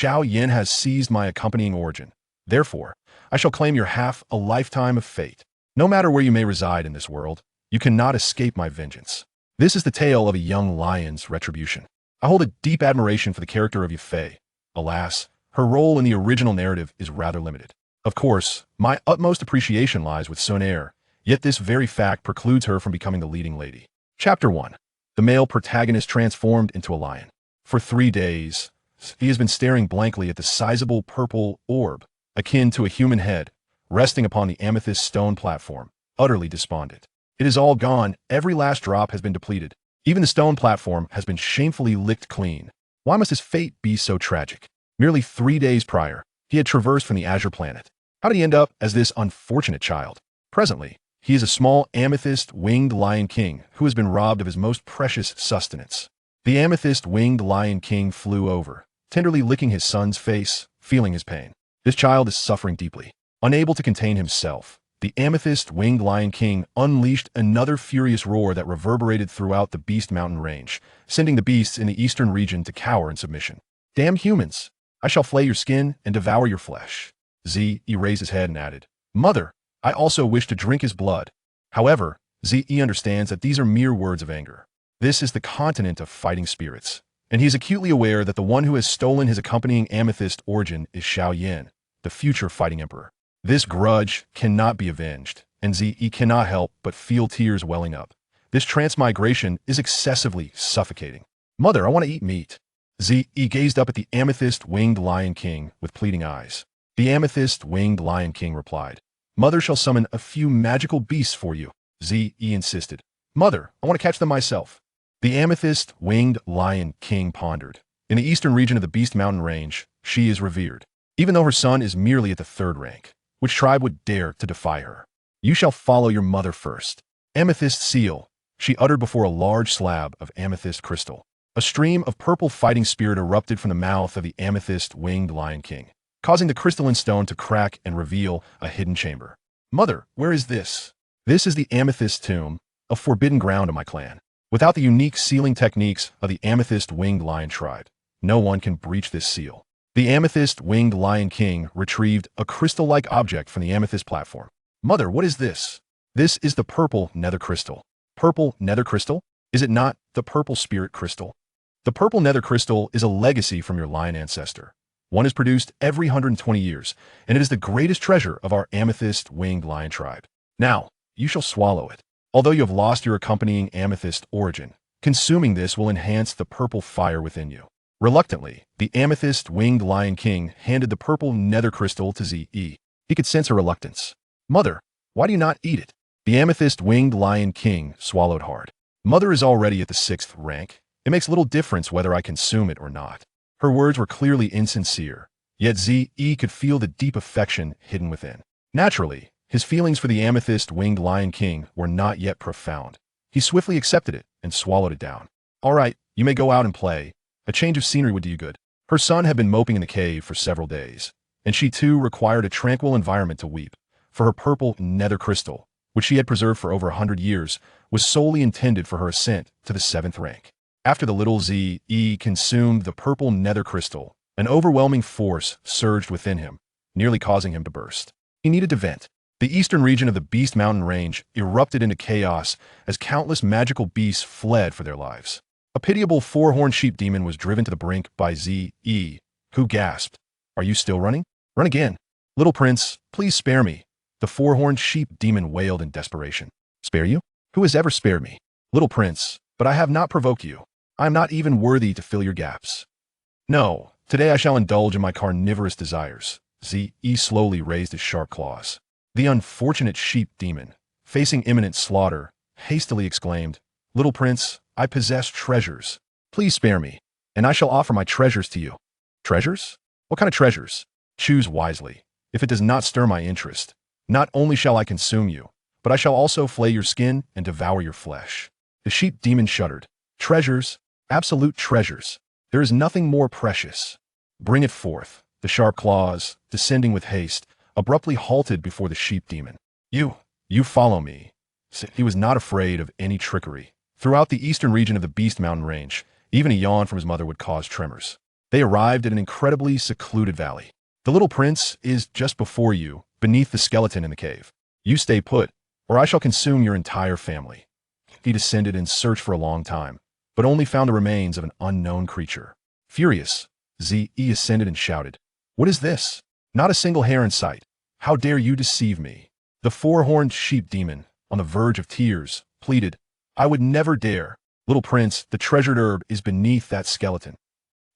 Xiao Yan has seized my accompanying origin. Therefore, I shall claim your half a lifetime of fate. No matter where you may reside in this world, you cannot escape my vengeance. This is the tale of a young lion's retribution. I hold a deep admiration for the character of Yafei. Alas, her role in the original narrative is rather limited. Of course, my utmost appreciation lies with Sonaire, yet this very fact precludes her from becoming the leading lady. Chapter 1. The male protagonist transformed into a lion. For 3 days, he has been staring blankly at the sizable purple orb, akin to a human head, resting upon the amethyst stone platform, utterly despondent. It is all gone, every last drop has been depleted. Even the stone platform has been shamefully licked clean. Why must his fate be so tragic? Merely 3 days prior, he had traversed from the Azure Planet. How did he end up as this unfortunate child? Presently, he is a small amethyst-winged lion king who has been robbed of his most precious sustenance. The amethyst-winged lion king flew over, tenderly licking his son's face, feeling his pain. This child is suffering deeply. Unable to contain himself, the amethyst-winged lion king unleashed another furious roar that reverberated throughout the Beast Mountain range, sending the beasts in the eastern region to cower in submission. Damn humans! I shall flay your skin and devour your flesh. Ze raised his head and added, Mother, I also wish to drink his blood. However, Ze understands that these are mere words of anger. This is the continent of fighting spirits, and he is acutely aware that the one who has stolen his accompanying amethyst origin is Xiao Yan, the future fighting emperor. This grudge cannot be avenged, and Ze cannot help but feel tears welling up. This transmigration is excessively suffocating. Mother, I want to eat meat. Ze gazed up at the amethyst-winged lion king with pleading eyes. The amethyst-winged lion king replied, Mother shall summon a few magical beasts for you. Ze insisted. Mother, I want to catch them myself. The amethyst-winged lion king pondered. In the eastern region of the Beast Mountain range, she is revered, even though her son is merely at the 3rd rank. Which tribe would dare to defy her? You shall follow your mother first. Amethyst seal, she uttered before a large slab of amethyst crystal. A stream of purple fighting spirit erupted from the mouth of the amethyst-winged lion king, causing the crystalline stone to crack and reveal a hidden chamber. Mother, where is this? This is the amethyst tomb, a forbidden ground of my clan. Without the unique sealing techniques of the amethyst-winged lion tribe, no one can breach this seal. The amethyst-winged lion king retrieved a crystal-like object from the amethyst platform. Mother, what is this? This is the purple nether crystal. Purple nether crystal? Is it not the purple spirit crystal? The purple nether crystal is a legacy from your lion ancestor. One is produced every 120 years, and it is the greatest treasure of our amethyst-winged lion tribe. Now, you shall swallow it. Although you have lost your accompanying amethyst origin, consuming this will enhance the purple fire within you. Reluctantly, the amethyst-winged lion king handed the purple nether crystal to Ze. He could sense her reluctance. Mother, why do you not eat it? The amethyst-winged lion king swallowed hard. Mother is already at the 6th rank. It makes little difference whether I consume it or not. Her words were clearly insincere, yet Ze could feel the deep affection hidden within. Naturally, his feelings for the amethyst-winged lion king were not yet profound. He swiftly accepted it and swallowed it down. All right, you may go out and play. A change of scenery would do you good. Her son had been moping in the cave for several days, and she too required a tranquil environment to weep, for her purple nether crystal, which she had preserved for over 100 years, was solely intended for her ascent to the 7th rank. After the little Ze consumed the purple nether crystal, an overwhelming force surged within him, nearly causing him to burst. He needed to vent. The eastern region of the Beast Mountain range erupted into chaos as countless magical beasts fled for their lives. A pitiable 4-horned sheep demon was driven to the brink by Ze, who gasped, Are you still running? Run again. Little prince, please spare me. The 4-horned sheep demon wailed in desperation. Spare you? Who has ever spared me? Little prince, but I have not provoked you. I am not even worthy to fill your gaps. No, today I shall indulge in my carnivorous desires. Ze slowly raised his sharp claws. The unfortunate sheep demon, facing imminent slaughter, hastily exclaimed, Little prince, I possess treasures. Please spare me, and I shall offer my treasures to you. Treasures? What kind of treasures? Choose wisely. If it does not stir my interest, not only shall I consume you, but I shall also flay your skin and devour your flesh. The sheep demon shuddered. Treasures? Absolute treasures. There is nothing more precious. Bring it forth. The sharp claws, descending with haste, abruptly halted before the sheep demon. You follow me. He was not afraid of any trickery. Throughout the eastern region of the Beast Mountain range, even a yawn from his mother would cause tremors. They arrived at an incredibly secluded valley. The little prince is just before you, beneath the skeleton in the cave. You stay put, or I shall consume your entire family. He descended and searched for a long time, but only found the remains of an unknown creature. Furious, Ze ascended and shouted, "What is this? Not a single hair in sight. How dare you deceive me?" The four-horned sheep demon, on the verge of tears, pleaded, "I would never dare. Little prince, the treasured herb is beneath that skeleton."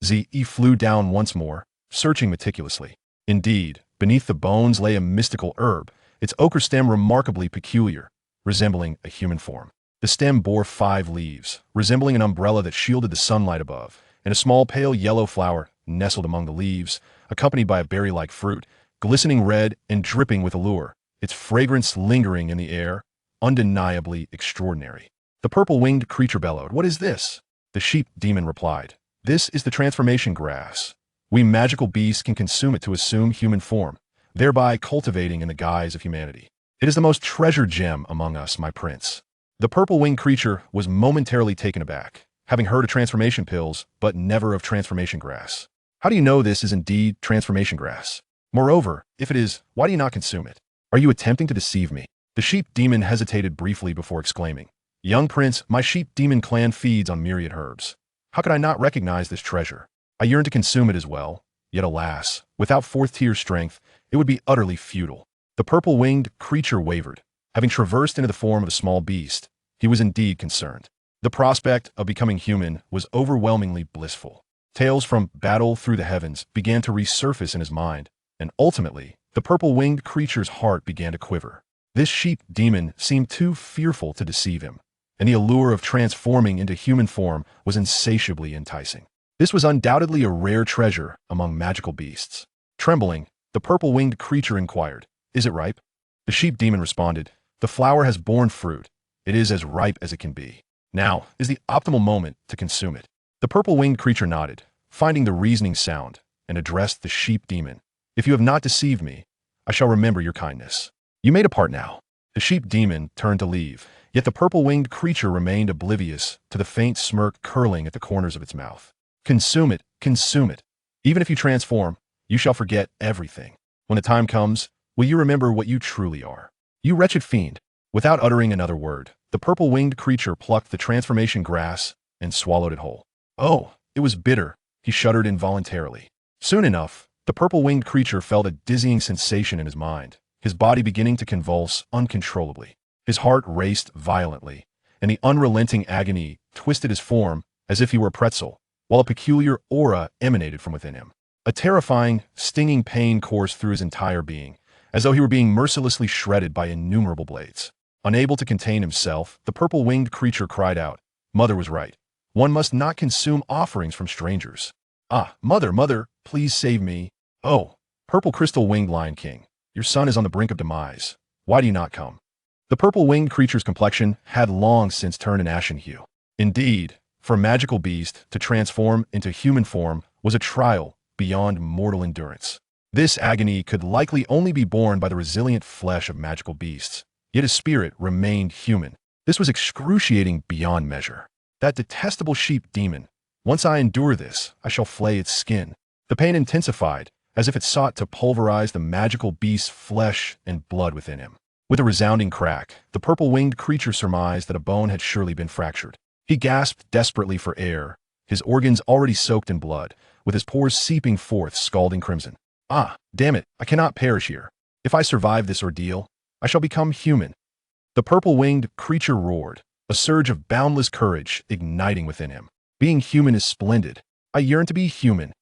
Ze flew down once more, searching meticulously. Indeed, beneath the bones lay a mystical herb, its ochre stem remarkably peculiar, resembling a human form. The stem bore 5 leaves, resembling an umbrella that shielded the sunlight above, and a small pale yellow flower nestled among the leaves, accompanied by a berry-like fruit, glistening red and dripping with allure, its fragrance lingering in the air, undeniably extraordinary. The purple-winged creature bellowed, "What is this?" The sheep demon replied, "This is the transformation grass. We magical beasts can consume it to assume human form, thereby cultivating in the guise of humanity. It is the most treasured gem among us, my prince." The purple-winged creature was momentarily taken aback, having heard of transformation pills, but never of transformation grass. "How do you know this is indeed transformation grass? Moreover, if it is, why do you not consume it? Are you attempting to deceive me?" The sheep demon hesitated briefly before exclaiming, "Young prince, my sheep demon clan feeds on myriad herbs. How could I not recognize this treasure? I yearn to consume it as well, yet alas, without 4th-tier strength, it would be utterly futile." The purple-winged creature wavered. Having traversed into the form of a small beast, he was indeed concerned. The prospect of becoming human was overwhelmingly blissful. Tales from battle through the heavens began to resurface in his mind, and ultimately, the purple-winged creature's heart began to quiver. This sheep demon seemed too fearful to deceive him, and the allure of transforming into human form was insatiably enticing. This was undoubtedly a rare treasure among magical beasts. Trembling, the purple-winged creature inquired, "Is it ripe?" The sheep demon responded, "The flower has borne fruit. It is as ripe as it can be. Now is the optimal moment to consume it." The purple-winged creature nodded, finding the reasoning sound, and addressed the sheep demon, "If you have not deceived me, I shall remember your kindness. You may depart now." The sheep demon turned to leave, yet the purple-winged creature remained oblivious to the faint smirk curling at the corners of its mouth. "Consume it, consume it. Even if you transform, you shall forget everything. When the time comes, will you remember what you truly are? You wretched fiend." Without uttering another word, the purple-winged creature plucked the transformation grass and swallowed it whole. Oh, it was bitter. He shuddered involuntarily. Soon enough, the purple-winged creature felt a dizzying sensation in his mind, his body beginning to convulse uncontrollably. His heart raced violently, and the unrelenting agony twisted his form as if he were a pretzel, while a peculiar aura emanated from within him. A terrifying, stinging pain coursed through his entire being, as though he were being mercilessly shredded by innumerable blades. Unable to contain himself, the purple-winged creature cried out, "Mother was right. One must not consume offerings from strangers. Ah, mother, mother, please save me. Oh, purple crystal-winged Lion King, your son is on the brink of demise. Why do you not come?" The purple-winged creature's complexion had long since turned an ashen hue. Indeed, for a magical beast to transform into human form was a trial beyond mortal endurance. This agony could likely only be borne by the resilient flesh of magical beasts, yet his spirit remained human. This was excruciating beyond measure. That detestable sheep demon. Once I endure this, I shall flay its skin. The pain intensified, as if it sought to pulverize the magical beast's flesh and blood within him. With a resounding crack, the purple-winged creature surmised that a bone had surely been fractured. He gasped desperately for air, his organs already soaked in blood, with his pores seeping forth scalding crimson. "Ah, damn it, I cannot perish here. If I survive this ordeal, I shall become human." The purple-winged creature roared, a surge of boundless courage igniting within him. "Being human is splendid. I yearn to be human."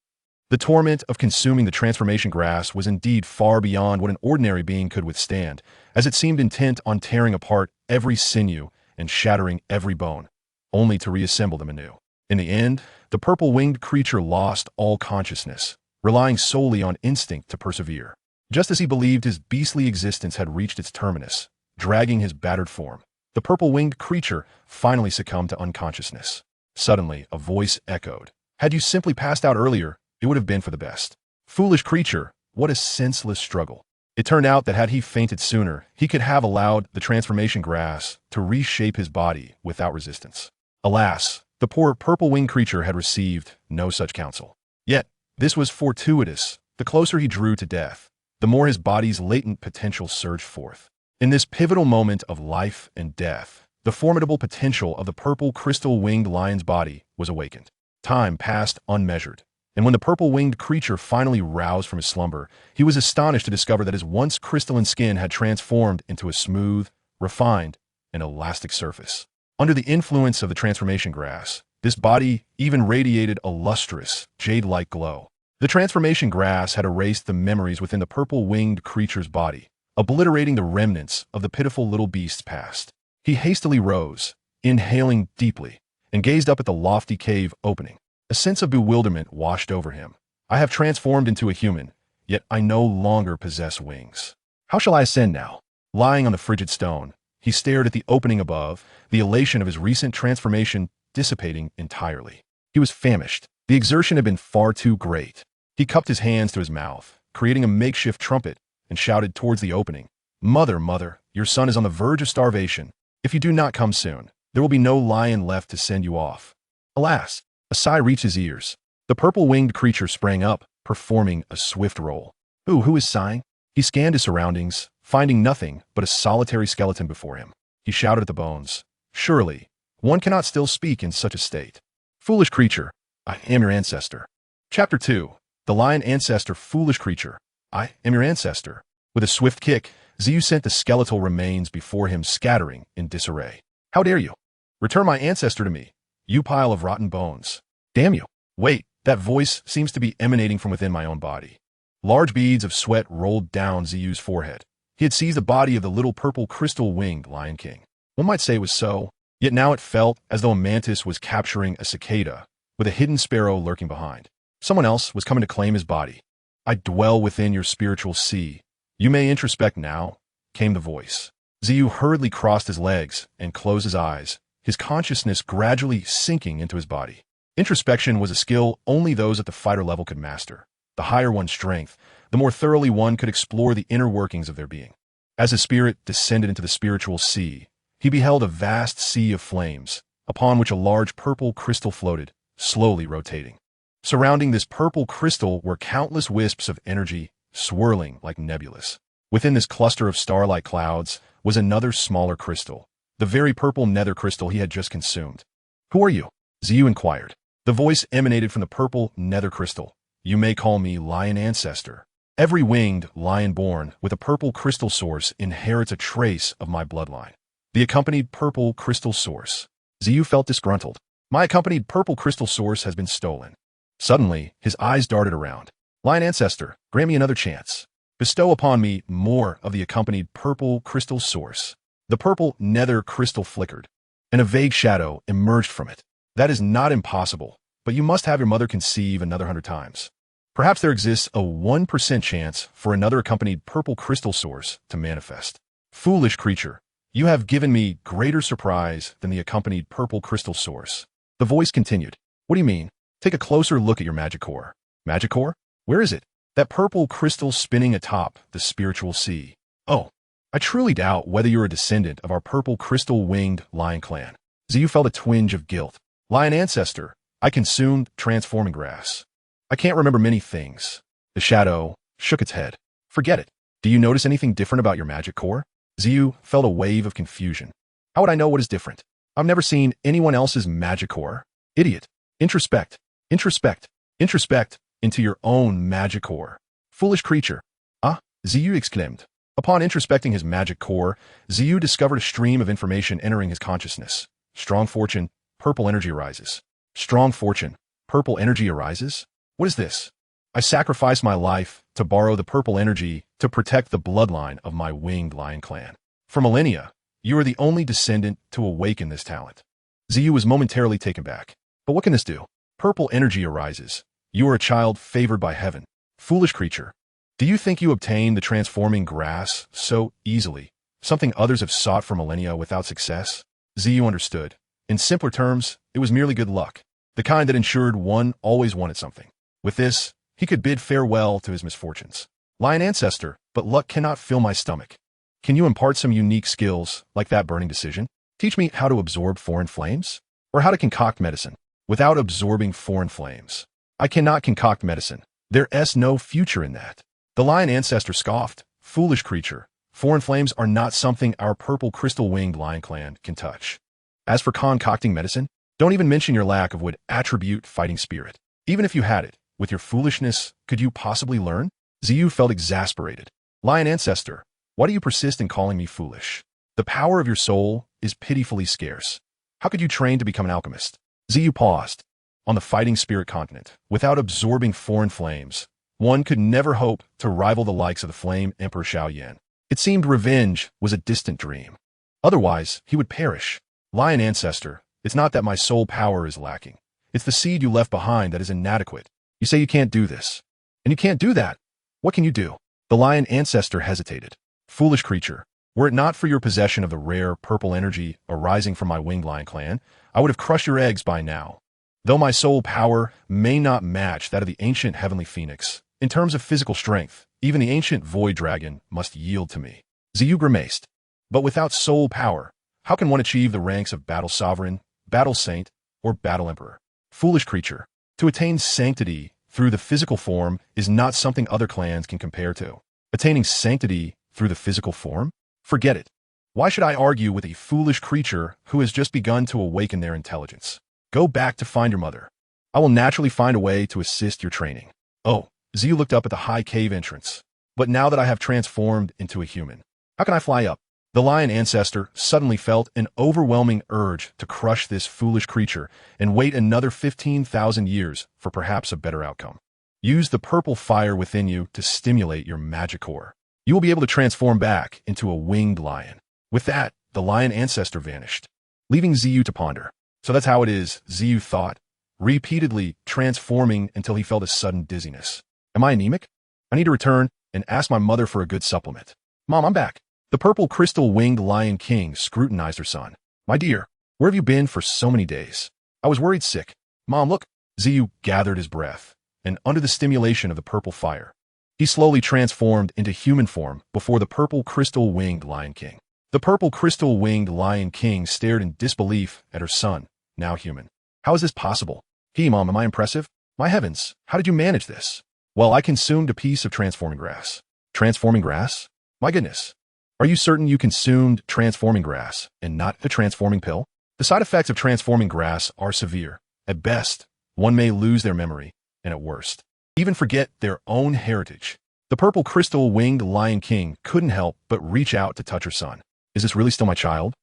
The torment of consuming the transformation grass was indeed far beyond what an ordinary being could withstand, as it seemed intent on tearing apart every sinew and shattering every bone, only to reassemble them anew. In the end, the purple-winged creature lost all consciousness, relying solely on instinct to persevere. Just as he believed his beastly existence had reached its terminus, dragging his battered form, the purple-winged creature finally succumbed to unconsciousness. Suddenly, a voice echoed, "Had you simply passed out earlier, it would have been for the best." Foolish creature, what a senseless struggle. It turned out that had he fainted sooner, he could have allowed the transformation grass to reshape his body without resistance. Alas, the poor purple-winged creature had received no such counsel. Yet, This was fortuitous. The closer he drew to death, the more his body's latent potential surged forth. In this pivotal moment of life and death, the formidable potential of the purple crystal-winged lion's body was awakened. Time passed unmeasured, and when the purple-winged creature finally roused from his slumber, he was astonished to discover that his once crystalline skin had transformed into a smooth, refined, and elastic surface. Under the influence of the transformation grass, this body even radiated a lustrous, jade-like glow. The transformation grass had erased the memories within the purple-winged creature's body, obliterating the remnants of the pitiful little beast's past. He hastily rose, inhaling deeply, and gazed up at the lofty cave opening. A sense of bewilderment washed over him. I have transformed into a human, yet I no longer possess wings. How shall I ascend now? Lying on the frigid stone, he stared at the opening above, the elation of his recent transformation dissipating entirely. He was famished. The exertion had been far too great. He cupped his hands to his mouth, creating a makeshift trumpet, and shouted towards the opening, "Mother, mother, your son is on the verge of starvation. If you do not come soon, there will be no lion left to send you off." Alas! A sigh reached his ears. The purple-winged creature sprang up, performing a swift roll. Who is sighing? He scanned his surroundings, finding nothing but a solitary skeleton before him. He shouted at the bones, "Surely, one cannot still speak in such a state. Foolish creature, I am your ancestor." Chapter 2. The Lion Ancestor. Foolish creature, I am your ancestor. With a swift kick, Xiao sent the skeletal remains before him, scattering in disarray. "How dare you? Return my ancestor to me, you pile of rotten bones. Damn you." Wait, that voice seems to be emanating from within my own body. Large beads of sweat rolled down Xiao's forehead. He had seized the body of the little purple crystal-winged Lion King. One might say it was so, yet now it felt as though a mantis was capturing a cicada, with a hidden sparrow lurking behind. Someone else was coming to claim his body. "I dwell within your spiritual sea. You may introspect now," came the voice. Xiao hurriedly crossed his legs and closed his eyes, his consciousness gradually sinking into his body. Introspection was a skill only those at the fighter level could master. The higher one's strength, the more thoroughly one could explore the inner workings of their being. As his spirit descended into the spiritual sea, he beheld a vast sea of flames, upon which a large purple crystal floated, slowly rotating. Surrounding this purple crystal were countless wisps of energy, swirling like nebulas. Within this cluster of star-like clouds was another smaller crystal, the very purple nether crystal he had just consumed. "Who are you?" Xiao inquired. The voice emanated from the purple nether crystal. "You may call me Lion Ancestor. Every winged lion born with a purple crystal source inherits a trace of my bloodline. The accompanied purple crystal source." Xiao felt disgruntled. "My accompanied purple crystal source has been stolen." Suddenly, his eyes darted around. "Lion Ancestor, grant me another chance. Bestow upon me more of the accompanied purple crystal source." The purple nether crystal flickered, and a vague shadow emerged from it. "That is not impossible, but you must have your mother conceive another 100 times. Perhaps there exists a 1% chance for another accompanied purple crystal source to manifest." "Foolish creature, you have given me greater surprise than the accompanied purple crystal source." The voice continued. "What do you mean? Take a closer look at your magic core." "Magic core? Where is it?" "That purple crystal spinning atop the spiritual sea." "Oh, I truly doubt whether you're a descendant of our purple crystal-winged lion clan." Xiao felt a twinge of guilt. "Lion Ancestor, I consumed transforming grass. I can't remember many things." The shadow shook its head. "Forget it. Do you notice anything different about your magic core?" Xiao felt a wave of confusion. "How would I know what is different? I've never seen anyone else's magic core." "Idiot. Introspect. Introspect. Introspect into your own magic core." "Foolish creature." "Ah," Xiao exclaimed. Upon introspecting his magic core, Xiao discovered a stream of information entering his consciousness. Strong fortune, purple energy arises. Strong fortune, purple energy arises? What is this? I sacrifice my life to borrow the purple energy to protect the bloodline of my winged lion clan. For millennia, you are the only descendant to awaken this talent." Xiao was momentarily taken back. "But what can this do?" "Purple energy arises. You are a child favored by heaven." "Foolish creature. Do you think you obtained the transforming grass so easily, something others have sought for millennia without success?" Xiao understood. In simpler terms, it was merely good luck, the kind that ensured one always wanted something. With this, he could bid farewell to his misfortunes. "Lion Ancestor, but luck cannot fill my stomach. Can you impart some unique skills, like that burning decision? Teach me how to absorb foreign flames? Or how to concoct medicine without absorbing foreign flames?" I cannot concoct medicine. There's no future in that. The lion ancestor scoffed. Foolish creature. Foreign flames are not something our purple crystal-winged lion clan can touch. As for concocting medicine, don't even mention your lack of would attribute fighting spirit. Even if you had it, with your foolishness, could you possibly learn? Xiao felt exasperated. Lion ancestor, why do you persist in calling me foolish? The power of your soul is pitifully scarce. How could you train to become an alchemist? Xiao paused. On the fighting spirit continent, without absorbing foreign flames, one could never hope to rival the likes of the flame Emperor Xiao Yan. It seemed revenge was a distant dream. Otherwise, he would perish. Lion ancestor, it's not that my soul power is lacking. It's the seed you left behind that is inadequate. You say you can't do this. And you can't do that. What can you do? The lion ancestor hesitated. Foolish creature, were it not for your possession of the rare purple energy arising from my winged lion clan, I would have crushed your eggs by now. Though my soul power may not match that of the ancient heavenly phoenix, in terms of physical strength, even the ancient void dragon must yield to me. Xiao grimaced. But without soul power, how can one achieve the ranks of battle sovereign, battle saint, or battle emperor? Foolish creature, to attain sanctity through the physical form is not something other clans can compare to. Attaining sanctity through the physical form? Forget it. Why should I argue with a foolish creature who has just begun to awaken their intelligence? Go back to find your mother. I will naturally find a way to assist your training. Oh, Xiao looked up at the high cave entrance. But now that I have transformed into a human, how can I fly up? The lion ancestor suddenly felt an overwhelming urge to crush this foolish creature and wait another 15,000 years for perhaps a better outcome. Use the purple fire within you to stimulate your magic core. You will be able to transform back into a winged lion. With that, the lion ancestor vanished, leaving Xiao to ponder. So that's how it is, Xiao thought, repeatedly transforming until he felt a sudden dizziness. Am I anemic? I need to return and ask my mother for a good supplement. Mom, I'm back. The purple crystal-winged lion king scrutinized her son. My dear, where have you been for so many days? I was worried sick. Mom, look. Xiao gathered his breath, and under the stimulation of the purple fire, he slowly transformed into human form before the purple crystal-winged lion king. The purple crystal-winged lion king stared in disbelief at her son, now human. How is this possible? Mom, am I impressive? My heavens, how did you manage this? Well, I consumed a piece of transforming grass. Transforming grass? My goodness. Are you certain you consumed transforming grass and not a transforming pill? The side effects of transforming grass are severe. At best, one may lose their memory, and at worst, even forget their own heritage. The purple crystal-winged lion king couldn't help but reach out to touch her son. Is this really still my child?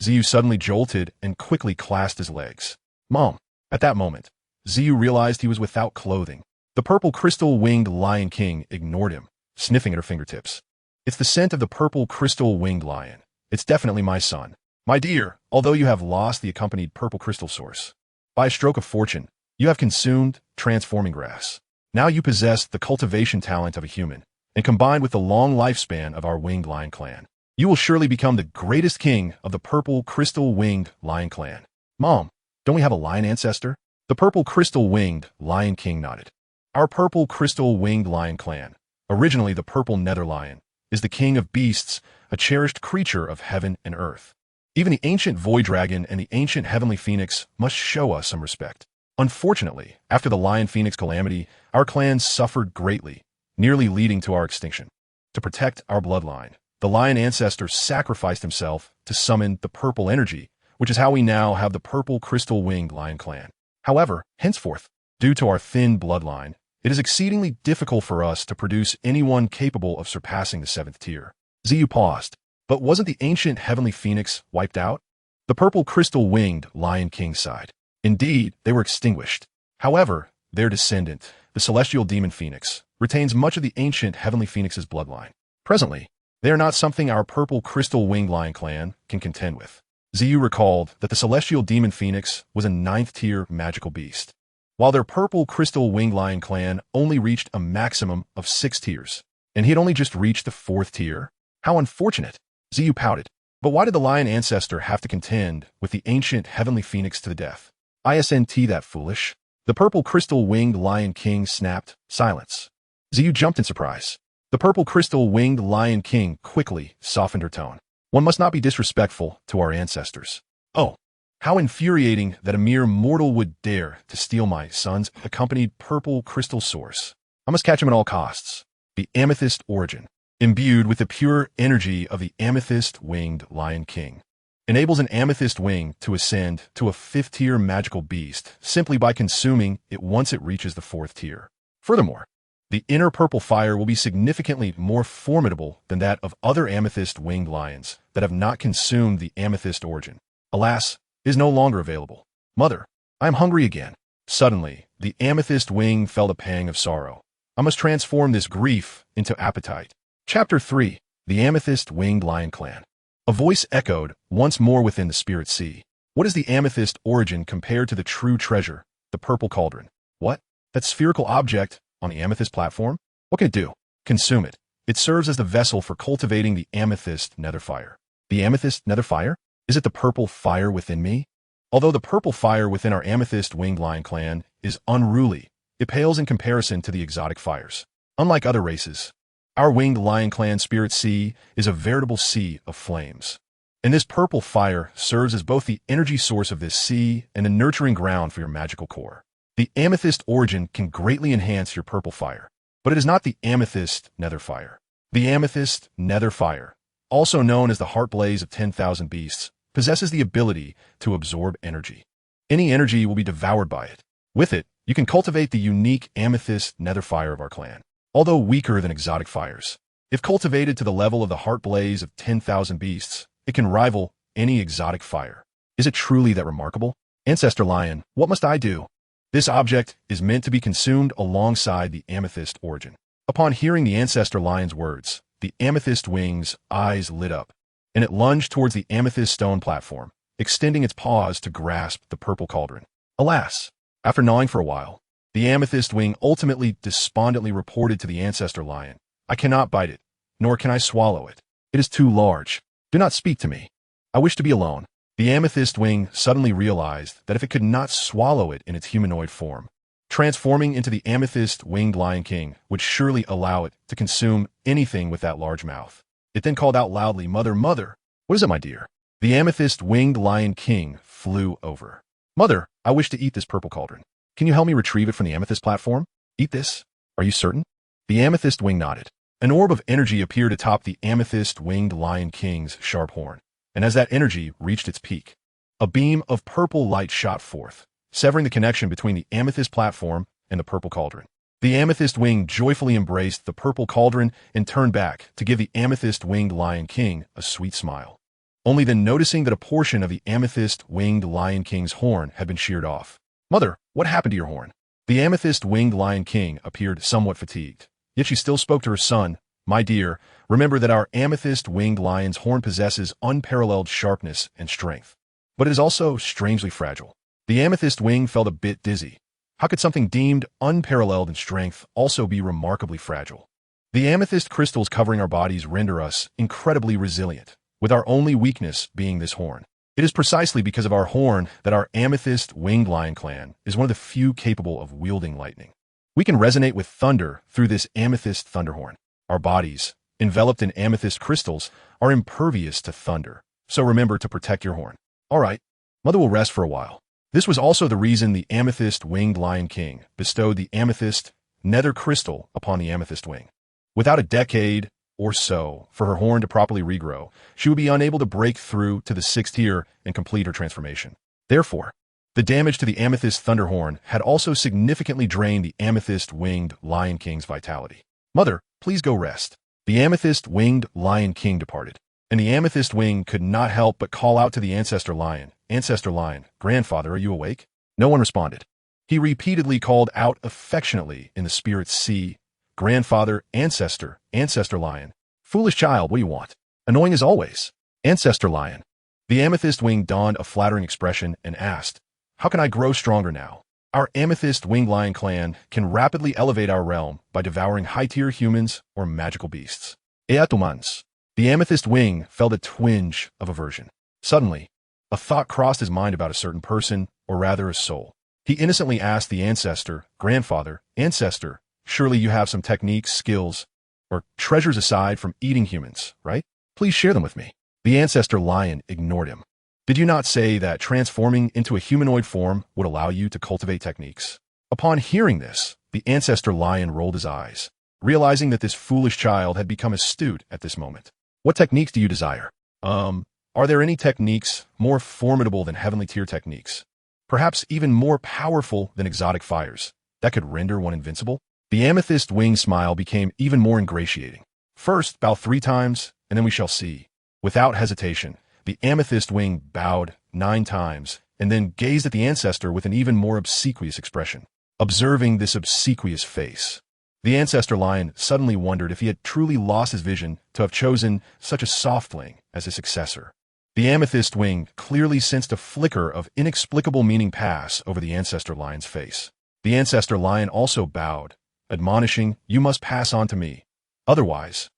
Xiao suddenly jolted and quickly clasped his legs. Mom. At that moment, Xiao realized he was without clothing. The purple crystal-winged lion king ignored him, sniffing at her fingertips. It's the scent of the purple crystal-winged lion. It's definitely my son. My dear, although you have lost the accompanied purple crystal source, by a stroke of fortune, you have consumed transforming grass. Now you possess the cultivation talent of a human, and combined with the long lifespan of our winged lion clan, you will surely become the greatest king of the purple crystal-winged lion clan. Mom, don't we have a lion ancestor? The purple crystal-winged lion king nodded. Our purple crystal-winged lion clan, originally the purple nether lion, is the king of beasts, a cherished creature of heaven and earth. Even the ancient void dragon and the ancient heavenly phoenix must show us some respect. Unfortunately, after the lion phoenix calamity, our clan suffered greatly, nearly leading to our extinction. To protect our bloodline, the lion ancestor sacrificed himself to summon the purple energy, which is how we now have the purple crystal-winged lion clan. However, henceforth, due to our thin bloodline, it is exceedingly difficult for us to produce anyone capable of surpassing the 7th tier. Xiao paused. But wasn't the ancient heavenly phoenix wiped out? The purple crystal-winged lion king sighed. Indeed, they were extinguished. However, their descendant, the celestial demon phoenix, retains much of the ancient heavenly phoenix's bloodline. Presently, they are not something our purple crystal-winged lion clan can contend with. Xiao recalled that the celestial demon phoenix was a 9th tier magical beast, while their purple crystal-winged lion clan only reached a maximum of 6 tiers, and he had only just reached the 4th tier. How unfortunate! Xiao pouted. But why did the lion ancestor have to contend with the ancient heavenly phoenix to the death? Isn't that foolish? The purple crystal-winged lion king snapped. Silence. Xiao jumped in surprise. The purple crystal-winged lion king quickly softened her tone. One must not be disrespectful to our ancestors. Oh, How infuriating that a mere mortal would dare to steal my son's accompanied purple crystal source. I must catch him at all costs. The Amethyst Origin, imbued with the pure energy of the Amethyst-Winged Lion King, enables an Amethyst Wing to ascend to a 5th-tier magical beast simply by consuming it once it reaches the 4th tier. Furthermore, the inner purple fire will be significantly more formidable than that of other Amethyst-Winged Lions that have not consumed the Amethyst Origin. Alas, is no longer available. Mother, I am hungry again. Suddenly, the Amethyst Wing felt a pang of sorrow. I must transform this grief into appetite. Chapter 3. The Amethyst-Winged Lion Clan. A voice echoed once more within the spirit sea. What is the Amethyst Origin compared to the true treasure, the purple cauldron? What? That spherical object on the Amethyst platform? What can it do? Consume it. It serves as the vessel for cultivating the Amethyst Nether Fire. The Amethyst Nether Fire? Is it the purple fire within me? Although the purple fire within our Amethyst-Winged Lion Clan is unruly, it pales in comparison to the exotic fires. Unlike other races, our Winged Lion Clan Spirit Sea is a veritable sea of flames. And this purple fire serves as both the energy source of this sea and a nurturing ground for your magical core. The Amethyst Origin can greatly enhance your purple fire, but it is not the Amethyst Nether Fire. The Amethyst Nether Fire, also known as the Heart Blaze of 10,000 Beasts, possesses the ability to absorb energy. Any energy will be devoured by it. With it, you can cultivate the unique Amethyst Nether Fire of our clan. Although weaker than exotic fires, if cultivated to the level of the Heart Blaze of 10,000 Beasts, it can rival any exotic fire. Is it truly that remarkable? Ancestor Lion, what must I do? This object is meant to be consumed alongside the Amethyst Origin. Upon hearing the Ancestor Lion's words, the Amethyst Wing's eyes lit up, and it lunged towards the Amethyst Stone platform, extending its paws to grasp the purple cauldron. Alas, after gnawing for a while, the Amethyst Wing ultimately despondently reported to the Ancestor Lion, I cannot bite it, nor can I swallow it. It is too large. Do not speak to me. I wish to be alone. The Amethyst Wing suddenly realized that if it could not swallow it in its humanoid form, transforming into the Amethyst-Winged Lion King would surely allow it to consume anything with that large mouth. It then called out loudly, Mother, Mother! What is it, my dear? The Amethyst-Winged Lion King flew over. Mother, I wish to eat this purple cauldron. Can you help me retrieve it from the Amethyst platform? Eat this? Are you certain? The Amethyst Wing nodded. An orb of energy appeared atop the Amethyst-Winged Lion King's sharp horn, and as that energy reached its peak, a beam of purple light shot forth, severing the connection between the Amethyst platform and the purple cauldron. The Amethyst Wing joyfully embraced the purple cauldron and turned back to give the Amethyst-Winged Lion King a sweet smile. Only then noticing that a portion of the Amethyst-Winged Lion King's horn had been sheared off. Mother, what happened to your horn? The Amethyst-Winged Lion King appeared somewhat fatigued, yet she still spoke to her son. My dear, remember that our Amethyst-Winged Lion's horn possesses unparalleled sharpness and strength, but it is also strangely fragile. The Amethyst Wing felt a bit dizzy. How could something deemed unparalleled in strength also be remarkably fragile? The amethyst crystals covering our bodies render us incredibly resilient, with our only weakness being this horn. It is precisely because of our horn that our Amethyst-Winged Lion Clan is one of the few capable of wielding lightning. We can resonate with thunder through this amethyst thunderhorn. Our bodies, enveloped in amethyst crystals, are impervious to thunder, so remember to protect your horn. All right, Mother will rest for a while. This was also the reason the Amethyst-Winged Lion King bestowed the amethyst nether crystal upon the amethyst wing. Without a decade or so for her horn to properly regrow, she would be unable to break through to the 6th tier and complete her transformation. Therefore, the damage to the amethyst thunderhorn had also significantly drained the Amethyst-Winged Lion King's vitality. Mother, please go rest. The Amethyst-Winged Lion King departed, and the amethyst wing could not help but call out to the Ancestor Lion, Ancestor Lion, Grandfather, are you awake? No one responded. He repeatedly called out affectionately in the spirit sea, Grandfather, Ancestor, Ancestor Lion. Foolish child, what do you want? Annoying as always. Ancestor Lion. The amethyst wing donned a flattering expression and asked, how can I grow stronger now? Our Amethyst-Winged Lion Clan can rapidly elevate our realm by devouring high-tier humans or magical beasts. Eatumans. The amethyst wing felt a twinge of aversion. Suddenly, a thought crossed his mind about a certain person, or rather a soul. He innocently asked the Ancestor, Grandfather, Ancestor, surely you have some techniques, skills, or treasures aside from eating humans, right? Please share them with me. The Ancestor Lion ignored him. Did you not say that transforming into a humanoid form would allow you to cultivate techniques? Upon hearing this, the ancestor lion rolled his eyes, realizing that this foolish child had become astute at this moment. What techniques do you desire? Are there any techniques more formidable than heavenly tier techniques? Perhaps even more powerful than exotic fires, that could render one invincible? The amethyst wing smile became even more ingratiating. First, bow 3 times, and then we shall see. Without hesitation, the amethyst wing bowed 9 times, and then gazed at the ancestor with an even more obsequious expression. Observing this obsequious face, the ancestor lion suddenly wondered if he had truly lost his vision to have chosen such a softling as his successor. The amethyst wing clearly sensed a flicker of inexplicable meaning pass over the ancestor lion's face. The ancestor lion also bowed, admonishing, "You must pass on to me. Otherwise,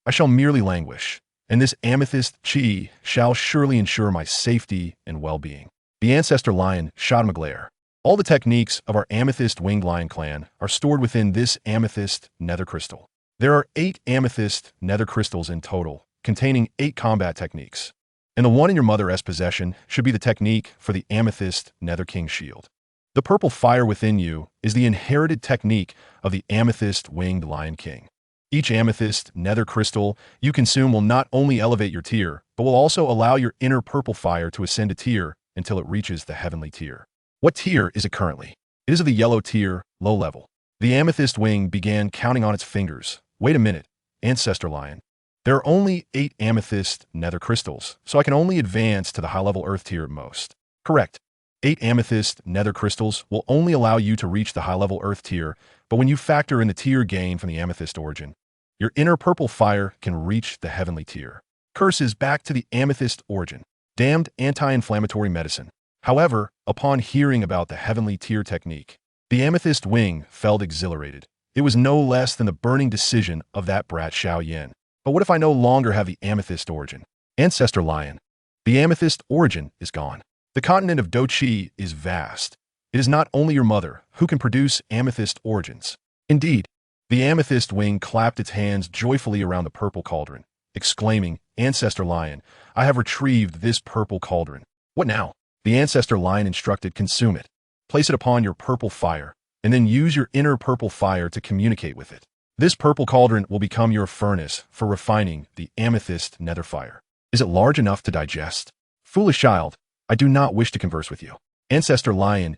I shall merely languish, and this amethyst chi shall surely ensure my safety and well-being." The ancestor lion shot him a glare. All the techniques of our amethyst-winged lion clan are stored within this amethyst nether crystal. There are 8 amethyst nether crystals in total, containing 8 combat techniques. And the one in your mother's possession should be the technique for the amethyst nether king shield. The purple fire within you is the inherited technique of the amethyst-winged lion king. Each amethyst nether crystal you consume will not only elevate your tier, but will also allow your inner purple fire to ascend a tier until it reaches the heavenly tier. What tier is it currently? It is of the yellow tier, low level. The amethyst wing began counting on its fingers. Wait a minute, ancestor lion. There are only 8 amethyst nether crystals, so I can only advance to the high-level earth tier at most. Correct. 8 amethyst nether crystals will only allow you to reach the high-level earth tier, but when you factor in the tier gain from the amethyst origin, your inner purple fire can reach the heavenly tier. Curses back to the amethyst origin. Damned anti-inflammatory medicine. However, upon hearing about the heavenly tier technique, the amethyst wing felt exhilarated. It was no less than the burning decision of that brat Xiao Yan. But what if I no longer have the amethyst origin? Ancestor lion. The amethyst origin is gone. The continent of Dochi is vast. It is not only your mother who can produce amethyst origins. Indeed, the amethyst wing clapped its hands joyfully around the purple cauldron, exclaiming, "Ancestor lion, I have retrieved this purple cauldron." What now? The ancestor lion instructed, "Consume it. Place it upon your purple fire, and then use your inner purple fire to communicate with it. This purple cauldron will become your furnace for refining the amethyst nether fire. Is it large enough to digest? Foolish child, I do not wish to converse with you." Ancestor lion,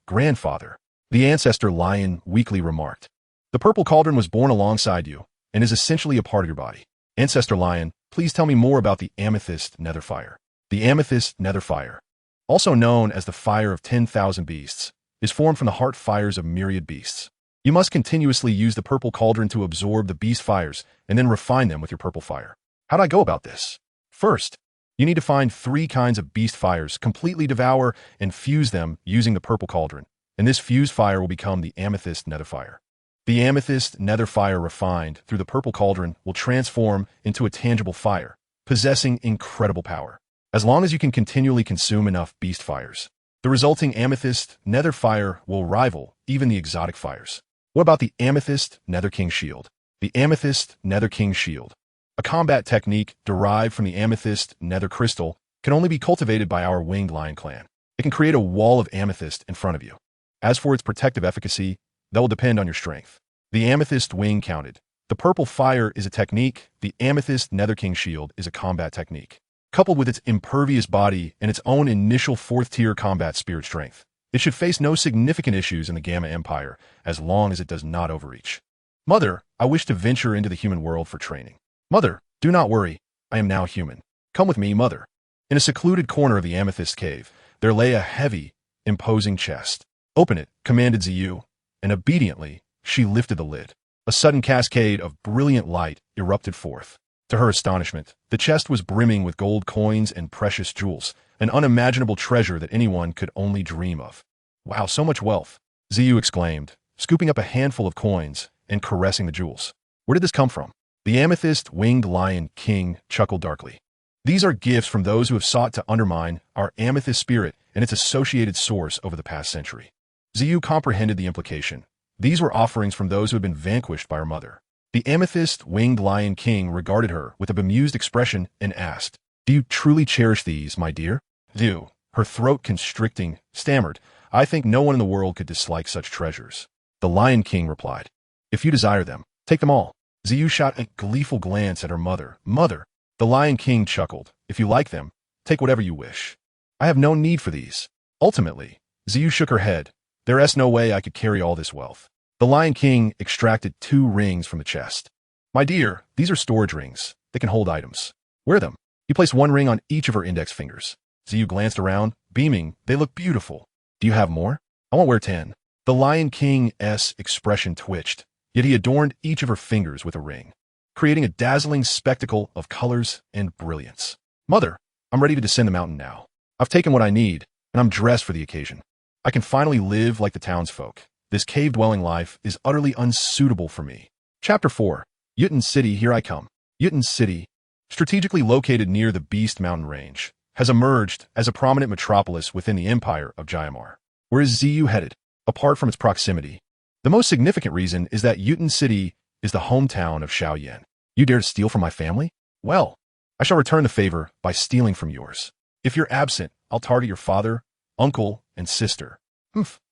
grandfather. The ancestor lion weakly remarked. The purple cauldron was born alongside you, and is essentially a part of your body. Ancestor lion, please tell me more about the amethyst nether fire. The amethyst nether fire, also known as the fire of 10,000 beasts, is formed from the heart fires of myriad beasts. You must continuously use the purple cauldron to absorb the beast fires and then refine them with your purple fire. How do I go about this? First, you need to find 3 kinds of beast fires, completely devour and fuse them using the purple cauldron, and this fused fire will become the amethyst nether fire. The amethyst nether fire refined through the purple cauldron will transform into a tangible fire, possessing incredible power. As long as you can continually consume enough beast fires, the resulting amethyst nether fire will rival even the exotic fires. What about the amethyst nether king shield? The amethyst nether king shield, a combat technique derived from the amethyst nether crystal, can only be cultivated by our winged lion clan. It can create a wall of amethyst in front of you. As for its protective efficacy, that will depend on your strength. The amethyst wing counted. The purple fire is a technique. The amethyst nether king shield is a combat technique. Coupled with its impervious body and its own initial 4th tier combat spirit strength, it should face no significant issues in the Gamma Empire as long as it does not overreach. Mother, I wish to venture into the human world for training. Mother, do not worry. I am now human. Come with me, mother. In a secluded corner of the amethyst cave, there lay a heavy, imposing chest. Open it, commanded Zhongzhou, and obediently, she lifted the lid. A sudden cascade of brilliant light erupted forth. To her astonishment, the chest was brimming with gold coins and precious jewels, an unimaginable treasure that anyone could only dream of. Wow, so much wealth, Zhongzhou exclaimed, scooping up a handful of coins and caressing the jewels. Where did this come from? The amethyst-winged lion king chuckled darkly. These are gifts from those who have sought to undermine our amethyst spirit and its associated source over the past century. Zhongzhou comprehended the implication. These were offerings from those who had been vanquished by her mother. The amethyst-winged lion king regarded her with a bemused expression and asked, Do you truly cherish these, my dear? Do. Her throat constricting, stammered. I think no one in the world could dislike such treasures. The Lion King replied, if you desire them, take them all. Xiao shot a gleeful glance at her mother. Mother. The Lion King chuckled. If you like them, take whatever you wish. I have no need for these. Ultimately, Xiao shook her head. There's no way I could carry all this wealth. The Lion King extracted 2 rings from the chest. My dear, these are storage rings. They can hold items. Wear them. He placed 1 ring on each of her index fingers. Xiao glanced around, beaming. They look beautiful. Do you have more? I won't wear 10. The Lion King's expression twitched, yet he adorned each of her fingers with a ring, creating a dazzling spectacle of colors and brilliance. Mother, I'm ready to descend the mountain now. I've taken what I need, and I'm dressed for the occasion. I can finally live like the townsfolk. This cave-dwelling life is utterly unsuitable for me. Chapter 4. Yutun City, here I come. Yutun City, strategically located near the Beast Mountain Range, has emerged as a prominent metropolis within the Empire of Jiamar. Where is Xiao headed? Apart from its proximity, the most significant reason is that Yutun City is the hometown of Xiao Yan. You dare to steal from my family? Well, I shall return the favor by stealing from yours. If you're absent, I'll target your father, uncle, and sister.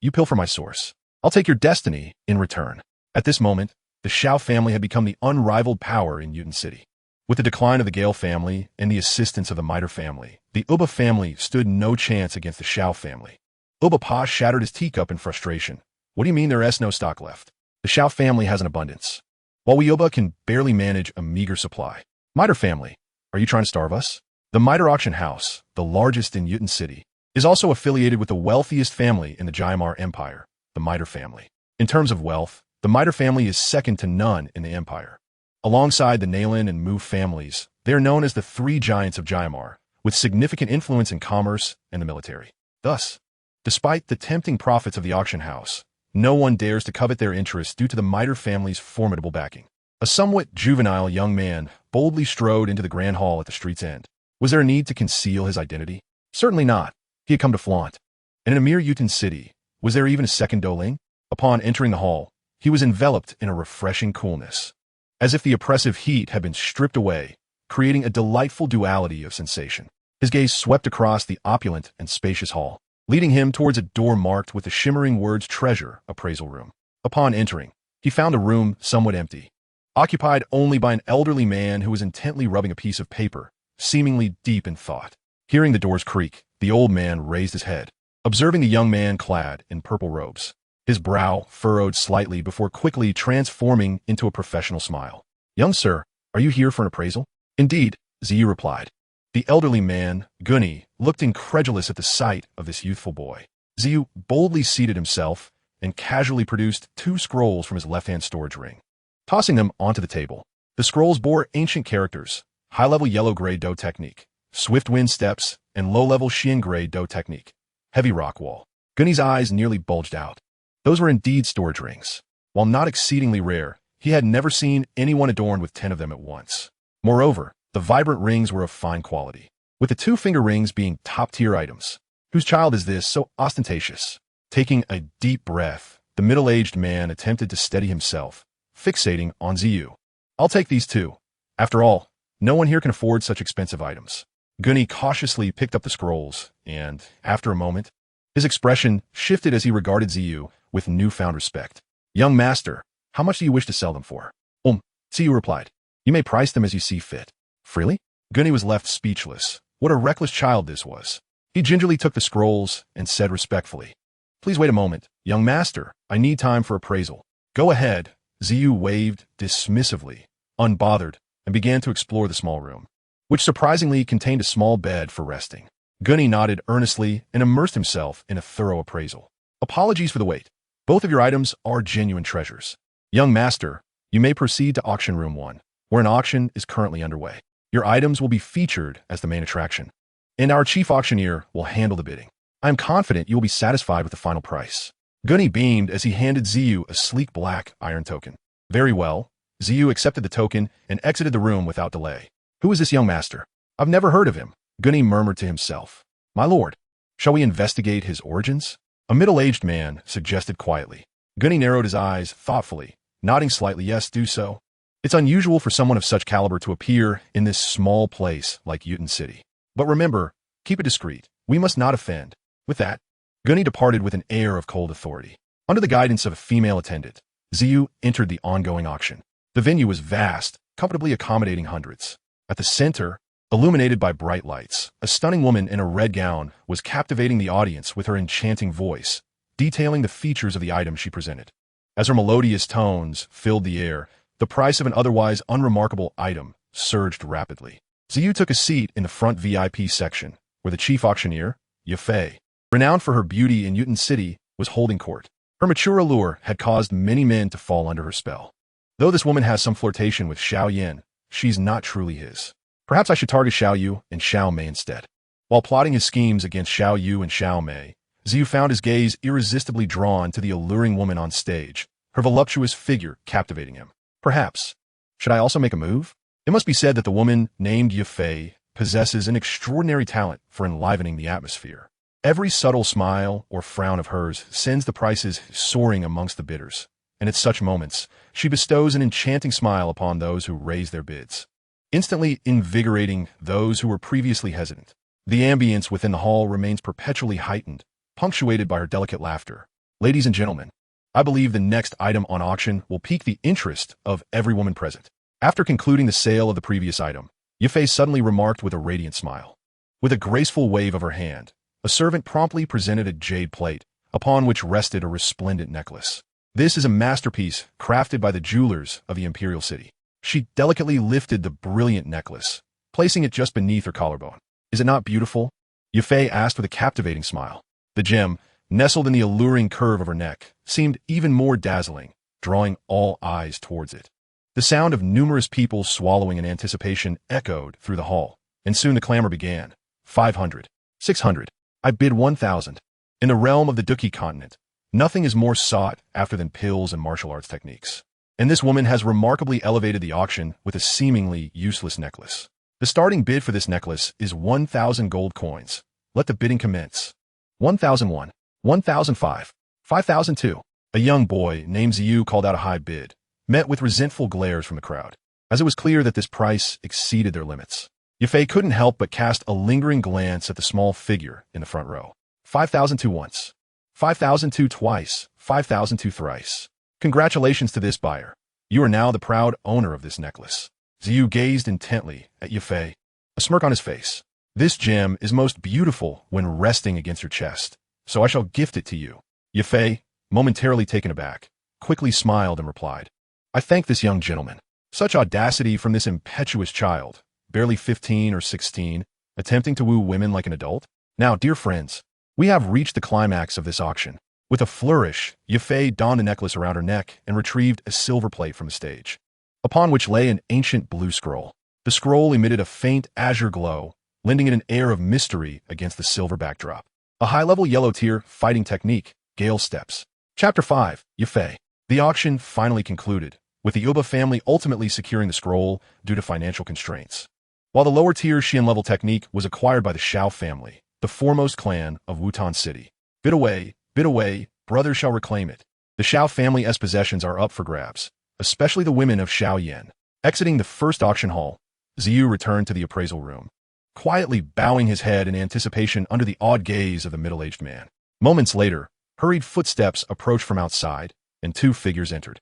You pilfer my source. I'll take your destiny in return. At this moment, the Xiao family had become the unrivaled power in Yutun City. With the decline of the Gale family and the assistance of the Miter family, the Uba family stood no chance against the Xiao family. Uba Pa shattered his teacup in frustration. What do you mean there's no stock left? The Xiao family has an abundance, while we Uba can barely manage a meager supply. Miter family, are you trying to starve us? The Miter auction house, the largest in Yutun City, is also affiliated with the wealthiest family in the Jiamar Empire, the Miter family. In terms of wealth, the Miter family is second to none in the empire. Alongside the Nalan and Mu families, they are known as the 3 giants of Jiamar, with significant influence in commerce and the military. Thus, despite the tempting profits of the auction house, no one dares to covet their interests due to the Miter family's formidable backing. A somewhat juvenile young man boldly strode into the grand hall at the street's end. Was there a need to conceal his identity? Certainly not. He had come to flaunt. And in a mere Yutun City, was there even a second Doling? Upon entering the hall, he was enveloped in a refreshing coolness, as if the oppressive heat had been stripped away, creating a delightful duality of sensation. His gaze swept across the opulent and spacious hall, leading him towards a door marked with the shimmering words Treasure Appraisal Room. Upon entering, he found a room somewhat empty, occupied only by an elderly man who was intently rubbing a piece of paper, seemingly deep in thought. Hearing the doors creak, the old man raised his head, observing the young man clad in purple robes. His brow furrowed slightly before quickly transforming into a professional smile. Young sir, are you here for an appraisal? Indeed, Xiao replied. The elderly man, Gunny, looked incredulous at the sight of this youthful boy. Xiao boldly seated himself and casually produced 2 scrolls from his left-hand storage ring. Tossing them onto the table, the scrolls bore ancient characters, high-level yellow-gray dough technique, swift wind steps, and low-level Xian-gray dough technique, heavy rock wall. Gunny's eyes nearly bulged out. Those were indeed storage rings. While not exceedingly rare, he had never seen anyone adorned with 10 of them at once. Moreover, the vibrant rings were of fine quality, with the 2-finger rings being top-tier items. Whose child is this so ostentatious? Taking a deep breath, the middle-aged man attempted to steady himself, fixating on Xiao. I'll take these 2. After all, no one here can afford such expensive items. Gunny cautiously picked up the scrolls, and, after a moment, his expression shifted as he regarded Xiao with newfound respect. Young master, how much do you wish to sell them for? Xiao replied. You may price them as you see fit. Freely? Gunny was left speechless. What a reckless child this was. He gingerly took the scrolls and said respectfully, Please wait a moment. Young master, I need time for appraisal. Go ahead. Xiao waved dismissively, unbothered, and began to explore the small room, which surprisingly contained a small bed for resting. Gunny nodded earnestly and immersed himself in a thorough appraisal. Apologies for the wait. Both of your items are genuine treasures. Young master, you may proceed to auction room 1, where an auction is currently underway. Your items will be featured as the main attraction, and our chief auctioneer will handle the bidding. I am confident you will be satisfied with the final price. Gunny beamed as he handed Xiao a sleek black iron token. Very well. Xiao accepted the token and exited the room without delay. Who is this young master? I've never heard of him. Gunny murmured to himself. My lord, shall we investigate his origins? A middle-aged man suggested quietly. Gunny narrowed his eyes thoughtfully, nodding slightly. Yes, do so. It's unusual for someone of such caliber to appear in this small place like Yutan City. But remember, keep it discreet. We must not offend. With that, Gunny departed with an air of cold authority. Under the guidance of a female attendant, Ziyu entered the ongoing auction. The venue was vast, comfortably accommodating hundreds. At the center, illuminated by bright lights, a stunning woman in a red gown was captivating the audience with her enchanting voice, detailing the features of the item she presented. As her melodious tones filled the air, the price of an otherwise unremarkable item surged rapidly. Ziyu took a seat in the front VIP section, where the chief auctioneer, Yafei, renowned for her beauty in Yutan City, was holding court. Her mature allure had caused many men to fall under her spell. Though this woman has some flirtation with Xiao Yan, she's not truly his. Perhaps I should target Xiao Yu and Xiao Mei instead. While plotting his schemes against Xiao Yu and Xiao Mei, Ziyu found his gaze irresistibly drawn to the alluring woman on stage, her voluptuous figure captivating him. Perhaps. Should I also make a move? It must be said that the woman named Yafei possesses an extraordinary talent for enlivening the atmosphere. Every subtle smile or frown of hers sends the prices soaring amongst the bidders, and at such moments, she bestows an enchanting smile upon those who raise their bids, instantly invigorating those who were previously hesitant. The ambience within the hall remains perpetually heightened, punctuated by her delicate laughter. Ladies and gentlemen, I believe the next item on auction will pique the interest of every woman present. After concluding the sale of the previous item, Yafei suddenly remarked with a radiant smile. With a graceful wave of her hand, a servant promptly presented a jade plate, upon which rested a resplendent necklace. This is a masterpiece crafted by the jewelers of the imperial city. She delicately lifted the brilliant necklace, placing it just beneath her collarbone. Is it not beautiful? Yafei asked with a captivating smile. The gem, nestled in the alluring curve of her neck, seemed even more dazzling, drawing all eyes towards it. The sound of numerous people swallowing in anticipation echoed through the hall, and soon the clamor began. 500. 600. I bid 1,000. In the realm of the Duki continent, nothing is more sought after than pills and martial arts techniques. And this woman has remarkably elevated the auction with a seemingly useless necklace. The starting bid for this necklace is 1,000 gold coins. Let the bidding commence. 1,001. 1,005. 5,002. A young boy named Ziyu called out a high bid, met with resentful glares from the crowd, as it was clear that this price exceeded their limits. Yafei couldn't help but cast a lingering glance at the small figure in the front row. 5,002 once. 5,002 twice. 5,002 thrice. Congratulations to this buyer. You are now the proud owner of this necklace. Ziyu gazed intently at Yafei, a smirk on his face. This gem is most beautiful when resting against your chest, so I shall gift it to you. Yafei, momentarily taken aback, quickly smiled and replied, I thank this young gentleman. Such audacity from this impetuous child, barely 15 or 16, attempting to woo women like an adult? Now, dear friends, we have reached the climax of this auction. With a flourish, Yafei donned the necklace around her neck and retrieved a silver plate from the stage, upon which lay an ancient blue scroll. The scroll emitted a faint azure glow, lending it an air of mystery against the silver backdrop. A high-level yellow-tier fighting technique, Gale Steps. Chapter 5, Yafei. The auction finally concluded, with the Uba family ultimately securing the scroll due to financial constraints. While the lower-tier Xian-level technique was acquired by the Xiao family, the foremost clan of Wutan City. Bid away, brothers shall reclaim it. The Xiao family's possessions are up for grabs, especially the women of Xiao Yan. Exiting the first auction hall, Ziyu returned to the appraisal room, quietly bowing his head in anticipation under the awed gaze of the middle-aged man. Moments later, hurried footsteps approached from outside, and two figures entered.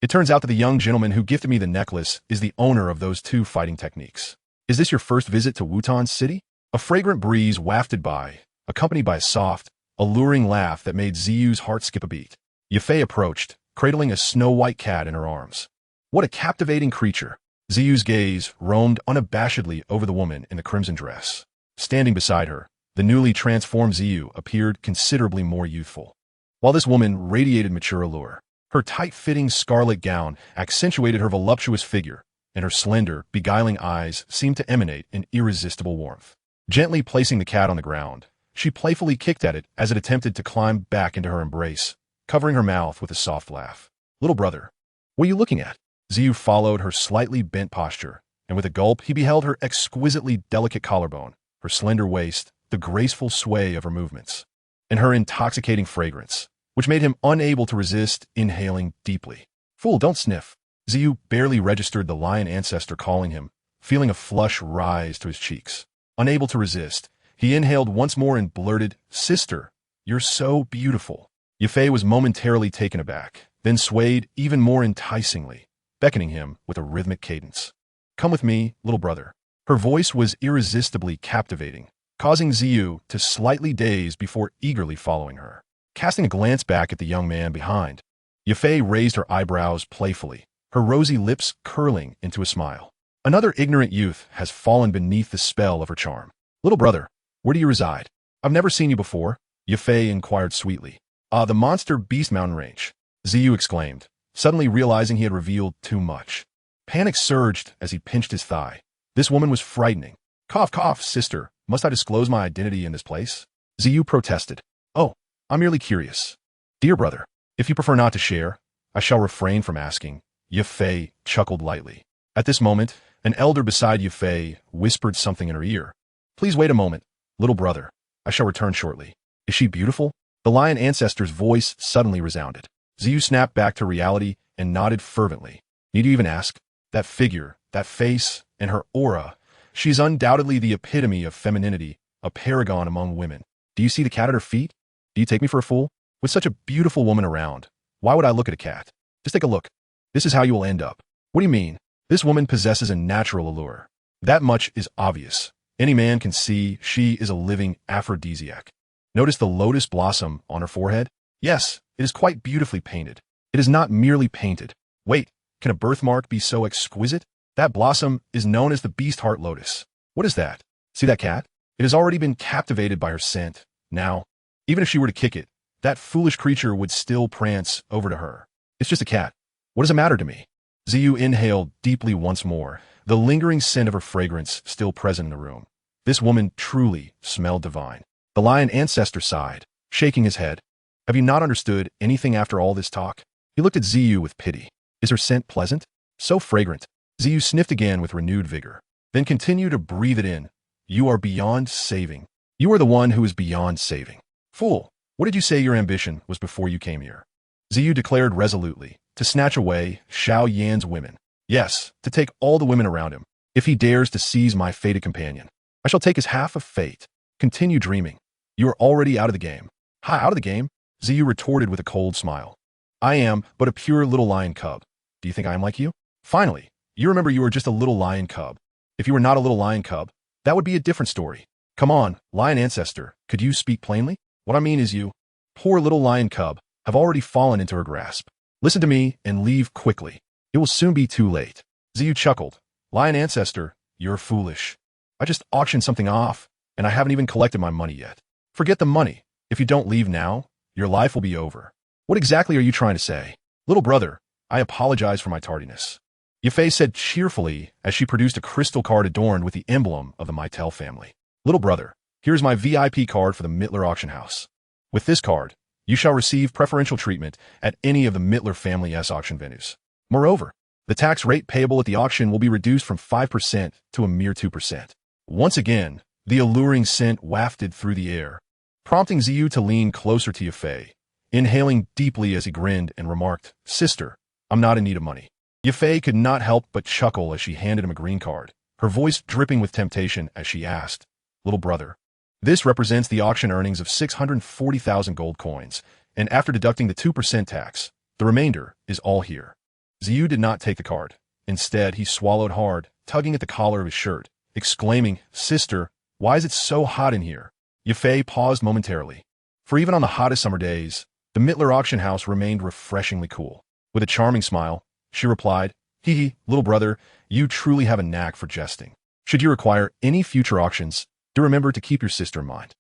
It turns out that the young gentleman who gifted me the necklace is the owner of those two fighting techniques. Is this your first visit to Wutan City? A fragrant breeze wafted by, accompanied by a soft, alluring laugh that made Ziyu's heart skip a beat. Yafei approached, cradling a snow-white cat in her arms. What a captivating creature! Ziyu's gaze roamed unabashedly over the woman in the crimson dress. Standing beside her, the newly transformed Ziyu appeared considerably more youthful. While this woman radiated mature allure, her tight-fitting scarlet gown accentuated her voluptuous figure, and her slender, beguiling eyes seemed to emanate an irresistible warmth. Gently placing the cat on the ground, she playfully kicked at it as it attempted to climb back into her embrace, covering her mouth with a soft laugh. Little brother, what are you looking at? Ziyu followed her slightly bent posture, and with a gulp he beheld her exquisitely delicate collarbone, her slender waist, the graceful sway of her movements, and her intoxicating fragrance, which made him unable to resist inhaling deeply. Fool, don't sniff. Ziyu barely registered the lion ancestor calling him, feeling a flush rise to his cheeks. Unable to resist, he inhaled once more and blurted, "Sister, you're so beautiful." Yafei was momentarily taken aback, then swayed even more enticingly, beckoning him with a rhythmic cadence. "Come with me, little brother." Her voice was irresistibly captivating, causing Ziyu to slightly daze before eagerly following her. Casting a glance back at the young man behind, Yafei raised her eyebrows playfully, her rosy lips curling into a smile. Another ignorant youth has fallen beneath the spell of her charm. "Little brother, where do you reside? I've never seen you before," Yafei inquired sweetly. The Monster Beast Mountain Range," Ziyu exclaimed, suddenly realizing he had revealed too much. Panic surged as he pinched his thigh. This woman was frightening. "Cough, cough, sister. Must I disclose my identity in this place?" Ziyu protested. "Oh, I'm merely curious." "Dear brother, if you prefer not to share, I shall refrain from asking." Yafei chuckled lightly. At this moment, an elder beside Yafei whispered something in her ear. "Please wait a moment, little brother. I shall return shortly." "Is she beautiful?" The lion ancestor's voice suddenly resounded. Ziyu snapped back to reality and nodded fervently. "Need you even ask? That figure, that face, and her aura. She's undoubtedly the epitome of femininity, a paragon among women. Do you see the cat at her feet? Do you take me for a fool? With such a beautiful woman around, why would I look at a cat? Just take a look. This is how you will end up." "What do you mean?" "This woman possesses a natural allure. That much is obvious. Any man can see she is a living aphrodisiac. Notice the lotus blossom on her forehead? Yes, it is quite beautifully painted. It is not merely painted. Wait, can a birthmark be so exquisite? That blossom is known as the beast heart lotus. What is that? See that cat? It has already been captivated by her scent. Now, even if she were to kick it, that foolish creature would still prance over to her. It's just a cat. What does it matter to me?" Ziyu inhaled deeply once more, the lingering scent of her fragrance still present in the room. This woman truly smelled divine. The lion ancestor sighed, shaking his head. "Have you not understood anything after all this talk?" He looked at Ziyu with pity. "Is her scent pleasant? So fragrant." Ziyu sniffed again with renewed vigor, then continued to breathe it in. "You are beyond saving. You are the one who is beyond saving." "Fool, what did you say your ambition was before you came here?" Ziyu declared resolutely, "To snatch away Xiao Yan's women. Yes, to take all the women around him. If he dares to seize my fated companion, I shall take his half of fate. Continue dreaming. You are already out of the game." "Ha, out of the game?" Ziyu retorted with a cold smile. "I am but a pure little lion cub. Do you think I am like you? Finally, you remember you are just a little lion cub. If you were not a little lion cub, that would be a different story. Come on, lion ancestor, could you speak plainly? What I mean is you, poor little lion cub, have already fallen into her grasp. Listen to me and leave quickly. It will soon be too late." Ziyu chuckled. "Lion ancestor, you're foolish. I just auctioned something off, and I haven't even collected my money yet. Forget the money. If you don't leave now, your life will be over." "What exactly are you trying to say?" "Little brother, I apologize for my tardiness," Yafei said cheerfully as she produced a crystal card adorned with the emblem of the Maitel family. "Little brother, here's my VIP card for the Mittler auction house. With this card, you shall receive preferential treatment at any of the Mittler family's auction venues. Moreover, the tax rate payable at the auction will be reduced from 5% to a mere 2%. Once again, the alluring scent wafted through the air, prompting Ziyu to lean closer to Yafei, inhaling deeply as he grinned and remarked, "Sister, I'm not in need of money." Yafei could not help but chuckle as she handed him a green card, her voice dripping with temptation as she asked, "Little brother, this represents the auction earnings of 640,000 gold coins, and after deducting the 2% tax, the remainder is all here." Ziyu did not take the card. Instead, he swallowed hard, tugging at the collar of his shirt, exclaiming, "Sister, why is it so hot in here?" Yafei paused momentarily. For even on the hottest summer days, the Mittler auction house remained refreshingly cool. With a charming smile, she replied, "Hee hee, little brother, you truly have a knack for jesting. Should you require any future auctions, do remember to keep your sister in mind."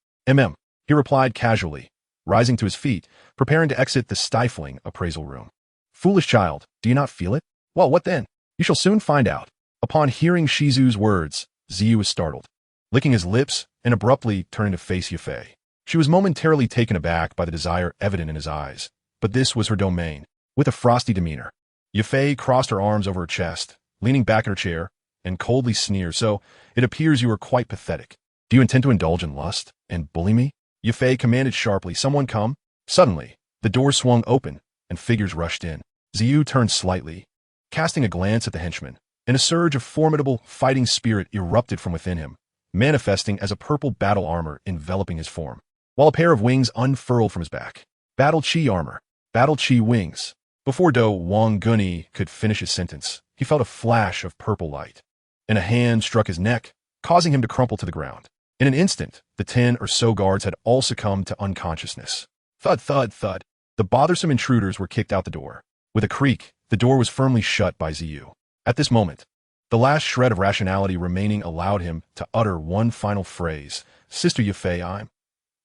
He replied casually, rising to his feet, preparing to exit the stifling appraisal room. "Foolish child, do you not feel it? Well, what then? You shall soon find out." Upon hearing Shizu's words, Ziyu was startled, licking his lips and abruptly turning to face Yafei. She was momentarily taken aback by the desire evident in his eyes, but this was her domain. With a frosty demeanor, Yafei crossed her arms over her chest, leaning back in her chair, and coldly sneered, "So, it appears you are quite pathetic. Do you intend to indulge in lust and bully me?" Yafei commanded sharply, "Someone come." Suddenly, the door swung open, and figures rushed in. Ziyu turned slightly, casting a glance at the henchman, and a surge of formidable fighting spirit erupted from within him, manifesting as a purple battle armor enveloping his form, while a pair of wings unfurled from his back. Battle Chi armor, Battle Chi wings. Before Do Wang Guni could finish his sentence, he felt a flash of purple light, and a hand struck his neck, causing him to crumple to the ground. In an instant, the 10 or so guards had all succumbed to unconsciousness. Thud, thud, thud. The bothersome intruders were kicked out the door. With a creak, the door was firmly shut by Ziyu. At this moment, the last shred of rationality remaining allowed him to utter one final phrase. Sister Yufei, I'm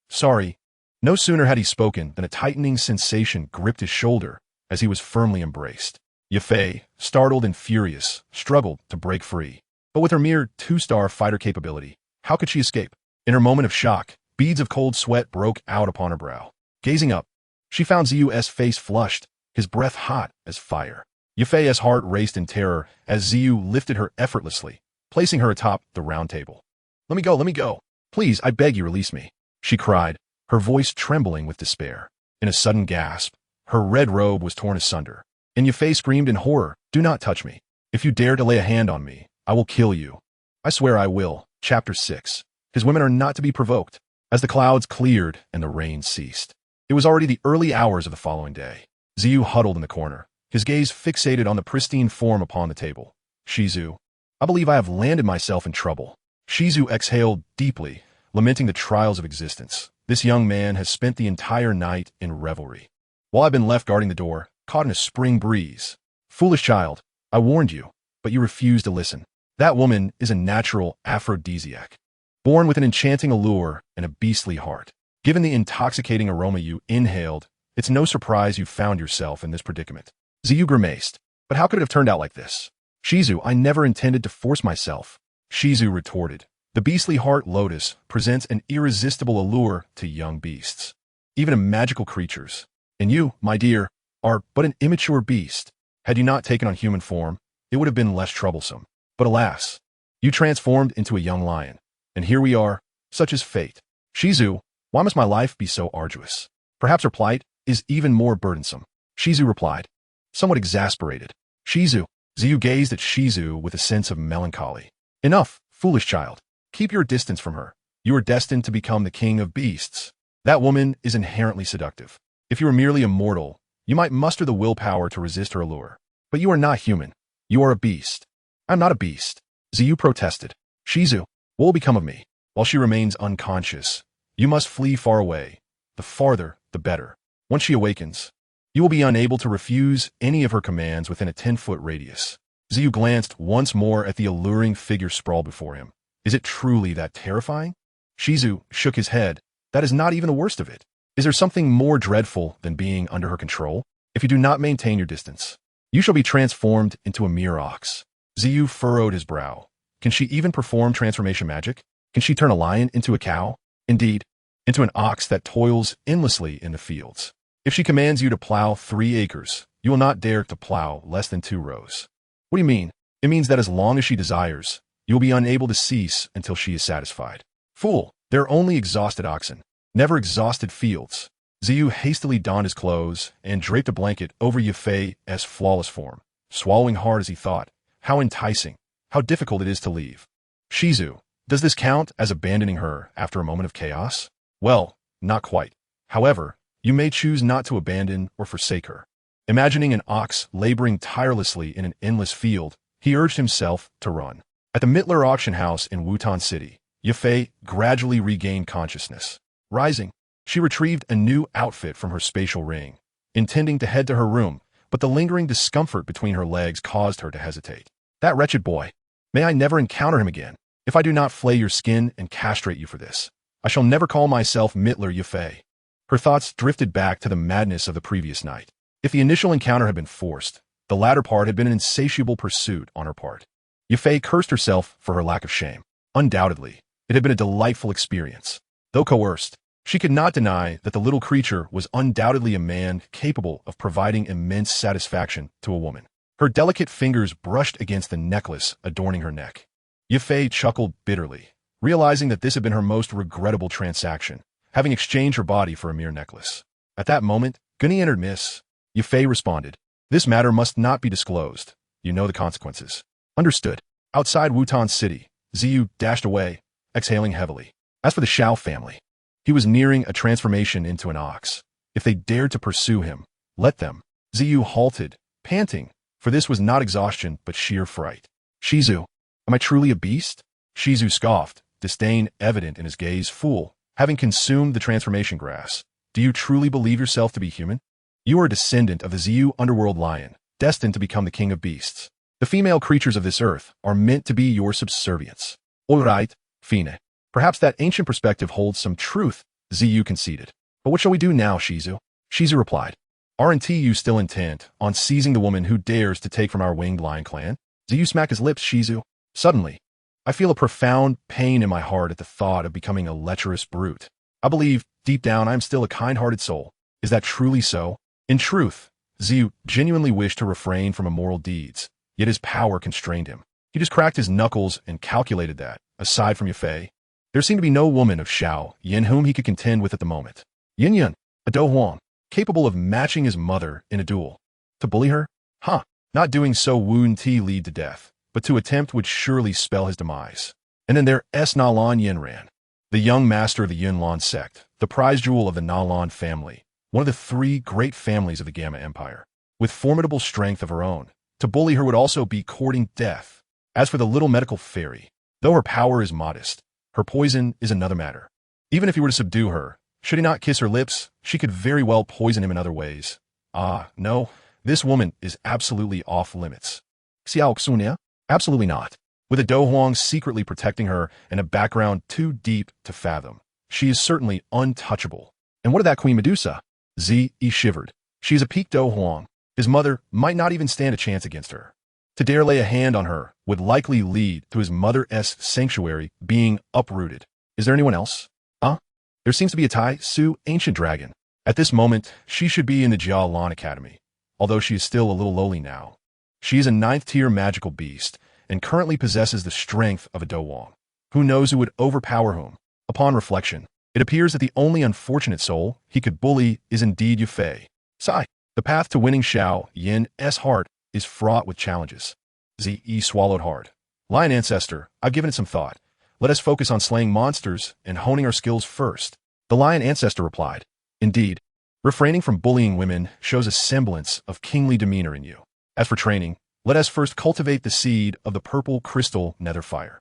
sorry. No sooner had he spoken than a tightening sensation gripped his shoulder as he was firmly embraced. Yufei, startled and furious, struggled to break free. But with her mere 2-star fighter capability, how could she escape? In her moment of shock, beads of cold sweat broke out upon her brow. Gazing up, she found Ziyu's face flushed, his breath hot as fire. Yufei's heart raced in terror as Ziyu lifted her effortlessly, placing her atop the round table. Let me go, let me go. Please, I beg you, release me, she cried, her voice trembling with despair. In a sudden gasp, her red robe was torn asunder, and Yufei screamed in horror, Do not touch me. If you dare to lay a hand on me, I will kill you. I swear I will. Chapter 6. His women are not to be provoked. As the clouds cleared and the rain ceased, it was already the early hours of the following day. Ziyu huddled in the corner, his gaze fixated on the pristine form upon the table. Shizu, I believe I have landed myself in trouble. Shizu exhaled deeply, lamenting the trials of existence. This young man has spent the entire night in revelry, while I've been left guarding the door, caught in a spring breeze. Foolish child, I warned you, but you refused to listen. That woman is a natural aphrodisiac, born with an enchanting allure and a beastly heart. Given the intoxicating aroma you inhaled, it's no surprise you found yourself in this predicament. Ziyu grimaced, but how could it have turned out like this? Shizu, I never intended to force myself. Shizu retorted, the beastly heart lotus presents an irresistible allure to young beasts, even to magical creatures. And you, my dear, are but an immature beast. Had you not taken on human form, it would have been less troublesome. But alas, you transformed into a young lion, and here we are, such is fate. Shizu, why must my life be so arduous? Perhaps her plight is even more burdensome. Shizu replied, somewhat exasperated. Shizu. Ziyu gazed at Shizu with a sense of melancholy. Enough, foolish child. Keep your distance from her. You are destined to become the king of beasts. That woman is inherently seductive. If you were merely a mortal, you might muster the willpower to resist her allure. But you are not human. You are a beast. I'm not a beast. Ziyu protested. Shizu, what will become of me? While she remains unconscious, you must flee far away. The farther, the better. Once she awakens, you will be unable to refuse any of her commands within a 10-foot radius. Ziyu glanced once more at the alluring figure sprawled before him. Is it truly that terrifying? Shizu shook his head. That is not even the worst of it. Is there something more dreadful than being under her control? If you do not maintain your distance, you shall be transformed into a mere ox. Ziyu furrowed his brow. Can she even perform transformation magic? Can she turn a lion into a cow? Indeed, into an ox that toils endlessly in the fields. If she commands you to plow 3 acres, you will not dare to plow less than 2 rows. What do you mean? It means that as long as she desires, you will be unable to cease until she is satisfied. Fool, there are only exhausted oxen, never exhausted fields. Ziyu hastily donned his clothes and draped a blanket over Yufei's flawless form, swallowing hard as he thought, how enticing, how difficult it is to leave. Shizu, does this count as abandoning her after a moment of chaos? Well, not quite. However, you may choose not to abandon or forsake her. Imagining an ox laboring tirelessly in an endless field, he urged himself to run. At the Mittler auction house in Wutan City, Yufei gradually regained consciousness. Rising, she retrieved a new outfit from her spatial ring, intending to head to her room, but the lingering discomfort between her legs caused her to hesitate. That wretched boy. May I never encounter him again. If I do not flay your skin and castrate you for this, I shall never call myself Mittler Yufei. Her thoughts drifted back to the madness of the previous night. If the initial encounter had been forced, the latter part had been an insatiable pursuit on her part. Yufei cursed herself for her lack of shame. Undoubtedly, it had been a delightful experience. Though coerced, she could not deny that the little creature was undoubtedly a man capable of providing immense satisfaction to a woman. Her delicate fingers brushed against the necklace adorning her neck. Yufei chuckled bitterly, realizing that this had been her most regrettable transaction, having exchanged her body for a mere necklace. At that moment, Gunny entered. Miss Yufei responded, this matter must not be disclosed. you know the consequences. Understood. Outside Wutan City, Ziyu dashed away, exhaling heavily. As for the Xiao family, he was nearing a transformation into an ox. If they dared to pursue him, let them. Ziyu halted, panting, for this was not exhaustion but sheer fright. Shizu, am I truly a beast? Shizu scoffed, disdain evident in his gaze. Fool, having consumed the transformation grass, do you truly believe yourself to be human? You are a descendant of the Ziyu underworld lion, destined to become the king of beasts. The female creatures of this earth are meant to be your subservience. All right, Fine. Perhaps that ancient perspective holds some truth, Ziyu conceded. But what shall we do now, Shizu? Shizu replied. Aren't you still intent on seizing the woman who dares to take from our winged lion clan? Ziyu smacked his lips. Shizu. Suddenly, I feel a profound pain in my heart at the thought of becoming a lecherous brute. I believe, deep down, I am still a kind-hearted soul. Is that truly so? In truth, Ziyu genuinely wished to refrain from immoral deeds, yet his power constrained him. He just cracked his knuckles and calculated that, aside from Yafei, there seemed to be no woman of Xiao Yan whom he could contend with at the moment. Yin Yun, a Do Huang, capable of matching his mother in a duel. To bully her? Not doing so wouldn't lead to death, but to attempt would surely spell his demise. And then there's Nalan Yinran, the young master of the Yunlan sect, the prize jewel of the Nalan family, one of the three great families of the Gamma Empire, with formidable strength of her own. To bully her would also be courting death. As for the little medical fairy, though her power is modest, her poison is another matter. Even if he were to subdue her, should he not kiss her lips, she could very well poison him in other ways. No, this woman is absolutely off limits. Xiao Xunia? Absolutely not. With a Do Huang secretly protecting her and a background too deep to fathom, she is certainly untouchable. And what of that Queen Medusa? Zi shivered. She is a peak Do Huang. His mother might not even stand a chance against her. To dare lay a hand on her would likely lead to his mother's sanctuary being uprooted. Is there anyone else? There seems to be a Tai Su ancient dragon. At this moment, she should be in the Jia Lan Academy, although she is still a little lowly now. She is a 9th-tier magical beast, and currently possesses the strength of a Do Huang. Who knows who would overpower whom? Upon reflection, it appears that the only unfortunate soul he could bully is indeed Yafei. Sigh. The path to winning Xiao Yan's heart is fraught with challenges. Zi swallowed hard. Lion Ancestor, I've given it some thought. Let us focus on slaying monsters and honing our skills first. The Lion Ancestor replied. Indeed, refraining from bullying women shows a semblance of kingly demeanor in you. As for training, let us first cultivate the seed of the purple crystal nether fire.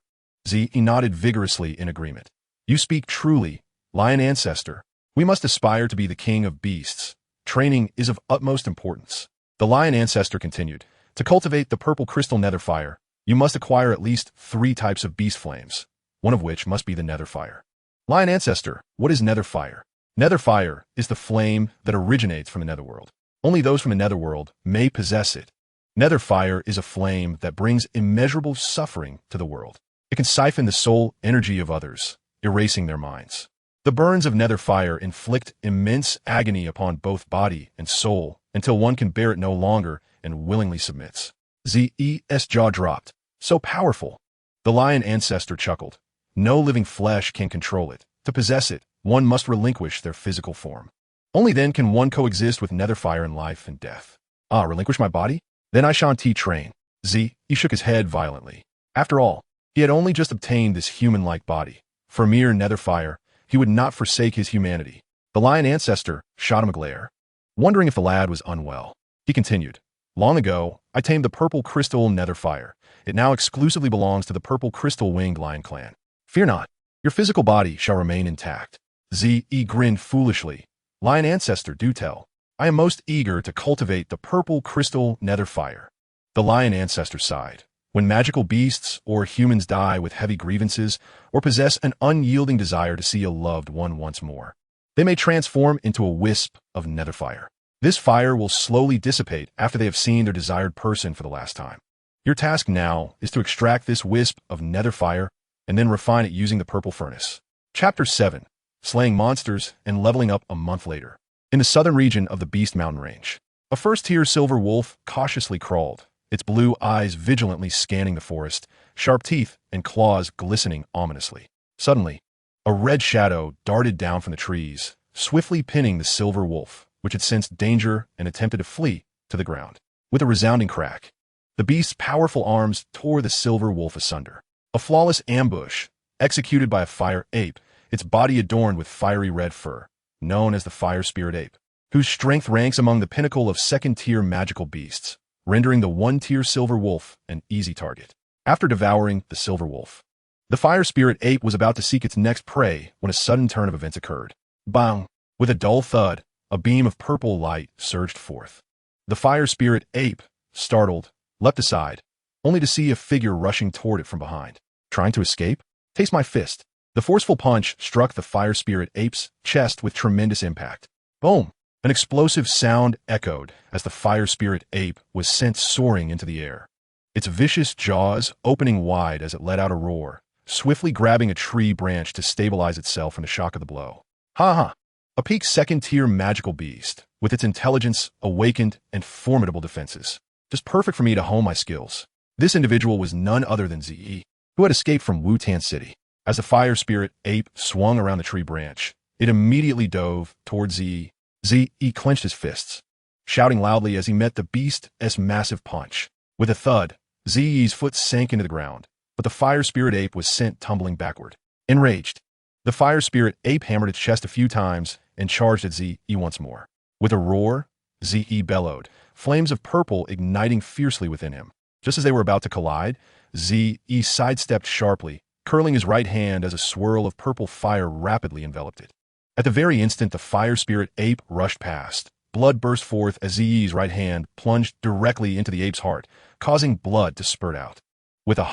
Zi nodded vigorously in agreement. You speak truly, Lion Ancestor. We must aspire to be the king of beasts. Training is of utmost importance. The Lion Ancestor continued. To cultivate the purple crystal nether fire, you must acquire at least 3 types of beast flames, one of which must be the nether fire. Lion Ancestor, what is nether fire? Nether fire is the flame that originates from the netherworld. Only those from the netherworld may possess it. Nether fire is a flame that brings immeasurable suffering to the world. It can siphon the soul energy of others, erasing their minds. The burns of nether fire inflict immense agony upon both body and soul until one can bear it no longer and willingly submits. Z's jaw dropped. So powerful. The Lion Ancestor chuckled. No living flesh can control it. To possess it, one must relinquish their physical form. Only then can one coexist with nether fire in life and death. Relinquish my body? Then I shan't train. He shook his head violently. After all, he had only just obtained this human-like body. For mere nether fire, he would not forsake his humanity. The Lion Ancestor shot him a glare. Wondering if the lad was unwell, he continued. Long ago, I tamed the purple crystal nether fire. It now exclusively belongs to the purple crystal winged lion clan. Fear not, your physical body shall remain intact. Zi grinned foolishly. Lion Ancestor, do tell. I am most eager to cultivate the purple crystal nether fire. The Lion Ancestor sighed. When magical beasts or humans die with heavy grievances or possess an unyielding desire to see a loved one once more, they may transform into a wisp of nether fire. This fire will slowly dissipate after they have seen their desired person for the last time. Your task now is to extract this wisp of nether fire and then refine it using the purple furnace. Chapter 7. Slaying Monsters and Leveling Up a Month later. In the southern region of the Beast Mountain Range, a first-tier silver wolf cautiously crawled, its blue eyes vigilantly scanning the forest, sharp teeth and claws glistening ominously. Suddenly, a red shadow darted down from the trees, swiftly pinning the silver wolf, which had sensed danger and attempted to flee, to the ground. With a resounding crack, The beast's powerful arms tore the silver wolf asunder. A flawless ambush, executed by a fire ape, its body adorned with fiery red fur, known as the fire spirit ape, whose strength ranks among the pinnacle of second-tier magical beasts, rendering the one-tier silver wolf an easy target. After devouring the silver wolf, the fire spirit ape was about to seek its next prey when a sudden turn of events occurred. Bang! With a dull thud, a beam of purple light surged forth. The fire spirit ape, startled, leapt aside, only to see a figure rushing toward it from behind. Trying to escape? Taste my fist. The forceful punch struck the fire spirit ape's chest with tremendous impact. Boom! An explosive sound echoed as the fire spirit ape was sent soaring into the air. Its vicious jaws opening wide as it let out a roar, swiftly grabbing a tree branch to stabilize itself from the shock of the blow. Ha ha! A peak second-tier magical beast, with its intelligence, awakened, and formidable defenses. Just perfect for me to hone my skills. This individual was none other than Ze, who had escaped from Wutan City. As the fire spirit ape swung around the tree branch, it immediately dove towards Ze. Ze clenched his fists, shouting loudly as he met the beast's massive punch. With a thud, Ze's foot sank into the ground, but the fire spirit ape was sent tumbling backward. Enraged, the fire spirit ape hammered its chest a few times and charged at Ze once more. With a roar, Ze bellowed, flames of purple igniting fiercely within him. Just as they were about to collide, Ze sidestepped sharply, curling his right hand as a swirl of purple fire rapidly enveloped it. At the very instant the fire spirit ape rushed past, blood burst forth as Ze's right hand plunged directly into the ape's heart, causing blood to spurt out. With a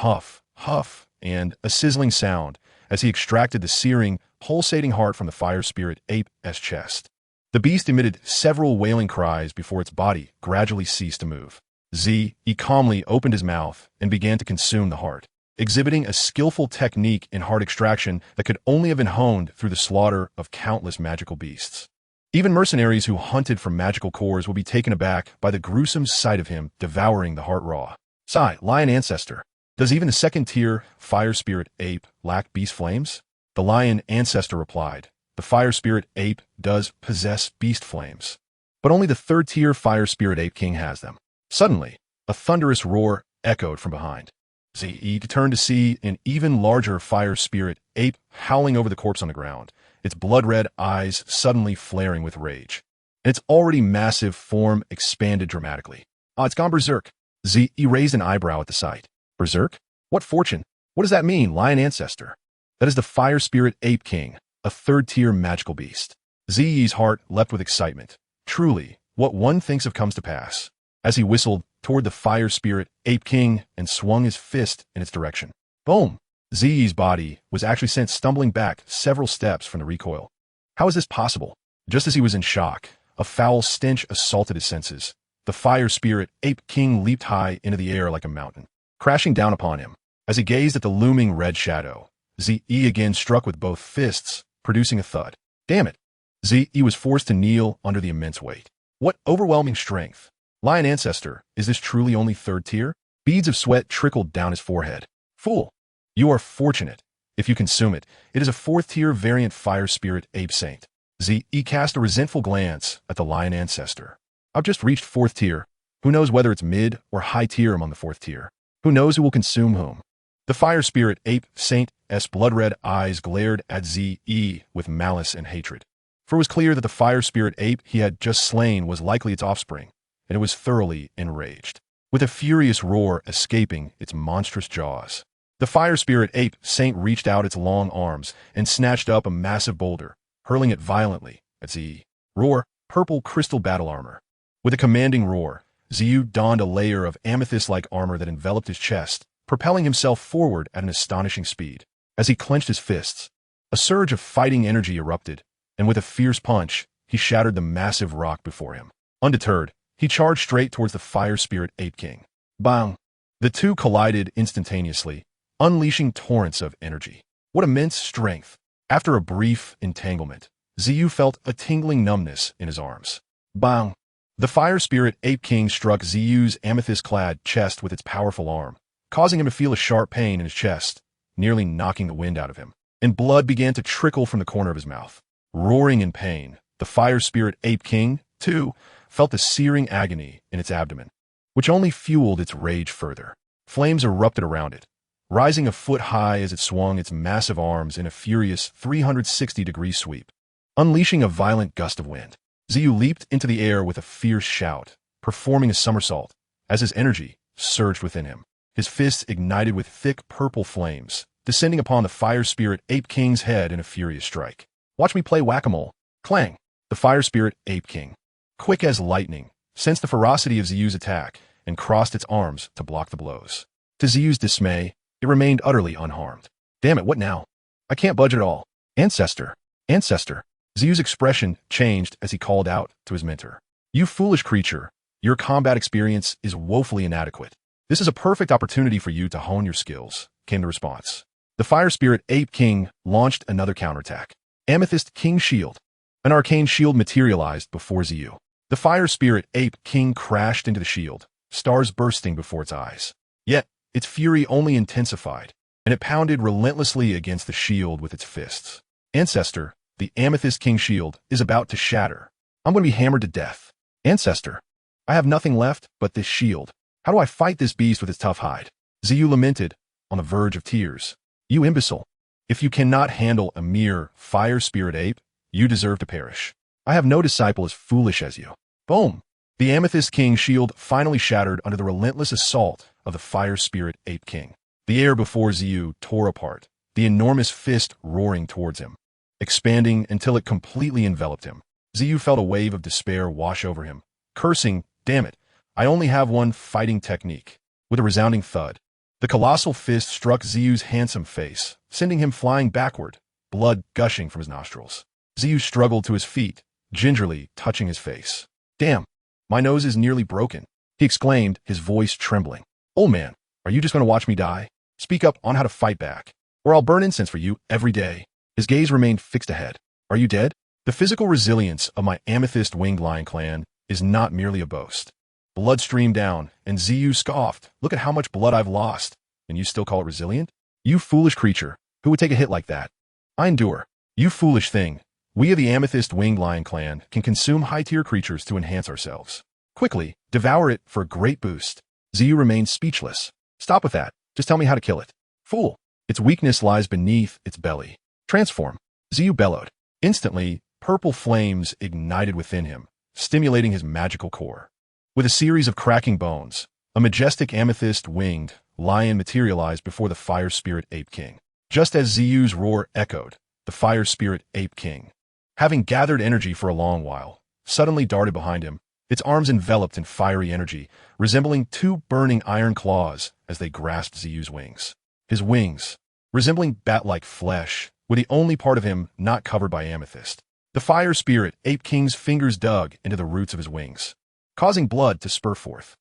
huff, and a sizzling sound, as he extracted the searing, pulsating heart from the fire spirit ape's chest. The beast emitted several wailing cries before its body gradually ceased to move. Ze calmly opened his mouth and began to consume the heart, exhibiting a skillful technique in heart extraction that could only have been honed through the slaughter of countless magical beasts. Even mercenaries who hunted for magical cores would be taken aback by the gruesome sight of him devouring the heart raw. Sigh, lion ancestor. Does even the second-tier fire spirit ape lack beast flames? The lion ancestor replied, the fire spirit ape does possess beast flames, but only the third-tier fire spirit ape king has them. Suddenly, a thunderous roar echoed from behind. Ze turned to see an even larger fire spirit ape howling over the corpse on the ground, its blood-red eyes suddenly flaring with rage. And its already massive form expanded dramatically. It's gone berserk. Ze raised an eyebrow at the sight. Berserk? What fortune? What does that mean, lion ancestor? That is the fire spirit ape king, a third-tier magical beast. Ze's heart leapt with excitement. Truly, what one thinks of comes to pass. As he whistled toward the fire spirit ape king and swung his fist in its direction. Boom! Ze's body was actually sent stumbling back several steps from the recoil. How is this possible? Just as he was in shock, a foul stench assaulted his senses. The fire spirit ape king leaped high into the air like a mountain, crashing down upon him. As he gazed at the looming red shadow, Ze again struck with both fists, producing a thud. Damn it! Ze was forced to kneel under the immense weight. What overwhelming strength! Lion ancestor, is this truly only third tier? Beads of sweat trickled down his forehead. Fool! You are fortunate. If you consume it, it is a fourth-tier variant fire spirit ape saint. Ze cast a resentful glance at the lion ancestor. I've just reached fourth tier. Who knows whether it's mid or high tier among the fourth tier? Who knows who will consume whom? The fire spirit ape saint's blood-red eyes glared at Ze with malice and hatred. For it was clear that the fire spirit ape he had just slain was likely its offspring, and it was thoroughly enraged, with a furious roar escaping its monstrous jaws. The fire spirit ape saint reached out its long arms and snatched up a massive boulder, hurling it violently at Ze. Roar, purple crystal battle armor. With a commanding roar, Ze donned a layer of amethyst-like armor that enveloped his chest, propelling himself forward at an astonishing speed. As he clenched his fists, a surge of fighting energy erupted, and with a fierce punch, he shattered the massive rock before him. Undeterred, he charged straight towards the fire spirit ape king. Bang! The two collided instantaneously, unleashing torrents of energy. What immense strength! After a brief entanglement, Ze felt a tingling numbness in his arms. Bang! The fire spirit ape king struck Ze's amethyst-clad chest with its powerful arm, causing him to feel a sharp pain in his chest, nearly knocking the wind out of him, and blood began to trickle from the corner of his mouth. Roaring in pain, the fire spirit ape king, too, felt the searing agony in its abdomen. which only fueled its rage further. Flames erupted around it, rising a foot high as it swung its massive arms in a furious 360-degree sweep. Unleashing a violent gust of wind, Xiao leaped into the air with a fierce shout, performing a somersault as his energy surged within him. His fists ignited with thick purple flames, descending upon the Fire Spirit Ape King's head in a furious strike. Watch me play whack-a-mole. Clang! The Fire Spirit Ape King, quick as lightning, sensed the ferocity of Xiao's attack and crossed its arms to block the blows. To Xiao's dismay, it remained utterly unharmed. Damn it, what now? I can't budge at all. Ancestor! Ancestor! Xiao's expression changed as he called out to his mentor. You foolish creature, your combat experience is woefully inadequate. This is a perfect opportunity for you to hone your skills, came the response. The Fire Spirit Ape King launched another counterattack. Amethyst King Shield. An arcane shield materialized before Xiao. The Fire Spirit Ape King crashed into the shield, stars bursting before its eyes. Yet, its fury only intensified, and it pounded relentlessly against the shield with its fists. Ancestor, the Amethyst King Shield is about to shatter. I'm going to be hammered to death. Ancestor, I have nothing left but this shield. How do I fight this beast with its tough hide? Xiao lamented, on the verge of tears. You imbecile. If you cannot handle a mere Fire Spirit Ape, you deserve to perish. I have no disciple as foolish as you. Boom! The Amethyst King Shield finally shattered under the relentless assault of the Fire Spirit Ape King. The air before Xiao tore apart, the enormous fist roaring towards him, expanding until it completely enveloped him. Xiao felt a wave of despair wash over him, cursing, damn it, I only have one fighting technique. With a resounding thud, the colossal fist struck Xiao's handsome face, sending him flying backward, blood gushing from his nostrils. Xiao struggled to his feet, gingerly touching his face. Damn, my nose is nearly broken, he exclaimed, his voice trembling. Old man, are you just going to watch me die? Speak up on how to fight back, or I'll burn incense for you every day. His gaze remained fixed ahead. Are you dead? The physical resilience of my Amethyst Winged Lion clan is not merely a boast. Blood streamed down, and Xiao scoffed. Look at how much blood I've lost, and you still call it resilient? You foolish creature, who would take a hit like that? I endure. You foolish thing. We of the Amethyst Winged Lion clan can consume high-tier creatures to enhance ourselves. Quickly, devour it for a great boost. Xiao remained speechless. Stop with that. Just tell me how to kill it. Fool. Its weakness lies beneath its belly. Transform. Xiao bellowed. Instantly, purple flames ignited within him, stimulating his magical core. With a series of cracking bones, a majestic amethyst-winged lion materialized before the Fire Spirit Ape King. Just as Xiao's roar echoed, the Fire Spirit Ape King, having gathered energy for a long while, suddenly darted behind him, its arms enveloped in fiery energy, resembling two burning iron claws as they grasped Xiao's wings. His wings, resembling bat-like flesh, were the only part of him not covered by amethyst. The Fire Spirit Ape King's fingers dug into the roots of his wings, causing blood to spur forth.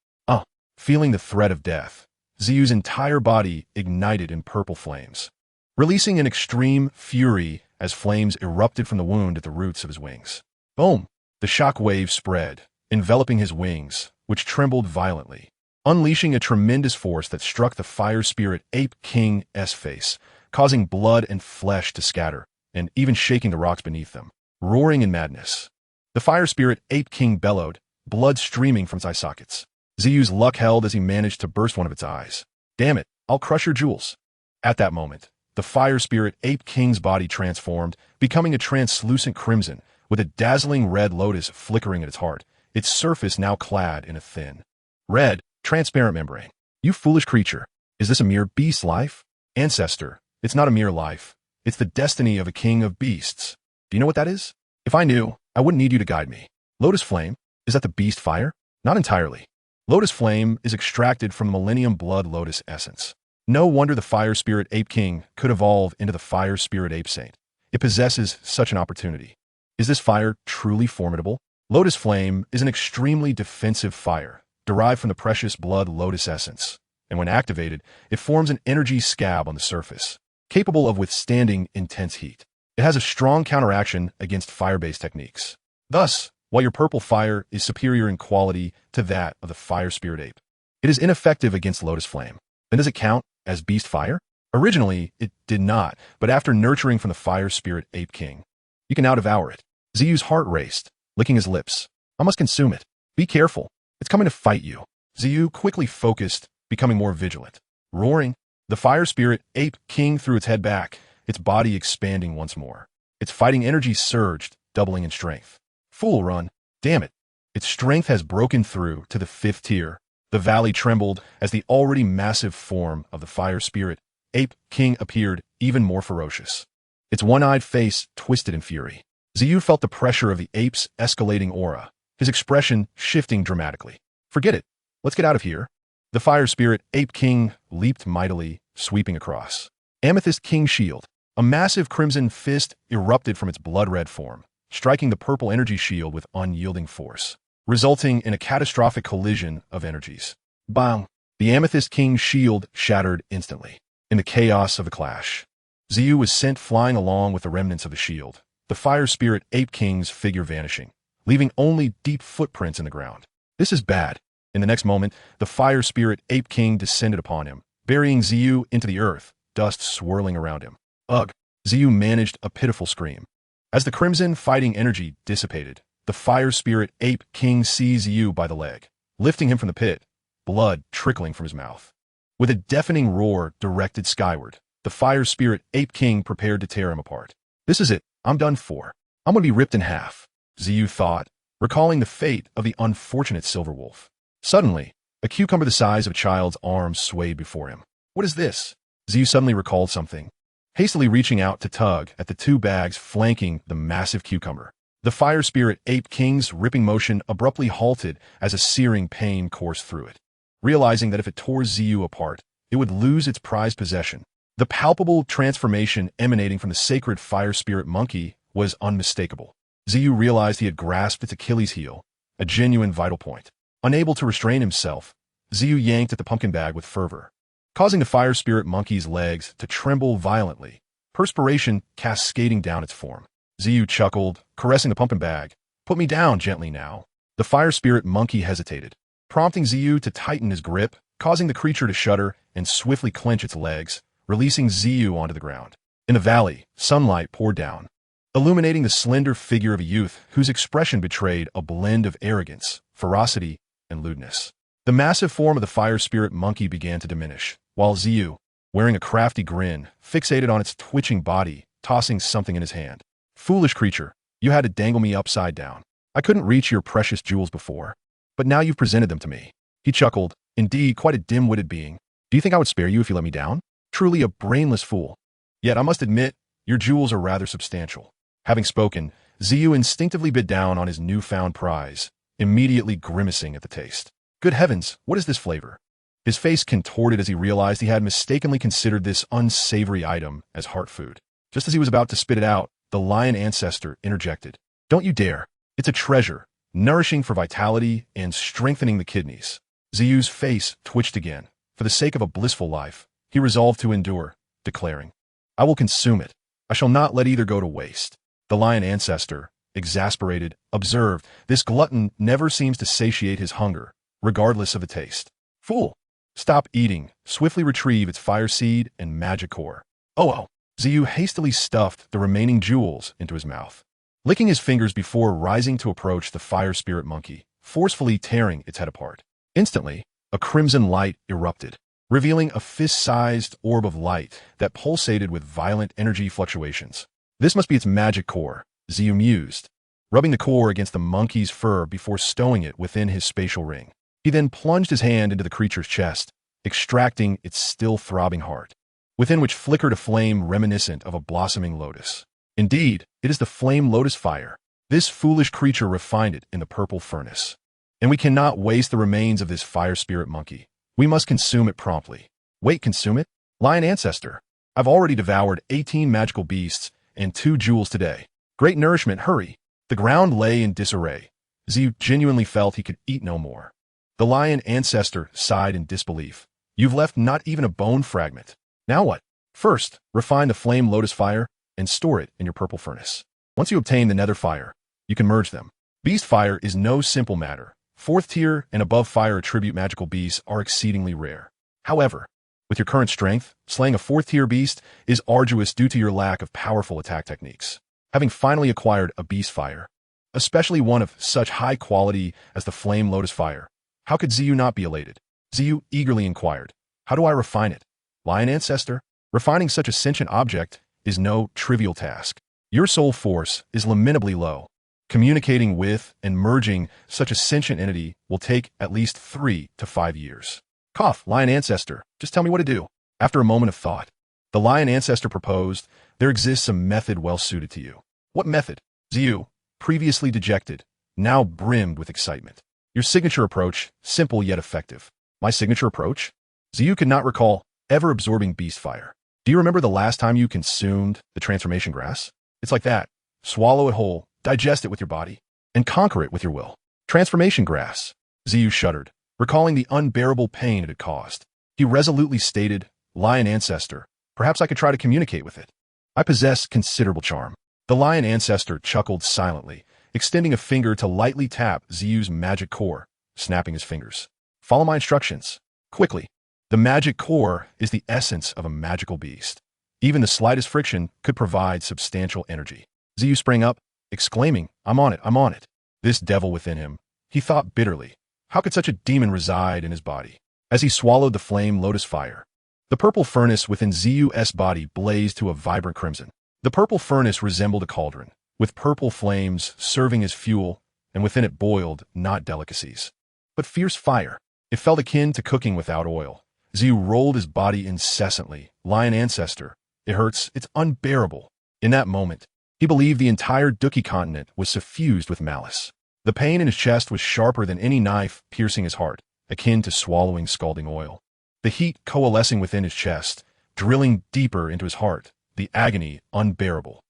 Feeling the threat of death, Xiao's entire body ignited in purple flames, releasing an extreme fury as flames erupted from the wound at the roots of his wings. Boom! The shock wave spread, enveloping his wings, which trembled violently, unleashing a tremendous force that struck the Fire Spirit Ape King's face, causing blood and flesh to scatter, and even shaking the rocks beneath them. Roaring in madness, the Fire Spirit Ape King bellowed, blood streaming from its eye sockets. Xiao's luck held as he managed to burst one of its eyes. Damn it, I'll crush your jewels. At that moment, the Fire Spirit Ape King's body transformed, becoming a translucent crimson, with a dazzling red lotus flickering at its heart, its surface now clad in a thin, red, transparent membrane. You foolish creature, is this a mere beast life? Ancestor, it's not a mere life. It's the destiny of a king of beasts. Do you know what that is? If I knew, I wouldn't need you to guide me. Lotus Flame, is that the beast fire? Not entirely. Lotus Flame is extracted from the Millennium Blood Lotus essence. No wonder the Fire Spirit Ape King could evolve into the Fire Spirit Ape Saint. It possesses such an opportunity. Is this fire truly formidable? Lotus Flame is an extremely defensive fire, derived from the precious Blood Lotus essence, and when activated, it forms an energy scab on the surface, capable of withstanding intense heat. It has a strong counteraction against fire-based techniques. Thus, while your purple fire is superior in quality to that of the Fire Spirit Ape, it is ineffective against Lotus Flame. Then does it count as beast fire? Originally, it did not, but after nurturing from the Fire Spirit Ape King, you can now devour it. Xiao's heart raced, licking his lips. I must consume it. Be careful. It's coming to fight you. Xiu quickly focused, becoming more vigilant. Roaring, the fire spirit ape king threw its head back, its body expanding once more. Its fighting energy surged, doubling in strength. Fool run. Damn it. Its strength has broken through to the 5th tier. The valley trembled as the already massive form of the fire spirit ape king appeared even more ferocious. Its one-eyed face twisted in fury. Xiu felt the pressure of the ape's escalating aura, his expression shifting dramatically. Forget it. Let's get out of here. The fire spirit ape king leaped mightily, sweeping across. Amethyst King Shield. A massive crimson fist erupted from its blood-red form, striking the purple energy shield with unyielding force, resulting in a catastrophic collision of energies. Bang! The Amethyst King's shield shattered instantly. In the chaos of the clash, Xiu was sent flying along with the remnants of the shield, the fire spirit ape king's figure vanishing, leaving only deep footprints in the ground. This is bad. In the next moment, the fire spirit ape king descended upon him, burying Xiu into the earth, dust swirling around him. Ugh! Xiu managed a pitiful scream. As the crimson fighting energy dissipated, the fire spirit ape king seized Xiu by the leg, lifting him from the pit, blood trickling from his mouth. With a deafening roar directed skyward, the fire spirit ape king prepared to tear him apart. This is it. I'm done for. I'm gonna be ripped in half, Xiu thought, recalling the fate of the unfortunate silver wolf. Suddenly, a cucumber the size of a child's arm swayed before him. What is this? Xiu suddenly recalled something, hastily reaching out to tug at the 2 bags flanking the massive cucumber. The fire spirit ape king's ripping motion abruptly halted as a searing pain coursed through it. Realizing that if it tore Xiu apart, it would lose its prized possession. The palpable transformation emanating from the sacred fire spirit monkey was unmistakable. Xiu realized he had grasped its Achilles heel, a genuine vital point. Unable to restrain himself, Xiu yanked at the pumpkin bag with fervor, causing the fire spirit monkey's legs to tremble violently, perspiration cascading down its form. Xiu chuckled, caressing the pumpkin bag. Put me down gently now. The fire spirit monkey hesitated, prompting Xiu to tighten his grip, causing the creature to shudder and swiftly clench its legs, releasing Xiu onto the ground. In the valley, sunlight poured down, illuminating the slender figure of a youth whose expression betrayed a blend of arrogance, ferocity, and lewdness. The massive form of the fire spirit monkey began to diminish, while Xiu, wearing a crafty grin, fixated on its twitching body, tossing something in his hand. Foolish creature, you had to dangle me upside down. I couldn't reach your precious jewels before, but now you've presented them to me. He chuckled, indeed quite a dim-witted being. Do you think I would spare you if you let me down? Truly a brainless fool. Yet I must admit, your jewels are rather substantial. Having spoken, Xiu instinctively bit down on his newfound prize, immediately grimacing at the taste. Good heavens, what is this flavor? His face contorted as he realized he had mistakenly considered this unsavory item as heart food. Just as he was about to spit it out, the lion ancestor interjected. Don't you dare. It's a treasure, nourishing for vitality and strengthening the kidneys. Xiu's face twitched again. For the sake of a blissful life, he resolved to endure, declaring, I will consume it. I shall not let either go to waste. The lion ancestor, exasperated, observed, this glutton never seems to satiate his hunger, regardless of the taste. Fool! Stop eating, swiftly retrieve its fire seed and magic core. Oh! Xiu hastily stuffed the remaining jewels into his mouth, licking his fingers before rising to approach the fire spirit monkey, forcefully tearing its head apart. Instantly, a crimson light erupted, revealing a fist-sized orb of light that pulsated with violent energy fluctuations. This must be its magic core, Xiu mused, rubbing the core against the monkey's fur before stowing it within his spatial ring. He then plunged his hand into the creature's chest, extracting its still throbbing heart, within which flickered a flame reminiscent of a blossoming lotus. Indeed, it is the flame lotus fire. This foolish creature refined it in the purple furnace. And we cannot waste the remains of this fire spirit monkey. We must consume it promptly. Wait, consume it? Lion ancestor, I've already devoured 18 magical beasts and 2 jewels today. Great nourishment, hurry. The ground lay in disarray. Xiu genuinely felt he could eat no more. The lion ancestor sighed in disbelief. You've left not even a bone fragment. Now what? First, refine the flame lotus fire and store it in your purple furnace. Once you obtain the nether fire, you can merge them. Beast fire is no simple matter. 4th tier and above fire attribute magical beasts are exceedingly rare. However, with your current strength, slaying a 4th tier beast is arduous due to your lack of powerful attack techniques. Having finally acquired a beast fire, especially one of such high quality as the flame lotus fire, How could Xiao not be elated? Xiao eagerly inquired. How do I refine it? Lion Ancestor, refining such a sentient object is no trivial task. Your soul force is lamentably low. Communicating with and merging such a sentient entity will take at least 3 to 5 years. Cough, Lion Ancestor, just tell me what to do. After a moment of thought, the Lion Ancestor proposed, there exists a method well suited to you. What method? Xiao, previously dejected, now brimmed with excitement. Your signature approach, simple yet effective. My signature approach? Xiao could not recall ever absorbing beast fire. Do you remember the last time you consumed the transformation grass? It's like that. Swallow it whole, digest it with your body, and conquer it with your will. Transformation grass. Xiao shuddered, recalling the unbearable pain it had caused. He resolutely stated, Lion Ancestor, perhaps I could try to communicate with it. I possess considerable charm. The Lion Ancestor chuckled silently, extending a finger to lightly tap Xiao's magic core, snapping his fingers. Follow my instructions. Quickly. The magic core is the essence of a magical beast. Even the slightest friction could provide substantial energy. Xiao sprang up, exclaiming, I'm on it, I'm on it. This devil within him, he thought bitterly. How could such a demon reside in his body? As he swallowed the flame lotus fire, the purple furnace within Xiao's body blazed to a vibrant crimson. The purple furnace resembled a cauldron, with purple flames serving as fuel, and within it boiled not delicacies, but fierce fire. It felt akin to cooking without oil. Xiao rolled his body incessantly. Lion Ancestor, it hurts, it's unbearable. In that moment, he believed the entire Duki continent was suffused with malice. The pain in his chest was sharper than any knife piercing his heart, akin to swallowing scalding oil. The heat coalescing within his chest, drilling deeper into his heart, the agony unbearable.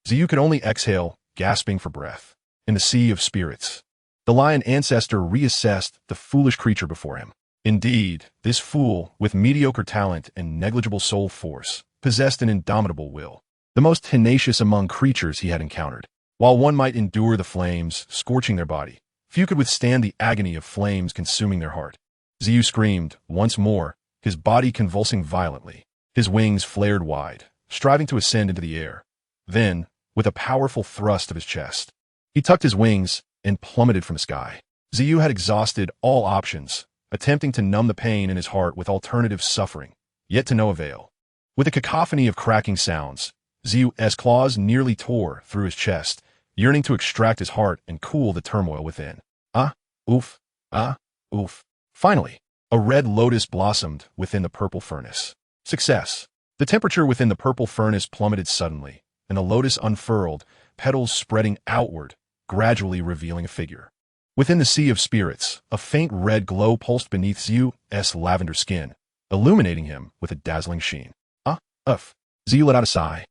Xiao could only exhale, gasping for breath. In the sea of spirits, the Lion Ancestor reassessed the foolish creature before him. Indeed, this fool, with mediocre talent and negligible soul force, possessed an indomitable will, the most tenacious among creatures he had encountered. While one might endure the flames scorching their body, few could withstand the agony of flames consuming their heart. Xiao screamed once more, his body convulsing violently. His wings flared wide, striving to ascend into the air. Then, with a powerful thrust of his chest, he tucked his wings and plummeted from the sky. Xiao had exhausted all options, attempting to numb the pain in his heart with alternative suffering, yet to no avail. With a cacophony of cracking sounds, Xiao's claws nearly tore through his chest, yearning to extract his heart and cool the turmoil within. Oof. Finally, a red lotus blossomed within the purple furnace. Success. The temperature within the purple furnace plummeted suddenly, and the lotus unfurled, petals spreading outward, gradually revealing a figure. Within the sea of spirits, a faint red glow pulsed beneath Xiao's lavender skin, illuminating him with a dazzling sheen. Xiao let out a sigh.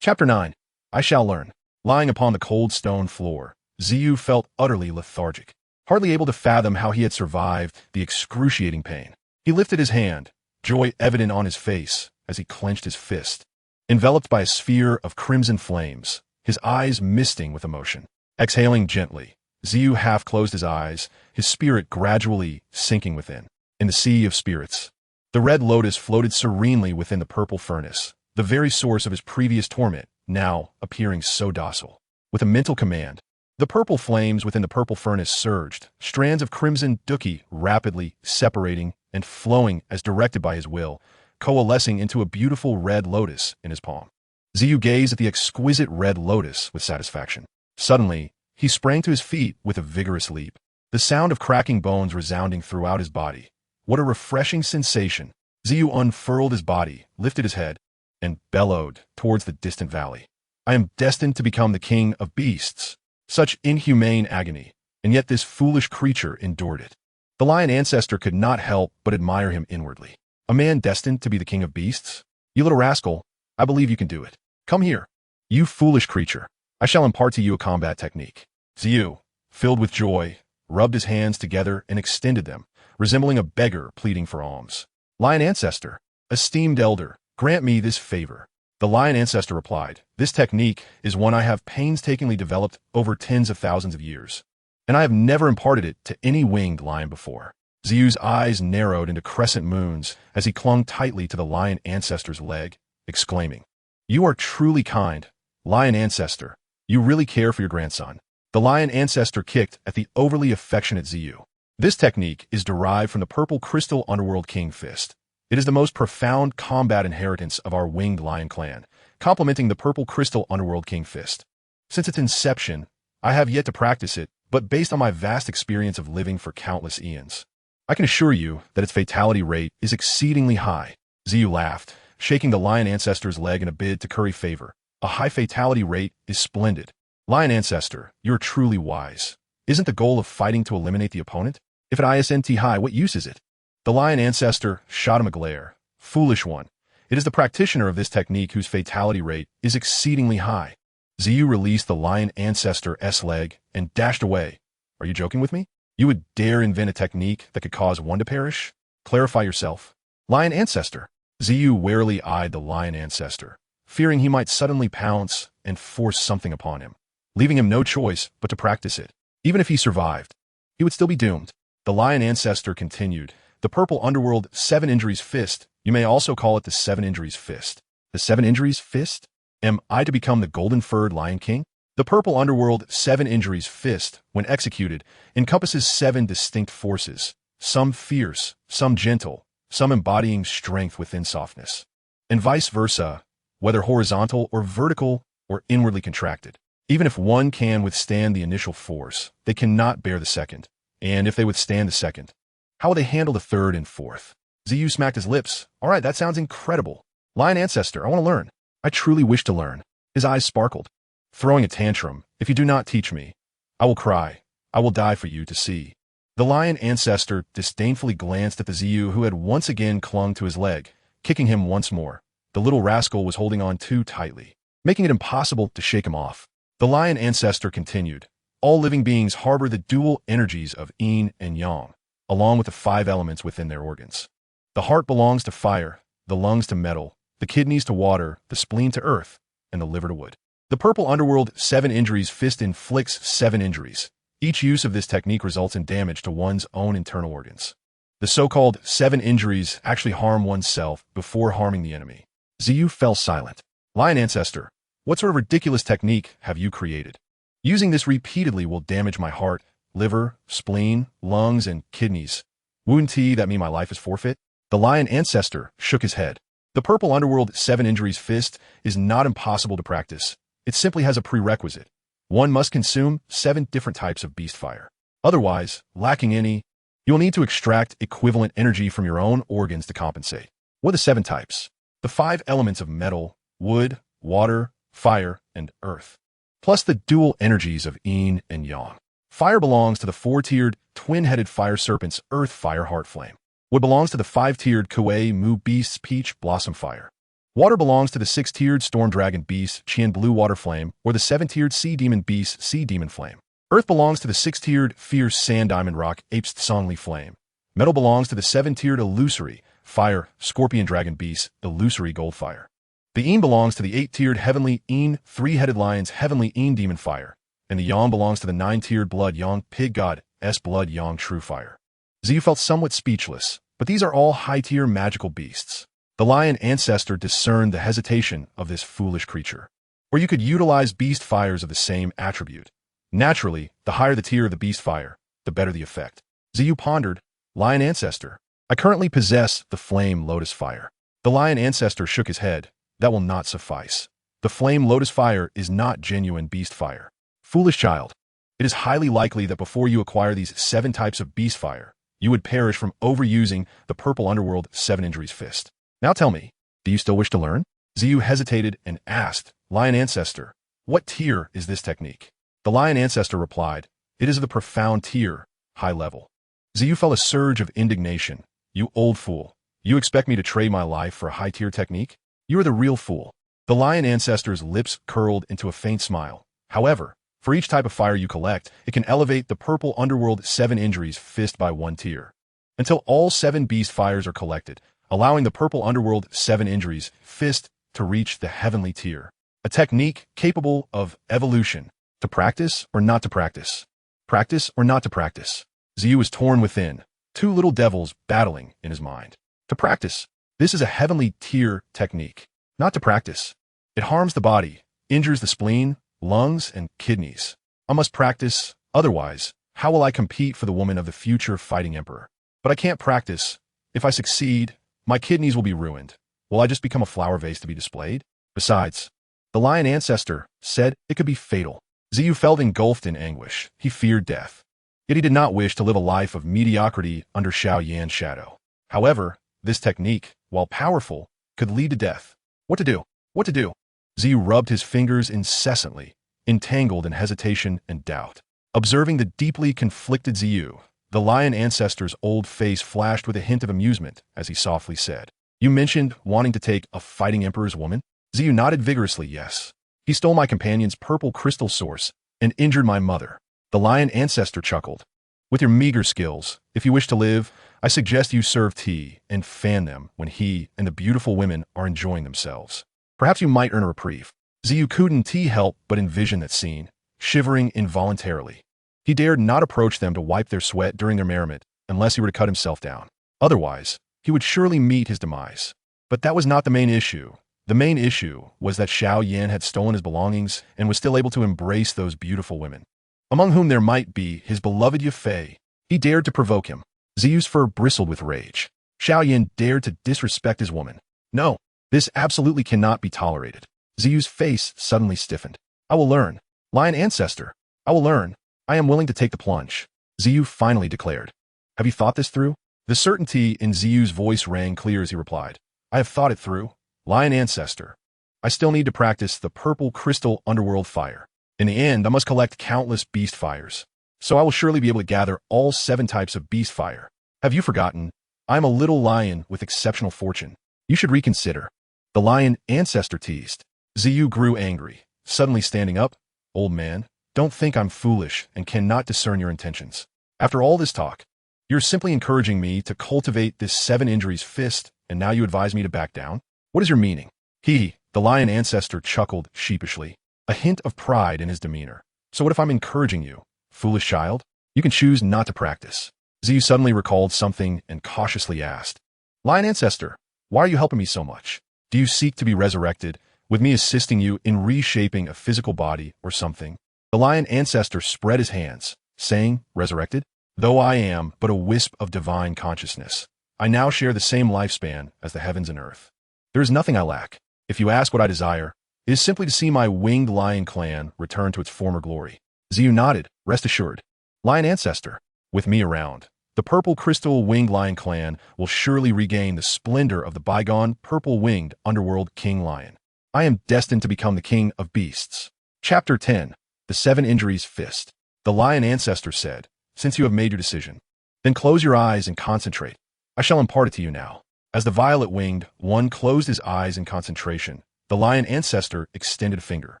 Chapter 9. I Shall Learn. Lying upon the cold stone floor, Xiao felt utterly lethargic, hardly able to fathom how he had survived the excruciating pain. He lifted his hand, joy evident on his face as he clenched his fist. Enveloped by a sphere of crimson flames, his eyes misting with emotion. Exhaling gently, Xiao half closed his eyes, his spirit gradually sinking within. In the sea of spirits, the red lotus floated serenely within the purple furnace, the very source of his previous torment, now appearing so docile. With a mental command, the purple flames within the purple furnace surged, strands of crimson Duki rapidly separating and flowing as directed by his will, coalescing into a beautiful red lotus in his palm. Xiao gazed at the exquisite red lotus with satisfaction. Suddenly, he sprang to his feet with a vigorous leap, the sound of cracking bones resounding throughout his body. What a refreshing sensation! Xiao unfurled his body, lifted his head, and bellowed towards the distant valley. I am destined to become the king of beasts. Such inhumane agony, and yet this foolish creature endured it. The Lion Ancestor could not help but admire him inwardly. A man destined to be the king of beasts? You little rascal, I believe you can do it. Come here. You foolish creature. I shall impart to you a combat technique. Xiao, filled with joy, rubbed his hands together and extended them, resembling a beggar pleading for alms. Lion Ancestor, esteemed elder, grant me this favor. The Lion Ancestor replied, this technique is one I have painstakingly developed over tens of thousands of years, and I have never imparted it to any winged lion before. Xiao's eyes narrowed into crescent moons as he clung tightly to the Lion Ancestor's leg, exclaiming, You are truly kind, Lion Ancestor. You really care for your grandson. The lion ancestor kicked at the overly affectionate Xiao. This technique is derived from the purple crystal underworld king fist. It is the most profound combat inheritance of our winged lion clan, complementing the purple crystal underworld king fist. Since its inception, I have yet to practice it, but based on my vast experience of living for countless eons, I can assure you that its fatality rate is exceedingly high. Xiao laughed, shaking the lion ancestor's leg in a bid to curry favor. A high fatality rate is splendid. Lion ancestor, you're truly wise. Isn't the goal of fighting to eliminate the opponent? If it isn't high, what use is it? The lion ancestor shot him a glare. Foolish one. It is the practitioner of this technique whose fatality rate is exceedingly high. Xiao released the lion ancestor's leg and dashed away. Are you joking with me? You would dare invent a technique that could cause one to perish? Clarify yourself. Lion ancestor. Xiao warily eyed the lion ancestor, fearing he might suddenly pounce and force something upon him, leaving him no choice but to practice it. Even if he survived, he would still be doomed. The lion ancestor continued. The purple underworld 7 injuries fist. You may also call it the 7 injuries fist. The 7 injuries fist? Am I to become the golden-furred lion king? The purple underworld 7 injuries fist, when executed, encompasses 7 distinct forces, some fierce, some gentle, some embodying strength within softness, and vice versa, whether horizontal or vertical or inwardly contracted. Even if one can withstand the initial force, they cannot bear the second. And if they withstand the second, how will they handle the third and fourth? Xiao smacked his lips. All right, that sounds incredible. Lion ancestor, I want to learn. I truly wish to learn. His eyes sparkled. Throwing a tantrum. If you do not teach me, I will cry. I will die for you to see. The lion ancestor disdainfully glanced at the Xiao who had once again clung to his leg, kicking him once more. The little rascal was holding on too tightly, making it impossible to shake him off. The lion ancestor continued. All living beings harbor the dual energies of yin and yang, along with the 5 elements within their organs. The heart belongs to fire, the lungs to metal, the kidneys to water, the spleen to earth, and the liver to wood. The purple underworld 7 injuries fist inflicts 7 injuries. Each use of this technique results in damage to one's own internal organs. The so-called 7 injuries actually harm oneself before harming the enemy. Xiao fell silent. Lion ancestor, what sort of ridiculous technique have you created? Using this repeatedly will damage my heart, liver, spleen, lungs, and kidneys. Wouldn't that mean my life is forfeit? The lion ancestor shook his head. The purple underworld 7 injuries fist is not impossible to practice. It simply has a prerequisite. One must consume 7 different types of beast fire. Otherwise, lacking any, you'll need to extract equivalent energy from your own organs to compensate. What are the 7 types? The 5 elements of metal, wood, water, fire, and earth, plus the dual energies of yin and yang. Fire belongs to the 4-tiered, twin-headed fire serpents earth fire heart flame. Wood belongs to the 5-tiered Kuei Mu beasts peach blossom fire. Water belongs to the 6-tiered storm dragon beast Qian blue water flame or the 7-tiered sea demon beast sea demon flame. Earth belongs to the 6-tiered fierce sand diamond rock apes songli flame. Metal belongs to the 7-tiered illusory fire scorpion dragon beast illusory gold fire. The yin belongs to the 8-tiered heavenly yin 3-headed lions heavenly yin demon fire. And the yang belongs to the 9-tiered blood yang pig god blood yang true fire. Xiao felt somewhat speechless, but these are all high-tier magical beasts. The lion ancestor discerned the hesitation of this foolish creature. Or you could utilize beast fires of the same attribute. Naturally, the higher the tier of the beast fire, the better the effect. Xiao pondered. Lion ancestor, I currently possess the flame lotus fire. The lion ancestor shook his head. That will not suffice. The flame lotus fire is not genuine beast fire. Foolish child, it is highly likely that before you acquire these 7 types of beast fire, you would perish from overusing the purple underworld 7 injuries fist. Now tell me, do you still wish to learn? Xiao hesitated and asked, Lion ancestor, what tier is this technique? The lion ancestor replied, it is of the profound tier, high level. Xiao felt a surge of indignation. You old fool. You expect me to trade my life for a high-tier technique? You are the real fool. The lion ancestor's lips curled into a faint smile. However, for each type of fire you collect, it can elevate the purple underworld 7 injuries fist by 1 tier, until all 7 beast fires are collected, allowing the purple underworld 7 injuries fist to reach the heavenly tier. A technique capable of evolution. To practice or not to practice? Practice or not to practice? Xiao was torn within, 2 little devils battling in his mind. To practice. This is a heavenly tier technique. Not to practice. It harms the body, injures the spleen, lungs, and kidneys. I must practice, otherwise, how will I compete for the woman of the future fighting emperor? But I can't practice. If I succeed, my kidneys will be ruined. Will I just become a flower vase to be displayed? Besides, the lion ancestor said it could be fatal. Xiao felt engulfed in anguish. He feared death. Yet he did not wish to live a life of mediocrity under Xiao Yan's shadow. However, this technique, while powerful, could lead to death. What to do? What to do? Xiao rubbed his fingers incessantly, entangled in hesitation and doubt. Observing the deeply conflicted Xiao, the lion ancestor's old face flashed with a hint of amusement as he softly said, "You mentioned wanting to take a fighting emperor's woman?" Xiao nodded vigorously, "Yes. He stole my companion's purple crystal source and injured my mother." The lion ancestor chuckled. "With your meager skills, if you wish to live, I suggest you serve tea and fan them when he and the beautiful women are enjoying themselves. Perhaps you might earn a reprieve." Xiao couldn't help but envision that scene, shivering involuntarily. He dared not approach them to wipe their sweat during their merriment unless he were to cut himself down. Otherwise, he would surely meet his demise. But that was not the main issue. The main issue was that Xiao Yan had stolen his belongings and was still able to embrace those beautiful women, among whom there might be his beloved Yafei. He dared to provoke him. Xiao's fur bristled with rage. Xiao Yan dared to disrespect his woman. No, this absolutely cannot be tolerated. Xiao's face suddenly stiffened. "I will learn. Lion ancestor, I will learn. I am willing to take the plunge," Xiao finally declared. "Have you thought this through?" The certainty in Xiao's voice rang clear as he replied, "I have thought it through. Lion ancestor. I still need to practice the purple crystal underworld fire. In the end, I must collect countless beast fires. So I will surely be able to gather all 7 types of beast fire. Have you forgotten? I am a little lion with exceptional fortune. You should reconsider." The lion ancestor teased. Xiao grew angry, suddenly standing up. "Old man, don't think I'm foolish and cannot discern your intentions. After all this talk, you're simply encouraging me to cultivate this 7 injuries fist, and now you advise me to back down? What is your meaning?" The lion ancestor chuckled sheepishly, a hint of pride in his demeanor. "So what if I'm encouraging you, foolish child? You can choose not to practice." Xiao suddenly recalled something and cautiously asked, "Lion ancestor, why are you helping me so much? Do you seek to be resurrected, with me assisting you in reshaping a physical body or something?" The lion ancestor spread his hands, saying, "Resurrected? Though I am but a wisp of divine consciousness, I now share the same lifespan as the heavens and earth. There is nothing I lack. If you ask what I desire, it is simply to see my winged lion clan return to its former glory." Xiao nodded, "Rest assured. Lion ancestor, with me around, the purple crystal winged lion clan will surely regain the splendor of the bygone purple-winged underworld king lion. I am destined to become the king of beasts." Chapter 10. The 7 Injuries Fist. The lion ancestor said, "Since you have made your decision, then close your eyes and concentrate. I shall impart it to you now." As the violet-winged one closed his eyes in concentration, the lion ancestor extended a finger,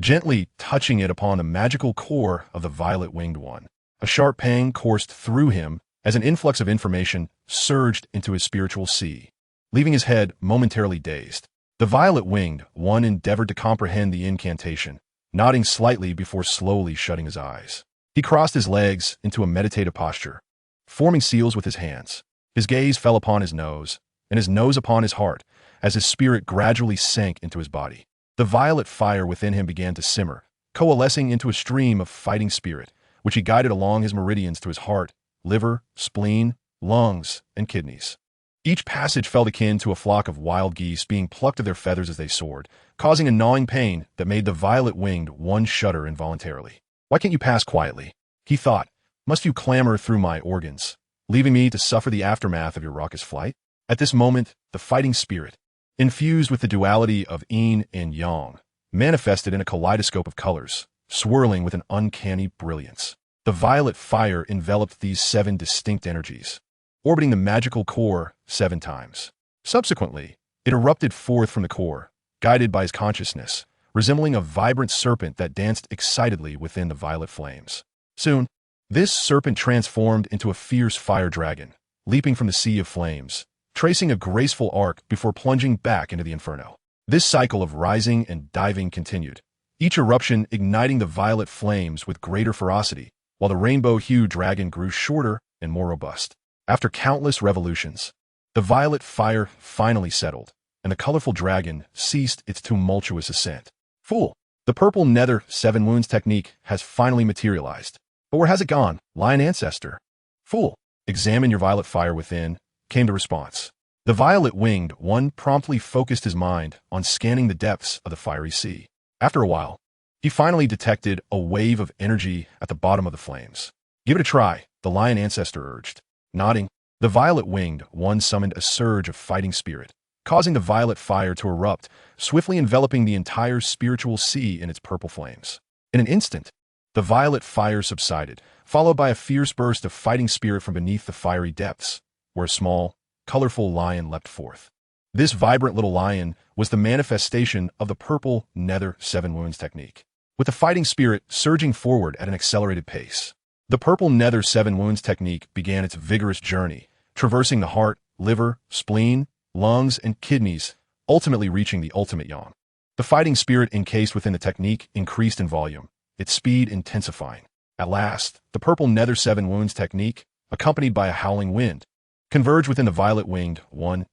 gently touching it upon the magical core of the violet-winged one. A sharp pang coursed through him as an influx of information surged into his spiritual sea, leaving his head momentarily dazed. The violet-winged one endeavored to comprehend the incantation, nodding slightly before slowly shutting his eyes. He crossed his legs into a meditative posture, forming seals with his hands. His gaze fell upon his nose, and his nose upon his heart, as his spirit gradually sank into his body. The violet fire within him began to simmer, coalescing into a stream of fighting spirit, which he guided along his meridians to his heart, liver, spleen, lungs, and kidneys. Each passage felt akin to a flock of wild geese being plucked of their feathers as they soared, causing a gnawing pain that made the violet-winged one shudder involuntarily. "Why can't you pass quietly?" he thought. "Must you clamor through my organs, leaving me to suffer the aftermath of your raucous flight?" At this moment, the fighting spirit, infused with the duality of yin and yang, manifested in a kaleidoscope of colors, swirling with an uncanny brilliance. The violet fire enveloped these 7 distinct energies, orbiting the magical core 7 times. Subsequently, it erupted forth from the core, guided by his consciousness, resembling a vibrant serpent that danced excitedly within the violet flames. Soon, this serpent transformed into a fierce fire dragon, leaping from the sea of flames, tracing a graceful arc before plunging back into the inferno. This cycle of rising and diving continued, each eruption igniting the violet flames with greater ferocity, while the rainbow-hued dragon grew shorter and more robust. After countless revolutions, the violet fire finally settled, and the colorful dragon ceased its tumultuous ascent. "Fool! The purple nether 7 wounds technique has finally materialized. But where has it gone, Lion Ancestor? Fool, examine your violet fire within, came the response. The violet-winged one promptly focused his mind on scanning the depths of the fiery sea. After a while, he finally detected a wave of energy at the bottom of the flames. Give it a try, the Lion Ancestor urged. Nodding, the violet-winged one summoned a surge of fighting spirit, causing the violet fire to erupt, swiftly enveloping the entire spiritual sea in its purple flames. In an instant, the violet fire subsided, followed by a fierce burst of fighting spirit from beneath the fiery depths, where a small, colorful lion leapt forth. This vibrant little lion was the manifestation of the purple nether 7 wounds technique, with the fighting spirit surging forward at an accelerated pace. The purple nether 7 wounds technique began its vigorous journey, traversing the heart, liver, spleen, lungs, and kidneys, ultimately reaching the ultimate yang. The fighting spirit encased within the technique increased in volume, its speed intensifying. At last, the purple nether 7 wounds technique, accompanied by a howling wind, converged within the violet-winged one's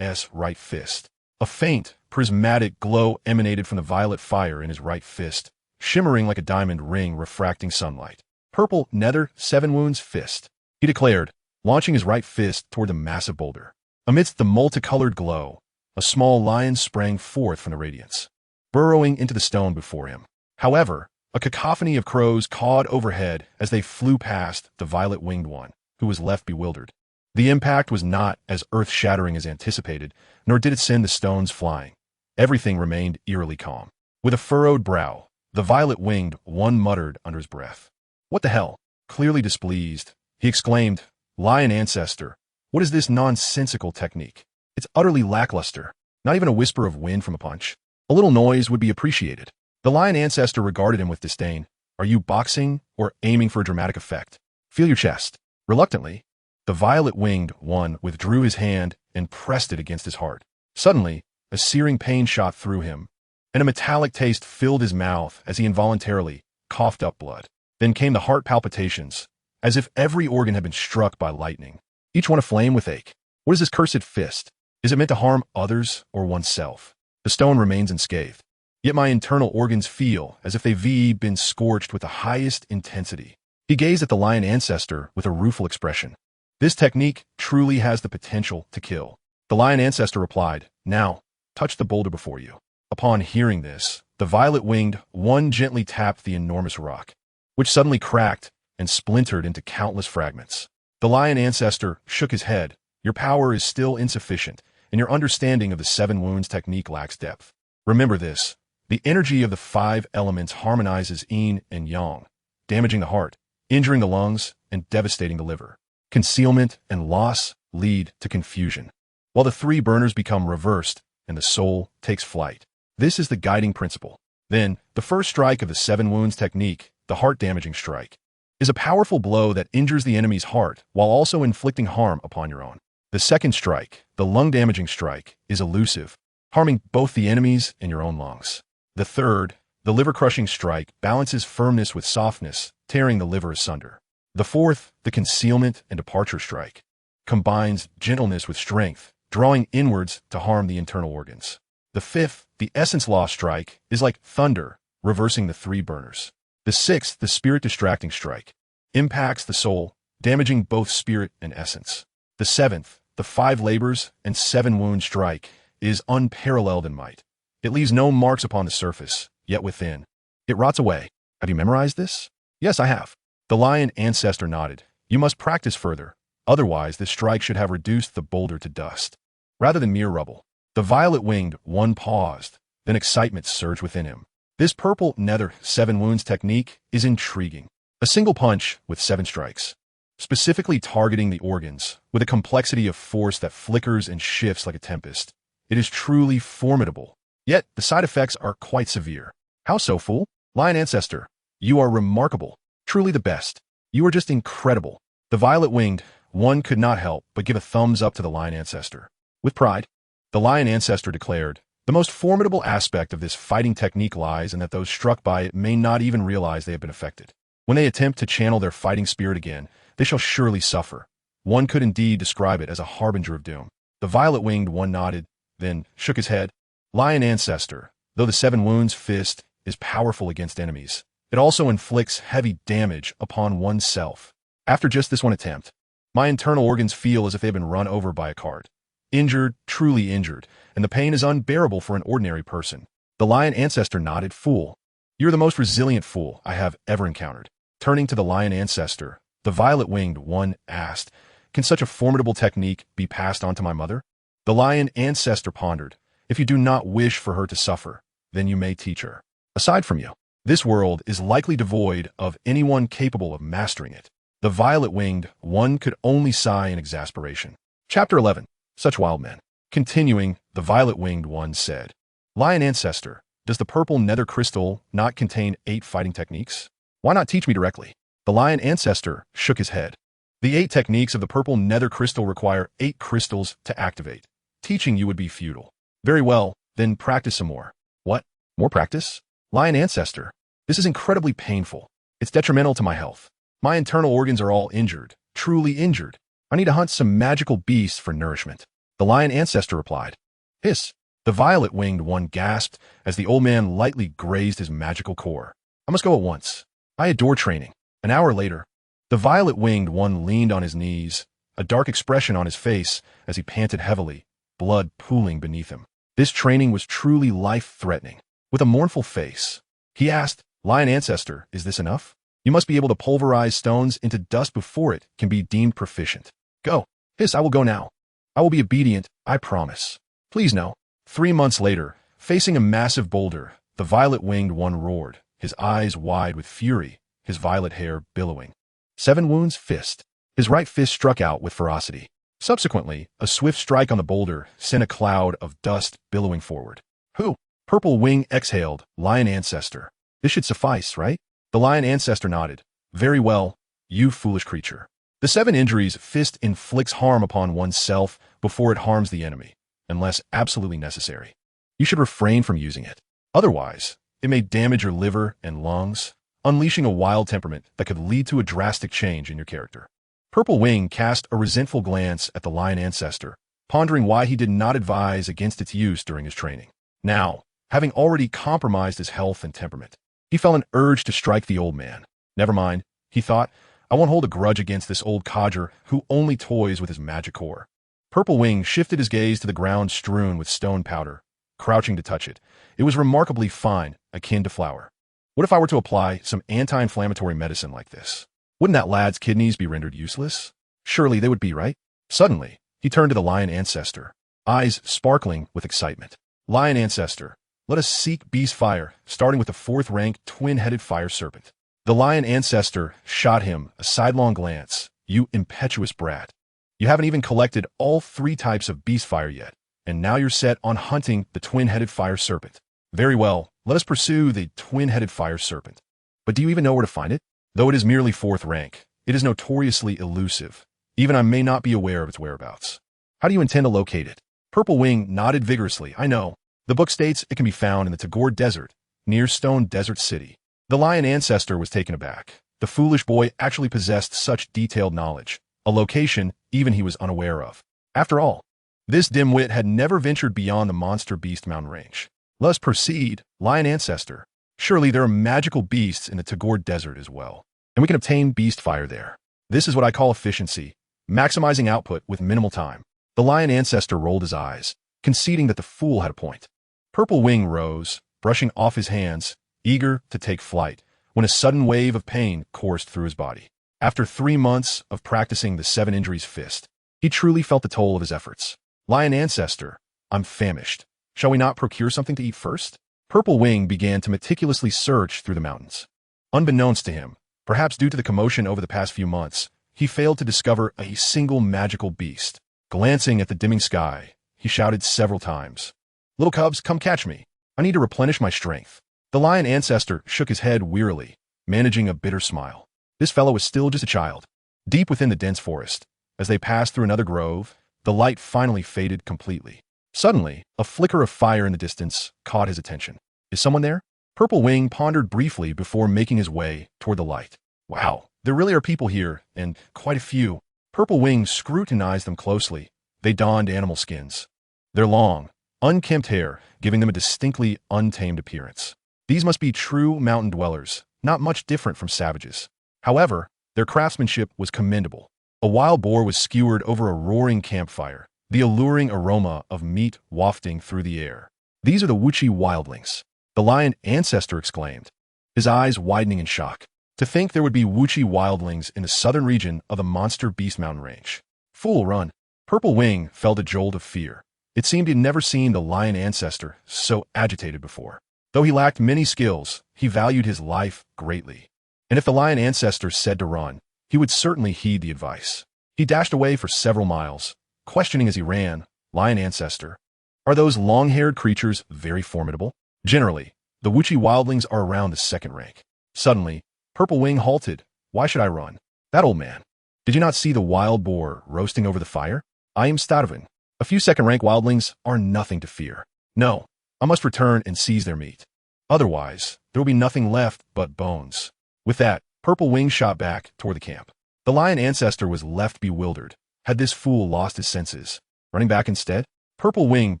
right fist. A faint, prismatic glow emanated from the violet fire in his right fist, shimmering like a diamond ring refracting sunlight. Purple nether 7 wounds fist, he declared, launching his right fist toward the massive boulder. Amidst the multicolored glow, a small lion sprang forth from the radiance, burrowing into the stone before him. However, a cacophony of crows cawed overhead as they flew past the violet-winged one, who was left bewildered. The impact was not as earth-shattering as anticipated, nor did it send the stones flying. Everything remained eerily calm. With a furrowed brow, the violet-winged one muttered under his breath. "What the hell?" Clearly displeased, he exclaimed, "Lion Ancestor, what is this nonsensical technique? It's utterly lackluster. Not even a whisper of wind from a punch. A little noise would be appreciated." The Lion Ancestor regarded him with disdain. "Are you boxing or aiming for a dramatic effect? Feel your chest." Reluctantly, the violet-winged one withdrew his hand and pressed it against his heart. Suddenly, a searing pain shot through him, and a metallic taste filled his mouth as he involuntarily coughed up blood. Then came the heart palpitations, as if every organ had been struck by lightning, each one aflame with ache. What is this cursed fist? Is it meant to harm others or oneself? The stone remains unscathed, yet my internal organs feel as if they've been scorched with the highest intensity. He gazed at the Lion Ancestor with a rueful expression. "This technique truly has the potential to kill." The Lion Ancestor replied, "Now, touch the boulder before you." Upon hearing this, the violet-winged one gently tapped the enormous rock, which suddenly cracked and splintered into countless fragments. The Lion Ancestor shook his head. "Your power is still insufficient, and your understanding of the 7 wounds technique lacks depth. Remember this, the energy of the 5 elements harmonizes yin and yang, damaging the heart, injuring the lungs, and devastating the liver. Concealment and loss lead to confusion, while the 3 burners become reversed and the soul takes flight. This is the guiding principle. Then, the first strike of the 7 wounds technique, the heart-damaging strike, is a powerful blow that injures the enemy's heart while also inflicting harm upon your own. The second strike, the lung-damaging strike, is elusive, harming both the enemies and your own lungs. The third, the liver-crushing strike, balances firmness with softness, tearing the liver asunder. The fourth, the concealment and departure strike, combines gentleness with strength, drawing inwards to harm the internal organs. The fifth, the essence loss strike, is like thunder, reversing the 3 burners. The sixth, the spirit-distracting strike, impacts the soul, damaging both spirit and essence. The seventh, the 5 labors and 7 wound strike, is unparalleled in might. It leaves no marks upon the surface, yet within it rots away. Have you memorized this? Yes, I have. The Lion Ancestor nodded. You must practice further. Otherwise, this strike should have reduced the boulder to dust, rather than mere rubble. The violet-winged one paused, then excitement surged within him. This purple nether 7 wounds technique is intriguing. A single punch with 7 strikes, specifically targeting the organs, with a complexity of force that flickers and shifts like a tempest. It is truly formidable. Yet, the side effects are quite severe. How so, fool? Lion Ancestor, you are remarkable. Truly the best. You are just incredible. The violet-winged one could not help but give a thumbs up to the Lion Ancestor. With pride, the Lion Ancestor declared, the most formidable aspect of this fighting technique lies in that those struck by it may not even realize they have been affected. When they attempt to channel their fighting spirit again, they shall surely suffer. One could indeed describe it as a harbinger of doom. The violet-winged one nodded, then shook his head. Lion Ancestor, though the 7 wounds fist is powerful against enemies. It also inflicts heavy damage upon oneself. After just this one attempt, my internal organs feel as if they've been run over by a cart. Injured, truly injured, and the pain is unbearable for an ordinary person. The lion ancestor nodded. Fool. You're the most resilient fool I have ever encountered. Turning to the lion ancestor, the violet-winged one asked, can such a formidable technique be passed on to my mother? The lion ancestor pondered. If you do not wish for her to suffer, then you may teach her. Aside from you, this world is likely devoid of anyone capable of mastering it. The violet-winged one could only sigh in exasperation. Chapter 11. Such wild men. Continuing, the violet-winged one said, Lion ancestor, does the purple nether crystal not contain 8 fighting techniques? Why not teach me directly? The lion ancestor shook his head. The 8 techniques of the purple nether crystal require 8 crystals to activate. Teaching you would be futile. Very well, then practice some more. What? More practice? Lion ancestor, this is incredibly painful. It's detrimental to my health. My internal organs are all injured, truly injured. I need to hunt some magical beasts for nourishment. The lion ancestor replied. Hiss. The violet-winged one gasped as the old man lightly grazed his magical core. I must go at once. I adore training. An hour later, the violet-winged one leaned on his knees, a dark expression on his face as he panted heavily, blood pooling beneath him. This training was truly life-threatening. With a mournful face, he asked, Lion ancestor, is this enough? You must be able to pulverize stones into dust before it can be deemed proficient. Go. Hiss, I will go now. I will be obedient, I promise. Please no. 3 months later, facing a massive boulder, the violet-winged one roared, his eyes wide with fury, his violet hair billowing. 7 wounds fist. His right fist struck out with ferocity. Subsequently, a swift strike on the boulder sent a cloud of dust billowing forward. Who? Purple wing exhaled, lion ancestor. This should suffice, right? The lion ancestor nodded. Very well, you foolish creature. The 7 injuries fist inflicts harm upon oneself before it harms the enemy, unless absolutely necessary. You should refrain from using it. Otherwise, it may damage your liver and lungs, unleashing a wild temperament that could lead to a drastic change in your character. Purple Wing cast a resentful glance at the lion ancestor, pondering why he did not advise against its use during his training. Now, having already compromised his health and temperament, he felt an urge to strike the old man. Never mind, he thought, I won't hold a grudge against this old codger who only toys with his magic core. Purple Wing shifted his gaze to the ground strewn with stone powder, crouching to touch it. It was remarkably fine, akin to flour. What if I were to apply some anti-inflammatory medicine like this? Wouldn't that lad's kidneys be rendered useless? Surely they would be, right? Suddenly, he turned to the lion ancestor, eyes sparkling with excitement. Lion ancestor, let us seek beast fire, starting with the 4th-rank twin-headed fire serpent. The lion ancestor shot him a sidelong glance. You impetuous brat. You haven't even collected all 3 types of beast fire yet, and now you're set on hunting the twin-headed fire serpent. Very well, let us pursue the twin-headed fire serpent. But do you even know where to find it? Though it is merely 4th rank, it is notoriously elusive. Even I may not be aware of its whereabouts. How do you intend to locate it? Purple Wing nodded vigorously. I know. The book states it can be found in the Tagore Desert, near Stone Desert City. The lion ancestor was taken aback. The foolish boy actually possessed such detailed knowledge, a location even he was unaware of. After all, this dimwit had never ventured beyond the Monster Beast Mountain range. Let us proceed, lion ancestor. Surely there are magical beasts in the Tagore Desert as well, and we can obtain beast fire there. This is what I call efficiency, maximizing output with minimal time. The lion ancestor rolled his eyes, conceding that the fool had a point. Purple Wing rose, brushing off his hands, eager to take flight, when a sudden wave of pain coursed through his body. After 3 months of practicing the 7 injuries fist, he truly felt the toll of his efforts. Lion ancestor, I'm famished. Shall we not procure something to eat first? Purple Wing began to meticulously search through the mountains. Unbeknownst to him, perhaps due to the commotion over the past few months, he failed to discover a single magical beast. Glancing at the dimming sky, he shouted several times, Little cubs, come catch me. I need to replenish my strength. The lion ancestor shook his head wearily, managing a bitter smile. This fellow was still just a child. Deep within the dense forest, as they passed through another grove, the light finally faded completely. Suddenly, a flicker of fire in the distance caught his attention. Is someone there? Purple Wing pondered briefly before making his way toward the light. Wow, there really are people here, and quite a few. Purple Wing scrutinized them closely. They donned animal skins. Their long, unkempt hair giving them a distinctly untamed appearance. These must be true mountain dwellers, not much different from savages. However, their craftsmanship was commendable. A wild boar was skewered over a roaring campfire, the alluring aroma of meat wafting through the air. These are the Wuchi wildlings, the lion ancestor exclaimed, his eyes widening in shock. To think there would be Wuchi wildlings in the southern region of the Monster Beast Mountain Range. Fool, run. Purple Wing felt a jolt of fear. It seemed he'd never seen the lion ancestor so agitated before. Though he lacked many skills, he valued his life greatly. And if the lion ancestor said to run, he would certainly heed the advice. He dashed away for several miles, questioning as he ran, Lion ancestor, are those long-haired creatures very formidable? Generally, the Wuchi wildlings are around the second rank. Suddenly, Purple Wing halted. Why should I run? That old man. Did you not see the wild boar roasting over the fire? I am Stadovin. A few second-rank wildlings are nothing to fear. No, I must return and seize their meat. Otherwise, there will be nothing left but bones. With that, Purple Wing shot back toward the camp. The lion ancestor was left bewildered. Had this fool lost his senses? Running back instead? Purple Wing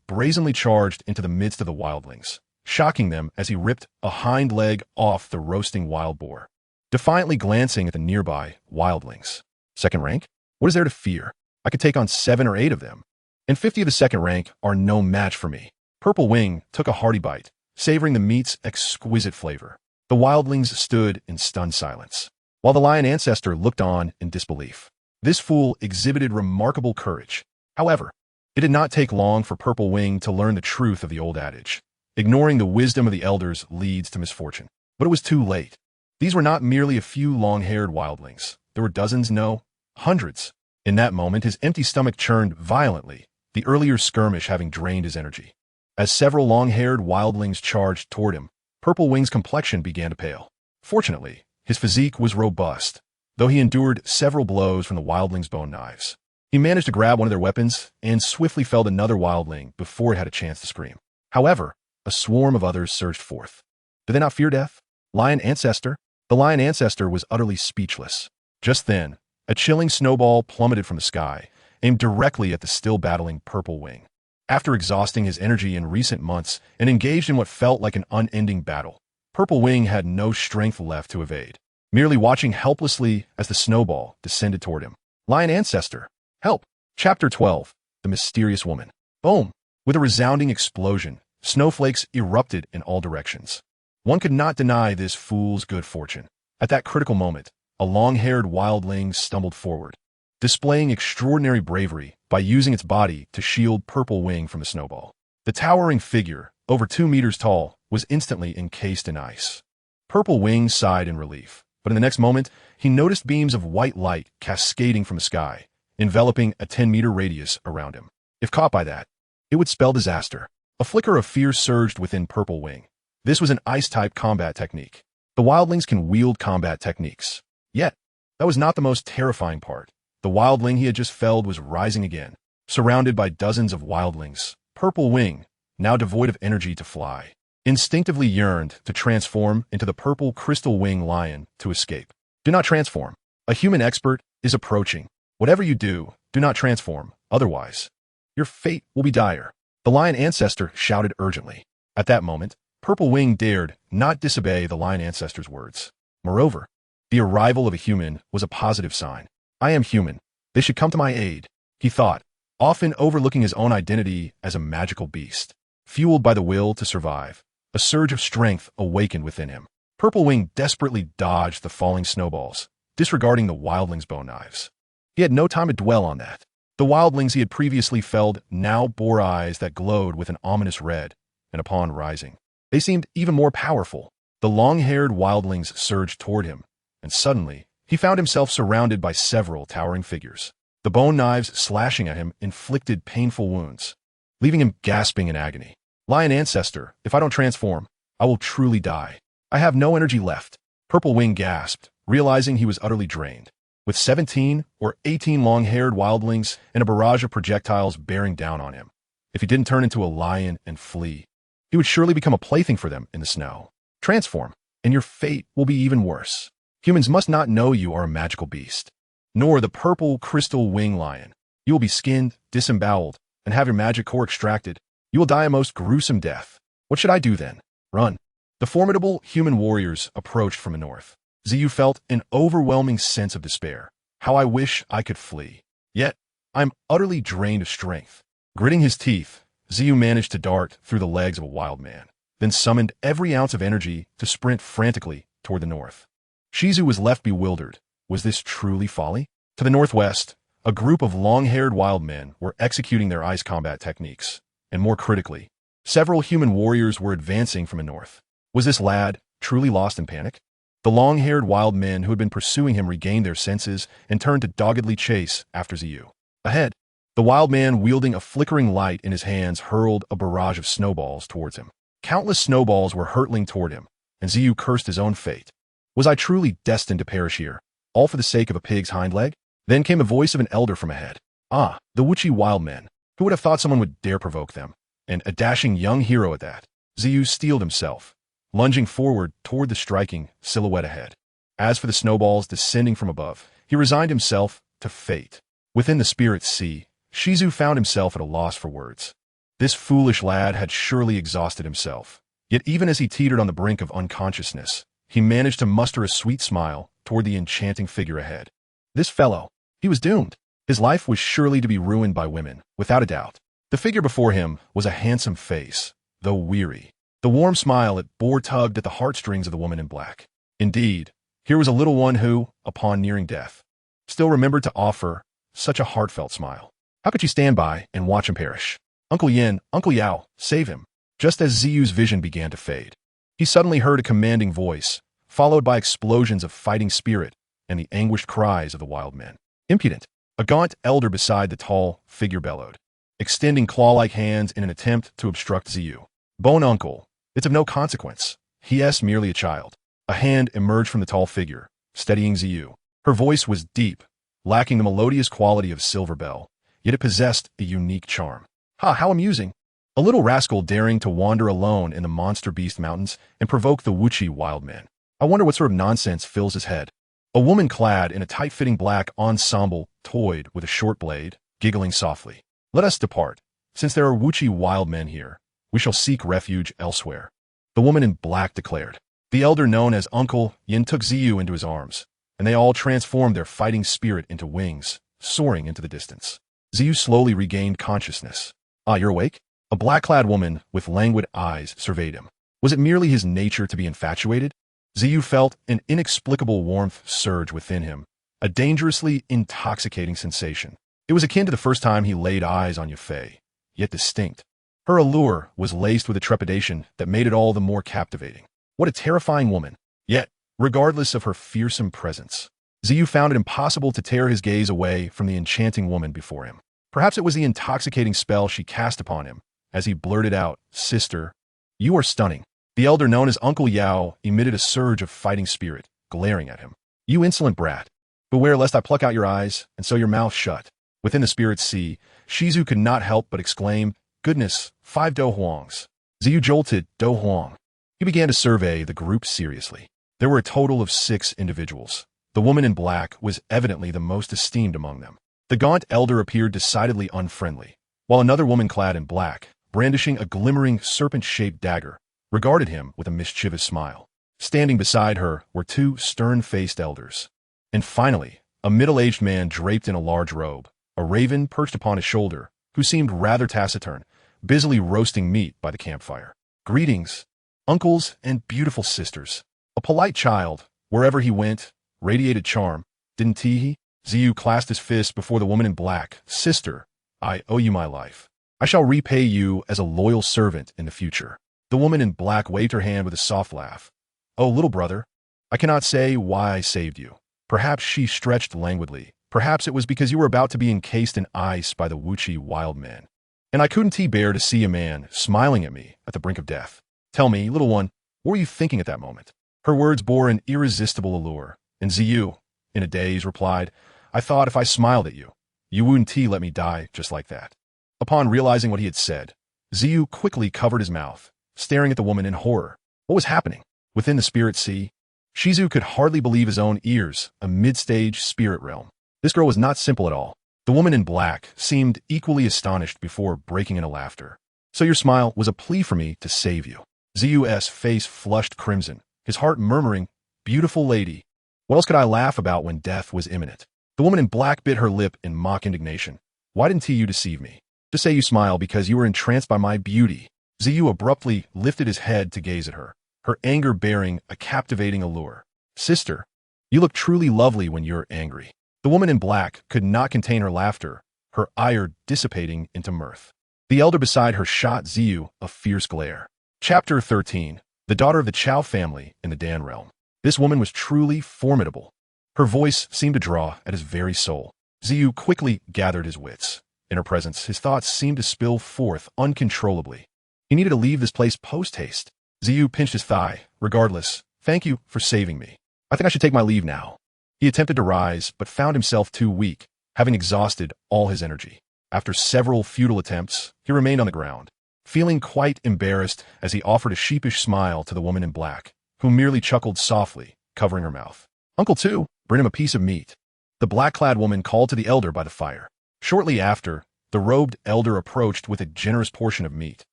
brazenly charged into the midst of the wildlings, shocking them as he ripped a hind leg off the roasting wild boar, defiantly glancing at the nearby wildlings. Second rank? What is there to fear? I could take on 7 or 8 of them, and 50 of the second rank are no match for me. Purple Wing took a hearty bite, savoring the meat's exquisite flavor. The wildlings stood in stunned silence, while the lion ancestor looked on in disbelief. This fool exhibited remarkable courage. However, it did not take long for Purple Wing to learn the truth of the old adage. Ignoring the wisdom of the elders leads to misfortune. But it was too late. These were not merely a few long-haired wildlings. There were dozens, no, hundreds. In that moment, his empty stomach churned violently, the earlier skirmish having drained his energy. As several long-haired wildlings charged toward him, Purple Wing's complexion began to pale. Fortunately, his physique was robust, though he endured several blows from the wildlings' bone knives. He managed to grab one of their weapons and swiftly felled another wildling before he had a chance to scream. However, a swarm of others surged forth. Did they not fear death? Lion ancestor? The lion ancestor was utterly speechless. Just then, a chilling snowball plummeted from the sky, aimed directly at the still battling Purple Wing. After exhausting his energy in recent months and engaged in what felt like an unending battle, Purple Wing had no strength left to evade, merely watching helplessly as the snowball descended toward him. Lion ancestor! Help! Chapter 12. The Mysterious Woman. Boom! With a resounding explosion, snowflakes erupted in all directions. One could not deny this fool's good fortune. At that critical moment, a long-haired wildling stumbled forward, displaying extraordinary bravery by using its body to shield Purple Wing from the snowball. The towering figure, over 2 meters tall, was instantly encased in ice. Purple Wing sighed in relief, but in the next moment, he noticed beams of white light cascading from the sky, enveloping a 10-meter radius around him. If caught by that, it would spell disaster. A flicker of fear surged within Purple Wing. This was an ice-type combat technique. The wildlings can wield combat techniques. Yet, that was not the most terrifying part. The wildling he had just felled was rising again, surrounded by dozens of wildlings. Purple Wing, now devoid of energy to fly, instinctively yearned to transform into the purple crystal wing lion to escape. Do not transform. A human expert is approaching. Whatever you do, do not transform. Otherwise, your fate will be dire. The lion ancestor shouted urgently. At that moment, Purple Wing dared not disobey the lion ancestor's words. Moreover, the arrival of a human was a positive sign. I am human. They should come to my aid, he thought, often overlooking his own identity as a magical beast. Fueled by the will to survive, a surge of strength awakened within him. Purple Wing desperately dodged the falling snowballs, disregarding the wildlings' bone knives. He had no time to dwell on that. The wildlings he had previously felled now bore eyes that glowed with an ominous red, and upon rising, they seemed even more powerful. The long-haired wildlings surged toward him, and suddenly, he found himself surrounded by several towering figures. The bone knives slashing at him inflicted painful wounds, leaving him gasping in agony. Lion ancestor, if I don't transform, I will truly die. I have no energy left. Purple Wing gasped, realizing he was utterly drained. With 17 or 18 long-haired wildlings and a barrage of projectiles bearing down on him, if he didn't turn into a lion and flee, he would surely become a plaything for them in the snow. Transform, and your fate will be even worse. Humans must not know you are a magical beast, nor the purple crystal wing lion. You will be skinned, disemboweled, and have your magic core extracted. You will die a most gruesome death. What should I do then? Run. The formidable human warriors approached from the north. Xiu felt an overwhelming sense of despair. How I wish I could flee. Yet, I'm utterly drained of strength. Gritting his teeth, Xiu managed to dart through the legs of a wild man, then summoned every ounce of energy to sprint frantically toward the north. Shizu was left bewildered. Was this truly folly? To the northwest, a group of long-haired wild men were executing their ice combat techniques, and more critically, several human warriors were advancing from the north. Was this lad truly lost in panic? The long-haired wild men who had been pursuing him regained their senses and turned to doggedly chase after Xiu. Ahead, the wild man wielding a flickering light in his hands hurled a barrage of snowballs towards him. Countless snowballs were hurtling toward him, and Xiu cursed his own fate. Was I truly destined to perish here, all for the sake of a pig's hind leg? Then came the voice of an elder from ahead. Ah, the Wuchi wild men. Who would have thought someone would dare provoke them? And a dashing young hero at that. Xiu steeled himself, lunging forward toward the striking silhouette ahead. As for the snowballs descending from above, he resigned himself to fate. Within the spirit sea, Shizu found himself at a loss for words. This foolish lad had surely exhausted himself. Yet even as he teetered on the brink of unconsciousness, he managed to muster a sweet smile toward the enchanting figure ahead. This fellow, he was doomed. His life was surely to be ruined by women, without a doubt. The figure before him was a handsome face, though weary. The warm smile it bore tugged at the heartstrings of the woman in black. Indeed, here was a little one who, upon nearing death, still remembered to offer such a heartfelt smile. How could she stand by and watch him perish? Uncle Yin, Uncle Yao, save him. Just as Ziyu's vision began to fade, he suddenly heard a commanding voice, followed by explosions of fighting spirit and the anguished cries of the wild men. Impudent! A gaunt elder beside the tall figure bellowed, extending claw-like hands in an attempt to obstruct Xiu. Bone uncle, it's of no consequence. He is merely a child. A hand emerged from the tall figure, steadying Xiu. Her voice was deep, lacking the melodious quality of silver bell, yet it possessed a unique charm. Ha, how amusing! A little rascal daring to wander alone in the monster beast mountains and provoke the Wuchi wild men. I wonder what sort of nonsense fills his head. A woman clad in a tight-fitting black ensemble toyed with a short blade, giggling softly. Let us depart. Since there are Wuchi wild men here, we shall seek refuge elsewhere. The woman in black declared. The elder known as Uncle Yin took Xiu into his arms, and they all transformed their fighting spirit into wings, soaring into the distance. Xiu slowly regained consciousness. Ah, you're awake? A black-clad woman with languid eyes surveyed him. Was it merely his nature to be infatuated? Xiu felt an inexplicable warmth surge within him, a dangerously intoxicating sensation. It was akin to the first time he laid eyes on Yafei, yet distinct. Her allure was laced with a trepidation that made it all the more captivating. What a terrifying woman! Yet, regardless of her fearsome presence, Xiu found it impossible to tear his gaze away from the enchanting woman before him. Perhaps it was the intoxicating spell she cast upon him, as he blurted out, "Sister, you are stunning." The elder known as Uncle Yao emitted a surge of fighting spirit, glaring at him. You insolent brat! Beware lest I pluck out your eyes, and sew your mouth shut. Within the spirit sea, Shizu could not help but exclaim, Goodness, 5 Do Huangs. Xiu jolted Do Huang. He began to survey the group seriously. There were a total of 6 individuals. The woman in black was evidently the most esteemed among them. The gaunt elder appeared decidedly unfriendly, while another woman clad in black, brandishing a glimmering serpent-shaped dagger, regarded him with a mischievous smile. Standing beside her were 2 stern-faced elders. And finally, a middle-aged man draped in a large robe, a raven perched upon his shoulder, who seemed rather taciturn, busily roasting meat by the campfire. Greetings, uncles and beautiful sisters. A polite child, wherever he went, radiated charm, didn't he? Xiu clasped his fist before the woman in black. Sister, I owe you my life. I shall repay you as a loyal servant in the future. The woman in black waved her hand with a soft laugh. Oh, little brother, I cannot say why I saved you. Perhaps she stretched languidly. Perhaps it was because you were about to be encased in ice by the Wuchi wild men. And I couldn't bear to see a man smiling at me at the brink of death. Tell me, little one, what were you thinking at that moment? Her words bore an irresistible allure, and Xiu, in a daze, replied, I thought if I smiled at you, you wouldn't let me die just like that. Upon realizing what he had said, Xiu quickly covered his mouth, staring at the woman in horror. What was happening? Within the spirit sea, Shizu could hardly believe his own ears, a mid-stage spirit realm. This girl was not simple at all. The woman in black seemed equally astonished before breaking into laughter. So your smile was a plea for me to save you. Zu's face flushed crimson, his heart murmuring, "Beautiful lady. What else could I laugh about when death was imminent?" The woman in black bit her lip in mock indignation. "Why didn't you deceive me? Just say you smile because you were entranced by my beauty." Zhu abruptly lifted his head to gaze at her, her anger bearing a captivating allure. "Sister, you look truly lovely when you're angry." The woman in black could not contain her laughter, her ire dissipating into mirth. The elder beside her shot Zhu a fierce glare. Chapter 13. The daughter of the Qiao family in the Dan realm. This woman was truly formidable. Her voice seemed to draw at his very soul. Zhu quickly gathered his wits. In her presence, his thoughts seemed to spill forth uncontrollably. He needed to leave this place post-haste. Zhu pinched his thigh. "Regardless, thank you for saving me. I think I should take my leave now." He attempted to rise, but found himself too weak, having exhausted all his energy. After several futile attempts, he remained on the ground, feeling quite embarrassed as he offered a sheepish smile to the woman in black, who merely chuckled softly, covering her mouth. "Uncle Tu, bring him a piece of meat." The black-clad woman called to the elder by the fire. Shortly after, the robed elder approached with a generous portion of meat,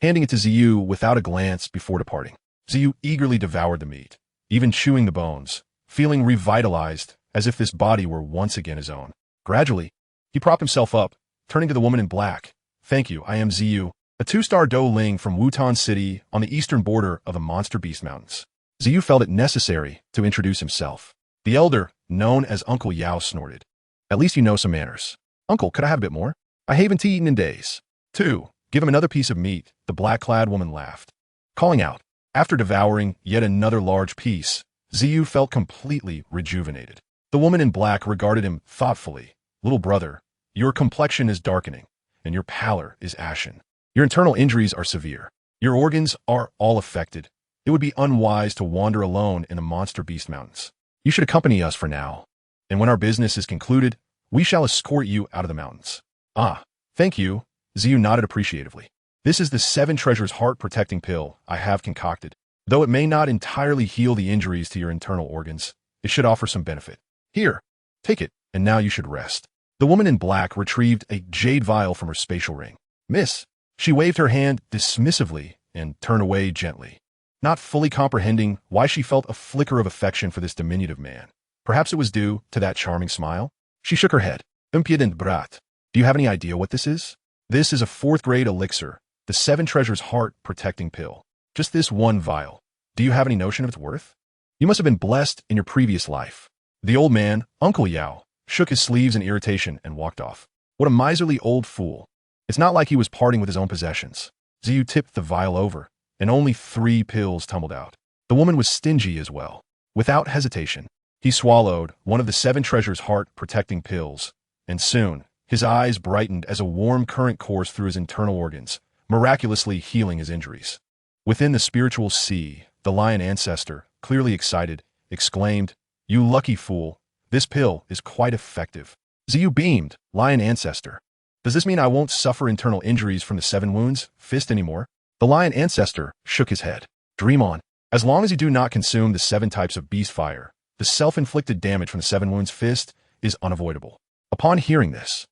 handing it to Zhu without a glance before departing. Zhu eagerly devoured the meat, even chewing the bones, feeling revitalized as if this body were once again his own. Gradually, he propped himself up, turning to the woman in black. "Thank you, I am Zhu, a 2-star Douling from Wutan City on the eastern border of the Monster Beast Mountains." Zhu felt it necessary to introduce himself. The elder, known as Uncle Yao, snorted. "At least you know some manners. Uncle, could I have a bit more? I haven't eaten in days." "Two, give him another piece of meat," the black-clad woman laughed, calling out. After devouring yet another large piece, Zhu felt completely rejuvenated. The woman in black regarded him thoughtfully. "Little brother, your complexion is darkening, and your pallor is ashen. Your internal injuries are severe. Your organs are all affected. It would be unwise to wander alone in the Monster Beast Mountains. You should accompany us for now, and when our business is concluded, we shall escort you out of the mountains." "Ah, thank you," Zhu nodded appreciatively. "This is the 7 Treasures heart-protecting pill I have concocted. Though it may not entirely heal the injuries to your internal organs, it should offer some benefit. Here, take it, and now you should rest." The woman in black retrieved a jade vial from her spatial ring. "Miss." She waved her hand dismissively and turned away gently, not fully comprehending why she felt a flicker of affection for this diminutive man. Perhaps it was due to that charming smile? She shook her head. "Impudent brat. Do you have any idea what this is?" "This is a 4th-grade elixir, the 7 Treasures heart-protecting pill. Just this one vial. Do you have any notion of its worth? You must have been blessed in your previous life." The old man, Uncle Yao, shook his sleeves in irritation and walked off. What a miserly old fool. It's not like he was parting with his own possessions. Zhu tipped the vial over, and only 3 pills tumbled out. The woman was stingy as well. Without hesitation, he swallowed one of the 7 Treasures heart-protecting pills, and soon, his eyes brightened as a warm current coursed through his internal organs, miraculously healing his injuries. Within the spiritual sea, the lion ancestor, clearly excited, exclaimed, "You lucky fool, this pill is quite effective." Zhu beamed. "Lion ancestor. Does this mean I won't suffer internal injuries from the 7 wounds fist anymore?" The lion ancestor shook his head. "Dream on. As long as you do not consume the 7 types of beast fire, the self-inflicted damage from the 7 wounds fist is unavoidable." Upon hearing this,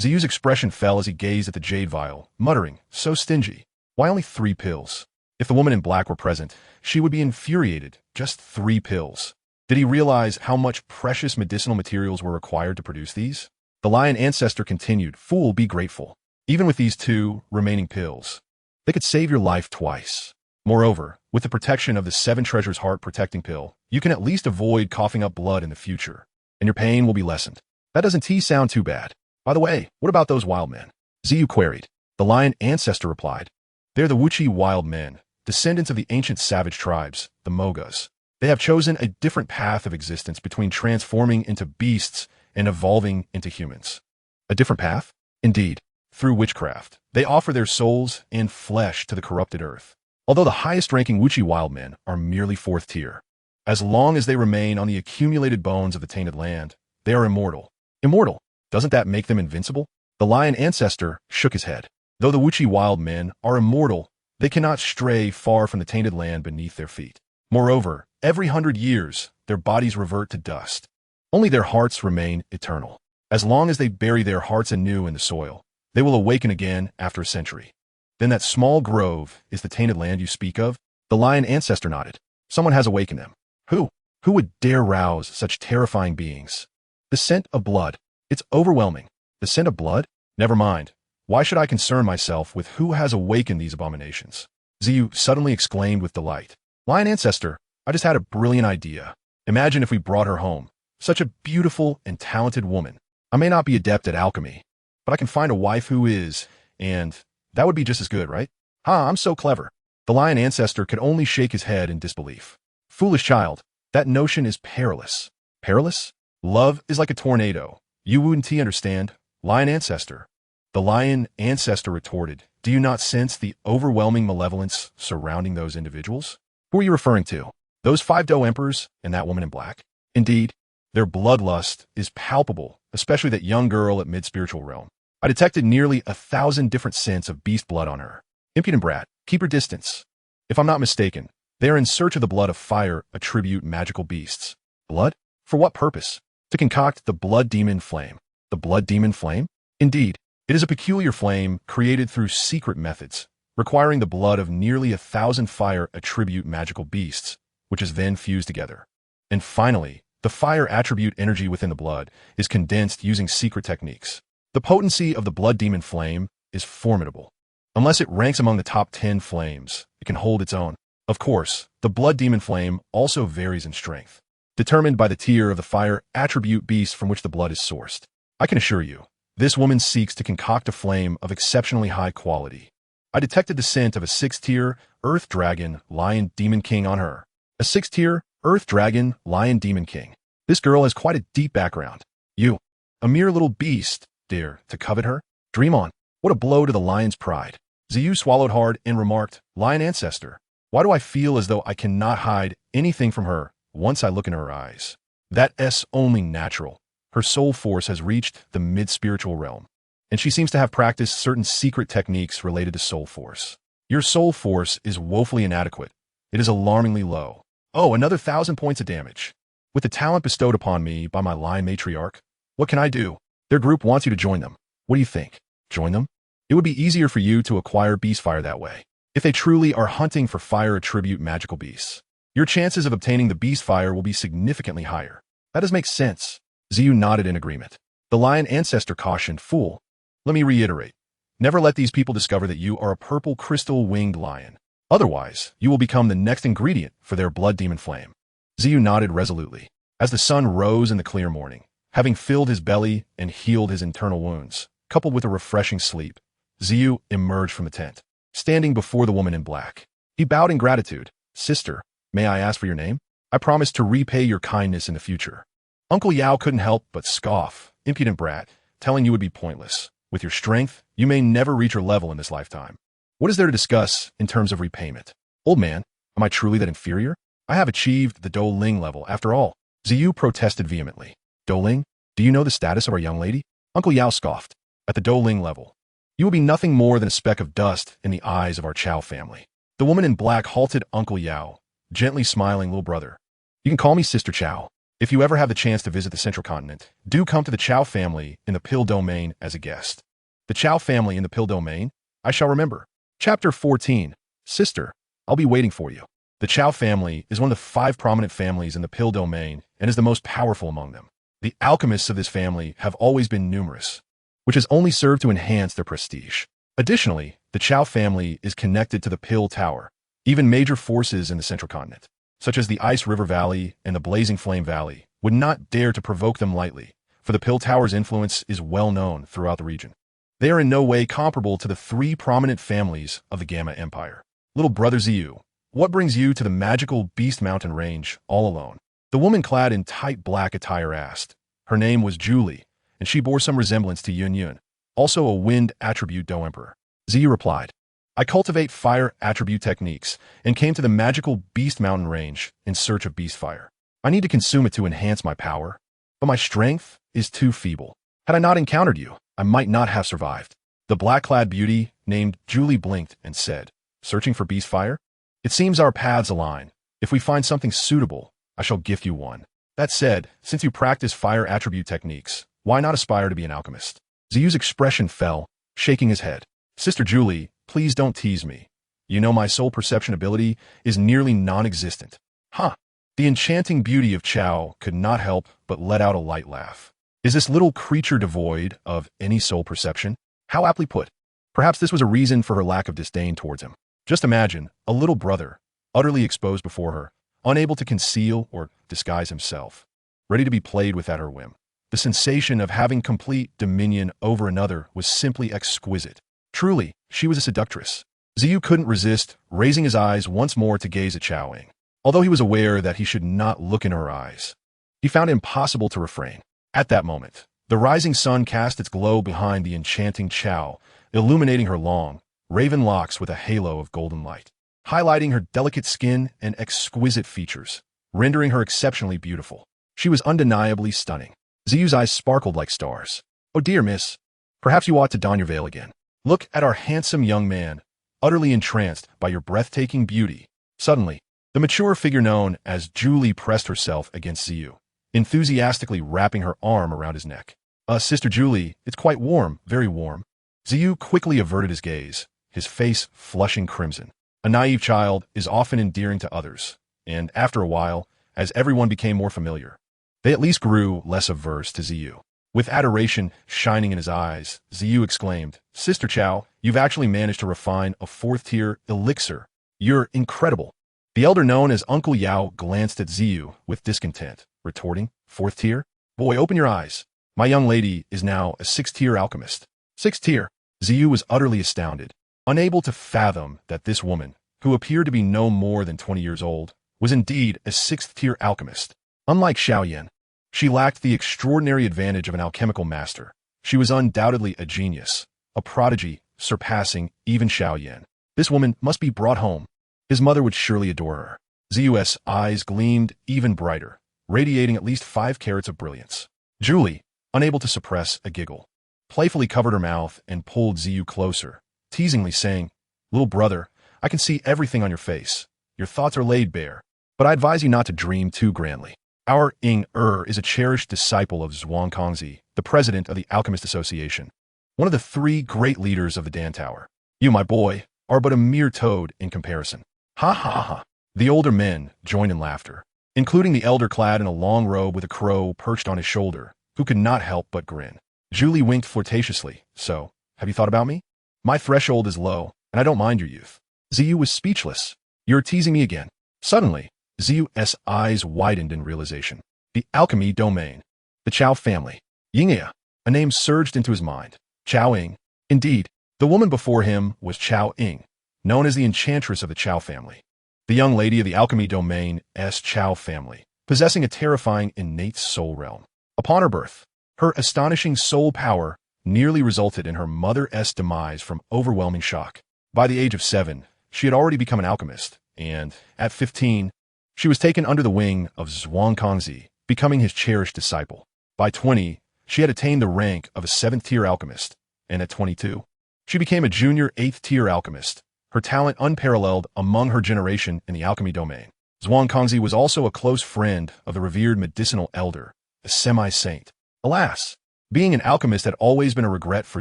Zhu's expression fell as he gazed at the jade vial, muttering, "So stingy. Why only 3 pills? If the woman in black were present, she would be infuriated. Just 3 pills. Did he realize how much precious medicinal materials were required to produce these? The lion ancestor continued, "Fool, be grateful. Even with these 2 remaining pills, they could save your life twice. Moreover, with the protection of the 7 Treasures heart-protecting pill, you can at least avoid coughing up blood in the future, and your pain will be lessened. That doesn't sound too bad. By the way, what about those wild men?" Zhu queried. The lion ancestor replied, "They're the Wuchi wild men, descendants of the ancient savage tribes, the Mogas. They have chosen a different path of existence between transforming into beasts and evolving into humans." "A different path?" "Indeed. Through witchcraft, they offer their souls and flesh to the corrupted earth. Although the highest-ranking Wuchi wild men are merely 4th tier. As long as they remain on the accumulated bones of the tainted land, they are immortal." "Immortal? Doesn't that make them invincible?" The lion ancestor shook his head. "Though the Wuchi wild men are immortal, they cannot stray far from the tainted land beneath their feet. Moreover, every 100 years, their bodies revert to dust. Only their hearts remain eternal. As long as they bury their hearts anew in the soil, they will awaken again after a century. Then that small grove is the tainted land you speak of?" The lion ancestor nodded. Someone has awakened them. Who? Who would dare rouse such terrifying beings? The scent of blood. It's overwhelming. The scent of blood? Never mind. Why should I concern myself with who has awakened these abominations? Xiao suddenly exclaimed with delight. Lion ancestor, I just had a brilliant idea. Imagine if we brought her home. Such a beautiful and talented woman. I may not be adept at alchemy, but I can find a wife who is, and that would be just as good, right? I'm so clever. The lion ancestor could only shake his head in disbelief. Foolish child, that notion is perilous. Perilous? Love is like a tornado. You wouldn't understand, lion ancestor. The lion ancestor retorted, do you not sense the overwhelming malevolence surrounding those individuals? Who are you referring to? Those 5 doe emperors and that woman in black? Indeed, their bloodlust is palpable, especially that young girl at mid-spiritual realm. I detected nearly 1,000 different scents of beast blood on her. Impudent brat, keep her distance. If I'm not mistaken, they are in search of the blood of fire attribute magical beasts. Blood? For what purpose? To concoct the blood demon flame. The blood demon flame? Indeed, it is a peculiar flame created through secret methods, requiring the blood of nearly 1,000 fire attribute magical beasts, which is then fused together. And finally, the fire attribute energy within the blood is condensed using secret techniques. The potency of the blood demon flame is formidable. Unless it ranks among the top 10 flames, it can hold its own. Of course, the blood demon flame also varies in strength, determined by the tier of the fire attribute beast from which the blood is sourced. I can assure you, this woman seeks to concoct a flame of exceptionally high quality. I detected the scent of a 6th-tier Earth Dragon Lion Demon King on her. A 6th-tier Earth Dragon Lion Demon King. This girl has quite a deep background. You, a mere little beast, dare to covet her? Dream on. What a blow to the lion's pride. Xiao swallowed hard and remarked, Lion ancestor, why do I feel as though I cannot hide anything from her once I look in her eyes? That's only natural. Her soul force has reached the mid-spiritual realm, and she seems to have practiced certain secret techniques related to soul force. Your soul force is woefully inadequate. It is alarmingly low. Oh, another 1,000 points of damage. With the talent bestowed upon me by my lion matriarch, what can I do? Their group wants you to join them. What do you think? Join them? It would be easier for you to acquire beast fire that way. If they truly are hunting for fire attribute magical beasts, your chances of obtaining the beast fire will be significantly higher. That does make sense. Xiao nodded in agreement. The lion ancestor cautioned, fool. Let me reiterate. Never let these people discover that you are a purple crystal-winged lion. Otherwise, you will become the next ingredient for their blood demon flame. Xiao nodded resolutely. As the sun rose in the clear morning, having filled his belly and healed his internal wounds, coupled with a refreshing sleep, Xiao emerged from the tent, standing before the woman in black. He bowed in gratitude. Sister, may I ask for your name? I promise to repay your kindness in the future. Uncle Yao couldn't help but scoff. Impudent brat, telling you would be pointless. With your strength, you may never reach your level in this lifetime. What is there to discuss in terms of repayment? Old man, am I truly that inferior? I have achieved the Do Ling level after all. Xiao protested vehemently. Do Ling? Do you know the status of our young lady? Uncle Yao scoffed. At the Do Ling level, you will be nothing more than a speck of dust in the eyes of our Chao family. The woman in black halted Uncle Yao, gently smiling, little brother. You can call me Sister Chao. If you ever have the chance to visit the Central Continent, do come to the Chao family in the Pill Domain as a guest. The Chao family in the Pill Domain? I shall remember. Chapter 14. Sister, I'll be waiting for you. The Chao family is one of the 5 prominent families in the Pill Domain and is the most powerful among them. The alchemists of this family have always been numerous, which has only served to enhance their prestige. Additionally, the Chao family is connected to the Pill Tower, even major forces in the Central Continent, such as the Ice River Valley and the Blazing Flame Valley, would not dare to provoke them lightly, for the Pill Tower's influence is well known throughout the region. They are in no way comparable to the 3 prominent families of the Gamma Empire. Little brother Xiao, what brings you to the magical Beast Mountain range all alone? The woman clad in tight black attire asked. Her name was Julie, and she bore some resemblance to Yun Yun, also a wind attribute Do Emperor. Xiao replied, I cultivate fire attribute techniques and came to the magical Beast Mountain range in search of beast fire. I need to consume it to enhance my power, but my strength is too feeble. Had I not encountered you, I might not have survived. The black-clad beauty named Julie blinked and said, searching for beast fire? It seems our paths align. If we find something suitable, I shall gift you one. That said, since you practice fire attribute techniques, why not aspire to be an alchemist? Xiao's expression fell, shaking his head. Sister Julie, please don't tease me. You know, my soul perception ability is nearly non-existent. Huh. The enchanting beauty of Xiao could not help but let out a light laugh. Is this little creature devoid of any soul perception? How aptly put. Perhaps this was a reason for her lack of disdain towards him. Just imagine, a little brother, utterly exposed before her, unable to conceal or disguise himself, ready to be played with at her whim. The sensation of having complete dominion over another was simply exquisite. Truly, she was a seductress. Ziyu couldn't resist, raising his eyes once more to gaze at Xiao Yan. Although he was aware that he should not look in her eyes, he found it impossible to refrain. At that moment, the rising sun cast its glow behind the enchanting Xiao, illuminating her long, raven locks with a halo of golden light, highlighting her delicate skin and exquisite features, rendering her exceptionally beautiful. She was undeniably stunning. Ziyu's eyes sparkled like stars. "Oh dear, miss. Perhaps you ought to don your veil again. Look at our handsome young man, utterly entranced by your breathtaking beauty." Suddenly, the mature figure known as Julie pressed herself against Ziyu, enthusiastically wrapping her arm around his neck. Sister Julie, it's quite warm, very warm." Ziyu quickly averted his gaze, his face flushing crimson. A naive child is often endearing to others, and after a while, as everyone became more familiar, they at least grew less averse to Ziyu. With adoration shining in his eyes, Ziyu exclaimed, "Sister Xiao, you've actually managed to refine a fourth-tier elixir. You're incredible." The elder known as Uncle Yao glanced at Ziyu with discontent, retorting, "Fourth tier? Boy, open your eyes. My young lady is now a sixth-tier alchemist." Sixth tier? Ziyu was utterly astounded, unable to fathom that this woman, who appeared to be no more than 20 years old, was indeed a sixth-tier alchemist. Unlike Xiao Yan, she lacked the extraordinary advantage of an alchemical master. She was undoubtedly a genius, a prodigy, surpassing even Xiao Yan. This woman must be brought home. His mother would surely adore her. Ziyu's eyes gleamed even brighter, radiating at least 5 carats of brilliance. Julie, unable to suppress a giggle, playfully covered her mouth and pulled Ziyu closer, teasingly saying, "Little brother, I can see everything on your face. Your thoughts are laid bare, but I advise you not to dream too grandly. Our Ying is a cherished disciple of Zhongzhou, the president of the Alchemist Association, one of the 3 great leaders of the Dan Tower. You, my boy, are but a mere toad in comparison." Ha ha ha. The older men joined in laughter, including the elder clad in a long robe with a crow perched on his shoulder, who could not help but grin. Julie winked flirtatiously. "So, have you thought about me? My threshold is low, and I don't mind your youth." Ziyu was speechless. "You're teasing me again." Suddenly, Ziyu's eyes widened in realization. The alchemy domain. The Qiao family. Yingya. A name surged into his mind. Qiao Ying. Indeed, the woman before him was Qiao Ying, known as the enchantress of the Qiao family. The young lady of the alchemy domain S. Qiao family, possessing a terrifying innate soul realm. Upon her birth, her astonishing soul power nearly resulted in her mother's demise from overwhelming shock. By the age of 7, she had already become an alchemist, and, at 15, she was taken under the wing of Zhongzhou, becoming his cherished disciple. By 20, she had attained the rank of a 7th-tier alchemist, and at 22, she became a junior 8th-tier alchemist, her talent unparalleled among her generation in the alchemy domain. Zhongzhou was also a close friend of the revered medicinal elder, a semi-saint. Alas, being an alchemist had always been a regret for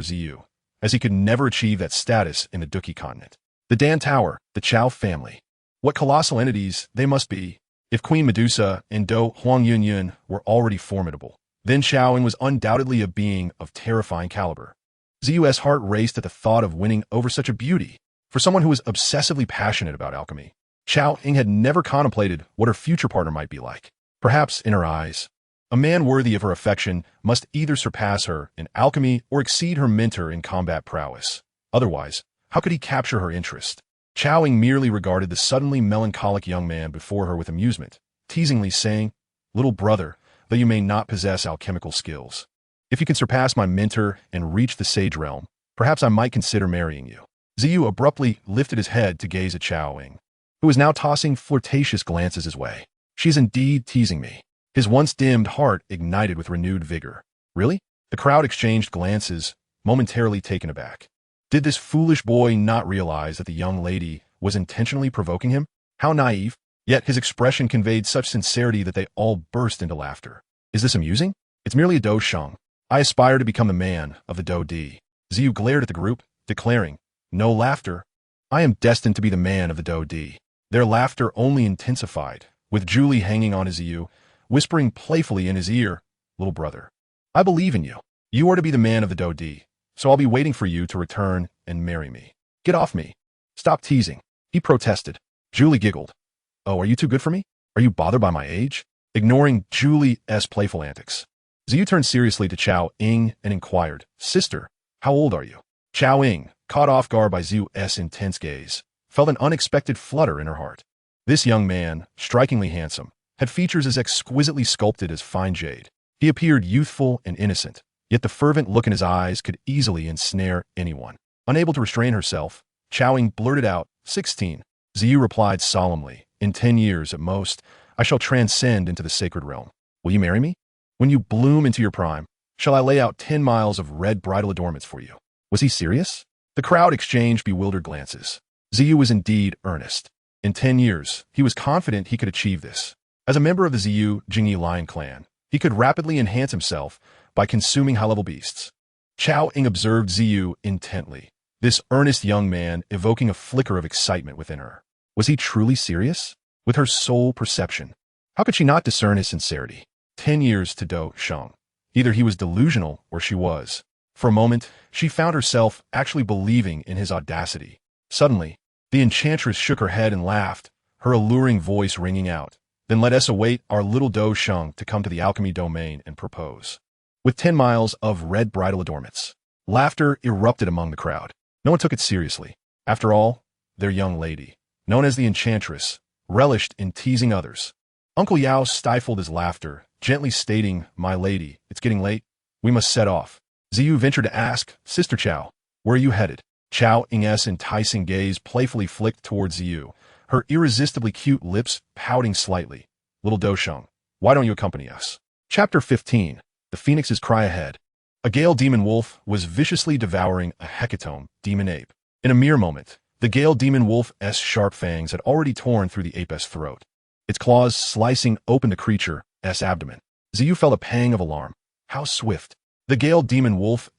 Ziyu, as he could never achieve that status in the Duki continent. The Dan Tower, the Qiao family. What colossal entities they must be. If Queen Medusa and Do Huangyunyun were already formidable, then Xiao Yan was undoubtedly a being of terrifying caliber. Ziyu's heart raced at the thought of winning over such a beauty. For someone who was obsessively passionate about alchemy, Xiao Yan had never contemplated what her future partner might be like. Perhaps, in her eyes, a man worthy of her affection must either surpass her in alchemy or exceed her mentor in combat prowess. Otherwise, how could he capture her interest? Xiao Yan merely regarded the suddenly melancholic young man before her with amusement, teasingly saying, "Little brother, though you may not possess alchemical skills, if you can surpass my mentor and reach the sage realm, perhaps I might consider marrying you." Ziyu abruptly lifted his head to gaze at Xiao Yan, who was now tossing flirtatious glances his way. "She's indeed teasing me." His once dimmed heart ignited with renewed vigor. "Really?" The crowd exchanged glances, momentarily taken aback. Did this foolish boy not realize that the young lady was intentionally provoking him? How naive! Yet his expression conveyed such sincerity that they all burst into laughter. "Is this amusing? It's merely a Do Sheng. I aspire to become the man of the Do Di." Ziyu glared at the group, declaring, "No laughter." I am destined to be the man of the Do D. Their laughter only intensified, with Julie hanging on his Xiao, whispering playfully in his ear, "Little brother, I believe in you. You are to be the man of the Do D, so I'll be waiting for you to return and marry me. Get off me. Stop teasing," he protested. Julie giggled. "Oh, are you too good for me? Are you bothered by my age?" Ignoring Julie's playful antics, Xiao turned seriously to Xiao Ying and inquired, "Sister, how old are you?" Xiao Ying, caught off guard by Xiao's intense gaze, felt an unexpected flutter in her heart. This young man, strikingly handsome, had features as exquisitely sculpted as fine jade. He appeared youthful and innocent, yet the fervent look in his eyes could easily ensnare anyone. Unable to restrain herself, Xiao Ying blurted out, 16. Xiao replied solemnly, "In 10 years at most, I shall transcend into the sacred realm. Will you marry me? When you bloom into your prime, shall I lay out 10 miles of red bridal adornments for you?" Was he serious? The crowd exchanged bewildered glances. Xiao was indeed earnest. In 10 years, he was confident he could achieve this. As a member of the Xiao Jingyi lion clan, he could rapidly enhance himself by consuming high-level beasts. Xiao Ying observed Xiao intently, this earnest young man evoking a flicker of excitement within her. Was he truly serious? With her sole perception, how could she not discern his sincerity? 10 years to Do Sheng. Either he was delusional or she was. For a moment, she found herself actually believing in his audacity. Suddenly, the enchantress shook her head and laughed, her alluring voice ringing out. "Then let us await our little Do Sheng to come to the alchemy domain and propose." With 10 miles of red bridal adornments, laughter erupted among the crowd. No one took it seriously. After all, their young lady, known as the enchantress, relished in teasing others. Uncle Yao stifled his laughter, gently stating, "My lady, it's getting late. We must set off." Xiao ventured to ask, "Sister Qiao, where are you headed?" Qiao Ying's enticing gaze playfully flicked towards Xiao, her irresistibly cute lips pouting slightly. "Little Do Sheng, why don't you accompany us?" Chapter 15. The Phoenix's Cry Ahead. A Gale demon wolf was viciously devouring a hecatomb demon ape. In a mere moment, the Gale demon wolf's sharp fangs had already torn through the ape's throat, its claws slicing open the creature's abdomen. Xiao felt a pang of alarm. How swift! The Gale demon wolf's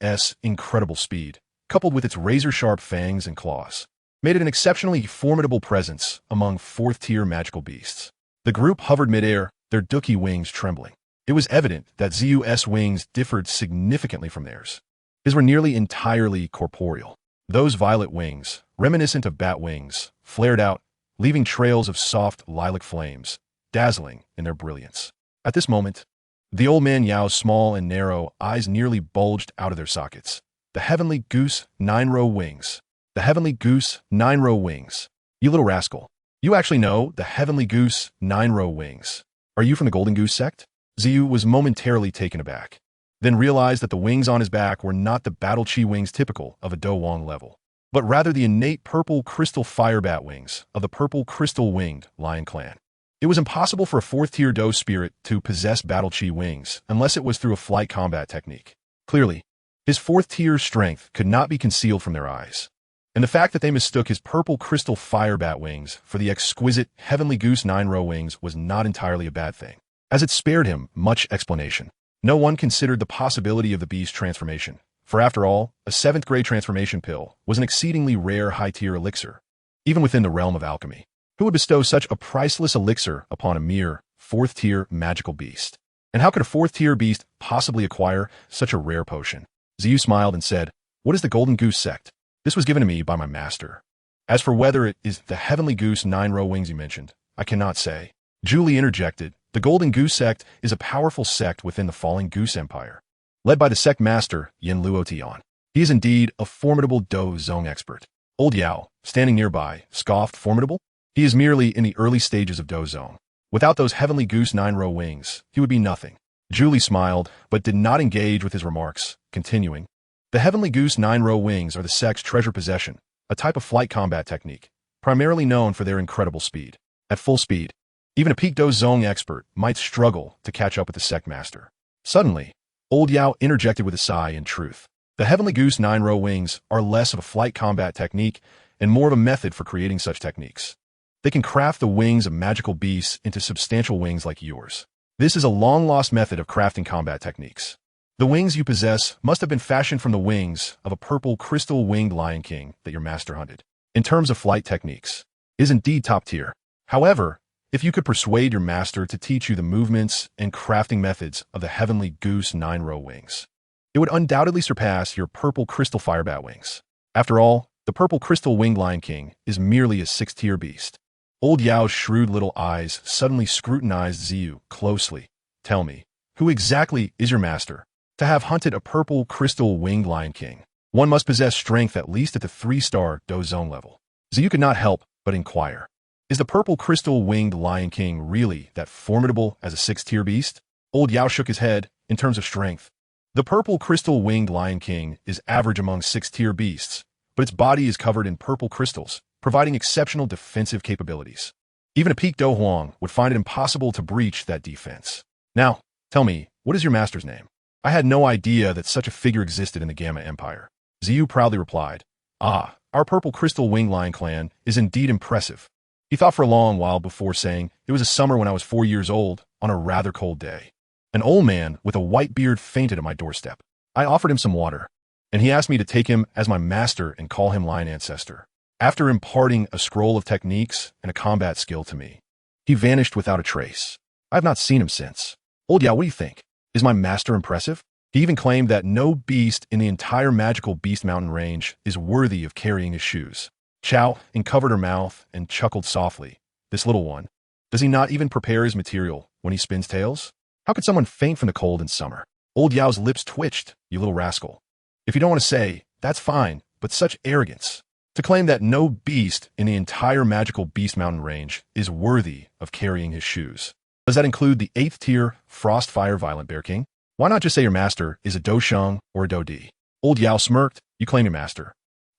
incredible speed, coupled with its razor-sharp fangs and claws, made it an exceptionally formidable presence among fourth-tier magical beasts. The group hovered midair, their dookie wings trembling. It was evident that Xiao's wings differed significantly from theirs. His were nearly entirely corporeal. Those violet wings, reminiscent of bat wings, flared out, leaving trails of soft lilac flames, dazzling in their brilliance. At this moment, the old man Yao's small and narrow eyes nearly bulged out of their sockets. The heavenly goose 9-row wings. The heavenly goose 9-row wings. You little rascal. You actually know the heavenly goose 9-row wings. Are you from the Golden Goose sect? Xiao was momentarily taken aback, then realized that the wings on his back were not the battle chi wings typical of a Do Wong level, but rather the innate purple crystal fire bat wings of the purple crystal-winged lion clan. It was impossible for a fourth-tier Do spirit to possess battle chi wings unless it was through a flight combat technique. Clearly, his fourth-tier strength could not be concealed from their eyes, and the fact that they mistook his purple crystal fire bat wings for the exquisite heavenly goose 9-row wings was not entirely a bad thing, as it spared him much explanation. No one considered the possibility of the beast transformation, for after all, a 7th-grade transformation pill was an exceedingly rare high-tier elixir, even within the realm of alchemy. Who would bestow such a priceless elixir upon a mere 4th-tier magical beast? And how could a 4th-tier beast possibly acquire such a rare potion? Xiao smiled and said, "What is the Golden Goose sect? This was given to me by my master. As for whether it is the heavenly goose 9-row wings you mentioned, I cannot say." Julie interjected, "The Golden Goose sect is a powerful sect within the Falling Goose Empire, led by the sect master Yin Luotian. He is indeed a formidable Do Zong expert." Old Yao, standing nearby, scoffed, "Formidable? He is merely in the early stages of Do Zong. Without those heavenly goose 9-row wings, he would be nothing." Julie smiled, but did not engage with his remarks, continuing, "The heavenly goose 9-row wings are the sect's treasure possession, a type of flight combat technique, primarily known for their incredible speed. At full speed, even a peak Do Zong expert might struggle to catch up with the sect master." Suddenly, Old Yao interjected with a sigh. "In truth, the heavenly goose 9-row wings are less of a flight combat technique and more of a method for creating such techniques. They can craft the wings of magical beasts into substantial wings like yours. This is a long-lost method of crafting combat techniques. The wings you possess must have been fashioned from the wings of a purple crystal-winged lion king that your master hunted. in terms of flight techniques, is indeed top tier. However, if you could persuade your master to teach you the movements and crafting methods of the heavenly goose 9-row wings, it would undoubtedly surpass your purple crystal fire bat wings. After all, the purple crystal winged Lion King is merely a 6th-tier beast. Old Yao's shrewd little eyes suddenly scrutinized Xiao closely. Tell me, who exactly is your master? To have hunted a purple crystal winged Lion King, one must possess strength at least at the 3-star Do Zone level. Xiao could not help but inquire. Is the purple crystal winged Lion King really that formidable as a 6th-tier beast? Old Yao shook his head. In terms of strength, the purple crystal winged Lion King is average among 6th-tier beasts, but its body is covered in purple crystals, providing exceptional defensive capabilities. Even a peak Do Huang would find it impossible to breach that defense. Now, tell me, what is your master's name? I had no idea that such a figure existed in the Gamma Empire. Xiao proudly replied. Ah, our purple crystal winged lion clan is indeed impressive. He thought for a long while before saying, it was a summer when I was 4 years old, on a rather cold day. An old man with a white beard fainted at my doorstep. I offered him some water, and he asked me to take him as my master and call him Lion Ancestor. After imparting a scroll of techniques and a combat skill to me, he vanished without a trace. I have not seen him since. Old Yao, what do you think? Is my master impressive? He even claimed that no beast in the entire magical Beast Mountain range is worthy of carrying his shoes. Xiao uncovered her mouth and chuckled softly. This little one, does he not even prepare his material when he spins tails? How could someone faint from the cold in summer? Old Yao's lips twitched. You little rascal. If you don't want to say, that's fine, but such arrogance. To claim that no beast in the entire magical Beast Mountain range is worthy of carrying his shoes. Does that include the 8th-tier Frostfire Violent Bear King? Why not just say your master is a Do Sheng or a Do Di? Old Yao smirked. You claim your master,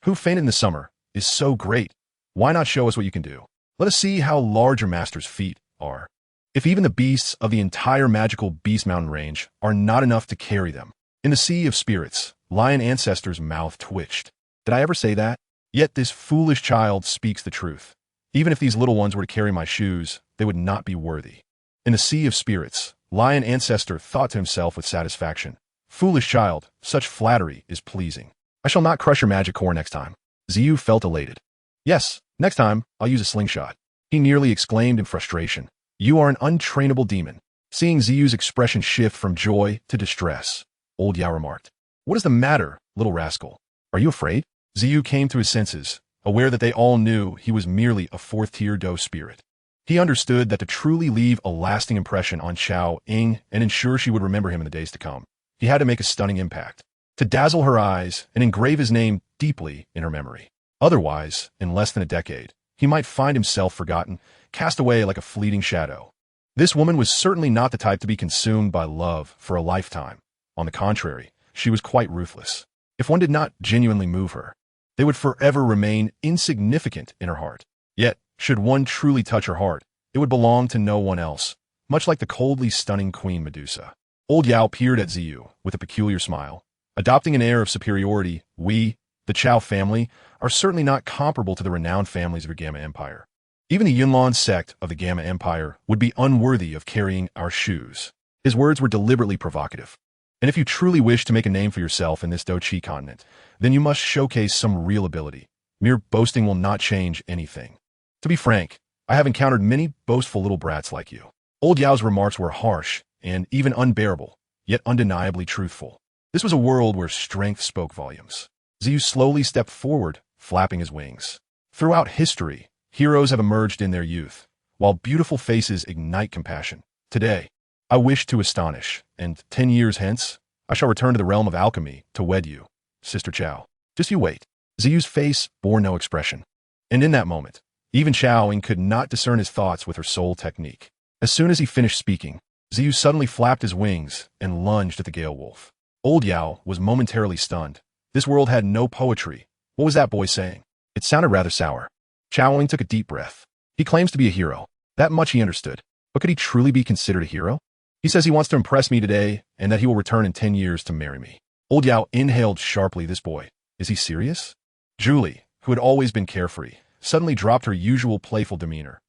who fainted in the summer, is so great. Why not show us what you can do? Let us see how large your master's feet are. If even the beasts of the entire magical Beast Mountain range are not enough to carry them. In the Sea of Spirits, Lion Ancestor's mouth twitched. Did I ever say that? Yet this foolish child speaks the truth. Even if these little ones were to carry my shoes, they would not be worthy. In the Sea of Spirits, Lion Ancestor thought to himself with satisfaction. Foolish child, such flattery is pleasing. I shall not crush your magic core next time. Xiao felt elated. Yes, next time, I'll use a slingshot. He nearly exclaimed in frustration. You are an untrainable demon. Seeing Xiao's expression shift from joy to distress, Old Yao remarked. What is the matter, little rascal? Are you afraid? Xiao came to his senses, aware that they all knew he was merely a 4th-tier Do spirit. He understood that to truly leave a lasting impression on Xiao Ying and ensure she would remember him in the days to come, he had to make a stunning impact, to dazzle her eyes and engrave his name deeply in her memory. Otherwise, in less than a decade, he might find himself forgotten, cast away like a fleeting shadow. This woman was certainly not the type to be consumed by love for a lifetime. On the contrary, she was quite ruthless. If one did not genuinely move her, they would forever remain insignificant in her heart. Yet, should one truly touch her heart, it would belong to no one else, much like the coldly stunning Queen Medusa. Old Yao peered at Xiao with a peculiar smile. Adopting an air of superiority, we, the Qiao family, are certainly not comparable to the renowned families of your Gamma Empire. Even the Yunlan sect of the Gamma Empire would be unworthy of carrying our shoes. His words were deliberately provocative. And if you truly wish to make a name for yourself in this Do-Chi continent, then you must showcase some real ability. Mere boasting will not change anything. To be frank, I have encountered many boastful little brats like you. Old Yao's remarks were harsh and even unbearable, yet undeniably truthful. This was a world where strength spoke volumes. Xiao slowly stepped forward, flapping his wings. Throughout history, heroes have emerged in their youth, while beautiful faces ignite compassion. Today, I wish to astonish, and 10 years hence, I shall return to the realm of alchemy to wed you, Sister Qiao. Just you wait. Xiao's face bore no expression. And in that moment, even Xiao Ying could not discern his thoughts with her soul technique. As soon as he finished speaking, Xiao suddenly flapped his wings and lunged at the Gale Wolf. Old Yao was momentarily stunned. This world had no poetry. What was that boy saying? It sounded rather sour. Xiao Ying took a deep breath. He claims to be a hero. That much he understood. But could he truly be considered a hero? He says he wants to impress me today and that he will return in 10 years to marry me. Old Yao inhaled sharply. This boy. Is he serious? Julie, who had always been carefree, suddenly dropped her usual playful demeanor.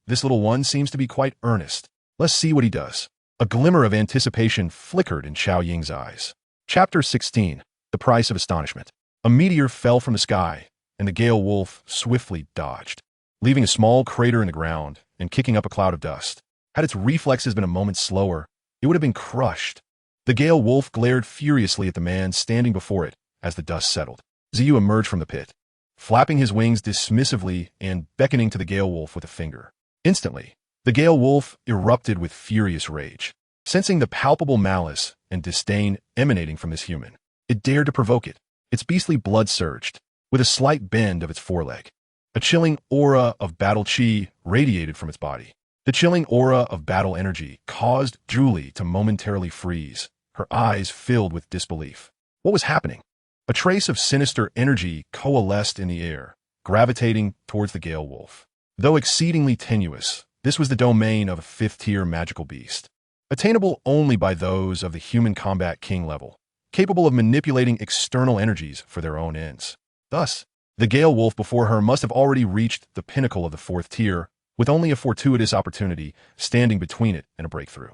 This little one seems to be quite earnest. Let's see what he does. A glimmer of anticipation flickered in Xiao Ying's eyes. Chapter 16. The Price of Astonishment. A meteor fell from the sky, and the Gale Wolf swiftly dodged, leaving a small crater in the ground and kicking up a cloud of dust. Had its reflexes been a moment slower, it would have been crushed. The Gale Wolf glared furiously at the man standing before it as the dust settled. Xiao emerged from the pit, flapping his wings dismissively and beckoning to the Gale Wolf with a finger. Instantly, the Gale Wolf erupted with furious rage. Sensing the palpable malice and disdain emanating from this human, it dared to provoke it. Its beastly blood surged, with a slight bend of its foreleg. A chilling aura of battle chi radiated from its body. The chilling aura of battle energy caused Julie to momentarily freeze, her eyes filled with disbelief. What was happening? A trace of sinister energy coalesced in the air, gravitating towards the Gale Wolf. Though exceedingly tenuous, this was the domain of a fifth-tier magical beast, attainable only by those of the human combat king level, capable of manipulating external energies for their own ends. Thus, the Gale Wolf before her must have already reached the pinnacle of the fourth tier, with only a fortuitous opportunity standing between it and a breakthrough.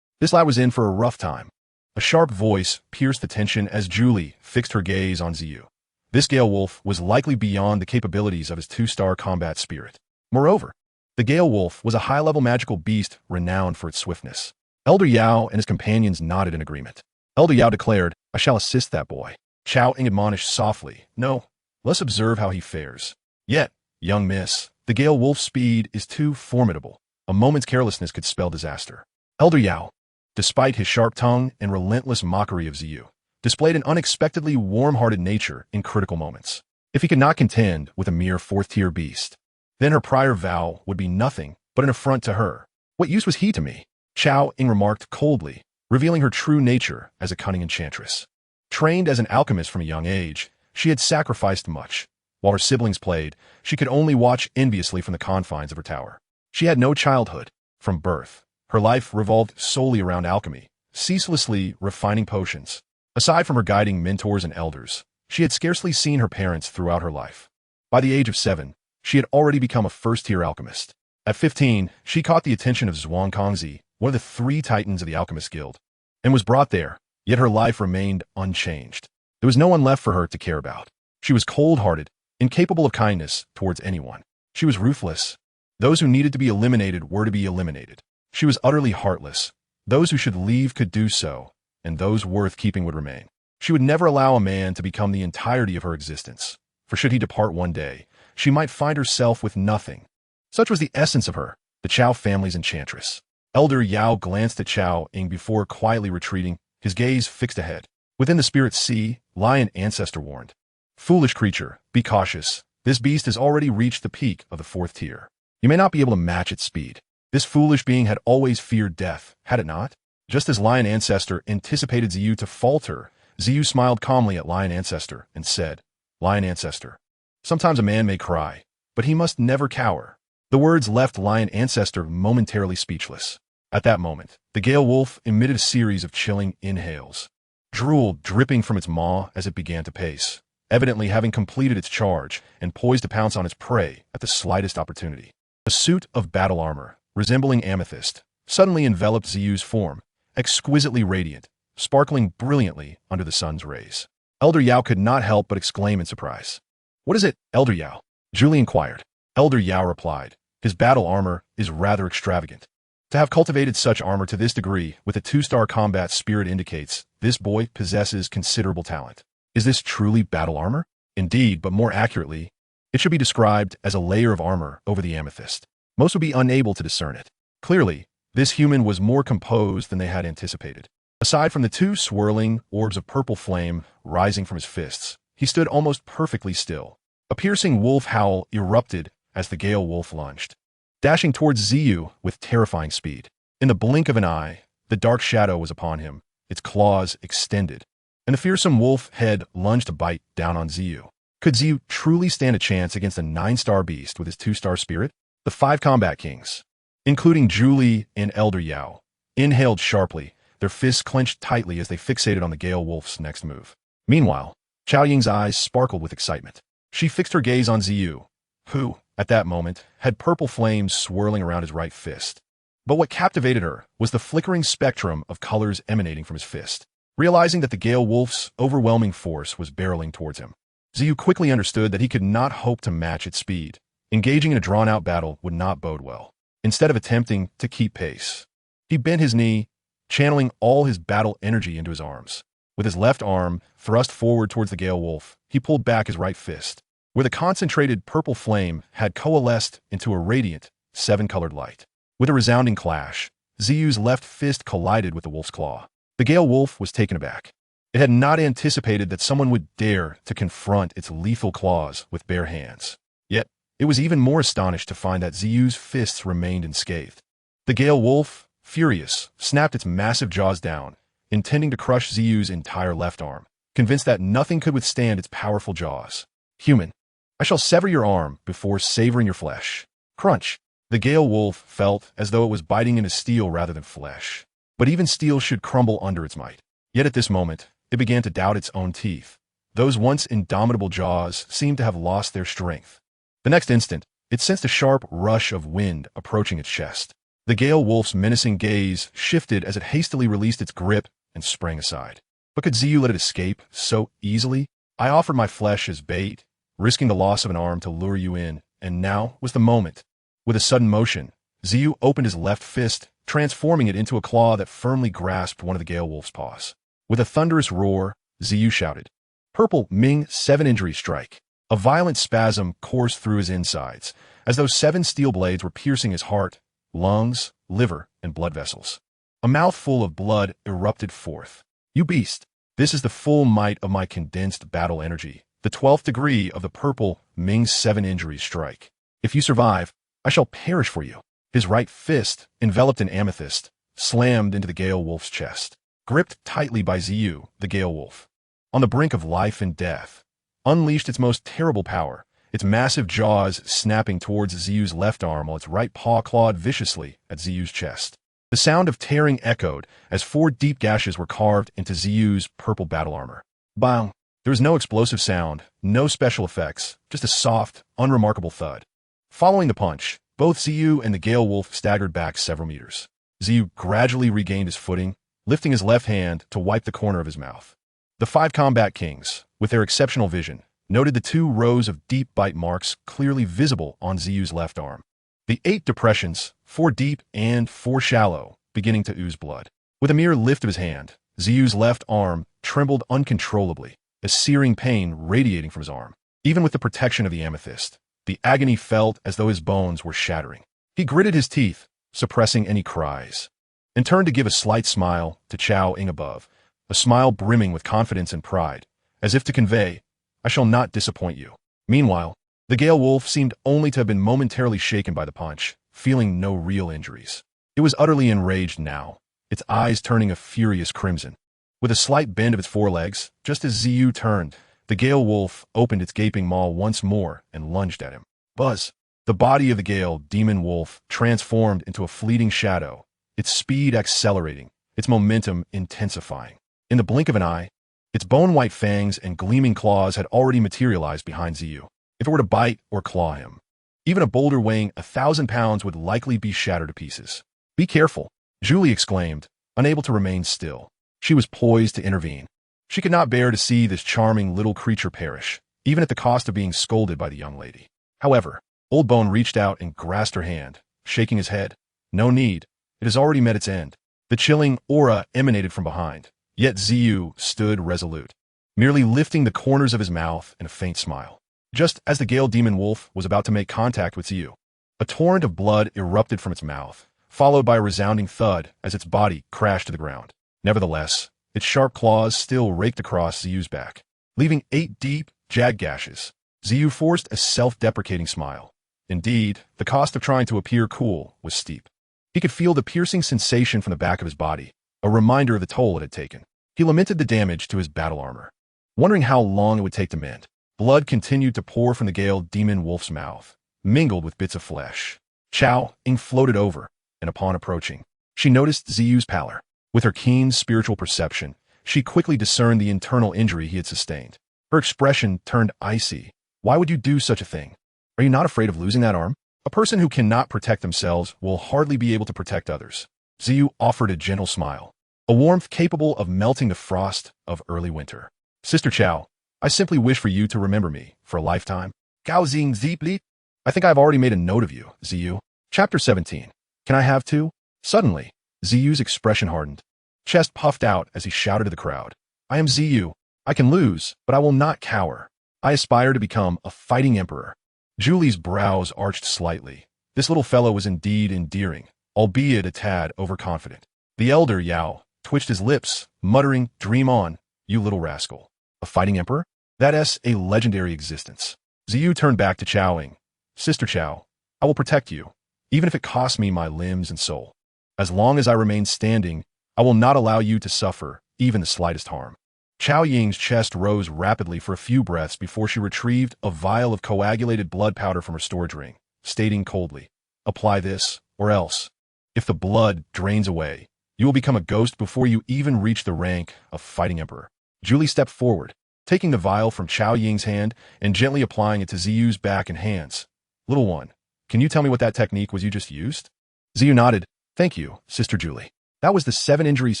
This lad was in for a rough time. A sharp voice pierced the tension as Julie fixed her gaze on Xiao. This Gale Wolf was likely beyond the capabilities of his two-star combat spirit. Moreover, the Gale Wolf was a high-level magical beast renowned for its swiftness. Elder Yao and his companions nodded in agreement. Elder Yao declared, "I shall assist that boy." Xiao Yan admonished softly, "No, let's observe how he fares." Yet, young miss, the Gale Wolf's speed is too formidable. A moment's carelessness could spell disaster. Elder Yao, despite his sharp tongue and relentless mockery of Xiao, displayed an unexpectedly warm-hearted nature in critical moments. If he could not contend with a mere fourth-tier beast, then her prior vow would be nothing but an affront to her. What use was he to me? Xiao Yan remarked coldly, revealing her true nature as a cunning enchantress. Trained as an alchemist from a young age, she had sacrificed much. While her siblings played, she could only watch enviously from the confines of her tower. She had no childhood. From birth, her life revolved solely around alchemy, ceaselessly refining potions. Aside from her guiding mentors and elders, she had scarcely seen her parents throughout her life. By the age of 7, she had already become a first-tier alchemist. At 15, she caught the attention of Zhongzhou, one of the 3 titans of the Alchemist Guild, and was brought there, yet her life remained unchanged. There was no one left for her to care about. She was cold-hearted, incapable of kindness towards anyone. She was ruthless. Those who needed to be eliminated were to be eliminated. She was utterly heartless. Those who should leave could do so, and those worth keeping would remain. She would never allow a man to become the entirety of her existence, for should he depart one day, she might find herself with nothing. Such was the essence of her, the Qiao family's enchantress. Elder Yao glanced at Xiao Yan before quietly retreating, his gaze fixed ahead. Within the spirit sea, Lion Ancestor warned, "Foolish creature, be cautious. This beast has already reached the peak of the 4th tier. You may not be able to match its speed." This foolish being had always feared death, had it not? Just as Lion Ancestor anticipated Xiao to falter, Xiao smiled calmly at Lion Ancestor and said, "Lion Ancestor, sometimes a man may cry, but he must never cower." The words left Lion Ancestor momentarily speechless. At that moment, the Gale Wolf emitted a series of chilling inhales, drool dripping from its maw as it began to pace, evidently having completed its charge and poised to pounce on its prey at the slightest opportunity. A suit of battle armor, resembling amethyst, suddenly enveloped Xiao's form, exquisitely radiant, sparkling brilliantly under the sun's rays. Elder Yao could not help but exclaim in surprise. "What is it, Elder Yao?" Julie inquired. Elder Yao replied, "His battle armor is rather extravagant. To have cultivated such armor to this degree with a 2-star combat spirit indicates this boy possesses considerable talent. Is this truly battle armor? Indeed, but more accurately, it should be described as a layer of armor over the amethyst. Most would be unable to discern it. Clearly, this human was more composed than they had anticipated. Aside from the 2 swirling orbs of purple flame rising from his fists, he stood almost perfectly still. A piercing wolf howl erupted as the Gale Wolf lunged, dashing towards Xiao with terrifying speed. In the blink of an eye, the dark shadow was upon him, its claws extended, and the fearsome wolf head lunged to bite down on Xiao. Could Xiao truly stand a chance against a 9-star beast with his 2-star spirit? The 5 combat kings, including Julie and Elder Yao, inhaled sharply, their fists clenched tightly as they fixated on the Gale Wolf's next move. Meanwhile, Xiao Yan's eyes sparkled with excitement. She fixed her gaze on Xiao, who, at that moment, had purple flames swirling around his right fist. But what captivated her was the flickering spectrum of colors emanating from his fist. Realizing that the Gale Wolf's overwhelming force was barreling towards him, Ziyu quickly understood that he could not hope to match its speed. Engaging in a drawn-out battle would not bode well. Instead of attempting to keep pace, he bent his knee, channeling all his battle energy into his arms. With his left arm thrust forward towards the Gale Wolf, he pulled back his right fist, where the concentrated purple flame had coalesced into a radiant, seven-colored light. With a resounding clash, Ziyu's left fist collided with the wolf's claw. The Gale Wolf was taken aback. It had not anticipated that someone would dare to confront its lethal claws with bare hands. Yet, it was even more astonished to find that Ziyu's fists remained unscathed. The Gale Wolf, furious, snapped its massive jaws down, intending to crush Ziyu's entire left arm, convinced that nothing could withstand its powerful jaws. Human, I shall sever your arm before savoring your flesh. Crunch. The Gale Wolf felt as though it was biting into steel rather than flesh. But even steel should crumble under its might. Yet at this moment, it began to doubt its own teeth. Those once indomitable jaws seemed to have lost their strength. The next instant, it sensed a sharp rush of wind approaching its chest. The Gale Wolf's menacing gaze shifted as it hastily released its grip and sprang aside. But could Ziyu let it escape so easily? I offered my flesh as bait, risking the loss of an arm to lure you in, and now was the moment. With a sudden motion, Ziyu opened his left fist, transforming it into a claw that firmly grasped one of the Gale Wolf's paws. With a thunderous roar, Ziyu shouted, "Purple Ming 7 injury strike." A violent spasm coursed through his insides, as though 7 steel blades were piercing his heart, lungs, liver, and blood vessels. A mouthful of blood erupted forth. "You beast! This is the full might of my condensed battle energy, the 12th degree of the Purple Ming 7 injury strike. If you survive, I shall perish for you." His right fist, enveloped in amethyst, slammed into the Gale Wolf's chest. Gripped tightly by Ziyu, the Gale Wolf, on the brink of life and death, unleashed its most terrible power, its massive jaws snapping towards Ziyu's left arm while its right paw clawed viciously at Ziyu's chest. The sound of tearing echoed as 4 deep gashes were carved into Ziyu's purple battle armor. Bang! There was no explosive sound, no special effects, just a soft, unremarkable thud. Following the punch, both Ziyu and the Gale Wolf staggered back several meters. Ziyu gradually regained his footing, lifting his left hand to wipe the corner of his mouth. The 5 combat kings, with their exceptional vision, noted the 2 rows of deep bite marks clearly visible on Ziyu's left arm. The 8 depressions, 4 deep and 4 shallow, beginning to ooze blood. With a mere lift of his hand, Ziyu's left arm trembled uncontrollably, a searing pain radiating from his arm. Even with the protection of the amethyst, the agony felt as though his bones were shattering. He gritted his teeth, suppressing any cries, and turned to give a slight smile to Xiao Yan above, a smile brimming with confidence and pride, as if to convey, "I shall not disappoint you." Meanwhile, the Gale Wolf seemed only to have been momentarily shaken by the punch, feeling no real injuries. It was utterly enraged now, its eyes turning a furious crimson. With a slight bend of its forelegs, just as Ziyu turned, the Gale Wolf opened its gaping maw once more and lunged at him. Buzz! The body of the Gale Demon Wolf transformed into a fleeting shadow, its speed accelerating, its momentum intensifying. In the blink of an eye, its bone-white fangs and gleaming claws had already materialized behind Ziyu. If it were to bite or claw him, even a boulder weighing 1,000 pounds would likely be shattered to pieces. "Be careful," Julie exclaimed, unable to remain still. She was poised to intervene. She could not bear to see this charming little creature perish, even at the cost of being scolded by the young lady. However, Old Bone reached out and grasped her hand, shaking his head. "No need. It has already met its end." The chilling aura emanated from behind, yet Ziyu stood resolute, merely lifting the corners of his mouth in a faint smile. Just as the Gale Demon Wolf was about to make contact with Ziyu, a torrent of blood erupted from its mouth, followed by a resounding thud as its body crashed to the ground. Nevertheless, its sharp claws still raked across Ziyu's back, leaving 8 deep, jagged gashes. Ziyu forced a self-deprecating smile. Indeed, the cost of trying to appear cool was steep. He could feel the piercing sensation from the back of his body, a reminder of the toll it had taken. He lamented the damage to his battle armor, wondering how long it would take to mend. Blood continued to pour from the Gale Demon Wolf's mouth, mingled with bits of flesh. Xiao Yan floated over, and upon approaching, she noticed Ziyu's pallor. With her keen spiritual perception, she quickly discerned the internal injury he had sustained. Her expression turned icy. "Why would you do such a thing? Are you not afraid of losing that arm? A person who cannot protect themselves will hardly be able to protect others." Ziyu offered a gentle smile, a warmth capable of melting the frost of early winter. "Sister Xiao, I simply wish for you to remember me for a lifetime. Gao Xing Zipli? I think I've already made a note of you, Ziyu. Chapter 17. Can I have two? Suddenly, Ziyu's expression hardened. Chest puffed out as he shouted to the crowd. I am Ziyu. I can lose, but I will not cower. I aspire to become a fighting emperor. Julie's brows arched slightly. This little fellow was indeed endearing, albeit a tad overconfident. The elder Yao twitched his lips, muttering, dream on, you little rascal. A fighting emperor? That's a legendary existence. Ziyu turned back to Chaoing. Sister Chao, I will protect you, even if it costs me my limbs and soul. As long as I remain standing, I will not allow you to suffer even the slightest harm. Chao Ying's chest rose rapidly for a few breaths before she retrieved a vial of coagulated blood powder from her storage ring, stating coldly, apply this, or else. If the blood drains away, you will become a ghost before you even reach the rank of fighting emperor. Julie stepped forward, taking the vial from Chao Ying's hand and gently applying it to Ziyu's back and hands. Little one, can you tell me what that technique was you just used? Ziyu nodded. Thank you, Sister Julie. That was the 7 Injuries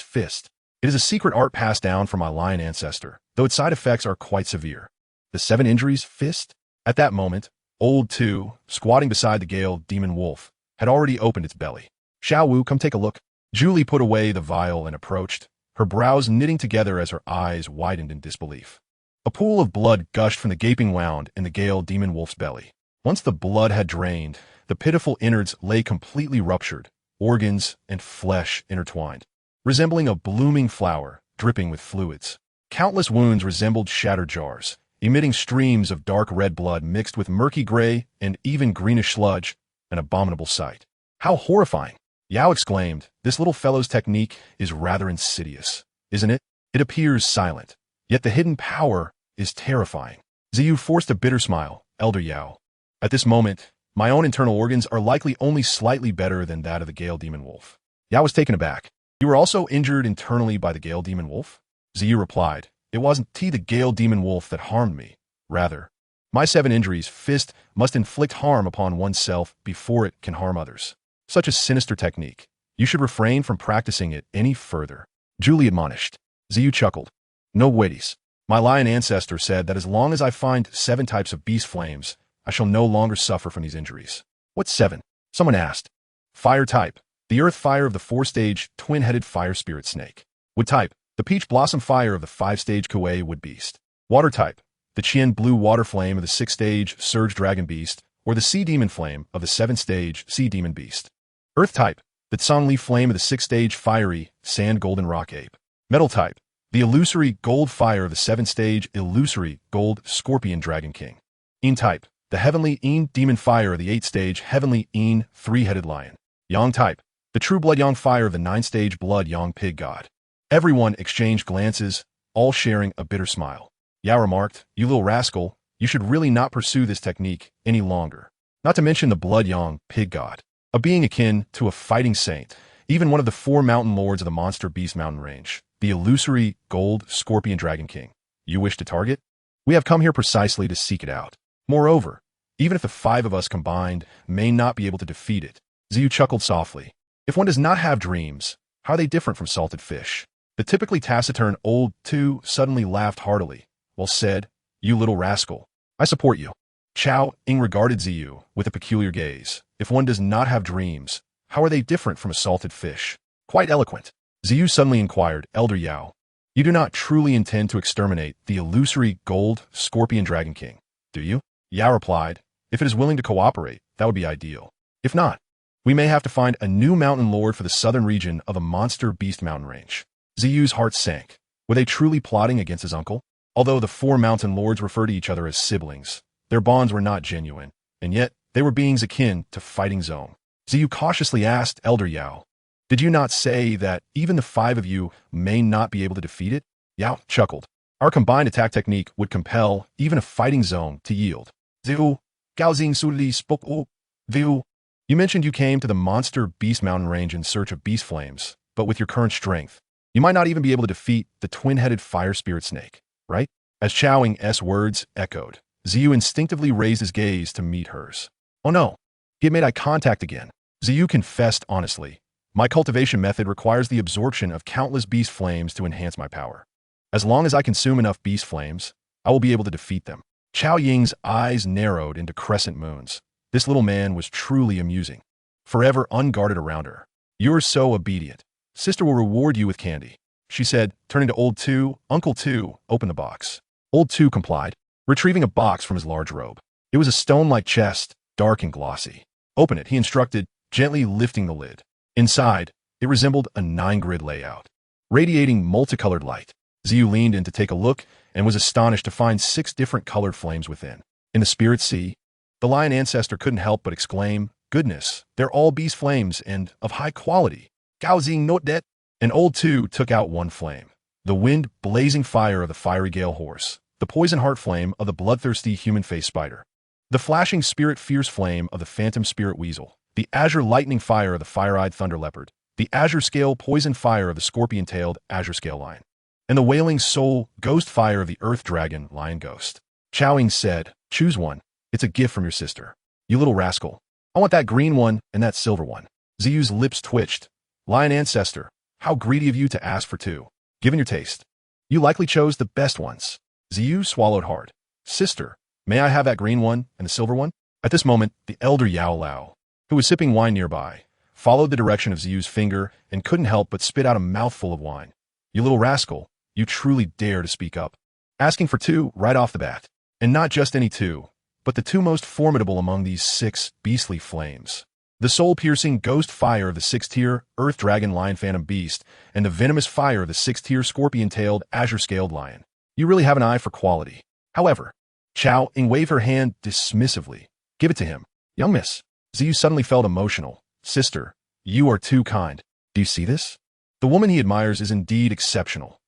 Fist. It is a secret art passed down from my lion ancestor, though its side effects are quite severe. The 7 Injuries Fist? At that moment, Old 2, squatting beside the Gale Demon Wolf, had already opened its belly. Xiao Wu, come take a look. Julie put away the vial and approached, her brows knitting together as her eyes widened in disbelief. A pool of blood gushed from the gaping wound in the Gale Demon Wolf's belly. Once the blood had drained, the pitiful innards lay completely ruptured, organs and flesh intertwined, resembling a blooming flower dripping with fluids. Countless wounds resembled shattered jars, emitting streams of dark red blood mixed with murky gray and even greenish sludge, an abominable sight. How horrifying! Yao exclaimed, this little fellow's technique is rather insidious, isn't it? It appears silent, yet the hidden power is terrifying. Ziyu forced a bitter smile, Elder Yao. At this moment, my own internal organs are likely only slightly better than that of the Gale Demon Wolf. Yao was taken aback. You were also injured internally by the Gale Demon Wolf? Ziyu replied, it wasn't the Gale Demon Wolf that harmed me. Rather, my 7 Injuries Fist must inflict harm upon oneself before it can harm others. Such a sinister technique. You should refrain from practicing it any further. Julie admonished. Ziyu chuckled. No waities. My lion ancestor said that as long as I find 7 types of beast flames, I shall no longer suffer from these injuries. What's 7? Someone asked. Fire type. The earth fire of the 4-stage twin-headed fire spirit snake. Wood type. The peach blossom fire of the 5-stage Kuei wood beast. Water type. The Qian blue water flame of the 6-stage surge dragon beast, or the sea demon flame of the 7-stage sea demon beast. Earth type. The Tsangli flame of the 6-stage fiery sand golden rock ape. Metal type. The illusory gold fire of the 7-stage illusory gold scorpion dragon king. Yin type. The heavenly Yin demon fire of the 8-stage heavenly Yin 3-headed lion. Yang type. The true blood Yang fire of the 9-stage blood Yang pig god. Everyone exchanged glances, all sharing a bitter smile. Yao remarked, you little rascal, you should really not pursue this technique any longer. Not to mention the blood Yang pig god. A being akin to a fighting saint, even one of the 4 mountain lords of the monster beast mountain range, the illusory gold scorpion dragon king. You wish to target? We have come here precisely to seek it out. Moreover, even if the 5 of us combined may not be able to defeat it. Ziyu chuckled softly. If one does not have dreams, how are they different from salted fish? The typically taciturn Old 2 suddenly laughed heartily. Well said, you little rascal. I support you. Chao Ying regarded Ziyu with a peculiar gaze. If one does not have dreams, how are they different from a salted fish? Quite eloquent. Ziyu suddenly inquired, Elder Yao, you do not truly intend to exterminate the illusory gold scorpion dragon king, do you? Yao replied, if it is willing to cooperate, that would be ideal. If not, we may have to find a new mountain lord for the southern region of the monster beast mountain range. Ziyu's heart sank. Were they truly plotting against his uncle? Although the 4 mountain lords refer to each other as siblings, their bonds were not genuine, and yet they were beings akin to fighting Zhong. Ziyu cautiously asked Elder Yao, did you not say that even the 5 of you may not be able to defeat it? Yao chuckled. Our combined attack technique would compel even a fighting Zhong to yield. Ziyu, Gaoxing Suli spoke up. Ziyu, you mentioned you came to the monster beast mountain range in search of beast flames, but with your current strength, you might not even be able to defeat the twin-headed fire spirit snake, right? As Chao Ying's words echoed, Ziyu instinctively raised his gaze to meet hers. Oh no, he had made eye contact again. Ziyu confessed honestly, my cultivation method requires the absorption of countless beast flames to enhance my power. As long as I consume enough beast flames, I will be able to defeat them. Xiao Ying's eyes narrowed into crescent moons. This little man was truly amusing. Forever unguarded around her. You're so obedient. Sister will reward you with candy, she said, turning to Old Two. Uncle Two, open the box. Old Two complied, retrieving a box from his large robe. It was a stone-like chest, dark and glossy. Open it, he instructed, gently lifting the lid. Inside, it resembled a 9-grid layout, radiating multicolored light. Xiao leaned in to take a look and was astonished to find 6 different colored flames within. In the spirit sea, the lion ancestor couldn't help but exclaim, "Goodness, they're all beast flames and of high quality." Gaozing note that. And Old Two took out one flame. The wind-blazing fire of the fiery gale horse, the poison heart flame of the bloodthirsty human-faced spider, the flashing spirit fierce flame of the phantom spirit weasel, the azure lightning fire of the fire-eyed thunder leopard, the azure scale poison fire of the scorpion-tailed azure scale lion, and the wailing soul ghost fire of the earth dragon lion ghost. Chowing said, "Choose one. It's a gift from your sister. You little rascal. I want that green one and that silver one." Xiao's lips twitched. Lion ancestor, how greedy of you to ask for 2. Given your taste, you likely chose the best ones. Xiao swallowed hard. Sister, may I have that green one and the silver one? At this moment, the elder Yao Lao, who was sipping wine nearby, followed the direction of Xiao's finger and couldn't help but spit out a mouthful of wine. You little rascal, you truly dare to speak up. Asking for 2 right off the bat. And not just any 2, but the 2 most formidable among these 6 beastly flames. The soul-piercing ghost fire of the 6th-tier earth dragon lion phantom beast and the venomous fire of the 6th-tier scorpion-tailed azure-scaled lion. You really have an eye for quality. However, Chao Ying waved her hand dismissively. Give it to him. Young miss. Xiao suddenly felt emotional. Sister, you are too kind. Do you see this? The woman he admires is indeed exceptional.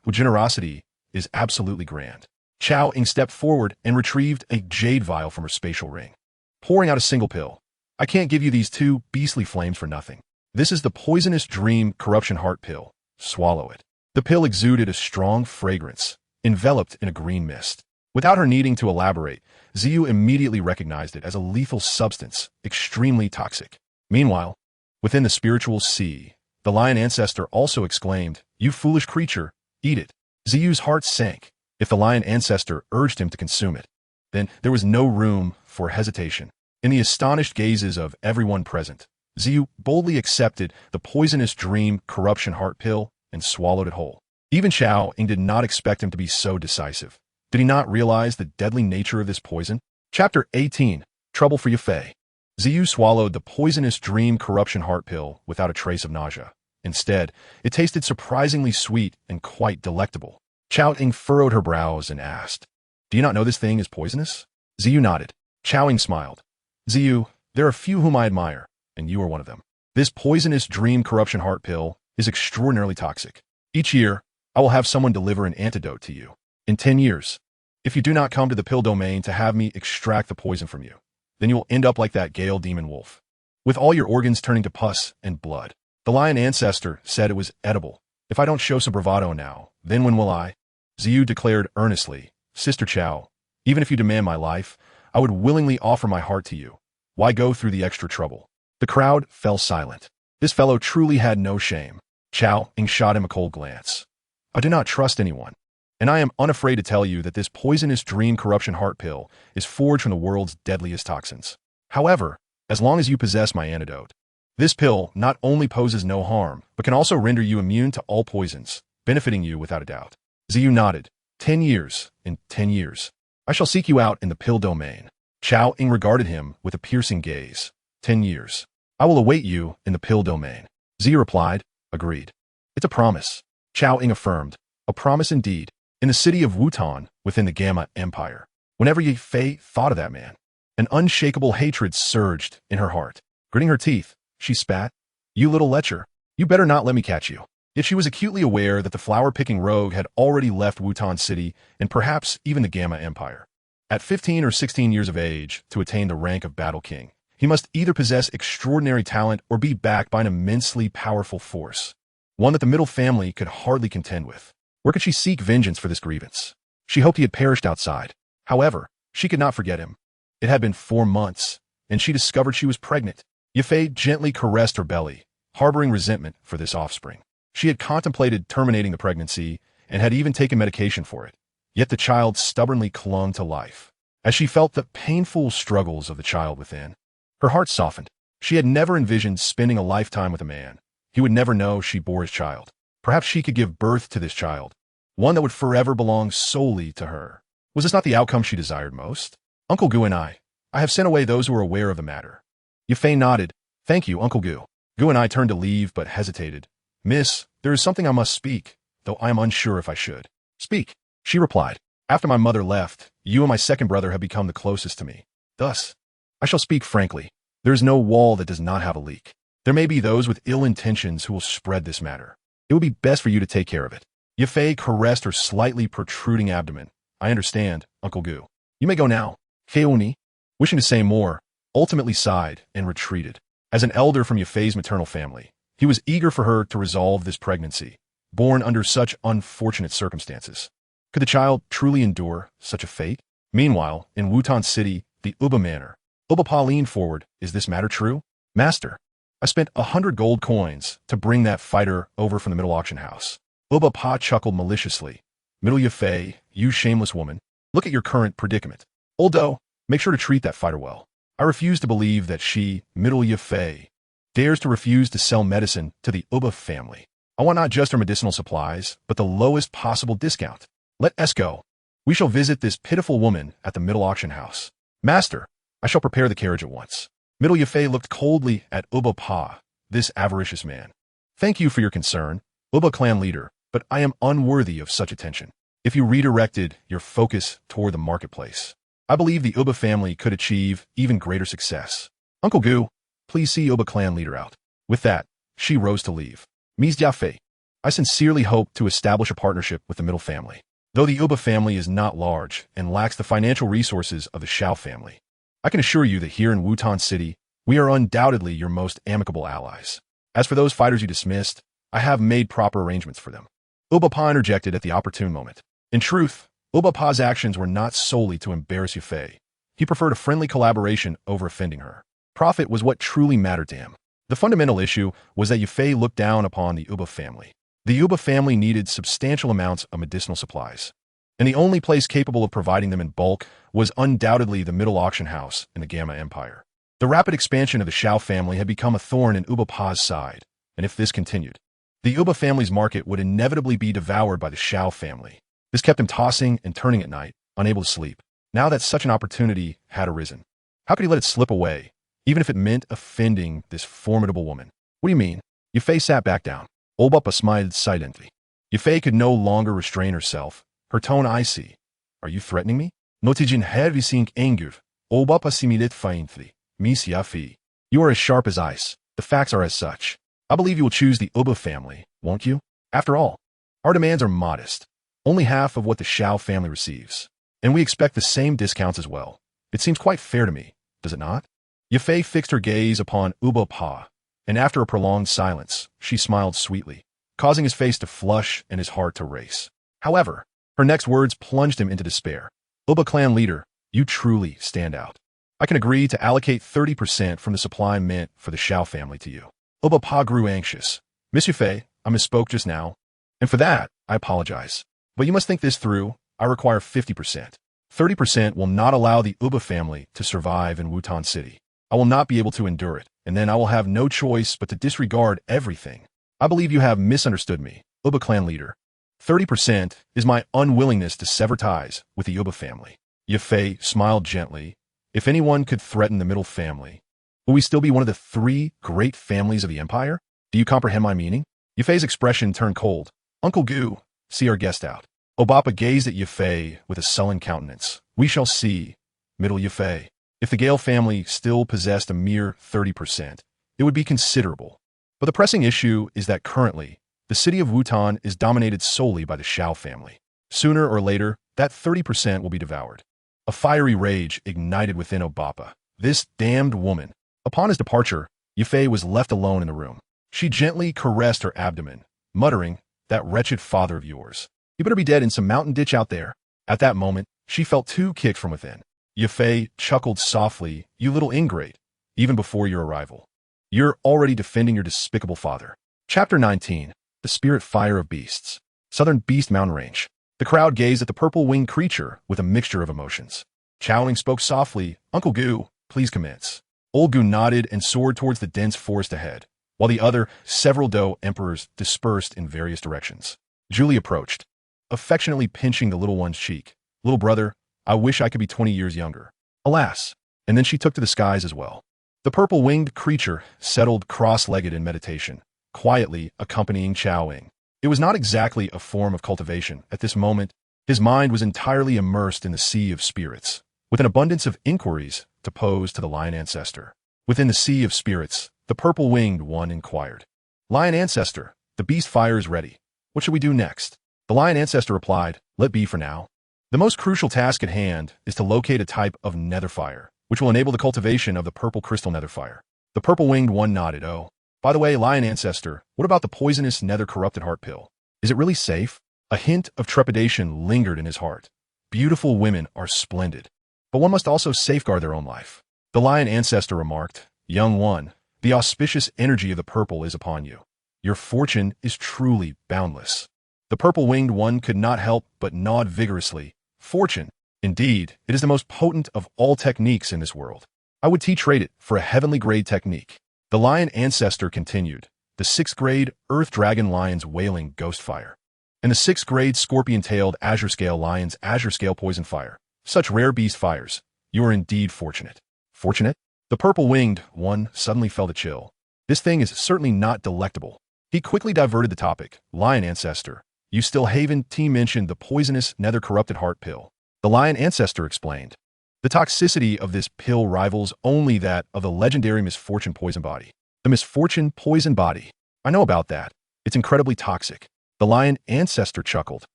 Her generosity is absolutely grand. Chao Ying stepped forward and retrieved a jade vial from her spatial ring, pouring out a single pill. I can't give you these 2 beastly flames for nothing. This is the poisonous dream corruption heart pill. Swallow it. The pill exuded a strong fragrance, enveloped in a green mist. Without her needing to elaborate, Xiao immediately recognized it as a lethal substance, extremely toxic. Meanwhile, within the spiritual sea, the lion ancestor also exclaimed, "You foolish creature, eat it." Xiao's heart sank. If the lion ancestor urged him to consume it, then there was no room for hesitation. In the astonished gazes of everyone present, Xiao boldly accepted the poisonous dream corruption heart pill and swallowed it whole. Even Xiao Ying did not expect him to be so decisive. Did he not realize the deadly nature of this poison? Chapter 18, Trouble for Yafei. Xiao swallowed the poisonous dream corruption heart pill without a trace of nausea. Instead, it tasted surprisingly sweet and quite delectable. Xiao Ying furrowed her brows and asked, "Do you not know this thing is poisonous?" Xiao nodded. Xiao Ying smiled. "Xiao, there are few whom I admire, and you are one of them. This poisonous dream corruption heart pill is extraordinarily toxic. Each year, I will have someone deliver an antidote to you. In 10 years, if you do not come to the pill domain to have me extract the poison from you, then you will end up like that Gale demon wolf, with all your organs turning to pus and blood." The lion ancestor said it was edible. "If I don't show some bravado now, then when will I?" Xiao declared earnestly, "Sister Chao, even if you demand my life, I would willingly offer my heart to you. Why go through the extra trouble?" The crowd fell silent. This fellow truly had no shame. Chao Ying shot him a cold glance. "I do not trust anyone, and I am unafraid to tell you that this poisonous dream corruption heart pill is forged from the world's deadliest toxins. However, as long as you possess my antidote, this pill not only poses no harm, but can also render you immune to all poisons, benefiting you without a doubt." Xiao nodded. 10 years. In 10 years, I shall seek you out in the pill domain." Chao Ying regarded him with a piercing gaze. 10 years. I will await you in the pill domain. Xiao replied, "Agreed." "It's a promise." Chao Ying affirmed. "A promise indeed." In the city of Wutan, within the Gamma Empire, whenever Ye Fei thought of that man, an unshakable hatred surged in her heart. Gritting her teeth, she spat, "You little lecher, you better not let me catch you." Yet she was acutely aware that the flower-picking rogue had already left Wutan City and perhaps even the Gamma Empire. At 15 or 16 years of age, to attain the rank of Battle King, he must either possess extraordinary talent or be backed by an immensely powerful force, one that the middle family could hardly contend with. Where could she seek vengeance for this grievance? She hoped he had perished outside. However, she could not forget him. It had been 4 months, and she discovered she was pregnant. Yafei gently caressed her belly, harboring resentment for this offspring. She had contemplated terminating the pregnancy and had even taken medication for it. yet the child stubbornly clung to life. As she felt the painful struggles of the child within, her heart softened. She had never envisioned spending a lifetime with a man. He would never know she bore his child. Perhaps she could give birth to this child, one that would forever belong solely to her. Was this not the outcome she desired most? Uncle Gu and I have sent away those who are aware of the matter. Yafei nodded. Thank you, Uncle Gu. Gu and I turned to leave but hesitated. Miss, there is something I must speak, though I am unsure if I should. Speak, she replied. After my mother left, you and my second brother have become the closest to me. Thus, I shall speak frankly. There is no wall that does not have a leak. There may be those with ill intentions who will spread this matter. It would be best for you to take care of it. Yafei caressed her slightly protruding abdomen. I understand, Uncle Gu. You may go now. Heuni, wishing to say more, ultimately sighed and retreated. As an elder from Yafei's maternal family, he was eager for her to resolve this pregnancy, born under such unfortunate circumstances. Could the child truly endure such a fate? Meanwhile, in Wutan City, the Uba Manor, Uba Pa leaned forward. Is this matter true? Master, I spent 100 gold coins to bring that fighter over from the middle auction house. Uba Pa chuckled maliciously. Middle Yafei, you shameless woman, look at your current predicament. Old Do, make sure to treat that fighter well. I refuse to believe that she, Middle Yafei, dares to refuse to sell medicine to the Uba family. I want not just her medicinal supplies, but the lowest possible discount. Let us go. We shall visit this pitiful woman at the middle auction house. Master, I shall prepare the carriage at once. Middle Yafei looked coldly at Uba Pa, this avaricious man. Thank you for your concern, Uba clan leader, but I am unworthy of such attention. If you redirected your focus toward the marketplace, I believe the Uba family could achieve even greater success. Uncle Gu, please see Uba clan leader out. With that, she rose to leave. Ms. Yafei, I sincerely hope to establish a partnership with the middle family. Though the Uba family is not large and lacks the financial resources of the Xiao family, I can assure you that here in Wutan City, we are undoubtedly your most amicable allies. As for those fighters you dismissed, I have made proper arrangements for them. Uba Pa interjected at the opportune moment. In truth, Uba Pa's actions were not solely to embarrass Yafei. He preferred a friendly collaboration over offending her. Profit was what truly mattered to him. The fundamental issue was that Yafei looked down upon the Uba family. The Uba family needed substantial amounts of medicinal supplies, and the only place capable of providing them in bulk was undoubtedly the middle auction house in the Gamma Empire. The rapid expansion of the Xiao family had become a thorn in Uba Pa's side, and if this continued, the Uba family's market would inevitably be devoured by the Xiao family. This kept him tossing and turning at night, unable to sleep. Now that such an opportunity had arisen, how could he let it slip away, even if it meant offending this formidable woman? What do you mean? Yafei sat back down. Obapa smiled silently. Yafei could no longer restrain herself, her tone icy. Are you threatening me? Notijin hervisink anger. Obapa similit faintly. Miss Yafei. You are as sharp as ice. The facts are as such. I believe you will choose the Uba family, won't you? After all, our demands are modest. Only half of what the Xiao family receives. And we expect the same discounts as well. It seems quite fair to me, does it not? Yafei fixed her gaze upon Uba Pa, and after a prolonged silence, she smiled sweetly, causing his face to flush and his heart to race. However, her next words plunged him into despair. Uba clan leader, you truly stand out. I can agree to allocate 30% from the supply meant for the Xiao family to you. Uba Pa grew anxious. Miss Yafei, I misspoke just now, and for that, I apologize. But you must think this through. I require 50%. 30% will not allow the Uba family to survive in Wutan City. I will not be able to endure it, and then I will have no choice but to disregard everything. I believe you have misunderstood me, Uba clan leader. 30% is my unwillingness to sever ties with the Uba family. Yafei smiled gently. If anyone could threaten the middle family, will we still be one of the 3 great families of the empire? Do you comprehend my meaning? Yafei's expression turned cold. Uncle Gu, see our guest out. Obapa gazed at Yafei with a sullen countenance. We shall see, middle Yafei. If the Gale family still possessed a mere 30%, it would be considerable. But the pressing issue is that currently, the city of Wutan is dominated solely by the Xiao family. Sooner or later, that 30% will be devoured. A fiery rage ignited within Obapa. This damned woman. Upon his departure, Yafei was left alone in the room. She gently caressed her abdomen, muttering, that wretched father of yours. He better be dead in some mountain ditch out there. At that moment, she felt 2 kicks from within. Yafei chuckled softly, you little ingrate, even before your arrival. You're already defending your despicable father. Chapter 19, The Spirit Fire of Beasts. Southern Beast Mountain Range. The crowd gazed at the purple-winged creature with a mixture of emotions. Xiao Yan spoke softly, "Uncle Gu, please commence." Old Gu nodded and soared towards the dense forest ahead, while the other several Dou emperors dispersed in various directions. Julie approached, affectionately pinching the little one's cheek. "Little brother, I wish I could be 20 years younger." Alas. And then she took to the skies as well. The purple-winged creature settled cross-legged in meditation, quietly accompanying Xiao Yan. It was not exactly a form of cultivation. At this moment, his mind was entirely immersed in the sea of spirits, with an abundance of inquiries to pose to the lion ancestor. Within the sea of spirits, the purple-winged one inquired, "Lion ancestor, the beast fire is ready. What should we do next?" The lion ancestor replied, "Let be for now. The most crucial task at hand is to locate a type of nether fire, which will enable the cultivation of the purple crystal nether fire." The purple-winged one nodded. "Oh, by the way, lion ancestor, what about the poisonous nether corrupted heart pill? Is it really safe?" A hint of trepidation lingered in his heart. Beautiful women are splendid, but one must also safeguard their own life. The lion ancestor remarked, "Young one, the auspicious energy of the purple is upon you. Your fortune is truly boundless." The purple-winged one could not help but nod vigorously. "Fortune, indeed, it is the most potent of all techniques in this world. I would trade it for a heavenly grade technique." The lion ancestor continued, "The 6th grade earth dragon lion's wailing ghost fire, and the 6th grade scorpion-tailed azure scale lion's azure scale poison fire. Such rare beast fires. You are indeed fortunate." Fortunate? The purple-winged one suddenly felt a chill. This thing is certainly not delectable. He quickly diverted the topic. "Lion ancestor, you still haven't mentioned the poisonous nether corrupted heart pill." The lion ancestor explained, "The toxicity of this pill rivals only that of the legendary misfortune poison body." The misfortune poison body. I know about that. It's incredibly toxic. The lion ancestor chuckled.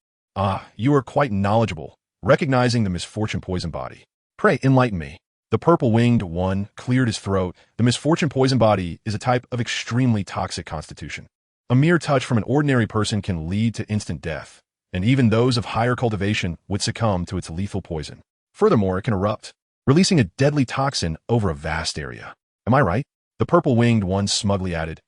"Ah, you are quite knowledgeable, recognizing the misfortune poison body. Pray enlighten me." The purple-winged one cleared his throat. "The misfortune poison body is a type of extremely toxic constitution. A mere touch from an ordinary person can lead to instant death, and even those of higher cultivation would succumb to its lethal poison. Furthermore, it can erupt, releasing a deadly toxin over a vast area. Am I right?" The purple-winged one smugly added,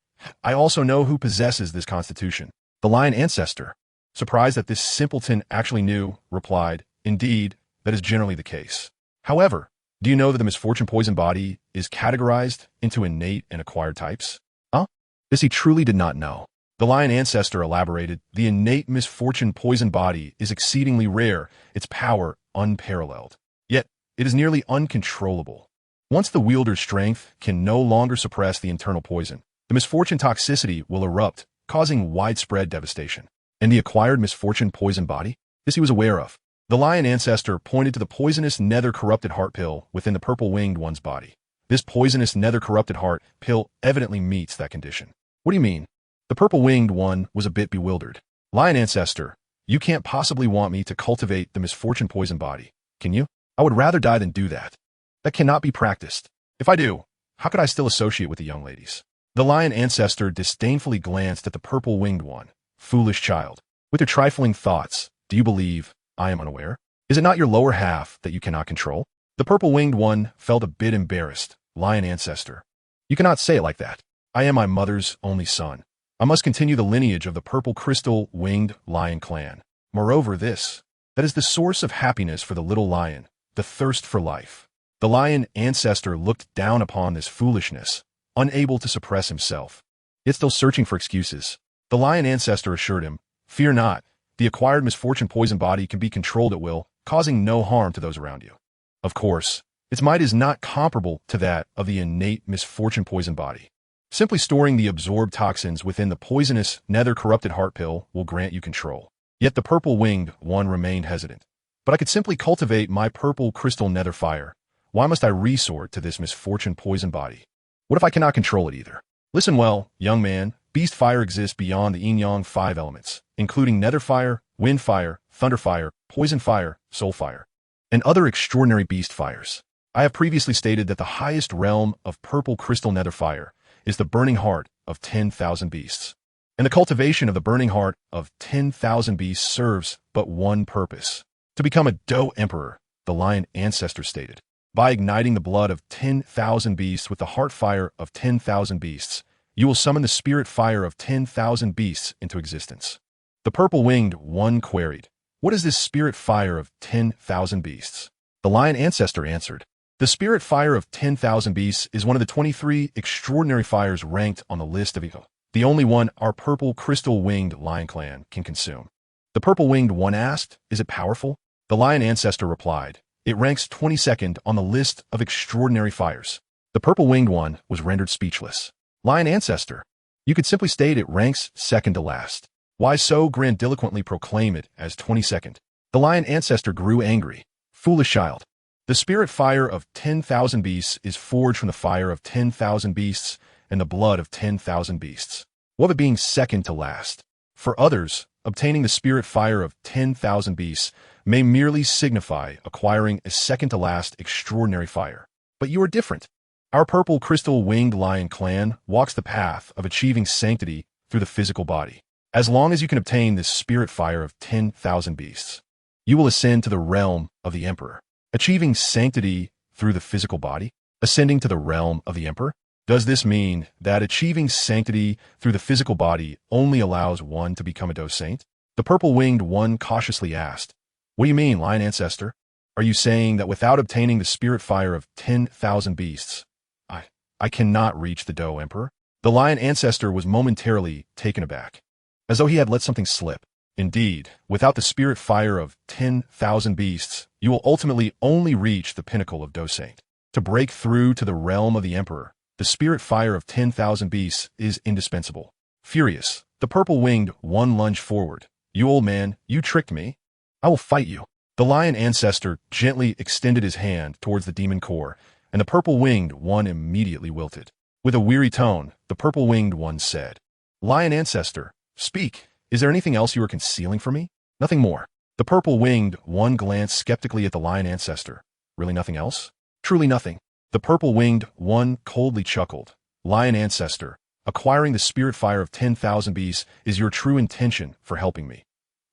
"I also know who possesses this constitution." The lion ancestor, surprised that this simpleton actually knew, replied, "Indeed, that is generally the case. However, do you know that the misfortune poison body is categorized into innate and acquired types?" Huh? This he truly did not know. The lion ancestor elaborated, "The innate misfortune poison body is exceedingly rare, its power unparalleled. Yet, it is nearly uncontrollable. Once the wielder's strength can no longer suppress the internal poison, the misfortune toxicity will erupt, causing widespread devastation." And the acquired misfortune poison body? This he was aware of. The lion ancestor pointed to the poisonous nether corrupted heart pill within the purple-winged one's body. This poisonous nether corrupted heart pill evidently meets that condition. What do you mean? The purple-winged one was a bit bewildered. Lion ancestor, you can't possibly want me to cultivate the misfortune poison body, can you? I would rather die than do that. That cannot be practiced. If I do, how could I still associate with the young ladies? The lion ancestor disdainfully glanced at the purple-winged one. Foolish child. With your trifling thoughts, do you believe I am unaware? Is it not your lower half that you cannot control? The purple-winged one felt a bit embarrassed. Lion ancestor, you cannot say it like that. I am my mother's only son. I must continue the lineage of the purple crystal-winged lion clan. Moreover, that is the source of happiness for the little lion, the thirst for life. The lion ancestor looked down upon this foolishness, unable to suppress himself, yet still searching for excuses. The lion ancestor assured him, "Fear not. The acquired misfortune poison body can be controlled at will, causing no harm to those around you. Of course, its might is not comparable to that of the innate misfortune poison body. Simply storing the absorbed toxins within the poisonous nether corrupted heart pill will grant you control." Yet the purple-winged one remained hesitant. "But I could simply cultivate my purple crystal nether fire. Why must I resort to this misfortune poison body? What if I cannot control it either?" Listen well, young man. Beast fire exists beyond the yin-yang 5 elements, including nether fire, wind fire, thunder fire, poison fire, soul fire, and other extraordinary beast fires. I have previously stated that the highest realm of purple crystal nether fire is the burning heart of 10,000 beasts. And the cultivation of the burning heart of 10,000 beasts serves but one purpose: to become a Dou emperor, the lion ancestor stated. By igniting the blood of 10,000 beasts with the heart fire of 10,000 beasts, you will summon the spirit fire of 10,000 beasts into existence. The purple-winged one queried, What is this spirit fire of 10,000 beasts? The lion ancestor answered, the spirit fire of 10,000 beasts is one of the 23 extraordinary fires ranked on the list of evil. The only one our purple crystal-winged lion clan can consume. The purple-winged one asked, is it powerful? The lion ancestor replied, it ranks 22nd on the list of extraordinary fires. The purple-winged one was rendered speechless. Lion ancestor, you could simply state it ranks second to last. Why so grandiloquently proclaim it as 22nd? The lion ancestor grew angry. Foolish child. The spirit fire of 10,000 beasts is forged from the fire of 10,000 beasts and the blood of 10,000 beasts. What of it being second to last? For others, obtaining the spirit fire of 10,000 beasts may merely signify acquiring a second to last extraordinary fire. But you are different. Our purple crystal-winged lion clan walks the path of achieving sanctity through the physical body. As long as you can obtain this spirit fire of 10,000 beasts, you will ascend to the realm of the Emperor. Achieving sanctity through the physical body? Ascending to the realm of the Emperor? Does this mean that achieving sanctity through the physical body only allows one to become a Do Saint? The purple-winged one cautiously asked, what do you mean, lion ancestor? Are you saying that without obtaining the spirit fire of 10,000 beasts, I cannot reach the Do Emperor? The lion ancestor was momentarily taken aback, as though he had let something slip. Indeed, without the spirit fire of 10,000 beasts, you will ultimately only reach the pinnacle of Do Saint. To break through to the realm of the Emperor, the spirit fire of 10,000 beasts is indispensable. Furious, the purple-winged one lunged forward. You old man, you tricked me. I will fight you. The lion ancestor gently extended his hand towards the demon core, and the purple-winged one immediately wilted. With a weary tone, the purple-winged one said, lion ancestor, speak. Is there anything else you are concealing from me? Nothing more. The purple-winged one glanced skeptically at the lion ancestor. Really nothing else? Truly nothing. The purple-winged one coldly chuckled. Lion ancestor, acquiring the spirit fire of 10,000 beasts is your true intention for helping me.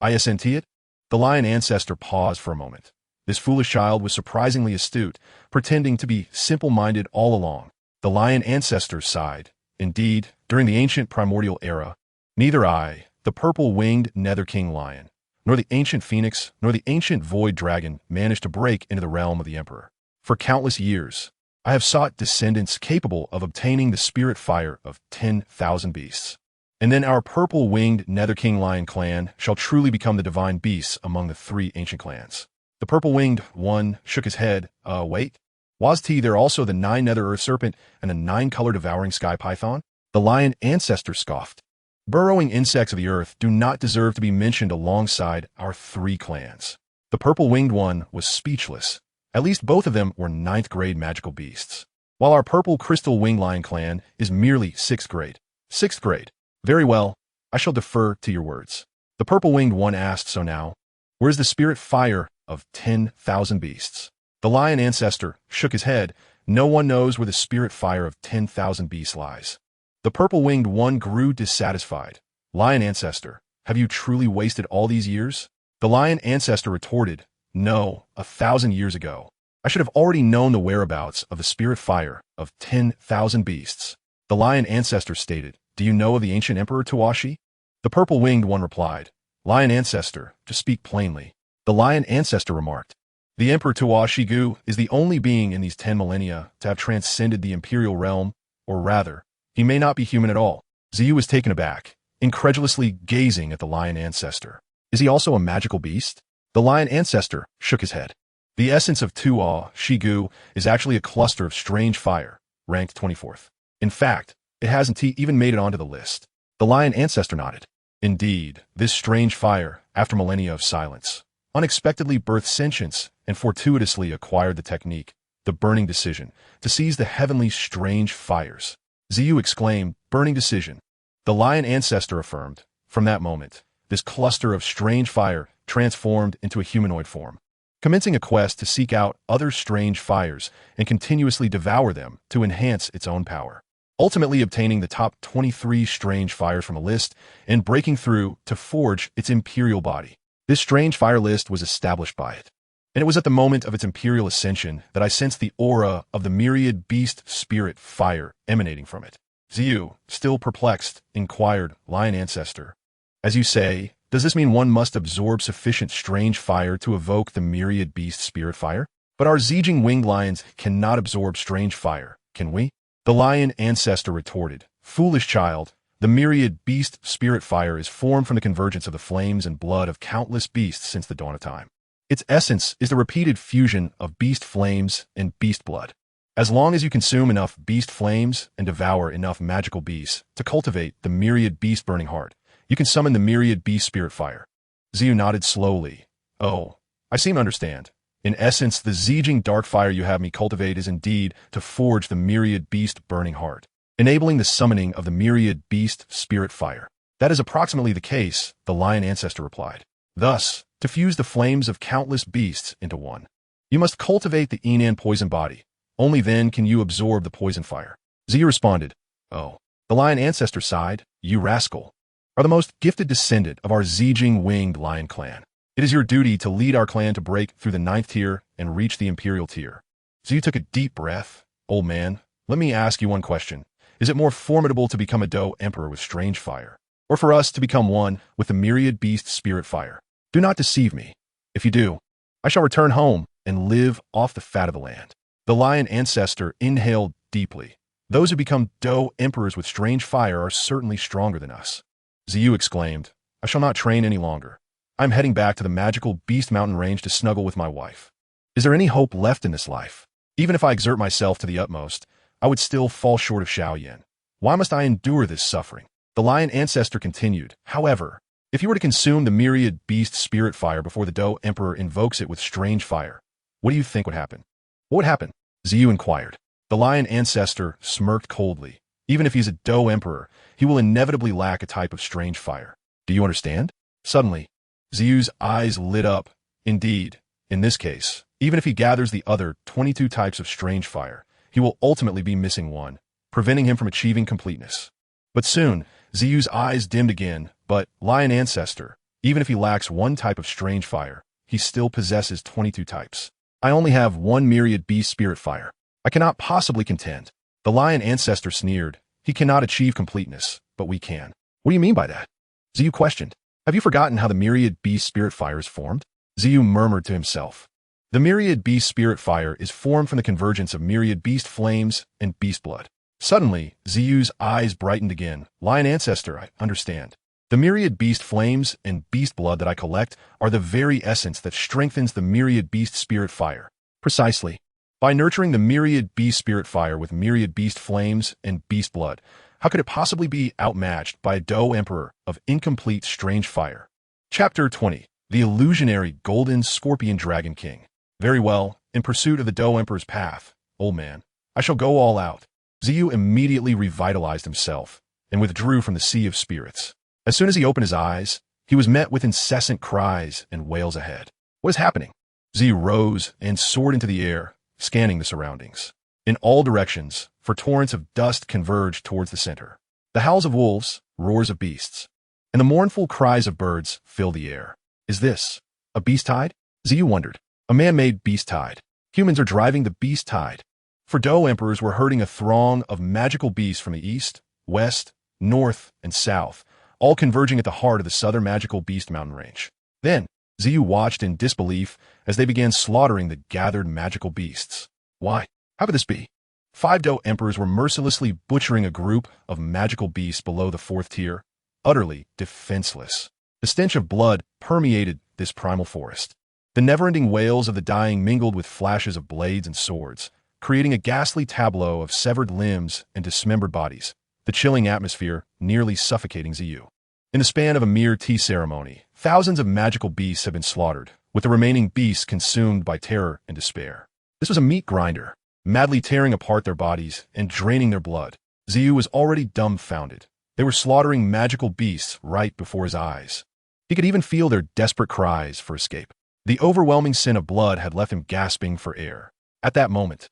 I assent it? The lion ancestor paused for a moment. This foolish child was surprisingly astute, pretending to be simple-minded all along. The lion ancestor sighed. Indeed, during the ancient primordial era, neither I, the purple-winged Nether King lion, nor the ancient phoenix, nor the ancient void dragon managed to break into the realm of the Emperor. For countless years, I have sought descendants capable of obtaining the spirit fire of 10,000 beasts. And then our purple-winged Nether King lion clan shall truly become the divine beasts among the three ancient clans. The purple-winged one shook his head. Wait. Was there also the 9 nether earth serpent and the 9-color devouring sky python? The lion ancestor scoffed. Burrowing insects of the earth do not deserve to be mentioned alongside our 3 clans. The purple-winged one was speechless. At least both of them were 9th grade magical beasts, while our purple crystal-winged lion clan is merely 6th grade. 6th grade. Very well, I shall defer to your words. The purple-winged one asked, so now, where is the spirit fire of 10,000 beasts? The lion ancestor shook his head. No one knows where the spirit fire of 10,000 beasts lies. The purple-winged one grew dissatisfied. Lion ancestor, have you truly wasted all these years? The lion ancestor retorted, no, 1,000 years ago. I should have already known the whereabouts of the spirit fire of 10,000 beasts. The lion ancestor stated, do you know of the ancient emperor Tawashi? The purple-winged one replied, lion ancestor, to speak plainly. The lion ancestor remarked, the Emperor Tawashi is the only being in these 10 millennia to have transcended the imperial realm, or rather, he may not be human at all. Xiao was taken aback, incredulously gazing at the lion ancestor. Is he also a magical beast? The lion ancestor shook his head. The essence of Tawashi is actually a cluster of strange fire, ranked 24th. In fact, it hasn't even made it onto the list. The lion ancestor nodded. Indeed, this strange fire, after millennia of silence, unexpectedly birthed sentience and fortuitously acquired the technique, the burning decision, to seize the heavenly strange fires. Xiao exclaimed, burning decision. The lion ancestor affirmed, from that moment, this cluster of strange fire transformed into a humanoid form, commencing a quest to seek out other strange fires and continuously devour them to enhance its own power, ultimately obtaining the top 23 strange fires from a list and breaking through to forge its imperial body. This strange fire list was established by it, and it was at the moment of its imperial ascension that I sensed the aura of the myriad beast spirit fire emanating from it. Xiao, still perplexed, inquired, lion ancestor, as you say, Does this mean one must absorb sufficient strange fire to evoke the myriad beast spirit fire? But our Zhongzhou winged lions cannot absorb strange fire, can we? The lion ancestor retorted, "Foolish child, the myriad beast spirit fire is formed from the convergence of the flames and blood of countless beasts since the dawn of time. Its essence is the repeated fusion of beast flames and beast blood. As long as you consume enough beast flames and devour enough magical beasts to cultivate the myriad beast burning heart, you can summon the myriad beast spirit fire." Xiao nodded slowly. "Oh, I seem to understand. In essence, the Zhongzhou dark fire you have me cultivate is indeed to forge the myriad beast burning heart, enabling the summoning of the myriad beast spirit fire." "That is approximately the case," the lion ancestor replied. "Thus, to fuse the flames of countless beasts into one, you must cultivate the Enan poison body. Only then can you absorb the poison fire." Xiao responded, "Oh." The lion ancestor sighed, "You rascal are the most gifted descendant of our Zhongzhou winged lion clan. It is your duty to lead our clan to break through the 9th tier and reach the imperial tier." Xiao took a deep breath. "Old man, let me ask you one question. Is it more formidable to become a Dou emperor with strange fire, or for us to become one with the myriad beast spirit fire? Do not deceive me. If you do, I shall return home and live off the fat of the land." The lion ancestor inhaled deeply. "Those who become Dou emperors with strange fire are certainly stronger than us." Xiao exclaimed, "I shall not train any longer. I'm heading back to the magical Beast Mountain range to snuggle with my wife. Is there any hope left in this life? Even if I exert myself to the utmost, I would still fall short of Xiao Yan. Why must I endure this suffering?" The lion ancestor continued, "However, if you were to consume the myriad beast spirit fire before the Dou emperor invokes it with strange fire, what do you think would happen?" "What would happen?" Xiao inquired. The lion ancestor smirked coldly. "Even if he's a Dou emperor, he will inevitably lack a type of strange fire. Do you understand?" Suddenly, Xiao's eyes lit up. "Indeed, in this case, even if he gathers the other 22 types of strange fire, he will ultimately be missing one, preventing him from achieving completeness." But soon, Xiao's eyes dimmed again. "But, lion ancestor, even if he lacks one type of strange fire, he still possesses 22 types. I only have one myriad beast spirit fire. I cannot possibly contend." The lion ancestor sneered. "He cannot achieve completeness, but we can." "What do you mean by that?" Xiao questioned. "Have you forgotten how the myriad beast spirit fire is formed?" Xiao murmured to himself. "The myriad beast spirit fire is formed from the convergence of myriad beast flames and beast blood." Suddenly, Xiao's eyes brightened again. "Lion ancestor, I understand. The myriad beast flames and beast blood that I collect are the very essence that strengthens the myriad beast spirit fire." "Precisely. By nurturing the myriad beast spirit fire with myriad beast flames and beast blood, how could it possibly be outmatched by a Dou emperor of incomplete strange fire?" Chapter 20. The Illusionary Golden Scorpion Dragon King. "Very well, in pursuit of the Dou emperor's path, old man, I shall go all out." Xiao immediately revitalized himself and withdrew from the sea of spirits. As soon as he opened his eyes, he was met with incessant cries and wails ahead. "What is happening?" Xiao rose and soared into the air, scanning the surroundings. In all directions, for torrents of dust converged towards the center. The howls of wolves, roars of beasts, and the mournful cries of birds fill the air. "Is this a beast tide?" Xiao wondered. "A man-made beast tide. Humans are driving the beast tide." For Dou emperors were herding a throng of magical beasts from the east, west, north, and south, all converging at the heart of the southern magical beast mountain range. Then, Xiao watched in disbelief as they began slaughtering the gathered magical beasts. Why? How could this be? 5 Dou emperors were mercilessly butchering a group of magical beasts below the 4th tier, utterly defenseless. The stench of blood permeated this primal forest. The never-ending wails of the dying mingled with flashes of blades and swords, creating a ghastly tableau of severed limbs and dismembered bodies, the chilling atmosphere nearly suffocating Xiao. In the span of a mere tea ceremony, thousands of magical beasts had been slaughtered, with the remaining beasts consumed by terror and despair. This was a meat grinder, madly tearing apart their bodies and draining their blood. Xiao was already dumbfounded. They were slaughtering magical beasts right before his eyes. He could even feel their desperate cries for escape. The overwhelming sin of blood had left him gasping for air. At that moment,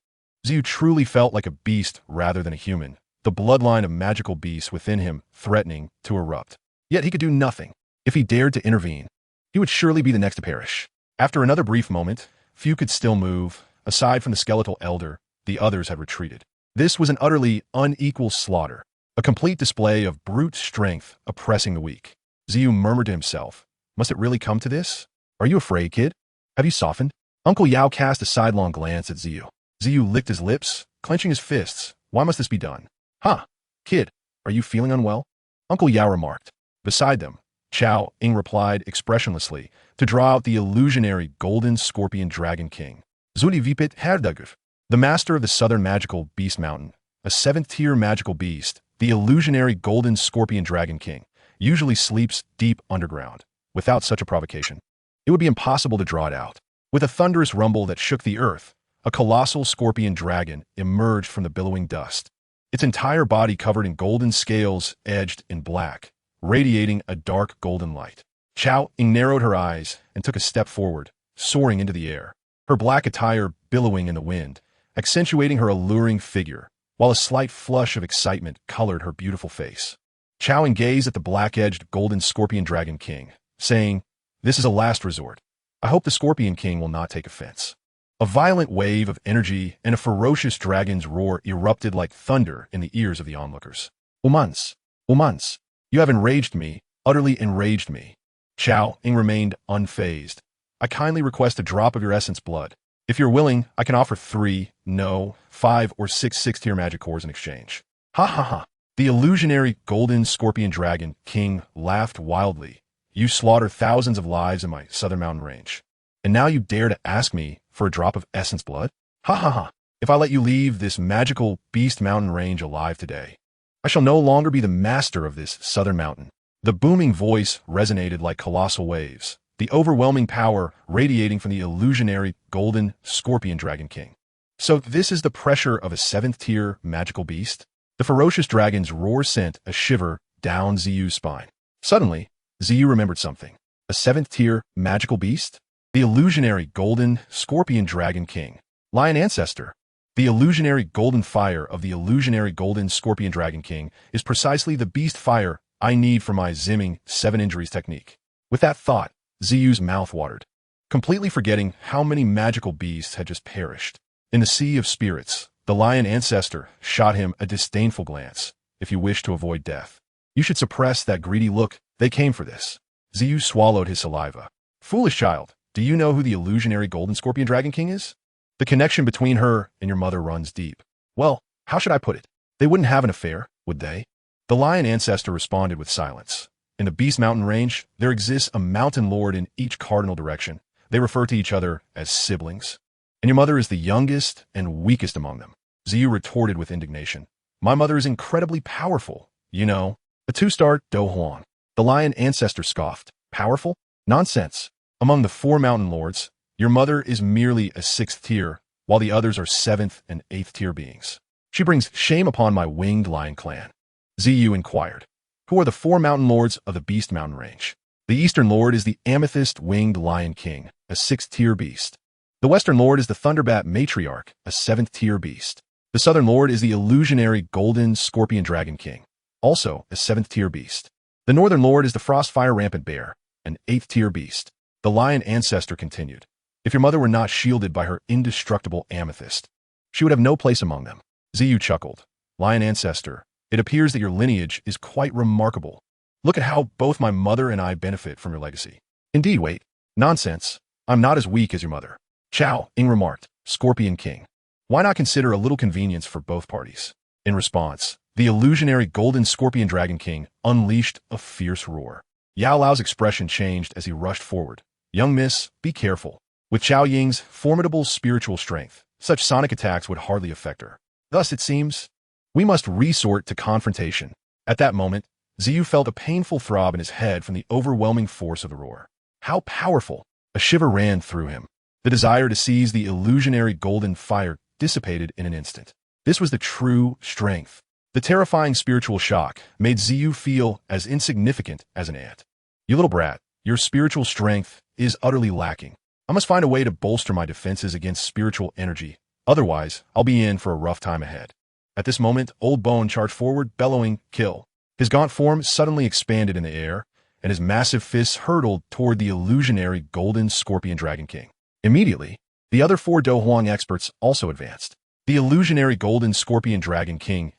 Xiao truly felt like a beast rather than a human, the bloodline of magical beasts within him threatening to erupt. Yet he could do nothing. If he dared to intervene, he would surely be the next to perish. After another brief moment, few could still move. Aside from the skeletal elder, the others had retreated. This was an utterly unequal slaughter, a complete display of brute strength oppressing the weak. Xiao murmured to himself, Must it really come to this? Are you afraid, kid? Have you softened? Uncle Yao cast a sidelong glance at Ziyu. Ziyu licked his lips, clenching his fists. Why must this be done? Huh, kid, are you feeling unwell? Uncle Yao remarked. Beside them, Xiao Ying replied expressionlessly to draw out the illusionary golden scorpion dragon king. Zuli Vipit Herdaguf, the master of the southern magical beast mountain, a 7th-tier magical beast, the illusionary golden scorpion dragon king, usually sleeps deep underground. Without such a provocation, it would be impossible to draw it out. With a thunderous rumble that shook the earth, a colossal scorpion dragon emerged from the billowing dust, its entire body covered in golden scales edged in black, radiating a dark golden light. Xiao Ying narrowed her eyes and took a step forward, soaring into the air, her black attire billowing in the wind, accentuating her alluring figure, while a slight flush of excitement colored her beautiful face. Xiao Ying gazed at the black-edged golden scorpion dragon king, saying, "This is a last resort. I hope the Scorpion King will not take offense." A violent wave of energy and a ferocious dragon's roar erupted like thunder in the ears of the onlookers. Umans, Umans, you have enraged me, utterly enraged me. Xiao Ying remained unfazed. I kindly request a drop of your essence blood. If you're willing, I can offer 3, no, 5 or 6 6th-tier magic cores in exchange. Ha ha ha. The illusionary golden scorpion dragon king laughed wildly. You slaughter thousands of lives in my southern mountain range, and now you dare to ask me for a drop of essence blood? Ha ha ha. If I let you leave this magical beast mountain range alive today, I shall no longer be the master of this southern mountain. The booming voice resonated like colossal waves, the overwhelming power radiating from the illusionary golden scorpion dragon king. So this is the pressure of a 7th-tier magical beast? The ferocious dragon's roar sent a shiver down Ziyu's spine. Suddenly, Ziyu remembered something. A 7th-tier magical beast? The illusionary golden scorpion dragon king. Lion ancestor. The illusionary golden fire of the illusionary golden scorpion dragon king is precisely the beast fire I need for my Zimming 7 injuries technique. With that thought, Ziyu's mouth watered, completely forgetting how many magical beasts had just perished. In the sea of spirits, the lion ancestor shot him a disdainful glance. If you wish to avoid death, you should suppress that greedy look. They came for this. Ziyu swallowed his saliva. Foolish child, do you know who the illusionary golden scorpion dragon king is? The connection between her and your mother runs deep. Well, how should I put it? They wouldn't have an affair, would they? The lion ancestor responded with silence. In the Beast Mountain range, there exists a mountain lord in each cardinal direction. They refer to each other as siblings. And your mother is the youngest and weakest among them. Ziyu retorted with indignation. My mother is incredibly powerful. You know, a 2-star Do Huang. The lion ancestor scoffed. Powerful? Nonsense. Among the 4 mountain lords, your mother is merely a 6th tier, while the others are 7th and 8th tier beings. She brings shame upon my winged lion clan. Ziyu inquired. Who are the 4 mountain lords of the Beast Mountain range? The eastern lord is the amethyst winged lion king, a 6th tier beast. The western lord is the thunderbat matriarch, a 7th tier beast. The southern lord is the illusionary golden scorpion dragon king, also a 7th tier beast. The northern lord is the frostfire rampant bear, an 8th tier beast. The lion ancestor continued. If your mother were not shielded by her indestructible amethyst, she would have no place among them. Ziyu chuckled. Lion ancestor, it appears that your lineage is quite remarkable. Look at how both my mother and I benefit from your legacy. Indeed, wait. Nonsense. I'm not as weak as your mother. Xiao Ying remarked. Scorpion King. Why not consider a little convenience for both parties? In response, the illusionary golden scorpion dragon king unleashed a fierce roar. Yao Lao's expression changed as he rushed forward. Young miss, be careful. With Xiao Ying's formidable spiritual strength, such sonic attacks would hardly affect her. Thus, it seems, we must resort to confrontation. At that moment, Ziyu felt a painful throb in his head from the overwhelming force of the roar. How powerful! A shiver ran through him. The desire to seize the illusionary golden fire dissipated in an instant. This was the true strength. The terrifying spiritual shock made Ziyu feel as insignificant as an ant. You little brat, your spiritual strength is utterly lacking. I must find a way to bolster my defenses against spiritual energy. Otherwise, I'll be in for a rough time ahead. At this moment, Old Bone charged forward, bellowing, kill. His gaunt form suddenly expanded in the air, and his massive fists hurtled toward the illusionary golden scorpion dragon king. Immediately, the other 4 Do Huang experts also advanced. The illusionary golden scorpion dragon king's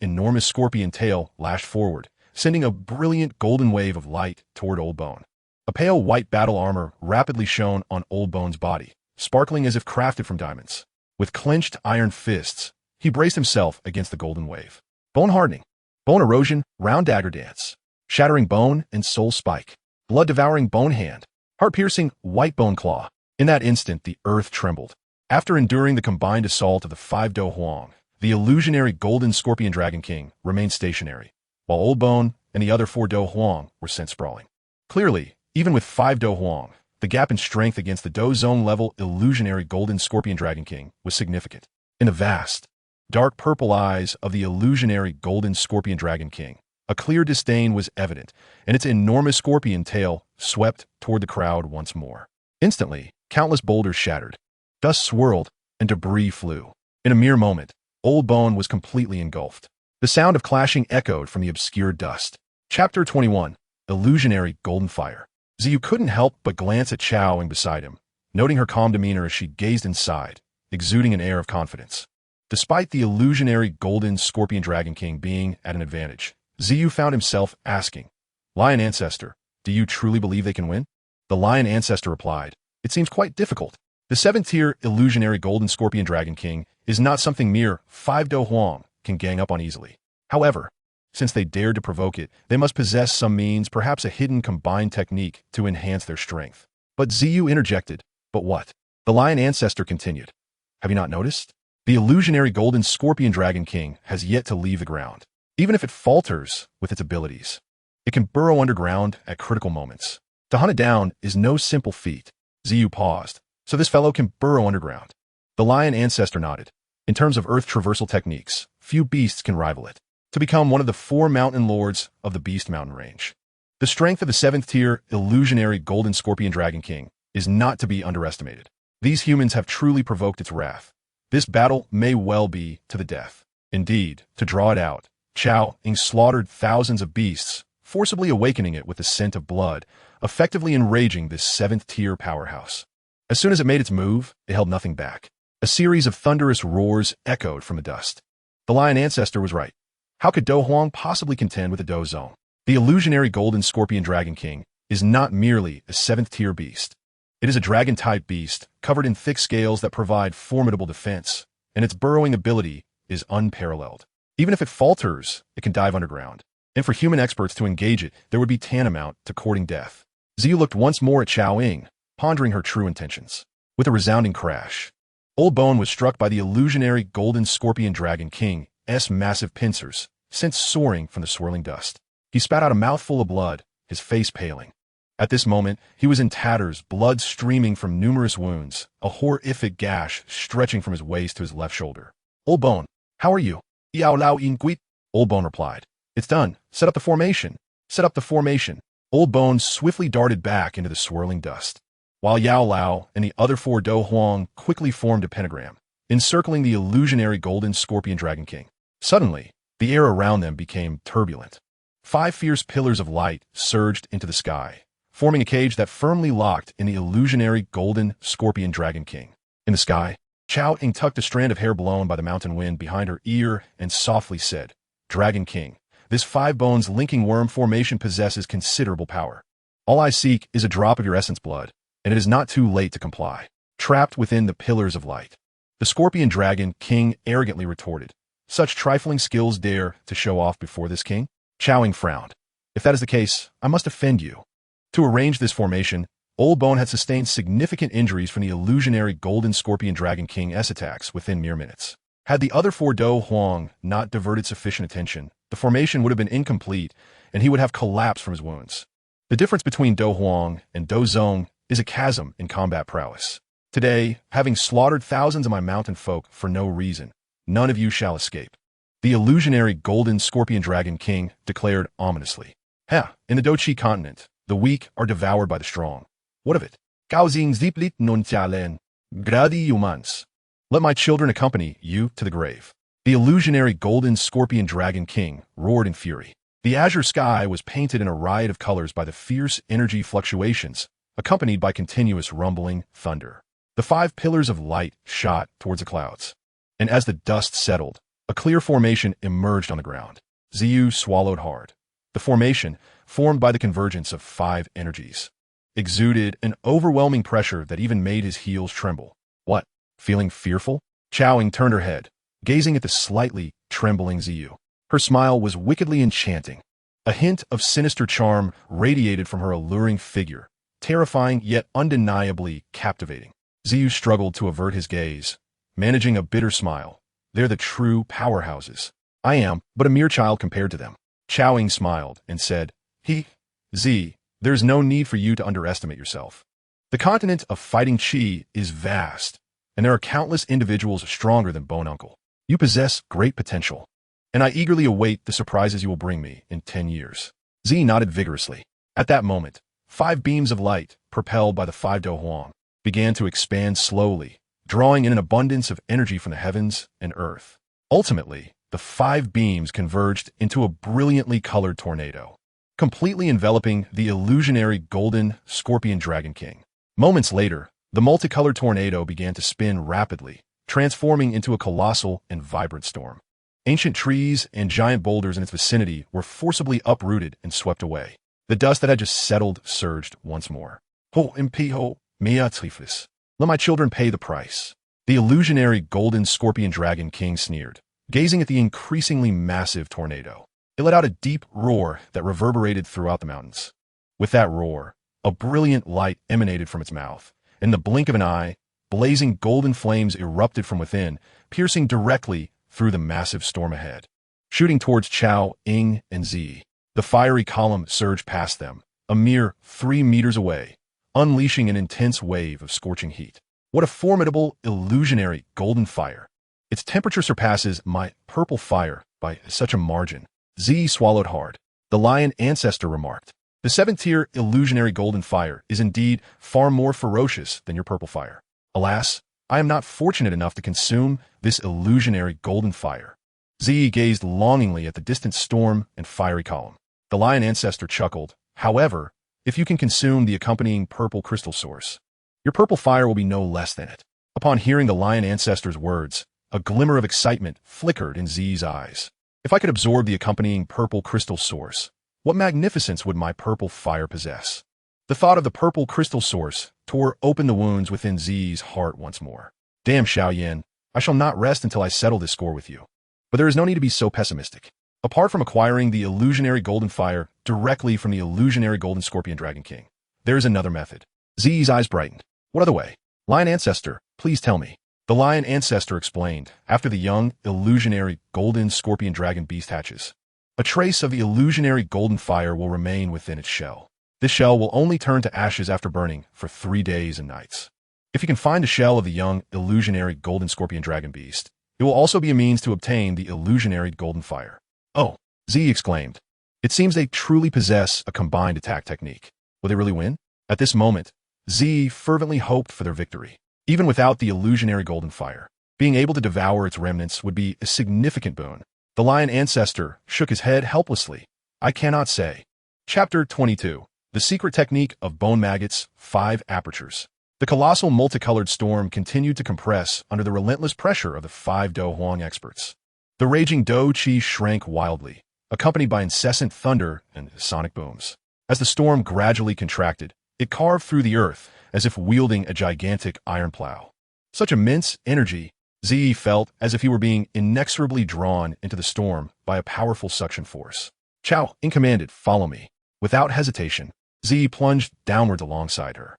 enormous scorpion tail lashed forward, sending a brilliant golden wave of light toward Old Bone. A pale white battle armor rapidly shone on Old Bone's body, sparkling as if crafted from diamonds. With clenched iron fists, he braced himself against the golden wave. Bone hardening, bone erosion, round dagger dance, shattering bone and soul spike, blood-devouring bone hand, heart-piercing white bone claw. In that instant, the earth trembled. After enduring the combined assault of the 5 Do Huang, the illusionary golden scorpion dragon king remained stationary, while Old Bone and the other 4 Do Huang were sent sprawling. Clearly, even with 5 Do Huang, the gap in strength against the Do Zone level illusionary golden scorpion dragon king was significant. In the vast, dark purple eyes of the illusionary golden scorpion dragon king, a clear disdain was evident, and its enormous scorpion tail swept toward the crowd once more. Instantly, countless boulders shattered, dust swirled, and debris flew. In a mere moment, Old Bone was completely engulfed. The sound of clashing echoed from the obscure dust. Chapter 21, Illusionary Golden Fire. Xiao couldn't help but glance at Xiao Yan beside him, noting her calm demeanor as she gazed inside, exuding an air of confidence. Despite the illusionary golden scorpion dragon king being at an advantage, Xiao found himself asking, "Lion Ancestor, do you truly believe they can win?" The Lion Ancestor replied, "It seems quite difficult. The 7th-tier illusionary golden scorpion dragon king is not something mere 5 Do Huang can gang up on easily. However, since they dared to provoke it, they must possess some means, perhaps a hidden combined technique to enhance their strength." But Xiao interjected, "But what?" The Lion Ancestor continued, "Have you not noticed? The illusionary golden scorpion dragon king has yet to leave the ground. Even if it falters with its abilities, it can burrow underground at critical moments. To hunt it down is no simple feat." Xiao paused. "So this fellow can burrow underground?" The Lion Ancestor nodded. "In terms of earth traversal techniques, few beasts can rival it. To become one of the 4 mountain lords of the Beast Mountain range, the strength of the 7th-tier illusionary golden scorpion dragon king is not to be underestimated. These humans have truly provoked its wrath. This battle may well be to the death. Indeed, to draw it out, Xiao Yan slaughtered thousands of beasts, forcibly awakening it with the scent of blood, effectively enraging this 7th-tier powerhouse. As soon as it made its move, it held nothing back. A series of thunderous roars echoed from the dust. The Lion Ancestor was right. How could Do Huang possibly contend with the Do Zone? The illusionary golden scorpion dragon king is not merely a 7th-tier beast. It is a dragon-type beast covered in thick scales that provide formidable defense, and its burrowing ability is unparalleled. Even if it falters, it can dive underground. And for human experts to engage it, there would be tantamount to courting death. Xiao looked once more at Xiao Yan, pondering her true intentions. With a resounding crash, Old Bone was struck by the illusionary golden scorpion dragon king's massive pincers, sent soaring from the swirling dust. He spat out a mouthful of blood, his face paling. At this moment, he was in tatters, blood streaming from numerous wounds, a horrific gash stretching from his waist to his left shoulder. "Old Bone, how are you?" "Yao Lao In Guit," Old Bone replied. "It's done. Set up the formation. Set up the formation." Old Bone swiftly darted back into the swirling dust, while Yao Lao and the other 4 Do Huang quickly formed a pentagram, encircling the illusionary golden scorpion dragon king. Suddenly, the air around them became turbulent. 5 fierce pillars of light surged into the sky, forming a cage that firmly locked in the illusionary golden scorpion dragon king. In the sky, Xiao Yan tucked a strand of hair blown by the mountain wind behind her ear and softly said, "Dragon King, this 5 bones linking worm formation possesses considerable power. All I seek is a drop of your essence blood, and it is not too late to comply." Trapped within the pillars of light, the scorpion dragon king arrogantly retorted, "Such trifling skills dare to show off before this king?" Xiao Yan frowned. "If that is the case, I must offend you." To arrange this formation, Old Bone had sustained significant injuries from the illusionary golden scorpion dragon king's attacks within mere minutes. Had the other 4 Do Huang not diverted sufficient attention, the formation would have been incomplete, and he would have collapsed from his wounds. The difference between Do Huang and Do Zone is a chasm in combat prowess. Today, having slaughtered thousands of my mountain folk for no reason, none of you shall escape. The illusionary golden scorpion dragon king declared ominously. In the Dochi continent, the weak are devoured by the strong. What of it? Gaozing ziplit non tialen, gradi humans. Let my children accompany you to the grave. The illusionary golden scorpion dragon king roared in fury. The azure sky was painted in a riot of colors by the fierce energy fluctuations, accompanied by continuous rumbling thunder. The 5 pillars of light shot towards the clouds, and as the dust settled, a clear formation emerged on the ground. Xiao swallowed hard. The formation, formed by the convergence of 5 energies, exuded an overwhelming pressure that even made his heels tremble. What? Feeling fearful? Xiao Yan turned her head, gazing at the slightly trembling Ziyu. Her smile was wickedly enchanting. A hint of sinister charm radiated from her alluring figure, terrifying yet undeniably captivating. Ziyu struggled to avert his gaze, managing a bitter smile. They're the true powerhouses. I am but a mere child compared to them. Xiao Yan smiled and said, Z, there's no need for you to underestimate yourself. The continent of fighting Qi is vast, and there are countless individuals stronger than Bone Uncle. You possess great potential, and I eagerly await the surprises you will bring me in 10 years. Z nodded vigorously. At that moment, 5 beams of light, propelled by the 5 Do Huang, began to expand slowly, drawing in an abundance of energy from the heavens and earth. Ultimately, the 5 beams converged into a brilliantly colored tornado, completely enveloping the illusionary golden scorpion dragon king. Moments later, the multicolored tornado began to spin rapidly, transforming into a colossal and vibrant storm. Ancient trees and giant boulders in its vicinity were forcibly uprooted and swept away. The dust that had just settled surged once more. OPMC, let my children pay the price. The illusionary golden scorpion dragon king sneered, gazing at the increasingly massive tornado. It let out a deep roar that reverberated throughout the mountains. With that roar, a brilliant light emanated from its mouth. In the blink of an eye, blazing golden flames erupted from within, piercing directly through the massive storm ahead. Shooting towards Xiao Yan and Z, the fiery column surged past them, a mere 3 meters away, unleashing an intense wave of scorching heat. What a formidable, illusionary golden fire! Its temperature surpasses my purple fire by such a margin. Z swallowed hard. The lion ancestor remarked, the 7th-tier illusionary golden fire is indeed far more ferocious than your purple fire. Alas, I am not fortunate enough to consume this illusionary golden fire. Z gazed longingly at the distant storm and fiery column. The lion ancestor chuckled. However, if you can consume the accompanying purple crystal source, your purple fire will be no less than it. Upon hearing the lion ancestor's words, a glimmer of excitement flickered in Z's eyes. If I could absorb the accompanying purple crystal source, what magnificence would my purple fire possess? The thought of the purple crystal source tore open the wounds within Z's heart once more. Damn, Xiao Yan, I shall not rest until I settle this score with you. But there is no need to be so pessimistic. Apart from acquiring the illusionary golden fire directly from the illusionary golden scorpion dragon king, there is another method. Z's eyes brightened. What other way? Lion ancestor, please tell me. The lion ancestor explained, after the young, illusionary golden scorpion dragon beast hatches. A trace of the illusionary golden fire will remain within its shell. This shell will only turn to ashes after burning for 3 days and nights. If you can find the shell of the young, illusionary golden scorpion dragon beast, it will also be a means to obtain the illusionary golden fire. Oh, Z exclaimed. It seems they truly possess a combined attack technique. Will they really win? At this moment, Z fervently hoped for their victory. Even without the illusionary golden fire, being able to devour its remnants would be a significant boon. The lion ancestor shook his head helplessly. I cannot say. Chapter 22. The Secret Technique of Bone Maggots, 5 Apertures. The colossal multicolored storm continued to compress under the relentless pressure of the 5 Do Huang experts. The raging Do Qi shrank wildly, accompanied by incessant thunder and sonic booms. As the storm gradually contracted, it carved through the earth as if wielding a gigantic iron plow. Such immense energy, Z felt as if he were being inexorably drawn into the storm by a powerful suction force. Xiao Yan commanded, follow me. Without hesitation, Z plunged downwards alongside her.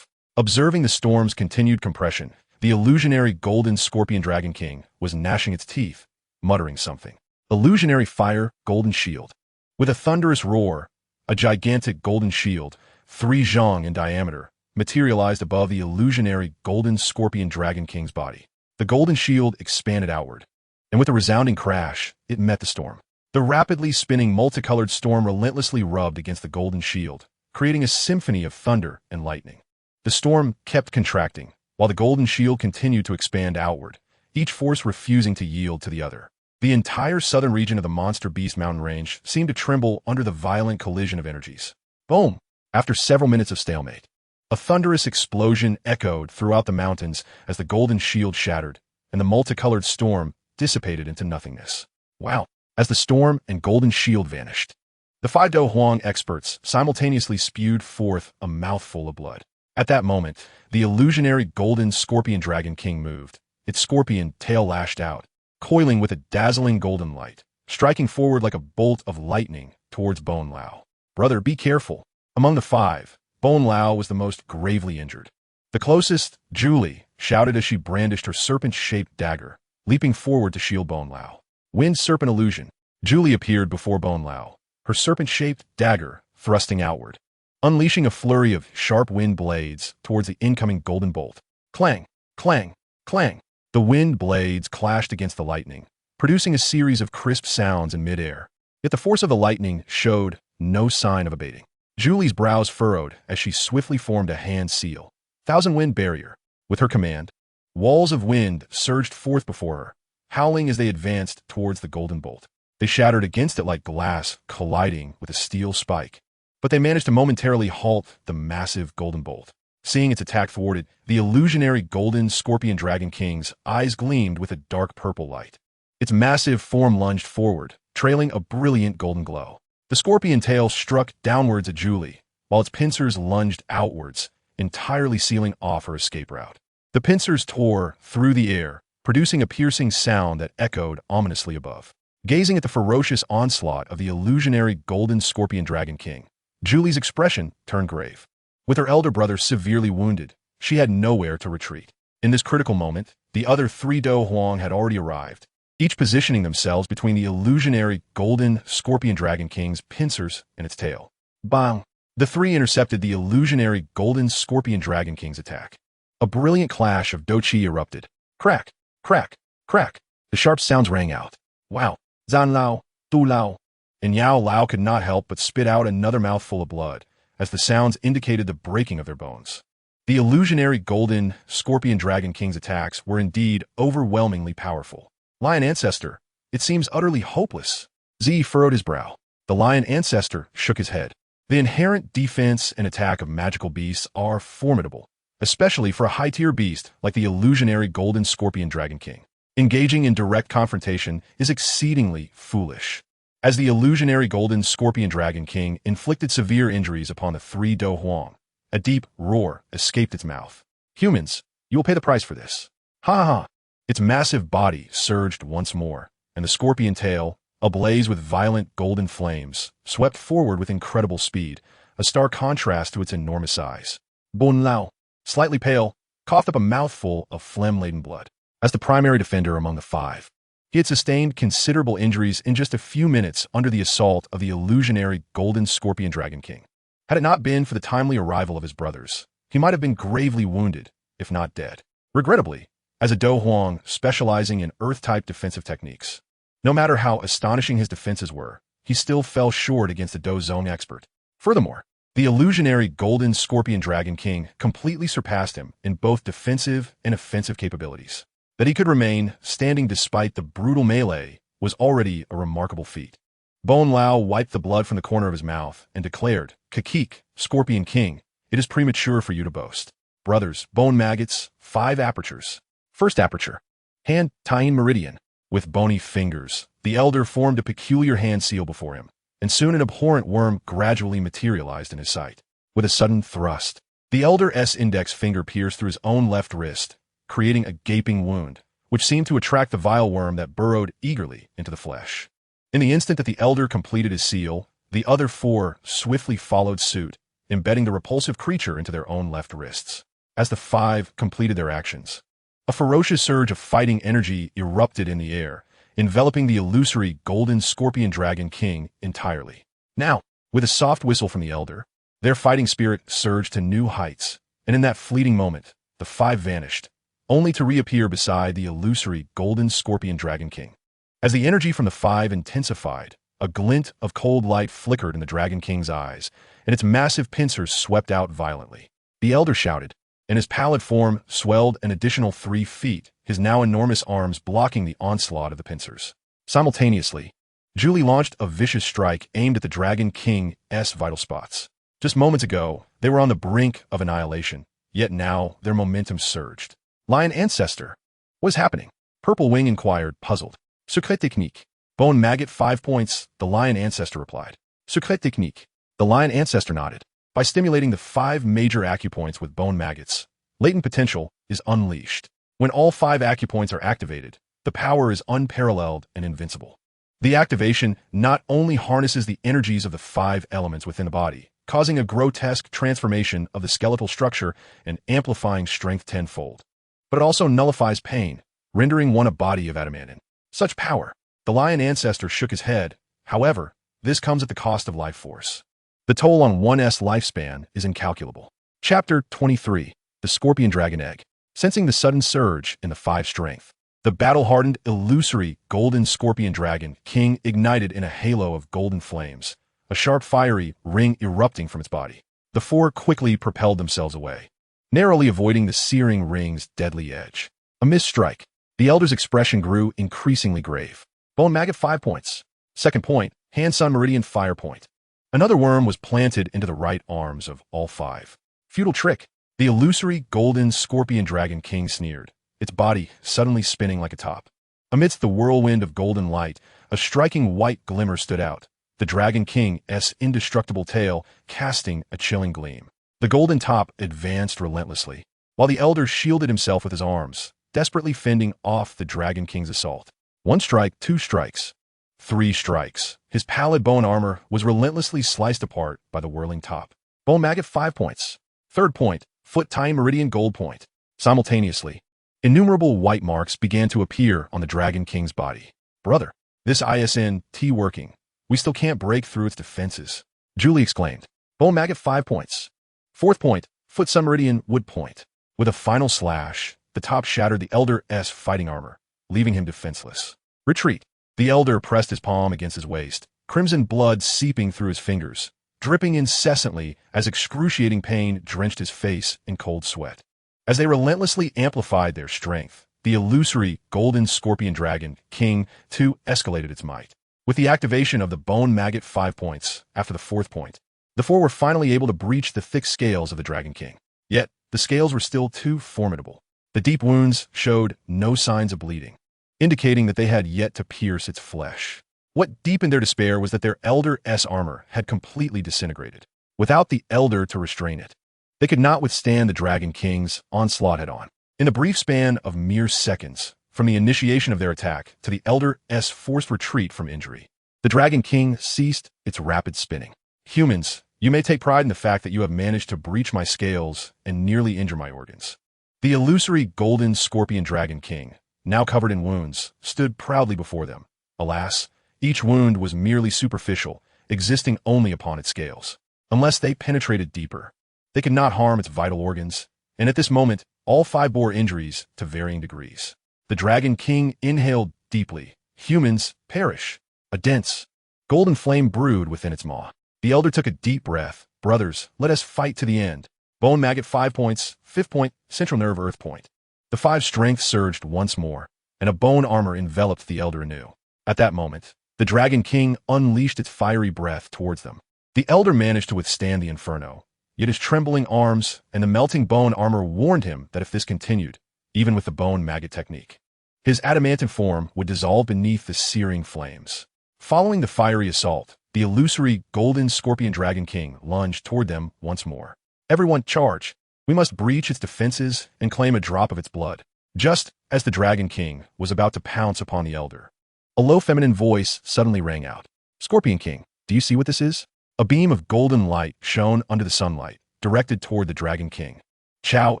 Observing the storm's continued compression, the illusionary golden scorpion dragon king was gnashing its teeth, muttering something. Illusionary fire, golden shield. With a thunderous roar, a gigantic golden shield, 3 zhong in diameter, materialized above the illusionary golden scorpion dragon king's body. The golden shield expanded outward, and with a resounding crash, it met the storm. The rapidly spinning multicolored storm relentlessly rubbed against the golden shield, creating a symphony of thunder and lightning. The storm kept contracting, while the golden shield continued to expand outward, each force refusing to yield to the other. The entire southern region of the Monster Beast mountain range seemed to tremble under the violent collision of energies. Boom! After several minutes of stalemate, a thunderous explosion echoed throughout the mountains as the golden shield shattered, and the multicolored storm dissipated into nothingness. Wow! As the storm and golden shield vanished, The 5 Do Huang experts simultaneously spewed forth a mouthful of blood. At that moment, the illusionary golden scorpion dragon king moved. Its scorpion tail lashed out, coiling with a dazzling golden light, striking forward like a bolt of lightning towards Bone Lao. Brother, be careful. Among the 5, Bone Lao was the most gravely injured. The closest, Julie, shouted as she brandished her serpent-shaped dagger, leaping forward to shield Bone Lao. Wind serpent illusion. Julie appeared before Bone Lao, her serpent-shaped dagger thrusting outward, unleashing a flurry of sharp wind blades towards the incoming golden bolt. Clang, clang, clang. The wind blades clashed against the lightning, producing a series of crisp sounds in midair. Yet the force of the lightning showed no sign of abating. Julie's brows furrowed as she swiftly formed a hand seal. Thousand Wind Barrier. With her command, walls of wind surged forth before her, howling as they advanced towards the golden bolt. They shattered against it like glass colliding with a steel spike. But they managed to momentarily halt the massive golden bolt. Seeing its attack thwarted, the illusionary golden scorpion dragon king's eyes gleamed with a dark purple light. Its massive form lunged forward, trailing a brilliant golden glow. The scorpion tail struck downwards at Julie, while its pincers lunged outwards, entirely sealing off her escape route. The pincers tore through the air, producing a piercing sound that echoed ominously above. Gazing at the ferocious onslaught of the illusionary golden scorpion dragon king, Julie's expression turned grave. With her elder brother severely wounded, she had nowhere to retreat. In this critical moment, the other 3 Do Huang had already arrived, each positioning themselves between the illusionary golden scorpion dragon king's pincers and its tail. Bang! The 3 intercepted the illusionary golden scorpion dragon king's attack. A brilliant clash of Do Chi erupted. Crack! Crack! Crack! The sharp sounds rang out. Wow! Zan Lao! Tu Lao! And Yao Lao could not help but spit out another mouthful of blood, as the sounds indicated the breaking of their bones. The illusionary golden scorpion dragon king's attacks were indeed overwhelmingly powerful. Lion Ancestor, it seems utterly hopeless. Z furrowed his brow. The Lion Ancestor shook his head. The inherent defense and attack of magical beasts are formidable, especially for a high-tier beast like the illusionary golden scorpion dragon king. Engaging in direct confrontation is exceedingly foolish. As the illusionary golden scorpion dragon king inflicted severe injuries upon the 3 Do Huang, a deep roar escaped its mouth. Humans, you will pay the price for this. Ha ha ha! Its massive body surged once more, and the scorpion tail, ablaze with violent golden flames, swept forward with incredible speed, a stark contrast to its enormous size. Bone Lao, slightly pale, coughed up a mouthful of phlegm-laden blood. As the primary defender among the 5, he had sustained considerable injuries in just a few minutes under the assault of the illusionary golden scorpion dragon king. Had it not been for the timely arrival of his brothers, he might have been gravely wounded, if not dead. Regrettably, as a Do Huang specializing in earth-type defensive techniques, no matter how astonishing his defenses were, he still fell short against the Do Zong expert. Furthermore, the illusionary golden scorpion dragon king completely surpassed him in both defensive and offensive capabilities. That he could remain standing despite the brutal melee was already a remarkable feat. Bone Lao wiped the blood from the corner of his mouth and declared, Kakik, Scorpion King, it is premature for you to boast. Brothers, bone maggots, 5 apertures. First aperture. Hand, tying meridian. With bony fingers, the elder formed a peculiar hand seal before him, and soon an abhorrent worm gradually materialized in his sight. With a sudden thrust, the elder's index finger pierced through his own left wrist, creating a gaping wound, which seemed to attract the vile worm that burrowed eagerly into the flesh. In the instant that the elder completed his seal, the other 4 swiftly followed suit, embedding the repulsive creature into their own left wrists. As the 5 completed their actions, a ferocious surge of fighting energy erupted in the air, enveloping the illusory golden scorpion dragon king entirely. Now, with a soft whistle from the elder, their fighting spirit surged to new heights, and in that fleeting moment, the 5 vanished, only to reappear beside the illusory golden scorpion dragon king. As the energy from the 5 intensified, a glint of cold light flickered in the dragon king's eyes, and its massive pincers swept out violently. The elder shouted, and his pallid form swelled an additional 3 feet, his now enormous arms blocking the onslaught of the pincers. Simultaneously, Julie launched a vicious strike aimed at the dragon king's vital spots. Just moments ago, they were on the brink of annihilation, yet now their momentum surged. Lion Ancestor, what is happening? Purple Wing inquired, puzzled. Secret technique. Bone maggot 5 points, the Lion Ancestor replied. Secret technique. The lion ancestor nodded. By stimulating the 5 major acupoints with bone maggots, latent potential is unleashed. When all 5 acupoints are activated, the power is unparalleled and invincible. The activation not only harnesses the energies of the 5 elements within the body, causing a grotesque transformation of the skeletal structure and amplifying strength tenfold, but it also nullifies pain, rendering one a body of adamantine. Such power. The lion ancestor shook his head. However, this comes at the cost of life force. The toll on one's lifespan is incalculable. Chapter 23. The Scorpion Dragon Egg. Sensing the sudden surge in the 5 strength, the battle-hardened, illusory golden scorpion dragon king ignited in a halo of golden flames, a sharp fiery ring erupting from its body. The 4 quickly propelled themselves away, narrowly avoiding the searing ring's deadly edge. A missed strike. The elder's expression grew increasingly grave. Bone maggot 5 points. Second point, hand sun meridian fire point. Another worm was planted into the right arms of all 5. Futile trick. The illusory golden scorpion dragon king sneered, its body suddenly spinning like a top. Amidst the whirlwind of golden light, a striking white glimmer stood out, the dragon king's indestructible tail casting a chilling gleam. The golden top advanced relentlessly, while the elder shielded himself with his arms, desperately fending off the dragon king's assault. 1 strike, 2 strikes, 3 strikes. His pallid bone armor was relentlessly sliced apart by the whirling top. Bone maggot 5 points. Third point, foot time meridian gold point. Simultaneously, innumerable white marks began to appear on the Dragon King's body. Brother, this isn't working. We still can't break through its defenses, Julie exclaimed. Bone maggot 5 points. Fourth point, foot sun meridian wood point. With a final slash, the top shattered the elder's fighting armor, leaving him defenseless. Retreat. The elder pressed his palm against his waist, crimson blood seeping through his fingers, dripping incessantly as excruciating pain drenched his face in cold sweat. As they relentlessly amplified their strength, the illusory golden scorpion dragon king too escalated its might. With the activation of the bone maggot 5 points after the 4th point, the 4 were finally able to breach the thick scales of the dragon king. Yet, the scales were still too formidable. The deep wounds showed no signs of bleeding, indicating that they had yet to pierce its flesh. What deepened their despair was that their elder's armor had completely disintegrated, without the elder to restrain it. They could not withstand the Dragon King's onslaught head-on. In the brief span of mere seconds, from the initiation of their attack to the elder's forced retreat from injury, the Dragon King ceased its rapid spinning. Humans, you may take pride in the fact that you have managed to breach my scales and nearly injure my organs. The illusory golden scorpion Dragon King, now covered in wounds, stood proudly before them. Alas, each wound was merely superficial, existing only upon its scales. Unless they penetrated deeper, they could not harm its vital organs, and at this moment, all 5 bore injuries to varying degrees. The Dragon King inhaled deeply. Humans perish. A dense, golden flame brewed within its maw. The elder took a deep breath. Brothers, let us fight to the end. Bone maggot 5 points, 5th point, central nerve earth point. The 5 strength surged once more, and a bone armor enveloped the elder anew. At that moment, the Dragon King unleashed its fiery breath towards them. The elder managed to withstand the inferno, yet his trembling arms and the melting bone armor warned him that if this continued, even with the bone maggot technique, his adamantine form would dissolve beneath the searing flames. Following the fiery assault, the illusory golden scorpion Dragon King lunged toward them once more. Everyone charge! We must breach its defenses and claim a drop of its blood. Just as the Dragon King was about to pounce upon the elder, a low feminine voice suddenly rang out. Scorpion King, do you see what this is? A beam of golden light shone under the sunlight, directed toward the Dragon King. Xiao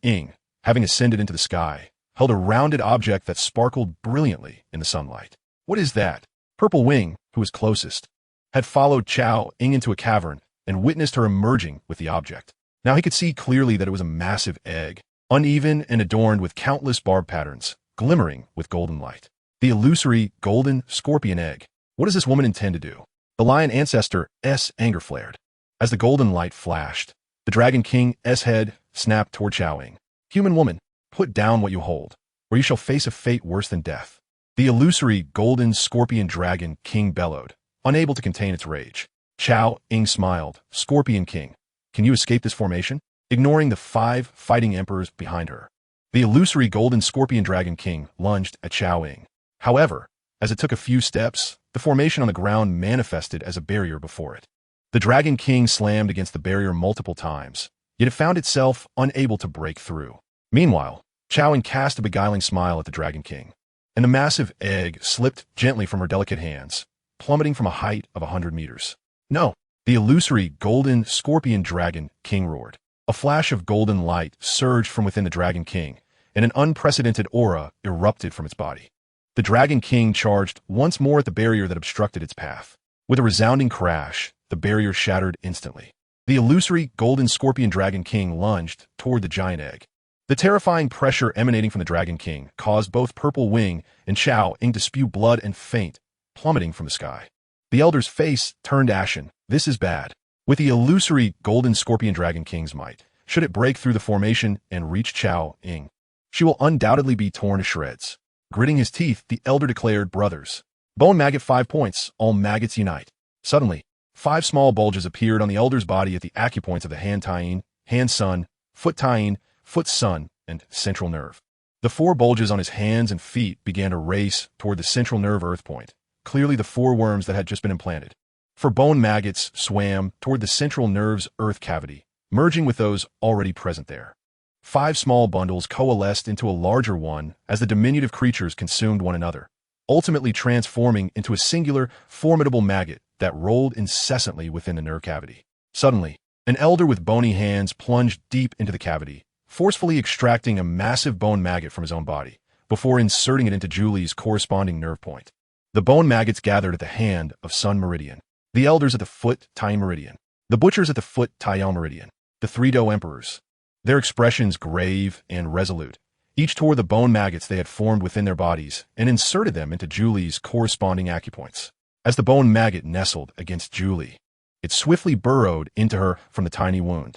Yan, having ascended into the sky, held a rounded object that sparkled brilliantly in the sunlight. What is that? Purple Wing, who was closest, had followed Xiao Yan into a cavern and witnessed her emerging with the object. Now he could see clearly that it was a massive egg, uneven and adorned with countless barb patterns, glimmering with golden light. The illusory golden scorpion egg. What does this woman intend to do? The lion ancestor's anger flared. As the golden light flashed, the Dragon King's head snapped toward Xiao Yan. Human woman, put down what you hold, or you shall face a fate worse than death. The illusory golden scorpion Dragon King bellowed, unable to contain its rage. Xiao Yan smiled. Scorpion King, can you escape this formation? Ignoring the 5 fighting emperors behind her, the illusory golden scorpion Dragon King lunged at Xiao Yan. However, as it took a few steps, the formation on the ground manifested as a barrier before it. The Dragon King slammed against the barrier multiple times, yet it found itself unable to break through. Meanwhile, Xiao Yan cast a beguiling smile at the Dragon King, and the massive egg slipped gently from her delicate hands, plummeting from a height of 100 meters. No! The illusory golden scorpion Dragon King roared. A flash of golden light surged from within the Dragon King, and an unprecedented aura erupted from its body. The Dragon King charged once more at the barrier that obstructed its path. With a resounding crash, the barrier shattered instantly. The illusory golden scorpion Dragon King lunged toward the giant egg. The terrifying pressure emanating from the Dragon King caused both Purple Wing and Xiao Yan to spew blood and faint, plummeting from the sky. The elder's face turned ashen. This is bad. With the illusory golden scorpion Dragon King's might, should it break through the formation and reach Xiao Yan, she will undoubtedly be torn to shreds. Gritting his teeth, the elder declared, "Brothers. Bone maggot 5 points, all maggots unite." Suddenly, 5 small bulges appeared on the elder's body at the acupoints of the hand Taiyin, hand Sun, foot Taiyin, foot Sun, and central nerve. The 4 bulges on his hands and feet began to race toward the central nerve earth point, clearly the 4 worms that had just been implanted. 4 bone maggots swam toward the central nerve's earth cavity, merging with those already present there. 5 small bundles coalesced into a larger one as the diminutive creatures consumed one another, ultimately transforming into a singular, formidable maggot that rolled incessantly within the nerve cavity. Suddenly, an elder with bony hands plunged deep into the cavity, forcefully extracting a massive bone maggot from his own body, before inserting it into Julie's corresponding nerve point. The bone maggots gathered at the hand of Sun Meridian, the elders at the foot Tai Meridian, the butchers at the foot Taiyao Meridian, the 3 Do Emperors. Their expressions grave and resolute, each tore the bone maggots they had formed within their bodies and inserted them into Julie's corresponding acupoints. As the bone maggot nestled against Julie, it swiftly burrowed into her from the tiny wound.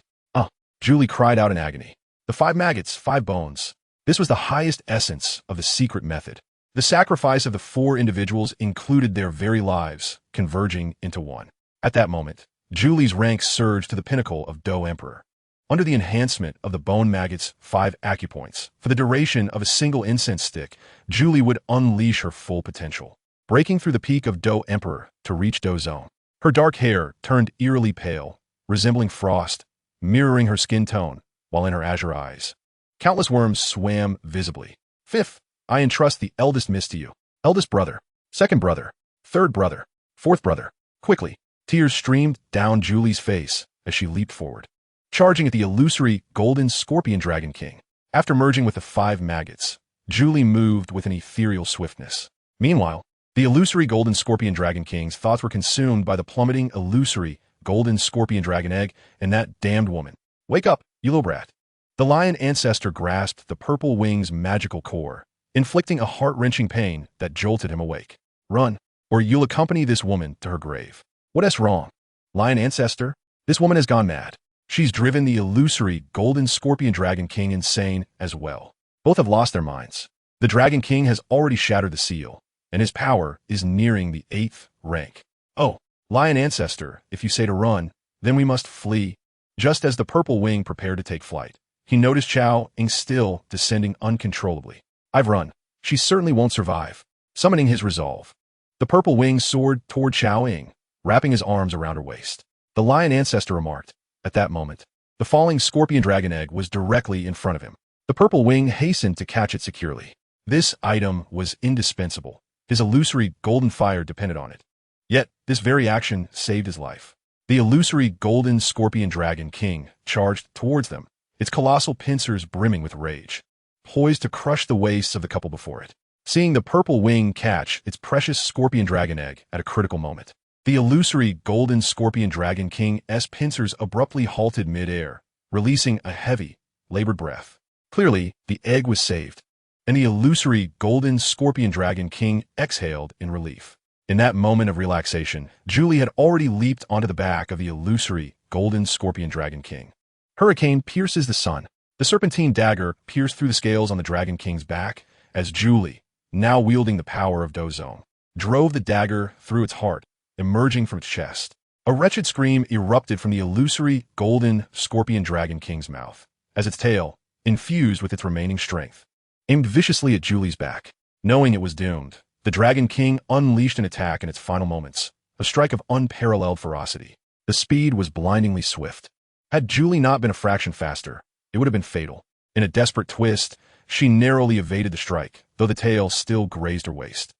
Julie cried out in agony. The 5 maggots, 5 bones. This was the highest essence of the secret method. The sacrifice of the 4 individuals included their very lives, converging into one. At that moment, Julie's rank surged to the pinnacle of Do Emperor. Under the enhancement of the bone maggot's 5 acupoints, for the duration of a single incense stick, Julie would unleash her full potential, breaking through the peak of Do Emperor to reach Do Zone. Her dark hair turned eerily pale, resembling frost, mirroring her skin tone, while in her azure eyes, countless worms swam visibly. 5th, I entrust the eldest miss to you. Eldest brother, 2nd brother, 3rd brother, 4th brother. Quickly, tears streamed down Julie's face as she leaped forward, charging at the illusory golden scorpion Dragon King. After merging with the 5 maggots, Julie moved with an ethereal swiftness. Meanwhile, the illusory golden scorpion Dragon King's thoughts were consumed by the plummeting illusory golden scorpion dragon egg and that damned woman. Wake up, you little brat. The lion ancestor grasped the Purple Wing's magical core, inflicting a heart-wrenching pain that jolted him awake. Run, or you'll accompany this woman to her grave. What's wrong? Lion ancestor, this woman has gone mad. She's driven the illusory golden scorpion Dragon King insane as well. Both have lost their minds. The Dragon King has already shattered the seal, and his power is nearing the 8th rank. Oh, Lion ancestor, if you say to run, then we must flee. Just as the Purple Wing prepared to take flight, he noticed Xiao Yan still descending uncontrollably. I've run. She certainly won't survive. Summoning his resolve, the Purple Wing soared toward Xiao Yan, wrapping his arms around her waist. The Lion ancestor remarked. At that moment, the falling scorpion dragon egg was directly in front of him. The Purple Wing hastened to catch it securely. This item was indispensable. His illusory golden fire depended on it. Yet, this very action saved his life. The illusory golden scorpion Dragon King charged towards them, its colossal pincers brimming with rage, poised to crush the waists of the couple before it. Seeing the Purple Wing catch its precious scorpion dragon egg at a critical moment, the illusory golden scorpion Dragon King's pincers abruptly halted mid-air, releasing a heavy, labored breath. Clearly, the egg was saved, and the illusory golden scorpion Dragon King exhaled in relief. In that moment of relaxation, Julie had already leaped onto the back of the illusory golden scorpion Dragon King. Hurricane pierces the sun. The serpentine dagger pierced through the scales on the Dragon King's back as Julie, now wielding the power of Do Zone, drove the dagger through its heart, emerging from its chest. A wretched scream erupted from the illusory golden scorpion Dragon King's mouth as its tail, infused with its remaining strength, aimed viciously at Julie's back. Knowing it was doomed, the Dragon King unleashed an attack in its final moments, a strike of unparalleled ferocity. The speed was blindingly swift. Had Julie not been a fraction faster, it would have been fatal. In a desperate twist, she narrowly evaded the strike, though the tail still grazed her waist.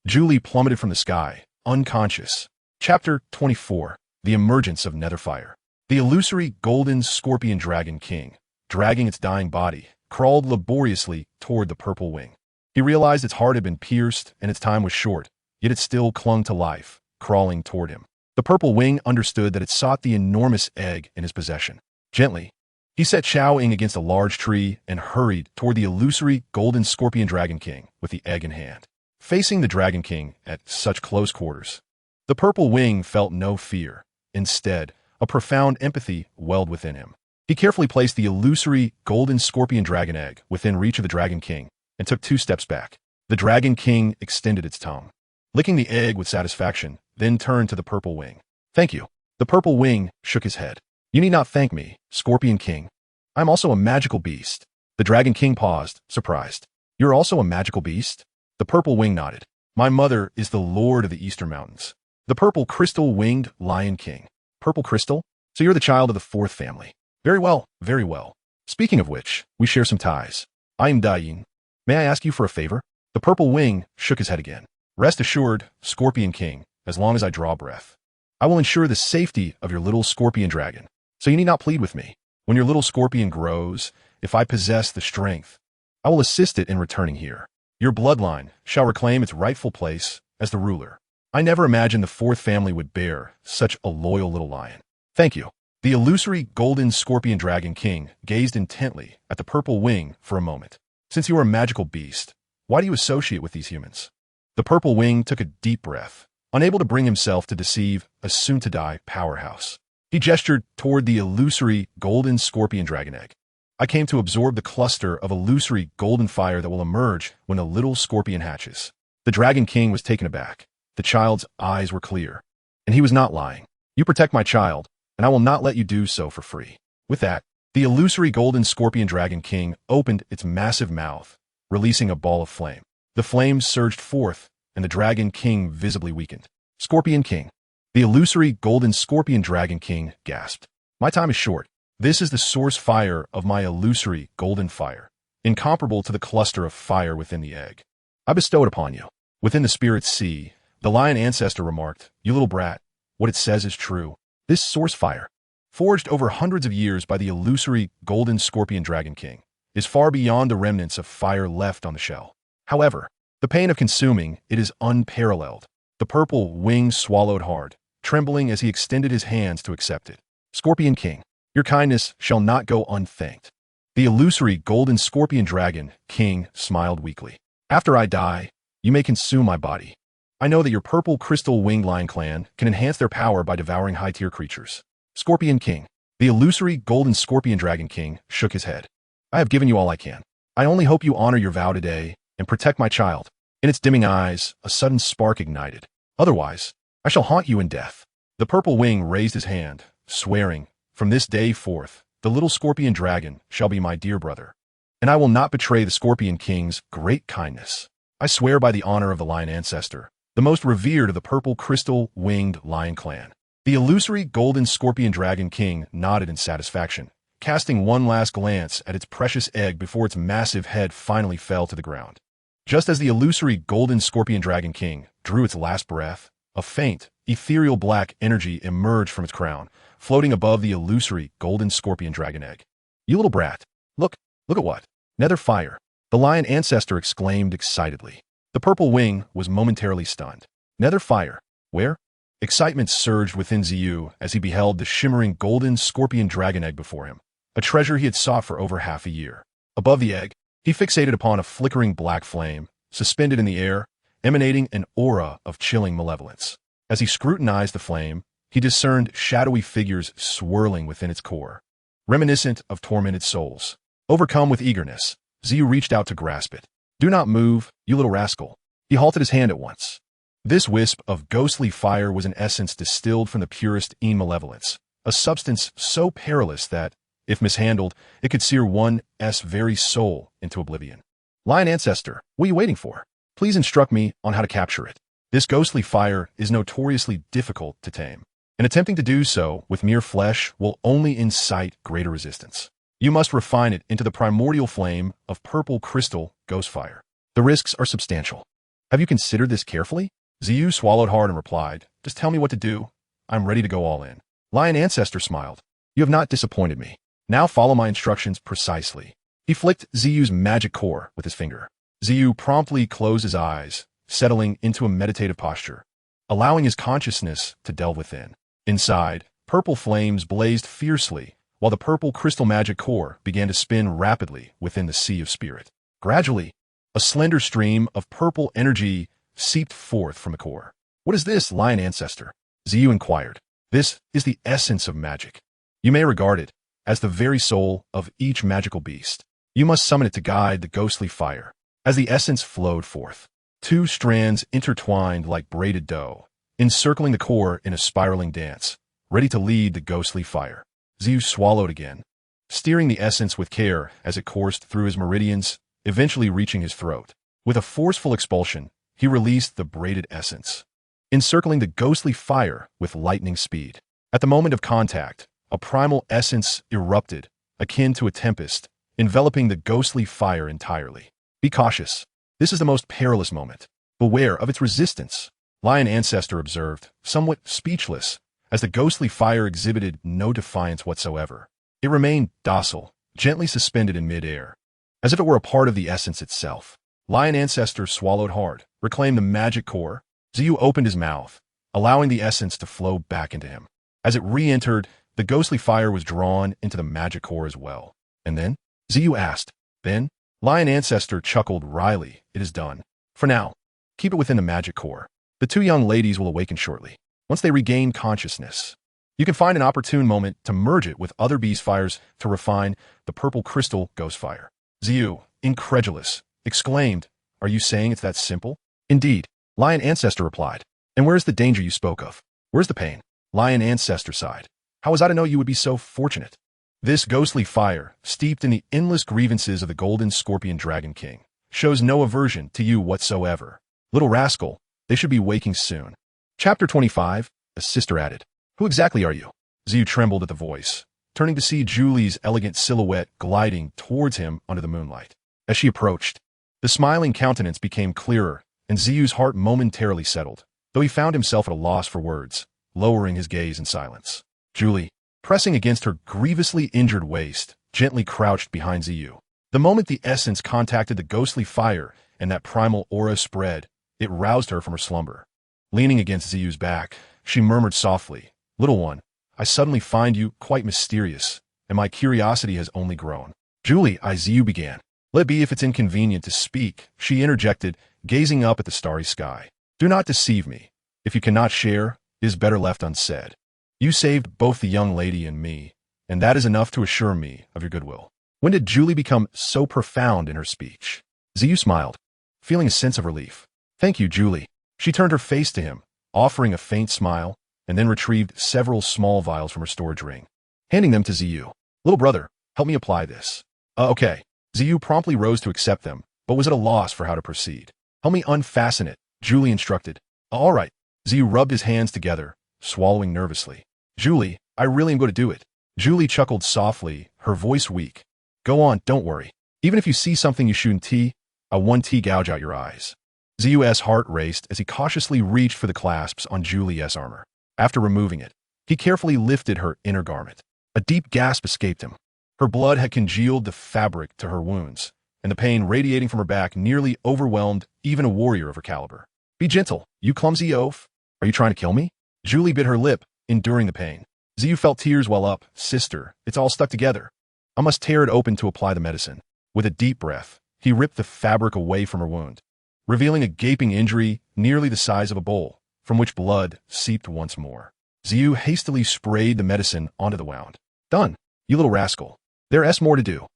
Julie plummeted from the sky, unconscious. Chapter 24. The Emergence of Netherfire. The illusory golden scorpion dragon king, dragging its dying body, crawled laboriously toward the purple wing. He realized its heart had been pierced and its time was short, yet it still clung to life, crawling toward him. The purple wing understood that it sought the enormous egg in his possession. Gently, he set Xiao Yan against a large tree and hurried toward the illusory golden scorpion dragon king with the egg in hand. Facing the Dragon King at such close quarters, the purple wing felt no fear. Instead, a profound empathy welled within him. He carefully placed the illusory golden scorpion dragon egg within reach of the Dragon King and took 2 steps back. The Dragon King extended its tongue, licking the egg with satisfaction, then turned to the purple wing. "Thank you." The purple wing shook his head. "You need not thank me, Scorpion King. I'm also a magical beast." The Dragon King paused, surprised. "You're also a magical beast?" The purple wing nodded. "My mother is the Lord of the Eastern Mountains, the purple crystal-winged Lion King." Purple crystal? So you're the child of the 4th family. Very well, very well. Speaking of which, we share some ties. I am Dayin. May I ask you for a favor? The purple wing shook his head again. "Rest assured, Scorpion King, as long as I draw breath, I will ensure the safety of your little scorpion dragon. So you need not plead with me. When your little scorpion grows, if I possess the strength, I will assist it in returning here. Your bloodline shall reclaim its rightful place as the ruler. I never imagined the 4th family would bear such a loyal little lion." "Thank you." The illusory golden scorpion dragon king gazed intently at the purple wing for a moment. "Since you are a magical beast, why do you associate with these humans?" The purple wing took a deep breath, unable to bring himself to deceive a soon-to-die powerhouse. He gestured toward the illusory golden scorpion dragon egg. "I came to absorb the cluster of illusory golden fire that will emerge when a little scorpion hatches." The Dragon King was taken aback. The child's eyes were clear, and he was not lying. "You protect my child, and I will not let you do so for free." With that, the illusory golden scorpion dragon king opened its massive mouth, releasing a ball of flame. The flames surged forth, and the Dragon King visibly weakened. "Scorpion King." The illusory golden scorpion dragon king gasped. "My time is short. This is the source fire of my illusory golden fire, incomparable to the cluster of fire within the egg. I bestow it upon you." Within the spirit's sea, the lion ancestor remarked, "You little brat, what it says is true. This source fire, forged over hundreds of years by the illusory golden scorpion dragon king, is far beyond the remnants of fire left on the shell. However, the pain of consuming it is unparalleled." The purple wing swallowed hard, trembling as he extended his hands to accept it. "Scorpion King, your kindness shall not go unthanked." The illusory golden scorpion dragon king smiled weakly. "After I die, you may consume my body. I know that your purple crystal-winged lion clan can enhance their power by devouring high-tier creatures." Scorpion King. The illusory golden scorpion dragon king shook his head. "I have given you all I can. I only hope you honor your vow today and protect my child." In its dimming eyes, a sudden spark ignited. "Otherwise, I shall haunt you in death." The purple wing raised his hand, swearing, "From this day forth, the little scorpion dragon shall be my dear brother, and I will not betray the Scorpion King's great kindness. I swear by the honor of the lion ancestor, the most revered of the purple crystal-winged lion clan." The illusory golden scorpion dragon king nodded in satisfaction, casting one last glance at its precious egg before its massive head finally fell to the ground. Just as the illusory golden scorpion dragon king drew its last breath, a faint, ethereal black energy emerged from its crown, floating above the illusory golden scorpion dragon egg. "You little brat, look at what? Nether fire!" The lion ancestor exclaimed excitedly. The purple wing was momentarily stunned. "Nether fire? Where?" Excitement surged within Ziyu as he beheld the shimmering golden scorpion dragon egg before him, a treasure he had sought for over half a year. Above the egg, he fixated upon a flickering black flame, suspended in the air, emanating an aura of chilling malevolence. As he scrutinized the flame, he discerned shadowy figures swirling within its core, reminiscent of tormented souls. Overcome with eagerness, Ziyu reached out to grasp it. "Do not move, you little rascal." He halted his hand at once. This wisp of ghostly fire was in essence distilled from the purest malevolence, a substance so perilous that, if mishandled, it could sear one's very soul into oblivion. "Lion Ancestor, what are you waiting for? Please instruct me on how to capture it. This ghostly fire is notoriously difficult to tame." and attempting to do so with mere flesh will only incite greater resistance. You must refine it into the primordial flame of purple crystal ghost fire. The risks are substantial. Have you considered this carefully? Xiao swallowed hard and replied, just tell me what to do. I'm ready to go all in. Lion Ancestor smiled. You have not disappointed me. Now follow my instructions precisely. He flicked Xiao's magic core with his finger. Xiao promptly closed his eyes, settling into a meditative posture, allowing his consciousness to delve within. Inside, purple flames blazed fiercely, while the purple crystal magic core began to spin rapidly within the sea of spirit. Gradually, a slender stream of purple energy seeped forth from the core. What is this, Lion Ancestor? Xiao inquired. This is the essence of magic. You may regard it as the very soul of each magical beast. You must summon it to guide the ghostly fire. As the essence flowed forth, two strands intertwined like braided dough, encircling the core in a spiraling dance, ready to lead the ghostly fire. Xiao swallowed again, steering the essence with care as it coursed through his meridians, eventually reaching his throat. With a forceful expulsion, he released the braided essence, encircling the ghostly fire with lightning speed. At the moment of contact, a primal essence erupted, akin to a tempest, enveloping the ghostly fire entirely. Be cautious. This is the most perilous moment. Beware of its resistance, Lion Ancestor observed, somewhat speechless, as the ghostly fire exhibited no defiance whatsoever. It remained docile, gently suspended in mid-air, as if it were a part of the essence itself. Lion Ancestor swallowed hard, reclaimed the magic core. Xiao opened his mouth, allowing the essence to flow back into him. As it re-entered, the ghostly fire was drawn into the magic core as well. And then? Xiao asked. Then? Lion Ancestor chuckled wryly. It is done. For now, keep it within the magic core. The two young ladies will awaken shortly. Once they regain consciousness, you can find an opportune moment to merge it with other beast fires to refine the purple crystal ghost fire. Xiao, incredulous, exclaimed, Are you saying it's that simple? Indeed, Lion Ancestor replied. And where's the danger you spoke of? Where's the pain? Lion Ancestor sighed. How was I to know you would be so fortunate? This ghostly fire, steeped in the endless grievances of the golden scorpion dragon king, shows no aversion to you whatsoever. Little rascal, they should be waking soon. Chapter 25, a sister added. Who exactly are you? Xiao trembled at the voice, turning to see Julie's elegant silhouette gliding towards him under the moonlight. As she approached, the smiling countenance became clearer, and Xiao's heart momentarily settled, though he found himself at a loss for words, lowering his gaze in silence. Julie, pressing against her grievously injured waist, gently crouched behind Xiao. The moment the essence contacted the ghostly fire and that primal aura spread, it roused her from her slumber. Leaning against Xiao's back, she murmured softly, Little one, I suddenly find you quite mysterious, and my curiosity has only grown. Julie, Xiao began. Let be if it's inconvenient to speak, she interjected, gazing up at the starry sky. Do not deceive me. If you cannot share, it is better left unsaid. You saved both the young lady and me, and that is enough to assure me of your goodwill. When did Julie become so profound in her speech? Xiao smiled, feeling a sense of relief. Thank you, Julie. She turned her face to him, offering a faint smile, and then retrieved several small vials from her storage ring, handing them to Xiao. Little brother, help me apply this. Okay. Xiao promptly rose to accept them, but was at a loss for how to proceed. Help me unfasten it, Julie instructed. All right. Xiao rubbed his hands together, swallowing nervously. Julie, I really am going to do it. Julie chuckled softly, her voice weak. Go on, don't worry. Even if you see something you shouldn't I won't gouge out your eyes. Xiao's heart raced as he cautiously reached for the clasps on Julie's armor. After removing it, he carefully lifted her inner garment. A deep gasp escaped him. Her blood had congealed the fabric to her wounds, and the pain radiating from her back nearly overwhelmed even a warrior of her caliber. Be gentle, you clumsy oaf. Are you trying to kill me? Julie bit her lip, enduring the pain. Xiao felt tears well up. Sister, it's all stuck together. I must tear it open to apply the medicine. With a deep breath, he ripped the fabric away from her wound, revealing a gaping injury nearly the size of a bowl, from which blood seeped once more. Xiao hastily sprayed the medicine onto the wound. Done, you little rascal. There's more to do.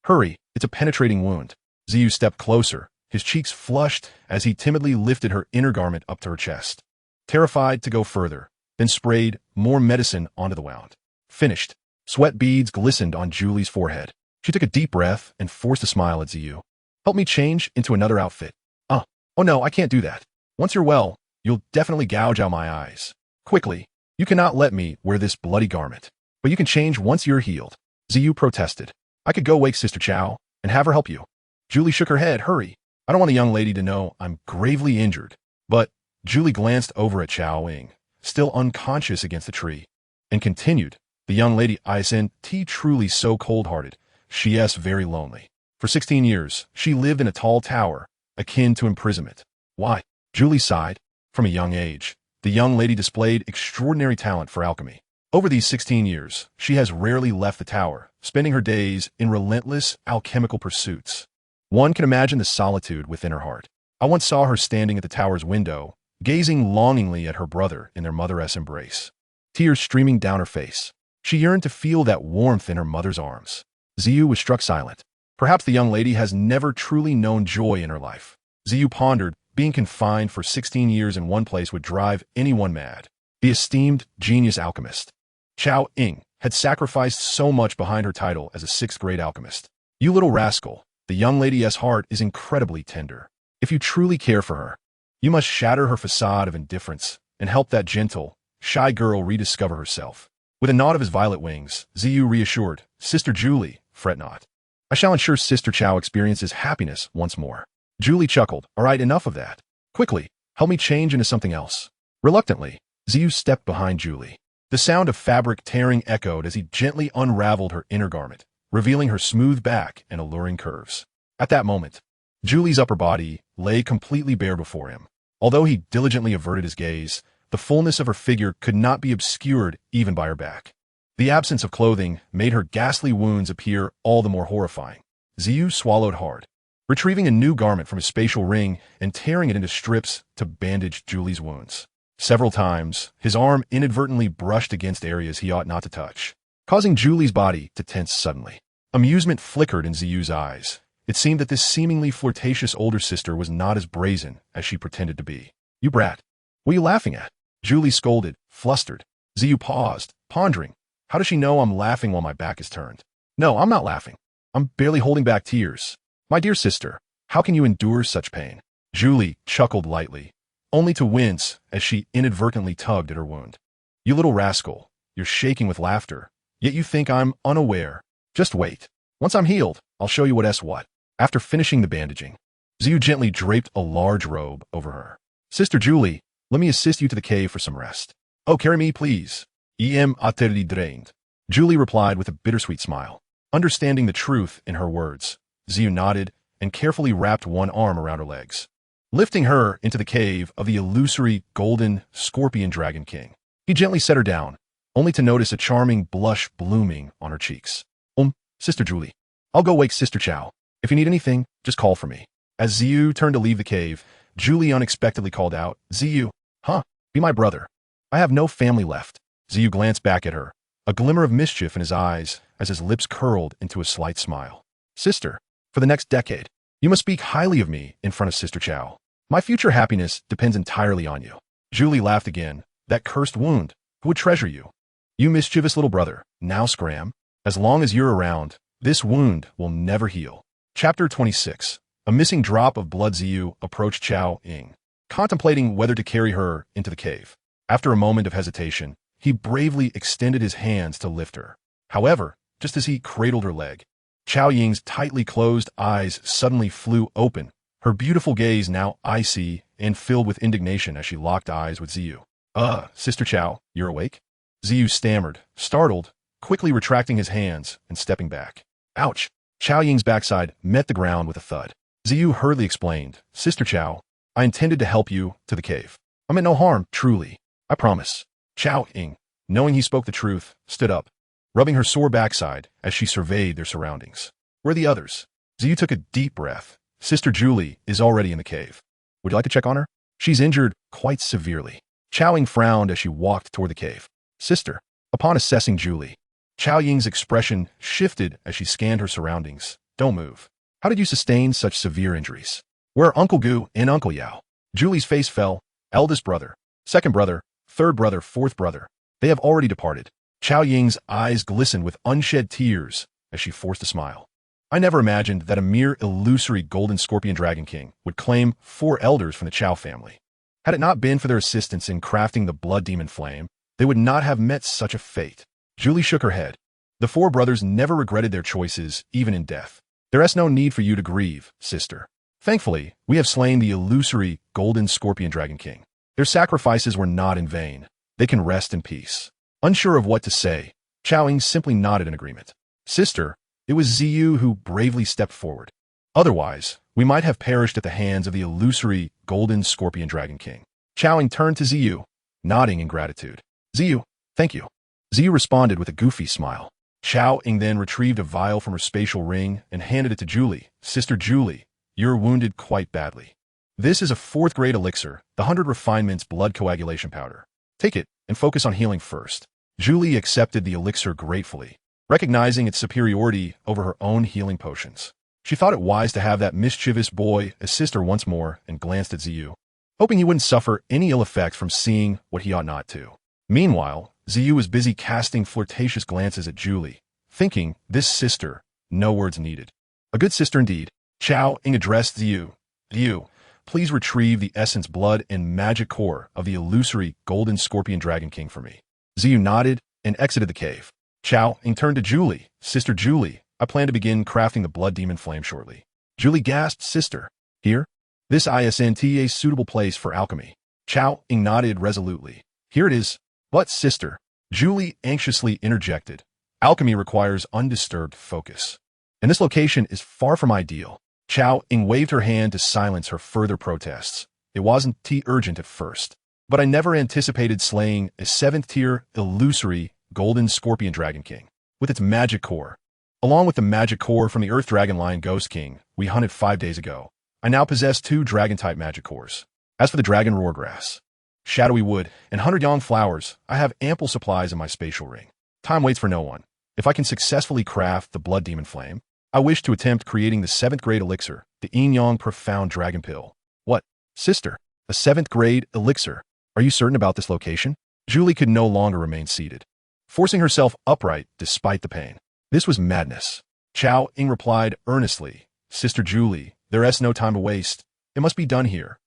Hurry, it's a penetrating wound. Xiao stepped closer, his cheeks flushed as he timidly lifted her inner garment up to her chest, terrified to go further, then sprayed more medicine onto the wound. Finished. Sweat beads glistened on Julie's forehead. She took a deep breath and forced a smile at Xiao. Help me change into another outfit. Oh no, I can't do that. Once you're well, you'll definitely gouge out my eyes. Quickly, You cannot let me wear this bloody garment. But you can change once you're healed. Ziyu protested. I could go wake Sister Xiao and have her help you. Julie shook her head. Hurry. I don't want the young lady to know I'm gravely injured. But Julie glanced over at Xiao Ying, still unconscious against the tree, and continued. The young lady isn't truly so cold-hearted. She is very lonely. For 16 years, she lived in a tall tower, akin to imprisonment. Why? Julie sighed. From a young age, the young lady displayed extraordinary talent for alchemy. Over these 16 years, she has rarely left the tower, spending her days in relentless alchemical pursuits. One can imagine the solitude within her heart. I once saw her standing at the tower's window, gazing longingly at her brother in their mother's embrace, tears streaming down her face. She yearned to feel that warmth in her mother's arms. Ziyu was struck silent. Perhaps the young lady has never truly known joy in her life. Ziyu pondered. Being confined for 16 years in one place would drive anyone mad. The esteemed genius alchemist Xiao Ying had sacrificed so much behind her title as a 6th-grade alchemist. You little rascal, the young lady's heart is incredibly tender. If you truly care for her, you must shatter her facade of indifference and help that gentle, shy girl rediscover herself. With a nod of his violet wings, Ziyu reassured, Sister Julie, fret not. I shall ensure Sister Xiao experiences happiness once more. Julie chuckled. All right, enough of that. Quickly, help me change into something else. Reluctantly, Ziyu stepped behind Julie. The sound of fabric tearing echoed as he gently unraveled her inner garment, revealing her smooth back and alluring curves. At that moment, Julie's upper body lay completely bare before him. Although he diligently averted his gaze, the fullness of her figure could not be obscured even by her back. The absence of clothing made her ghastly wounds appear all the more horrifying. Ziyu swallowed hard, retrieving a new garment from his spatial ring and tearing it into strips to bandage Julie's wounds. Several times, his arm inadvertently brushed against areas he ought not to touch, causing Julie's body to tense suddenly. Amusement flickered in Ziyu's eyes. It seemed that this seemingly flirtatious older sister was not as brazen as she pretended to be. You brat. What are you laughing at? Julie scolded, flustered. Ziyu paused, pondering. How does she know I'm laughing while my back is turned? No, I'm not laughing. I'm barely holding back tears. My dear sister, how can you endure such pain? Julie chuckled lightly, only to wince as she inadvertently tugged at her wound. You little rascal, you're shaking with laughter, yet you think I'm unaware. Just wait. Once I'm healed, I'll show you what. After finishing the bandaging, Ziyu gently draped a large robe over her. Sister Julie, let me assist you to the cave for some rest. Oh, carry me, please. Em utterly drained. Julie replied with a bittersweet smile. Understanding the truth in her words, Ziyu nodded and carefully wrapped one arm around her legs, lifting her into the cave of the illusory golden scorpion dragon king. He gently set her down, only to notice a charming blush blooming on her cheeks. Sister Julie, I'll go wake Sister Xiao. If you need anything, just call for me. As Ziyu turned to leave the cave, Julie unexpectedly called out, Ziyu, be my brother. I have no family left. Ziyu glanced back at her, a glimmer of mischief in his eyes as his lips curled into a slight smile. Sister, for the next decade, you must speak highly of me in front of Sister Xiao. My future happiness depends entirely on you. Julie laughed again. That cursed wound, who would treasure you? You mischievous little brother, now scram. As long as you're around, this wound will never heal. Chapter 26. A missing drop of blood. Ziyu approached Xiao Ying, contemplating whether to carry her into the cave. After a moment of hesitation, he bravely extended his hands to lift her. However, just as he cradled her leg, Xiao Ying's tightly closed eyes suddenly flew open, her beautiful gaze now icy and filled with indignation as she locked eyes with Ziyu. Sister Xiao, you're awake? Ziyu stammered, startled, quickly retracting his hands and stepping back. Ouch! Xiao Ying's backside met the ground with a thud. Ziyu hurriedly explained, Sister Xiao, I intended to help you to the cave. I meant no harm, truly. I promise. Xiao Ying, knowing he spoke the truth, stood up, rubbing her sore backside as she surveyed their surroundings. Where are the others? Ziyu took a deep breath. Sister Julie is already in the cave. Would you like to check on her? She's injured quite severely. Xiao Ying frowned as she walked toward the cave. Sister, upon assessing Julie, Xiao Ying's expression shifted as she scanned her surroundings. Don't move. How did you sustain such severe injuries? Where are Uncle Gu and Uncle Yao? Julie's face fell. Eldest brother, second brother, third brother, fourth brother. They have already departed. Xiao Ying's eyes glistened with unshed tears as she forced a smile. I never imagined that a mere illusory golden scorpion dragon king would claim 4 elders from the Qiao family. Had it not been for their assistance in crafting the blood demon flame, they would not have met such a fate. Julie shook her head. The four brothers never regretted their choices, even in death. There is no need for you to grieve, sister. Thankfully, we have slain the illusory golden scorpion dragon king. Their sacrifices were not in vain. They can rest in peace. Unsure of what to say, Xiao Yan simply nodded in agreement. Sister, it was Ziyu who bravely stepped forward. Otherwise, we might have perished at the hands of the illusory golden scorpion dragon king. Xiao Yan turned to Ziyu, nodding in gratitude. Ziyu, thank you. Ziyu responded with a goofy smile. Xiao Yan then retrieved a vial from her spatial ring and handed it to Julie. Sister Julie, you're wounded quite badly. This is a 4th grade elixir, the 100 refinements blood coagulation powder. Take it and focus on healing first. Julie accepted the elixir gratefully, recognizing its superiority over her own healing potions. She thought it wise to have that mischievous boy as sister once more and glanced at Ziyu, hoping he wouldn't suffer any ill effects from seeing what he ought not to. Meanwhile, Ziyu was busy casting flirtatious glances at Julie, thinking, this sister, no words needed. A good sister indeed. Xiao Yan addressed Ziyu. Ziyu, please retrieve the essence, blood, and magic core of the illusory golden scorpion dragon king for me. Ziyu nodded and exited the cave. Xiao Yan turned to Julie. Sister Julie, I plan to begin crafting the blood demon flame shortly. Julie gasped, sister. Here? This isn't a suitable place for alchemy. Xiao Yan nodded resolutely. Here it is. But sister, Julie anxiously interjected. Alchemy requires undisturbed focus. And this location is far from ideal. Xiao Yan waved her hand to silence her further protests. It wasn't too urgent at first, but I never anticipated slaying a 7th-tier illusory golden scorpion dragon king with its magic core. Along with the magic core from the Earth Dragon Lion Ghost King we hunted 5 days ago, I now possess 2 dragon-type magic cores. As for the dragon roar grass, shadowy wood, and 100 yang flowers, I have ample supplies in my spatial ring. Time waits for no one. If I can successfully craft the blood demon flame, I wish to attempt creating the 7th grade elixir, the Yin Yang Profound Dragon Pill. What? Sister, a 7th grade elixir? Are you certain about this location? Julie could no longer remain seated, forcing herself upright despite the pain. This was madness. Xiao Yan replied earnestly, Sister Julie, there is no time to waste. It must be done here.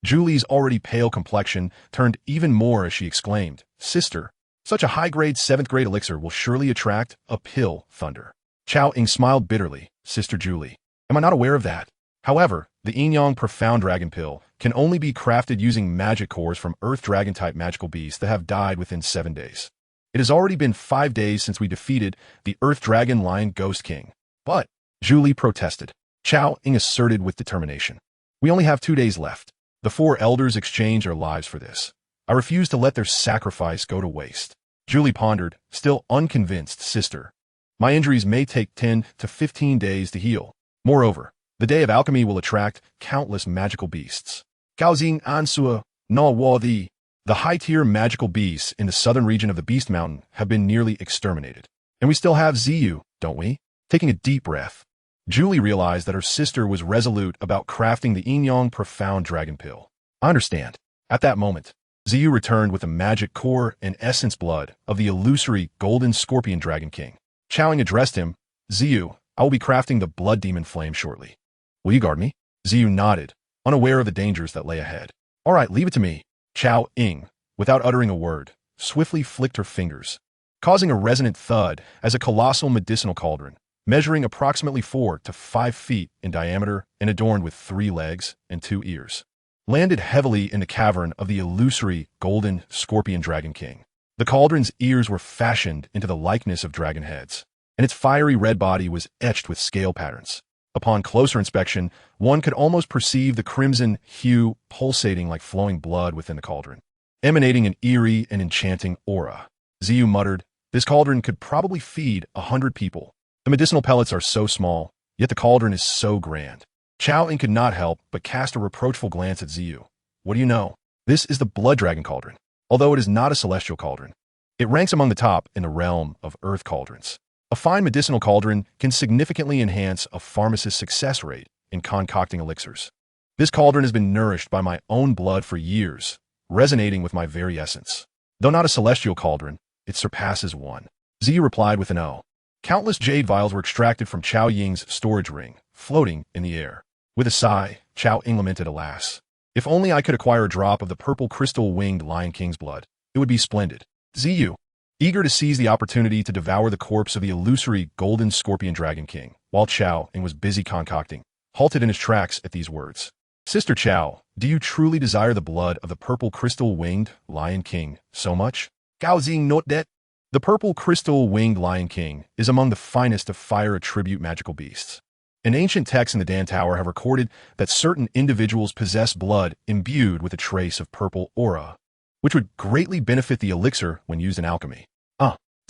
Julie's already pale complexion turned even more as she exclaimed, Sister, such a high-grade 7th grade elixir will surely attract a pill thunder. Xiao Yan smiled bitterly. Sister Julie, am I not aware of that? However, the Yin Yang Profound Dragon Pill can only be crafted using magic cores from Earth Dragon-type magical beasts that have died within 7 days. It has already been 5 days since we defeated the Earth Dragon Lion Ghost King. But, Julie protested. Xiao Yan asserted with determination. We only have 2 days left. The 4 elders exchanged their lives for this. I refuse to let their sacrifice go to waste. Julie pondered, still unconvinced. Sister, my injuries may take 10 to 15 days to heal. Moreover, the day of alchemy will attract countless magical beasts. Gaozing Ansua, Na Wadi. The high-tier magical beasts in the southern region of the Beast Mountain have been nearly exterminated. And we still have Ziyu, don't we? Taking a deep breath, Julie realized that her sister was resolute about crafting the Yin Yang Profound Dragon Pill. I understand. At that moment, Ziyu returned with the magic core and essence blood of the illusory golden scorpion dragon king. Xiao Yan addressed him. Ziyu, I will be crafting the blood demon flame shortly. Will you guard me? Ziyu nodded, unaware of the dangers that lay ahead. All right, leave it to me. Xiao Yan, without uttering a word, swiftly flicked her fingers, causing a resonant thud as a colossal medicinal cauldron, measuring approximately 4 to 5 feet in diameter and adorned with 3 legs and 2 ears, landed heavily in the cavern of the illusory golden scorpion dragon king. The cauldron's ears were fashioned into the likeness of dragon heads, and its fiery red body was etched with scale patterns. Upon closer inspection, one could almost perceive the crimson hue pulsating like flowing blood within the cauldron, emanating an eerie and enchanting aura. Ziyu muttered, this cauldron could probably feed 100 people. The medicinal pellets are so small, yet the cauldron is so grand. Xiao Yan could not help but cast a reproachful glance at Ziyu. What do you know? This is the Blood Dragon Cauldron. Although it is not a celestial cauldron, it ranks among the top in the realm of earth cauldrons. A fine medicinal cauldron can significantly enhance a pharmacist's success rate in concocting elixirs. This cauldron has been nourished by my own blood for years, resonating with my very essence. Though not a celestial cauldron, it surpasses one. Ziyu replied with an O. Countless jade vials were extracted from Xiao Ying's storage ring, floating in the air. With a sigh, Xiao Yan lamented, alas. If only I could acquire a drop of the purple crystal-winged Lion King's blood, it would be splendid. Ziyu, eager to seize the opportunity to devour the corpse of the illusory golden scorpion dragon king, while Xiao Yan was busy concocting, halted in his tracks at these words. Sister Xiao, do you truly desire the blood of the purple crystal-winged lion king so much? Gao Xing note that the purple crystal-winged lion king is among the finest of fire attribute magical beasts. An ancient text in the Dan Tower have recorded that certain individuals possess blood imbued with a trace of purple aura, which would greatly benefit the elixir when used in alchemy.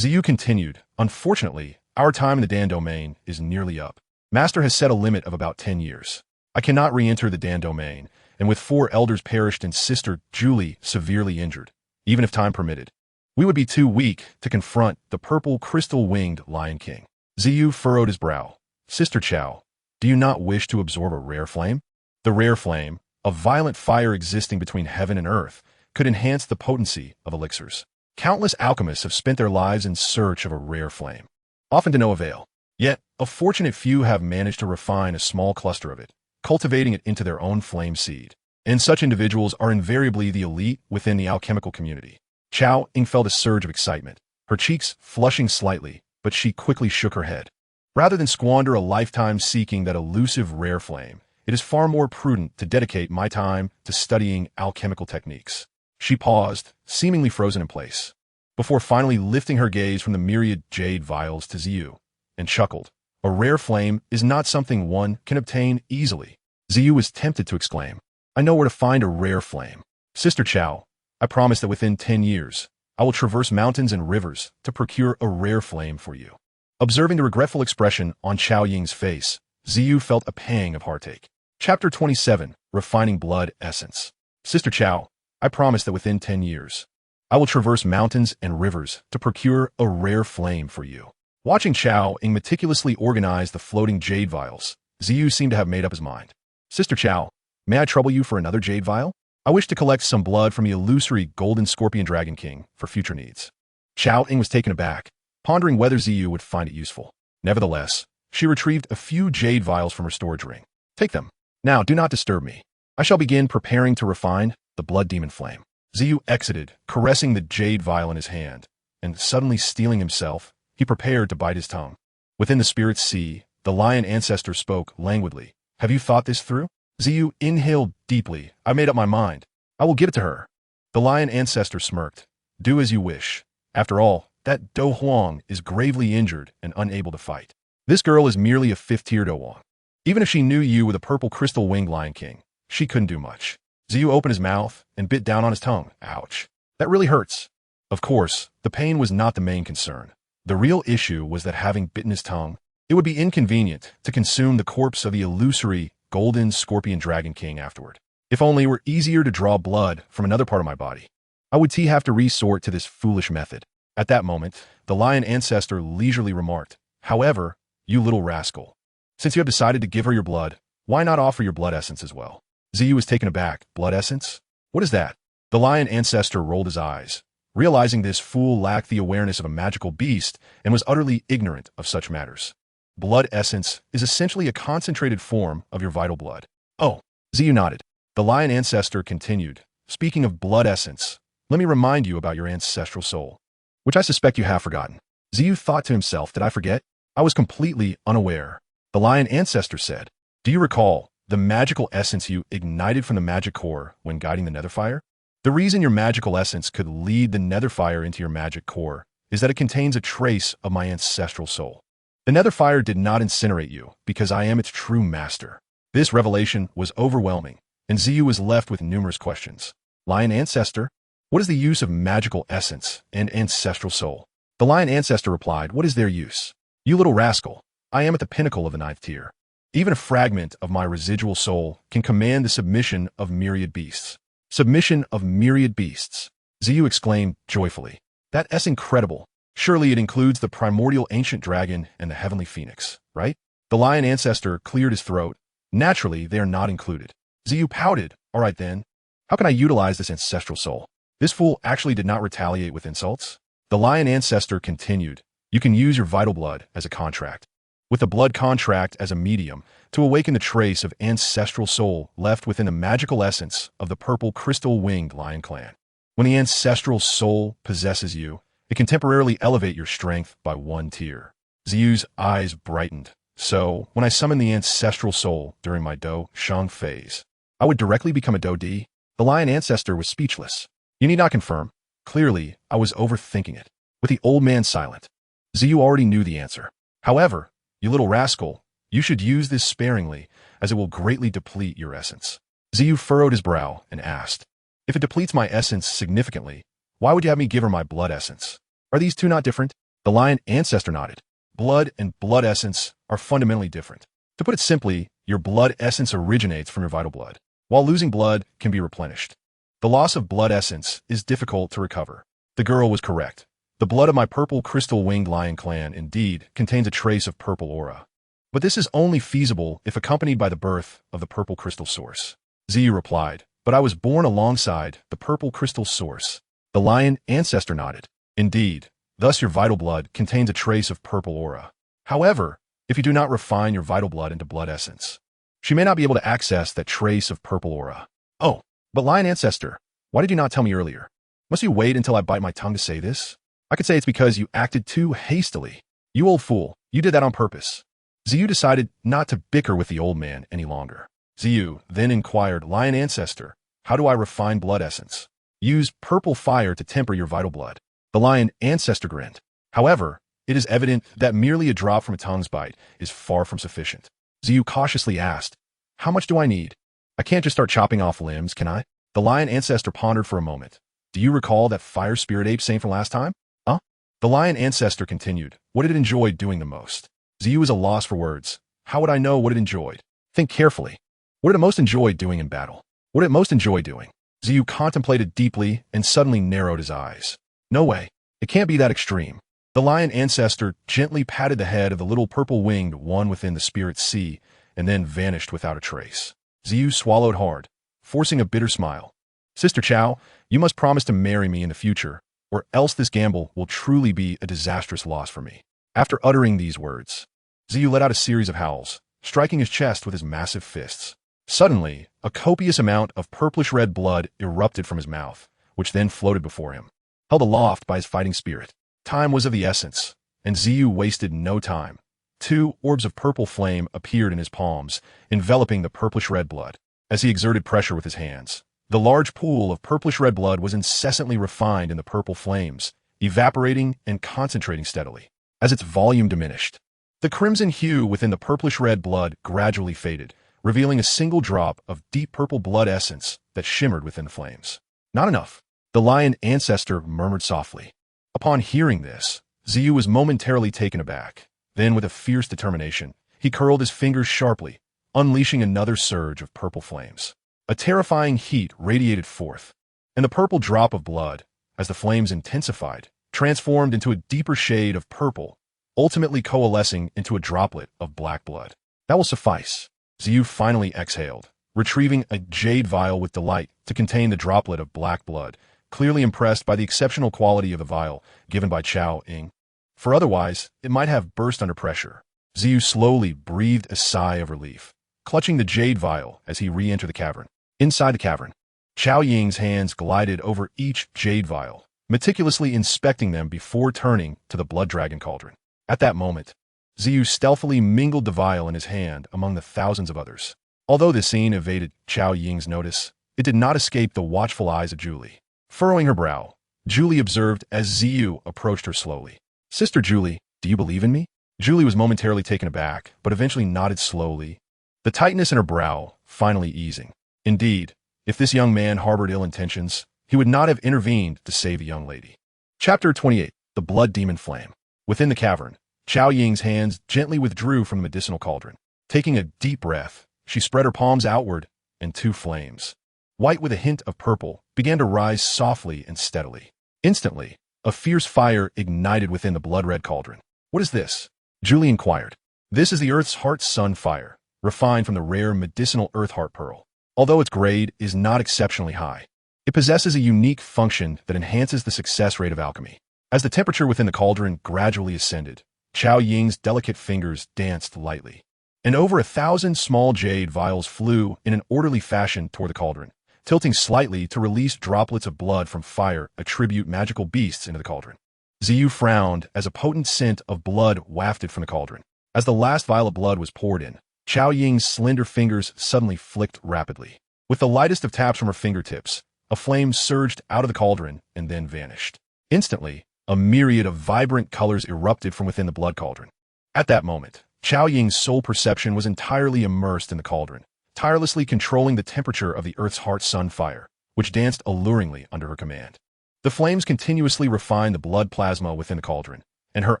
Ziyu continued, unfortunately, our time in the Dan domain is nearly up. Master has set a limit of about 10 years. I cannot re-enter the Dan domain, and with 4 elders perished and Sister Julie severely injured, even if time permitted, we would be too weak to confront the purple crystal-winged Lion King. Ziyu furrowed his brow. Sister Xiao, do you not wish to absorb a rare flame? The rare flame, a violent fire existing between heaven and earth, could enhance the potency of elixirs. Countless alchemists have spent their lives in search of a rare flame, often to no avail. Yet, a fortunate few have managed to refine a small cluster of it, cultivating it into their own flame seed. And such individuals are invariably the elite within the alchemical community. Xiao Yan felt a surge of excitement, her cheeks flushing slightly, but she quickly shook her head. Rather than squander a lifetime seeking that elusive rare flame, it is far more prudent to dedicate my time to studying alchemical techniques. She paused, seemingly frozen in place, before finally lifting her gaze from the myriad jade vials to Ziyu, and chuckled. A rare flame is not something one can obtain easily. Ziyu was tempted to exclaim, I know where to find a rare flame. Sister Xiao, I promise that within 10 years, I will traverse mountains and rivers to procure a rare flame for you. Observing the regretful expression on Xiao Ying's face, Ziyu felt a pang of heartache. Chapter 27, Refining Blood Essence. Sister Xiao, I promise that within 10 years, I will traverse mountains and rivers to procure a rare flame for you. Watching Xiao Yan meticulously organize the floating jade vials, Ziyu seemed to have made up his mind. Sister Xiao, may I trouble you for another jade vial? I wish to collect some blood from the illusory golden scorpion dragon king for future needs. Xiao Yan was taken aback, pondering whether Ziyu would find it useful. Nevertheless, she retrieved a few jade vials from her storage ring. Take them. Now, do not disturb me. I shall begin preparing to refine the blood demon flame. Ziyu exited, caressing the jade vial in his hand, and suddenly steeling himself, he prepared to bite his tongue. Within the spirit's sea, the lion ancestor spoke languidly. Have you thought this through? Ziyu inhaled deeply. I made up my mind. I will give it to her. The lion ancestor smirked. Do as you wish. After all, that Do Huang is gravely injured and unable to fight. This girl is merely a 5th-tier Do Huang. Even if she knew you were the purple crystal-winged Lion King, she couldn't do much. Ziyu opened his mouth and bit down on his tongue. Ouch. That really hurts. Of course, the pain was not the main concern. The real issue was that having bitten his tongue, it would be inconvenient to consume the corpse of the illusory golden scorpion dragon king afterward. If only it were easier to draw blood from another part of my body, I would have to resort to this foolish method. At that moment, the lion ancestor leisurely remarked, However, you little rascal, since you have decided to give her your blood, why not offer your blood essence as well? Ziyu was taken aback. Blood essence? What is that? The lion ancestor rolled his eyes, realizing this fool lacked the awareness of a magical beast and was utterly ignorant of such matters. Blood essence is essentially a concentrated form of your vital blood. Oh, Ziyu nodded. The lion ancestor continued, Speaking of blood essence, let me remind you about your ancestral soul, which I suspect you have forgotten. Ziyu thought to himself, did I forget? I was completely unaware. The lion ancestor said, Do you recall the magical essence you ignited from the magic core when guiding the netherfire? The reason your magical essence could lead the netherfire into your magic core is that it contains a trace of my ancestral soul. The netherfire did not incinerate you because I am its true master. This revelation was overwhelming, and Ziyu was left with numerous questions. Lion ancestor, what is the use of magical essence and ancestral soul? The lion ancestor replied, What is their use? You little rascal, I am at the pinnacle of the 9th tier. Even a fragment of my residual soul can command the submission of myriad beasts. Submission of myriad beasts, Ziyu exclaimed joyfully. That's incredible. Surely it includes the primordial ancient dragon and the heavenly phoenix, right? The lion ancestor cleared his throat. Naturally, they are not included. Ziyu pouted. All right then. How can I utilize this ancestral soul? This fool actually did not retaliate with insults. The lion ancestor continued. You can use your vital blood as a contract. With the blood contract as a medium to awaken the trace of ancestral soul left within the magical essence of the purple crystal-winged lion clan. When the ancestral soul possesses you, it can temporarily elevate your strength by 1 tier. Ziyu's eyes brightened. So, when I summoned the ancestral soul during my Do Shang phase, I would directly become a Do Di? The lion ancestor was speechless. You need not confirm. Clearly, I was overthinking it. With the old man silent, Ziyu already knew the answer. However, you little rascal, you should use this sparingly, as it will greatly deplete your essence. Ziyu furrowed his brow and asked, if it depletes my essence significantly, why would you have me give her my blood essence? Are these two not different? The lion ancestor nodded. Blood and blood essence are fundamentally different. To put it simply, your blood essence originates from your vital blood, while losing blood can be replenished. The loss of blood essence is difficult to recover. The girl was correct. The blood of my purple crystal-winged lion clan indeed contains a trace of purple aura. But this is only feasible if accompanied by the birth of the purple crystal source. Ziyu replied, but I was born alongside the purple crystal source. The lion ancestor nodded. Indeed, thus your vital blood contains a trace of purple aura. However, if you do not refine your vital blood into blood essence, she may not be able to access that trace of purple aura. Oh, but lion ancestor, why did you not tell me earlier? Must you wait until I bite my tongue to say this? I could say it's because you acted too hastily. You old fool, you did that on purpose. Ziyu decided not to bicker with the old man any longer. Ziyu then inquired, lion ancestor, how do I refine blood essence? Use purple fire to temper your vital blood. The lion ancestor grinned. However, it is evident that merely a drop from a tongue's bite is far from sufficient. Ziyu cautiously asked, how much do I need? I can't just start chopping off limbs, can I? The lion ancestor pondered for a moment. Do you recall that fire spirit ape saying from last time? Huh? The lion ancestor continued, what it enjoyed doing the most. Ziyu was a loss for words. How would I know what it enjoyed? Think carefully. What did it most enjoy doing in battle? What did it most enjoy doing? Ziyu contemplated deeply and suddenly narrowed his eyes. No way. It can't be that extreme. The lion ancestor gently patted the head of the little purple-winged one within the spirit sea and then vanished without a trace. Ziyu swallowed hard, forcing a bitter smile. Sister Qiao, you must promise to marry me in the future, or else this gamble will truly be a disastrous loss for me. After uttering these words, Ziyu let out a series of howls, striking his chest with his massive fists. Suddenly, a copious amount of purplish-red blood erupted from his mouth, which then floated before him, held aloft by his fighting spirit. Time was of the essence, and Ziyu wasted no time. 2 orbs of purple flame appeared in his palms, enveloping the purplish-red blood. As he exerted pressure with his hands, the large pool of purplish-red blood was incessantly refined in the purple flames, evaporating and concentrating steadily. As its volume diminished, the crimson hue within the purplish-red blood gradually faded, revealing a single drop of deep purple blood essence that shimmered within the flames. Not enough, the lion ancestor murmured softly. Upon hearing this, Ziyu was momentarily taken aback. Then, with a fierce determination, he curled his fingers sharply, unleashing another surge of purple flames. A terrifying heat radiated forth, and the purple drop of blood, as the flames intensified, transformed into a deeper shade of purple, ultimately coalescing into a droplet of black blood. That will suffice. Ziyu finally exhaled, retrieving a jade vial with delight to contain the droplet of black blood, clearly impressed by the exceptional quality of the vial given by Qiao Ying. For otherwise, it might have burst under pressure. Ziyu slowly breathed a sigh of relief, clutching the jade vial as he re-entered the cavern. Inside the cavern, Qiao Ying's hands glided over each jade vial, meticulously inspecting them before turning to the blood dragon cauldron. At that moment, Ziyu stealthily mingled the vial in his hand among the thousands of others. Although this scene evaded Qiao Ying's notice, it did not escape the watchful eyes of Julie. Furrowing her brow, Julie observed as Ziyu approached her slowly. Sister Julie, do you believe in me? Julie was momentarily taken aback, but eventually nodded slowly, the tightness in her brow finally easing. Indeed, if this young man harbored ill intentions, he would not have intervened to save the young lady. Chapter 28. The Blood Demon Flame. Within the cavern, Qiao Ying's hands gently withdrew from the medicinal cauldron. Taking a deep breath, she spread her palms outward, and 2 flames, white with a hint of purple, began to rise softly and steadily. Instantly, a fierce fire ignited within the blood-red cauldron. What is this? Julie inquired. This is the Earth's Heart Sun Fire, refined from the rare medicinal Earth Heart Pearl. Although its grade is not exceptionally high, it possesses a unique function that enhances the success rate of alchemy. As the temperature within the cauldron gradually ascended, Qiao Ying's delicate fingers danced lightly, and over 1,000 small jade vials flew in an orderly fashion toward the cauldron, tilting slightly to release droplets of blood from fire attribute magical beasts into the cauldron. Xiao frowned as a potent scent of blood wafted from the cauldron. As the last vial of blood was poured in, Xiao Ying's slender fingers suddenly flicked rapidly. With the lightest of taps from her fingertips, a flame surged out of the cauldron and then vanished. Instantly, a myriad of vibrant colors erupted from within the blood cauldron. At that moment, Xiao Ying's soul perception was entirely immersed in the cauldron, tirelessly controlling the temperature of the Earth's heart-sun fire, which danced alluringly under her command. The flames continuously refined the blood plasma within the cauldron, and her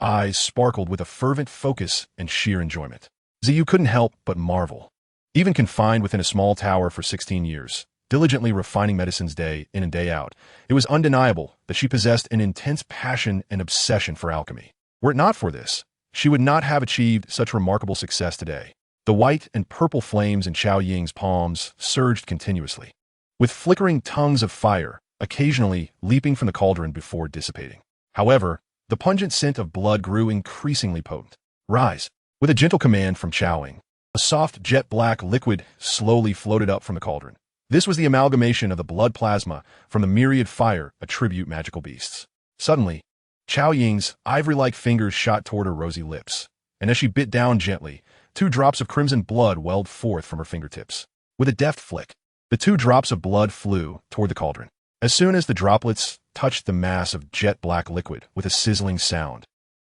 eyes sparkled with a fervent focus and sheer enjoyment. Xiao couldn't help but marvel. Even confined within a small tower for 16 years, diligently refining medicines day in and day out, it was undeniable that she possessed an intense passion and obsession for alchemy. Were it not for this, she would not have achieved such remarkable success today. The white and purple flames in Xiao Ying's palms surged continuously, with flickering tongues of fire occasionally leaping from the cauldron before dissipating. However, the pungent scent of blood grew increasingly potent. Rise! With a gentle command from Xiao Ying, a soft jet-black liquid slowly floated up from the cauldron. This was the amalgamation of the blood plasma from the myriad fire attribute magical beasts. Suddenly, Xiao Ying's ivory-like fingers shot toward her rosy lips, and as she bit down gently, 2 drops of crimson blood welled forth from her fingertips. With a deft flick, the 2 drops of blood flew toward the cauldron. As soon as the droplets touched the mass of jet-black liquid with a sizzling sound,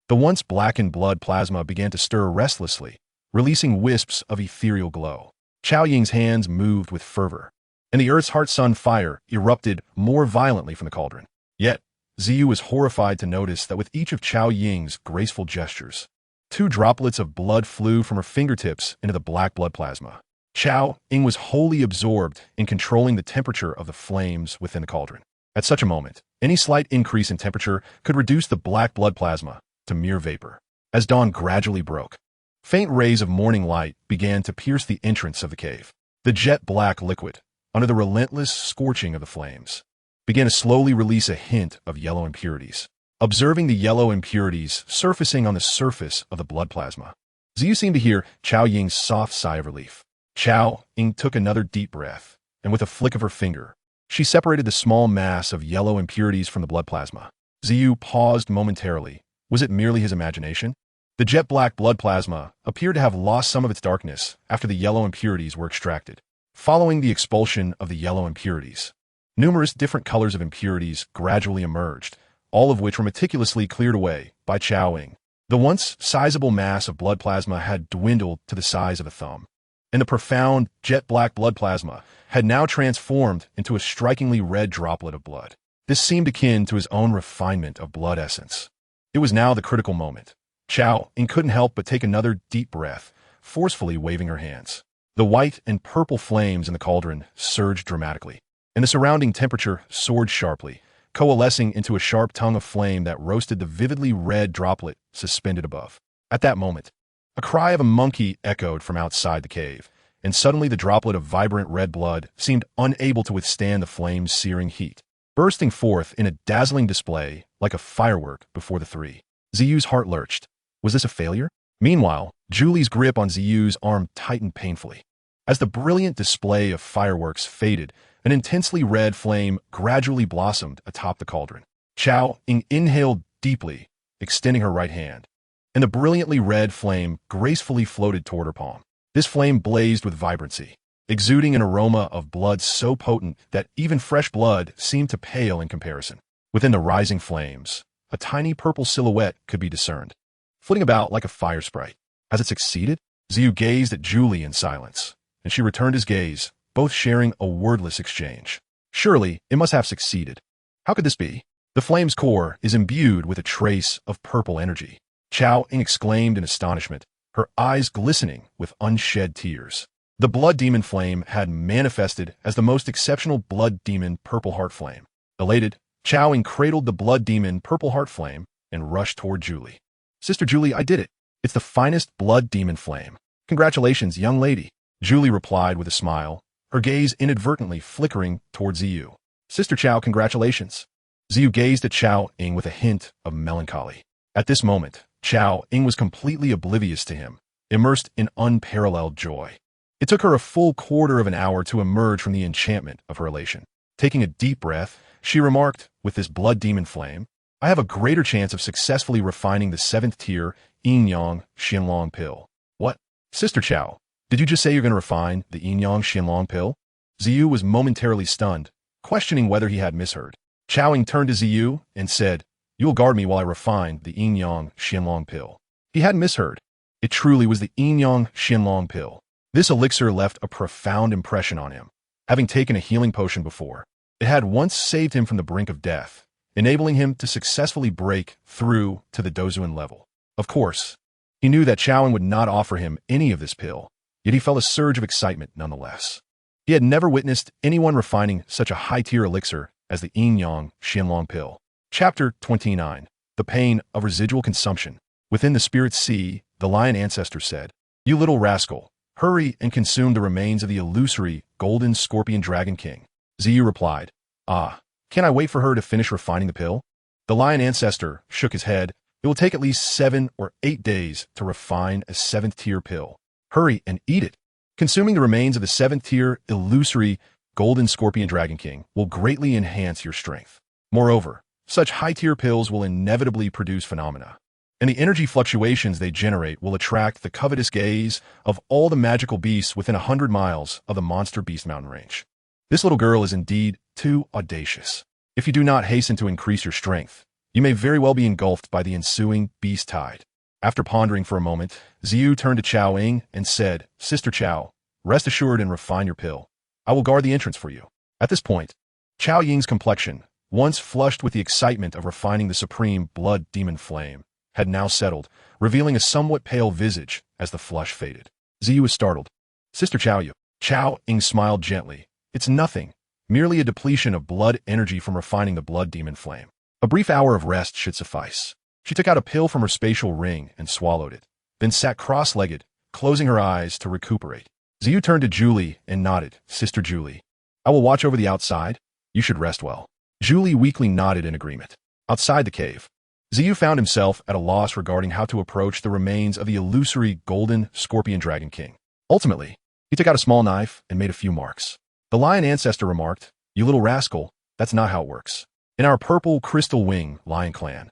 the once blackened blood plasma began to stir restlessly, releasing wisps of ethereal glow. Xiao Ying's hands moved with fervor, and the Earth's heart-sun fire erupted more violently from the cauldron. Yet, Xiao was horrified to notice that with each of Xiao Ying's graceful gestures, 2 droplets of blood flew from her fingertips into the black blood plasma. Xiao Ying was wholly absorbed in controlling the temperature of the flames within the cauldron. At such a moment, any slight increase in temperature could reduce the black blood plasma to mere vapor. As dawn gradually broke, faint rays of morning light began to pierce the entrance of the cave. The jet-black liquid, under the relentless scorching of the flames, began to slowly release a hint of yellow impurities. Observing the yellow impurities surfacing on the surface of the blood plasma, Xiao seemed to hear Xiao Ying's soft sigh of relief. Xiao Ying took another deep breath, and with a flick of her finger, she separated the small mass of yellow impurities from the blood plasma. Xiao paused momentarily. Was it merely his imagination? The jet-black blood plasma appeared to have lost some of its darkness after the yellow impurities were extracted. Following the expulsion of the yellow impurities, numerous different colors of impurities gradually emerged, all of which were meticulously cleared away by Xiao Ying. The once sizable mass of blood plasma had dwindled to the size of a thumb, and the profound jet-black blood plasma had now transformed into a strikingly red droplet of blood. This seemed akin to his own refinement of blood essence. It was now the critical moment. Xiao Ying couldn't help but take another deep breath, forcefully waving her hands. The white and purple flames in the cauldron surged dramatically, and the surrounding temperature soared sharply, coalescing into a sharp tongue of flame that roasted the vividly red droplet suspended above. At that moment, a cry of a monkey echoed from outside the cave, and suddenly the droplet of vibrant red blood seemed unable to withstand the flame's searing heat, bursting forth in a dazzling display like a firework before the 3. Xiao's heart lurched. Was this a failure? Meanwhile, Julie's grip on Xiao's arm tightened painfully. As the brilliant display of fireworks faded, an intensely red flame gradually blossomed atop the cauldron. Xiao Ying inhaled deeply, extending her right hand, and the brilliantly red flame gracefully floated toward her palm. This flame blazed with vibrancy, exuding an aroma of blood so potent that even fresh blood seemed to pale in comparison. Within the rising flames, a tiny purple silhouette could be discerned, flitting about like a fire sprite. As it succeeded, Xiao gazed at Julie in silence, and she returned his gaze, both sharing a wordless exchange. Surely, it must have succeeded. How could this be? The flame's core is imbued with a trace of purple energy. Xiao Ying exclaimed in astonishment, her eyes glistening with unshed tears. The blood demon flame had manifested as the most exceptional blood demon purple heart flame. Elated, Xiao Ying cradled the blood demon purple heart flame and rushed toward Julie. Sister Julie, I did it. It's the finest blood demon flame. Congratulations, young lady. Julie replied with a smile, her gaze inadvertently flickering toward Xiao. Sister Xiao, congratulations. Xiao gazed at Xiao Ying with a hint of melancholy. At this moment, Xiao Ying was completely oblivious to him, immersed in unparalleled joy. It took her a full quarter of an hour to emerge from the enchantment of her elation. Taking a deep breath, she remarked, with this blood demon flame, I have a greater chance of successfully refining the 7th tier Yin-Yang Xianlong pill. What? Sister Xiao, did you just say you're going to refine the Yin-Yang Xianlong pill? Ziyu was momentarily stunned, questioning whether he had misheard. Xiao Yan turned to Ziyu and said, You will guard me while I refine the Yin-Yang Xianlong pill. He hadn't misheard. It truly was the Yin-Yang Xianlong pill. This elixir left a profound impression on him. Having taken a healing potion before, it had once saved him from the brink of death, enabling him to successfully break through to the Dozuan level. Of course, he knew that Xiao Yan would not offer him any of this pill, yet he felt a surge of excitement nonetheless. He had never witnessed anyone refining such a high-tier elixir as the Yin-Yang Xianlong pill. Chapter 29. The Pain of Residual Consumption. Within the Spirit Sea, the lion ancestor said, You little rascal, hurry and consume the remains of the illusory golden scorpion dragon king. Ziyu replied, Can I wait for her to finish refining the pill? The lion ancestor shook his head. It will take at least 7 or 8 days to refine a 7th tier pill. Hurry and eat it. Consuming the remains of the 7th tier illusory golden scorpion dragon king will greatly enhance your strength. Moreover, such high-tier pills will inevitably produce phenomena, and the energy fluctuations they generate will attract the covetous gaze of all the magical beasts within 100 miles of the Monster Beast Mountain range. This little girl is indeed too audacious. If you do not hasten to increase your strength, you may very well be engulfed by the ensuing beast tide. After pondering for a moment, Ziyu turned to Xiao Yan and said, Sister Xiao, rest assured and refine your pill. I will guard the entrance for you. At this point, Xiao Ying's complexion, once flushed with the excitement of refining the supreme blood demon flame, had now settled, revealing a somewhat pale visage as the flush faded. Ziyu was startled. Sister Xiao Yang smiled gently. It's nothing, merely a depletion of blood energy from refining the blood demon flame. A brief hour of rest should suffice. She took out a pill from her spatial ring and swallowed it, then sat cross-legged, closing her eyes to recuperate. Ziyu turned to Julie and nodded. Sister Julie, I will watch over the outside. You should rest well. Julie weakly nodded in agreement. Outside the cave, Ziyu found himself at a loss regarding how to approach the remains of the illusory golden scorpion dragon king. Ultimately, he took out a small knife and made a few marks. The lion ancestor remarked, You little rascal, that's not how it works. In our purple crystal wing lion clan,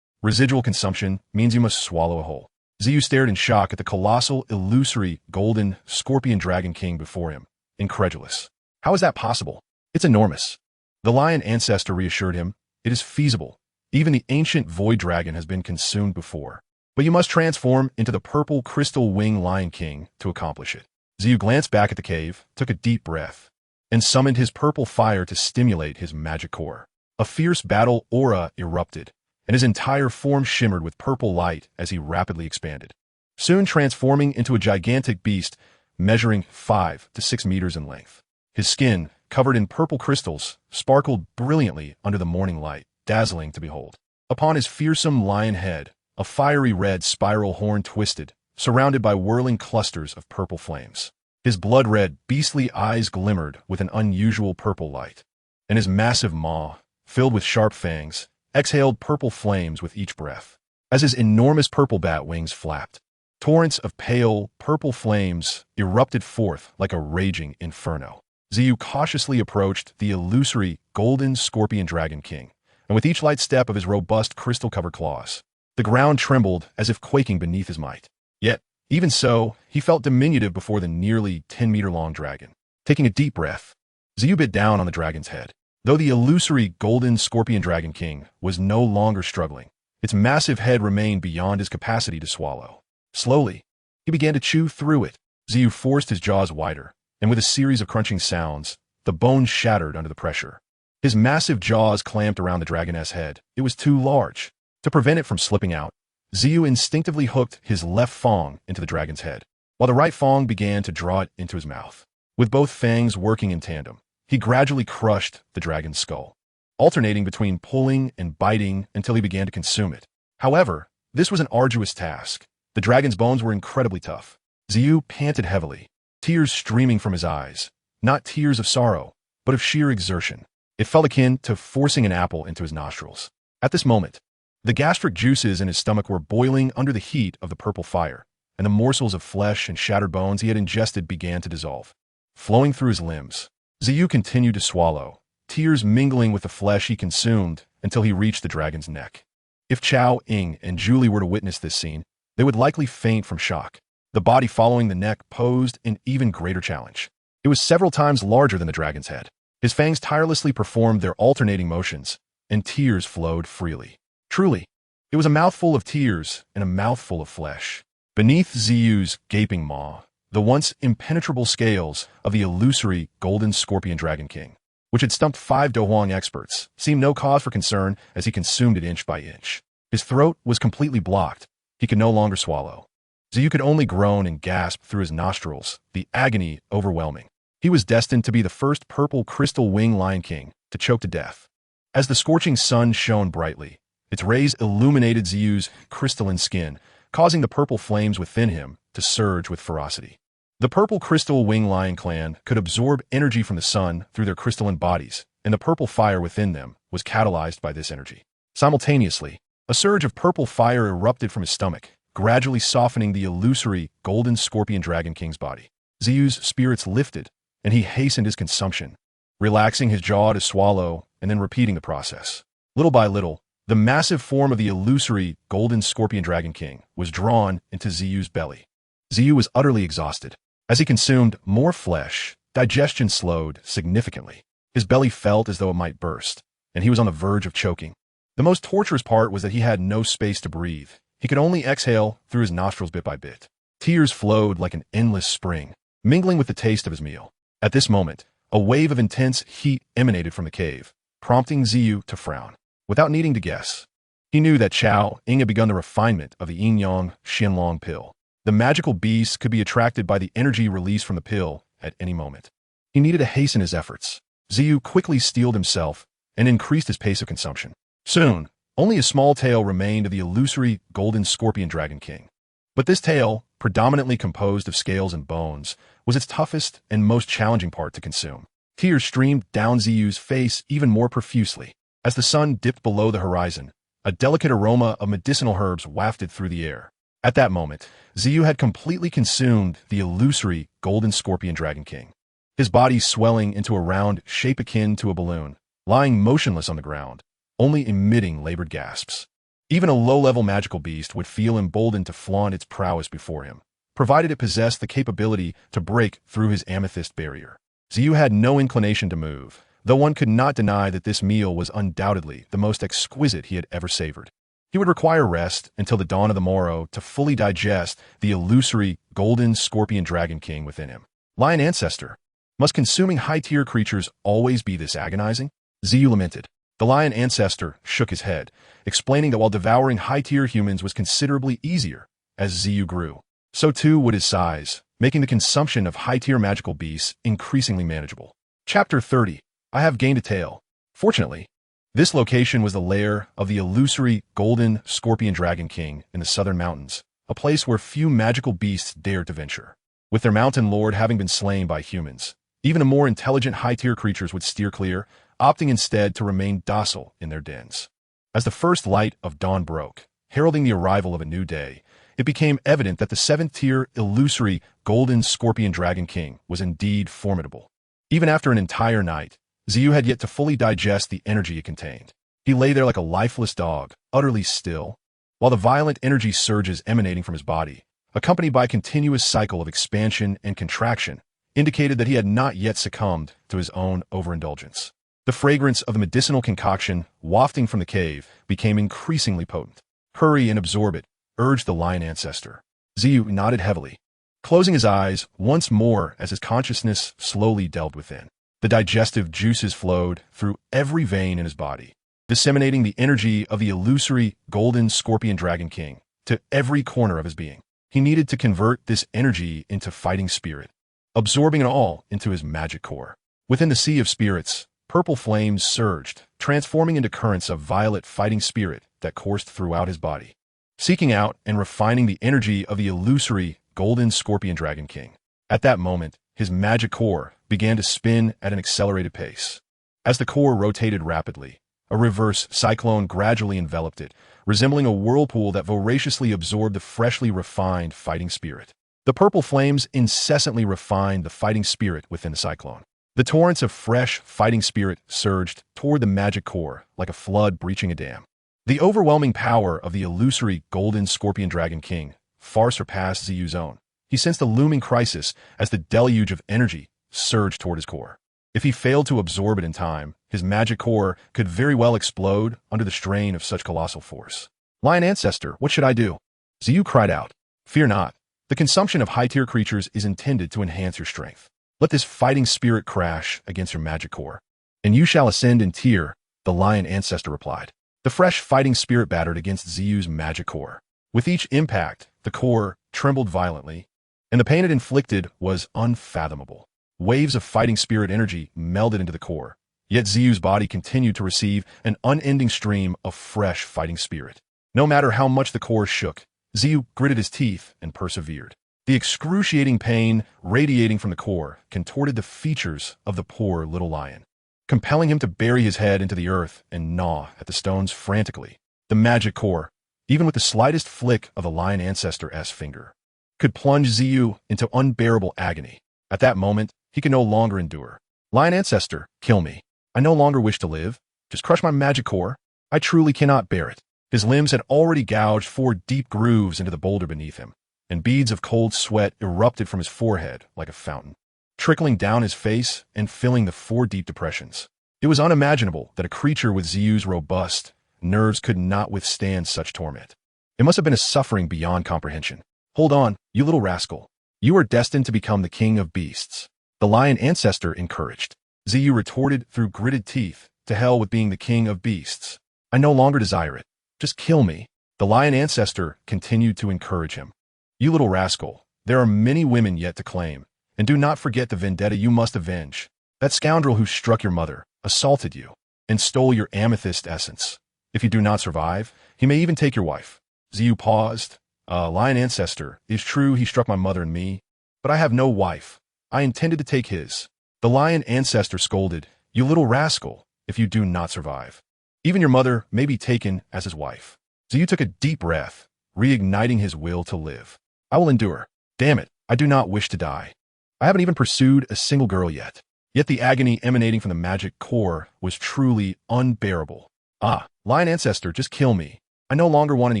residual consumption means you must swallow a whole. Ziyu stared in shock at the colossal illusory golden scorpion dragon king before him, incredulous. How is that possible? It's enormous. The lion ancestor reassured him, It is feasible. Even the ancient void dragon has been consumed before. But you must transform into the purple crystal wing lion king to accomplish it. Ziyu glanced back at the cave, took a deep breath, and summoned his purple fire to stimulate his magic core. A fierce battle aura erupted, and his entire form shimmered with purple light as he rapidly expanded, soon transforming into a gigantic beast measuring 5 to 6 meters in length. His skin, covered in purple crystals, sparkled brilliantly under the morning light, dazzling to behold. Upon his fearsome lion head, a fiery red spiral horn twisted, surrounded by whirling clusters of purple flames. His blood-red, beastly eyes glimmered with an unusual purple light, and his massive maw, filled with sharp fangs, exhaled purple flames with each breath. As his enormous purple bat wings flapped, torrents of pale, purple flames erupted forth like a raging inferno. Ziyu cautiously approached the illusory golden scorpion dragon king, and with each light step of his robust crystal-covered claws, the ground trembled as if quaking beneath his might. Yet, even so, he felt diminutive before the nearly 10-meter-long dragon. Taking a deep breath, Ziyu bit down on the dragon's head. Though the illusory golden scorpion dragon king was no longer struggling, its massive head remained beyond his capacity to swallow. Slowly, he began to chew through it. Ziyu forced his jaws wider, and with a series of crunching sounds, the bones shattered under the pressure. His massive jaws clamped around the dragoness head. It was too large. To prevent it from slipping out, Ziyu instinctively hooked his left fang into the dragon's head, while the right fang began to draw it into his mouth. With both fangs working in tandem, he gradually crushed the dragon's skull, alternating between pulling and biting until he began to consume it. However, this was an arduous task. The dragon's bones were incredibly tough. Ziyu panted heavily, tears streaming from his eyes, not tears of sorrow, but of sheer exertion. It felt akin to forcing an apple into his nostrils. At this moment, the gastric juices in his stomach were boiling under the heat of the purple fire, and the morsels of flesh and shattered bones he had ingested began to dissolve, flowing through his limbs. Xiao continued to swallow, tears mingling with the flesh he consumed until he reached the dragon's neck. If Xiao Ying and Julie were to witness this scene, they would likely faint from shock. The body following the neck posed an even greater challenge. It was several times larger than the dragon's head. His fangs tirelessly performed their alternating motions, and tears flowed freely. Truly, it was a mouthful of tears and a mouthful of flesh. Beneath Xiao's gaping maw, the once impenetrable scales of the illusory golden scorpion dragon king, which had stumped 5 Dohuang experts, seemed no cause for concern as he consumed it inch by inch. His throat was completely blocked. He could no longer swallow. Xiao could only groan and gasp through his nostrils, the agony overwhelming. He was destined to be the first purple crystal wing lion king to choke to death. As the scorching sun shone brightly, its rays illuminated Xiao's crystalline skin, causing the purple flames within him to surge with ferocity. The purple crystal wing lion clan could absorb energy from the sun through their crystalline bodies, and the purple fire within them was catalyzed by this energy. Simultaneously, a surge of purple fire erupted from his stomach, gradually softening the illusory golden scorpion dragon king's body. Xiao's spirits lifted, and he hastened his consumption, relaxing his jaw to swallow and then repeating the process. Little by little, the massive form of the illusory golden scorpion dragon king was drawn into Xiao's belly. Xiao was utterly exhausted. As he consumed more flesh, digestion slowed significantly. His belly felt as though it might burst, and he was on the verge of choking. The most torturous part was that he had no space to breathe. He could only exhale through his nostrils bit by bit. Tears flowed like an endless spring, mingling with the taste of his meal. At this moment, a wave of intense heat emanated from the cave, prompting Xiao to frown. Without needing to guess, he knew that Xiao Ying had begun the refinement of the Yin-Yang Xianlong pill. The magical beast could be attracted by the energy released from the pill at any moment. He needed to hasten his efforts. Xiao quickly steeled himself and increased his pace of consumption. Soon, only a small tail remained of the illusory golden scorpion dragon king. But this tail, predominantly composed of scales and bones, was its toughest and most challenging part to consume. Tears streamed down Xiao's face even more profusely. As the sun dipped below the horizon, a delicate aroma of medicinal herbs wafted through the air. At that moment, Xiao had completely consumed the illusory golden scorpion dragon king. His body swelling into a round shape akin to a balloon, lying motionless on the ground, only emitting labored gasps. Even a low-level magical beast would feel emboldened to flaunt its prowess before him, provided it possessed the capability to break through his amethyst barrier. Xiao had no inclination to move, though one could not deny that this meal was undoubtedly the most exquisite he had ever savored. He would require rest until the dawn of the morrow to fully digest the illusory golden scorpion dragon king within him. Lion ancestor, must consuming high-tier creatures always be this agonizing? Xiao lamented. The lion ancestor shook his head, explaining that while devouring high-tier humans was considerably easier, as Xiao grew, so too would his size, making the consumption of high-tier magical beasts increasingly manageable. Chapter 30. I have gained a tail. Fortunately, this location was the lair of the illusory golden scorpion dragon king in the southern mountains, a place where few magical beasts dared to venture. With their mountain lord having been slain by humans, even the more intelligent high-tier creatures would steer clear, opting instead to remain docile in their dens. As the first light of dawn broke, heralding the arrival of a new day, it became evident that the 7th-tier illusory golden scorpion dragon king was indeed formidable. Even after an entire night, Xiao had yet to fully digest the energy it contained. He lay there like a lifeless dog, utterly still, while the violent energy surges emanating from his body, accompanied by a continuous cycle of expansion and contraction, indicated that he had not yet succumbed to his own overindulgence. The fragrance of the medicinal concoction wafting from the cave became increasingly potent. Hurry and absorb it, urged the lion ancestor. Xiao nodded heavily, closing his eyes once more as his consciousness slowly delved within. The digestive juices flowed through every vein in his body, disseminating the energy of the illusory golden scorpion dragon king to every corner of his being. He needed to convert this energy into fighting spirit, absorbing it all into his magic core. Within the sea of spirits, purple flames surged, transforming into currents of violet fighting spirit that coursed throughout his body, seeking out and refining the energy of the illusory golden scorpion dragon king. At that moment, his magic core began to spin at an accelerated pace. As the core rotated rapidly, A reverse cyclone gradually enveloped it, resembling a whirlpool that voraciously absorbed the freshly refined fighting spirit. The purple flames incessantly refined the fighting spirit within the cyclone. The torrents of fresh fighting spirit surged toward the magic core like a flood breaching a dam. The overwhelming power of the illusory golden scorpion dragon king far surpassed Ziyu's own. He sensed a looming crisis as the deluge of energy surged toward his core. If he failed to absorb it in time, his magic core could very well explode under the strain of such colossal force. Lion Ancestor, what should I do? Ziyu cried out. Fear not. The consumption of high-tier creatures is intended to enhance your strength. Let this fighting spirit crash against your magic core, and you shall ascend in tier, the Lion Ancestor replied. The fresh fighting spirit battered against Ziyu's magic core. With each impact, the core trembled violently, and the pain it inflicted was unfathomable. Waves of fighting spirit energy melded into the core, yet Ziyu's body continued to receive an unending stream of fresh fighting spirit. No matter how much the core shook, Ziyu gritted his teeth and persevered. The excruciating pain radiating from the core contorted the features of the poor little lion, compelling him to bury his head into the earth and gnaw at the stones frantically. The magic core, even with the slightest flick of the Lion Ancestor's finger, could plunge Ziyu into unbearable agony. At that moment, he could no longer endure. Lion Ancestor, kill me. I no longer wish to live. Just crush my magic core. I truly cannot bear it. His limbs had already gouged 4 deep grooves into the boulder beneath him, and beads of cold sweat erupted from his forehead like a fountain, trickling down his face and filling the 4 deep depressions. It was unimaginable that a creature with Ziyu's robust nerves could not withstand such torment. It must have been a suffering beyond comprehension. Hold on, you little rascal. You are destined to become the king of beasts. The Lion Ancestor encouraged. Ziyu retorted through gritted teeth, to hell with being the king of beasts. I no longer desire it. Just kill me. The Lion Ancestor continued to encourage him. You little rascal, there are many women yet to claim, and do not forget the vendetta you must avenge. That scoundrel who struck your mother, assaulted you, and stole your amethyst essence. If you do not survive, he may even take your wife. Ziyu paused. Lion Ancestor, it is true he struck my mother and me, but I have no wife. I intended to take his. The Lion Ancestor scolded, you little rascal, if you do not survive. Even your mother may be taken as his wife. Ziyu took a deep breath, reigniting his will to live. I will endure. Damn it, I do not wish to die. I haven't even pursued a single girl yet. Yet the agony emanating from the magic core was truly unbearable. Lion Ancestor, just kill me. I no longer want any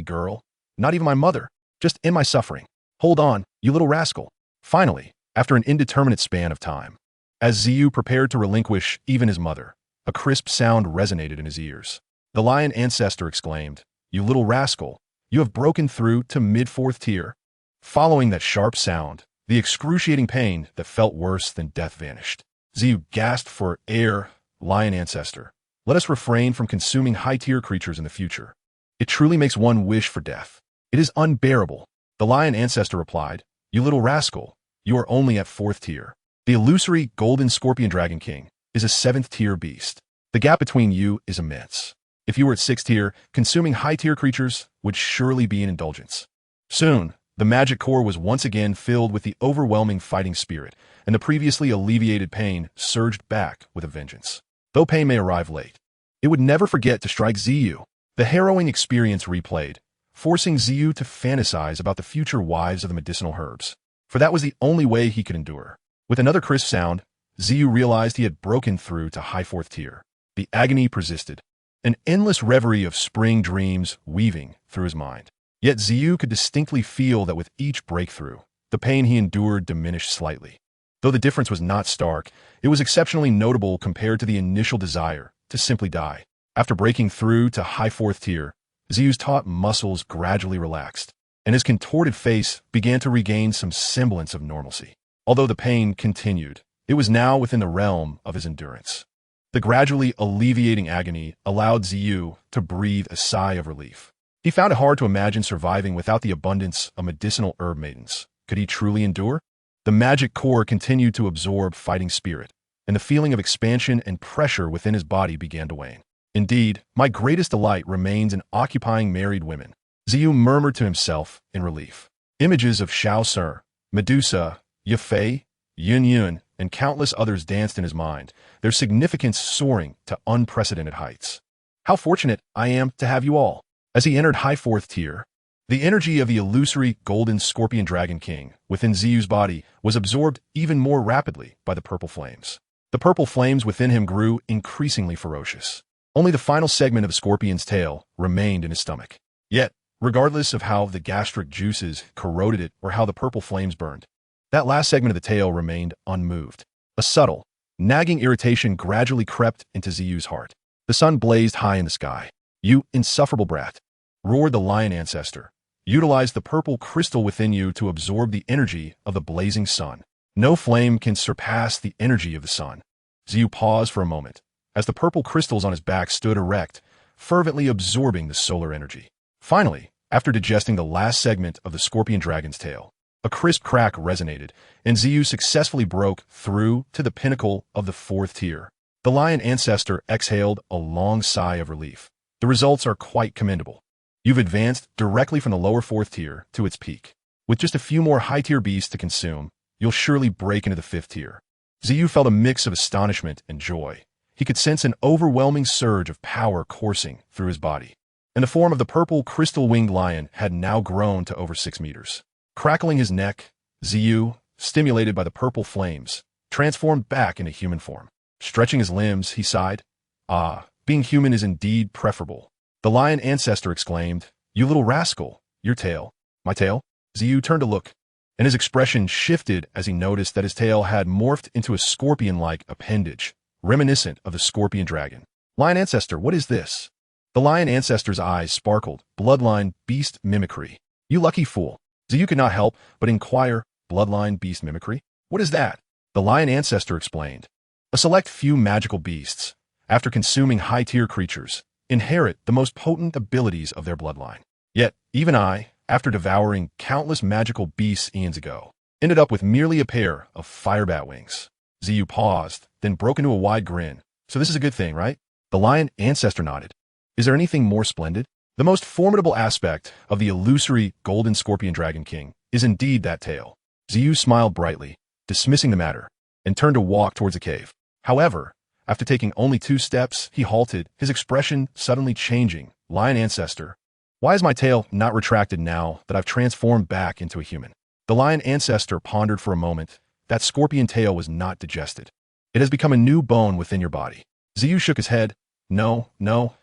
girl, not even my mother. Just end my suffering. Hold on, you little rascal. Finally, after an indeterminate span of time, as Ziyu prepared to relinquish even his mother, a crisp sound resonated in his ears. The Lion Ancestor exclaimed, you little rascal, you have broken through to mid-4th tier. Following that sharp sound, the excruciating pain that felt worse than death vanished. Ziyu gasped for air. Lion Ancestor, let us refrain from consuming high-tier creatures in the future. It truly makes one wish for death. It is unbearable. The Lion Ancestor replied, you little rascal, you are only at 4th tier. The illusory golden scorpion dragon king is a 7th tier beast. The gap between you is immense. If you were at 6th tier, consuming high-tier creatures would surely be an indulgence. Soon, the magic core was once again filled with the overwhelming fighting spirit, and the previously alleviated pain surged back with a vengeance. Though pain may arrive late, it would never forget to strike Ziyu. The harrowing experience replayed, forcing Ziyu to fantasize about the future wives of the medicinal herbs, for that was the only way he could endure. With another crisp sound, Ziyu realized he had broken through to high 4th tier. The agony persisted, an endless reverie of spring dreams weaving through his mind. Yet Ziyu could distinctly feel that with each breakthrough, the pain he endured diminished slightly. Though the difference was not stark, it was exceptionally notable compared to the initial desire to simply die. After breaking through to high 4th tier, Ziyu's taut muscles gradually relaxed, and his contorted face began to regain some semblance of normalcy. Although the pain continued, it was now within the realm of his endurance. The gradually alleviating agony allowed Ziyu to breathe a sigh of relief. He found it hard to imagine surviving without the abundance of medicinal herb maidens. Could he truly endure? The magic core continued to absorb fighting spirit, and the feeling of expansion and pressure within his body began to wane. Indeed, my greatest delight remains in occupying married women. Ziyu murmured to himself in relief. Images of Xiao Yan, Medusa, Yafei, Yun Yun, and countless others danced in his mind, their significance soaring to unprecedented heights. How fortunate I am to have you all. As he entered high fourth tier, the energy of the illusory golden scorpion dragon king within Ziyu's body was absorbed even more rapidly by the purple flames. The purple flames within him grew increasingly ferocious. Only the final segment of the scorpion's tail remained in his stomach. Yet, regardless of how the gastric juices corroded it or how the purple flames burned, that last segment of the tail remained unmoved. A subtle, nagging irritation gradually crept into Ziyu's heart. The sun blazed high in the sky. "You insufferable brat," roared the lion ancestor. "Utilize the purple crystal within you to absorb the energy of the blazing sun. No flame can surpass the energy of the sun." Ziyu paused for a moment, as the purple crystals on his back stood erect, fervently absorbing the solar energy. Finally, after digesting the last segment of the scorpion dragon's tail, a crisp crack resonated, and Ziyu successfully broke through to the pinnacle of the fourth tier. The lion ancestor exhaled a long sigh of relief. The results are quite commendable. You've advanced directly from the lower fourth tier to its peak. With just a few more high-tier beasts to consume, you'll surely break into the fifth tier. Ziyu felt a mix of astonishment and joy. He could sense an overwhelming surge of power coursing through his body. And the form of the purple crystal-winged lion had now grown to over 6 meters. Crackling his neck, Ziyu, stimulated by the purple flames, transformed back into human form. Stretching his limbs, he sighed. "Ah, being human is indeed preferable." The lion ancestor exclaimed, "You little rascal, your tail." "My tail?" Ziyu turned to look, and his expression shifted as he noticed that his tail had morphed into a scorpion-like appendage, reminiscent of the scorpion dragon. "Lion ancestor, what is this?" The lion ancestor's eyes sparkled. "Bloodline beast mimicry." "You lucky fool." Ziyu could not help but inquire, "Bloodline beast mimicry? What is that?" The lion ancestor explained. "A select few magical beasts, after consuming high-tier creatures, inherit the most potent abilities of their bloodline. Yet, even I, after devouring countless magical beasts eons ago, ended up with merely a pair of fire bat wings." Ziyu paused, then broke into a wide grin. "So this is a good thing, right?" The lion ancestor nodded. "Is there anything more splendid? The most formidable aspect of the illusory golden scorpion dragon king is indeed that tail." Ziyu smiled brightly, dismissing the matter, and turned to walk towards the cave. However, after taking only 2 steps, he halted, his expression suddenly changing. "Lion ancestor, why is my tail not retracted now that I've transformed back into a human?" The lion ancestor pondered for a moment. That scorpion tail was not digested. "It has become a new bone within your body." Ziyu shook his head. No,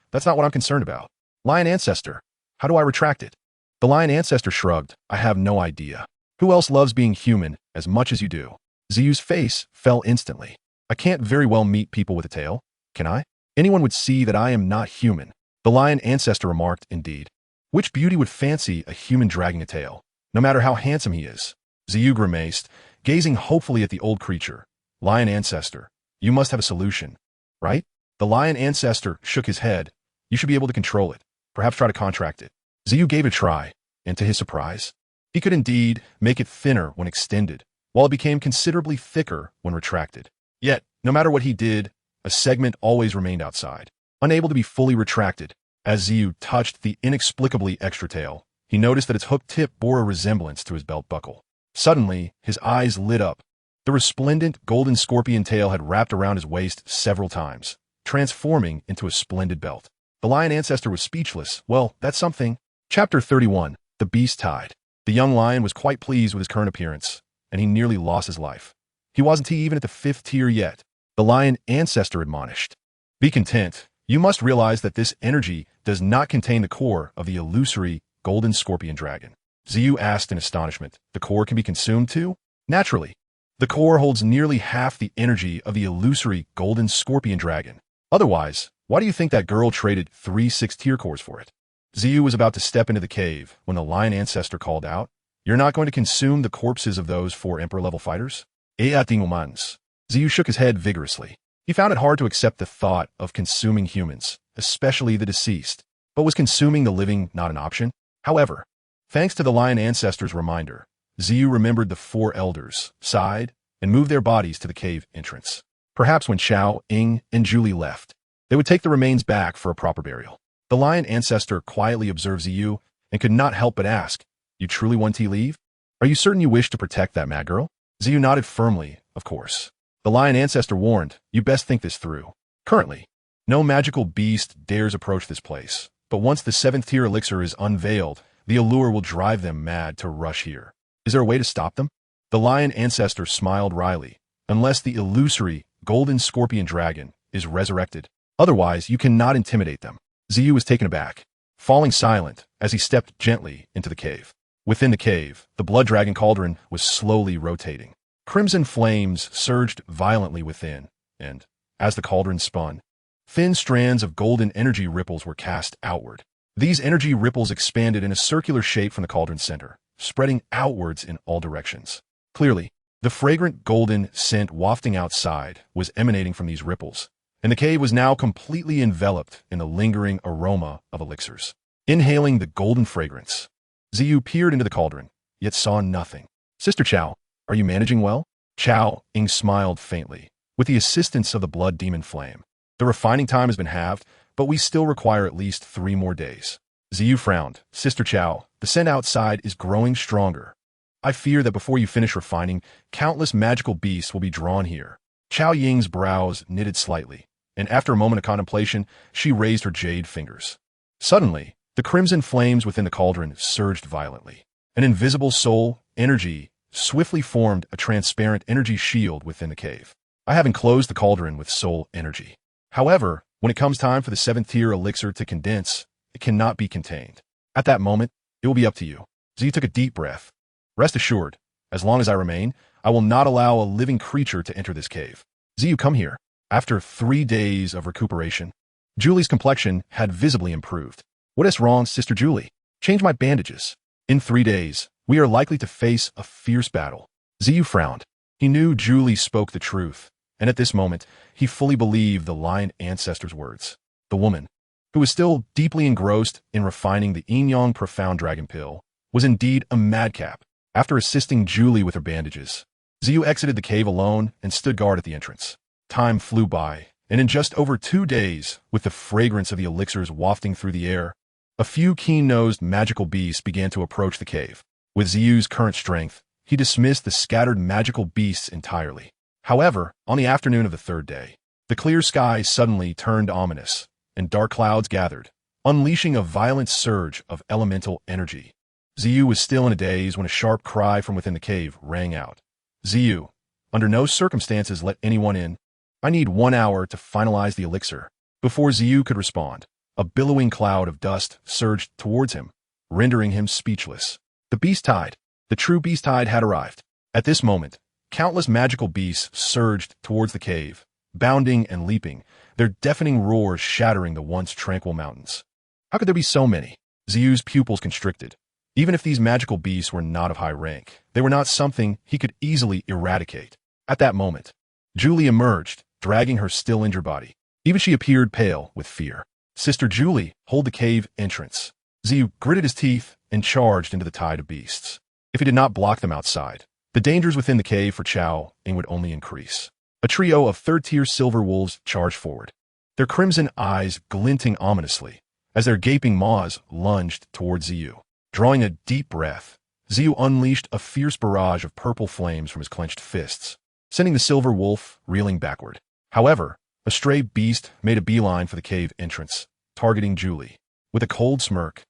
that's not what I'm concerned about." "Lion ancestor, how do I retract it?" The lion ancestor shrugged. "I have no idea. Who else loves being human as much as you do?" Ziyu's face fell instantly. "I can't very well meet people with a tail, can I? Anyone would see that I am not human." The lion ancestor remarked, "Indeed. Which beauty would fancy a human dragging a tail, no matter how handsome he is?" Ziyu grimaced, gazing hopefully at the old creature. "Lion ancestor, you must have a solution, right?" The lion ancestor shook his head. "You should be able to control it. Perhaps try to contract it." Ziyu gave it a try, and to his surprise, he could indeed make it thinner when extended, while it became considerably thicker when retracted. Yet, no matter what he did, a segment always remained outside, unable to be fully retracted. As Ziyu touched the inexplicably extra tail, he noticed that its hooked tip bore a resemblance to his belt buckle. Suddenly, his eyes lit up. The resplendent golden scorpion tail had wrapped around his waist several times, transforming into a splendid belt. The lion ancestor was speechless. "Well, that's something." Chapter 31. The Beast Tide. The young lion was quite pleased with his current appearance, and he nearly lost his life. He wasn't even at the 5th tier yet. The lion ancestor admonished. "Be content. You must realize that this energy does not contain the core of the illusory golden scorpion dragon." Ziyu asked in astonishment. "The core can be consumed too?" "Naturally. The core holds nearly half the energy of the illusory golden scorpion dragon. Otherwise, why do you think that girl traded 3 6th-tier cores for it?" Ziyu was about to step into the cave when the lion ancestor called out, "You're not going to consume the corpses of those 4 Emperor-level fighters?" Humans. Ziyu shook his head vigorously. He found it hard to accept the thought of consuming humans, especially the deceased. But was consuming the living not an option? However, thanks to the lion ancestor's reminder, Ziyu remembered the 4 elders, sighed, and moved their bodies to the cave entrance. Perhaps when Xiao, Ying, and Julie left, they would take the remains back for a proper burial. The lion ancestor quietly observed Ziyu and could not help but ask, "You truly want to leave? Are you certain you wish to protect that mad girl?" Ziyu nodded firmly, "Of course." The lion ancestor warned, "You best think this through. Currently, No magical beast dares approach this place, but once the 7th tier elixir is unveiled, the allure will drive them mad to rush here. Is there a way to stop them? The lion ancestor smiled wryly. Unless the illusory golden scorpion dragon is resurrected. Otherwise, you cannot intimidate them. Xiao was taken aback, falling silent as he stepped gently into the cave. Within the cave, the blood dragon cauldron was slowly rotating. Crimson flames surged violently within, and, as the cauldron spun, thin strands of golden energy ripples were cast outward. These energy ripples expanded in a circular shape from the cauldron's center, spreading outwards in all directions. Clearly, the fragrant golden scent wafting outside was emanating from these ripples, and the cave was now completely enveloped in the lingering aroma of elixirs. Inhaling the golden fragrance, Xiao peered into the cauldron, yet saw nothing. Sister Xiao, are you managing well? Xiao Ying smiled faintly. With the assistance of the blood demon flame, the refining time has been halved, but we still require at least 3 more days. Xiao frowned. Sister Xiao, the scent outside is growing stronger. I fear that before you finish refining, countless magical beasts will be drawn here. Xiao Ying's brows knitted slightly, and after a moment of contemplation, she raised her jade fingers. Suddenly, the crimson flames within the cauldron surged violently. An invisible soul energy swiftly formed a transparent energy shield within the cave. I have enclosed the cauldron with soul energy. However, when it comes time for the 7th tier elixir to condense, it cannot be contained. At that moment, it will be up to you. Xiao took a deep breath. Rest assured, as long as I remain, I will not allow a living creature to enter this cave. Xiao, come here. After 3 days of recuperation, Julie's complexion had visibly improved. What is wrong, Sister Julie? Change my bandages. In 3 days, we are likely to face a fierce battle. Xiao frowned. He knew Julie spoke the truth, and at this moment, he fully believed the lion ancestor's words. The woman, who was still deeply engrossed in refining the yin-yang profound dragon pill, was indeed a madcap. After assisting Julie with her bandages, Xiao exited the cave alone and stood guard at the entrance. Time flew by, and in just over 2 days, with the fragrance of the elixirs wafting through the air, a few keen-nosed magical beasts began to approach the cave. With Xiao's current strength, he dismissed the scattered magical beasts entirely. However, on the afternoon of the 3rd day, the clear sky suddenly turned ominous, and dark clouds gathered, unleashing a violent surge of elemental energy. Xiao was still in a daze when a sharp cry from within the cave rang out. Xiao, under no circumstances let anyone in. I need 1 hour to finalize the elixir. Before Xiao could respond, a billowing cloud of dust surged towards him, rendering him speechless. The beast tide, the true beast tide had arrived. At this moment, countless magical beasts surged towards the cave, bounding and leaping, their deafening roars shattering the once tranquil mountains. How could there be so many? Xiao's pupils constricted. Even if these magical beasts were not of high rank, they were not something he could easily eradicate. At that moment, Julie emerged, dragging her still injured body. Even she appeared pale with fear. Sister Julie, hold the cave entrance. Xiao gritted his teeth and charged into the tide of beasts. If he did not block them outside, the dangers within the cave for Xiao Ying would only increase. A trio of 3rd-tier silver wolves charged forward, their crimson eyes glinting ominously as their gaping maws lunged towards Xiao. Drawing a deep breath, Xiao unleashed a fierce barrage of purple flames from his clenched fists, sending the silver wolf reeling backward. However, a stray beast made a beeline for the cave entrance, targeting Julie. With a cold smirk,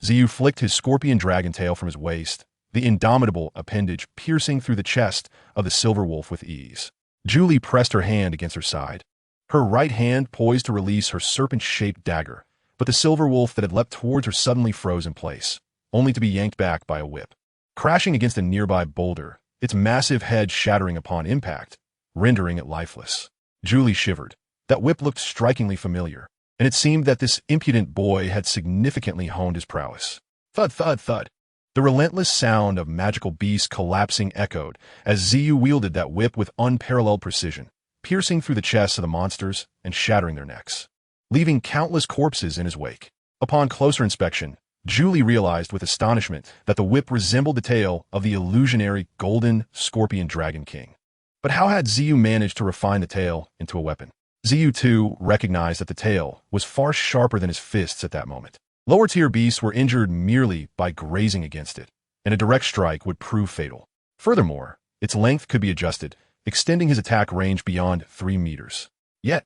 Xiao flicked his scorpion dragon tail from his waist, the indomitable appendage piercing through the chest of the silver wolf with ease. Julie pressed her hand against her side, her right hand poised to release her serpent-shaped dagger, but the silver wolf that had leapt towards her suddenly froze in place, only to be yanked back by a whip. Crashing against a nearby boulder, its massive head shattering upon impact, rendering it lifeless. Julie shivered. That whip looked strikingly familiar, and it seemed that this impudent boy had significantly honed his prowess. Thud, thud, thud. The relentless sound of magical beasts collapsing echoed as Xiao wielded that whip with unparalleled precision, piercing through the chests of the monsters and shattering their necks, leaving countless corpses in his wake. Upon closer inspection, Julie realized with astonishment that the whip resembled the tail of the illusionary golden scorpion dragon king. But how had Xiao managed to refine the tail into a weapon? Xiao too recognized that the tail was far sharper than his fists at that moment. Lower-tier beasts were injured merely by grazing against it, and a direct strike would prove fatal. Furthermore, its length could be adjusted, extending his attack range beyond 3 meters. Yet,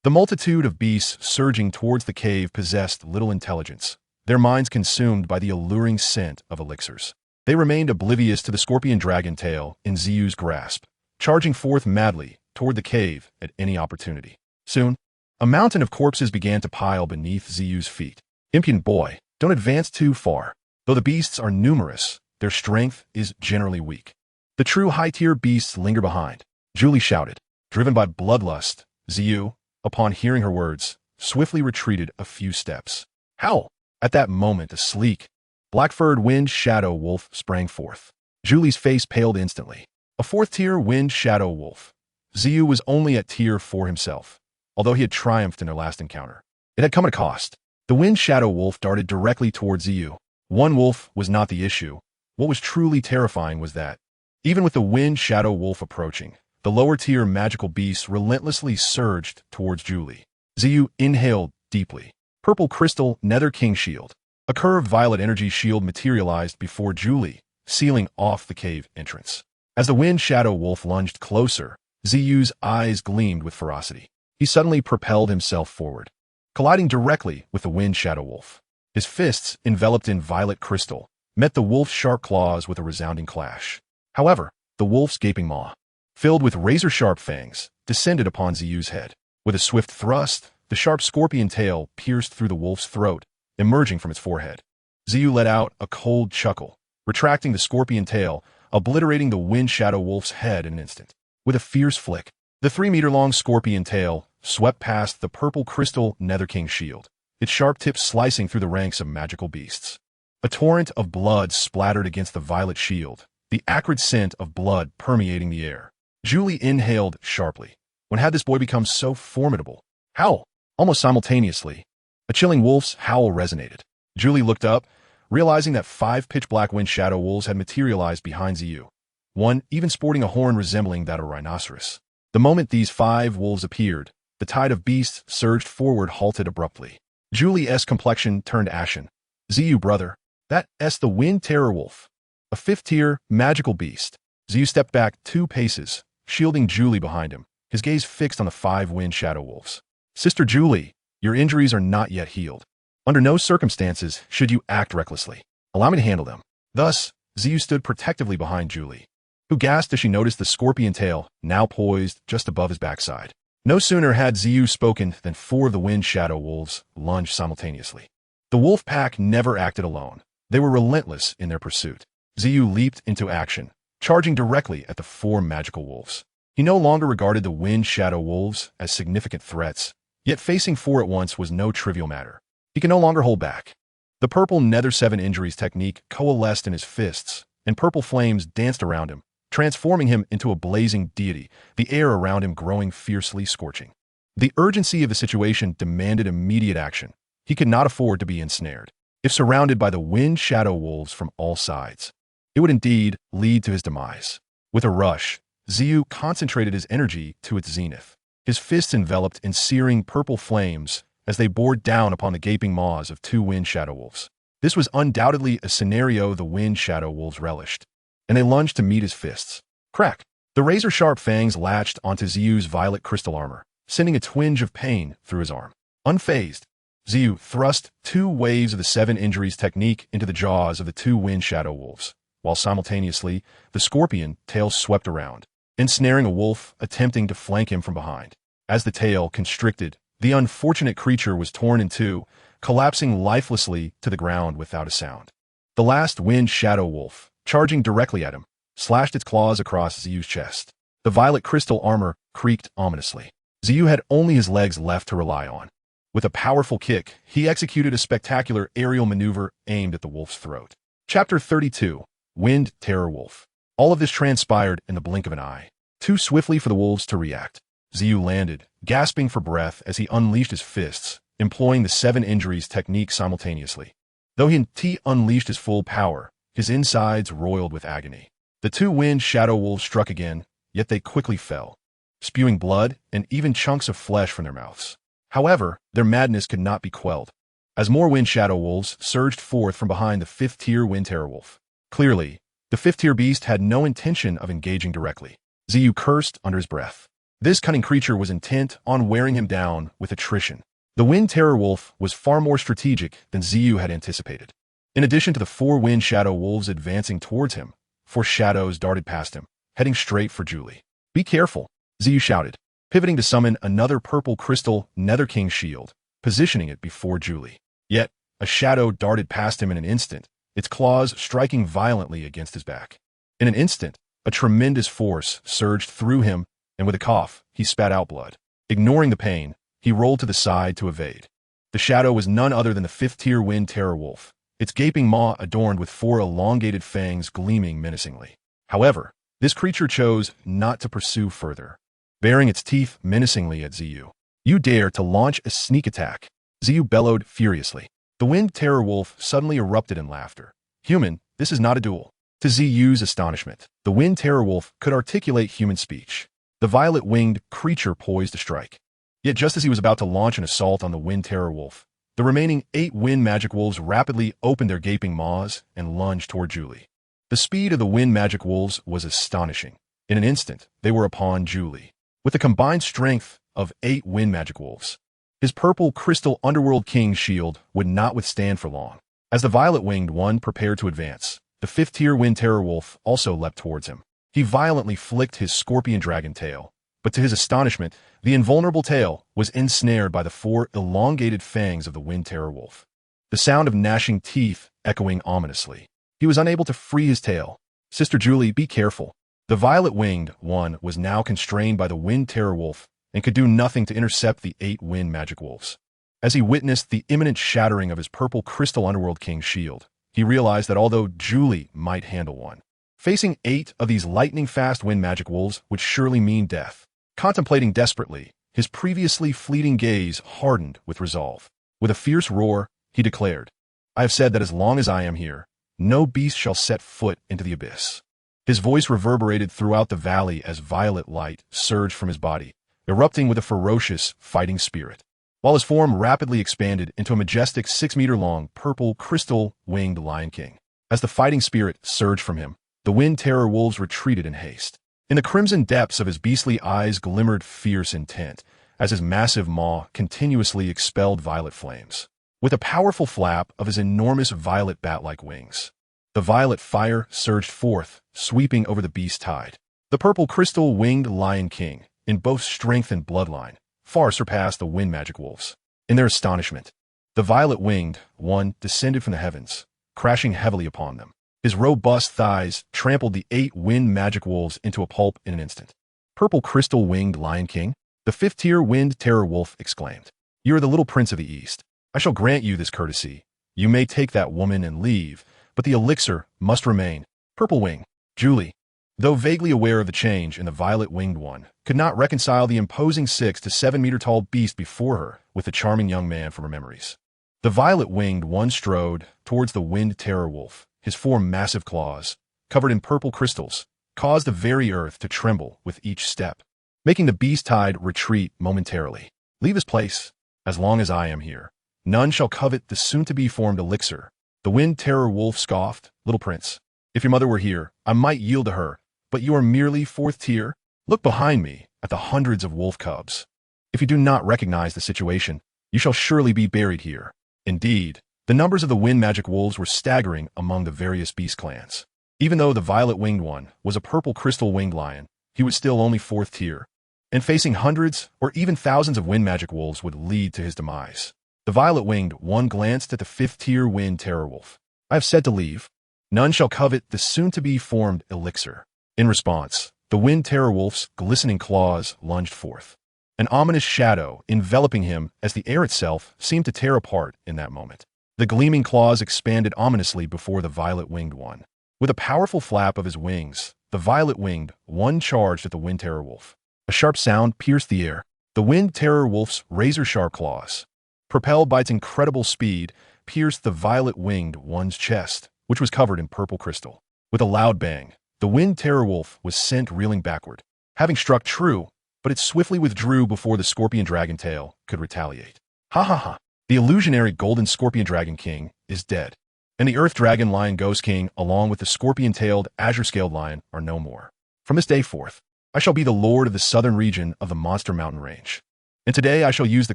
The multitude of beasts surging towards the cave possessed little intelligence, their minds consumed by the alluring scent of elixirs. They remained oblivious to the scorpion dragon tail in Ziyu's grasp, charging forth madly toward the cave at any opportunity. Soon, a mountain of corpses began to pile beneath Ziyu's feet. Impudent boy, don't advance too far. Though the beasts are numerous, their strength is generally weak. The true high-tier beasts linger behind, Julie shouted. Driven by bloodlust, Ziyu, upon hearing her words, swiftly retreated a few steps. Howl! At that moment, a sleek, black-furred wind shadow wolf sprang forth. Julie's face paled instantly. A fourth-tier wind shadow wolf. Ziyu was only at tier 4 himself, although he had triumphed in their last encounter. It had come at a cost. The wind shadow wolf darted directly towards Ziyu. One wolf was not the issue. What was truly terrifying was that, even with the wind shadow wolf approaching, the lower-tier magical beasts relentlessly surged towards Julie. Ziyu inhaled deeply. Purple crystal nether king shield. A curved violet energy shield materialized before Julie, sealing off the cave entrance. As the wind shadow wolf lunged closer, Ziyu's eyes gleamed with ferocity. He suddenly propelled himself forward, colliding directly with the wind shadow wolf. His fists, enveloped in violet crystal, met the wolf's sharp claws with a resounding clash. However, the wolf's gaping maw, filled with razor-sharp fangs, descended upon Ziyu's head. With a swift thrust, the sharp scorpion tail pierced through the wolf's throat, emerging from its forehead. Ziyu let out a cold chuckle, retracting the scorpion tail, obliterating the wind shadow wolf's head in an instant. With a fierce flick, the 3-meter-long scorpion tail swept past the purple crystal nether king shield, its sharp tips slicing through the ranks of magical beasts. A torrent of blood splattered against the violet shield, the acrid scent of blood permeating the air. Julie inhaled sharply. When had this boy become so formidable? Howl! Almost simultaneously, a chilling wolf's howl resonated. Julie looked up, realizing that 5 pitch-black wind shadow wolves had materialized behind Ziyu, one even sporting a horn resembling that of a rhinoceros. The moment these 5 wolves appeared, the tide of beasts surged forward, halted abruptly. Julie's complexion turned ashen. Ziyu, brother, that's the wind terror wolf, a 5th-tier magical beast. Ziyu stepped back 2 paces, shielding Julie behind him, his gaze fixed on the 5 wind shadow wolves. Sister Julie, your injuries are not yet healed. Under no circumstances should you act recklessly. Allow me to handle them. Thus, Ziyu stood protectively behind Julie, who gasped as she noticed the scorpion tail now poised just above his backside. No sooner had Ziyu spoken than 4 of the wind shadow wolves lunged simultaneously. The wolf pack never acted alone. They were relentless in their pursuit. Ziyu leaped into action, charging directly at the 4 magical wolves. He no longer regarded the wind shadow wolves as significant threats, yet facing 4 at once was no trivial matter. He could no longer hold back. The purple Nether 7 Injuries technique coalesced in his fists, and purple flames danced around him, transforming him into a blazing deity, the air around him growing fiercely scorching. The urgency of the situation demanded immediate action. He could not afford to be ensnared. If surrounded by the wind shadow wolves from all sides, it would indeed lead to his demise. With a rush, Ziyu concentrated his energy to its zenith. His fists enveloped in searing purple flames as they bore down upon the gaping maws of 2 wind shadow wolves. This was undoubtedly a scenario the wind shadow wolves relished, and they lunged to meet his fists. Crack! The razor-sharp fangs latched onto Ziyu's violet crystal armor, sending a twinge of pain through his arm. Unfazed, Ziyu thrust 2 waves of the 7 Injuries technique into the jaws of the 2 wind shadow wolves, while simultaneously, the scorpion tail swept around, ensnaring a wolf attempting to flank him from behind. As the tail constricted, the unfortunate creature was torn in 2, collapsing lifelessly to the ground without a sound. The last wind shadow wolf, charging directly at him, slashed its claws across Ziyu's chest. The violet crystal armor creaked ominously. Ziyu had only his legs left to rely on. With a powerful kick, he executed a spectacular aerial maneuver aimed at the wolf's throat. Chapter 32. Wind Terror Wolf. All of this transpired in the blink of an eye, too swiftly for the wolves to react. Ziyu landed, gasping for breath as he unleashed his fists, employing the 7 Injuries technique simultaneously. Though he unleashed his full power, his insides roiled with agony. The 2 wind shadow wolves struck again, yet they quickly fell, spewing blood and even chunks of flesh from their mouths. However, their madness could not be quelled, as more wind shadow wolves surged forth from behind the 5th-tier wind terror wolf. Clearly, the 5th-tier beast had no intention of engaging directly. Ziyu cursed under his breath. This cunning creature was intent on wearing him down with attrition. The Wind Terror Wolf was far more strategic than Xiao had anticipated. In addition to the 4 Wind Shadow Wolves advancing towards him, 4 shadows darted past him, heading straight for Julie. "Be careful," Xiao shouted, pivoting to summon another purple crystal Nether King shield, positioning it before Julie. Yet, a shadow darted past him in an instant, its claws striking violently against his back. In an instant, a tremendous force surged through him, and with a cough, he spat out blood. Ignoring the pain, he rolled to the side to evade. The shadow was none other than the 5th-tier Wind Terror Wolf, its gaping maw adorned with 4 elongated fangs gleaming menacingly. However, this creature chose not to pursue further, baring its teeth menacingly at Xiao. "You dare to launch a sneak attack?" Xiao bellowed furiously. The Wind Terror Wolf suddenly erupted in laughter. "Human, this is not a duel." To Xiao's astonishment, the Wind Terror Wolf could articulate human speech. The violet-winged creature poised to strike. Yet just as he was about to launch an assault on the Wind Terror Wolf, the remaining 8 Wind Magic Wolves rapidly opened their gaping maws and lunged toward Julie. The speed of the Wind Magic Wolves was astonishing. In an instant, they were upon Julie. With the combined strength of 8 Wind Magic Wolves, his purple crystal Underworld King shield would not withstand for long. As the violet-winged one prepared to advance, the 5th-tier Wind Terror Wolf also leapt towards him. He violently flicked his scorpion dragon tail, but to his astonishment, the invulnerable tail was ensnared by the 4 elongated fangs of the Wind Terror Wolf. The sound of gnashing teeth echoing ominously. He was unable to free his tail. "Sister Julie, be careful." The violet-winged one was now constrained by the Wind Terror Wolf and could do nothing to intercept the 8 Wind Magic Wolves. As he witnessed the imminent shattering of his purple crystal Underworld King shield, he realized that although Julie might handle one, facing 8 of these lightning-fast Wind Magic Wolves would surely mean death. Contemplating desperately, his previously fleeting gaze hardened with resolve. With a fierce roar, he declared, "I have said that as long as I am here, no beast shall set foot into the abyss." His voice reverberated throughout the valley as violet light surged from his body, erupting with a ferocious, fighting spirit, while his form rapidly expanded into a majestic 6-meter-long purple crystal-winged Lion King. As the fighting spirit surged from him, the Wind Terror Wolves retreated in haste. In the crimson depths of his beastly eyes glimmered fierce intent, as his massive maw continuously expelled violet flames. With a powerful flap of his enormous violet bat-like wings, the violet fire surged forth, sweeping over the beast's hide. The purple crystal-winged Lion King, in both strength and bloodline, far surpassed the Wind Magic Wolves. In their astonishment, the violet-winged one descended from the heavens, crashing heavily upon them. His robust thighs trampled the 8 Wind Magic Wolves into a pulp in an instant. "Purple crystal-winged Lion King?" the 5th-tier Wind Terror Wolf exclaimed. "You are the little prince of the East. I shall grant you this courtesy. You may take that woman and leave, but the elixir must remain." Purple Wing, Julie, though vaguely aware of the change in the violet-winged one, could not reconcile the imposing 6 to 7-meter-tall beast before her with the charming young man from her memories. The violet-winged one strode towards the Wind Terror Wolf. His 4 massive claws, covered in purple crystals, caused the very earth to tremble with each step, making the beast-tide retreat momentarily. "Leave this place. As long as I am here, none shall covet the soon-to-be-formed elixir." The Wind Terror Wolf scoffed. "Little prince, if your mother were here, I might yield to her, but you are merely 4th tier? Look behind me at the hundreds of wolf cubs. If you do not recognize the situation, you shall surely be buried here." Indeed, the numbers of the Wind Magic Wolves were staggering among the various beast clans. Even though the violet-winged one was a purple crystal-winged lion, he was still only 4th tier, and facing hundreds or even thousands of Wind Magic Wolves would lead to his demise. The violet-winged one glanced at the 5th-tier Wind Terror Wolf. "I have said to leave. None shall covet the soon-to-be-formed elixir." In response, the Wind Terror Wolf's glistening claws lunged forth, an ominous shadow enveloping him as the air itself seemed to tear apart in that moment. The gleaming claws expanded ominously before the violet-winged one. With a powerful flap of his wings, the violet-winged one charged at the Wind Terror Wolf. A sharp sound pierced the air. The Wind Terror Wolf's razor-sharp claws, propelled by its incredible speed, pierced the violet-winged one's chest, which was covered in purple crystal. With a loud bang, the Wind Terror Wolf was sent reeling backward, having struck true, but it swiftly withdrew before the scorpion dragon tail could retaliate. "Ha ha ha! The illusionary golden scorpion dragon king is dead, and the earth dragon lion ghost king along with the scorpion-tailed azure-scaled lion are no more. From this day forth, I shall be the lord of the southern region of the Monster Mountain Range. And today I shall use the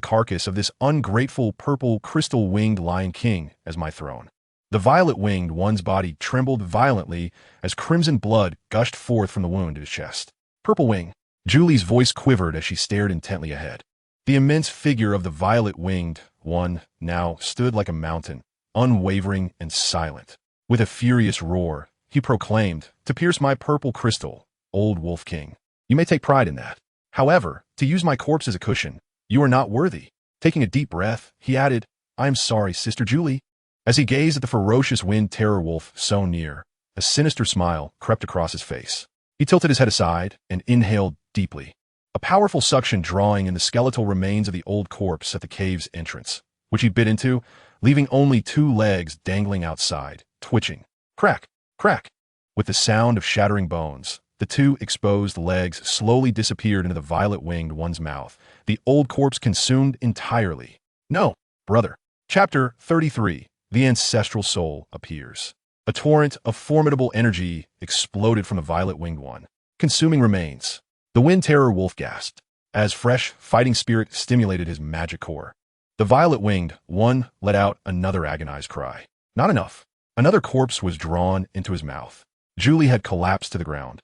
carcass of this ungrateful purple crystal-winged Lion King as my throne. The violet-winged one's body trembled violently as crimson blood gushed forth from the wound in his chest. Purple Wing. Julie's voice quivered as she stared intently ahead. The immense figure of the violet-winged one now stood like a mountain, unwavering and silent. With a furious roar, he proclaimed, "To pierce my purple crystal, old Wolf King. You may take pride in that. However, to use my corpse as a cushion, you are not worthy." Taking a deep breath, he added, "I am sorry, Sister Julie." As he gazed at the ferocious wind terror wolf so near, a sinister smile crept across his face. He tilted his head aside and inhaled deeply, a powerful suction drawing in the skeletal remains of the old corpse at the cave's entrance, which he bit into, leaving only 2 legs dangling outside, twitching. Crack, crack. With the sound of shattering bones, the 2 exposed legs slowly disappeared into the violet-winged one's mouth, the old corpse consumed entirely. No, brother. Chapter 33. The ancestral soul appears. A torrent of formidable energy exploded from the violet-winged one, consuming remains. The wind terror wolf gasped, as fresh fighting spirit stimulated his magic core. The violet-winged one let out another agonized cry. Not enough. Another corpse was drawn into his mouth. Julie had collapsed to the ground,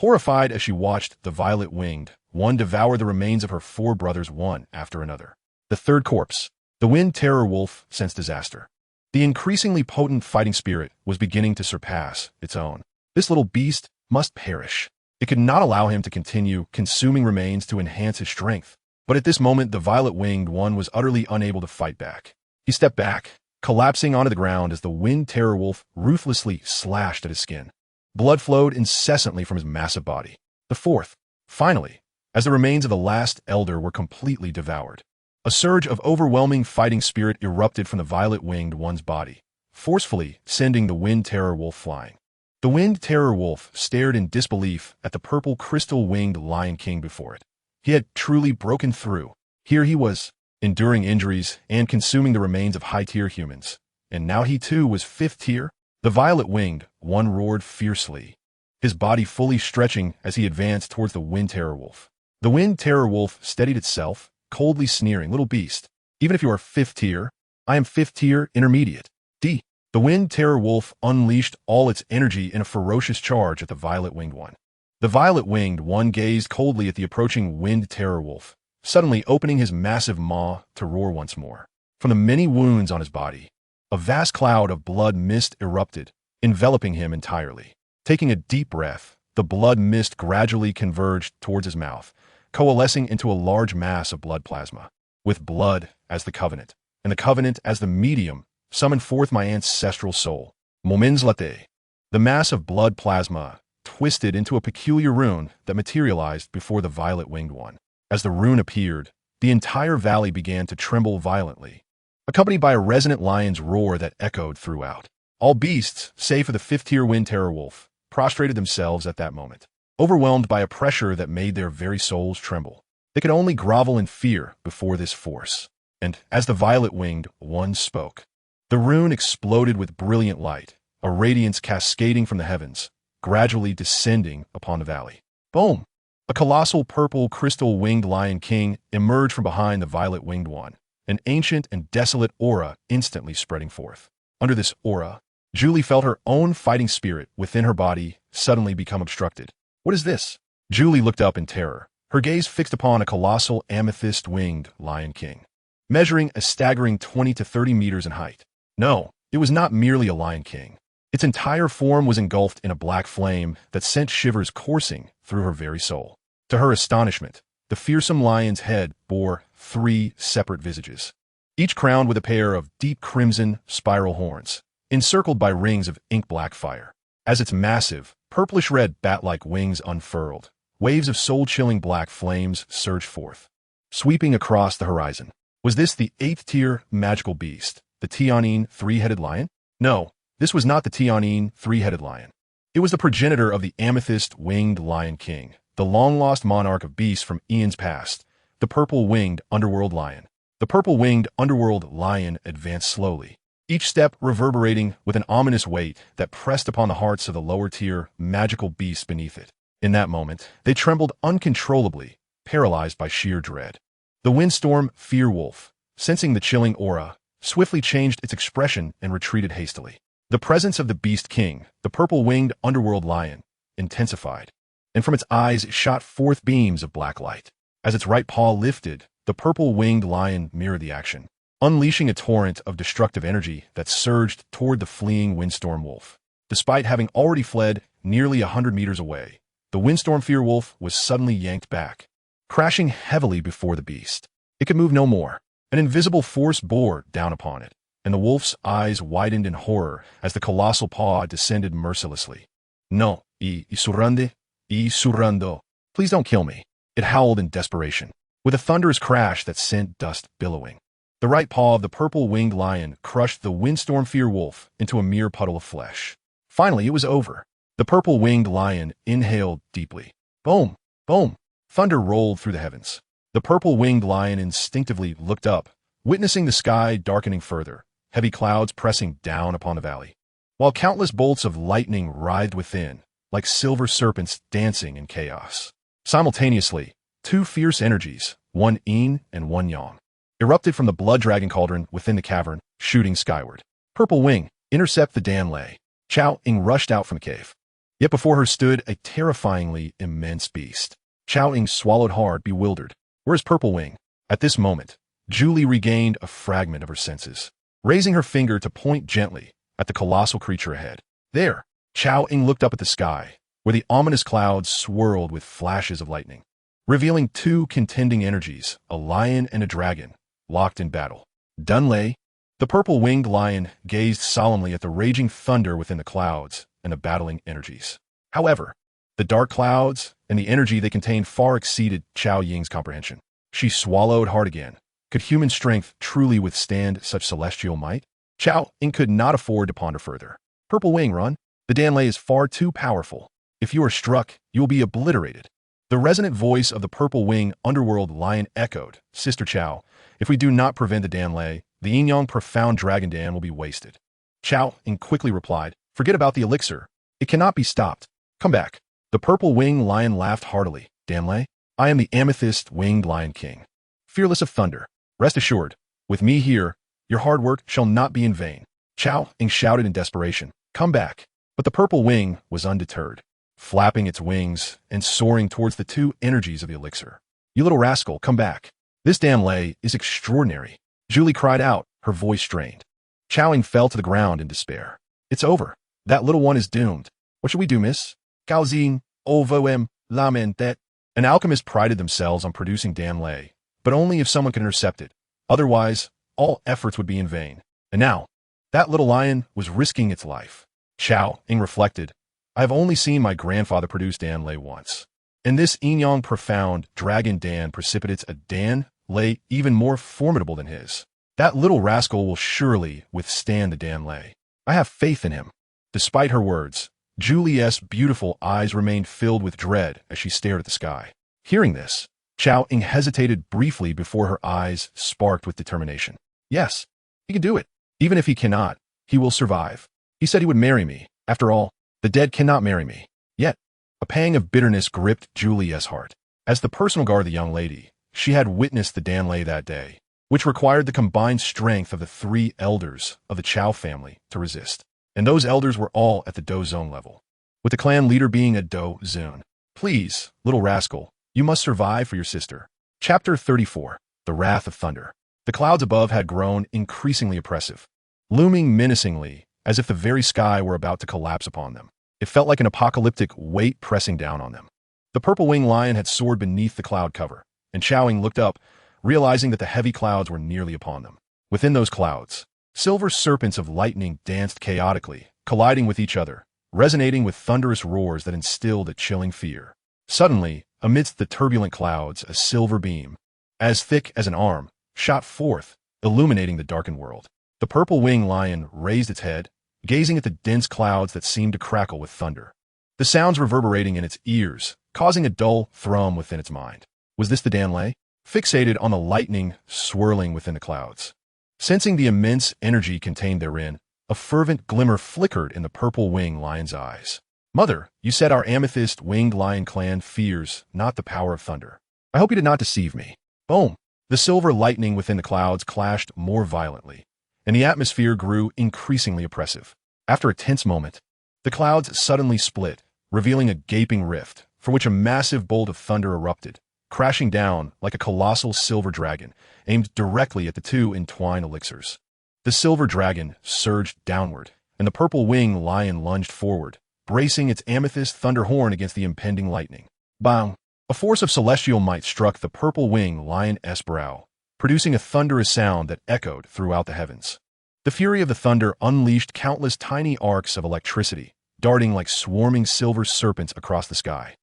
horrified as she watched the violet-winged one devour the remains of her 4 brothers one after another. The 3rd corpse. The wind terror wolf sensed disaster. The increasingly potent fighting spirit was beginning to surpass its own. This little beast must perish. It could not allow him to continue consuming remains to enhance his strength. But at this moment, the violet-winged one was utterly unable to fight back. He stepped back, collapsing onto the ground as the wind terror wolf ruthlessly slashed at his skin. Blood flowed incessantly from his massive body. The 4th. Finally, as the remains of the last elder were completely devoured, a surge of overwhelming fighting spirit erupted from the violet-winged one's body, forcefully sending the wind terror wolf flying. The wind terror wolf stared in disbelief at the purple crystal-winged Lion King before it. He had truly broken through. Here he was, enduring injuries and consuming the remains of high-tier humans. And now he too was 5th tier? The violet-winged one roared fiercely, his body fully stretching as he advanced towards the wind terror wolf. The wind terror wolf steadied itself, coldly sneering, "Little beast, even if you are 5th tier, I am 5th tier intermediate." D. The wind terror wolf unleashed all its energy in a ferocious charge at the violet-winged one. The violet-winged one gazed coldly at the approaching wind terror wolf, suddenly opening his massive maw to roar once more. From the many wounds on his body, a vast cloud of blood mist erupted, enveloping him entirely. Taking a deep breath, the blood mist gradually converged towards his mouth, coalescing into a large mass of blood plasma. With blood as the covenant, and the covenant as the medium, summon forth my ancestral soul. Moments latte. The mass of blood plasma twisted into a peculiar rune that materialized before the violet-winged one. As the rune appeared, the entire valley began to tremble violently, accompanied by a resonant lion's roar that echoed throughout. All beasts, save for the 5th-tier wind terror wolf, prostrated themselves at that moment, overwhelmed by a pressure that made their very souls tremble. They could only grovel in fear before this force. And as the violet-winged one spoke, the rune exploded with brilliant light, a radiance cascading from the heavens, gradually descending upon the valley. Boom! A colossal purple crystal-winged Lion King emerged from behind the violet-winged one, an ancient and desolate aura instantly spreading forth. Under this aura, Julie felt her own fighting spirit within her body suddenly become obstructed. What is this? Julie looked up in terror, her gaze fixed upon a colossal amethyst-winged Lion King, measuring a staggering 20 to 30 meters in height. No, it was not merely a Lion King. Its entire form was engulfed in a black flame that sent shivers coursing through her very soul. To her astonishment, the fearsome lion's head bore 3 separate visages, each crowned with a pair of deep crimson spiral horns, encircled by rings of ink-black fire. As its massive, purplish-red bat-like wings unfurled, waves of soul-chilling black flames surged forth, sweeping across the horizon. Was this the 8th-tier magical beast, the Tianyin 3-headed lion? No, this was not the Tianyin 3-headed lion. It was the progenitor of the amethyst-winged Lion King, the long-lost monarch of beasts from eons past, the purple-winged underworld lion. The purple-winged underworld lion advanced slowly, each step reverberating with an ominous weight that pressed upon the hearts of the lower-tier magical beasts beneath it. In that moment, they trembled uncontrollably, paralyzed by sheer dread. The windstorm Fear-Wolf, sensing the chilling aura, swiftly changed its expression and retreated hastily. The presence of the Beast King, the purple-winged underworld lion, intensified, and from its eyes shot forth beams of black light. As its right paw lifted, the purple-winged lion mirrored the action, unleashing a torrent of destructive energy that surged toward the fleeing windstorm wolf. Despite having already fled nearly 100 meters away, the windstorm Fear-Wolf was suddenly yanked back, crashing heavily before the beast. It could move no more. An invisible force bore down upon it, and the wolf's eyes widened in horror as the colossal paw descended mercilessly. No, surrende, surrando. Please don't kill me, it howled in desperation, with a thunderous crash that sent dust billowing. The right paw of the purple-winged lion crushed the windstorm Fear-Wolf into a mere puddle of flesh. Finally, it was over. The purple-winged lion inhaled deeply. Boom, boom. Thunder rolled through the heavens. The purple-winged lion instinctively looked up, witnessing the sky darkening further, heavy clouds pressing down upon the valley, while countless bolts of lightning writhed within, like silver serpents dancing in chaos. Simultaneously, two fierce energies, one yin and one yang, erupted from the blood dragon cauldron within the cavern, shooting skyward. Purple Wing, intercept the Danlei. Xiao Ying rushed out from the cave. Yet before her stood a terrifyingly immense beast. Xiao Ying swallowed hard, bewildered. Where's Purple Wing? At this moment, Julie regained a fragment of her senses, raising her finger to point gently at the colossal creature ahead. There, Xiao Ying looked up at the sky, where the ominous clouds swirled with flashes of lightning, revealing two contending energies, a lion and a dragon, locked in battle. Dunlei, the purple-winged lion, gazed solemnly at the raging thunder within the clouds and the battling energies. However, the dark clouds and the energy they contained far exceeded Xiao Ying's comprehension. She swallowed hard again. Could human strength truly withstand such celestial might? Xiao Ying could not afford to ponder further. Purple Wing, run. The Danlei is far too powerful. If you are struck, you will be obliterated. The resonant voice of the purple wing underworld lion echoed. Sister Xiao, if we do not prevent the Danlei, the yin-yang profound dragon Dan will be wasted. Xiao Ying quickly replied, forget about the elixir. It cannot be stopped. Come back. The purple-winged lion laughed heartily. Danlei, I am the amethyst-winged lion king, fearless of thunder. Rest assured, with me here, your hard work shall not be in vain. Xiao Ying shouted in desperation, come back. But the purple wing was undeterred, flapping its wings and soaring towards the two energies of the elixir. You little rascal, come back. This Danlei is extraordinary. Julie cried out, her voice strained. Xiao Ying fell to the ground in despair. It's over. That little one is doomed. What should we do, miss? Gaozin, OVM, lamentet. An alchemist prided themselves on producing Danlei, but only if someone could intercept it. Otherwise, all efforts would be in vain. And now, that little lion was risking its life. Xiao Ying reflected, I have only seen my grandfather produce Danlei once. And this yin-yang profound dragon Dan precipitates a Danlei even more formidable than his. That little rascal will surely withstand the Danlei. I have faith in him. Despite her words, Julie's beautiful eyes remained filled with dread as she stared at the sky. Hearing this, Xiao Ying hesitated briefly before her eyes sparked with determination. Yes, he can do it. Even if he cannot, he will survive. He said he would marry me. After all, the dead cannot marry me. Yet, a pang of bitterness gripped Julie's heart. As the personal guard of the young lady, she had witnessed the Danlei that day, which required the combined strength of the three elders of the Chao family to resist. And those elders were all at the Dozone level, with the clan leader being a Dozone. Please, little rascal, you must survive for your sister. Chapter 34, The Wrath of Thunder. The clouds above had grown increasingly oppressive, looming menacingly as if the very sky were about to collapse upon them. It felt like an apocalyptic weight pressing down on them. The purple-winged lion had soared beneath the cloud cover, and Xiao Ying looked up, realizing that the heavy clouds were nearly upon them. Within those clouds, silver serpents of lightning danced chaotically, colliding with each other, resonating with thunderous roars that instilled a chilling fear. Suddenly, amidst the turbulent clouds, a silver beam, as thick as an arm, shot forth, illuminating the darkened world. The purple-winged lion raised its head, gazing at the dense clouds that seemed to crackle with thunder, the sounds reverberating in its ears, causing a dull thrum within its mind. Was this the Danlei? Fixated on the lightning swirling within the clouds. Sensing the immense energy contained therein, a fervent glimmer flickered in the purple-winged lion's eyes. Mother, you said our amethyst-winged lion clan fears not the power of thunder. I hope you did not deceive me. Boom! The silver lightning within the clouds clashed more violently, and the atmosphere grew increasingly oppressive. After a tense moment, the clouds suddenly split, revealing a gaping rift, from which a massive bolt of thunder erupted, crashing down like a colossal silver dragon, aimed directly at the two entwined elixirs. The silver dragon surged downward, and the purple-winged lion lunged forward, bracing its amethyst thunder horn against the impending lightning. Bang! A force of celestial might struck the purple-winged lion's brow, producing a thunderous sound that echoed throughout the heavens. The fury of the thunder unleashed countless tiny arcs of electricity, darting like swarming silver serpents across the sky.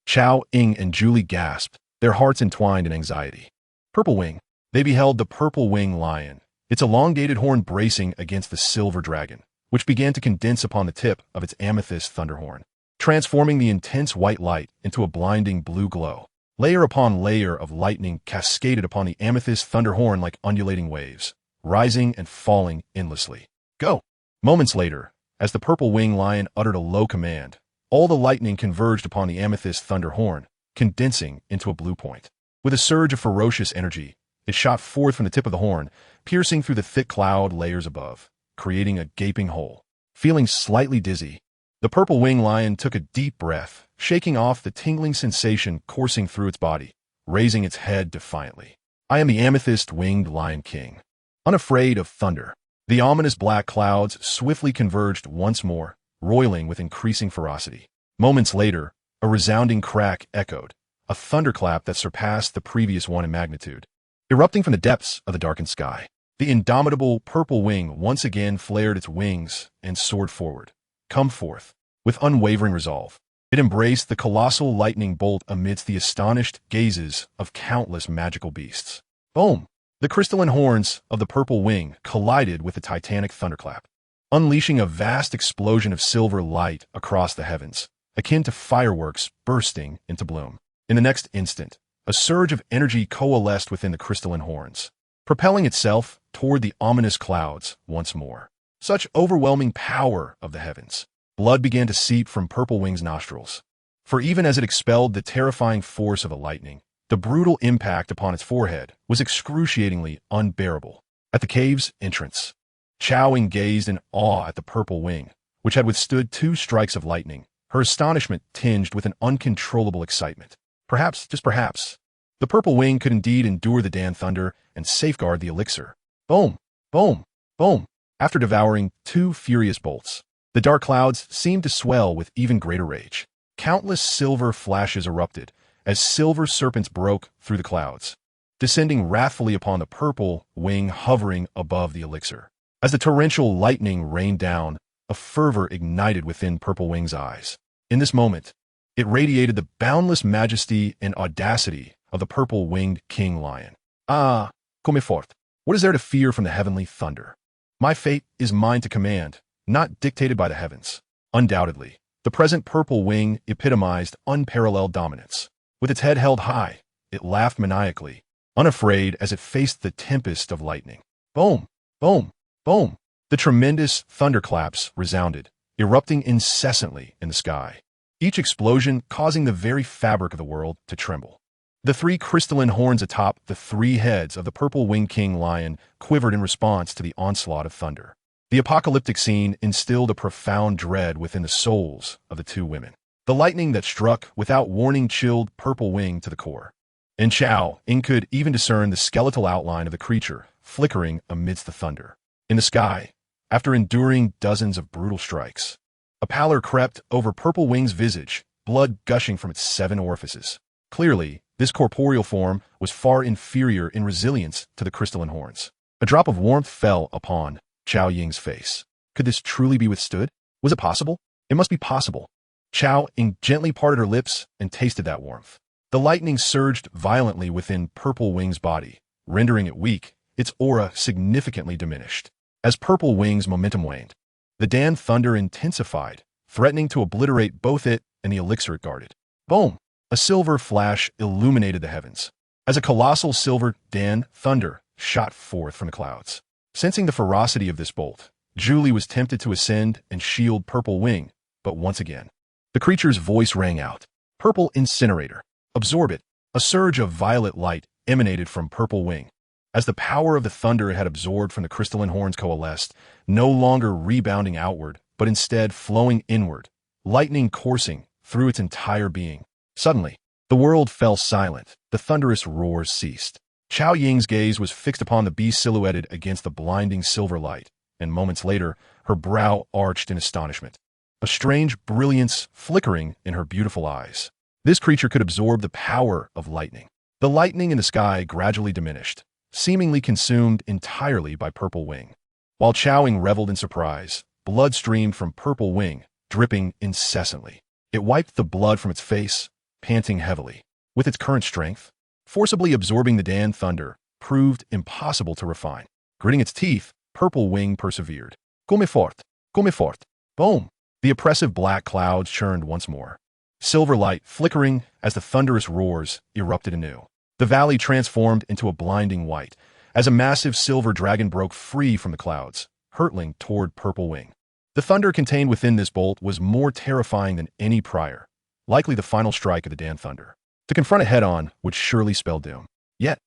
Xiao, Ying, and Julie gasped, their hearts entwined in anxiety. Purple Wing. They beheld the purple-winged lion, its elongated horn bracing against the silver dragon, which began to condense upon the tip of its amethyst thunderhorn, transforming the intense white light into a blinding blue glow. Layer upon layer of lightning cascaded upon the amethyst thunderhorn like undulating waves, rising and falling endlessly. Go! Moments later, as the purple-winged lion uttered a low command, all the lightning converged upon the amethyst thunderhorn, condensing into a blue point. With a surge of ferocious energy, it shot forth from the tip of the horn, piercing through the thick cloud layers above, creating a gaping hole. Feeling slightly dizzy, the purple-winged lion took a deep breath, shaking off the tingling sensation coursing through its body, raising its head defiantly. I am the amethyst-winged lion king. Unafraid of thunder. The ominous black clouds swiftly converged once more, roiling with increasing ferocity. Moments later, a resounding crack echoed, a thunderclap that surpassed the previous one in magnitude. Erupting from the depths of the darkened sky, the indomitable purple wing once again flared its wings and soared forward. Come forth. With unwavering resolve, it embraced the colossal lightning bolt amidst the astonished gazes of countless magical beasts. Boom! The crystalline horns of the purple wing collided with the titanic thunderclap, unleashing a vast explosion of silver light across the heavens, akin to fireworks bursting into bloom. In the next instant, a surge of energy coalesced within the crystalline horns, propelling itself toward the ominous clouds once more. Such overwhelming power of the heavens. Blood began to seep from Purple Wing's nostrils, for even as it expelled the terrifying force of the lightning, the brutal impact upon its forehead was excruciatingly unbearable. At the cave's entrance, Xiao Yan gazed in awe at the purple wing, which had withstood 2 strikes of lightning, her astonishment tinged with an uncontrollable excitement. Perhaps, just perhaps, the purple wing could indeed endure the Dan thunder and safeguard the elixir. Boom! Boom! Boom! After devouring 2 furious bolts, the dark clouds seemed to swell with even greater rage. Countless silver flashes erupted as silver serpents broke through the clouds, descending wrathfully upon the purple wing hovering above the elixir. As the torrential lightning rained down, a fervor ignited within Purple Wing's eyes. In this moment, it radiated the boundless majesty and audacity of the purple-winged king lion. Ah, come forth. What is there to fear from the heavenly thunder? My fate is mine to command, not dictated by the heavens. Undoubtedly, the present purple wing epitomized unparalleled dominance. With its head held high, it laughed maniacally, unafraid as it faced the tempest of lightning. Boom! Boom! Boom! The tremendous thunderclaps resounded, erupting incessantly in the sky, each explosion causing the very fabric of the world to tremble. The 3 crystalline horns atop the 3 heads of the purple-winged king lion quivered in response to the onslaught of thunder. The apocalyptic scene instilled a profound dread within the souls of the 2 women. The lightning that struck without warning chilled Purple Wing to the core, and Xiao Yan could even discern the skeletal outline of the creature flickering amidst the thunder. In the sky, after enduring dozens of brutal strikes, a pallor crept over Purple Wing's visage, blood gushing from its 7 orifices. Clearly, this corporeal form was far inferior in resilience to the crystalline horns. A drop of warmth fell upon Xiao Yan's face. Could this truly be withstood? Was it possible? It must be possible. Xiao Yan gently parted her lips and tasted that warmth. The lightning surged violently within Purple Wing's body, rendering it weak, its aura significantly diminished. As Purple Wing's momentum waned, the Dan thunder intensified, threatening to obliterate both it and the elixir it guarded. Boom! A silver flash illuminated the heavens, as a colossal silver Dan thunder shot forth from the clouds. Sensing the ferocity of this bolt, Julie was tempted to ascend and shield Purple Wing, but once again, The creature's voice rang out. Purple incinerator. Absorb it. A surge of violet light emanated from Purple Wing. As the power of the thunder it had absorbed from the crystalline horns coalesced, no longer rebounding outward, but instead flowing inward, lightning coursing through its entire being. Suddenly, the world fell silent. The thunderous roars ceased. Xiao Ying's gaze was fixed upon the beast silhouetted against the blinding silver light, and moments later, her brow arched in astonishment. A strange brilliance flickering in her beautiful eyes. This creature could absorb the power of lightning. The lightning in the sky gradually diminished, seemingly consumed entirely by Purple Wing. While Xiao Ying reveled in surprise, blood streamed from Purple Wing, dripping incessantly. It wiped the blood from its face, panting heavily. With its current strength, forcibly absorbing the Dan thunder proved impossible to refine. Gritting its teeth, Purple Wing persevered. Come fort, come fort. Boom! The oppressive black clouds churned once more. Silver light flickering as the thunderous roars erupted anew. The valley transformed into a blinding white, as a massive silver dragon broke free from the clouds, hurtling toward Purple Wing. The thunder contained within this bolt was more terrifying than any prior, likely the final strike of the Dan thunder. To confront it head-on would surely spell doom. Yet,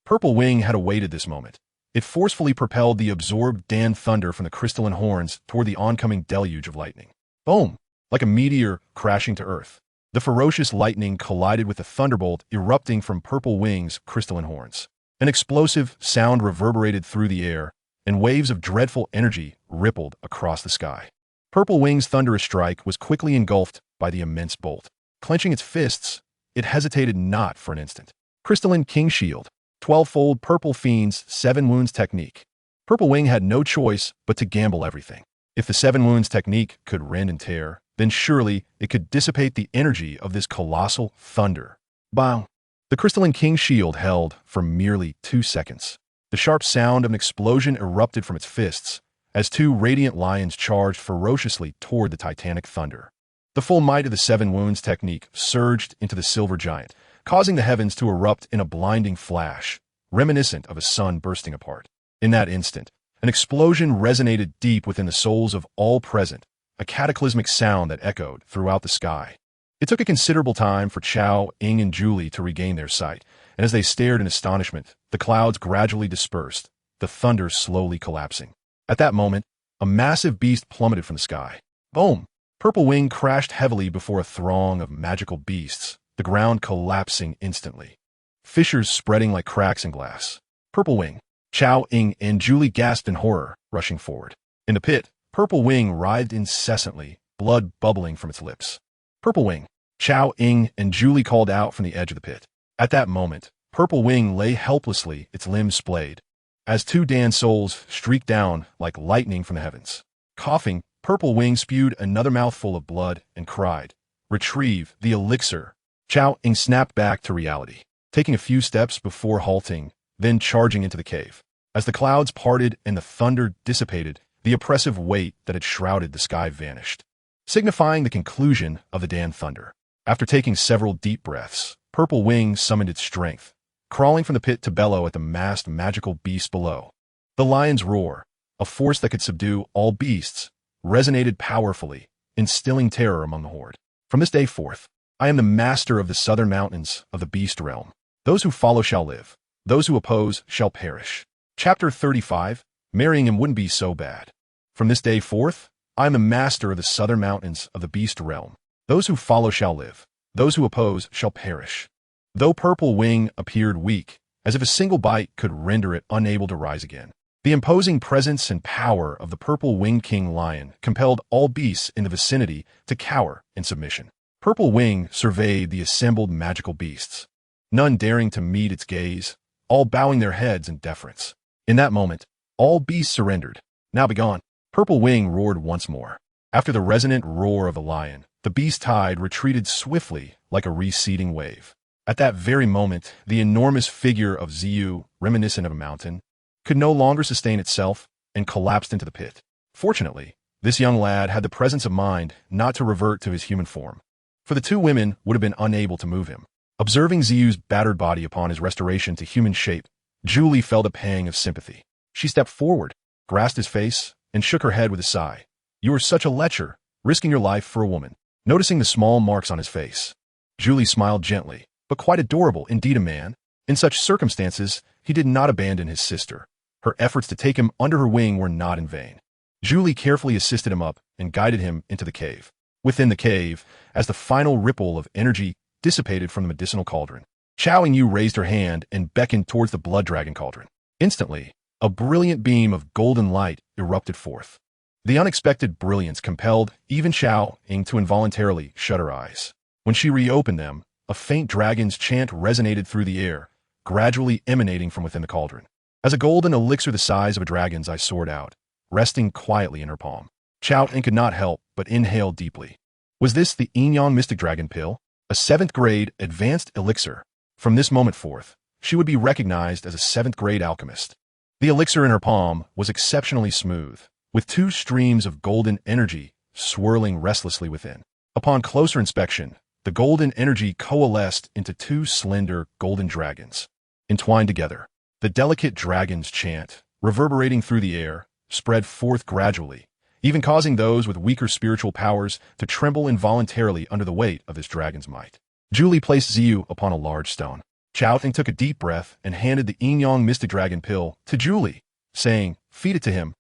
Purple Wing had awaited this moment. It forcefully propelled the absorbed Dan thunder from the crystalline horns toward the oncoming deluge of lightning. Boom! Like a meteor crashing to earth. The ferocious lightning collided with the thunderbolt erupting from Purple Wing's crystalline horns. An explosive sound reverberated through the air, and waves of dreadful energy rippled across the sky. Purple Wing's thunderous strike was quickly engulfed by the immense bolt. Clenching its fists, it hesitated not for an instant. Crystalline King Shield. 12-fold Purple Fiend's 7 Wounds Technique. Purple Wing had no choice but to gamble everything. If the 7 Wounds Technique could rend and tear, then surely it could dissipate the energy of this colossal thunder. Bang! The crystalline King Shield held for merely 2 seconds. The sharp sound of an explosion erupted from its fists as 2 radiant lions charged ferociously toward the titanic thunder. The full might of the 7 Wounds Technique surged into the silver giant, causing the heavens to erupt in a blinding flash, reminiscent of a sun bursting apart. In that instant, an explosion resonated deep within the souls of all present, a cataclysmic sound that echoed throughout the sky. It took a considerable time for Xiao, Ying, and Julie to regain their sight, and as they stared in astonishment, the clouds gradually dispersed, the thunder slowly collapsing. At that moment, a massive beast plummeted from the sky. Boom! Purple Wing crashed heavily before a throng of magical beasts, the ground collapsing instantly. Fissures spreading like cracks in glass. Purple Wing, Xiao, Ying, and Julie gasped in horror, rushing forward. In the pit, Purple Wing writhed incessantly, blood bubbling from its lips. Purple Wing, Xiao, Ying, and Julie called out from the edge of the pit. At that moment, Purple Wing lay helplessly, its limbs splayed, as 2 Dan souls streaked down like lightning from the heavens. Coughing, Purple Wing spewed another mouthful of blood and cried, "Retrieve the elixir." Xiao Ying snapped back to reality, taking a few steps before halting, then charging into the cave. As the clouds parted and the thunder dissipated, the oppressive weight that had shrouded the sky vanished, signifying the conclusion of the Dan thunder. After taking several deep breaths, Purple Wing summoned its strength, crawling from the pit to bellow at the massed magical beast below. The lion's roar, a force that could subdue all beasts, resonated powerfully, instilling terror among the horde. From this day forth, I am the master of the southern mountains of the beast realm. Those who follow shall live. Those who oppose shall perish. Chapter 35, Marrying him wouldn't be so bad. From this day forth, I am the master of the southern mountains of the beast realm. Those who follow shall live. Those who oppose shall perish. Though Purple Wing appeared weak, as if a single bite could render it unable to rise again, the imposing presence and power of the Purple Winged King Lion compelled all beasts in the vicinity to cower in submission. Purple Wing surveyed the assembled magical beasts, none daring to meet its gaze, all bowing their heads in deference. In that moment, all beasts surrendered. Now begone. Purple Wing roared once more. After the resonant roar of a lion, the beast tide retreated swiftly like a receding wave. At that very moment, the enormous figure of Xiu, reminiscent of a mountain, could no longer sustain itself and collapsed into the pit. Fortunately, this young lad had the presence of mind not to revert to his human form, for the 2 women would have been unable to move him. Observing Xiu's battered body upon his restoration to human shape, Julie felt a pang of sympathy. She stepped forward, grasped his face, and shook her head with a sigh. "You are such a lecher, risking your life for a woman." noticing the small marks on his face. Julie smiled gently, but quite adorable indeed a man. In such circumstances, he did not abandon his sister. Her efforts to take him under her wing were not in vain. Julie carefully assisted him up and guided him into the cave. Within the cave, as the final ripple of energy dissipated from the medicinal cauldron, Xiao Yan raised her hand and beckoned towards the blood dragon cauldron. Instantly, a brilliant beam of golden light erupted forth. The unexpected brilliance compelled even Xiao Yan to involuntarily shut her eyes. When she reopened them, a faint dragon's chant resonated through the air, gradually emanating from within the cauldron. As a golden elixir the size of a dragon's eye soared out, resting quietly in her palm. Xiao Yan could not help but inhale deeply. Was this the Yin-Yang Mystic Dragon Pill? A 7th grade advanced elixir. From this moment forth, she would be recognized as a 7th grade alchemist. The elixir in her palm was exceptionally smooth, with 2 streams of golden energy swirling restlessly within. Upon closer inspection, the golden energy coalesced into 2 slender golden dragons. Entwined together, the delicate dragon's chant, reverberating through the air, spread forth gradually, even causing those with weaker spiritual powers to tremble involuntarily under the weight of this dragon's might. Julie placed Ziyu upon a large stone. Xiao Yan took a deep breath and handed the Yin-Yang Mystic Dragon Pill to Julie, saying, "Feed it to him."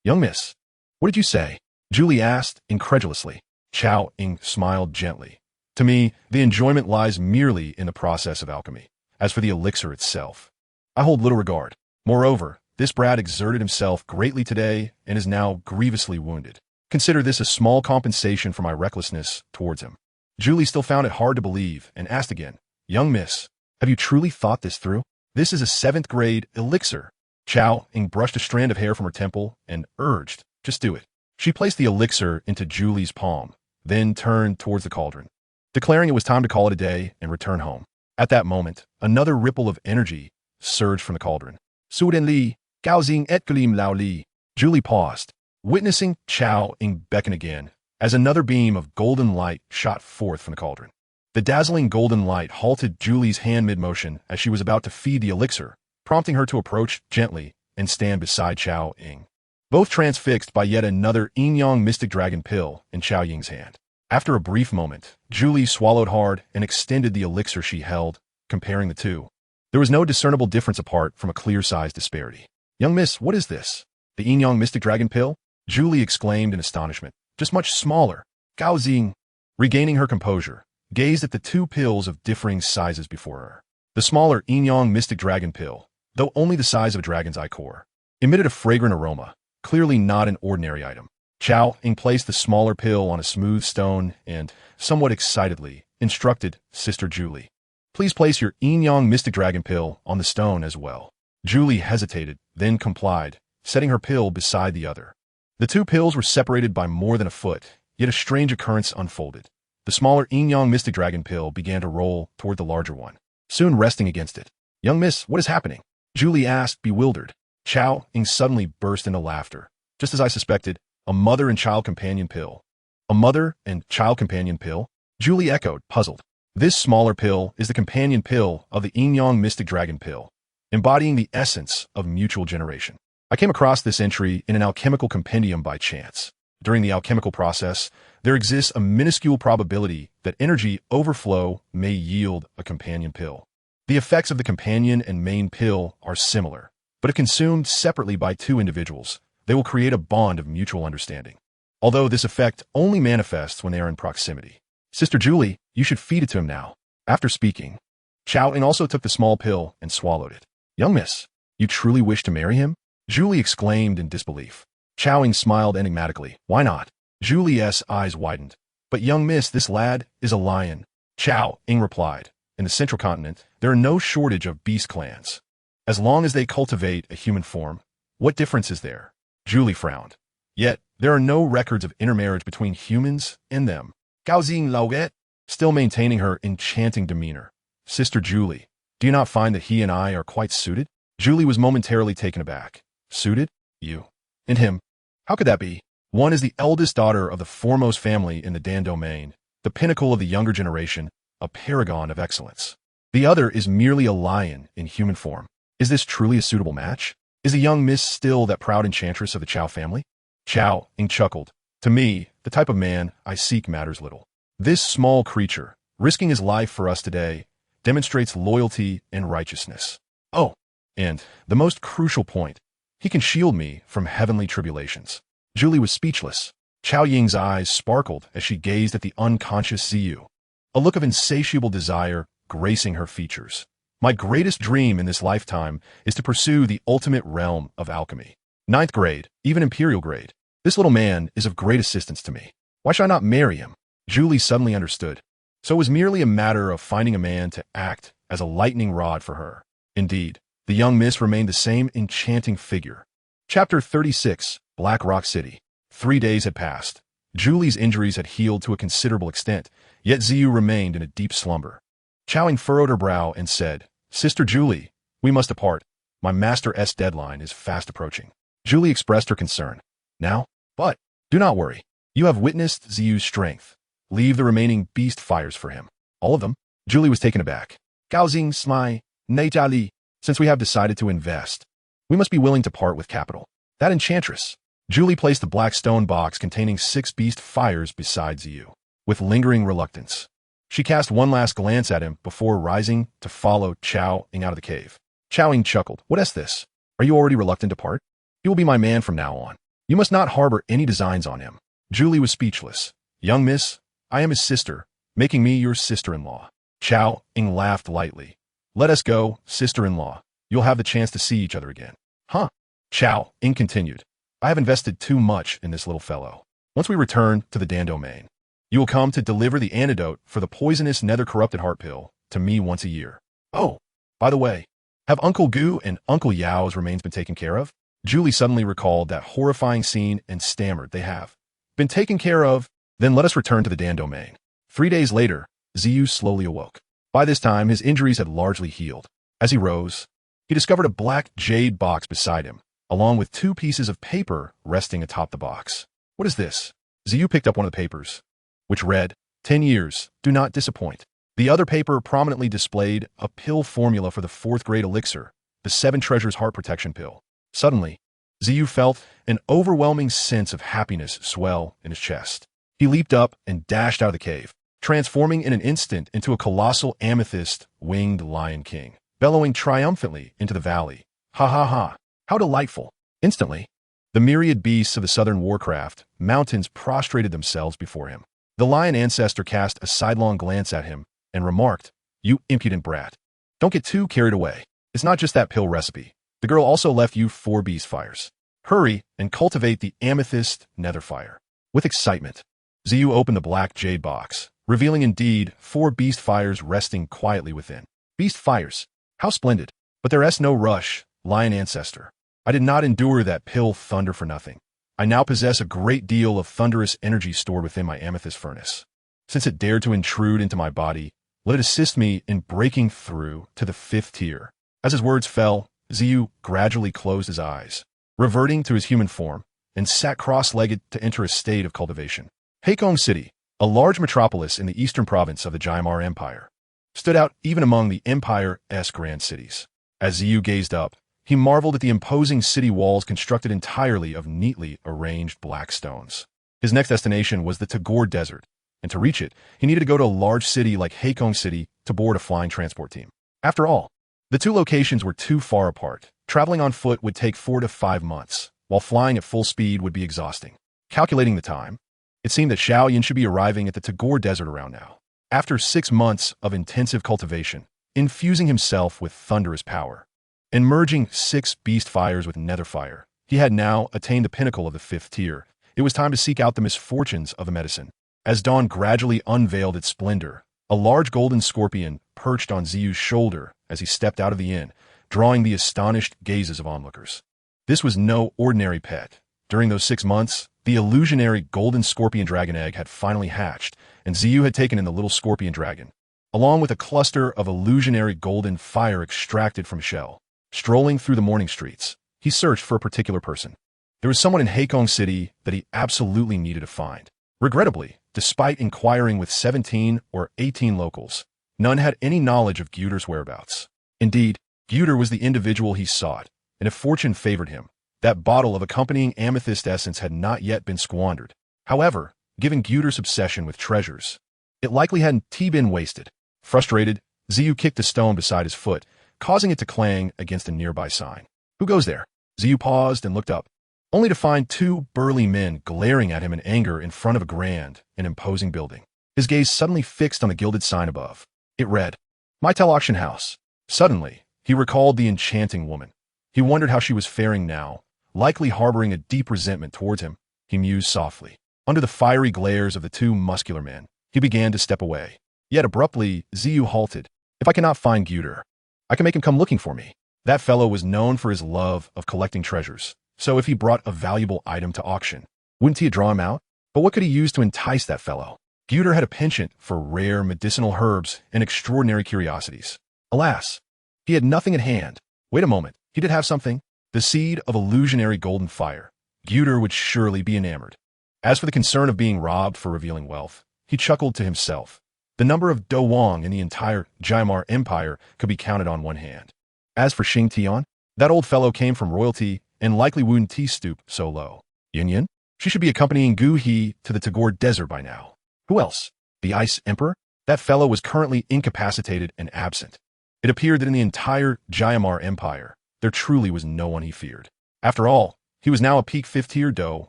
Young miss, what did you say?" Julie asked incredulously. Xiao Yan smiled gently. "To me, the enjoyment lies merely in the process of alchemy. As for the elixir itself, I hold little regard. Moreover, this brat exerted himself greatly today and is now grievously wounded. Consider this a small compensation for my recklessness towards him." Julie still found it hard to believe and asked again, "Young miss, have you truly thought this through? This is a 7th grade elixir." Xiao Yan brushed a strand of hair from her temple and urged, "Just do it." She placed the elixir into Julie's palm, then turned towards the cauldron, declaring it was time to call it a day and return home. At that moment, another ripple of energy surged from the cauldron. "Suden li, gaozing et glim lao li." Julie paused, witnessing Xiao Yan beckon again, as another beam of golden light shot forth from the cauldron. The dazzling golden light halted Julie's hand mid-motion as she was about to feed the elixir, prompting her to approach gently and stand beside Xiao Yan, both transfixed by yet another Yin-Yang Mystic Dragon Pill in Xiao Yan's hand. After a brief moment, Julie swallowed hard and extended the elixir she held, comparing the two. There was no discernible difference apart from a clear size disparity. "Young miss, what is this? The Yin-Yang Mystic Dragon Pill?" Julie exclaimed in astonishment. "Just much smaller." Gao Xing, regaining her composure, gazed at the 2 pills of differing sizes before her. The smaller Yin-Yang Mystic Dragon Pill, though only the size of a dragon's eye core, emitted a fragrant aroma, clearly not an ordinary item. Xiao Yan placed the smaller pill on a smooth stone and, somewhat excitedly, instructed Sister Julie, "Please place your Yin-Yang Mystic Dragon Pill on the stone as well." Julie hesitated, then complied, setting her pill beside the other. The 2 pills were separated by more than a foot, yet a strange occurrence unfolded. The smaller Yin-Yang Mystic Dragon Pill began to roll toward the larger one, soon resting against it. "Young miss, what is happening?" Julie asked, bewildered. Xiao Yan suddenly burst into laughter. "Just as I suspected, a mother and child companion pill." "A mother and child companion pill?" Julie echoed, puzzled. "This smaller pill is the companion pill of the Yin-Yang Mystic Dragon Pill, embodying the essence of mutual generation. I came across this entry in an alchemical compendium by chance. During the alchemical process, there exists a minuscule probability that energy overflow may yield a companion pill. The effects of the companion and main pill are similar, but if consumed separately by 2 individuals, they will create a bond of mutual understanding. Although this effect only manifests when they are in proximity. Sister Julie, you should feed it to him now." After speaking, Xiao Yan also took the small pill and swallowed it. "Young miss, you truly wish to marry him?" Julie exclaimed in disbelief. Xiao Yan smiled enigmatically. "Why not?" Julie's eyes widened. "But young miss, this lad is a lion." Xiao Yan replied. "In the central continent, there are no shortage of beast clans. As long as they cultivate a human form, what difference is there?" Julie frowned. "Yet, there are no records of intermarriage between humans and them." Gaozing Lauget, still maintaining her enchanting demeanor. "Sister Julie, do you not find that he and I are quite suited?" Julie was momentarily taken aback. "Suited? You? And him? How could that be? One is the eldest daughter of the foremost family in the Dan domain, the pinnacle of the younger generation, a paragon of excellence. The other is merely a lion in human form. Is this truly a suitable match? Is the young miss still that proud enchantress of the Qiao family?" Xiao Yan chuckled. To me, the type of man I seek matters little. This small creature, risking his life for us today, demonstrates loyalty and righteousness. Oh, and the most crucial point, he can shield me from heavenly tribulations. Julie was speechless. Xiao Ying's eyes sparkled as she gazed at the unconscious Ziyu, a look of insatiable desire gracing her features. My greatest dream in this lifetime is to pursue the ultimate realm of alchemy. Ninth grade, even imperial grade. This little man is of great assistance to me. Why should I not marry him? Julie suddenly understood. So it was merely a matter of finding a man to act as a lightning rod for her. Indeed, the young miss remained the same enchanting figure. Chapter 36, Black Rock City. 3 days had passed. Julie's injuries had healed to a considerable extent, yet Ziyu remained in a deep slumber. Xiao furrowed her brow and said, "Sister Julie, we must depart. My master's deadline is fast approaching." Julie expressed her concern. "Now? But do not worry. You have witnessed Ziyu's strength. Leave the remaining beast fires for him." "All of them?" Julie was taken aback. "Gaoxing Smai, Neijali, since we have decided to invest, we must be willing to part with capital." "That enchantress." Julie placed the black stone box containing 6 beast fires beside Ziyu. With lingering reluctance, she cast one last glance at him before rising to follow Xiao Ying out of the cave. Xiao Ying chuckled. "What is this? Are you already reluctant to part? He will be my man from now on. You must not harbor any designs on him." Julie was speechless. "Young miss, I am his sister, making me your sister-in-law." Xiao Ying laughed lightly. "Let us go, sister-in-law. You'll have the chance to see each other again." "Huh?" Xiao Ying continued. "I have invested too much in this little fellow. Once we return to the Dan domain, you will come to deliver the antidote for the poisonous nether-corrupted heart pill to me once a year. Oh, by the way, have Uncle Gu and Uncle Yao's remains been taken care of?" Julie suddenly recalled that horrifying scene and stammered, "They have been taken care of. Then let us return to the Dan domain." 3 days later, Ziyu slowly awoke. By this time, his injuries had largely healed. As he rose, he discovered a black jade box beside him, along with 2 pieces of paper resting atop the box. "What is this?" Ziyu picked up one of the papers, which read, 10 years, do not disappoint." The other paper prominently displayed a pill formula for the 4th grade elixir, the 7 Treasures Heart Protection Pill. Suddenly, Ziyu felt an overwhelming sense of happiness swell in his chest. He leaped up and dashed out of the cave, transforming in an instant into a colossal amethyst-winged lion king, bellowing triumphantly into the valley. "Ha ha ha! How delightful!" Instantly, the myriad beasts of the southern warcraft mountains prostrated themselves before him. The lion ancestor cast a sidelong glance at him and remarked, "You impudent brat. Don't get too carried away. It's not just that pill recipe. The girl also left you 4 beast fires. Hurry and cultivate the amethyst nether fire." With excitement, Ziyu opened the black jade box, revealing indeed 4 beast fires resting quietly within. "Beast fires? How splendid! But there's no rush, lion ancestor. I did not endure that pill thunder for nothing. I now possess a great deal of thunderous energy stored within my amethyst furnace. Since it dared to intrude into my body, let it assist me in breaking through to the 5th tier." As his words fell, Ziyu gradually closed his eyes, reverting to his human form, and sat cross-legged to enter a state of cultivation. Heikong City, a large metropolis in the eastern province of the Jaimar Empire, stood out even among the Empire's grand cities. As Ziyu gazed up, he marveled at the imposing city walls constructed entirely of neatly arranged black stones. His next destination was the Tagore Desert, and to reach it, he needed to go to a large city like Heikong City to board a flying transport team. After all, the 2 locations were too far apart. Traveling on foot would take 4 to 5 months, while flying at full speed would be exhausting. Calculating the time, it seemed that Xiao Yan should be arriving at the Tagore Desert around now. After 6 months of intensive cultivation, infusing himself with thunderous power, and merging 6 beast fires with nether fire, he had now attained the pinnacle of the 5th tier. It was time to seek out the misfortunes of the medicine. As dawn gradually unveiled its splendor, a large golden scorpion perched on Ziyu's shoulder as he stepped out of the inn, drawing the astonished gazes of onlookers. This was no ordinary pet. During those 6 months, the illusionary golden scorpion dragon egg had finally hatched, and Ziyu had taken in the little scorpion dragon, along with a cluster of illusionary golden fire extracted from shell. Strolling through the morning streets, he searched for a particular person. There was someone in Heikong City that he absolutely needed to find. Regrettably, despite inquiring with 17 or 18 locals, none had any knowledge of Guter's whereabouts. Indeed, Guter was the individual he sought, and if fortune favored him, that bottle of accompanying amethyst essence had not yet been squandered. However, given Gyuder's obsession with treasures, it likely hadn't been wasted. Frustrated, Xiu kicked a stone beside his foot, causing it to clang against a nearby sign. Who goes there? Xiu paused and looked up, only to find two burly men glaring at him in anger in front of a grand and imposing building. His gaze suddenly fixed on the gilded sign above. It read, Mytel Auction House. Suddenly, he recalled the enchanting woman. He wondered how she was faring now, likely harboring a deep resentment towards him. He mused softly. Under the fiery glares of the two muscular men, he began to step away. Yet abruptly, Xiu halted. If I cannot find Gyuder, I can make him come looking for me. That fellow was known for his love of collecting treasures, so if he brought a valuable item to auction, wouldn't he draw him out? But what could he use to entice that fellow? Gyuder had a penchant for rare medicinal herbs and extraordinary curiosities. Alas, he had nothing at hand. Wait a moment, he did have something. The seed of illusionary golden fire. Gyuder would surely be enamored. As for the concern of being robbed for revealing wealth, he chuckled to himself. The number of Do Wang in the entire Jiamar Empire could be counted on one hand. As for Xing Tian, that old fellow came from royalty and likely wouldn't stoop so low. Yin Yin? She should be accompanying Gu He to the Tagore Desert by now. Who else? The Ice Emperor? That fellow was currently incapacitated and absent. It appeared that in the entire Jiamar Empire, there truly was no one he feared. After all, he was now a peak 5th-tier Do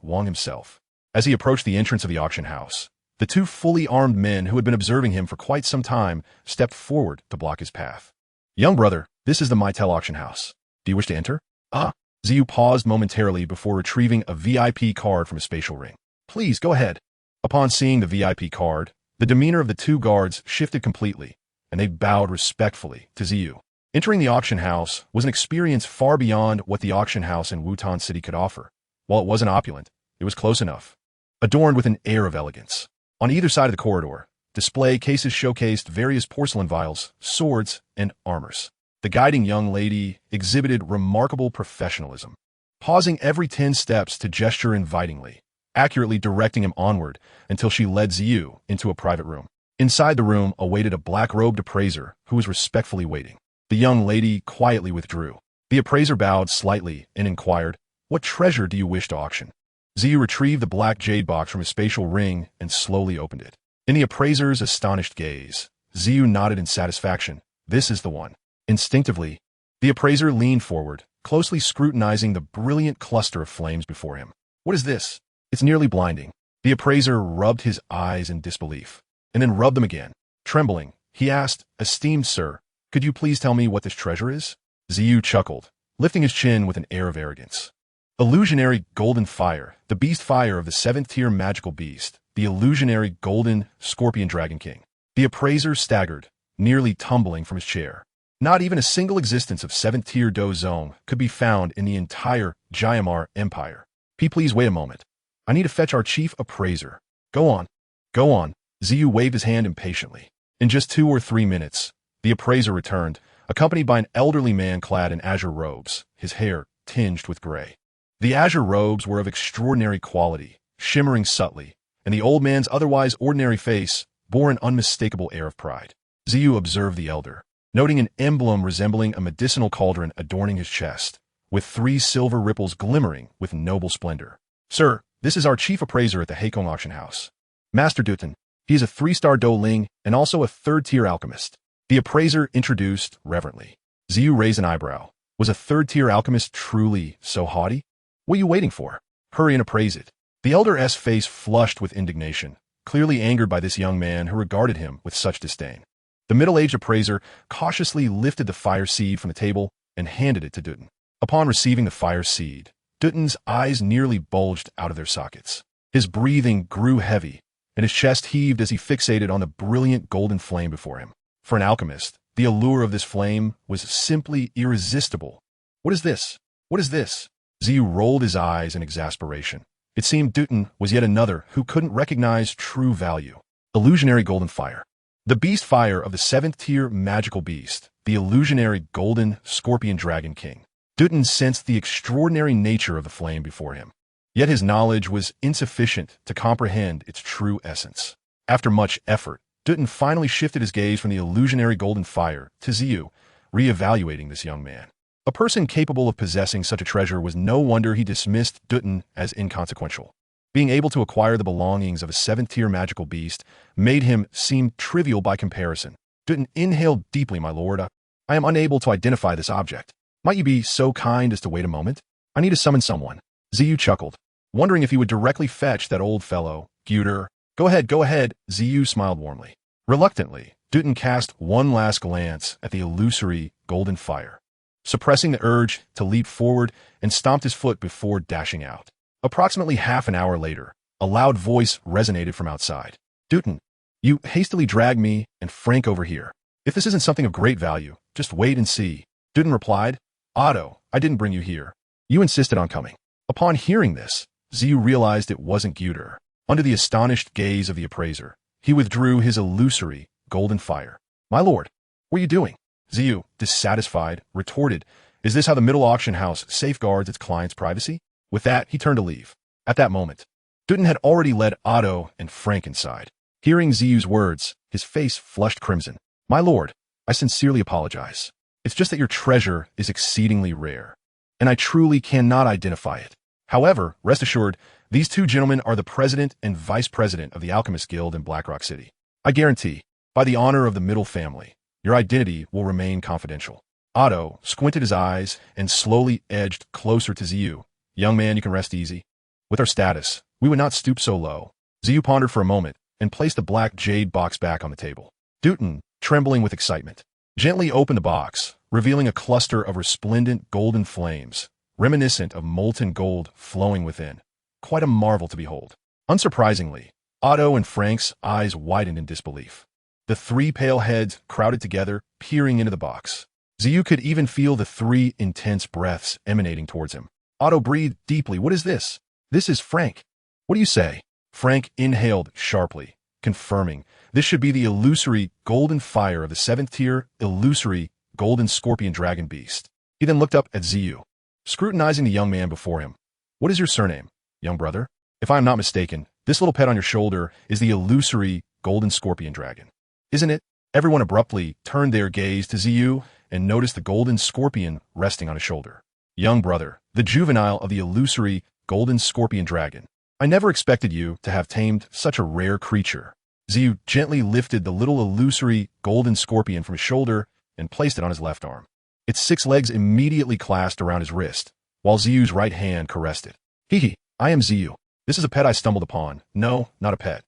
Wang himself. As he approached the entrance of the auction house, the two fully armed men who had been observing him for quite some time stepped forward to block his path. Young brother, this is the Mytel auction house. Do you wish to enter? Ah. Xiu paused momentarily before retrieving a VIP card from a spatial ring. Please, go ahead. Upon seeing the VIP card, the demeanor of the two guards shifted completely, and they bowed respectfully to Xiu. Entering the auction house was an experience far beyond what the auction house in Wutan City could offer. While it wasn't opulent, it was close enough, adorned with an air of elegance. On either side of the corridor, display cases showcased various porcelain vials, swords, and armors. The guiding young lady exhibited remarkable professionalism, pausing every 10 steps to gesture invitingly, accurately directing him onward until she led Xiu into a private room. Inside the room awaited a black-robed appraiser who was respectfully waiting. The young lady quietly withdrew. The appraiser bowed slightly and inquired, What treasure do you wish to auction? Xiu retrieved the black jade box from his spatial ring and slowly opened it. In the appraiser's astonished gaze, Xiu nodded in satisfaction. This is the one. Instinctively, the appraiser leaned forward, closely scrutinizing the brilliant cluster of flames before him. What is this? It's nearly blinding. The appraiser rubbed his eyes in disbelief, and then rubbed them again. Trembling, he asked, Esteemed sir, could you please tell me what this treasure is? Xiu chuckled, lifting his chin with an air of arrogance. Illusionary golden fire, the beast fire of the 7th-tier magical beast, the illusionary golden scorpion dragon king. The appraiser staggered, nearly tumbling from his chair. Not even a single existence of 7th-tier Do Zone could be found in the entire Jiamar Empire. Please wait a moment. I need to fetch our chief appraiser. Go on. Go on. Xiu waved his hand impatiently. In just 2 or 3 minutes, the appraiser returned, accompanied by an elderly man clad in azure robes, his hair tinged with gray. The azure robes were of extraordinary quality, shimmering subtly, and the old man's otherwise ordinary face bore an unmistakable air of pride. Xiu observed the elder, noting an emblem resembling a medicinal cauldron adorning his chest, with 3 silver ripples glimmering with noble splendor. Sir, this is our chief appraiser at the Heikong Auction House. Master Dutton. He is a 3-star Do Ling and also a 3rd-tier alchemist. The appraiser introduced reverently. Xiu raised an eyebrow. Was a 3rd-tier alchemist truly so haughty? What are you waiting for? Hurry and appraise it. The elder's face flushed with indignation, clearly angered by this young man who regarded him with such disdain. The middle-aged appraiser cautiously lifted the fire seed from the table and handed it to Dutton. Upon receiving the fire seed, Dutton's eyes nearly bulged out of their sockets. His breathing grew heavy, and his chest heaved as he fixated on the brilliant golden flame before him. For an alchemist, the allure of this flame was simply irresistible. What is this? What is this? Xiu rolled his eyes in exasperation. It seemed Dutton was yet another who couldn't recognize true value. Illusionary golden fire. The beast fire of the 7th-tier magical beast, the illusionary golden scorpion dragon king. Dutton sensed the extraordinary nature of the flame before him. Yet his knowledge was insufficient to comprehend its true essence. After much effort, Dutton finally shifted his gaze from the illusionary golden fire to Xiu, re-evaluating this young man. A person capable of possessing such a treasure was no wonder he dismissed Dutton as inconsequential. Being able to acquire the belongings of a 7th-tier magical beast made him seem trivial by comparison. Dutton inhaled deeply, my lord. I am unable to identify this object. Might you be so kind as to wait a moment? I need to summon someone. Xiao chuckled, wondering if he would directly fetch that old fellow, Guter. Go ahead, go ahead, Xiao smiled warmly. Reluctantly, Dutton cast one last glance at the illusory golden fire, suppressing the urge to leap forward and stomped his foot before dashing out. Approximately half an hour later, a loud voice resonated from outside. Dutton, you hastily dragged me and Frank over here. If this isn't something of great value, just wait and see. Dutton replied, Otto, I didn't bring you here. You insisted on coming. Upon hearing this, Xiao realized it wasn't Guter. Under the astonished gaze of the appraiser, he withdrew his illusory golden fire. My lord, what are you doing? Xiao, dissatisfied, retorted, Is this how the middle auction house safeguards its client's privacy? With that, he turned to leave. At that moment, Dutton had already led Otto and Frank inside. Hearing Xiao's words, his face flushed crimson. My lord, I sincerely apologize. It's just that your treasure is exceedingly rare, and I truly cannot identify it. However, rest assured, these two gentlemen are the president and vice president of the Alchemist Guild in Blackrock City. I guarantee, by the honor of the Middle family, your identity will remain confidential. Otto squinted his eyes and slowly edged closer to Xiao. Young man, you can rest easy. With our status, we would not stoop so low. Xiao pondered for a moment and placed the black jade box back on the table. Dutton, trembling with excitement, gently opened the box, revealing a cluster of resplendent golden flames, reminiscent of molten gold flowing within. Quite a marvel to behold. Unsurprisingly, Otto and Frank's eyes widened in disbelief. The three pale heads crowded together, peering into the box. Xiao could even feel the three intense breaths emanating towards him. Otto breathed deeply. What is this? This is Frank. What do you say? Frank inhaled sharply, confirming this should be the illusory golden fire of the 7th-tier illusory golden scorpion dragon beast. He then looked up at Xiao, scrutinizing the young man before him. What is your surname, young brother? If I am not mistaken, this little pet on your shoulder is the illusory golden scorpion dragon. Isn't it? Everyone abruptly turned their gaze to Xiao and noticed the golden scorpion resting on his shoulder. Young brother, the juvenile of the illusory golden scorpion dragon. I never expected you to have tamed such a rare creature. Xiao gently lifted the little illusory golden scorpion from his shoulder and placed it on his left arm. Its 6 legs immediately clasped around his wrist, while Xiao's right hand caressed it. Hee, I am Xiao. This is a pet I stumbled upon. No, not a pet.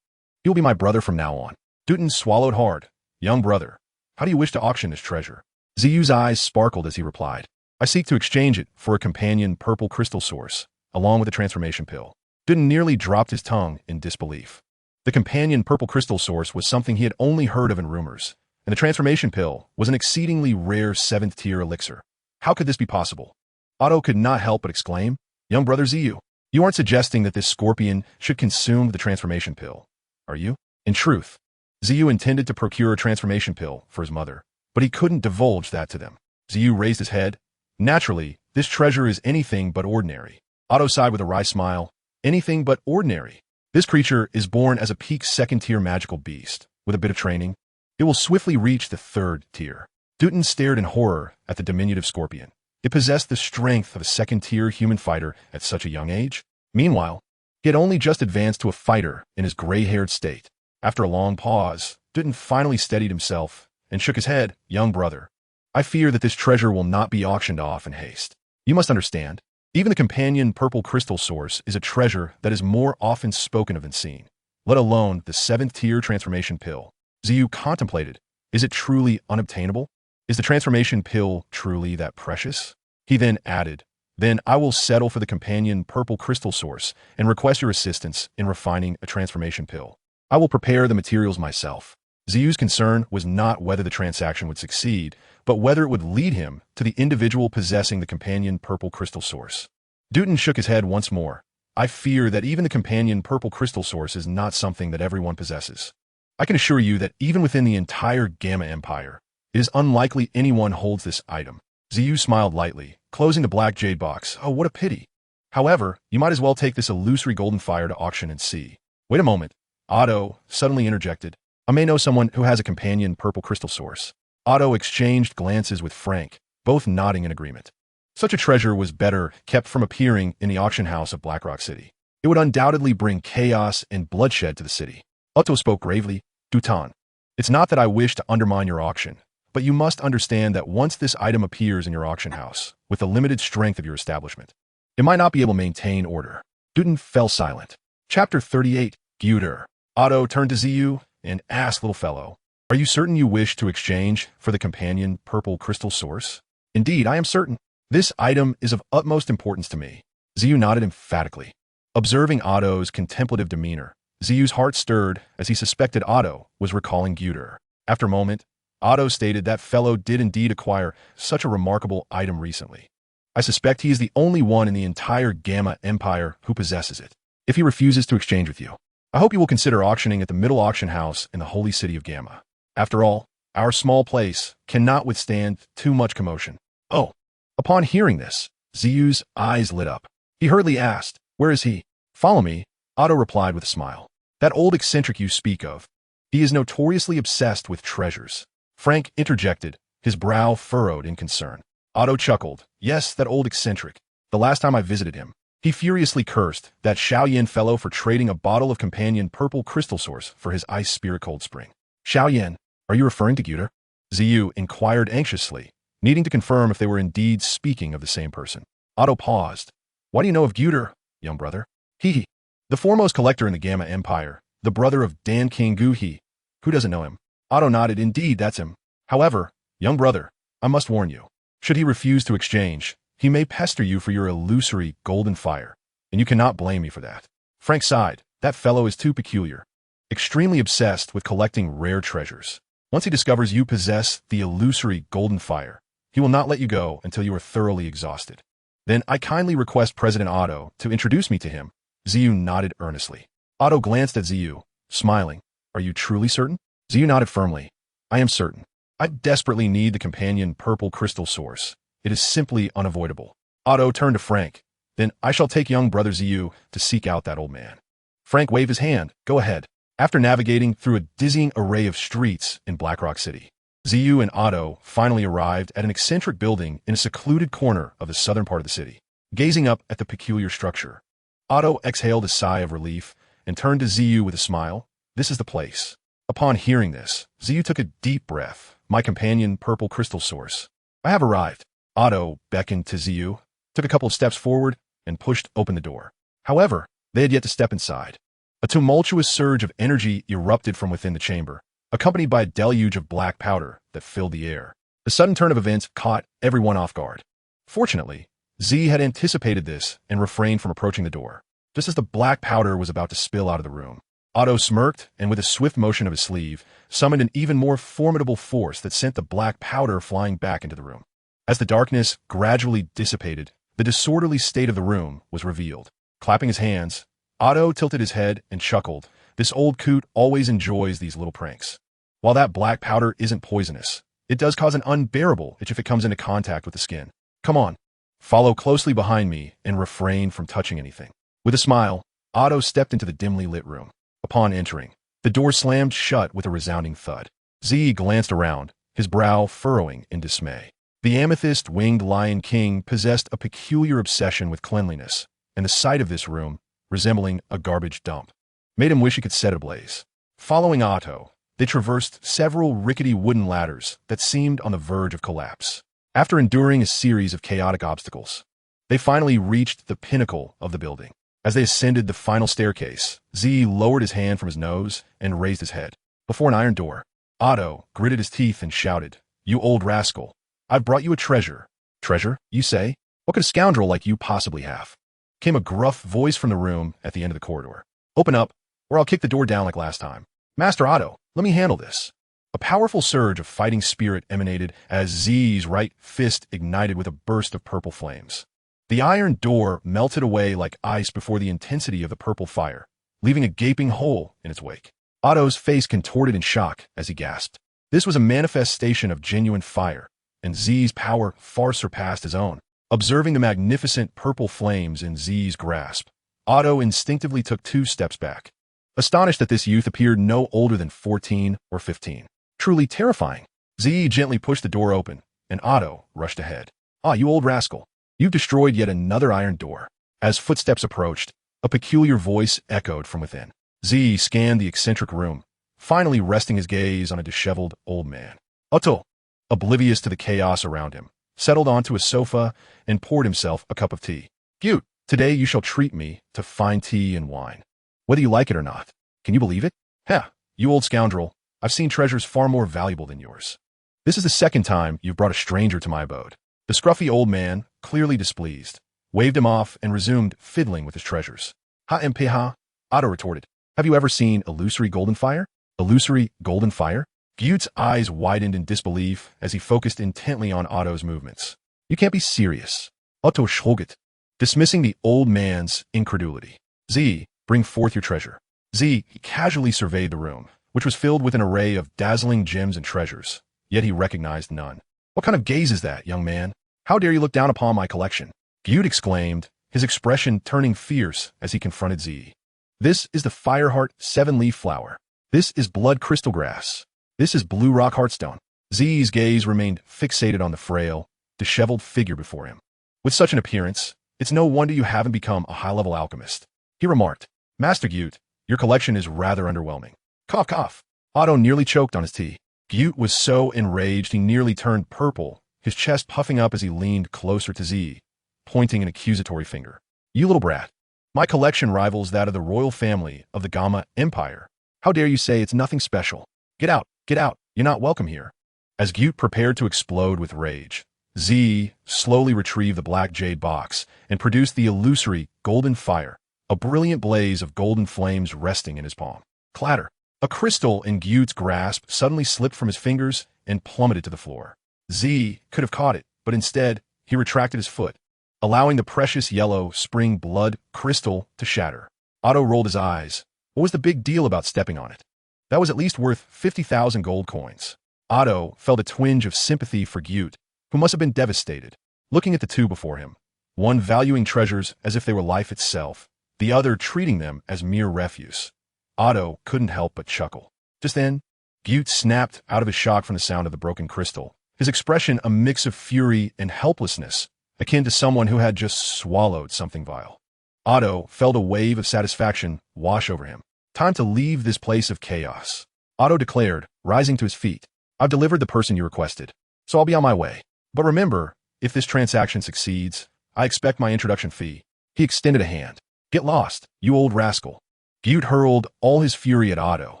He will be my brother from now on. Dutton swallowed hard. Young brother, how do you wish to auction this treasure? Xiao's eyes sparkled as he replied. I seek to exchange it for a companion purple crystal source, along with a transformation pill. Dutton nearly dropped his tongue in disbelief. The companion purple crystal source was something he had only heard of in rumors, and the transformation pill was an exceedingly rare 7th-tier elixir. How could this be possible? Otto could not help but exclaim, Young brother Xiao, you aren't suggesting that this scorpion should consume the transformation pill, are you? In truth, Xiao intended to procure a transformation pill for his mother, but he couldn't divulge that to them. Xiao raised his head. Naturally, this treasure is anything but ordinary. Otto sighed with a wry smile. Anything but ordinary. This creature is born as a peak 2nd-tier magical beast. With a bit of training, it will swiftly reach the 3rd tier. Dutton stared in horror at the diminutive scorpion. It possessed the strength of a 2nd-tier human fighter at such a young age. Meanwhile, he had only just advanced to a fighter in his gray-haired state. After a long pause, Dutton finally steadied himself and shook his head. Young brother, I fear that this treasure will not be auctioned off in haste. You must understand, even the companion purple crystal source is a treasure that is more often spoken of than seen, let alone the 7th-tier transformation pill. Xiao contemplated, is it truly unobtainable? Is the transformation pill truly that precious? He then added, then I will settle for the companion purple crystal source and request your assistance in refining a transformation pill. I will prepare the materials myself. Xiao's concern was not whether the transaction would succeed, but whether it would lead him to the individual possessing the companion purple crystal source. Dutton shook his head once more. I fear that even the companion purple crystal source is not something that everyone possesses. I can assure you that even within the entire Gamma Empire, it is unlikely anyone holds this item. Xiao smiled lightly, closing the black jade box. Oh, what a pity. However, you might as well take this illusory golden fire to auction and see. Wait a moment. Otto suddenly interjected. I may know someone who has a companion purple crystal source. Otto exchanged glances with Frank, both nodding in agreement. Such a treasure was better kept from appearing in the auction house of Blackrock City. It would undoubtedly bring chaos and bloodshed to the city. Otto spoke gravely. Dutan, it's not that I wish to undermine your auction, but you must understand that once this item appears in your auction house, with the limited strength of your establishment, it might not be able to maintain order. Dutan fell silent. Chapter 38, Guter. Otto turned to Xiao and asked, little fellow, are you certain you wish to exchange for the companion purple crystal source? Indeed, I am certain. This item is of utmost importance to me. Xiao nodded emphatically. Observing Otto's contemplative demeanor, Xiao's heart stirred as he suspected Otto was recalling Guter. After a moment, Otto stated that fellow did indeed acquire such a remarkable item recently. I suspect he is the only one in the entire Gamma Empire who possesses it. If he refuses to exchange with you, I hope you will consider auctioning at the middle auction house in the holy city of Gamma. After all, our small place cannot withstand too much commotion. Oh. Upon hearing this, Xiao's eyes lit up. He hurriedly asked, where is he? Follow me, Otto replied with a smile. That old eccentric you speak of. He is notoriously obsessed with treasures. Frank interjected, his brow furrowed in concern. Otto chuckled. Yes, that old eccentric. The last time I visited him, he furiously cursed that Xiao Yan fellow for trading a bottle of companion purple crystal source for his ice spirit cold spring. Xiao Yan, are you referring to Guter? Xiao inquired anxiously, needing to confirm if they were indeed speaking of the same person. Otto paused. Why do you know of Guter, young brother? He. The foremost collector in the Gamma Empire, the brother of Dan King Gu He. Who doesn't know him? Otto nodded. Indeed, that's him. However, young brother, I must warn you. Should he refuse to exchange, he may pester you for your illusory golden fire, and you cannot blame me for that. Frank sighed. That fellow is too peculiar. Extremely obsessed with collecting rare treasures. Once he discovers you possess the illusory golden fire, he will not let you go until you are thoroughly exhausted. Then I kindly request President Otto to introduce me to him. Xiao nodded earnestly. Otto glanced at Xiao, smiling. Are you truly certain? Xiao nodded firmly. I am certain. I desperately need the companion purple crystal source. It is simply unavoidable. Otto turned to Frank. Then I shall take young brother Xiao to seek out that old man. Frank waved his hand. Go ahead. After navigating through a dizzying array of streets in Blackrock City, Xiao and Otto finally arrived at an eccentric building in a secluded corner of the southern part of the city. Gazing up at the peculiar structure, Otto exhaled a sigh of relief and turned to Xiao with a smile. This is the place. Upon hearing this, Xiao took a deep breath. My companion purple crystal source. I have arrived. Otto beckoned to Xiao, took a couple of steps forward, and pushed open the door. However, they had yet to step inside. A tumultuous surge of energy erupted from within the chamber, accompanied by a deluge of black powder that filled the air. The sudden turn of events caught everyone off guard. Fortunately, Z had anticipated this and refrained from approaching the door. Just as the black powder was about to spill out of the room, Otto smirked and with a swift motion of his sleeve, summoned an even more formidable force that sent the black powder flying back into the room. As the darkness gradually dissipated, the disorderly state of the room was revealed. Clapping his hands, Otto tilted his head and chuckled. This old coot always enjoys these little pranks. While that black powder isn't poisonous, it does cause an unbearable itch if it comes into contact with the skin. Come on. Follow closely behind me and refrain from touching anything. With a smile, Otto stepped into the dimly lit room. Upon entering, the door slammed shut with a resounding thud. Z glanced around, his brow furrowing in dismay. The amethyst-winged Lion King possessed a peculiar obsession with cleanliness, and the sight of this room, resembling a garbage dump, made him wish he could set it ablaze. Following Otto, they traversed several rickety wooden ladders that seemed on the verge of collapse. After enduring a series of chaotic obstacles, they finally reached the pinnacle of the building. As they ascended the final staircase, Z lowered his hand from his nose and raised his head. Before an iron door, Otto gritted his teeth and shouted, "You old rascal, I've brought you a treasure." "Treasure, you say? What could a scoundrel like you possibly have?" Came a gruff voice from the room at the end of the corridor. "Open up, or I'll kick the door down like last time." "Master Otto, let me handle this." A powerful surge of fighting spirit emanated as Z's right fist ignited with a burst of purple flames. The iron door melted away like ice before the intensity of the purple fire, leaving a gaping hole in its wake. Otto's face contorted in shock as he gasped. This was a manifestation of genuine fire, and Z's power far surpassed his own. Observing the magnificent purple flames in Z's grasp, Otto instinctively took 2 steps back, astonished that this youth appeared no older than 14 or 15. Truly terrifying. Z gently pushed the door open, and Otto rushed ahead. "Ah, you old rascal. You've destroyed yet another iron door." As footsteps approached, A peculiar voice echoed from within. Z scanned the eccentric room, finally resting his gaze on a disheveled old man. Otto, oblivious to the chaos around him, settled onto a sofa and poured himself a cup of tea. Gyut, today you shall treat me to fine tea and wine, whether you like it or not. Can you believe it? Heh, you old scoundrel, I've seen treasures far more valuable than yours. This is the second time you've brought a stranger to my abode. The scruffy old man, clearly displeased, waved him off and resumed fiddling with his treasures. Ha, Otto retorted. Have you ever seen illusory golden fire? Illusory golden fire? Gyut's eyes widened in disbelief as he focused intently on Otto's movements. You can't be serious. Otto schlugt, dismissing the old man's incredulity. Z, bring forth your treasure. Z casually surveyed the room, which was filled with an array of dazzling gems and treasures, yet he recognized none. What kind of gaze is that, young man? How dare you look down upon my collection? Gyut exclaimed, his expression turning fierce as he confronted Z. This is the Fireheart 7-leaf flower. This is blood crystal grass. This is blue rock heartstone. Z's gaze remained fixated on the frail, disheveled figure before him. With such an appearance, it's no wonder you haven't become a high-level alchemist. He remarked, Master Gyut, your collection is rather underwhelming. Cough, cough. Otto nearly choked on his tea. Gyut was so enraged he nearly turned purple, his chest puffing up as he leaned closer to Z, pointing an accusatory finger. You little brat. My collection rivals that of the royal family of the Gamma Empire. How dare you say it's nothing special? Get out, you're not welcome here. As Gyut prepared to explode with rage, Z slowly retrieved the black jade box and produced the illusory golden fire, a brilliant blaze of golden flames resting in his palm. Clatter. A crystal in Gyut's grasp suddenly slipped from his fingers and plummeted to the floor. Z could have caught it, but instead, he retracted his foot, allowing the precious yellow spring blood crystal to shatter. Otto rolled his eyes. What was the big deal about stepping on it? That was at least worth 50,000 gold coins. Otto felt a twinge of sympathy for Gyut, who must have been devastated, looking at the two before him, one valuing treasures as if they were life itself, the other treating them as mere refuse. Otto couldn't help but chuckle. Just then, Gyut snapped out of his shock from the sound of the broken crystal, his expression a mix of fury and helplessness, akin to someone who had just swallowed something vile. Otto felt a wave of satisfaction wash over him. Time to leave this place of chaos, Otto declared, rising to his feet. I've delivered the person you requested, so I'll be on my way. But remember, if this transaction succeeds, I expect my introduction fee. He extended a hand. Get lost, you old rascal. Gyut hurled all his fury at Otto,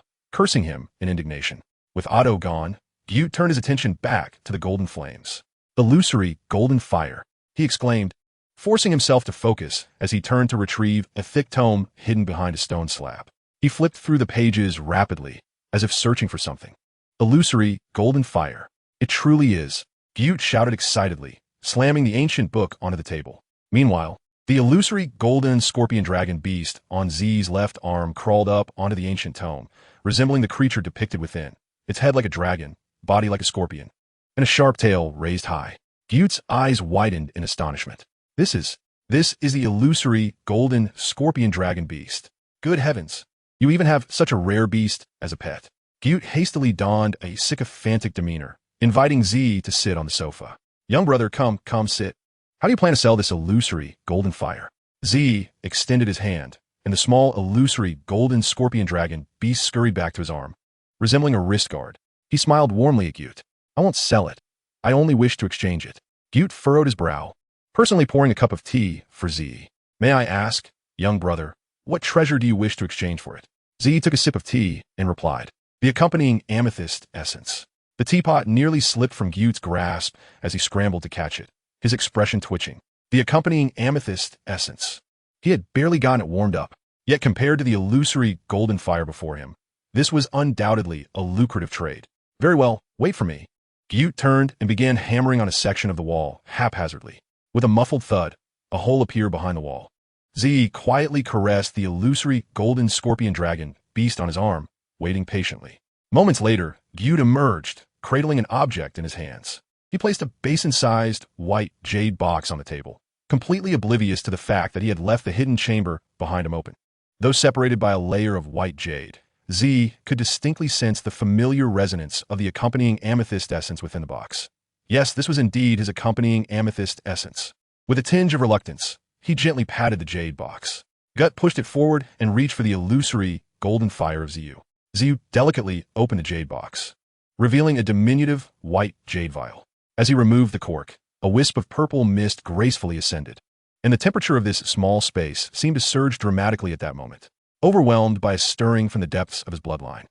cursing him in indignation. With Otto gone, Gyut turned his attention back to the golden flames. Illusory golden fire, he exclaimed, forcing himself to focus as he turned to retrieve a thick tome hidden behind a stone slab. He flipped through the pages rapidly, as if searching for something. Illusory golden fire. It truly is, Gyut shouted excitedly, slamming the ancient book onto the table. Meanwhile, the illusory golden scorpion dragon beast on Z's left arm crawled up onto the ancient tome, resembling the creature depicted within, its head like a dragon, body like a scorpion, and a sharp tail raised high. Gyut's eyes widened in astonishment. This is the illusory golden scorpion dragon beast. Good heavens, you even have such a rare beast as a pet. Gyut hastily donned a sycophantic demeanor, inviting Z to sit on the sofa. Young brother, come sit. How do you plan to sell this illusory golden fire? Z extended his hand, and the small illusory golden scorpion dragon beast scurried back to his arm, resembling a wrist guard. He smiled warmly at Gyut. I won't sell it. I only wish to exchange it. Gyut furrowed his brow, personally pouring a cup of tea for Z. May I ask, young brother, what treasure do you wish to exchange for it? Z took a sip of tea and replied, the accompanying amethyst essence. The teapot nearly slipped from Gyut's grasp as he scrambled to catch it, his expression twitching. The accompanying amethyst essence. He had barely gotten it warmed up, yet compared to the illusory golden fire before him, this was undoubtedly a lucrative trade. Very well, wait for me. Gyut turned and began hammering on a section of the wall, haphazardly. With a muffled thud, a hole appeared behind the wall. Z quietly caressed the illusory golden scorpion dragon beast on his arm, waiting patiently. Moments later, Gyut emerged, cradling an object in his hands. He placed a basin-sized, white jade box on the table, completely oblivious to the fact that he had left the hidden chamber behind him open. Though separated by a layer of white jade, Z could distinctly sense the familiar resonance of the accompanying amethyst essence within the box. Yes, this was indeed his accompanying amethyst essence. With a tinge of reluctance, he gently patted the jade box. Gut pushed it forward and reached for the illusory golden fire of Xiao. Xiao delicately opened the jade box, revealing a diminutive white jade vial. As he removed the cork, a wisp of purple mist gracefully ascended, and the temperature of this small space seemed to surge dramatically at that moment. Overwhelmed by a stirring from the depths of his bloodline,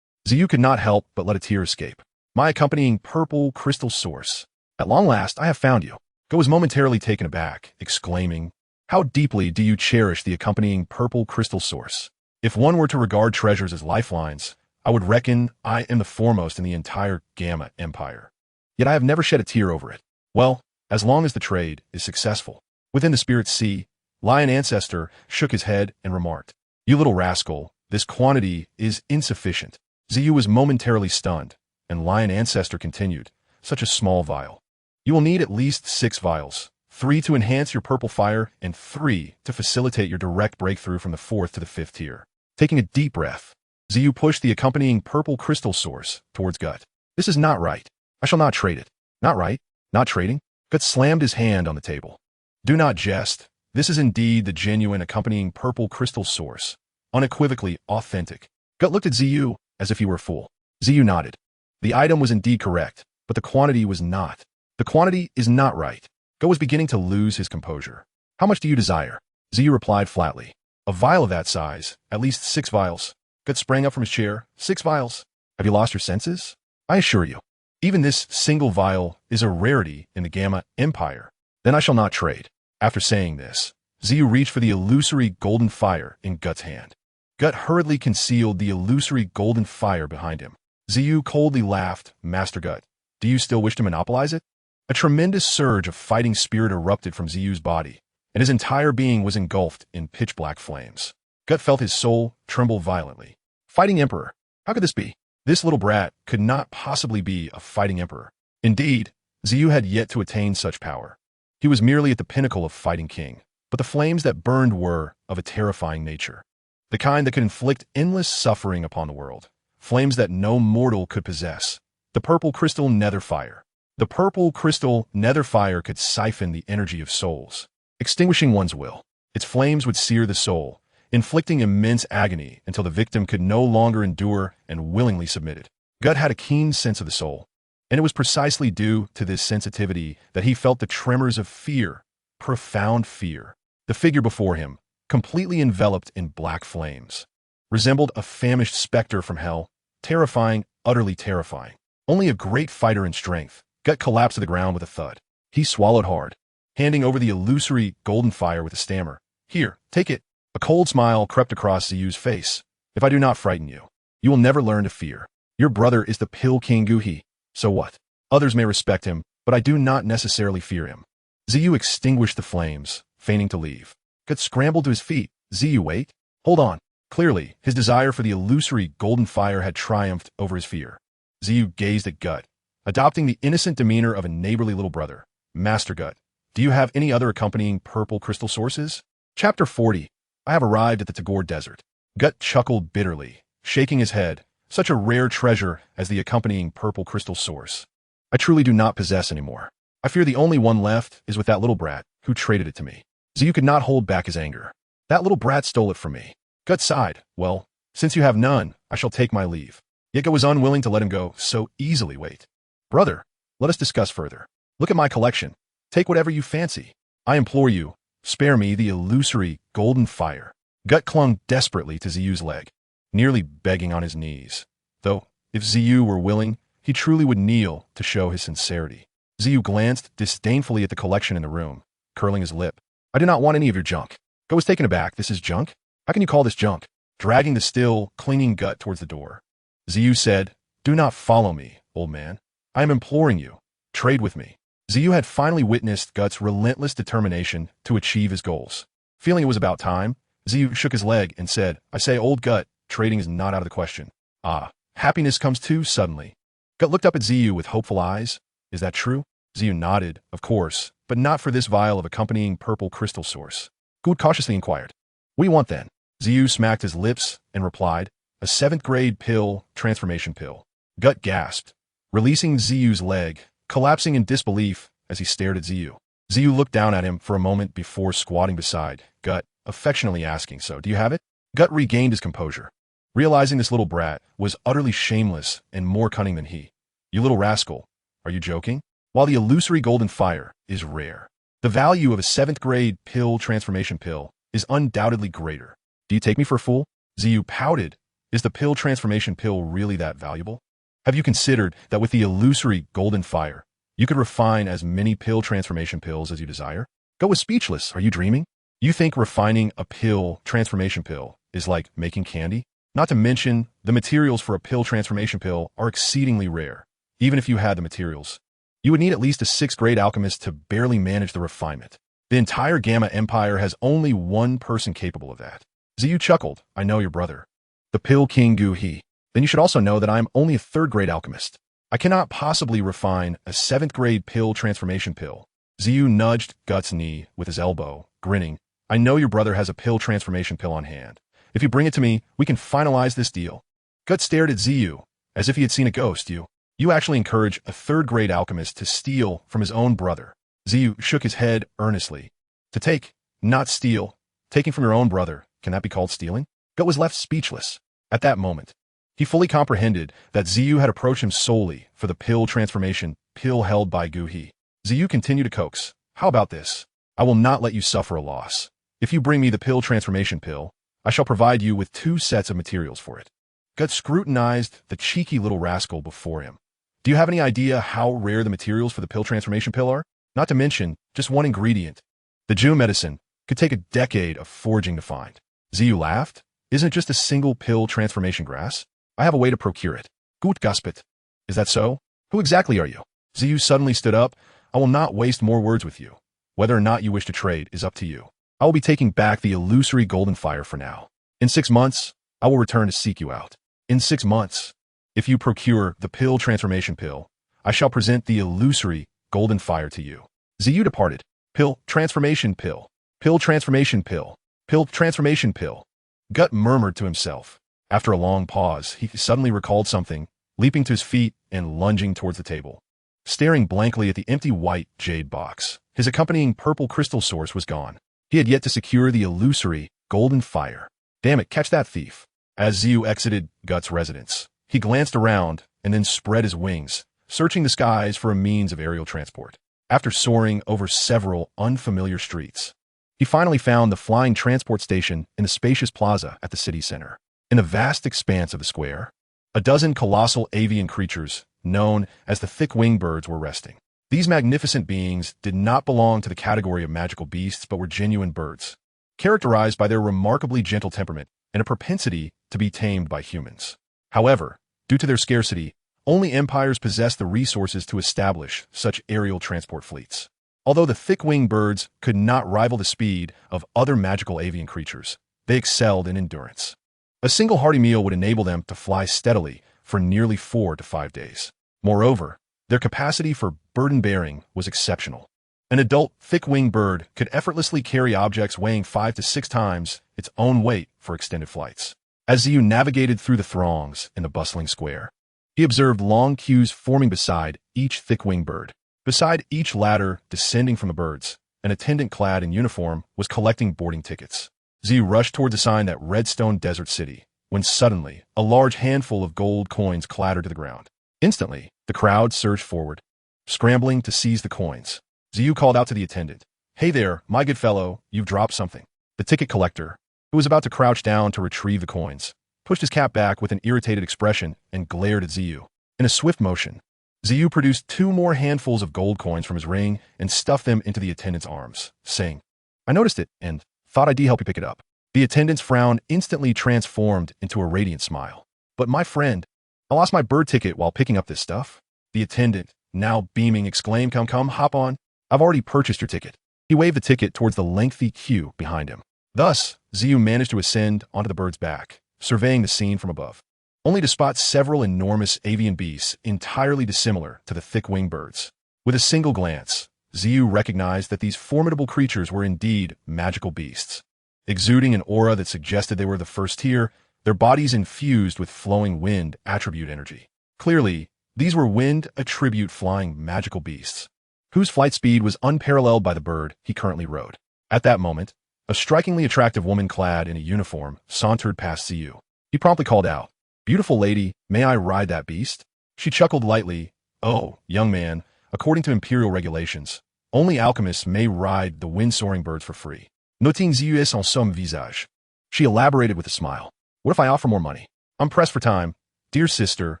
Xiao could not help but let a tear escape. My accompanying purple crystal source. At long last, I have found you. Go was momentarily taken aback, exclaiming, "How deeply do you cherish the accompanying purple crystal source? If one were to regard treasures as lifelines, I would reckon I am the foremost in the entire Gamma Empire. Yet I have never shed a tear over it. Well, as long as the trade is successful." Within the spirit sea, Lion Ancestor shook his head and remarked, "You little rascal, this quantity is insufficient." Xiao was momentarily stunned, and Lion Ancestor continued, "Such a small vial. You will need at least 6 vials, 3 to enhance your purple fire, and 3 to facilitate your direct breakthrough from the 4th to the 5th tier." Taking a deep breath, Xiao pushed the accompanying purple crystal source towards Gut. "This is not right. I shall not trade it." "Not right? Not trading?" Gut slammed his hand on the table. "Do not jest. This is indeed the genuine accompanying purple crystal source. Unequivocally authentic." Gut looked at Xiao as if he were a fool. Xiao nodded. The item was indeed correct, but the quantity was not. "The quantity is not right." Gut was beginning to lose his composure. "How much do you desire?" Xiao replied flatly. "A vial of that size, at least 6 vials. Gut sprang up from his chair. 6 vials? Have you lost your senses? I assure you, even this single vial is a rarity in the Gamma Empire. Then I shall not trade." After saying this, Xiao reached for the illusory golden fire in Gut's hand. Gut hurriedly concealed the illusory golden fire behind him. Xiao coldly laughed. "Master Gut, do you still wish to monopolize it?" A tremendous surge of fighting spirit erupted from Xiao's body, and his entire being was engulfed in pitch-black flames. Gut felt his soul tremble violently. Fighting Emperor? How could this be? This little brat could not possibly be a fighting emperor. Indeed, Xiao had yet to attain such power. He was merely at the pinnacle of fighting king, but the flames that burned were of a terrifying nature. The kind that could inflict endless suffering upon the world. Flames that no mortal could possess. The purple crystal nether fire. The purple crystal nether fire could siphon the energy of souls, extinguishing one's will. Its flames would sear the soul, inflicting immense agony until the victim could no longer endure and willingly submitted. Gut had a keen sense of the soul, and it was precisely due to this sensitivity that he felt the tremors of fear, profound fear. The figure before him, completely enveloped in black flames, resembled a famished specter from hell, terrifying, utterly terrifying. Only a great fighter in strength. Gut collapsed to the ground with a thud. He swallowed hard, handing over the illusory golden fire with a stammer. "Here, take it." A cold smile crept across Xiao's face. "If I do not frighten you, you will never learn to fear. Your brother is the Pill King Guhi. So what? Others may respect him, but I do not necessarily fear him." Xiao extinguished the flames, feigning to leave. Gut scrambled to his feet. "Xiao, wait. Hold on." Clearly, his desire for the illusory golden fire had triumphed over his fear. Xiao gazed at Gut, adopting the innocent demeanor of a neighborly little brother. "Master Gut, do you have any other accompanying purple crystal sources?" Chapter 40. I have arrived at the Tagore Desert. Gut chuckled bitterly, shaking his head. Such a rare treasure as the accompanying purple crystal source. I truly do not possess any more. I fear the only one left is with that little brat who traded it to me. Xiao could not hold back his anger. "That little brat stole it from me." Gut sighed. "Well, since you have none, I shall take my leave." Yet Gut was unwilling to let him go so easily. "Wait. Brother, let us discuss further. Look at my collection. Take whatever you fancy. I implore you, spare me the illusory golden fire." Gut clung desperately to Xiao's leg, nearly begging on his knees. Though, if Xiao were willing, he truly would kneel to show his sincerity. Xiao glanced disdainfully at the collection in the room, curling his lip. "I do not want any of your junk." Gut was taken aback. "This is junk? How can you call this junk?" Dragging the still clinging Gut towards the door, Xiao said, "Do not follow me, old man. I am imploring you. Trade with me." Xiao had finally witnessed Gut's relentless determination to achieve his goals. Feeling it was about time, Xiao shook his leg and said, "I say, old Gut, trading is not out of the question." "Ah, happiness comes too suddenly." Gut looked up at Xiao with hopeful eyes. "Is that true?" Xiao nodded. "Of course, but not for this vial of accompanying purple crystal source." Gut cautiously inquired, "What do you want then?" Xiao smacked his lips and replied, "A 7th grade pill, transformation pill." Gut gasped, releasing Xiao's leg, collapsing in disbelief as he stared at Xiao. Xiao looked down at him for a moment before squatting beside Gut affectionately asking, "So, do you have it?" Gut regained his composure, realizing this little brat was utterly shameless and more cunning than he. "You little rascal, are you joking? While the illusory golden fire is rare, the value of a 7th grade pill transformation pill is undoubtedly greater. Do you take me for a fool?" Xiao pouted. "Is the pill transformation pill really that valuable? Have you considered that with the illusory golden fire, you could refine as many pill transformation pills as you desire?" Gut was speechless. "Are you dreaming? You think refining a pill transformation pill is like making candy? Not to mention, the materials for a pill transformation pill are exceedingly rare. Even if you had the materials, you would need at least a 6th grade alchemist to barely manage the refinement. The entire Gamma Empire has only one person capable of that." Xiao chuckled. "I know your brother, the Pill King Gu He. Then you should also know that I am only a 3rd grade alchemist. I cannot possibly refine a 7th grade pill transformation pill." Xiao nudged Gut's knee with his elbow, grinning. "I know your brother has a pill transformation pill on hand. If you bring it to me, we can finalize this deal." Gut stared at Xiao as if he had seen a ghost. You actually encourage a 3rd grade alchemist to steal from his own brother." Xiao shook his head earnestly. "To take, not steal. Taking from your own brother, can that be called stealing?" Gut was left speechless. At that moment, he fully comprehended that Xiao had approached him solely for the pill transformation pill held by Gu He. Xiao continued to coax. "How about this? I will not let you suffer a loss. If you bring me the pill transformation pill, I shall provide you with 2 sets of materials for it." Gut scrutinized the cheeky little rascal before him. "Do you have any idea how rare the materials for the pill transformation pill are? Not to mention, just one ingredient. The Jew medicine could take a decade of foraging to find." Xiao laughed. "Isn't it just a single pill transformation grass? I have a way to procure it." "Gut Guspit. Is that so? Who exactly are you?" Xiao suddenly stood up. "I will not waste more words with you. Whether or not you wish to trade is up to you. I will be taking back the illusory golden fire for now. In 6 months, I will return to seek you out. In 6 months, if you procure the pill transformation pill, I shall present the illusory golden fire to you." Xiao departed. "Pill transformation pill. Pill transformation pill. Pill transformation pill." Gut murmured to himself. After a long pause, he suddenly recalled something, leaping to his feet and lunging towards the table. Staring blankly at the empty white jade box, his accompanying purple crystal source was gone. He had yet to secure the illusory golden fire. Damn it, catch that thief. As Xiao exited Gut's residence, he glanced around and then spread his wings, searching the skies for a means of aerial transport. After soaring over several unfamiliar streets, he finally found the flying transport station in the spacious plaza at the city center. In the vast expanse of the square, a dozen colossal avian creatures known as the thick-winged birds were resting. These magnificent beings did not belong to the category of magical beasts but were genuine birds, characterized by their remarkably gentle temperament and a propensity to be tamed by humans. However, due to their scarcity, only empires possessed the resources to establish such aerial transport fleets. Although the thick-winged birds could not rival the speed of other magical avian creatures, they excelled in endurance. A single hearty meal would enable them to fly steadily for nearly 4 to 5 days. Moreover, their capacity for burden-bearing was exceptional. An adult thick-winged bird could effortlessly carry objects weighing 5 to 6 times its own weight for extended flights. As Xiao navigated through the throngs in the bustling square, he observed long queues forming beside each thick-winged bird. Beside each ladder descending from the birds, an attendant clad in uniform was collecting boarding tickets. Xiao rushed toward the sign that Redstone Desert City, when suddenly a large handful of gold coins clattered to the ground. Instantly, the crowd surged forward, scrambling to seize the coins. Xiao called out to the attendant, "Hey there, my good fellow, you've dropped something." The ticket collector, who was about to crouch down to retrieve the coins, pushed his cap back with an irritated expression and glared at Xiao. In a swift motion, Xiao produced 2 more handfuls of gold coins from his ring and stuffed them into the attendant's arms, saying, "I noticed it and thought I'd help you pick it up." The attendant's frown instantly transformed into a radiant smile. "But my friend, I lost my bird ticket while picking up this stuff." The attendant, now beaming, exclaimed, Come, hop on. I've already purchased your ticket." He waved the ticket towards the lengthy queue behind him. Thus, Xiao managed to ascend onto the bird's back, surveying the scene from above, only to spot several enormous avian beasts entirely dissimilar to the thick-winged birds. With a single glance, Xiao recognized that these formidable creatures were indeed magical beasts. Exuding an aura that suggested they were the first tier, their bodies infused with flowing wind attribute energy. Clearly, these were wind attribute flying magical beasts, whose flight speed was unparalleled by the bird he currently rode. At that moment, A strikingly attractive woman clad in a uniform sauntered past Xiao. He promptly called out, "Beautiful lady, may I ride that beast?" She chuckled lightly. "Oh, young man, according to imperial regulations, only alchemists may ride the wind-soaring birds for free. Noting Xiao en son visage." She elaborated with a smile. "What if I offer more money? I'm pressed for time." "Dear sister,"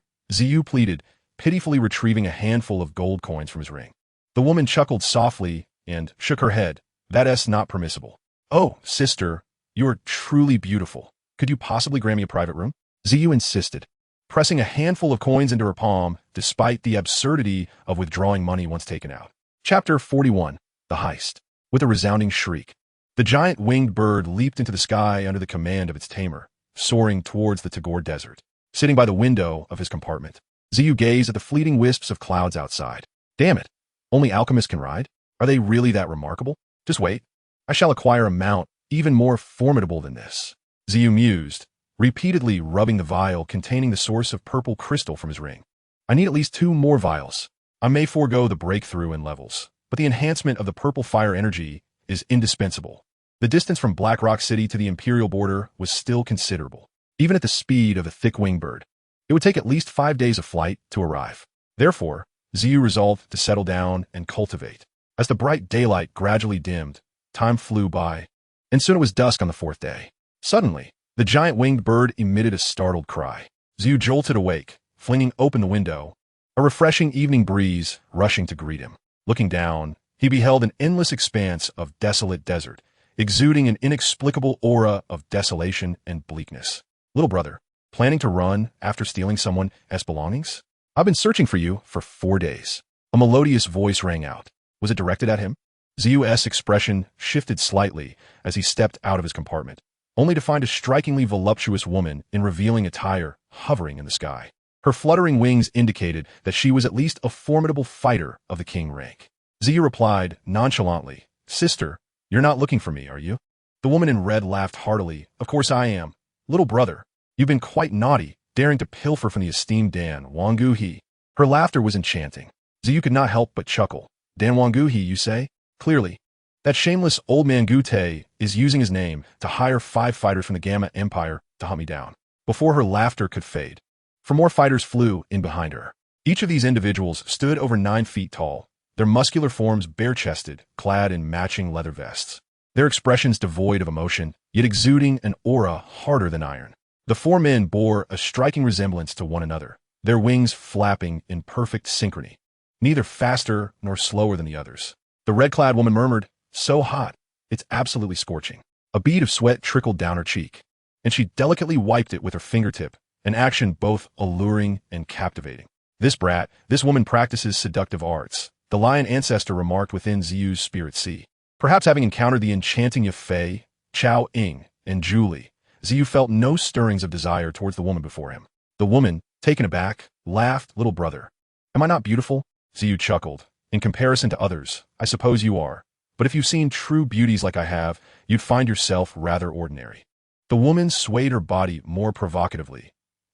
Xiao pleaded, pitifully retrieving a handful of gold coins from his ring. The woman chuckled softly and shook her head. "That's not permissible." "Oh, sister, you're truly beautiful. Could you possibly grant me a private room?" Xiao insisted, pressing a handful of coins into her palm, despite the absurdity of withdrawing money once taken out. Chapter 41. The Heist. With a resounding shriek, the giant winged bird leaped into the sky under the command of its tamer, soaring towards the Tagore Desert. Sitting by the window of his compartment, Xiao gazed at the fleeting wisps of clouds outside. Damn it! Only alchemists can ride? Are they really that remarkable? Just wait. I shall acquire a mount even more formidable than this. Xiao mused, repeatedly rubbing the vial containing the source of purple crystal from his ring. I need at least 2 more vials. I may forego the breakthrough in levels, but the enhancement of the purple fire energy is indispensable. The distance from Black Rock City to the Imperial border was still considerable. Even at the speed of a thick-winged bird, it would take at least 5 days of flight to arrive. Therefore, Xiao resolved to settle down and cultivate. As the bright daylight gradually dimmed, time flew by, and soon it was dusk on the 4th day. Suddenly, the giant winged bird emitted a startled cry. Xiao jolted awake, flinging open the window, a refreshing evening breeze rushing to greet him. Looking down, he beheld an endless expanse of desolate desert, exuding an inexplicable aura of desolation and bleakness. "Little brother, planning to run after stealing someone else's belongings? I've been searching for you for 4 days." A melodious voice rang out. Was it directed at him? Xiao's expression shifted slightly as he stepped out of his compartment, only to find a strikingly voluptuous woman in revealing attire hovering in the sky. Her fluttering wings indicated that she was at least a formidable fighter of the king rank. Xiao replied nonchalantly, "Sister, you're not looking for me, are you?" The woman in red laughed heartily. "Of course I am. Little brother, you've been quite naughty, daring to pilfer from the esteemed Dan Wanggu He." Her laughter was enchanting. Xiao could not help but chuckle. "Dan Wanggu He, you say? Clearly, that shameless old man Gute is using his name to hire 5 fighters from the Gamma Empire to hunt me down." Before her laughter could fade, 4 more fighters flew in behind her. Each of these individuals stood over 9 feet tall, their muscular forms bare-chested, clad in matching leather vests. Their expressions devoid of emotion, yet exuding an aura harder than iron. The 4 men bore a striking resemblance to one another, their wings flapping in perfect synchrony, neither faster nor slower than the others. The red-clad woman murmured, "So hot, it's absolutely scorching." A bead of sweat trickled down her cheek, and she delicately wiped it with her fingertip, an action both alluring and captivating. This woman practices seductive arts," the lion ancestor remarked within Xiao's spirit sea. Perhaps having encountered the enchanting Yafei, Chao Ying, and Julie, Xiao felt no stirrings of desire towards the woman before him. The woman, taken aback, laughed. "Little brother, am I not beautiful?" Xiao chuckled. "In comparison to others, I suppose you are. But if you've seen true beauties like I have, you'd find yourself rather ordinary." The woman swayed her body more provocatively.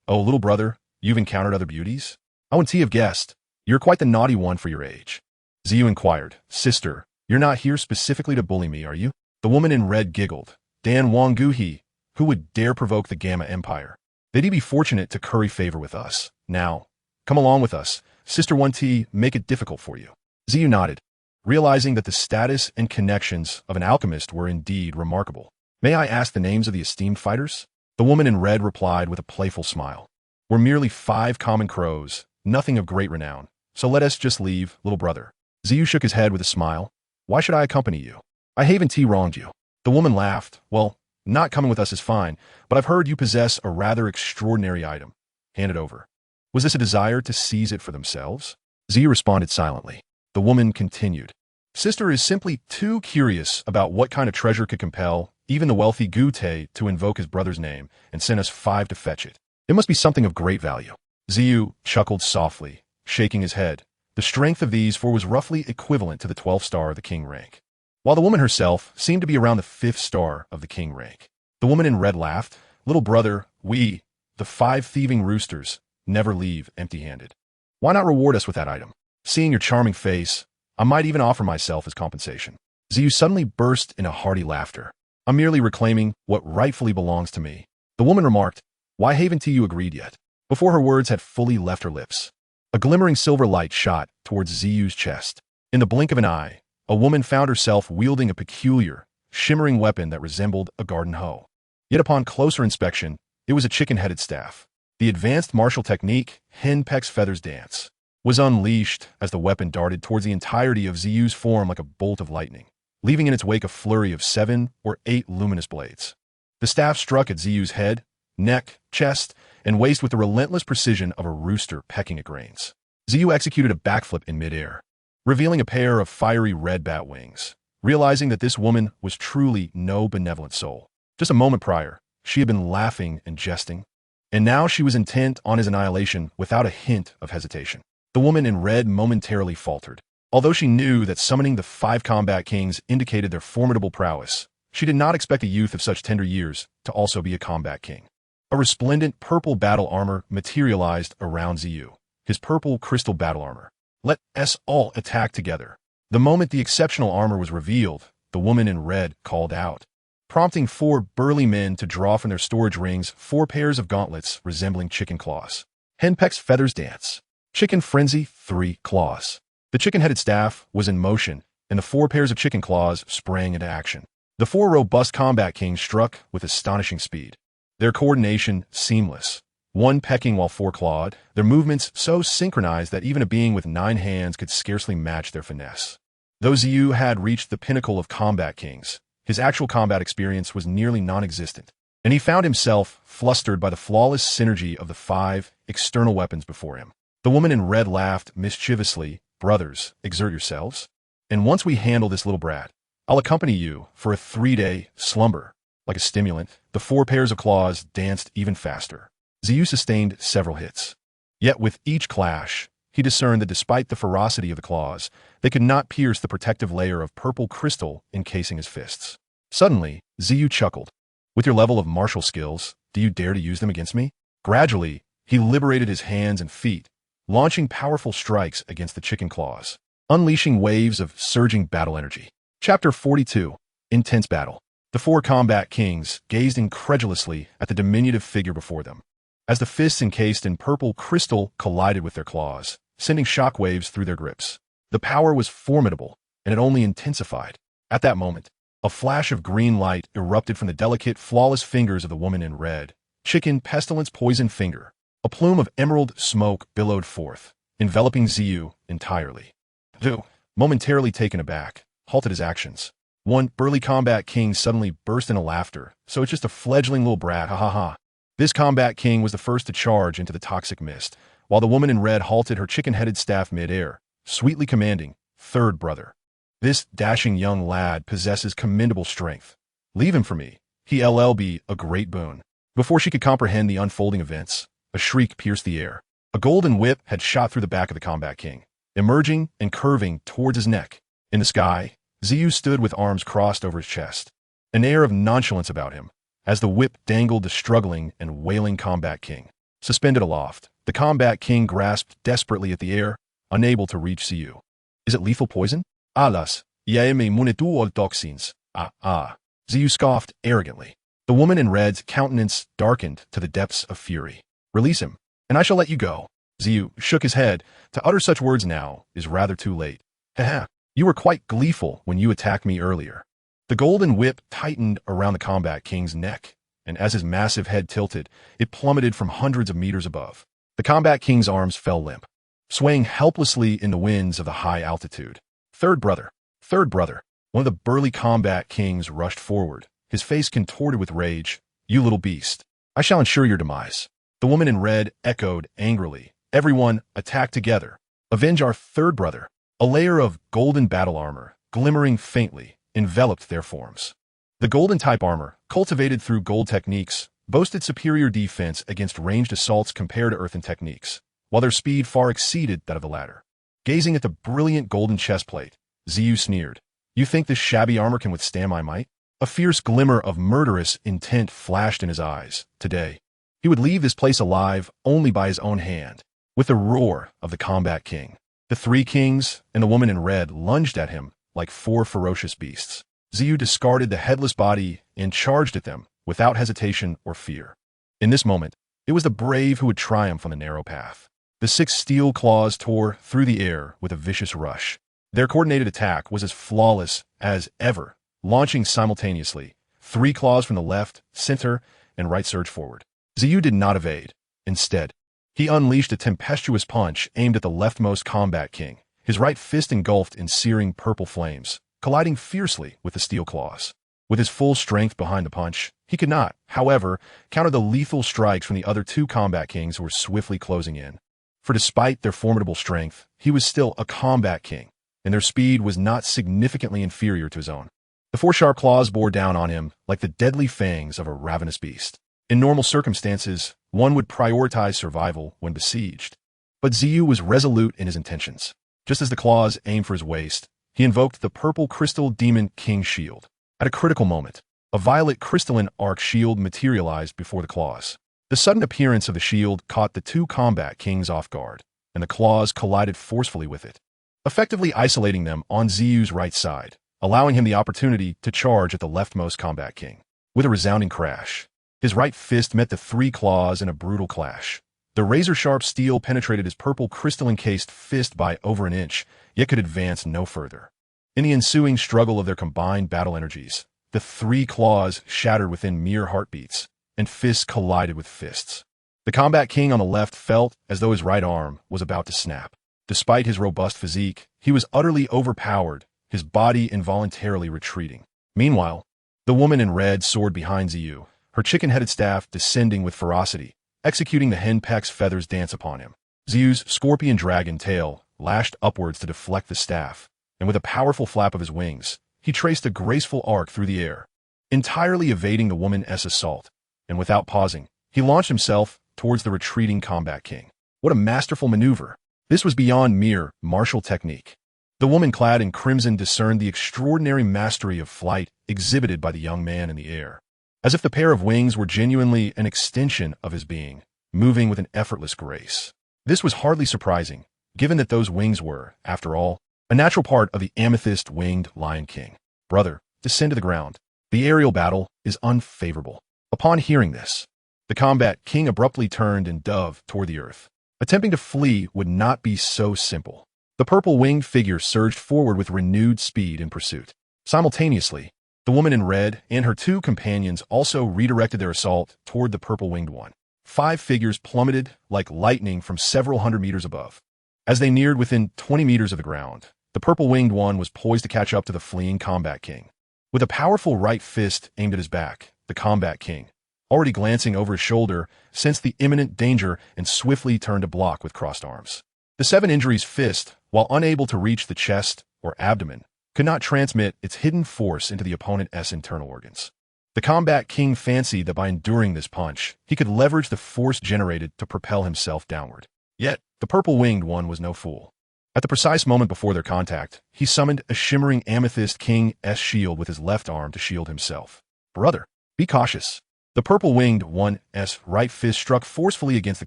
"Oh, little brother, you've encountered other beauties? I wouldn't have guessed. You're quite the naughty one for your age." Xiao inquired, "Sister, you're not here specifically to bully me, are you?" The woman in red giggled. "Dan Wanggu He, who would dare provoke the Gamma Empire? They'd be fortunate to curry favor with us. Now, come along with us. Sister 1T, make it difficult for you." Xiao nodded, realizing that the status and connections of an alchemist were indeed remarkable. "May I ask the names of the esteemed fighters?" The woman in red replied with a playful smile. "We're merely 5 common crows, nothing of great renown. So let us just leave, little brother." Xiao shook his head with a smile. "Why should I accompany you? I haven't wronged you." The woman laughed. "Well, not coming with us is fine, but I've heard you possess a rather extraordinary item. Hand it over." Was this a desire to seize it for themselves? Xiao responded silently. The woman continued. "Sister is simply too curious about what kind of treasure could compel even the wealthy Gute to invoke his brother's name and send us 5 to fetch it. It must be something of great value." Xiao chuckled softly, shaking his head. The strength of these 4 was roughly equivalent to the 12th star of the king rank, while the woman herself seemed to be around the 5th star of the king rank. The woman in red laughed. "Little brother, we, the 5 thieving roosters, never leave empty-handed. Why not reward us with that item? Seeing your charming face, I might even offer myself as compensation." Xiao suddenly burst in a hearty laughter. I'm merely reclaiming what rightfully belongs to me. The woman remarked, "Why haven't you agreed yet?" Before her words had fully left her lips, a glimmering silver light shot towards Ziyu's chest. In the blink of an eye, a woman found herself wielding a peculiar, shimmering weapon that resembled a garden hoe. Yet upon closer inspection, it was a chicken-headed staff. The advanced martial technique, henpeck's feathers dance, was unleashed as the weapon darted towards the entirety of Ziyu's form like a bolt of lightning, leaving in its wake a flurry of 7 or 8 luminous blades. The staff struck at Ziyu's head, neck, chest, and waist with the relentless precision of a rooster pecking at grains. Ziyu executed a backflip in midair, revealing a pair of fiery red bat wings, realizing that this woman was truly no benevolent soul. Just a moment prior, she had been laughing and jesting, and now she was intent on his annihilation without a hint of hesitation. The woman in red momentarily faltered. Although she knew that summoning the 5 combat kings indicated their formidable prowess, she did not expect a youth of such tender years to also be a combat king. A resplendent purple battle armor materialized around Ziyu, his purple crystal battle armor. Let us all attack together. The moment the exceptional armor was revealed, the woman in red called out, prompting 4 burly men to draw from their storage rings 4 pairs of gauntlets resembling chicken claws. Henpeck's feathers dance. Chicken frenzy, 3 claws. The chicken-headed staff was in motion, and the 4 pairs of chicken claws sprang into action. The 4 robust combat kings struck with astonishing speed, their coordination seamless, one pecking while 4 clawed, their movements so synchronized that even a being with 9 hands could scarcely match their finesse. Though Ziyu had reached the pinnacle of combat kings, his actual combat experience was nearly non-existent, and he found himself flustered by the flawless synergy of the 5 external weapons before him. The woman in red laughed mischievously. "Brothers, exert yourselves, and once we handle this little brat, I'll accompany you for a 3-day slumber." Like a stimulant, the 4 pairs of claws danced even faster. Ziyu sustained several hits. Yet with each clash, he discerned that despite the ferocity of the claws, they could not pierce the protective layer of purple crystal encasing his fists. Suddenly, Ziyu chuckled. "With your level of martial skills, do you dare to use them against me?" Gradually, he liberated his hands and feet, launching powerful strikes against the chicken claws, unleashing waves of surging battle energy. Chapter 42. Intense Battle. The 4 combat kings gazed incredulously at the diminutive figure before them, as the fists encased in purple crystal collided with their claws, sending shockwaves through their grips. The power was formidable, and it only intensified. At that moment, a flash of green light erupted from the delicate, flawless fingers of the woman in red. Chicken pestilence poison finger. A plume of emerald smoke billowed forth, enveloping Ziyu entirely. Ziyu, momentarily taken aback, halted his actions. One burly combat king suddenly burst into laughter. "So it's just a fledgling little brat, ha ha ha." This combat king was the first to charge into the toxic mist, while the woman in red halted her chicken-headed staff mid-air, sweetly commanding, "Third brother. This dashing young lad possesses commendable strength. Leave him for me. He'll be a great boon." Before she could comprehend the unfolding events, a shriek pierced the air. A golden whip had shot through the back of the combat king, emerging and curving towards his neck. In the sky, Ziyu stood with arms crossed over his chest, an air of nonchalance about him, as the whip dangled the struggling and wailing combat king. Suspended aloft, the combat king grasped desperately at the air, unable to reach Ziyu. "Is it lethal poison?" "Alas, yaeme munitu ol toxins." Ziyu scoffed arrogantly. The woman in red's countenance darkened to the depths of fury. "Release him, and I shall let you go." Ziyu shook his head. "To utter such words now is rather too late. Haha, you were quite gleeful when you attacked me earlier." The golden whip tightened around the combat king's neck, and as his massive head tilted, it plummeted from hundreds of meters above. The combat king's arms fell limp, swaying helplessly in the winds of the high altitude. Third brother. Third brother." One of the burly combat kings rushed forward, his face contorted with rage. "You little beast. I shall ensure your demise." The woman in red echoed angrily. "Everyone, attack together. Avenge our third brother." A layer of golden battle armor, glimmering faintly, enveloped their forms. The golden-type armor, cultivated through gold techniques, boasted superior defense against ranged assaults compared to earthen techniques, while their speed far exceeded that of the latter. Gazing at the brilliant golden chestplate, Ziyu sneered. "You think this shabby armor can withstand my might?" A fierce glimmer of murderous intent flashed in his eyes. Today, he would leave this place alive only by his own hand. With the roar of the combat king, the 3 kings and the woman in red lunged at him like 4 ferocious beasts. Xiu discarded the headless body and charged at them without hesitation or fear. In this moment, it was the brave who would triumph on the narrow path. The 6 steel claws tore through the air with a vicious rush. Their coordinated attack was as flawless as ever, launching simultaneously. 3 claws from the left, center, and right surged forward. Xiu did not evade. Instead, he unleashed a tempestuous punch aimed at the leftmost combat king. His right fist engulfed in searing purple flames, colliding fiercely with the steel claws. With his full strength behind the punch, he could not, however, counter the lethal strikes from the other 2 combat kings who were swiftly closing in. For despite their formidable strength, he was still a combat king, and their speed was not significantly inferior to his own. The 4 sharp claws bore down on him like the deadly fangs of a ravenous beast. In normal circumstances, one would prioritize survival when besieged. But Xiu was resolute in his intentions. Just as the claws aimed for his waist, he invoked the purple crystal demon king shield. At a critical moment, a violet crystalline arc shield materialized before the claws. The sudden appearance of the shield caught the 2 combat kings off guard, and the claws collided forcefully with it, effectively isolating them on Xiu's right side, allowing him the opportunity to charge at the leftmost combat king. With a resounding crash, his right fist met the 3 claws in a brutal clash. The razor-sharp steel penetrated his purple crystal-encased fist by over an inch, yet could advance no further. In the ensuing struggle of their combined battle energies, the 3 claws shattered within mere heartbeats, and fists collided with fists. The combat king on the left felt as though his right arm was about to snap. Despite his robust physique, he was utterly overpowered, his body involuntarily retreating. Meanwhile, the woman in red soared behind Xiu, her chicken-headed staff descending with ferocity, executing the henpeck's feathers dance upon him. Xiu's scorpion dragon tail lashed upwards to deflect the staff, and with a powerful flap of his wings, he traced a graceful arc through the air, entirely evading the woman's assault, and without pausing, he launched himself towards the retreating combat king. What a masterful maneuver! This was beyond mere martial technique. The woman clad in crimson discerned the extraordinary mastery of flight exhibited by the young man in the air, as if the pair of wings were genuinely an extension of his being, moving with an effortless grace. This was hardly surprising, given that those wings were, after all, a natural part of the amethyst-winged Lion King. Brother, descend to the ground. The aerial battle is unfavorable. Upon hearing this, the combat king abruptly turned and dove toward the earth. Attempting to flee would not be so simple. The purple-winged figure surged forward with renewed speed in pursuit. Simultaneously, the woman in red and her 2 companions also redirected their assault toward the purple-winged one. 5 figures plummeted like lightning from several hundred meters above. As they neared within 20 meters of the ground, the purple-winged one was poised to catch up to the fleeing combat king. With a powerful right fist aimed at his back, the combat king, already glancing over his shoulder, sensed the imminent danger and swiftly turned to block with crossed arms. The 7 Injuries fist, while unable to reach the chest or abdomen, could not transmit its hidden force into the opponent's internal organs. The combat king fancied that by enduring this punch, he could leverage the force generated to propel himself downward. Yet, the purple-winged one was no fool. At the precise moment before their contact, he summoned a shimmering amethyst king's shield with his left arm to shield himself. Brother, be cautious. The purple-winged one's right fist struck forcefully against the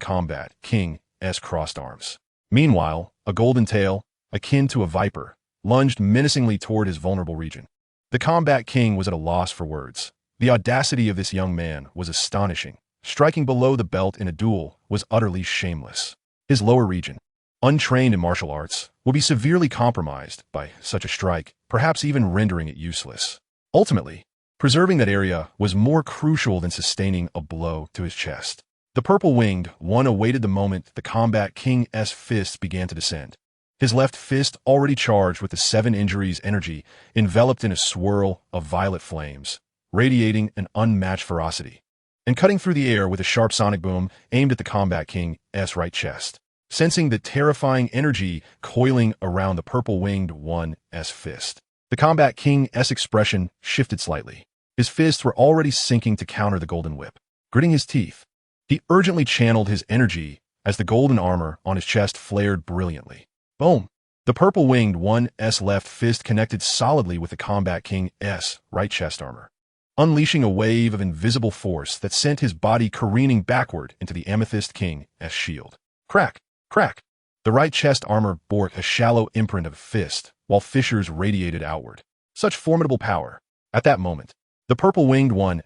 combat king's crossed arms. Meanwhile, a golden tail, akin to a viper, lunged menacingly toward his vulnerable region. The combat king was at a loss for words. The audacity of this young man was astonishing. Striking below the belt in a duel was utterly shameless. His lower region, untrained in martial arts, will be severely compromised by such a strike, perhaps even rendering it useless. Ultimately, preserving that area was more crucial than sustaining a blow to his chest. The purple-winged one awaited the moment the combat king's fists began to descend. His left fist, already charged with the 7 Injuries energy, enveloped in a swirl of violet flames, radiating an unmatched ferocity, and cutting through the air with a sharp sonic boom aimed at the combat king's right chest. Sensing the terrifying energy coiling around the purple-winged one's fist, the combat king's expression shifted slightly. His fists were already sinking to counter the golden whip. Gritting his teeth, he urgently channeled his energy as the golden armor on his chest flared brilliantly. Boom! The purple-winged one's left fist connected solidly with the combat king's right chest armor, unleashing a wave of invisible force that sent his body careening backward into the amethyst king's shield. Crack! Crack! The right chest armor bore a shallow imprint of a fist, while fissures radiated outward. Such formidable power, At that moment, the purple-winged one's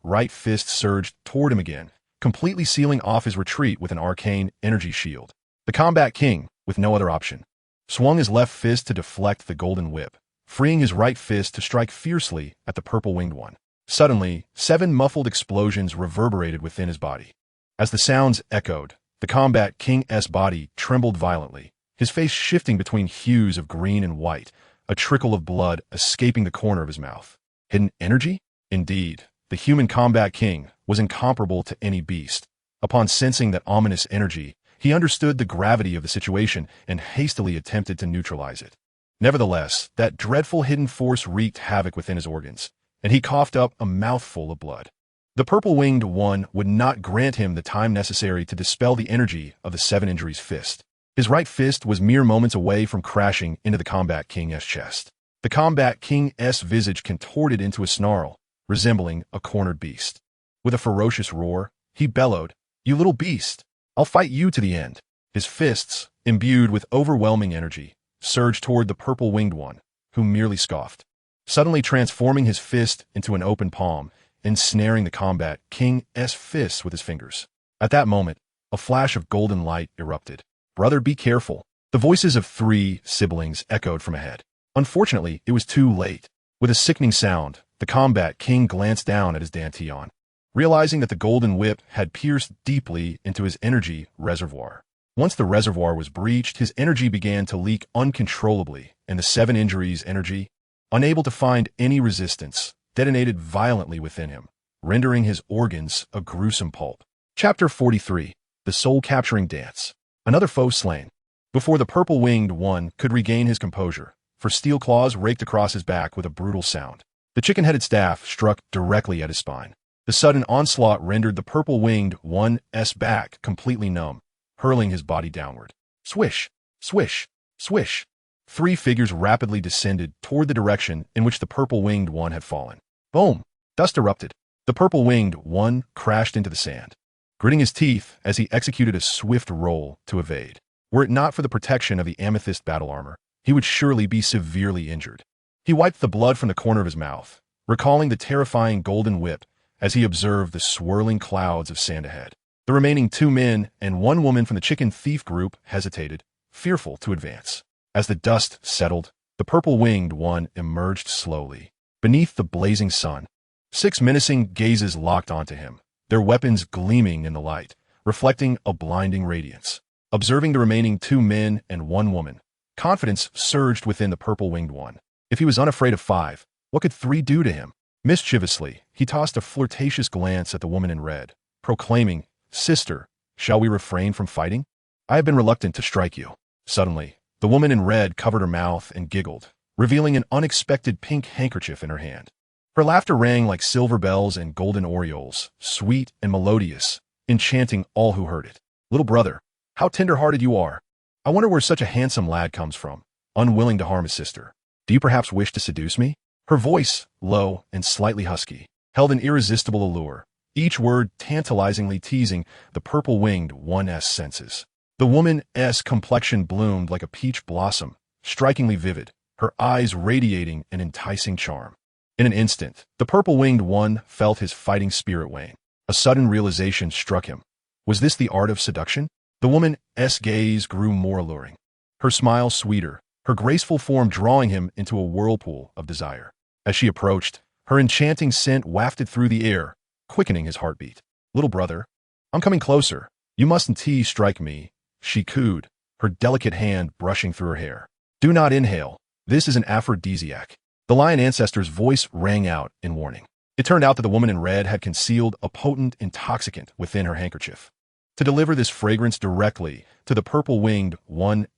right fist surged toward him again, completely sealing off his retreat with an arcane energy shield. The Combat King, with no other option, swung his left fist to deflect the golden whip, freeing his right fist to strike fiercely at the purple-winged one. Suddenly, 7 muffled explosions reverberated within his body. As the sounds echoed, the Combat King's body trembled violently, his face shifting between hues of green and white, a trickle of blood escaping the corner of his mouth. Hidden energy? Indeed, the human Combat King was incomparable to any beast. Upon sensing that ominous energy, he understood the gravity of the situation and hastily attempted to neutralize it. Nevertheless, that dreadful hidden force wreaked havoc within his organs, and he coughed up a mouthful of blood. The purple-winged one would not grant him the time necessary to dispel the energy of the 7 Injuries fist. His right fist was mere moments away from crashing into the Combat King's chest. The Combat King's visage contorted into a snarl, resembling a cornered beast. With a ferocious roar, he bellowed, "You little beast! I'll fight you to the end." His fists, imbued with overwhelming energy, surged toward the purple-winged one, who merely scoffed, suddenly transforming his fist into an open palm, ensnaring the Combat King's fists with his fingers. At that moment, a flash of golden light erupted. "Brother, be careful." The voices of 3 siblings echoed from ahead. Unfortunately, it was too late. With a sickening sound, the Combat King glanced down at his dantian, realizing that the golden whip had pierced deeply into his energy reservoir. Once the reservoir was breached, his energy began to leak uncontrollably, and the 7 Injuries energy, unable to find any resistance, detonated violently within him, rendering his organs a gruesome pulp. Chapter 43. The Soul-Capturing Dance. Another foe slain. Before the purple-winged one could regain his composure, for steel claws raked across his back with a brutal sound. The chicken-headed staff struck directly at his spine. The sudden onslaught rendered the purple-winged one's back completely numb, hurling his body downward. Swish, swish, swish. 3 figures rapidly descended toward the direction in which the purple-winged one had fallen. Boom! Dust erupted. The purple-winged one crashed into the sand, gritting his teeth as he executed a swift roll to evade. Were it not for the protection of the amethyst battle armor, he would surely be severely injured. He wiped the blood from the corner of his mouth, recalling the terrifying golden whip as he observed the swirling clouds of sand ahead. The remaining 2 men and 1 woman from the chicken thief group hesitated, fearful to advance. As the dust settled, the purple-winged one emerged slowly. Beneath the blazing sun, 6 menacing gazes locked onto him, their weapons gleaming in the light, reflecting a blinding radiance. Observing the remaining 2 men and 1 woman, confidence surged within the purple-winged one. If he was unafraid of 5, what could 3 do to him? Mischievously, he tossed a flirtatious glance at the woman in red, proclaiming, "Sister, shall we refrain from fighting? I have been reluctant to strike you." Suddenly, the woman in red covered her mouth and giggled, revealing an unexpected pink handkerchief in her hand. Her laughter rang like silver bells and golden aureoles, sweet and melodious, enchanting all who heard it. "Little brother, how tender-hearted you are. I wonder where such a handsome lad comes from, unwilling to harm his sister. Do you perhaps wish to seduce me?" Her voice, low and slightly husky, held an irresistible allure, each word tantalizingly teasing the purple-winged one's senses. The woman's complexion bloomed like a peach blossom, strikingly vivid, her eyes radiating an enticing charm. In an instant, the purple-winged one felt his fighting spirit wane. A sudden realization struck him. Was this the art of seduction? The woman's gaze grew more alluring, her smile sweeter, her graceful form drawing him into a whirlpool of desire. As she approached, her enchanting scent wafted through the air, quickening his heartbeat. "Little brother, I'm coming closer. You mustn't strike me," she cooed, her delicate hand brushing through her hair. "Do not inhale. This is an aphrodisiac." The lion ancestor's voice rang out in warning. It turned out that the woman in red had concealed a potent intoxicant within her handkerchief. To deliver this fragrance directly to the purple-winged one's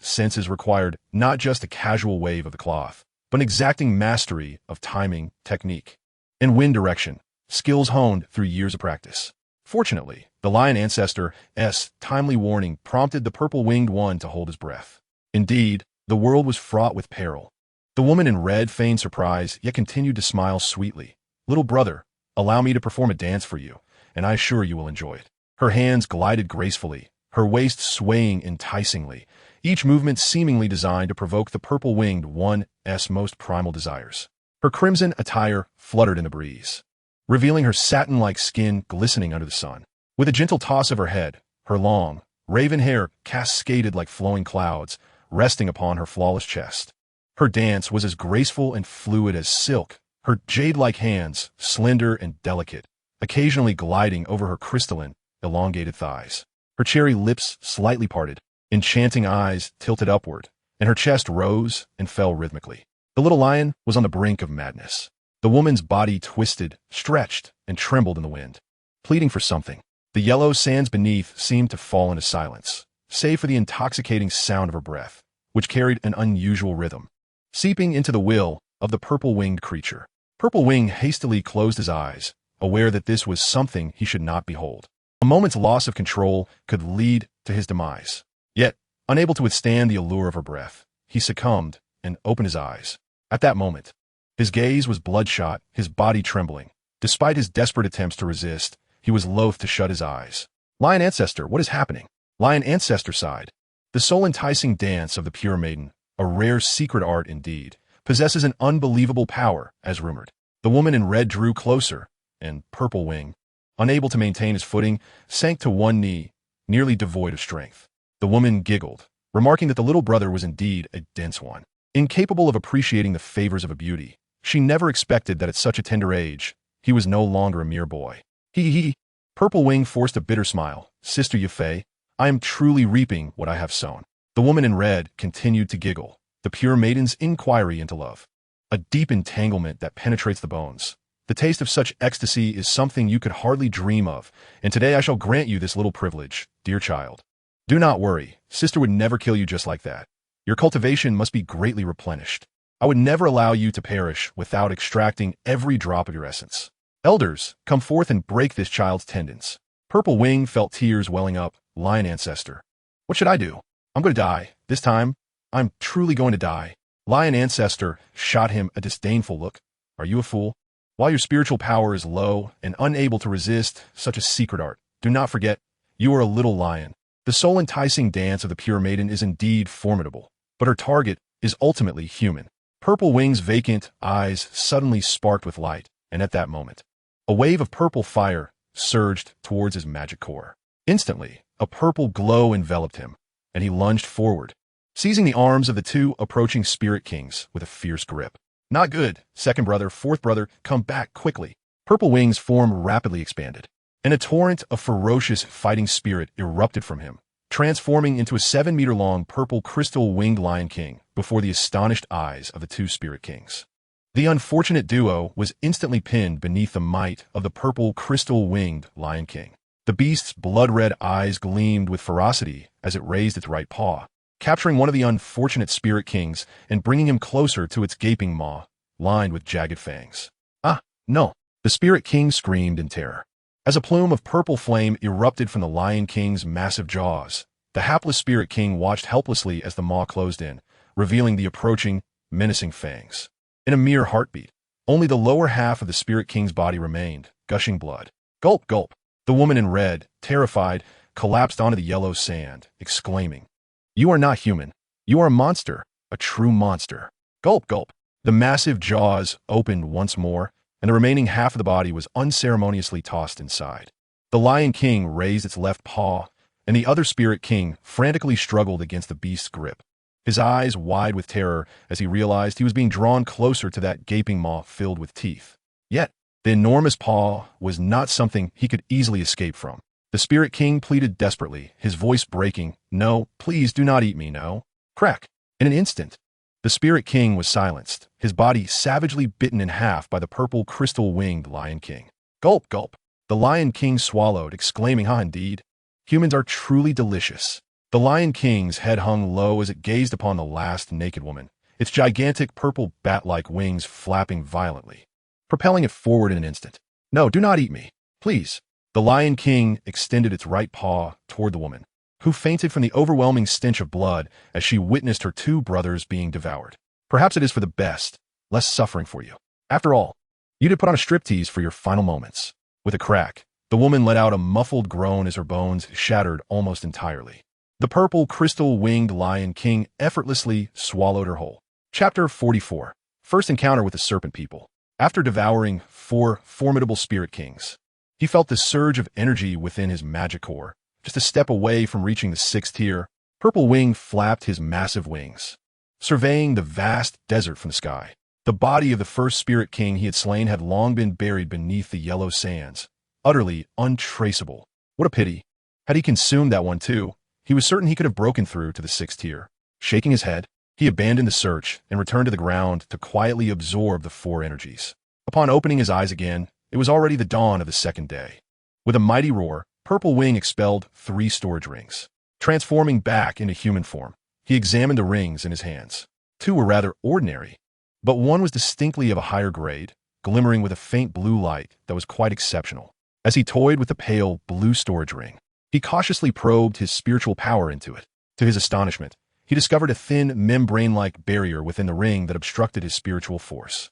senses required not just a casual wave of the cloth, but an exacting mastery of timing, technique, and wind direction, skills honed through years of practice. Fortunately, the lion ancestor's timely warning prompted the purple-winged one to hold his breath. Indeed, the world was fraught with peril. The woman in red feigned surprise, yet continued to smile sweetly. "Little brother, allow me to perform a dance for you, and I assure you will enjoy it." Her hands glided gracefully, her waist swaying enticingly, each movement seemingly designed to provoke the purple-winged one's most primal desires. Her crimson attire fluttered in the breeze, revealing her satin-like skin glistening under the sun. With a gentle toss of her head, her long, raven hair cascaded like flowing clouds, resting upon her flawless chest. Her dance was as graceful and fluid as silk, her jade-like hands slender and delicate, occasionally gliding over her crystalline, elongated thighs. Her cherry lips slightly parted, enchanting eyes tilted upward, and her chest rose and fell rhythmically. The little lion was on the brink of madness. The woman's body twisted, stretched, and trembled in the wind, pleading for something. The yellow sands beneath seemed to fall into silence, save for the intoxicating sound of her breath, which carried an unusual rhythm, seeping into the will of the purple-winged creature. Purple Wing hastily closed his eyes, aware that this was something he should not behold. A moment's loss of control could lead to his demise. Yet, unable to withstand the allure of her breath, he succumbed and opened his eyes. At that moment, his gaze was bloodshot, his body trembling. Despite his desperate attempts to resist, he was loath to shut his eyes. Lion Ancestor, what is happening? Lion Ancestor sighed. The soul-enticing dance of the pure maiden, a rare secret art indeed, possesses an unbelievable power, as rumored. The woman in red drew closer, and Purple Wing, unable to maintain his footing, sank to one knee, nearly devoid of strength. The woman giggled, remarking that the little brother was indeed a dense one. Incapable of appreciating the favors of a beauty, she never expected that at such a tender age, he was no longer a mere boy. He. Purple Wing forced a bitter smile. Sister Yafei, I am truly reaping what I have sown. The woman in red continued to giggle, the pure maiden's inquiry into love. A deep entanglement that penetrates the bones. The taste of such ecstasy is something you could hardly dream of, and today I shall grant you this little privilege, dear child. Do not worry, sister would never kill you just like that. Your cultivation must be greatly replenished. I would never allow you to perish without extracting every drop of your essence. Elders, come forth and break this child's tendons. Purple Wing felt tears welling up. Lion Ancestor. What should I do? I'm going to die. This time, I'm truly going to die. Lion Ancestor shot him a disdainful look. Are you a fool? While your spiritual power is low and unable to resist such a secret art, do not forget, you are a little lion. The soul-enticing dance of the pure maiden is indeed formidable, but her target is ultimately human. Purple Wing's vacant eyes suddenly sparked with light, and at that moment, a wave of purple fire surged towards his magic core. Instantly, a purple glow enveloped him, and he lunged forward, seizing the arms of the two approaching spirit kings with a fierce grip. Not good. Second brother, fourth brother, come back quickly. Purple Wing's form rapidly expanded, and a torrent of ferocious fighting spirit erupted from him, transforming into a 7-meter-long purple crystal-winged Lion King before the astonished eyes of the two spirit kings. The unfortunate duo was instantly pinned beneath the might of the purple crystal-winged Lion King. The beast's blood-red eyes gleamed with ferocity as it raised its right paw, capturing one of the unfortunate spirit kings and bringing him closer to its gaping maw, lined with jagged fangs. Ah, no! The spirit king screamed in terror. As a plume of purple flame erupted from the Lion King's massive jaws, the hapless spirit king watched helplessly as the maw closed in, revealing the approaching, menacing fangs. In a mere heartbeat, only the lower half of the spirit king's body remained, gushing blood. Gulp, gulp! The woman in red, terrified, collapsed onto the yellow sand, exclaiming, "You are not human. You are a monster, a true monster." Gulp, gulp! The massive jaws opened once more, and the remaining half of the body was unceremoniously tossed inside. The Lion King raised its left paw, and the other spirit king frantically struggled against the beast's grip, his eyes wide with terror as he realized he was being drawn closer to that gaping maw filled with teeth. Yet, the enormous paw was not something he could easily escape from. The spirit king pleaded desperately, his voice breaking, "No, please do not eat me, no." Crack! In an instant, the spirit king was silenced, his body savagely bitten in half by the purple crystal-winged Lion King. Gulp, gulp! The Lion King swallowed, exclaiming, "Ah, indeed. Humans are truly delicious." The Lion King's head hung low as it gazed upon the last naked woman, its gigantic purple bat-like wings flapping violently, propelling it forward in an instant. "No, do not eat me. Please." The Lion King extended its right paw toward the woman, who fainted from the overwhelming stench of blood as she witnessed her two brothers being devoured. "Perhaps it is for the best, less suffering for you. After all, you did put on a striptease for your final moments." With a crack, the woman let out a muffled groan as her bones shattered almost entirely. The purple crystal-winged Lion King effortlessly swallowed her whole. Chapter 44. first encounter with the Serpent People. After devouring 4 formidable Spirit Kings, he felt this surge of energy within his magic core. Just a step away from reaching the 6th tier, Purple Wing flapped his massive wings, surveying the vast desert from the sky. The body of the first Spirit King he had slain had long been buried beneath the yellow sands, utterly untraceable. What a pity. Had he consumed that one too, he was certain he could have broken through to the 6th tier. Shaking his head, he abandoned the search and returned to the ground to quietly absorb the 4 energies. Upon opening his eyes again, it was already the dawn of the 2nd day. With a mighty roar, Purple Wing expelled 3 storage rings. Transforming back into human form, he examined the rings in his hands. 2 were rather ordinary, but one was distinctly of a higher grade, glimmering with a faint blue light that was quite exceptional. As he toyed with the pale blue storage ring, he cautiously probed his spiritual power into it. To his astonishment, he discovered a thin, membrane-like barrier within the ring that obstructed his spiritual force.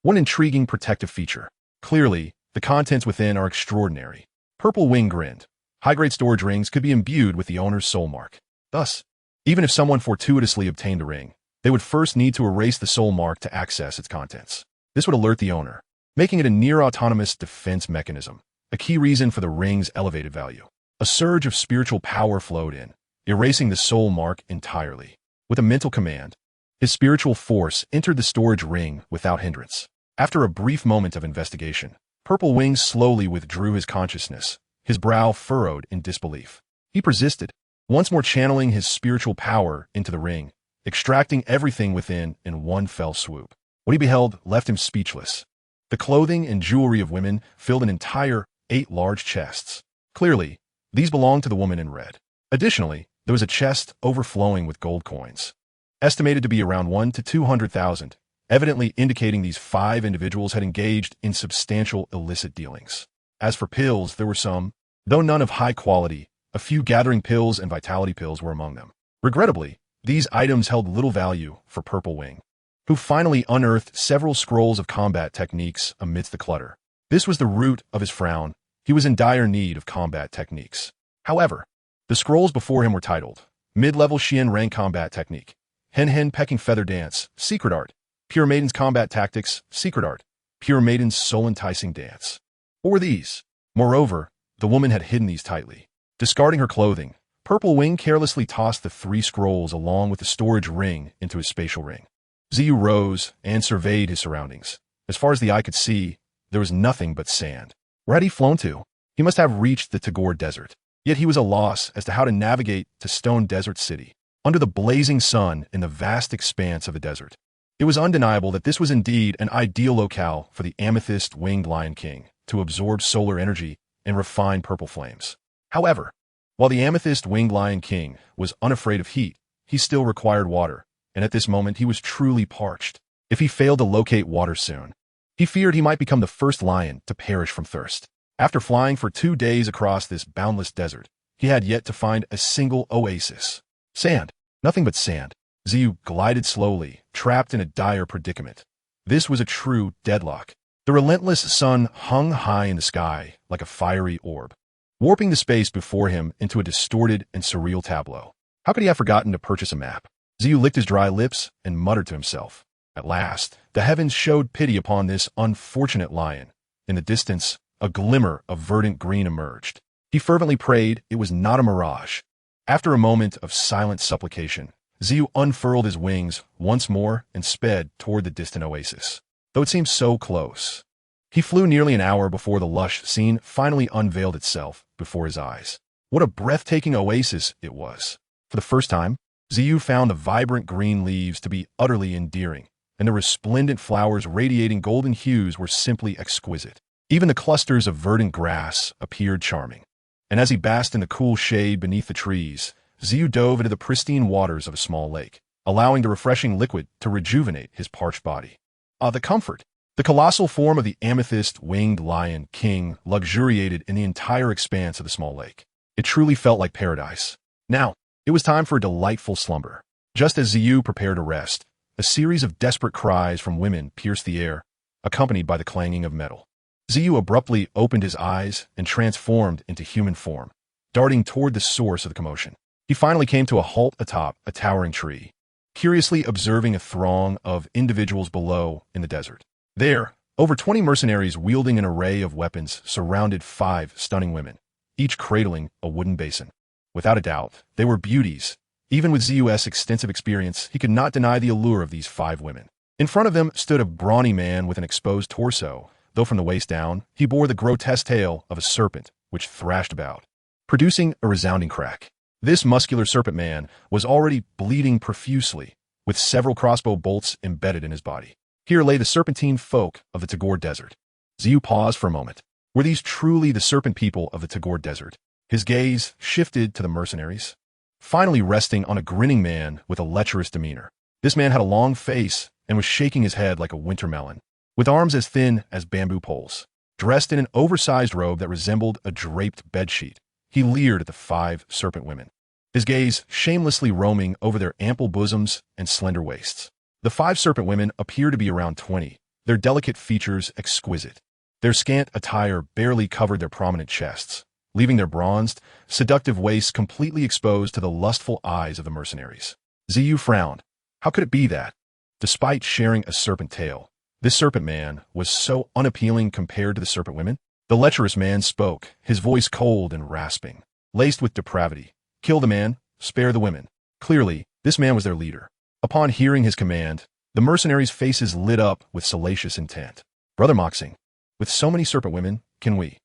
One intriguing protective feature. Clearly, the contents within are extraordinary. Purple Wing grinned. High-grade storage rings could be imbued with the owner's soul mark. Thus, even if someone fortuitously obtained the ring, they would first need to erase the soul mark to access its contents. This would alert the owner, making it a near-autonomous defense mechanism, a key reason for the ring's elevated value. A surge of spiritual power flowed in, erasing the soul mark entirely. With a mental command, his spiritual force entered the storage ring without hindrance. After a brief moment of investigation, Purple Wing slowly withdrew his consciousness, his brow furrowed in disbelief. He persisted, once more channeling his spiritual power into the ring, extracting everything within in one fell swoop. What he beheld left him speechless. The clothing and jewelry of women filled an entire 8 large chests. Clearly, these belonged to the woman in red. Additionally, there was a chest overflowing with gold coins, estimated to be around 1 to 200,000, evidently indicating these 5 individuals had engaged in substantial illicit dealings. As for pills, there were some, though none of high quality. A few gathering pills and vitality pills were among them. Regrettably, these items held little value for Purple Wing, who finally unearthed several scrolls of combat techniques amidst the clutter. This was the root of his frown. He was in dire need of combat techniques. However, the scrolls before him were titled Mid-Level Xian Rank Combat Technique, Hen Hen Pecking Feather Dance, Secret Art, Pure Maiden's Combat Tactics, Secret Art, Pure Maiden's Soul Enticing Dance. What were these? Moreover, the woman had hidden these tightly. Discarding her clothing, Purple Wing carelessly tossed the 3 scrolls along with the storage ring into his spatial ring. Xiao rose and surveyed his surroundings. As far as the eye could see, there was nothing but sand. Where had he flown to? He must have reached the Tagore Desert. Yet he was at a loss as to how to navigate to Stone Desert City, under the blazing sun in the vast expanse of the desert. It was undeniable that this was indeed an ideal locale for the Amethyst Winged Lion King to absorb solar energy and refine purple flames. However, while the Amethyst Winged Lion King was unafraid of heat, he still required water, and at this moment he was truly parched. If he failed to locate water soon, he feared he might become the first lion to perish from thirst. After flying for 2 days across this boundless desert, he had yet to find a single oasis. Sand. Nothing but sand. Xiao glided slowly, trapped in a dire predicament. This was a true deadlock. The relentless sun hung high in the sky like a fiery orb, warping the space before him into a distorted and surreal tableau. How could he have forgotten to purchase a map? Xiao licked his dry lips and muttered to himself. At last, the heavens showed pity upon this unfortunate lion. In the distance, a glimmer of verdant green emerged. He fervently prayed it was not a mirage. After a moment of silent supplication, Xiao unfurled his wings once more and sped toward the distant oasis. Though it seemed so close, he flew nearly an hour before the lush scene finally unveiled itself before his eyes. What a breathtaking oasis it was. For the first time, Xiao found the vibrant green leaves to be utterly endearing, and the resplendent flowers radiating golden hues were simply exquisite. Even the clusters of verdant grass appeared charming. And as he basked in the cool shade beneath the trees, Xiao dove into the pristine waters of a small lake, allowing the refreshing liquid to rejuvenate his parched body. The comfort. The colossal form of the Amethyst Winged Lion King luxuriated in the entire expanse of the small lake. It truly felt like paradise. Now, it was time for a delightful slumber. Just as Xiao prepared to rest, a series of desperate cries from women pierced the air, accompanied by the clanging of metal. Xiao abruptly opened his eyes and transformed into human form, darting toward the source of the commotion. He finally came to a halt atop a towering tree. curiously observing a throng of individuals below in the desert. There, over 20 mercenaries wielding an array of weapons surrounded 5 stunning women, each cradling a wooden basin. Without a doubt, they were beauties. Even with Zhu's extensive experience, he could not deny the allure of these 5 women. In front of them stood a brawny man with an exposed torso, though from the waist down, he bore the grotesque tail of a serpent, which thrashed about, producing a resounding crack. This muscular serpent man was already bleeding profusely, with several crossbow bolts embedded in his body. Here lay the serpentine folk of the Tagore Desert. Zhu paused for a moment. Were these truly the serpent people of the Tagore Desert? His gaze shifted to the mercenaries, finally resting on a grinning man with a lecherous demeanor. This man had a long face and was shaking his head like a winter melon, with arms as thin as bamboo poles. Dressed in an oversized robe that resembled a draped bedsheet, he leered at the 5 serpent women, his gaze shamelessly roaming over their ample bosoms and slender waists. The 5 serpent women appeared to be around 20, their delicate features exquisite. Their scant attire barely covered their prominent chests, leaving their bronzed, seductive waists completely exposed to the lustful eyes of the mercenaries. Zhu frowned. How could it be that, despite sharing a serpent tail, this serpent man was so unappealing compared to the serpent women? The lecherous man spoke, his voice cold and rasping, laced with depravity. Kill the man, spare the women. Clearly, this man was their leader. Upon hearing his command, the mercenaries' faces lit up with salacious intent. Brother Moxing, with so many serpent women, can we?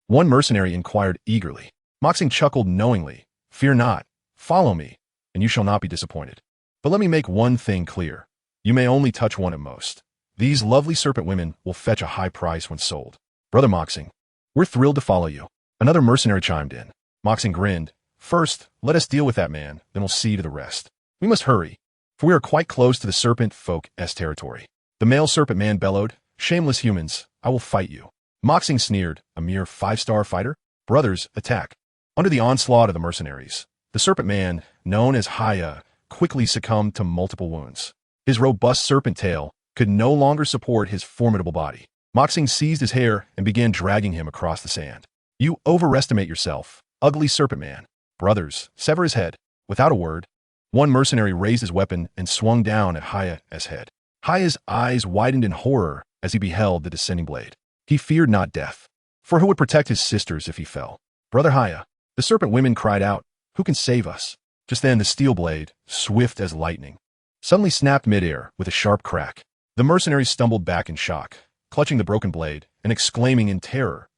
One mercenary inquired eagerly. Moxing chuckled knowingly. Fear not. Follow me, and you shall not be disappointed. But let me make one thing clear. You may only touch one at most. These lovely serpent women will fetch a high price when sold. Brother Moxing, we're thrilled to follow you. Another mercenary chimed in. Moxing grinned. First, let us deal with that man, then we'll see to the rest. We must hurry, for we are quite close to the serpent folk's territory. The male serpent man bellowed, Shameless humans, I will fight you. Moxing sneered, a mere 5-star fighter? Brothers, attack. Under the onslaught of the mercenaries, the serpent man, known as Haya, quickly succumbed to multiple wounds. His robust serpent tail could no longer support his formidable body. Moxing seized his hair and began dragging him across the sand. You overestimate yourself, ugly serpent man. Brothers, sever his head. Without a word, one mercenary raised his weapon and swung down at Haya's head. Haya's eyes widened in horror as he beheld the descending blade. He feared not death, for who would protect his sisters if he fell? Brother Haya, the serpent women cried out, who can save us? Just then the steel blade, swift as lightning, suddenly snapped midair with a sharp crack. The mercenaries stumbled back in shock, clutching the broken blade and exclaiming in terror,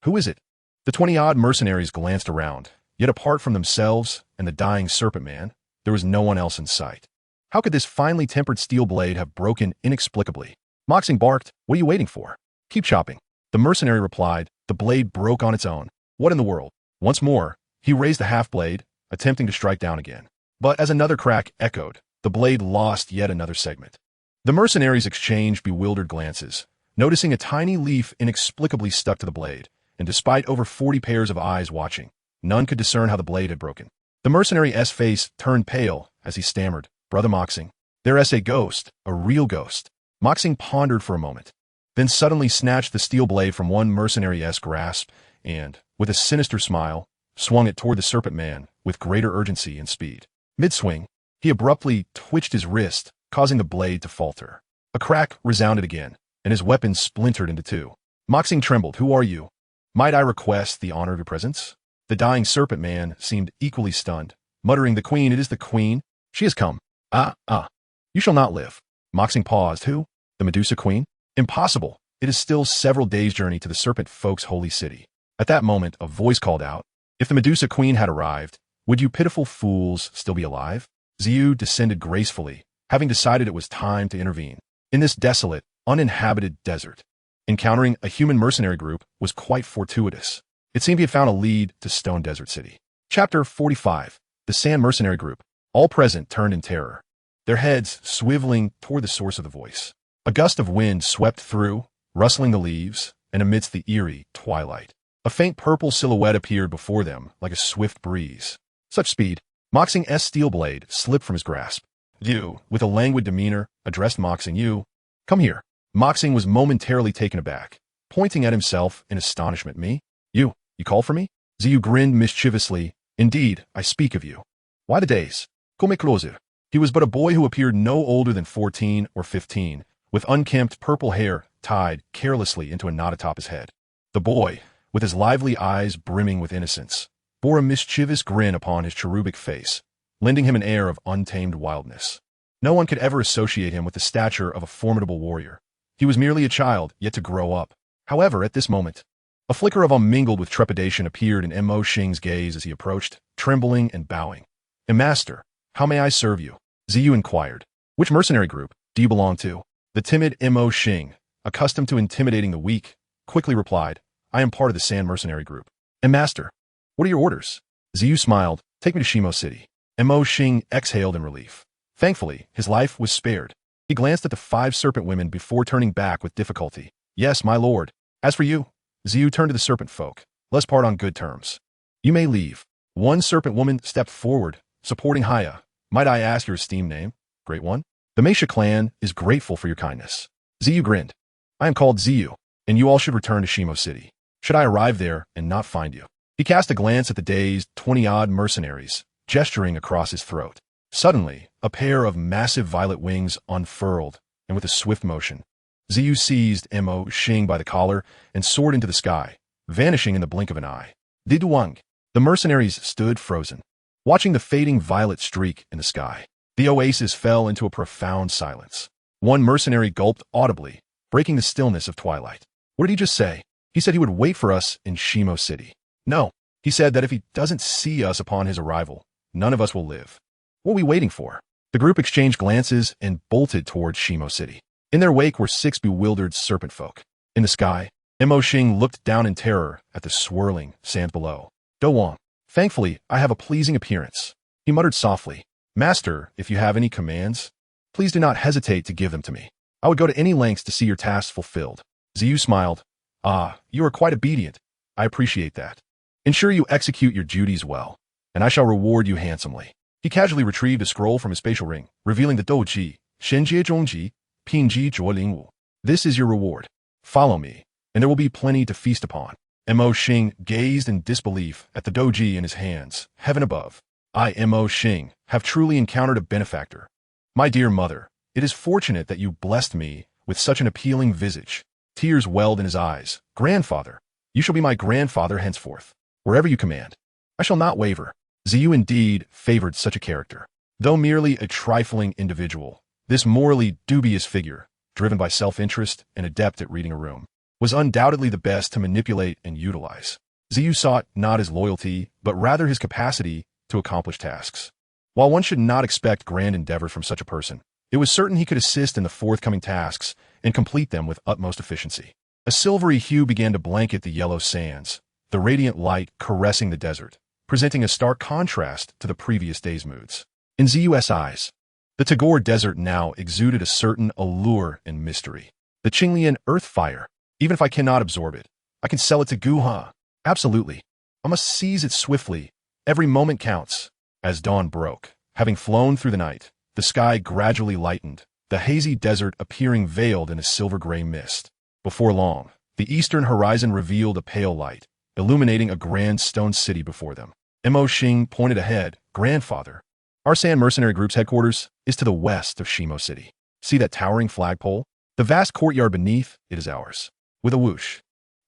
Who is it? The 20-odd mercenaries glanced around, yet apart from themselves and the dying serpent man, there was no one else in sight. How could this finely tempered steel blade have broken inexplicably? Moxing barked, what are you waiting for? Keep chopping. The mercenary replied, the blade broke on its own. What in the world? Once more, he raised the half-blade, attempting to strike down again. But as another crack echoed, the blade lost yet another segment. The mercenaries exchanged bewildered glances, noticing a tiny leaf inexplicably stuck to the blade, and despite over 40 pairs of eyes watching, none could discern how the blade had broken. The mercenary's face turned pale as he stammered, Brother Moxing, there's a ghost, a real ghost. Moxing pondered for a moment, then suddenly snatched the steel blade from one mercenary's grasp and, with a sinister smile, swung it toward the serpent man with greater urgency and speed. Mid-swing, he abruptly twitched his wrist, causing the blade to falter. A crack resounded again, and his weapon splintered into two. Moxing trembled. Who are you? Might I request the honor of your presence? The dying serpent man seemed equally stunned, muttering, the queen, it is the queen. She has come. You shall not live. Moxing paused. Who? The Medusa queen? Impossible. It is still several days' journey to the serpent folk's holy city. At that moment, a voice called out, if the Medusa queen had arrived, would you pitiful fools still be alive? Zhu descended gracefully, having decided it was time to intervene. In this desolate, uninhabited desert, encountering a human mercenary group was quite fortuitous. It seemed he had found a lead to Stone Desert City. Chapter 45. The Sand Mercenary Group. All present turned in terror, their heads swiveling toward the source of the voice. A gust of wind swept through, rustling the leaves, and amidst the eerie twilight, a faint purple silhouette appeared before them like a swift breeze. Such speed, Moxing's steel blade slipped from his grasp. Zhu, with a languid demeanor, addressed Moxing. You, come here. Moxing was momentarily taken aback, pointing at himself in astonishment. Me? You call for me? Zhu grinned mischievously. Indeed, I speak of you. Why the days? Come closer. He was but a boy who appeared no older than 14 or 15, with unkempt purple hair tied carelessly into a knot atop his head. The boy, with his lively eyes brimming with innocence, bore a mischievous grin upon his cherubic face, lending him an air of untamed wildness. No one could ever associate him with the stature of a formidable warrior. He was merely a child, yet to grow up. However, at this moment, a flicker of unmingled with trepidation appeared in Mo Xing's gaze as he approached, trembling and bowing. Master, how may I serve you? Ziyu inquired. Which mercenary group do you belong to? The timid Mo Xing, accustomed to intimidating the weak, quickly replied, I am part of the Sand Mercenary Group. Master, what are your orders? Ziyu smiled. Take me to Shimo City. Mo Xing exhaled in relief. Thankfully, his life was spared. He glanced at the 5 serpent women before turning back with difficulty. Yes, my lord. As for you, Ziyu turned to the serpent folk. Let's part on good terms. You may leave. One serpent woman stepped forward, supporting Haya. Might I ask your esteemed name, Great One? The Meisha clan is grateful for your kindness. Ziyu grinned. I am called Ziyu, and you all should return to Shimo City. Should I arrive there and not find you? He cast a glance at the dazed 20-odd mercenaries, gesturing across his throat. Suddenly, a pair of massive violet wings unfurled, and with a swift motion, Ziyu seized Mo Xing by the collar and soared into the sky, vanishing in the blink of an eye. Diduang. The mercenaries stood frozen, watching the fading violet streak in the sky. The oasis fell into a profound silence. One mercenary gulped audibly, breaking the stillness of twilight. What did he just say? He said he would wait for us in Shimo City. No, he said that if he doesn't see us upon his arrival, none of us will live. What are we waiting for? The group exchanged glances and bolted towards Shimo City. In their wake were 6 bewildered serpent folk. In the sky, Mo Xing looked down in terror at the swirling sand below. Dowang. Thankfully, I have a pleasing appearance. He muttered softly. Master, if you have any commands, please do not hesitate to give them to me. I would go to any lengths to see your tasks fulfilled. Ziyu smiled. Ah, you are quite obedient. I appreciate that. Ensure you execute your duties well, and I shall reward you handsomely. He casually retrieved a scroll from his spatial ring, revealing the Douji, Shenjie Zhongji, Pinji Zhuolingwu. This is your reward. Follow me, and there will be plenty to feast upon. Mo Xing gazed in disbelief at the Douji in his hands, heaven above. I, Mo Xing, have truly encountered a benefactor. My dear mother, it is fortunate that you blessed me with such an appealing visage. Tears welled in his eyes. Grandfather, you shall be my grandfather henceforth. Wherever you command, I shall not waver. Ziyu indeed favored such a character. Though merely a trifling individual, this morally dubious figure, driven by self-interest and adept at reading a room, was undoubtedly the best to manipulate and utilize. Ziyu sought not his loyalty, but rather his capacity to accomplish tasks. While one should not expect grand endeavor from such a person, it was certain he could assist in the forthcoming tasks and complete them with utmost efficiency. A silvery hue began to blanket the yellow sands, the radiant light caressing the desert, presenting a stark contrast to the previous day's moods. In Ziyu's eyes, the Tagore Desert now exuded a certain allure and mystery. The Qinglian earth fire, even if I cannot absorb it, I can sell it to Guha. Absolutely. I must seize it swiftly. Every moment counts. As dawn broke, having flown through the night, the sky gradually lightened, the hazy desert appearing veiled in a silver-gray mist. Before long, the eastern horizon revealed a pale light, illuminating a grand stone city before them. Mo Xing pointed ahead. Grandfather, our Sand Mercenary Group's headquarters is to the west of Shimo City. See that towering flagpole? The vast courtyard beneath it is ours. With a whoosh,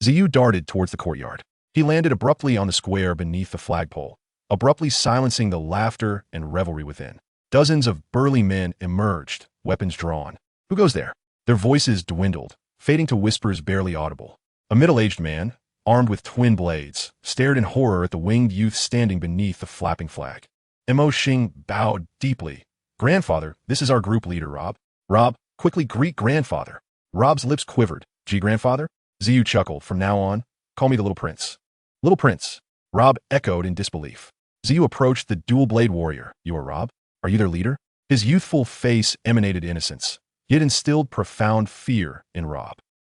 Ziyu darted towards the courtyard. He landed abruptly on the square beneath the flagpole, abruptly silencing the laughter and revelry within. Dozens of burly men emerged, weapons drawn. Who goes there? Their voices dwindled, fading to whispers barely audible. A middle-aged man, armed with twin blades, stared in horror at the winged youth standing beneath the flapping flag. Mo Xing bowed deeply. Grandfather, this is our group leader, Rob. Rob, quickly greet Grandfather. Rob's lips quivered. Gee, Grandfather? Ziyu chuckled. From now on, call me the Little Prince. Little Prince. Rob echoed in disbelief. Ziyu approached the dual-blade warrior. You are Rob? Are you their leader? His youthful face emanated innocence, yet instilled profound fear in Rob.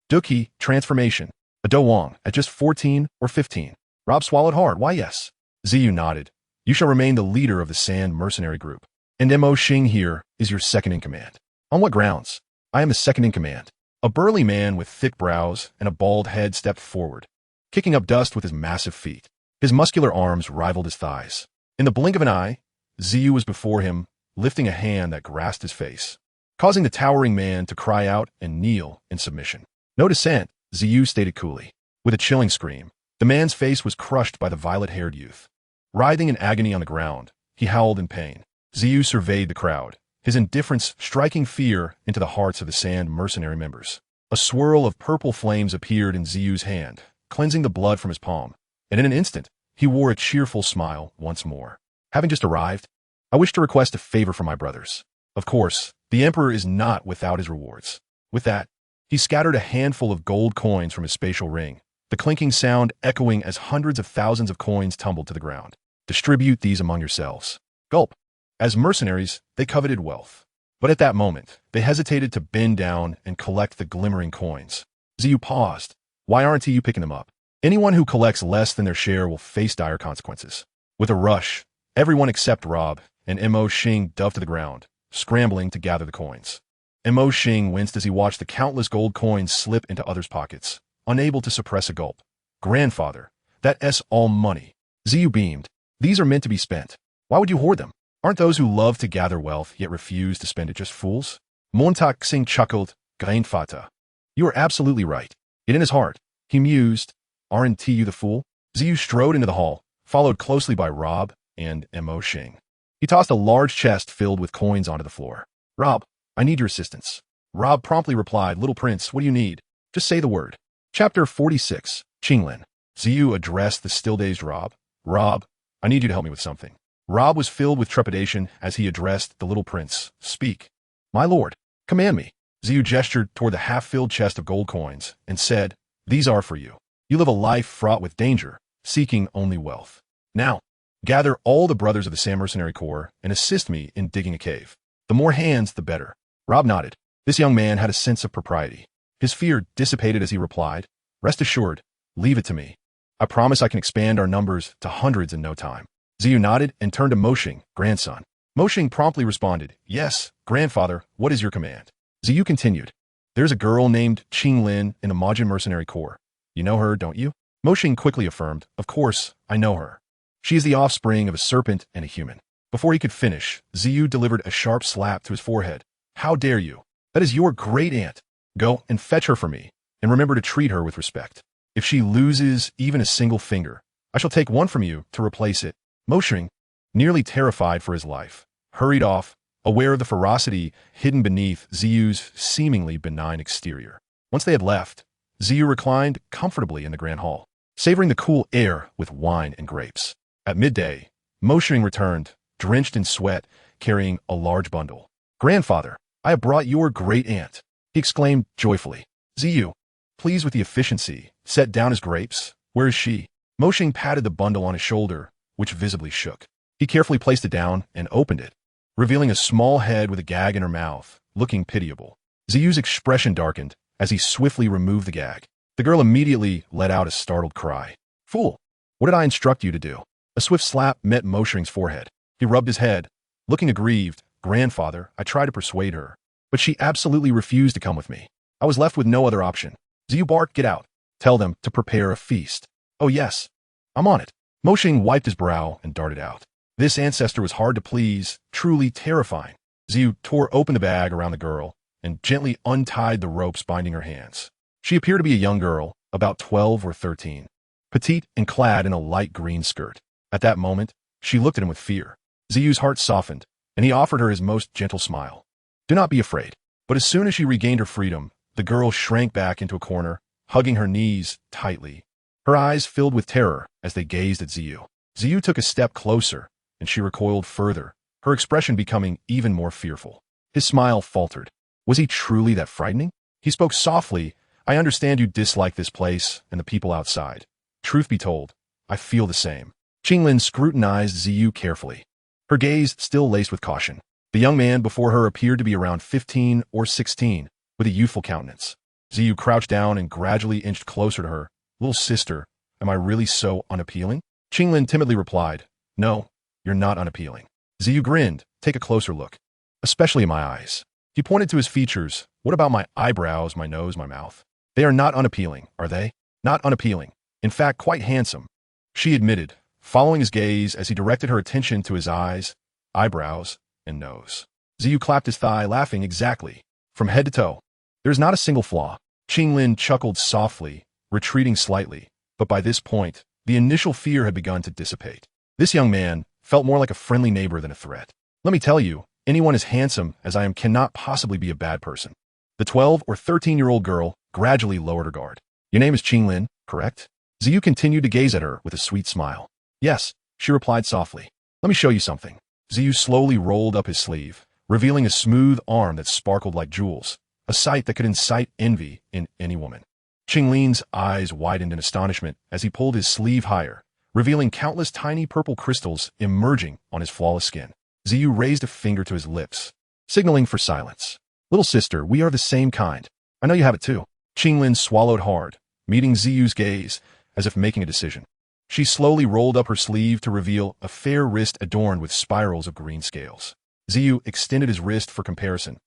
Duki, transformation. A Dowang, at just 14 or 15. Rob swallowed hard. Why, yes. Ziyu nodded. You shall remain the leader of the Sand Mercenary Group. And Mo Xing here is your second in command. On what grounds? I am the second in command. A burly man with thick brows and a bald head stepped forward, kicking up dust with his massive feet. His muscular arms rivaled his thighs. In the blink of an eye, Ziyu was before him, lifting a hand that grasped his face, causing the towering man to cry out and kneel in submission. No dissent, Xiao stated coolly. With a chilling scream, the man's face was crushed by the violet-haired youth. Writhing in agony on the ground, he howled in pain. Xiao surveyed the crowd, his indifference striking fear into the hearts of the Sand mercenary members. A swirl of purple flames appeared in Xiao's hand, cleansing the blood from his palm, and in an instant, he wore a cheerful smile once more. Having just arrived, I wish to request a favor from my brothers. Of course, the Emperor is not without his rewards. With that, he scattered a handful of gold coins from his spatial ring, the clinking sound echoing as hundreds of thousands of coins tumbled to the ground. Distribute these among yourselves. Gulp. As mercenaries, they coveted wealth. But at that moment, they hesitated to bend down and collect the glimmering coins. Xiao paused. Why aren't you picking them up? Anyone who collects less than their share will face dire consequences. With a rush, everyone except Rob and Mo Xing dove to the ground, scrambling to gather the coins. Mo Xing winced as he watched the countless gold coins slip into others' pockets, unable to suppress a gulp. Grandfather, that's all money. Xiao beamed. These are meant to be spent. Why would you hoard them? Aren't those who love to gather wealth yet refuse to spend it just fools? Montak Xing chuckled, Grandfata. You are absolutely right. Yet in his heart, he mused, aren't you the fool? Xiao strode into the hall, followed closely by Rob and Mo Xing. He tossed a large chest filled with coins onto the floor. Rob, I need your assistance. Rob promptly replied, Little Prince, what do you need? Just say the word. Chapter 46, Qinglin. Xiao addressed the still-dazed Rob. Rob, I need you to help me with something. Rob was filled with trepidation as he addressed the little prince. Speak. My lord, command me. Xiao gestured toward the half-filled chest of gold coins and said, These are for you. You live a life fraught with danger, seeking only wealth. Now, gather all the brothers of the Sand Mercenary Corps and assist me in digging a cave. The more hands, the better. Rob nodded. This young man had a sense of propriety. His fear dissipated as he replied, Rest assured, leave it to me. I promise I can expand our numbers to hundreds in no time. Xiao nodded and turned to Mo Xing, grandson. Mo Xing promptly responded, Yes, grandfather, what is your command? Xiao continued, There's a girl named Qinglin in the Majin Mercenary Corps. You know her, don't you? Mo Xing quickly affirmed, Of course, I know her. She is the offspring of a serpent and a human. Before he could finish, Xiao delivered a sharp slap to his forehead. How dare you? That is your great aunt. Go and fetch her for me, and remember to treat her with respect. If she loses even a single finger, I shall take one from you to replace it. Mo Xing, nearly terrified for his life, hurried off, aware of the ferocity hidden beneath Xiao's seemingly benign exterior. Once they had left, Xiao reclined comfortably in the grand hall, savoring the cool air with wine and grapes. At midday, Mo Xing returned, drenched in sweat, carrying a large bundle. Grandfather, I have brought your great aunt, he exclaimed joyfully. Xiao, pleased with the efficiency, set down his grapes. Where is she? Mo Xing patted the bundle on his shoulder, which visibly shook. He carefully placed it down and opened it, revealing a small head with a gag in her mouth, looking pitiable. Xiao's expression darkened as he swiftly removed the gag. The girl immediately let out a startled cry. Fool! What did I instruct you to do? A swift slap met Mo Xing's forehead. He rubbed his head, looking aggrieved. Grandfather, I tried to persuade her, but she absolutely refused to come with me. I was left with no other option. Xiao barked, Get out. Tell them to prepare a feast. Oh yes, I'm on it. Mo Xing wiped his brow and darted out. This ancestor was hard to please, truly terrifying. Xiao tore open the bag around the girl and gently untied the ropes binding her hands. She appeared to be a young girl, about 12 or 13, petite and clad in a light green skirt. At that moment, she looked at him with fear. Xiao's heart softened, and he offered her his most gentle smile. Do not be afraid. But as soon as she regained her freedom, the girl shrank back into a corner, hugging her knees tightly. Her eyes filled with terror as they gazed at Xiao. Xiao took a step closer, and she recoiled further, her expression becoming even more fearful. His smile faltered. Was he truly that frightening? He spoke softly, I understand you dislike this place and the people outside. Truth be told, I feel the same. Qinglin scrutinized Xiao carefully, her gaze still laced with caution. The young man before her appeared to be around 15 or 16, with a youthful countenance. Xiao crouched down and gradually inched closer to her. Little sister, am I really so unappealing? Qinglin timidly replied, No, you're not unappealing. Xiao grinned, Take a closer look. Especially in my eyes. He pointed to his features. What about my eyebrows, my nose, my mouth? They are not unappealing, are they? Not unappealing. In fact, quite handsome. She admitted, following his gaze as he directed her attention to his eyes, eyebrows, and nose. Ziyu clapped his thigh, laughing exactly, from head to toe. There is not a single flaw. Qinglin chuckled softly, retreating slightly, but by this point, the initial fear had begun to dissipate. This young man felt more like a friendly neighbor than a threat. Let me tell you, anyone as handsome as I am cannot possibly be a bad person. The 12 or 13-year-old girl gradually lowered her guard. Your name is Qinglin, correct? Ziyu continued to gaze at her with a sweet smile. Yes, she replied softly. Let me show you something. Ziyu slowly rolled up his sleeve, revealing a smooth arm that sparkled like jewels, a sight that could incite envy in any woman. Qinglin's eyes widened in astonishment as he pulled his sleeve higher, revealing countless tiny purple crystals emerging on his flawless skin. Ziyu raised a finger to his lips, signaling for silence. Little sister, we are the same kind. I know you have it too. Qinglin swallowed hard, meeting Ziyu's gaze as if making a decision. She slowly rolled up her sleeve to reveal a fair wrist adorned with spirals of green scales. Ziyu extended his wrist for comparison.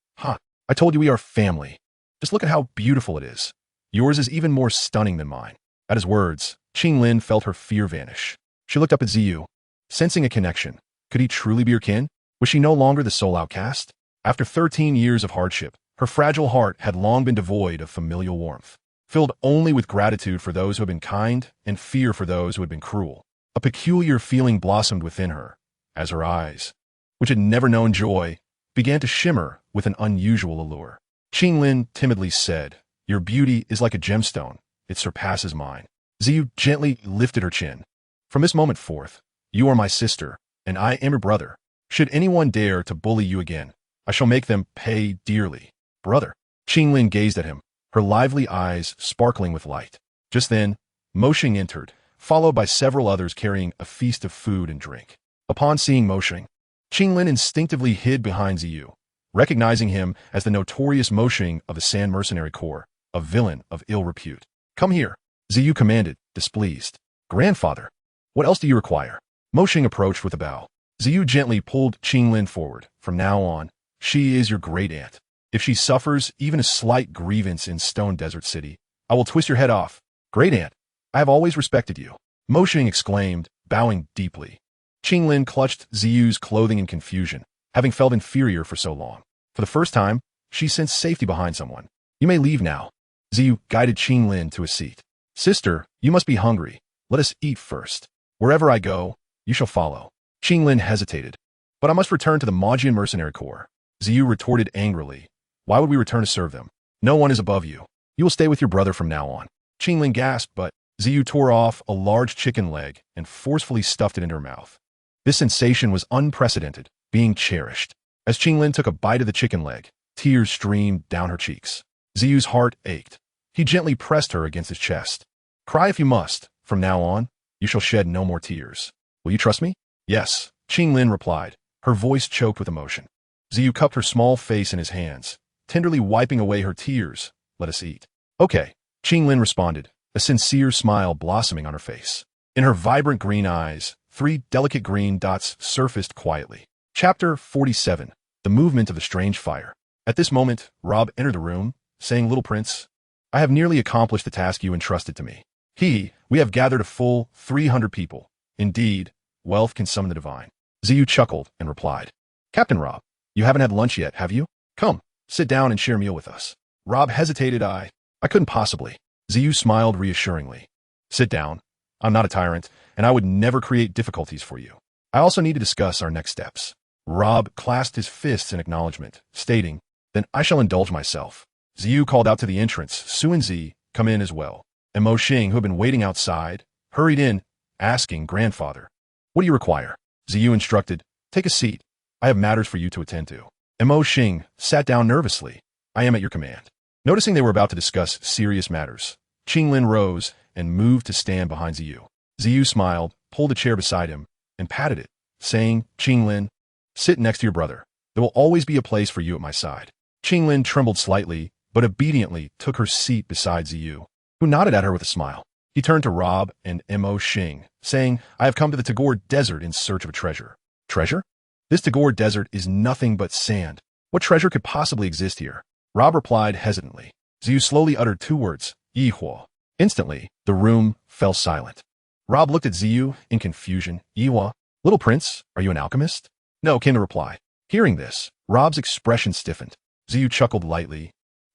I told you we are family. Just look at how beautiful it is. Yours is even more stunning than mine. At his words, Qinglin felt her fear vanish. She looked up at Ziyu, sensing a connection. Could he truly be her kin? Was she no longer the sole outcast? After 13 years of hardship, her fragile heart had long been devoid of familial warmth, filled only with gratitude for those who had been kind and fear for those who had been cruel. A peculiar feeling blossomed within her, as her eyes, which had never known joy, began to shimmer with an unusual allure. Qinglin timidly said, Your beauty is like a gemstone. It surpasses mine. Ziyu gently lifted her chin. From this moment forth, you are my sister, and I am your brother. Should anyone dare to bully you again, I shall make them pay dearly. Brother. Qinglin gazed at him, her lively eyes sparkling with light. Just then, Mo Xing entered, followed by several others carrying a feast of food and drink. Upon seeing Mo Xing, Qinglin instinctively hid behind Ziyu, recognizing him as the notorious Mo Xing of the Sand Mercenary Corps, a villain of ill repute. Come here, Ziyu commanded, displeased. Grandfather, what else do you require? Mo Xing approached with a bow. Ziyu gently pulled Qinglin forward. From now on, she is your great aunt. If she suffers even a slight grievance in Stone Desert City, I will twist your head off. Great aunt, I have always respected you. Mo Xing exclaimed, bowing deeply. Qinglin clutched Ziyu's clothing in confusion, having felt inferior for so long. For the first time, she sensed safety behind someone. You may leave now. Ziyu guided Qinglin to a seat. Sister, you must be hungry. Let us eat first. Wherever I go, you shall follow. Qinglin hesitated. But I must return to the Magian Mercenary Corps. Ziyu retorted angrily. Why would we return to serve them? No one is above you. You will stay with your brother from now on. Qinglin gasped, but Ziyu tore off a large chicken leg and forcefully stuffed it into her mouth. This sensation was unprecedented, being cherished. As Qinglin took a bite of the chicken leg, tears streamed down her cheeks. Ziyu's heart ached. He gently pressed her against his chest. Cry if you must. From now on, you shall shed no more tears. Will you trust me? Yes, Qinglin replied, her voice choked with emotion. Ziyu cupped her small face in his hands, tenderly wiping away her tears. Let us eat. Okay, Qinglin responded, a sincere smile blossoming on her face. In her vibrant green eyes, 3 delicate green dots surfaced quietly. Chapter 47. The Movement of the Strange Fire. At this moment, Rob entered the room, saying, Little Prince, I have nearly accomplished the task you entrusted to me. We have gathered a full 300 people. Indeed, wealth can summon the divine. Ziyu chuckled and replied, Captain Rob, you haven't had lunch yet, have you? Come, sit down and share a meal with us. Rob hesitated. I couldn't possibly. Ziyu smiled reassuringly. Sit down. I'm not a tyrant, and I would never create difficulties for you. I also need to discuss our next steps. Rob clasped his fists in acknowledgement, stating, Then I shall indulge myself. Ziyu called out to the entrance, Su and Zi, come in as well. And Mo Xing, who had been waiting outside, hurried in, asking, Grandfather, what do you require? Ziyu instructed, Take a seat. I have matters for you to attend to. And Mo Xing sat down nervously. I am at your command. Noticing they were about to discuss serious matters, Qinglin rose and moved to stand behind Ziyu. Ziyu smiled, pulled a chair beside him, and patted it, saying, Qinglin, sit next to your brother. There will always be a place for you at my side. Qinglin trembled slightly, but obediently took her seat beside Ziyu, who nodded at her with a smile. He turned to Rob and Mo Xing, saying, I have come to the Tagore Desert in search of a treasure. Treasure? This Tagore Desert is nothing but sand. What treasure could possibly exist here? Rob replied hesitantly. Ziyu slowly uttered 2 words, Yihuo. Instantly, the room fell silent. Rob looked at Ziyu in confusion. Yihuo? Little Prince, are you an alchemist? No, came the reply. Hearing this, Rob's expression stiffened. Ziyu chuckled lightly.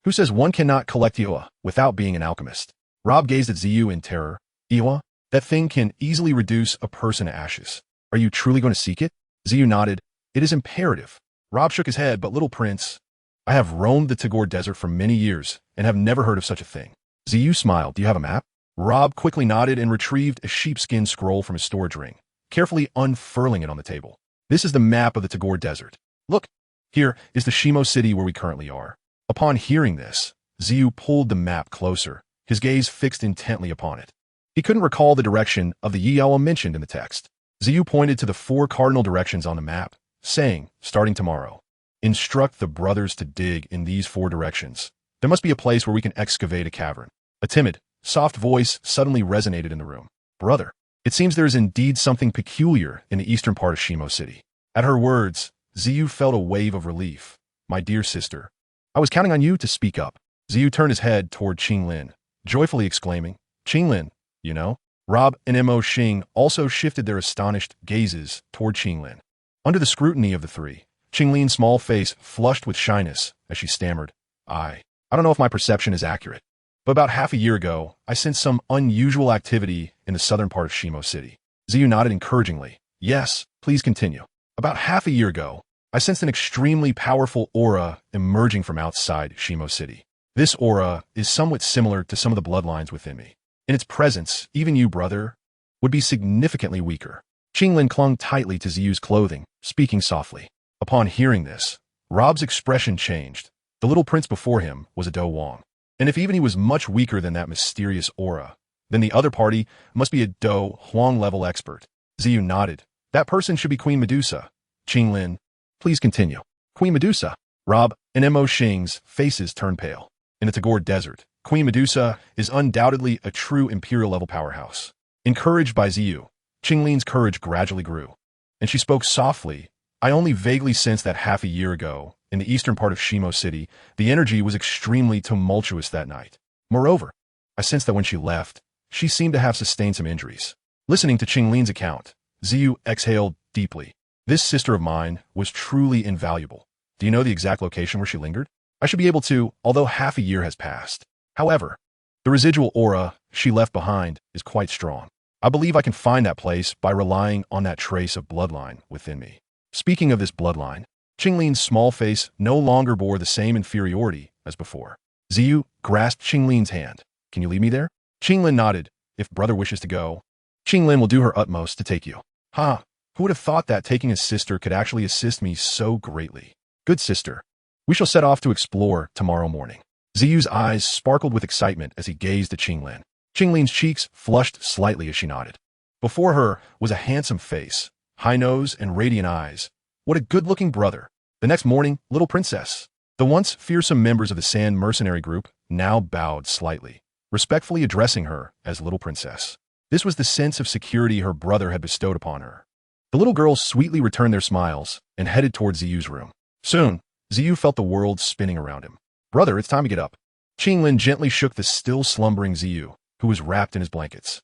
Who says one cannot collect Iwa without being an alchemist? Rob gazed at Ziyu in terror. Iwa? That thing can easily reduce a person to ashes. Are you truly going to seek it? Ziyu nodded. It is imperative. Rob shook his head, but little prince, I have roamed the Tagore Desert for many years and have never heard of such a thing. Ziyu smiled. Do you have a map? Rob quickly nodded and retrieved a sheepskin scroll from his storage ring, carefully unfurling it on the table. This is the map of the Tagore Desert. Look, here is the Shimo city where we currently are. Upon hearing this, Ziyu pulled the map closer, his gaze fixed intently upon it. He couldn't recall the direction of the Yiyawa mentioned in the text. Ziyu pointed to the 4 cardinal directions on the map, saying, starting tomorrow, instruct the brothers to dig in these 4 directions. There must be a place where we can excavate a cavern. A timid, soft voice suddenly resonated in the room. Brother, it seems there is indeed something peculiar in the eastern part of Shimo City. At her words, Ziyu felt a wave of relief. My dear sister, I was counting on you to speak up. Ziyu turned his head toward Qinglin, joyfully exclaiming, Qinglin, you know? Rob and Mo Xing also shifted their astonished gazes toward Qinglin. Under the scrutiny of the 3, Qinglin's small face flushed with shyness as she stammered, I don't know if my perception is accurate, but about half a year ago, I sensed some unusual activity in the southern part of Shimo City. Ziyu nodded encouragingly. Yes, please continue. About half a year ago, I sensed an extremely powerful aura emerging from outside Shimo City. This aura is somewhat similar to some of the bloodlines within me. In its presence, even you, brother, would be significantly weaker. Qinglin clung tightly to Ziyu's clothing, speaking softly. Upon hearing this, Rob's expression changed. The little prince before him was a Do Wang. And if even he was much weaker than that mysterious aura, then the other party must be a Do Huang-level expert. Ziyu nodded. That person should be Queen Medusa. Qinglin, please continue. Queen Medusa. Rob and Mo Xing's faces turned pale. In the Tagore Desert, Queen Medusa is undoubtedly a true imperial-level powerhouse. Encouraged by Ziyu, Qinglin's courage gradually grew, and she spoke softly. I only vaguely sensed that half a year ago, in the eastern part of Shimo City, the energy was extremely tumultuous that night. Moreover, I sensed that when she left, she seemed to have sustained some injuries. Listening to Qinglin's account, Ziyu exhaled deeply. This sister of mine was truly invaluable. Do you know the exact location where she lingered? I should be able to, although half a year has passed. However, the residual aura she left behind is quite strong. I believe I can find that place by relying on that trace of bloodline within me. Speaking of this bloodline, Qinglin's small face no longer bore the same inferiority as before. Ziyu grasped Qinglin's hand. Can you lead me there? Qinglin nodded. If brother wishes to go, Qinglin will do her utmost to take you. Who would have thought that taking a sister could actually assist me so greatly? Good sister. We shall set off to explore tomorrow morning. Ziyu's eyes sparkled with excitement as he gazed at Qinglin. Qinglin's cheeks flushed slightly as she nodded. Before her was a handsome face, high nose and radiant eyes. What a good-looking brother. The next morning, little princess. The once fearsome members of the Sand Mercenary Group now bowed slightly, respectfully addressing her as little princess. This was the sense of security her brother had bestowed upon her. The little girls sweetly returned their smiles and headed towards Ziyu's room. Soon, Ziyu felt the world spinning around him. Brother, it's time to get up. Qinglin gently shook the still slumbering Ziyu, who was wrapped in his blankets.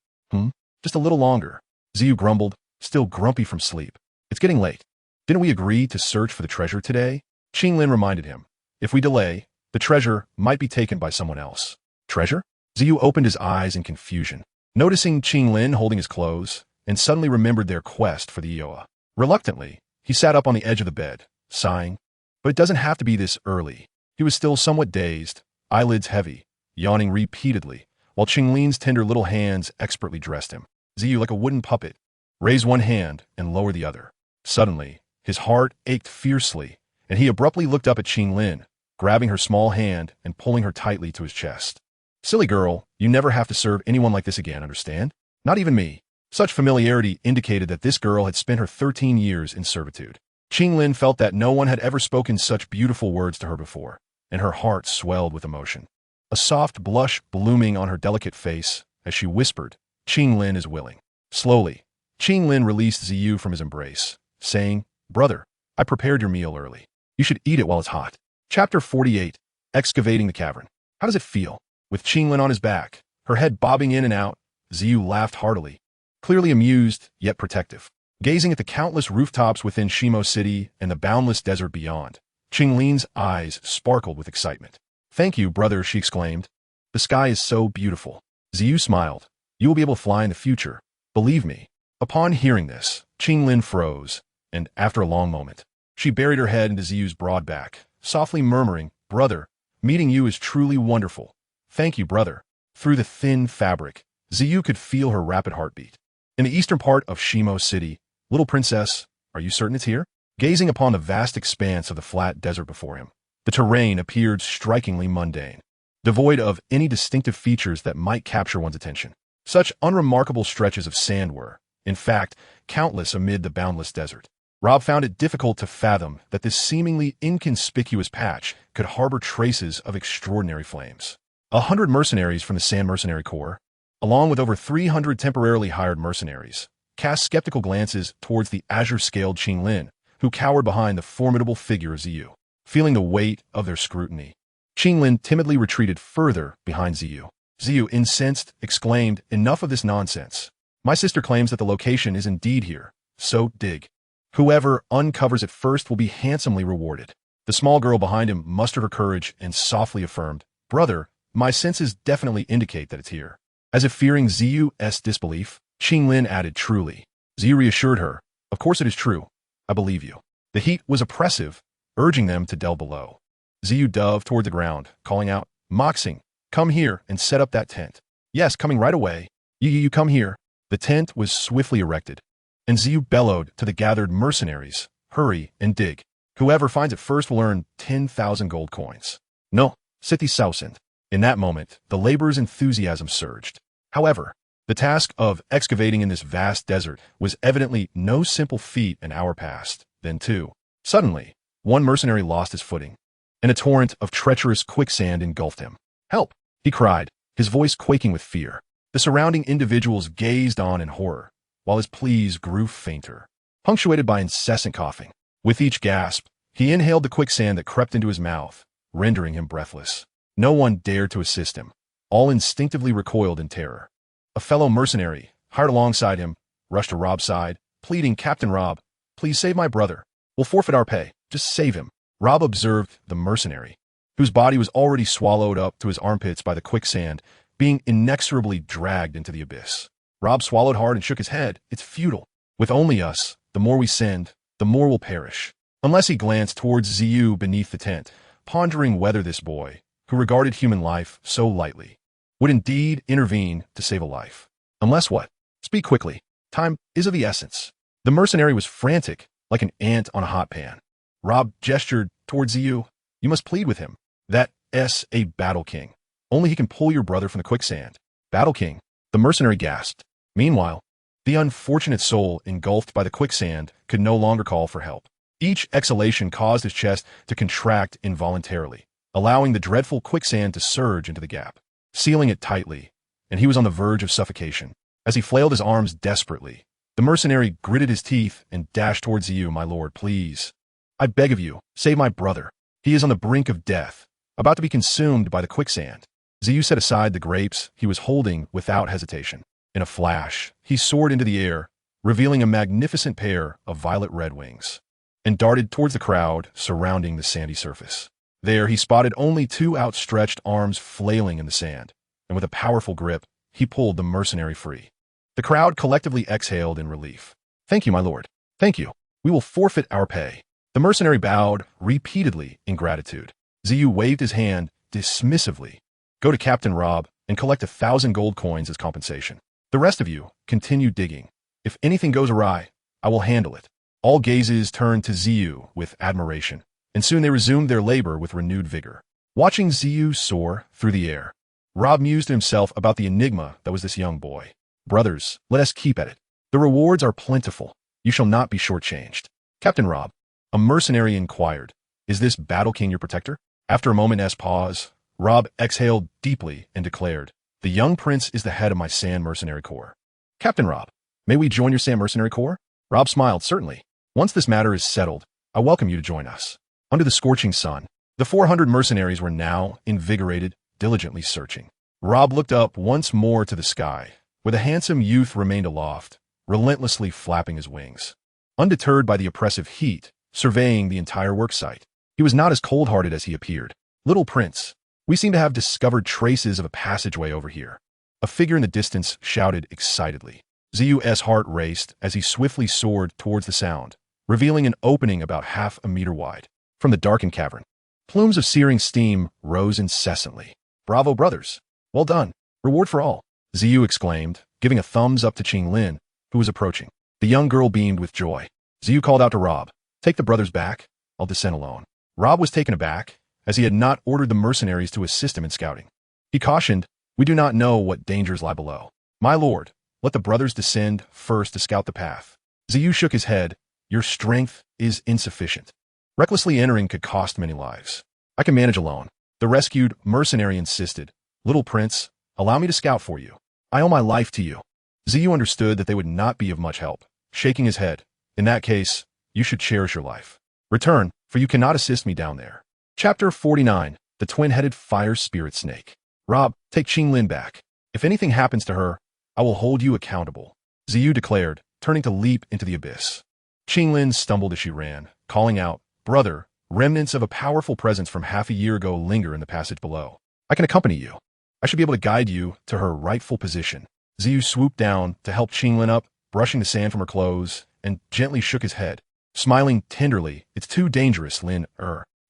Just a little longer. Ziyu grumbled, still grumpy from sleep. It's getting late. Didn't we agree to search for the treasure today? Qinglin reminded him. If we delay, the treasure might be taken by someone else. Treasure? Ziyu opened his eyes in confusion, noticing Qinglin holding his clothes, and suddenly remembered their quest for the Iowa. Reluctantly, he sat up on the edge of the bed, sighing. But it doesn't have to be this early. He was still somewhat dazed, eyelids heavy, yawning repeatedly, while Qinglin's tender little hands expertly dressed him. Ziyu, like a wooden puppet, raised one hand and lowered the other. Suddenly, his heart ached fiercely, and he abruptly looked up at Qinglin, grabbing her small hand and pulling her tightly to his chest. Silly girl, you never have to serve anyone like this again, understand? Not even me. Such familiarity indicated that this girl had spent her 13 years in servitude. Qinglin felt that no one had ever spoken such beautiful words to her before, and her heart swelled with emotion. A soft blush blooming on her delicate face as she whispered, Qinglin is willing. Slowly, Qinglin released Ziyu from his embrace, saying, Brother, I prepared your meal early. You should eat it while it's hot. Chapter 48, Excavating the Cavern. How does it feel? With Qinglin on his back, her head bobbing in and out, Ziyu laughed heartily, clearly amused yet protective. Gazing at the countless rooftops within Shimo City and the boundless desert beyond, Qinglin's eyes sparkled with excitement. "Thank you, brother," she exclaimed. "The sky is so beautiful." Ziyu smiled. "You will be able to fly in the future. Believe me." Upon hearing this, Qinglin froze, and after a long moment, she buried her head into Ziyu's broad back, softly murmuring, "Brother, meeting you is truly wonderful. Thank you, brother." Through the thin fabric, Ziyu could feel her rapid heartbeat. In the eastern part of Shimo City, "Little princess, are you certain it's here?" Gazing upon the vast expanse of the flat desert before him, the terrain appeared strikingly mundane, devoid of any distinctive features that might capture one's attention. Such unremarkable stretches of sand were, in fact, countless amid the boundless desert. Rob found it difficult to fathom that this seemingly inconspicuous patch could harbor traces of extraordinary flames. 100 mercenaries from the Sand Mercenary Corps, along with over 300 temporarily hired mercenaries, cast skeptical glances towards the azure-scaled Qinglin, who cowered behind the formidable figure of Ziyu. Feeling the weight of their scrutiny, Qinglin timidly retreated further behind Ziyu. Ziyu, incensed, exclaimed, "Enough of this nonsense. My sister claims that the location is indeed here, so dig. Whoever uncovers it first will be handsomely rewarded." The small girl behind him mustered her courage and softly affirmed, "Brother, my senses definitely indicate that it's here." As if fearing Ziyu's disbelief, Qinglin added, "Truly." Ziyu reassured her, "Of course it is true. I believe you." The heat was oppressive, urging them to delve below. Ziyu dove toward the ground, calling out, "Moxing, come here and set up that tent." "Yes, coming right away." You come here." The tent was swiftly erected, and Ziyu bellowed to the gathered mercenaries, "Hurry and dig. Whoever finds it first will earn 10,000 gold coins." "No, 60,000. In that moment, the laborer's enthusiasm surged. However, the task of excavating in this vast desert was evidently no simple feat. An hour passed, then two. Suddenly, one mercenary lost his footing, and a torrent of treacherous quicksand engulfed him. "Help!" he cried, his voice quaking with fear. The surrounding individuals gazed on in horror, while his pleas grew fainter, punctuated by incessant coughing. With each gasp, he inhaled the quicksand that crept into his mouth, rendering him breathless. No one dared to assist him. All instinctively recoiled in terror. A fellow mercenary, hired alongside him, rushed to Rob's side, pleading, "Captain Rob, please save my brother. We'll forfeit our pay. Just save him." Rob observed the mercenary, whose body was already swallowed up to his armpits by the quicksand, being inexorably dragged into the abyss. Rob swallowed hard and shook his head. "It's futile. With only us, the more we send, the more will perish." Unless he glanced towards Ziyu beneath the tent, pondering whether this boy, who regarded human life so lightly, would indeed intervene to save a life. Unless what? Speak quickly. Time is of the essence. The mercenary was frantic, like an ant on a hot pan. Rob gestured towards Ziyu. "You must plead with him. That's a battle king. Only he can pull your brother from the quicksand." "Battle king?" The mercenary gasped. Meanwhile, the unfortunate soul engulfed by the quicksand could no longer call for help. Each exhalation caused his chest to contract involuntarily, allowing the dreadful quicksand to surge into the gap, sealing it tightly, and he was on the verge of suffocation. As he flailed his arms desperately, the mercenary gritted his teeth and dashed towards Ziyu. "My lord, please. I beg of you, save my brother. He is on the brink of death, about to be consumed by the quicksand." Ziyu set aside the grapes he was holding without hesitation. In a flash, he soared into the air, revealing a magnificent pair of violet-red wings, and darted towards the crowd surrounding the sandy surface. There he spotted only two outstretched arms flailing in the sand, and with a powerful grip, he pulled the mercenary free. The crowd collectively exhaled in relief. "Thank you, my lord. Thank you. We will forfeit our pay." The mercenary bowed repeatedly in gratitude. Ziyu waved his hand dismissively. "Go to Captain Rob and collect 1,000 gold coins as compensation. The rest of you continue digging. If anything goes awry, I will handle it." All gazes turned to Ziyu with admiration, and soon they resumed their labor with renewed vigor. Watching Ziyu soar through the air, Rob mused to himself about the enigma that was this young boy. "Brothers, let us keep at it. The rewards are plentiful. You shall not be shortchanged." "Captain Rob," a mercenary inquired, "is this Battle King your protector?" After a moment's pause, Rob exhaled deeply and declared, "The young prince is the head of my Sand Mercenary Corps." "Captain Rob, may we join your Sand Mercenary Corps?" Rob smiled. "Certainly. Once this matter is settled, I welcome you to join us." Under the scorching sun, the 400 mercenaries were now invigorated, diligently searching. Rob looked up once more to the sky, where the handsome youth remained aloft, relentlessly flapping his wings. Undeterred by the oppressive heat, surveying the entire worksite. He was not as cold-hearted as he appeared. Little Prince, we seem to have discovered traces of a passageway over here. A figure in the distance shouted excitedly. Zhu's heart raced as he swiftly soared towards the sound, revealing an opening about half a meter wide. From the darkened cavern, plumes of searing steam rose incessantly. Bravo, brothers! Well done! Reward for all! Zhu exclaimed, giving a thumbs up to Qinglin, who was approaching. The young girl beamed with joy. Zhu called out to Rob, "Take the brothers back. I'll descend alone." Rob was taken aback, as he had not ordered the mercenaries to assist him in scouting. He cautioned, "We do not know what dangers lie below. My lord, let the brothers descend first to scout the path." Zhu shook his head. "Your strength is insufficient. Recklessly entering could cost many lives. I can manage alone." The rescued mercenary insisted, "Little Prince, allow me to scout for you. I owe my life to you." Zhu understood that they would not be of much help, shaking his head. "In that case, you should cherish your life. Return, for you cannot assist me down there." Chapter 49, The Twin-Headed Fire Spirit Snake. "Rob, take Qinglin back. If anything happens to her, I will hold you accountable," Zhu declared, turning to leap into the abyss. Qinglin stumbled as she ran, calling out, "Brother, remnants of a powerful presence from half a year ago linger in the passage below. I can accompany you. I should be able to guide you to her rightful position." Zhu swooped down to help Qinglin up, brushing the sand from her clothes, and gently shook his head, smiling tenderly. "It's too dangerous, Lin.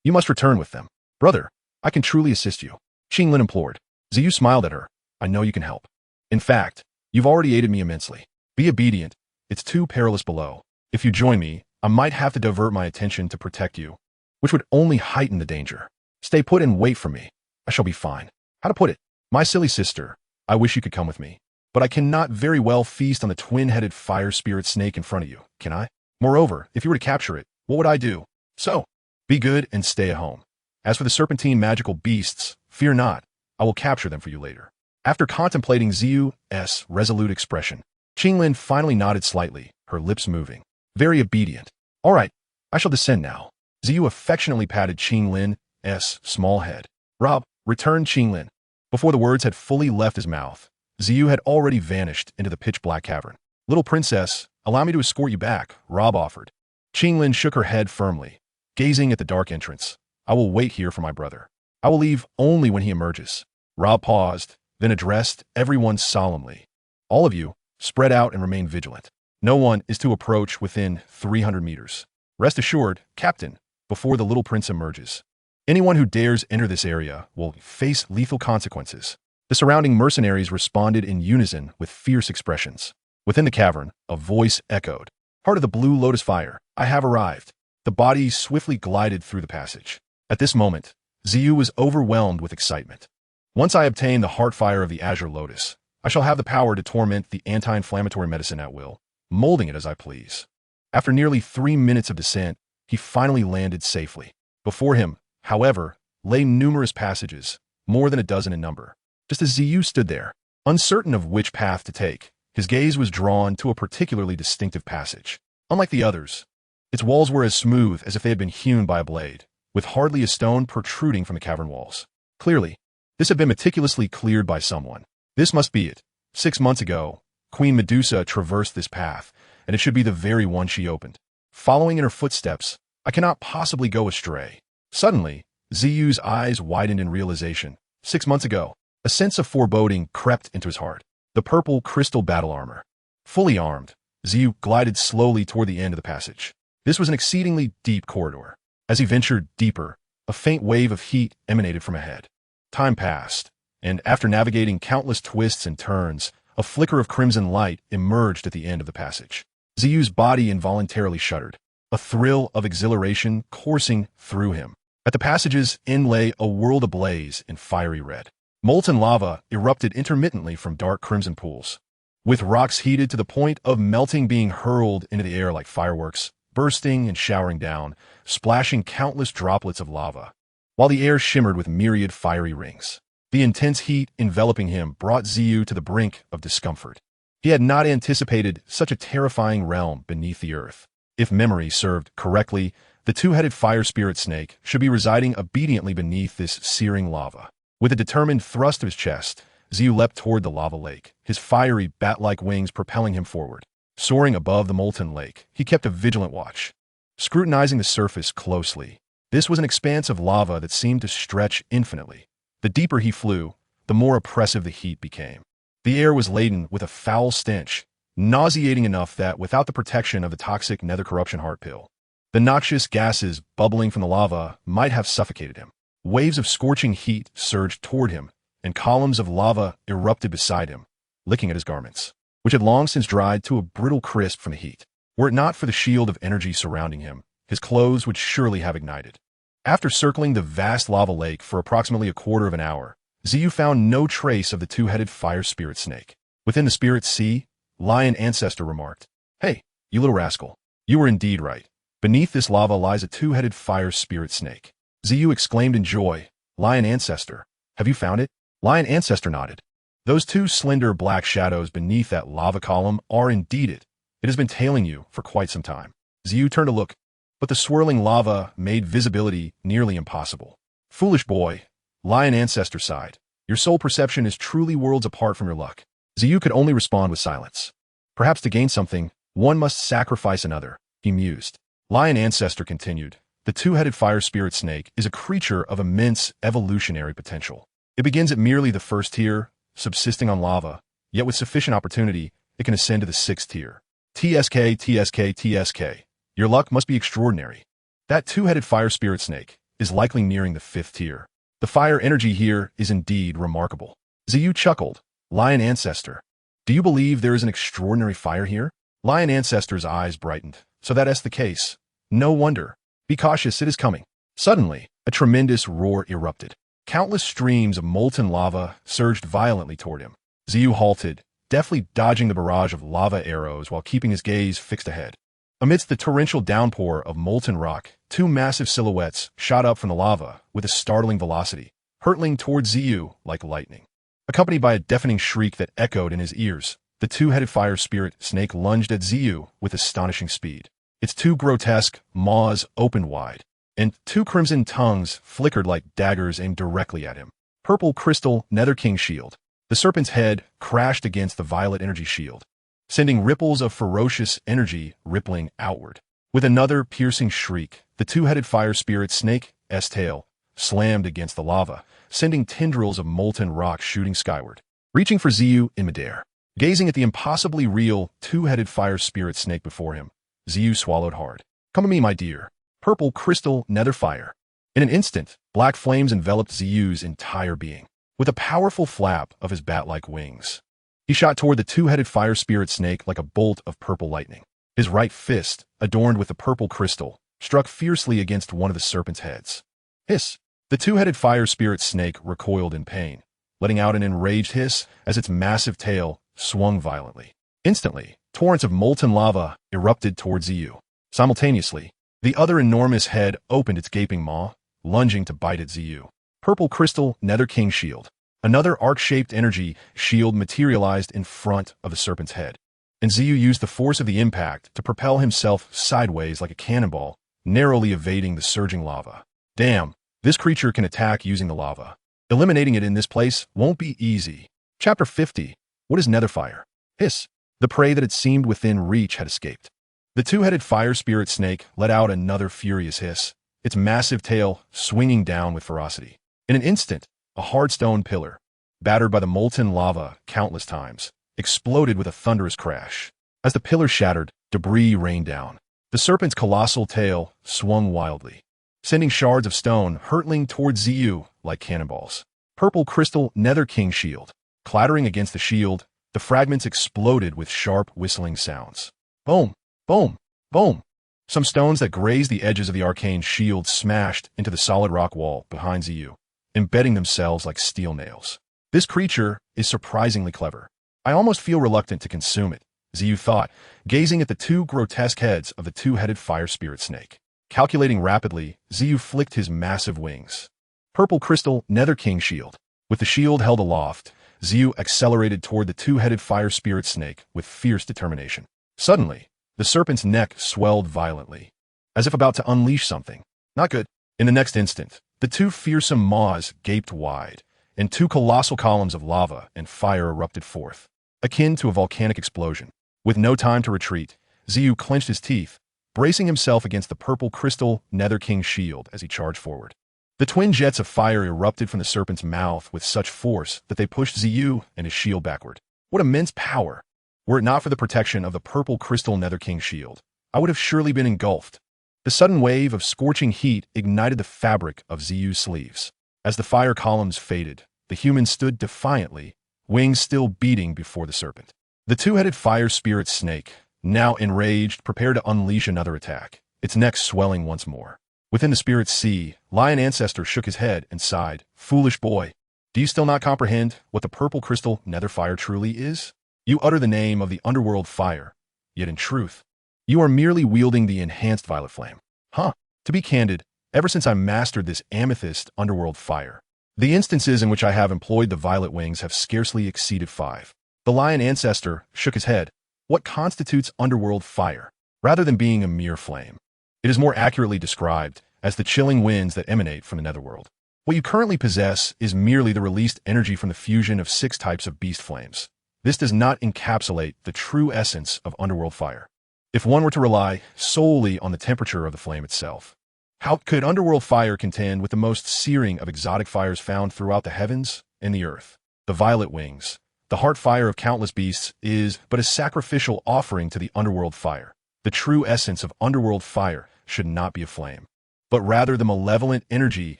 You must return with them." "Brother, I can truly assist you," Qinglin implored. Zhu smiled at her. "I know you can help. In fact, you've already aided me immensely. Be obedient. It's too perilous below. If you join me, I might have to divert my attention to protect you, which would only heighten the danger. Stay put and wait for me. I shall be fine." How to put it? "My silly sister, I wish you could come with me. But I cannot very well feast on the twin-headed fire spirit snake in front of you, can I? Moreover, if you were to capture it, what would I do? So, be good and stay at home. As for the serpentine magical beasts, fear not. I will capture them for you later." After contemplating Zhu's resolute expression, Qinglin finally nodded slightly, her lips moving. "Very obedient. All right, I shall descend now." Zhu affectionately patted Qinglin's small head. "Rob, return Qinglin." Before the words had fully left his mouth, Zhu had already vanished into the pitch-black cavern. "Little princess, allow me to escort you back," Rob offered. Qinglin shook her head firmly, gazing at the dark entrance. "I will wait here for my brother. I will leave only when he emerges." Rob paused, then addressed everyone solemnly. "All of you, spread out and remain vigilant. No one is to approach within 300 meters. Rest assured, Captain, before the little prince emerges. Anyone who dares enter this area will face lethal consequences." The surrounding mercenaries responded in unison with fierce expressions. Within the cavern, a voice echoed. "Heart of the Blue Lotus Fire, I have arrived." The body swiftly glided through the passage. At this moment, Zhu was overwhelmed with excitement. "Once I obtain the heart fire of the Azure Lotus, I shall have the power to torment the anti-inflammatory medicine at will, molding it as I please." After nearly 3 minutes of descent, he finally landed safely. Before him, however, lay numerous passages, more than a dozen in number. Just as Zhu stood there, uncertain of which path to take, his gaze was drawn to a particularly distinctive passage. Unlike the others, its walls were as smooth as if they had been hewn by a blade, with hardly a stone protruding from the cavern walls. Clearly, this had been meticulously cleared by someone. This must be it. 6 months ago, Queen Medusa traversed this path, and it should be the very one she opened. Following in her footsteps, I cannot possibly go astray. Suddenly, Zhu's eyes widened in realization. 6 months ago, a sense of foreboding crept into his heart. The purple crystal battle armor. Fully armed, Zhu glided slowly toward the end of the passage. This was an exceedingly deep corridor. As he ventured deeper, a faint wave of heat emanated from ahead. Time passed, and after navigating countless twists and turns, a flicker of crimson light emerged at the end of the passage. Zhu's body involuntarily shuddered, a thrill of exhilaration coursing through him. At the passage's end lay a world ablaze in fiery red. Molten lava erupted intermittently from dark crimson pools, with rocks heated to the point of melting being hurled into the air like fireworks, bursting and showering down, splashing countless droplets of lava, while the air shimmered with myriad fiery rings. The intense heat enveloping him brought Zhu to the brink of discomfort. He had not anticipated such a terrifying realm beneath the earth. If memory served correctly, the two-headed fire spirit snake should be residing obediently beneath this searing lava. With a determined thrust of his chest, Zhu leapt toward the lava lake, his fiery bat-like wings propelling him forward. Soaring above the molten lake, he kept a vigilant watch, scrutinizing the surface closely. This was an expanse of lava that seemed to stretch infinitely. The deeper he flew, the more oppressive the heat became. The air was laden with a foul stench, nauseating enough that without the protection of the toxic nether corruption heart pill, the noxious gases bubbling from the lava might have suffocated him. Waves of scorching heat surged toward him, and columns of lava erupted beside him, licking at his garments, which had long since dried to a brittle crisp from the heat. Were it not for the shield of energy surrounding him, his clothes would surely have ignited. After circling the vast lava lake for approximately a quarter of an hour, Xiao found no trace of the two-headed fire spirit snake. Within the spirit sea, Lion Ancestor remarked, "Hey, you little rascal. You were indeed right. Beneath this lava lies a two-headed fire spirit snake." Xiao exclaimed in joy, "Lion Ancestor, have you found it?" Lion Ancestor nodded. "Those two slender black shadows beneath that lava column are indeed it. It has been tailing you for quite some time." Xiao turned to look, but the swirling lava made visibility nearly impossible. "Foolish boy," Lion Ancestor sighed. "Your soul perception is truly worlds apart from your luck." Xiao could only respond with silence. "Perhaps to gain something, one must sacrifice another," he mused. Lion Ancestor continued, "The two-headed fire spirit snake is a creature of immense evolutionary potential. It begins at merely the first tier, subsisting on lava, yet with sufficient opportunity, it can ascend to the sixth tier. TSK, TSK, TSK. Your luck must be extraordinary. That two-headed fire spirit snake is likely nearing the fifth tier. The fire energy here is indeed remarkable." Xiao chuckled. "Lion Ancestor, do you believe there is an extraordinary fire here?" Lion Ancestor's eyes brightened. "So that's the case. No wonder. Be cautious, it is coming." Suddenly, a tremendous roar erupted. Countless streams of molten lava surged violently toward him. Xiao halted, deftly dodging the barrage of lava arrows while keeping his gaze fixed ahead. Amidst the torrential downpour of molten rock, two massive silhouettes shot up from the lava with a startling velocity, hurtling towards Xiao like lightning. Accompanied by a deafening shriek that echoed in his ears, the two-headed fire spirit snake lunged at Xiao with astonishing speed. Its two grotesque maws opened wide, and two crimson tongues flickered like daggers aimed directly at him. Purple crystal Nether King shield. The serpent's head crashed against the violet energy shield, sending ripples of ferocious energy rippling outward. With another piercing shriek, the two-headed fire spirit snake's tail slammed against the lava, sending tendrils of molten rock shooting skyward. Reaching for Xiao in midair, gazing at the impossibly real two-headed fire spirit snake before him, Xiao swallowed hard. "Come to me, my dear. Purple crystal nether fire." In an instant, black flames enveloped Xiao's entire being. With a powerful flap of his bat-like wings, he shot toward the two-headed fire spirit snake like a bolt of purple lightning. His right fist, adorned with the purple crystal, struck fiercely against one of the serpent's heads. Hiss! The two-headed fire spirit snake recoiled in pain, letting out an enraged hiss as its massive tail swung violently. Instantly, torrents of molten lava erupted towards Xiao. Simultaneously, the other enormous head opened its gaping maw, lunging to bite at Xiao. Purple crystal Nether King shield. Another arc-shaped energy shield materialized in front of the serpent's head, and Xiao used the force of the impact to propel himself sideways like a cannonball, narrowly evading the surging lava. Damn, this creature can attack using the lava. Eliminating it in this place won't be easy. Chapter 50. What is Netherfire? Hiss. The prey that had seemed within reach had escaped. The two-headed fire spirit snake let out another furious hiss, its massive tail swinging down with ferocity. In an instant, a hard stone pillar, battered by the molten lava countless times, exploded with a thunderous crash. As the pillar shattered, debris rained down. The serpent's colossal tail swung wildly, sending shards of stone hurtling towards Xiao like cannonballs. Purple crystal Nether King shield. Clattering against the shield, the fragments exploded with sharp whistling sounds. Boom! Boom! Boom! Some stones that grazed the edges of the arcane shield smashed into the solid rock wall behind Xiao, embedding themselves like steel nails. This creature is surprisingly clever. I almost feel reluctant to consume it, Xiao thought, gazing at the two grotesque heads of the two-headed fire spirit snake. Calculating rapidly, Xiao flicked his massive wings. Purple crystal Nether King shield. With the shield held aloft, Xiao accelerated toward the two-headed fire spirit snake with fierce determination. Suddenly, the serpent's neck swelled violently, as if about to unleash something. Not good. In the next instant, the two fearsome maws gaped wide, and two colossal columns of lava and fire erupted forth, akin to a volcanic explosion. With no time to retreat, Xiao clenched his teeth, bracing himself against the purple crystal Nether King's shield as he charged forward. The twin jets of fire erupted from the serpent's mouth with such force that they pushed Xiao and his shield backward. What immense power! Were it not for the protection of the purple crystal Nether King's shield, I would have surely been engulfed. The sudden wave of scorching heat ignited the fabric of Xiao's sleeves. As the fire columns faded, the human stood defiantly, wings still beating before the serpent. The two-headed fire spirit snake, now enraged, prepared to unleash another attack, its neck swelling once more. Within the spirit's sea, Lion Ancestor shook his head and sighed, "Foolish boy, do you still not comprehend what the purple crystal nether fire truly is? You utter the name of the underworld fire, yet in truth, you are merely wielding the enhanced violet flame." Huh? To be candid, ever since I mastered this amethyst underworld fire, the instances in which I have employed the violet wings have scarcely exceeded 5. The Lion Ancestor shook his head. What constitutes underworld fire? Rather than being a mere flame, it is more accurately described as the chilling winds that emanate from the netherworld. What you currently possess is merely the released energy from the fusion of 6 types of beast flames. This does not encapsulate the true essence of underworld fire. If one were to rely solely on the temperature of the flame itself, how could underworld fire contend with the most searing of exotic fires found throughout the heavens and the earth? The violet wings, the heart fire of countless beasts, is but a sacrificial offering to the underworld fire. The true essence of underworld fire should not be a flame, but rather the malevolent energy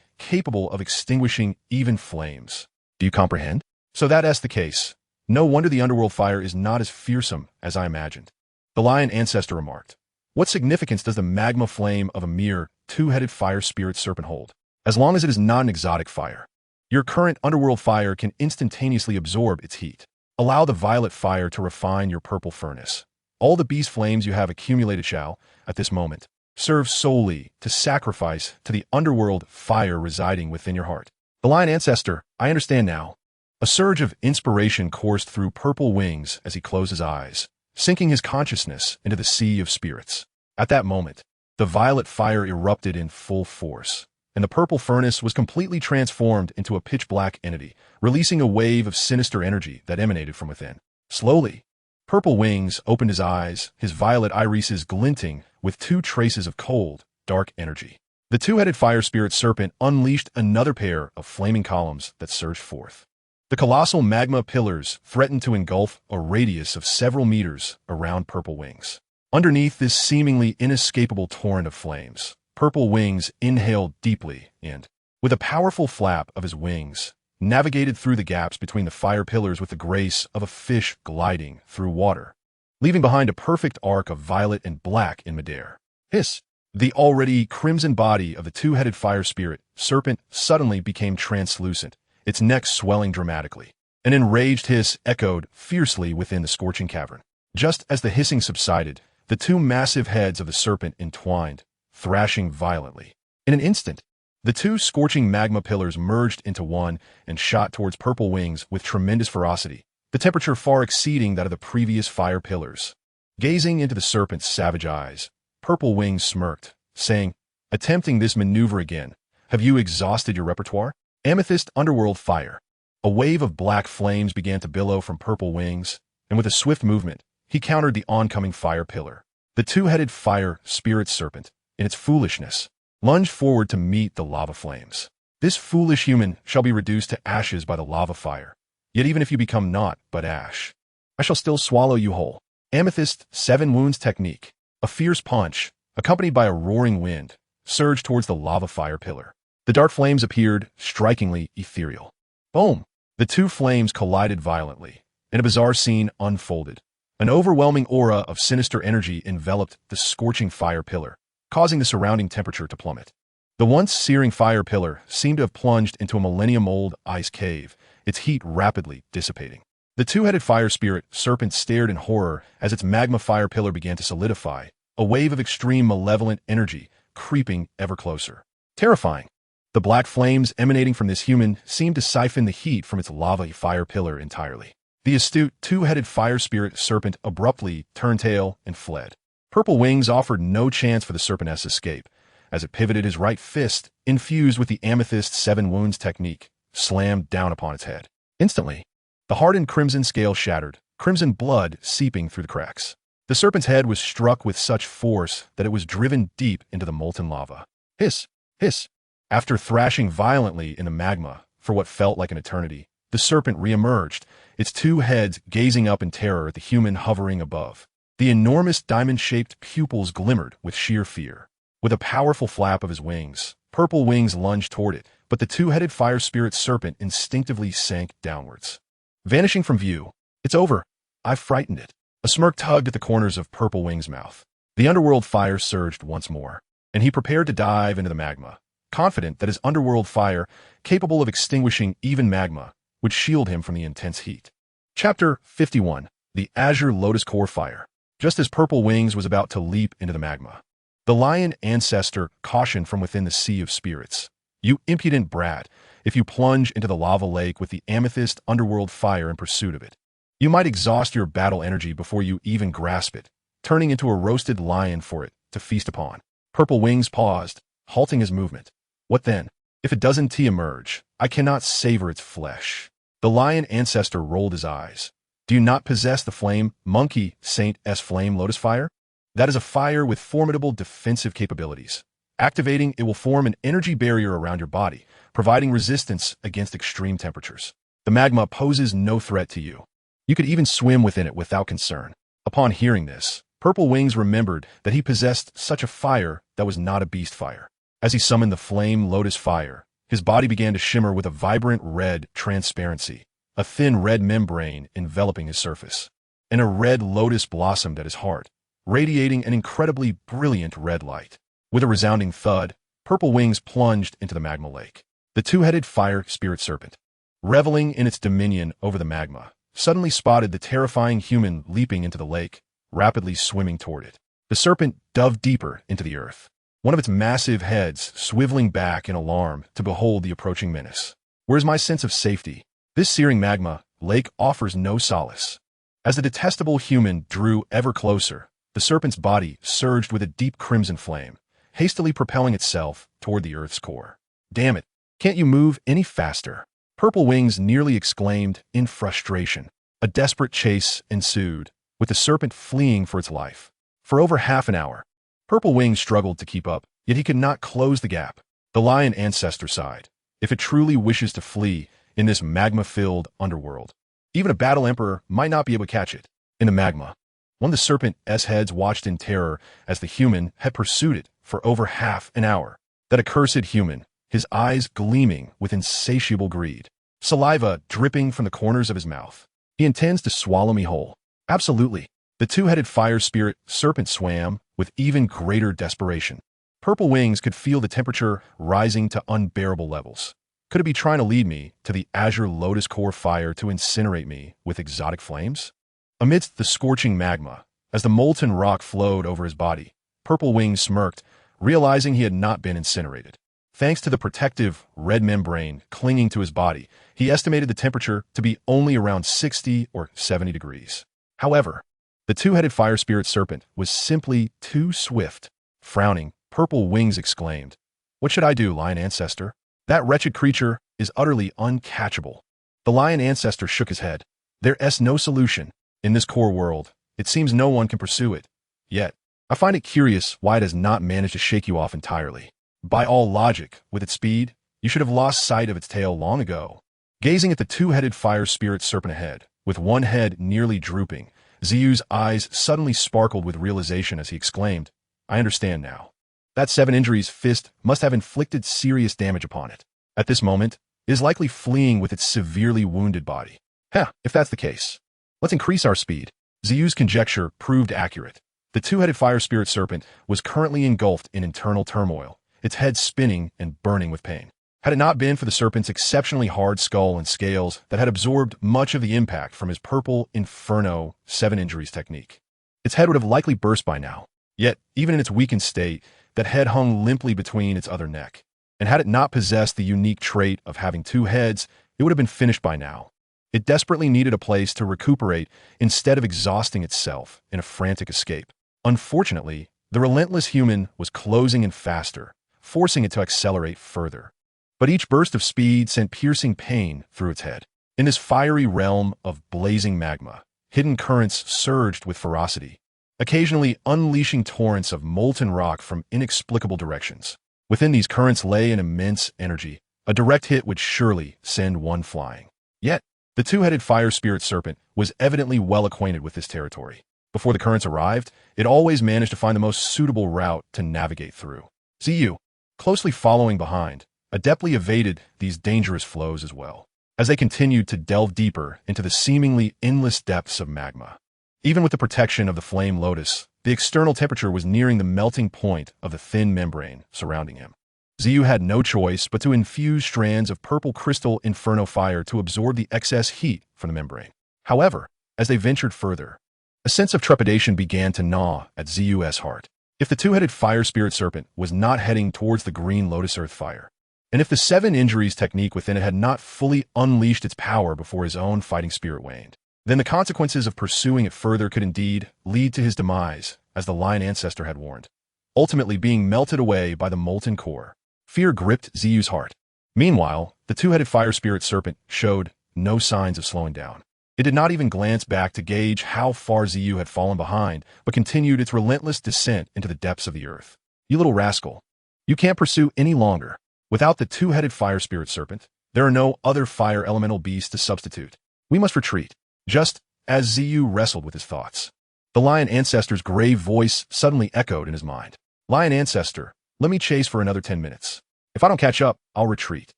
capable of extinguishing even flames. Do you comprehend? So that's the case. No wonder the underworld fire is not as fearsome as I imagined. The Lion Ancestor remarked. What significance does the magma flame of a mere two-headed fire spirit serpent hold? As long as it is not an exotic fire, your current underworld fire can instantaneously absorb its heat. Allow the violet fire to refine your purple furnace. All the beast flames you have accumulated shall, at this moment, serve solely to sacrifice to the underworld fire residing within your heart. The Lion Ancestor, I understand now. A surge of inspiration coursed through Purple Wings as he closed his eyes, sinking his consciousness into the sea of spirits. At that moment, the violet fire erupted in full force, and the purple furnace was completely transformed into a pitch-black entity, releasing a wave of sinister energy that emanated from within. Slowly, Purple Wings opened his eyes, his violet irises glinting with 2 traces of cold, dark energy. The two-headed fire spirit serpent unleashed another pair of flaming columns that surged forth. The colossal magma pillars threatened to engulf a radius of several meters around Purple Wings. Underneath this seemingly inescapable torrent of flames, Purple Wings inhaled deeply and, with a powerful flap of his wings, navigated through the gaps between the fire pillars with the grace of a fish gliding through water, leaving behind a perfect arc of violet and black in midair. Hiss! The already crimson body of the two-headed fire spirit serpent suddenly became translucent, its neck swelling dramatically. An enraged hiss echoed fiercely within the scorching cavern. Just as the hissing subsided, the 2 massive heads of the serpent entwined, thrashing violently. In an instant, the 2 scorching magma pillars merged into one and shot towards Purple Wings with tremendous ferocity, the temperature far exceeding that of the previous fire pillars. Gazing into the serpent's savage eyes, Purple Wings smirked, saying, "Attempting this maneuver again, have you exhausted your repertoire?" Amethyst underworld fire. A wave of black flames began to billow from Purple Wings, and with a swift movement, he countered the oncoming fire pillar. The two-headed fire spirit serpent, in its foolishness, lunged forward to meet the lava flames. This foolish human shall be reduced to ashes by the lava fire. Yet even if you become naught but ash, I shall still swallow you whole. Amethyst 7 Wounds Technique. A fierce punch, accompanied by a roaring wind, surged towards the lava fire pillar. The dark flames appeared strikingly ethereal. Boom! The 2 flames collided violently, and a bizarre scene unfolded. An overwhelming aura of sinister energy enveloped the scorching fire pillar, causing the surrounding temperature to plummet. The once searing fire pillar seemed to have plunged into a millennium-old ice cave, its heat rapidly dissipating. The two-headed fire spirit serpent stared in horror as its magma fire pillar began to solidify, a wave of extreme malevolent energy creeping ever closer. Terrifying. The black flames emanating from this human seemed to siphon the heat from its lava fire pillar entirely. The astute two-headed fire spirit serpent abruptly turned tail and fled. Purple Wings offered no chance for the serpent's escape, as it pivoted his right fist, infused with the Amethyst 7 Wounds technique, slammed down upon its head. Instantly, the hardened crimson scale shattered, crimson blood seeping through the cracks. The serpent's head was struck with such force that it was driven deep into the molten lava. Hiss! Hiss! After thrashing violently in the magma for what felt like an eternity, the serpent re-emerged, its two heads gazing up in terror at the human hovering above. The enormous diamond-shaped pupils glimmered with sheer fear. With a powerful flap of his wings, Purple Wings lunged toward it, but the two-headed fire spirit serpent instinctively sank downwards. Vanishing from view. It's over. I've frightened it. A smirk tugged at the corners of Purple Wings' mouth. The underworld fire surged once more, and he prepared to dive into the magma, confident that his underworld fire, capable of extinguishing even magma, would shield him from the intense heat. Chapter 51. The Azure Lotus Core Fire. Just as Purple Wings was about to leap into the magma, the lion ancestor cautioned from within the sea of spirits. You impudent brat, if you plunge into the lava lake with the amethyst underworld fire in pursuit of it, you might exhaust your battle energy before you even grasp it, turning into a roasted lion for it to feast upon. Purple Wings paused, halting his movement. What then? If it doesn't emerge, I cannot savor its flesh. The lion ancestor rolled his eyes. Do you not possess the flame, monkey, Saint-S flame lotus fire? That is a fire with formidable defensive capabilities. Activating it will form an energy barrier around your body, providing resistance against extreme temperatures. The magma poses no threat to you. You could even swim within it without concern. Upon hearing this, Purple Wings remembered that he possessed such a fire that was not a beast fire. As he summoned the flame lotus fire, his body began to shimmer with a vibrant red transparency, a thin red membrane enveloping his surface. And a red lotus blossomed at his heart, radiating an incredibly brilliant red light. With a resounding thud, Purple Wings plunged into the magma lake. The two-headed fire spirit serpent, reveling in its dominion over the magma, suddenly spotted the terrifying human leaping into the lake, rapidly swimming toward it. The serpent dove deeper into the earth, one of its massive heads swiveling back in alarm to behold the approaching menace. Where's my sense of safety? This searing magma lake offers no solace. As the detestable human drew ever closer, the serpent's body surged with a deep crimson flame, hastily propelling itself toward the earth's core. Damn it, can't you move any faster? Purple Wings nearly exclaimed in frustration. A desperate chase ensued, with the serpent fleeing for its life. For over half an hour, Purple Wings struggled to keep up, yet he could not close the gap. The lion ancestor sighed. If it truly wishes to flee in this magma-filled underworld, even a battle emperor might not be able to catch it. In the magma, one of the serpent's heads watched in terror as the human had pursued it for over half an hour. That accursed human, his eyes gleaming with insatiable greed, saliva dripping from the corners of his mouth. He intends to swallow me whole. Absolutely. The two-headed fire spirit serpent swam with even greater desperation. Purple Wings could feel the temperature rising to unbearable levels. Could it be trying to lead me to the Azure Lotus Core fire to incinerate me with exotic flames? Amidst the scorching magma, as the molten rock flowed over his body, Purple Wings smirked, realizing he had not been incinerated. Thanks to the protective red membrane clinging to his body, he estimated the temperature to be only around 60 or 70 degrees. However, the two-headed fire spirit serpent was simply too swift. Frowning, Purple Wings exclaimed, "What should I do, lion ancestor? That wretched creature is utterly uncatchable." The lion ancestor shook his head. There's no solution. In this core world, it seems no one can pursue it. Yet, I find it curious why it has not managed to shake you off entirely. By all logic, with its speed, you should have lost sight of its tail long ago. Gazing at the two-headed fire spirit serpent ahead, with one head nearly drooping, Ziyu's eyes suddenly sparkled with realization as he exclaimed, "I understand now. That 7 injuries fist must have inflicted serious damage upon it. At this moment, it is likely fleeing with its severely wounded body. If that's the case, let's increase our speed." Ziyu's conjecture proved accurate. The two-headed fire spirit serpent was currently engulfed in internal turmoil, its head spinning and burning with pain. Had it not been for the serpent's exceptionally hard skull and scales that had absorbed much of the impact from his purple inferno 7 injuries technique, its head would have likely burst by now. Yet, even in its weakened state, that head hung limply between its other neck. And had it not possessed the unique trait of having two heads, it would have been finished by now. It desperately needed a place to recuperate instead of exhausting itself in a frantic escape. Unfortunately, the relentless human was closing in faster, forcing it to accelerate further. But each burst of speed sent piercing pain through its head. In this fiery realm of blazing magma, hidden currents surged with ferocity, occasionally unleashing torrents of molten rock from inexplicable directions. Within these currents lay an immense energy. A direct hit would surely send one flying. Yet, the two-headed fire spirit serpent was evidently well acquainted with this territory. Before the currents arrived, it always managed to find the most suitable route to navigate through. Zhu, closely following behind, adeptly evaded these dangerous flows as well, as they continued to delve deeper into the seemingly endless depths of magma. Even with the protection of the flame lotus, the external temperature was nearing the melting point of the thin membrane surrounding him. Zhu had no choice but to infuse strands of purple crystal inferno fire to absorb the excess heat from the membrane. However, as they ventured further, a sense of trepidation began to gnaw at Zhu's heart. If the two-headed fire spirit serpent was not heading towards the green lotus earth fire, and if the 7 injuries technique within it had not fully unleashed its power before his own fighting spirit waned, then the consequences of pursuing it further could indeed lead to his demise, as the lion ancestor had warned, ultimately being melted away by the molten core. Fear gripped Zhu's heart. Meanwhile, the two-headed fire spirit serpent showed no signs of slowing down. It did not even glance back to gauge how far Zhu had fallen behind, but continued its relentless descent into the depths of the earth. You little rascal. You can't pursue any longer. Without the two-headed fire spirit serpent, there are no other fire elemental beasts to substitute. We must retreat. Just as Zhu wrestled with his thoughts, the lion ancestor's grave voice suddenly echoed in his mind. Lion ancestor, let me chase for another 10 minutes. If I don't catch up, I'll retreat.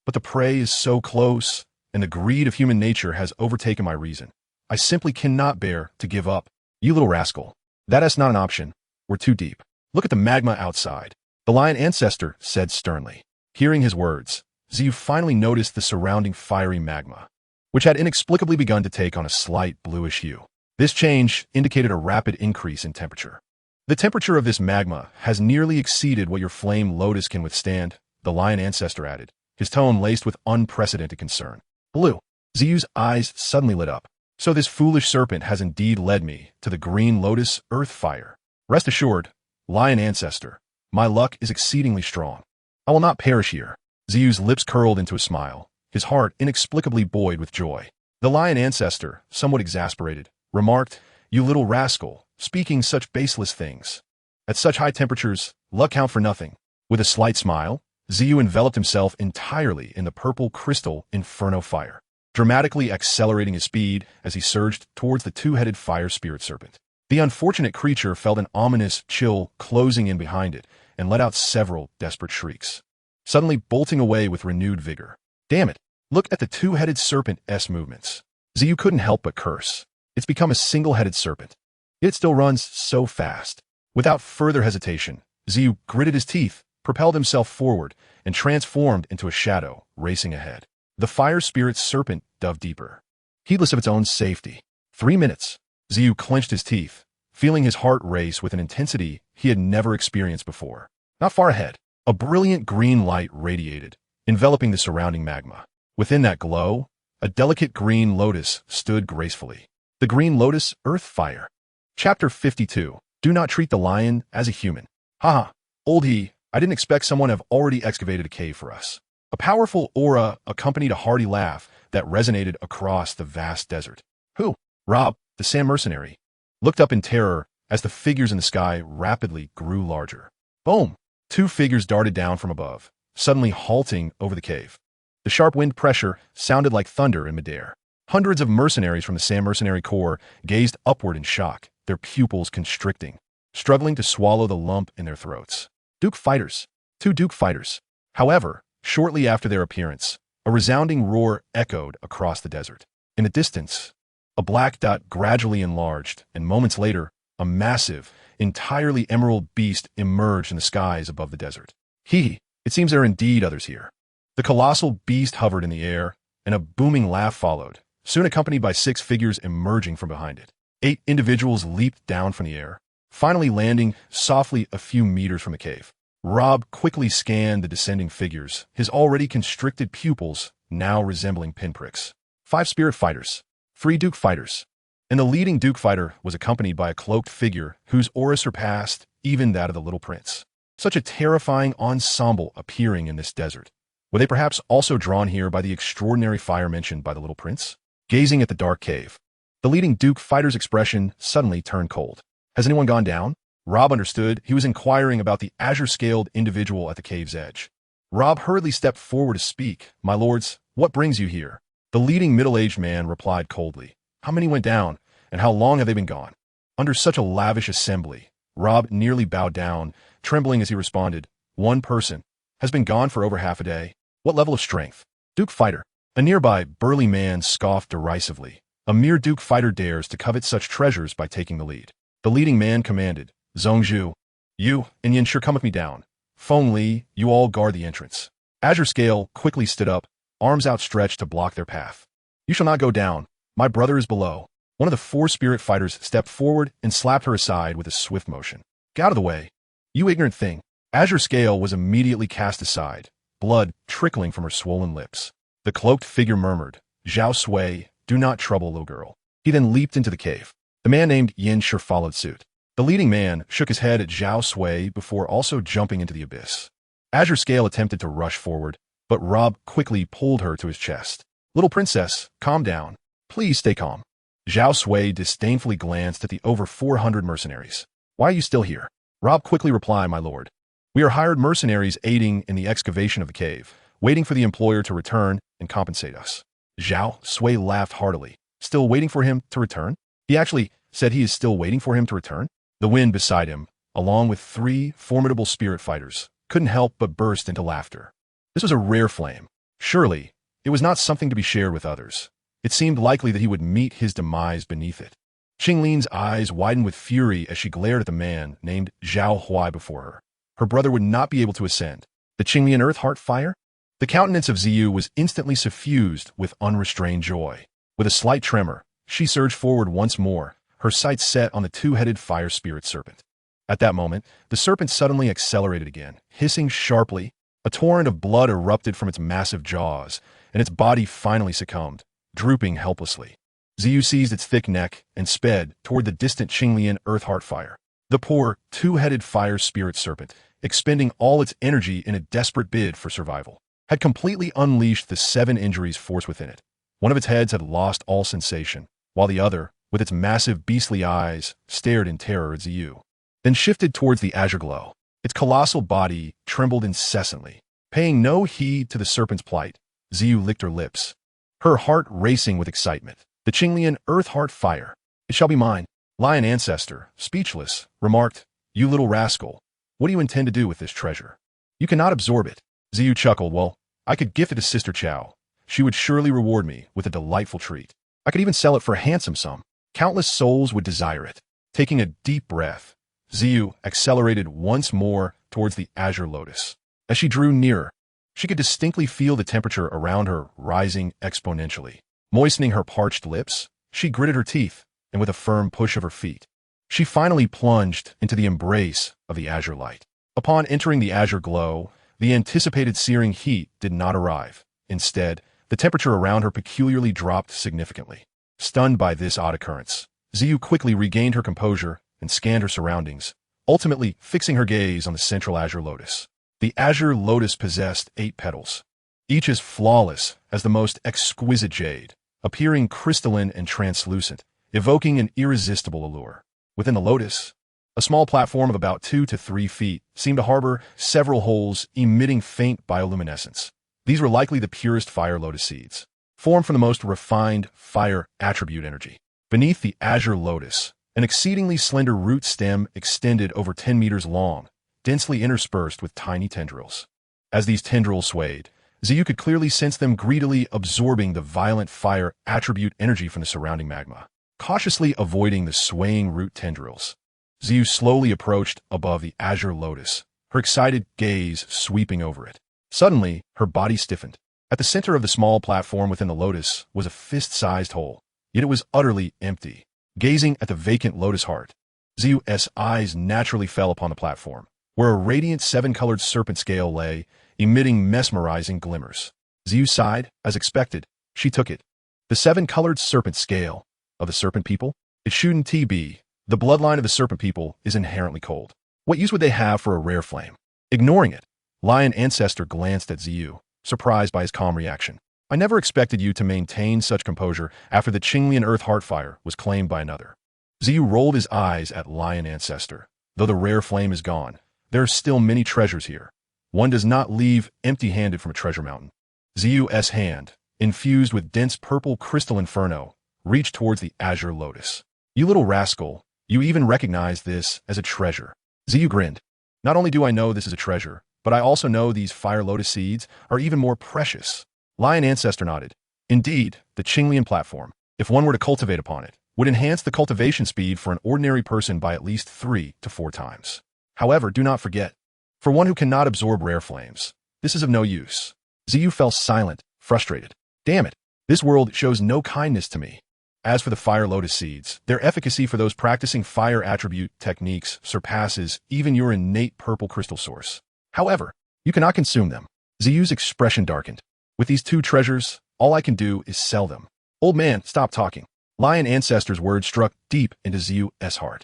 But the prey is so close, and the greed of human nature has overtaken my reason. I simply cannot bear to give up. You little rascal. That is not an option. We're too deep. Look at the magma outside. The lion ancestor said sternly. Hearing his words, Zhu finally noticed the surrounding fiery magma, which had inexplicably begun to take on a slight bluish hue. This change indicated a rapid increase in temperature. The temperature of this magma has nearly exceeded what your flame lotus can withstand, the lion ancestor added, his tone laced with unprecedented concern. Blue. Zhu's eyes suddenly lit up. So this foolish serpent has indeed led me to the green lotus earth fire. Rest assured, lion ancestor, my luck is exceedingly strong. I will not perish here. Zhu's lips curled into a smile, his heart inexplicably buoyed with joy. The lion ancestor, somewhat exasperated, remarked, You little rascal, speaking such baseless things. At such high temperatures, luck count for nothing. With a slight smile, Zhu enveloped himself entirely in the purple crystal inferno fire, dramatically accelerating his speed as he surged towards the two-headed fire spirit serpent. The unfortunate creature felt an ominous chill closing in behind it and let out several desperate shrieks, suddenly bolting away with renewed vigor. Damn it, look at the two-headed serpent's movements. Zhu couldn't help but curse. It's become a single-headed serpent. Yet it still runs so fast. Without further hesitation, Zhu gritted his teeth, propelled himself forward, and transformed into a shadow, racing ahead. The fire spirit serpent dove deeper, heedless of its own safety. 3 minutes. Zhu clenched his teeth, feeling his heart race with an intensity he had never experienced before. Not far ahead, a brilliant green light radiated, enveloping the surrounding magma. Within that glow, a delicate green lotus stood gracefully. The green lotus earth fire. Chapter 52. Do not treat the lion as a human. Haha, old he, I didn't expect someone have already excavated a cave for us. A powerful aura accompanied a hearty laugh that resonated across the vast desert. Who? Rob, the Sam mercenary, looked up in terror as the figures in the sky rapidly grew larger. Boom! 2 figures darted down from above, suddenly halting over the cave. The sharp wind pressure sounded like thunder in midair. Hundreds of mercenaries from the Sam Mercenary Corps gazed upward in shock, their pupils constricting, struggling to swallow the lump in their throats. Duke fighters. 2 Duke fighters. However, shortly after their appearance, a resounding roar echoed across the desert. In the distance, a black dot gradually enlarged, and moments later, a massive, entirely emerald beast emerged in the skies above the desert. It seems there are indeed others here. The colossal beast hovered in the air, and a booming laugh followed, soon accompanied by 6 figures emerging from behind it. 8 individuals leaped down from the air, finally landing softly a few meters from the cave. Rob quickly scanned the descending figures, his already constricted pupils now resembling pinpricks. 5 spirit fighters, 3 Duke fighters, and the leading Duke fighter was accompanied by a cloaked figure whose aura surpassed even that of the little prince. Such a terrifying ensemble appearing in this desert. Were they perhaps also drawn here by the extraordinary fire mentioned by the little prince? Gazing at the dark cave, The leading Duke fighter's expression suddenly turned cold. Has anyone gone down? Rob understood. He was inquiring about the azure-scaled individual at the cave's edge. Rob hurriedly stepped forward to speak. My lords, what brings you here? The leading middle-aged man replied coldly. How many went down, and how long have they been gone? Under such a lavish assembly, Rob nearly bowed down, trembling as he responded. One person has been gone for over half a day. What level of strength? Duke fighter. A nearby burly man scoffed derisively. A mere Duke fighter dares to covet such treasures by taking the lead. The leading man commanded. Zhongzhou, you and Yin sure come with me down. Feng Li, you all guard the entrance. Azure Scale quickly stood up, arms outstretched to block their path. You shall not go down. My brother is below. One of the 4 spirit fighters stepped forward and slapped her aside with a swift motion. Get out of the way. You ignorant thing. Azure Scale was immediately cast aside, blood trickling from her swollen lips. The cloaked figure murmured, Zhao Sui, do not trouble, little girl. He then leaped into the cave. The man named Yin Shi followed suit. The leading man shook his head at Zhao Sui before also jumping into the abyss. Azure Scale attempted to rush forward, but Rob quickly pulled her to his chest. Little princess, calm down. Please stay calm. Zhao Sui disdainfully glanced at the over 400 mercenaries. Why are you still here? Rob quickly replied, my lord. We are hired mercenaries aiding in the excavation of the cave, waiting for the employer to return and compensate us. Zhao Sui laughed heartily. Still waiting for him to return? He actually said he is still waiting for him to return? The wind beside him, along with 3 formidable spirit fighters, couldn't help but burst into laughter. This was a rare flame. Surely, it was not something to be shared with others. It seemed likely that he would meet his demise beneath it. Qinglin's eyes widened with fury as she glared at the man named Zhao Huai before her. Her brother would not be able to ascend. The Qinglian Earth Heart Fire? The countenance of Ziyu was instantly suffused with unrestrained joy. With a slight tremor, she surged forward once more, her sights set on the 2-headed fire spirit serpent. At that moment, the serpent suddenly accelerated again, hissing sharply. A torrent of blood erupted from its massive jaws, and its body finally succumbed, drooping helplessly. Ziyu seized its thick neck and sped toward the distant Qinglian Earth Heart Fire. The poor, 2-headed fire spirit serpent, expending all its energy in a desperate bid for survival, had completely unleashed the 7 injuries force within it. One of its heads had lost all sensation, while the other, with its massive beastly eyes, stared in terror at Ziyu. Then shifted towards the azure glow. Its colossal body trembled incessantly. Paying no heed to the serpent's plight, Ziyu licked her lips, her heart racing with excitement. The Qinglian Earth Heart Fire. It shall be mine. Lion Ancestor, speechless, remarked, You little rascal, what do you intend to do with this treasure? You cannot absorb it. Ziyu chuckled, Well, I could gift it to Sister Qiao. She would surely reward me with a delightful treat. I could even sell it for a handsome sum. Countless souls would desire it. Taking a deep breath, Ziyu accelerated once more towards the azure lotus. As she drew nearer, she could distinctly feel the temperature around her rising exponentially. Moistening her parched lips, she gritted her teeth, and with a firm push of her feet, she finally plunged into the embrace of the azure light. Upon entering the azure glow, the anticipated searing heat did not arrive. Instead, the temperature around her peculiarly dropped significantly. Stunned by this odd occurrence, Ziyu quickly regained her composure and scanned her surroundings, ultimately fixing her gaze on the central azure lotus. The azure lotus possessed 8 petals, each as flawless as the most exquisite jade, appearing crystalline and translucent, evoking an irresistible allure. Within the lotus, a small platform of about 2 to 3 feet seemed to harbor several holes emitting faint bioluminescence. These were likely the purest fire lotus seeds, formed from the most refined fire attribute energy. Beneath the azure lotus, an exceedingly slender root stem extended over 10 meters long, densely interspersed with tiny tendrils. As these tendrils swayed, Ziyu could clearly sense them greedily absorbing the violent fire attribute energy from the surrounding magma. Cautiously avoiding the swaying root tendrils, Ziyu slowly approached above the azure lotus, her excited gaze sweeping over it. Suddenly, her body stiffened. At the center of the small platform within the lotus was a fist-sized hole, yet it was utterly empty. Gazing at the vacant lotus heart, Ziyu's eyes naturally fell upon the platform, where a radiant 7-colored serpent scale lay, emitting mesmerizing glimmers. Ziyu sighed. As expected, she took it. The 7-colored serpent scale of the serpent people? It shouldn't be. The bloodline of the serpent people is inherently cold. What use would they have for a rare flame? Ignoring it, Lion Ancestor glanced at Ziyu, surprised by his calm reaction. I never expected you to maintain such composure after the Qinglian Earth Heartfire was claimed by another. Ziyu rolled his eyes at Lion Ancestor. Though the rare flame is gone, there are still many treasures here. One does not leave empty-handed from a treasure mountain. Ziyu's hand, infused with dense purple crystal inferno, reached towards the azure lotus. You little rascal, you even recognize this as a treasure. Ziyu grinned. Not only do I know this is a treasure, but I also know these fire lotus seeds are even more precious. Lion Ancestor nodded. Indeed, the Qinglian platform, if one were to cultivate upon it, would enhance the cultivation speed for an ordinary person by at least 3 to 4 times. However, do not forget, for one who cannot absorb rare flames, this is of no use. Ziyu fell silent, frustrated. Damn it, this world shows no kindness to me. As for the fire lotus seeds, their efficacy for those practicing fire attribute techniques surpasses even your innate purple crystal source. However, you cannot consume them. Ziyu's expression darkened. With these 2 treasures, all I can do is sell them. Old man, stop talking. Lion Ancestor's words struck deep into Ziyu's heart.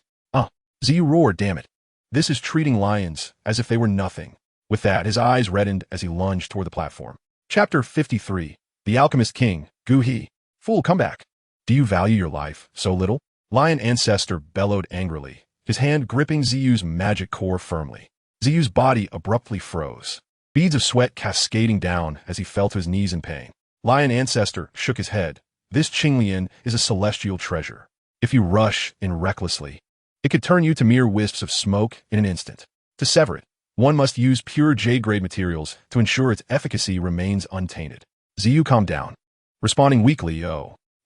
Ziyu roared, damn it. This is treating lions as if they were nothing. With that, his eyes reddened as he lunged toward the platform. Chapter 53. The Alchemist King, Gu He. Fool, come back. Do you value your life so little? Lion Ancestor bellowed angrily, his hand gripping Ziyu's magic core firmly. Ziyu's body abruptly froze, beads of sweat cascading down as he fell to his knees in pain. Lion Ancestor shook his head. This Qinglian is a celestial treasure. If you rush in recklessly, it could turn you to mere wisps of smoke in an instant. To sever it, one must use pure jade-grade materials to ensure its efficacy remains untainted. Ziyu calmed down. Responding weakly,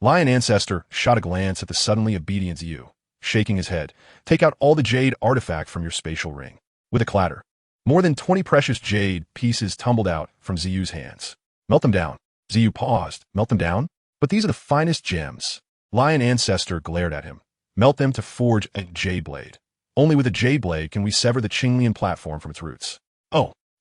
Lion Ancestor shot a glance at the suddenly obedient Ziyu, shaking his head. Take out all the jade artifact from your spatial ring. With a clatter, more than 20 precious jade pieces tumbled out from Ziyu's hands. Melt them down. Ziyu paused. Melt them down? But these are the finest gems. Lion Ancestor glared at him. Melt them to forge a jade blade. Only with a jade blade can we sever the Qinglian platform from its roots.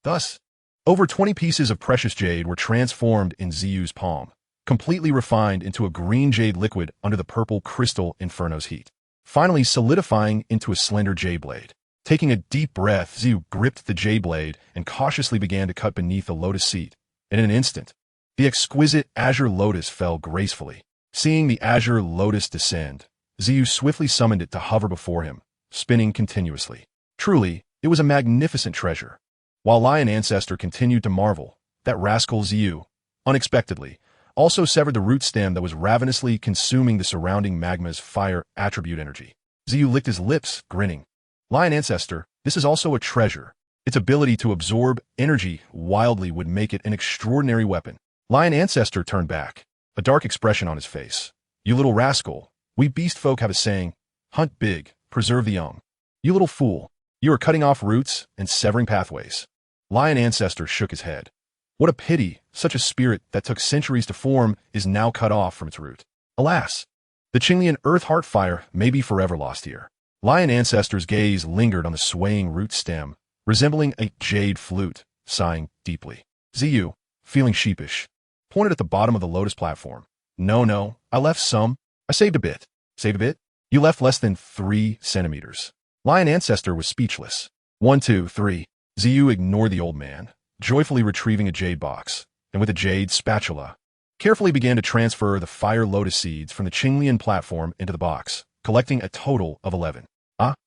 Thus, over 20 pieces of precious jade were transformed in Ziyu's palm, completely refined into a green jade liquid under the purple crystal inferno's heat, finally solidifying into a slender jade blade. Taking a deep breath, Ziyu gripped the jade blade and cautiously began to cut beneath the lotus seat. In an instant, the exquisite azure lotus fell gracefully. Seeing the azure lotus descend, Ziyu swiftly summoned it to hover before him, spinning continuously. Truly, it was a magnificent treasure. While Lion Ancestor continued to marvel, that rascal Ziyu, unexpectedly, also severed the root stem that was ravenously consuming the surrounding magma's fire attribute energy. Ziyu licked his lips, grinning. Lion Ancestor, this is also a treasure. Its ability to absorb energy wildly would make it an extraordinary weapon. Lion Ancestor turned back, a dark expression on his face. You little rascal, we beast folk have a saying, hunt big, preserve the young. You little fool, you are cutting off roots and severing pathways. Lion Ancestor shook his head. What a pity, such a spirit that took centuries to form is now cut off from its root. Alas, the Qinglian Earth Heartfire may be forever lost here. Lion Ancestor's gaze lingered on the swaying root stem, resembling a jade flute, sighing deeply. Ziyu, feeling sheepish, pointed at the bottom of the lotus platform. No, I left some. I saved a bit. Saved a bit? You left less than 3 centimeters. Lion Ancestor was speechless. 1, 2, 3. Ziyu ignored the old man, joyfully retrieving a jade box, and with a jade spatula, carefully began to transfer the fire lotus seeds from the Qinglian platform into the box, collecting a total of 11.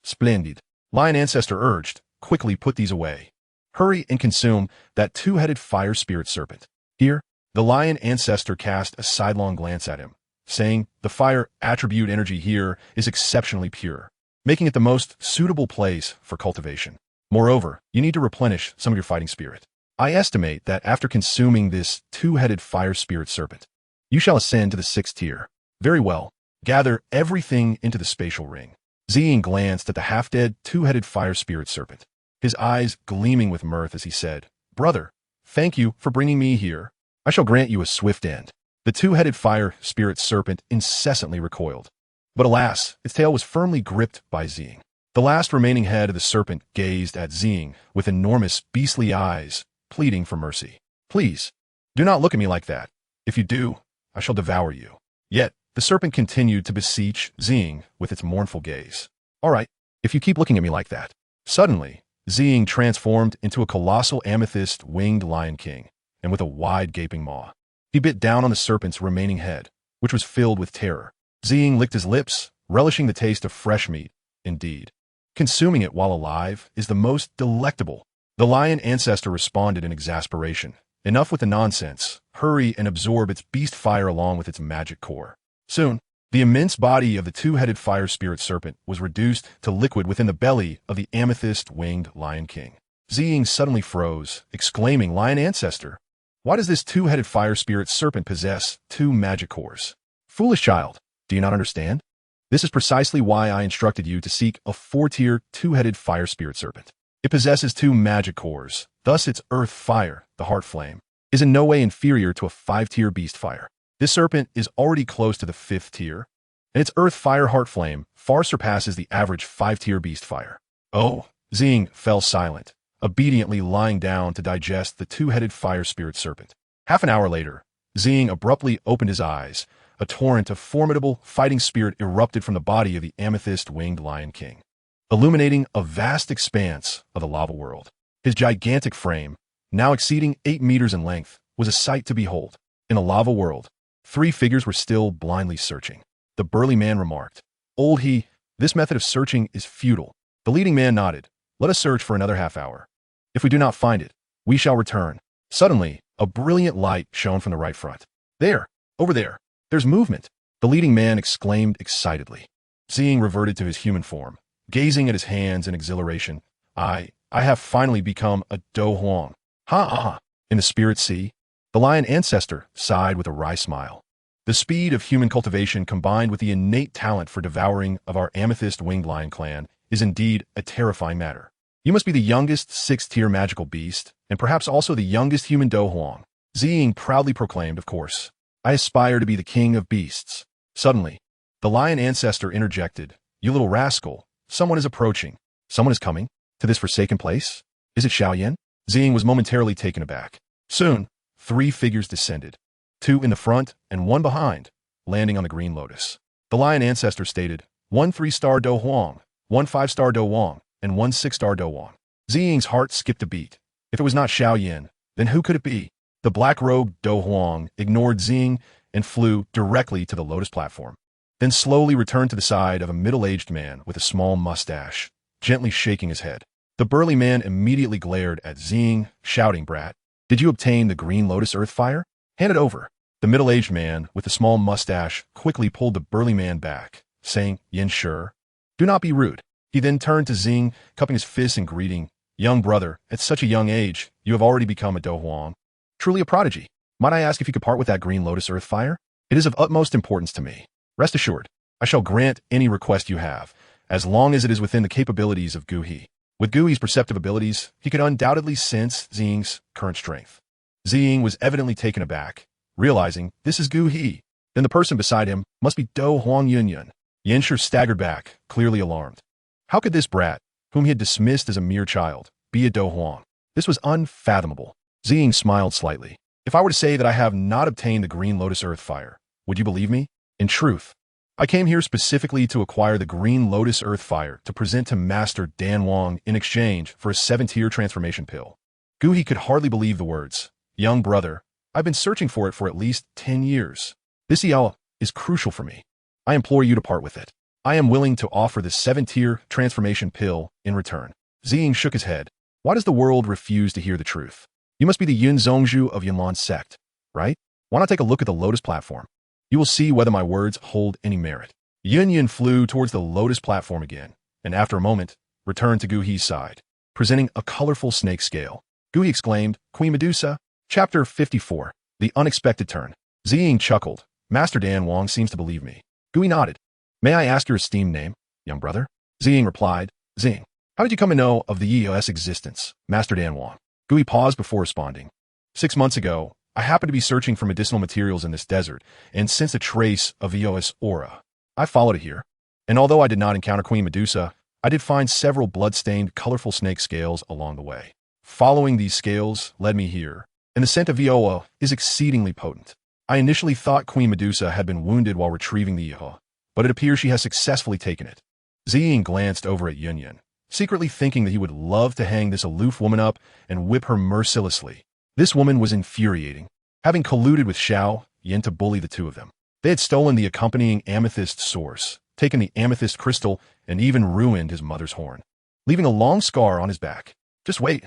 Splendid. Lion Ancestor urged, quickly put these away. Hurry and consume that 2-headed fire spirit serpent. Here, the Lion Ancestor cast a sidelong glance at him, saying, the fire attribute energy here is exceptionally pure, making it the most suitable place for cultivation. Moreover, you need to replenish some of your fighting spirit. I estimate that after consuming this 2-headed fire spirit serpent, you shall ascend to the 6th tier. Very well. Gather everything into the spatial ring. Ziyu glanced at the half-dead 2-headed fire spirit serpent, his eyes gleaming with mirth as he said, Brother, thank you for bringing me here. I shall grant you a swift end. The 2-headed fire spirit serpent incessantly recoiled. But alas, its tail was firmly gripped by Ziyu. The last remaining head of the serpent gazed at Ziyu with enormous beastly eyes, pleading for mercy. Please, do not look at me like that. If you do, I shall devour you. Yet, the serpent continued to beseech Ziyu with its mournful gaze. All right, if you keep looking at me like that. Suddenly, Ziyu transformed into a colossal amethyst-winged lion king, and with a wide gaping maw. He bit down on the serpent's remaining head, which was filled with terror. Ziying licked his lips, relishing the taste of fresh meat. Indeed, consuming it while alive is the most delectable. The lion ancestor responded in exasperation. Enough with the nonsense. Hurry and absorb its beast fire along with its magic core. Soon, the immense body of the two-headed fire spirit serpent was reduced to liquid within the belly of the amethyst-winged Lion King. Ziying suddenly froze, exclaiming, "Lion ancestor, why does this two-headed fire spirit serpent possess two magic cores? Foolish child, do you not understand? This is precisely why I instructed you to seek a 4-tier, two-headed fire spirit serpent. It possesses two magic cores, thus its earth fire, the heart flame, is in no way inferior to a 5-tier beast fire. This serpent is already close to the 5th tier, and its earth fire heart flame far surpasses the average 5-tier beast fire." Oh, Ziying fell silent, obediently lying down to digest the two-headed fire spirit serpent. Half an hour later, Ziying abruptly opened his eyes. A torrent of formidable fighting spirit erupted from the body of the amethyst-winged Lion King, illuminating a vast expanse of the lava world. His gigantic frame, now exceeding 8 meters in length, was a sight to behold. In a lava world, 3 figures were still blindly searching. The burly man remarked, "Old he, this method of searching is futile." The leading man nodded. "Let us search for another half hour. If we do not find it, we shall return." Suddenly, a brilliant light shone from the right front. "There, over there, there's movement," the leading man exclaimed excitedly. Ziying reverted to his human form, gazing at his hands in exhilaration. I have finally become a Do Huang. Ha ha! In the spirit sea, the lion ancestor sighed with a wry smile. The speed of human cultivation combined with the innate talent for devouring of our amethyst-winged lion clan is indeed a terrifying matter. You must be the youngest 6th-tier magical beast, and perhaps also the youngest human Do Huang. Ziying proudly proclaimed, "Of course, I aspire to be the king of beasts." Suddenly, the lion ancestor interjected, "You little rascal, someone is approaching. Someone is coming? To this forsaken place? Is it Xiao Yan?" Ziying was momentarily taken aback. Soon, 3 figures descended, 2 in the front and 1 behind, landing on the green lotus. The lion ancestor stated, "1 3-star Do Huang, 1 5-star Do Huang, and 1 6-star Do Huang." Ziying's heart skipped a beat. If it was not Xiao Yan, then who could it be? The black-robed Do Huang ignored Ziying and flew directly to the lotus platform, then slowly returned to the side of a middle-aged man with a small mustache, gently shaking his head. The burly man immediately glared at Ziying, shouting, "Brat, did you obtain the green lotus earth fire? Hand it over." The middle-aged man with the small mustache quickly pulled the burly man back, saying, "Yin, sure. Do not be rude." He then turned to Ziying, cupping his fists and greeting, "Young brother, at such a young age, you have already become a Do Huang. Truly a prodigy. Might I ask if you could part with that green lotus earth fire? It is of utmost importance to me. Rest assured, I shall grant any request you have, as long as it is within the capabilities of Gu He." With Gu He's perceptive abilities, he could undoubtedly sense Ziying's current strength. Ziying was evidently taken aback, realizing this is Gu He. Then the person beside him must be Do Huang Yunyun. Yanshi staggered back, clearly alarmed. How could this brat, whom he had dismissed as a mere child, be a Do Huang? This was unfathomable. Ziying smiled slightly. "If I were to say that I have not obtained the green lotus earth fire, would you believe me? In truth, I came here specifically to acquire the green lotus earth fire to present to Master Dan Wang in exchange for a 7-tier transformation pill." Gu He could hardly believe the words. "Young brother, I've been searching for it for at least 10 years. This Xiao is crucial for me. I implore you to part with it. I am willing to offer the 7-tier transformation pill in return." Ziying shook his head. "Why does the world refuse to hear the truth? You must be the Zhongzhou of Yunlan's sect, right? Why not take a look at the lotus platform? You will see whether my words hold any merit." Yun flew towards the lotus platform again, and after a moment, returned to Gu He's side, presenting a colorful snake scale. Gu He exclaimed, "Queen Medusa." Chapter 54. The Unexpected Turn. Ziying chuckled. "Master Dan Wang seems to believe me." Gu He nodded. "May I ask your esteemed name, young brother?" Ziying replied, "Zing. How did you come to know of the EOS existence, Master Dan Wang?" Gu He paused before responding. 6 months ago, I happened to be searching for medicinal materials in this desert and sensed a trace of EOS aura. I followed it here, and although I did not encounter Queen Medusa, I did find several blood-stained, colorful snake scales along the way. Following these scales led me here, and the scent of Ioa is exceedingly potent. I initially thought Queen Medusa had been wounded while retrieving the Ioa, but it appears she has successfully taken it. Ziying glanced over at Yunyun, secretly thinking that he would love to hang this aloof woman up and whip her mercilessly. This woman was infuriating. having colluded with Xiao Yan to bully the two of them. They had stolen the accompanying amethyst source, taken the amethyst crystal, and even ruined his mother's horn, leaving a long scar on his back. Just wait.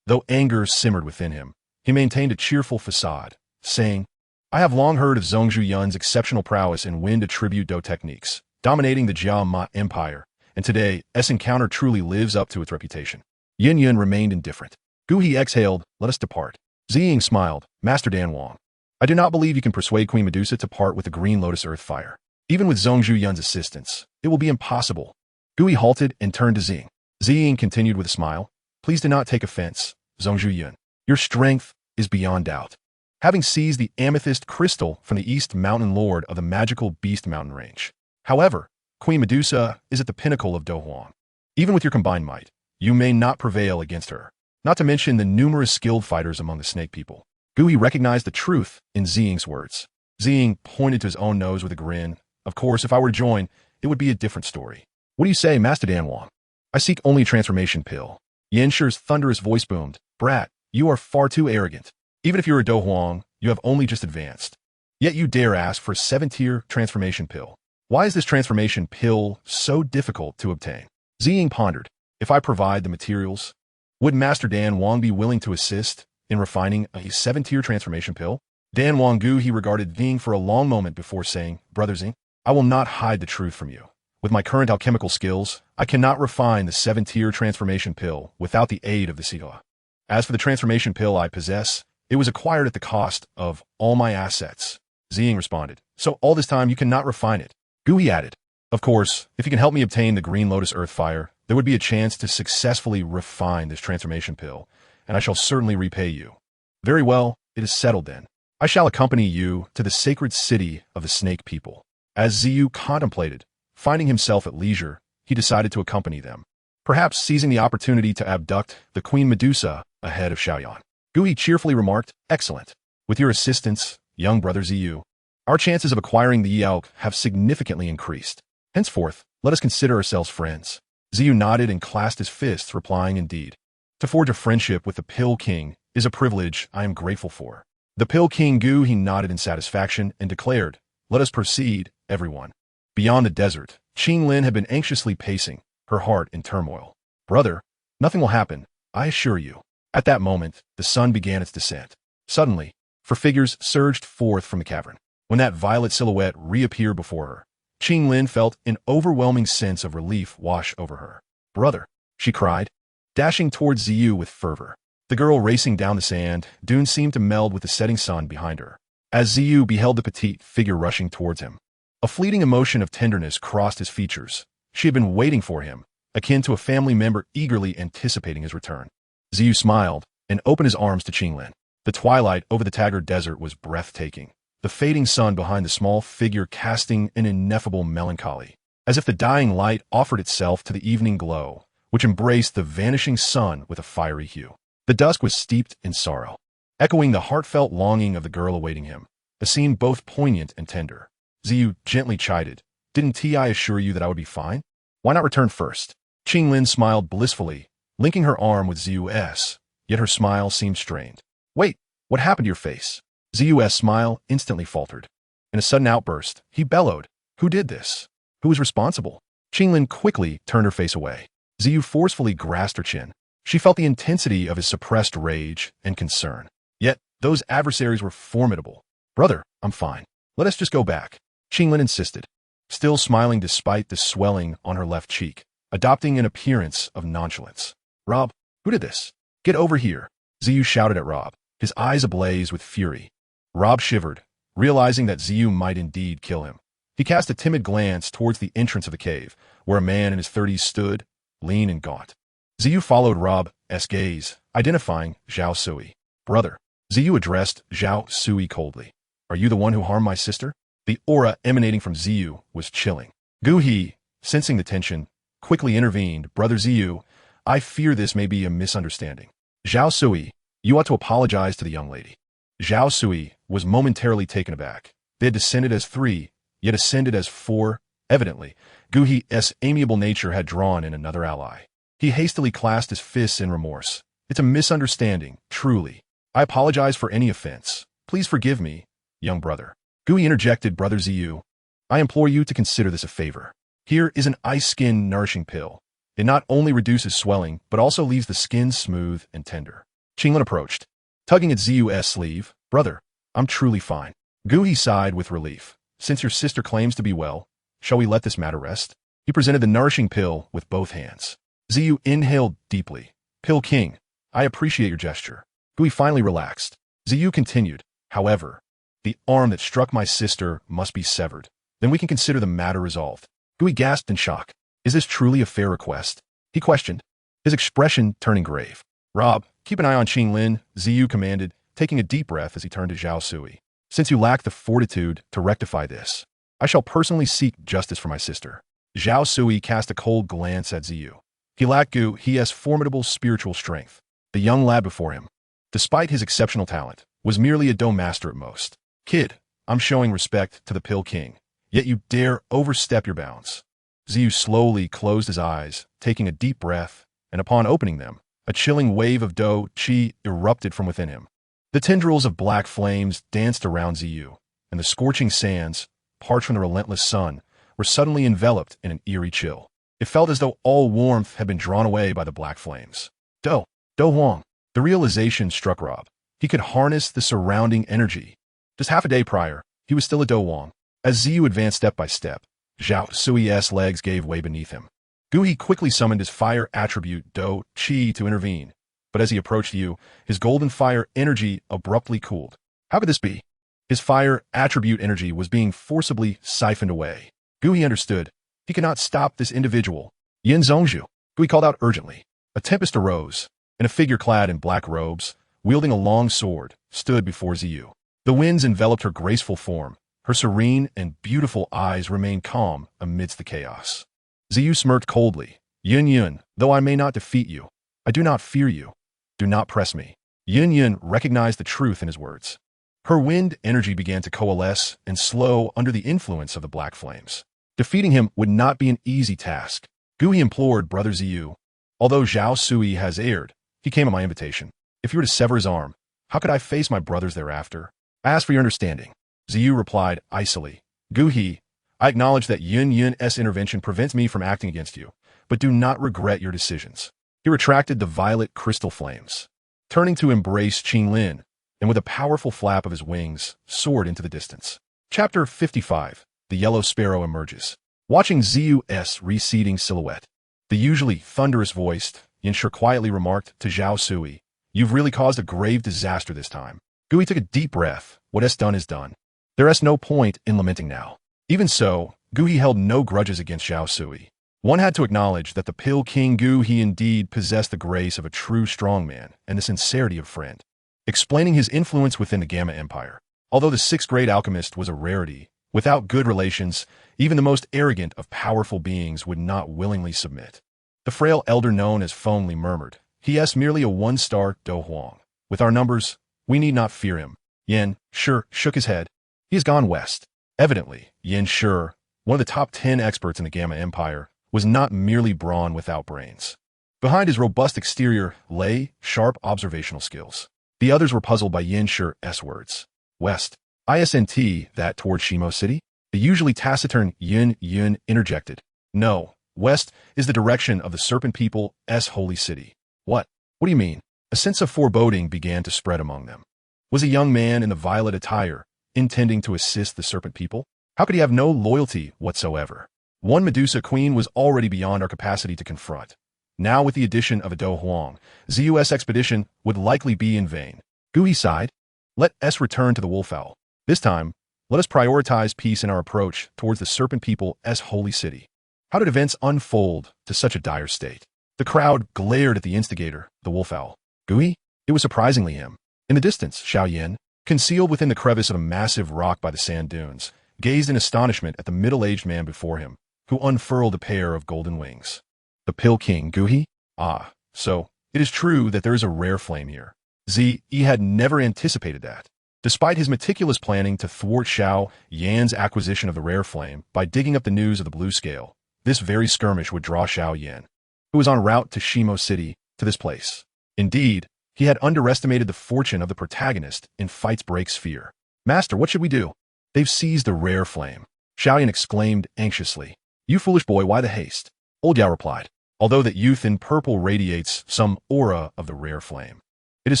Though anger simmered within him, he maintained a cheerful facade, saying, I have long heard of Zhongzhou Yun's exceptional prowess in wind attribute do techniques, dominating the Jiao Ma Empire, and today, S encounter truly lives up to its reputation. Yin Yun remained indifferent. Gu He exhaled, let us depart. Ziying smiled, Master Dan Wang. I do not believe you can persuade Queen Medusa to part with the Green Lotus Earth Fire. Even with Zhongzhou Yun's assistance, it will be impossible. Gu He halted and turned to Ziying. Ziying continued with a smile, please do not take offense, Zhongzhou Yun. Your strength is beyond doubt. Having seized the amethyst crystal from the East Mountain Lord of the magical Beast Mountain range. However, Queen Medusa is at the pinnacle of Do Huang. Even with your combined might, you may not prevail against her, not to mention the numerous skilled fighters among the snake people. Gu He recognized the truth in Ziying's words. Ziying pointed to his own nose with a grin. Of course, if I were to join, it would be a different story. What do you say, Master Dan Wang? I seek only a transformation pill. Yan Shi's thunderous voice boomed. Brat, you are far too arrogant. Even if you're a Do Huang, you have only just advanced. Yet you dare ask for a 7-tier transformation pill. Why is this transformation pill so difficult to obtain? Ziying pondered. If I provide the materials, would Master Dan Wang be willing to assist in refining a 7-tier transformation pill? Dan Wang Gu He regarded Ziying for a long moment before saying, Brother Ziying, I will not hide the truth from you. With my current alchemical skills, I cannot refine the 7-tier transformation pill without the aid of the Sigla. As for the transformation pill I possess, it was acquired at the cost of all my assets. Ziying responded, so all this time you cannot refine it. Gu He added, of course, if you can help me obtain the Green Lotus Earth Fire, there would be a chance to successfully refine this transformation pill, and I shall certainly repay you. Very well, it is settled then. I shall accompany you to the sacred city of the snake people. As Ziyu contemplated, finding himself at leisure, he decided to accompany them, perhaps seizing the opportunity to abduct the Queen Medusa ahead of Xiao Yan. Gu He cheerfully remarked, excellent. With your assistance, young brother Ziyu, our chances of acquiring the Yi-Elk have significantly increased. Henceforth, let us consider ourselves friends. Ziyu nodded and clasped his fists, replying, indeed. To forge a friendship with the Pill King is a privilege I am grateful for. The Pill King Gu He nodded in satisfaction and declared, let us proceed, everyone. Beyond the desert, Qinglin had been anxiously pacing, her heart in turmoil. Brother, nothing will happen, I assure you. At that moment, the sun began its descent. Suddenly, four figures surged forth from the cavern. When that violet silhouette reappeared before her, Qinglin felt an overwhelming sense of relief wash over her. Brother, she cried, dashing towards Ziyu with fervor. The girl racing down the sand dune seemed to meld with the setting sun behind her. As Ziyu beheld the petite figure rushing towards him, a fleeting emotion of tenderness crossed his features. She had been waiting for him, akin to a family member eagerly anticipating his return. Ziyu smiled and opened his arms to Qinglin. The twilight over the Taggart Desert was breathtaking, the fading sun behind the small figure casting an ineffable melancholy, as if the dying light offered itself to the evening glow, which embraced the vanishing sun with a fiery hue. The dusk was steeped in sorrow, echoing the heartfelt longing of the girl awaiting him, a scene both poignant and tender. Ziyu gently chided, didn't Ti assure you that I would be fine? Why not return first? Qinglin smiled blissfully, linking her arm with Ziyu's, yet her smile seemed strained. Wait, what happened to your face? Ziyu's smile instantly faltered. In a sudden outburst, he bellowed, who did this? Who was responsible? Qinglin quickly turned her face away. Ziyu forcefully grasped her chin. She felt the intensity of his suppressed rage and concern. Yet, those adversaries were formidable. Brother, I'm fine. Let us just go back. Qinglin insisted, still smiling despite the swelling on her left cheek, adopting an appearance of nonchalance. Rob, who did this? Get over here. Ziyu shouted at Rob, his eyes ablaze with fury. Rob shivered, realizing that Ziyu might indeed kill him. He cast a timid glance towards the entrance of the cave, where a man in his 30s stood, lean and gaunt. Ziyu followed Rob's gaze, identifying Zhao Sui. Brother, Ziyu addressed Zhao Sui coldly. Are you the one who harmed my sister? The aura emanating from Ziyu was chilling. Gu He, sensing the tension, quickly intervened. Brother Ziyu, I fear this may be a misunderstanding. Zhao Sui, you ought to apologize to the young lady. Zhao Sui was momentarily taken aback. They had descended as 3, yet ascended as 4. Evidently, Gu He's amiable nature had drawn in another ally. He hastily clasped his fists in remorse. It's a misunderstanding, truly. I apologize for any offense. Please forgive me, young brother. Gui interjected, Brother Ziyu. I implore you to consider this a favor. Here is an ice skin nourishing pill. It not only reduces swelling, but also leaves the skin smooth and tender. Qinglin approached, tugging at Ziyu's sleeve. Brother, I'm truly fine. Gui sighed with relief. Since your sister claims to be well, shall we let this matter rest? He presented the nourishing pill with both hands. Ziyu inhaled deeply. Pill King, I appreciate your gesture. Gui finally relaxed. Ziyu continued, however, the arm that struck my sister must be severed. Then we can consider the matter resolved. Gui gasped in shock. Is this truly a fair request? He questioned, his expression turning grave. Rob, keep an eye on Qinglin, Ziyu commanded, taking a deep breath as he turned to Zhao Sui. Since you lack the fortitude to rectify this, I shall personally seek justice for my sister. Zhao Sui cast a cold glance at Ziyu. He lacked Gu's formidable spiritual strength. The young lad before him, despite his exceptional talent, was merely a dough master at most. Kid, I'm showing respect to the Pill King, yet you dare overstep your bounds. Ziyu slowly closed his eyes, taking a deep breath, and upon opening them, a chilling wave of dough qi erupted from within him. The tendrils of black flames danced around Ziyu, and the scorching sands, parched from the relentless sun, were suddenly enveloped in an eerie chill. It felt as though all warmth had been drawn away by the black flames. Do Huang. The realization struck Rob. He could harness the surrounding energy. Just half a day prior, he was still a Do Huang. As Ziyu advanced step by step, Zhao Sui's legs gave way beneath him. Gui quickly summoned his fire attribute Do Qi to intervene, but as he approached Yu, his golden fire energy abruptly cooled. How could this be? His fire attribute energy was being forcibly siphoned away. Gui understood. He could not stop this individual. Yin Zhongzhou, Gui called out urgently. A tempest arose, and a figure clad in black robes, wielding a long sword, stood before Ziyu. The winds enveloped her graceful form. Her serene and beautiful eyes remained calm amidst the chaos. Ziyu smirked coldly. Yun, though I may not defeat you, I do not fear you. Do not press me. Yun recognized the truth in his words. Her wind energy began to coalesce and slow under the influence of the black flames. Defeating him would not be an easy task. Gui implored Brother Ziyu. Although Zhao Sui has erred, he came at my invitation. If you were to sever his arm, how could I face my brothers thereafter? I ask for your understanding. Ziyu replied icily. Gui, I acknowledge that Yun's intervention prevents me from acting against you, but do not regret your decisions. He retracted the violet crystal flames, turning to embrace Qinglin, and with a powerful flap of his wings, soared into the distance. Chapter 55. The Yellow Sparrow emerges. Watching Ziyu's receding silhouette, the usually thunderous-voiced Yanshi quietly remarked to Zhao Sui, You've really caused a grave disaster this time. Gui took a deep breath. What is done is done. There is no point in lamenting now. Even so, Gui held no grudges against Zhao Sui. One had to acknowledge that the Pill King Gui indeed possessed the grace of a true strongman and the sincerity of a friend. Explaining his influence within the Gamma Empire. Although the sixth-grade alchemist was a rarity, without good relations, even the most arrogant of powerful beings would not willingly submit. The frail elder known as Fengli murmured, He is merely a one-star Do Huang. With our numbers, we need not fear him. Yin Shi shook his head. He has gone west. Evidently, Yin Shi, one of the top 10 experts in the Gamma Empire, was not merely brawn without brains. Behind his robust exterior lay sharp observational skills. The others were puzzled by Yin Shi's words. West. Isn't that toward Shimo City? The usually taciturn Yun interjected. No, west is the direction of the Serpent People's holy city. What? What do you mean? A sense of foreboding began to spread among them. Was a young man in the violet attire intending to assist the Serpent People? How could he have no loyalty whatsoever? One Medusa Queen was already beyond our capacity to confront. Now with the addition of a Do Huang, Ziyu's expedition would likely be in vain. Gui sighed. Let us return to the Wolfowl. This time, let us prioritize peace in our approach towards the Serpent People's holy city. How did events unfold to such a dire state? The crowd glared at the instigator, the Wolfowl. Gui? It was surprisingly him. In the distance, Xiao Yan, concealed within the crevice of a massive rock by the sand dunes, gazed in astonishment at the middle-aged man before him, who unfurled a pair of golden wings. The Pill King, Gui? Ah, so it is true that there is a rare flame here. He had never anticipated that. Despite his meticulous planning to thwart Xiao Yan's acquisition of the rare flame by digging up the news of the blue scale, this very skirmish would draw Xiao Yan, who was en route to Shimo City, to this place. Indeed, He had underestimated the fortune of the protagonist in Fight's Break Sphere. Master, what should we do? They've seized the rare flame. Xiao Yan exclaimed anxiously. You foolish boy, why the haste? Old Yao replied. Although that youth in purple radiates some aura of the rare flame, it is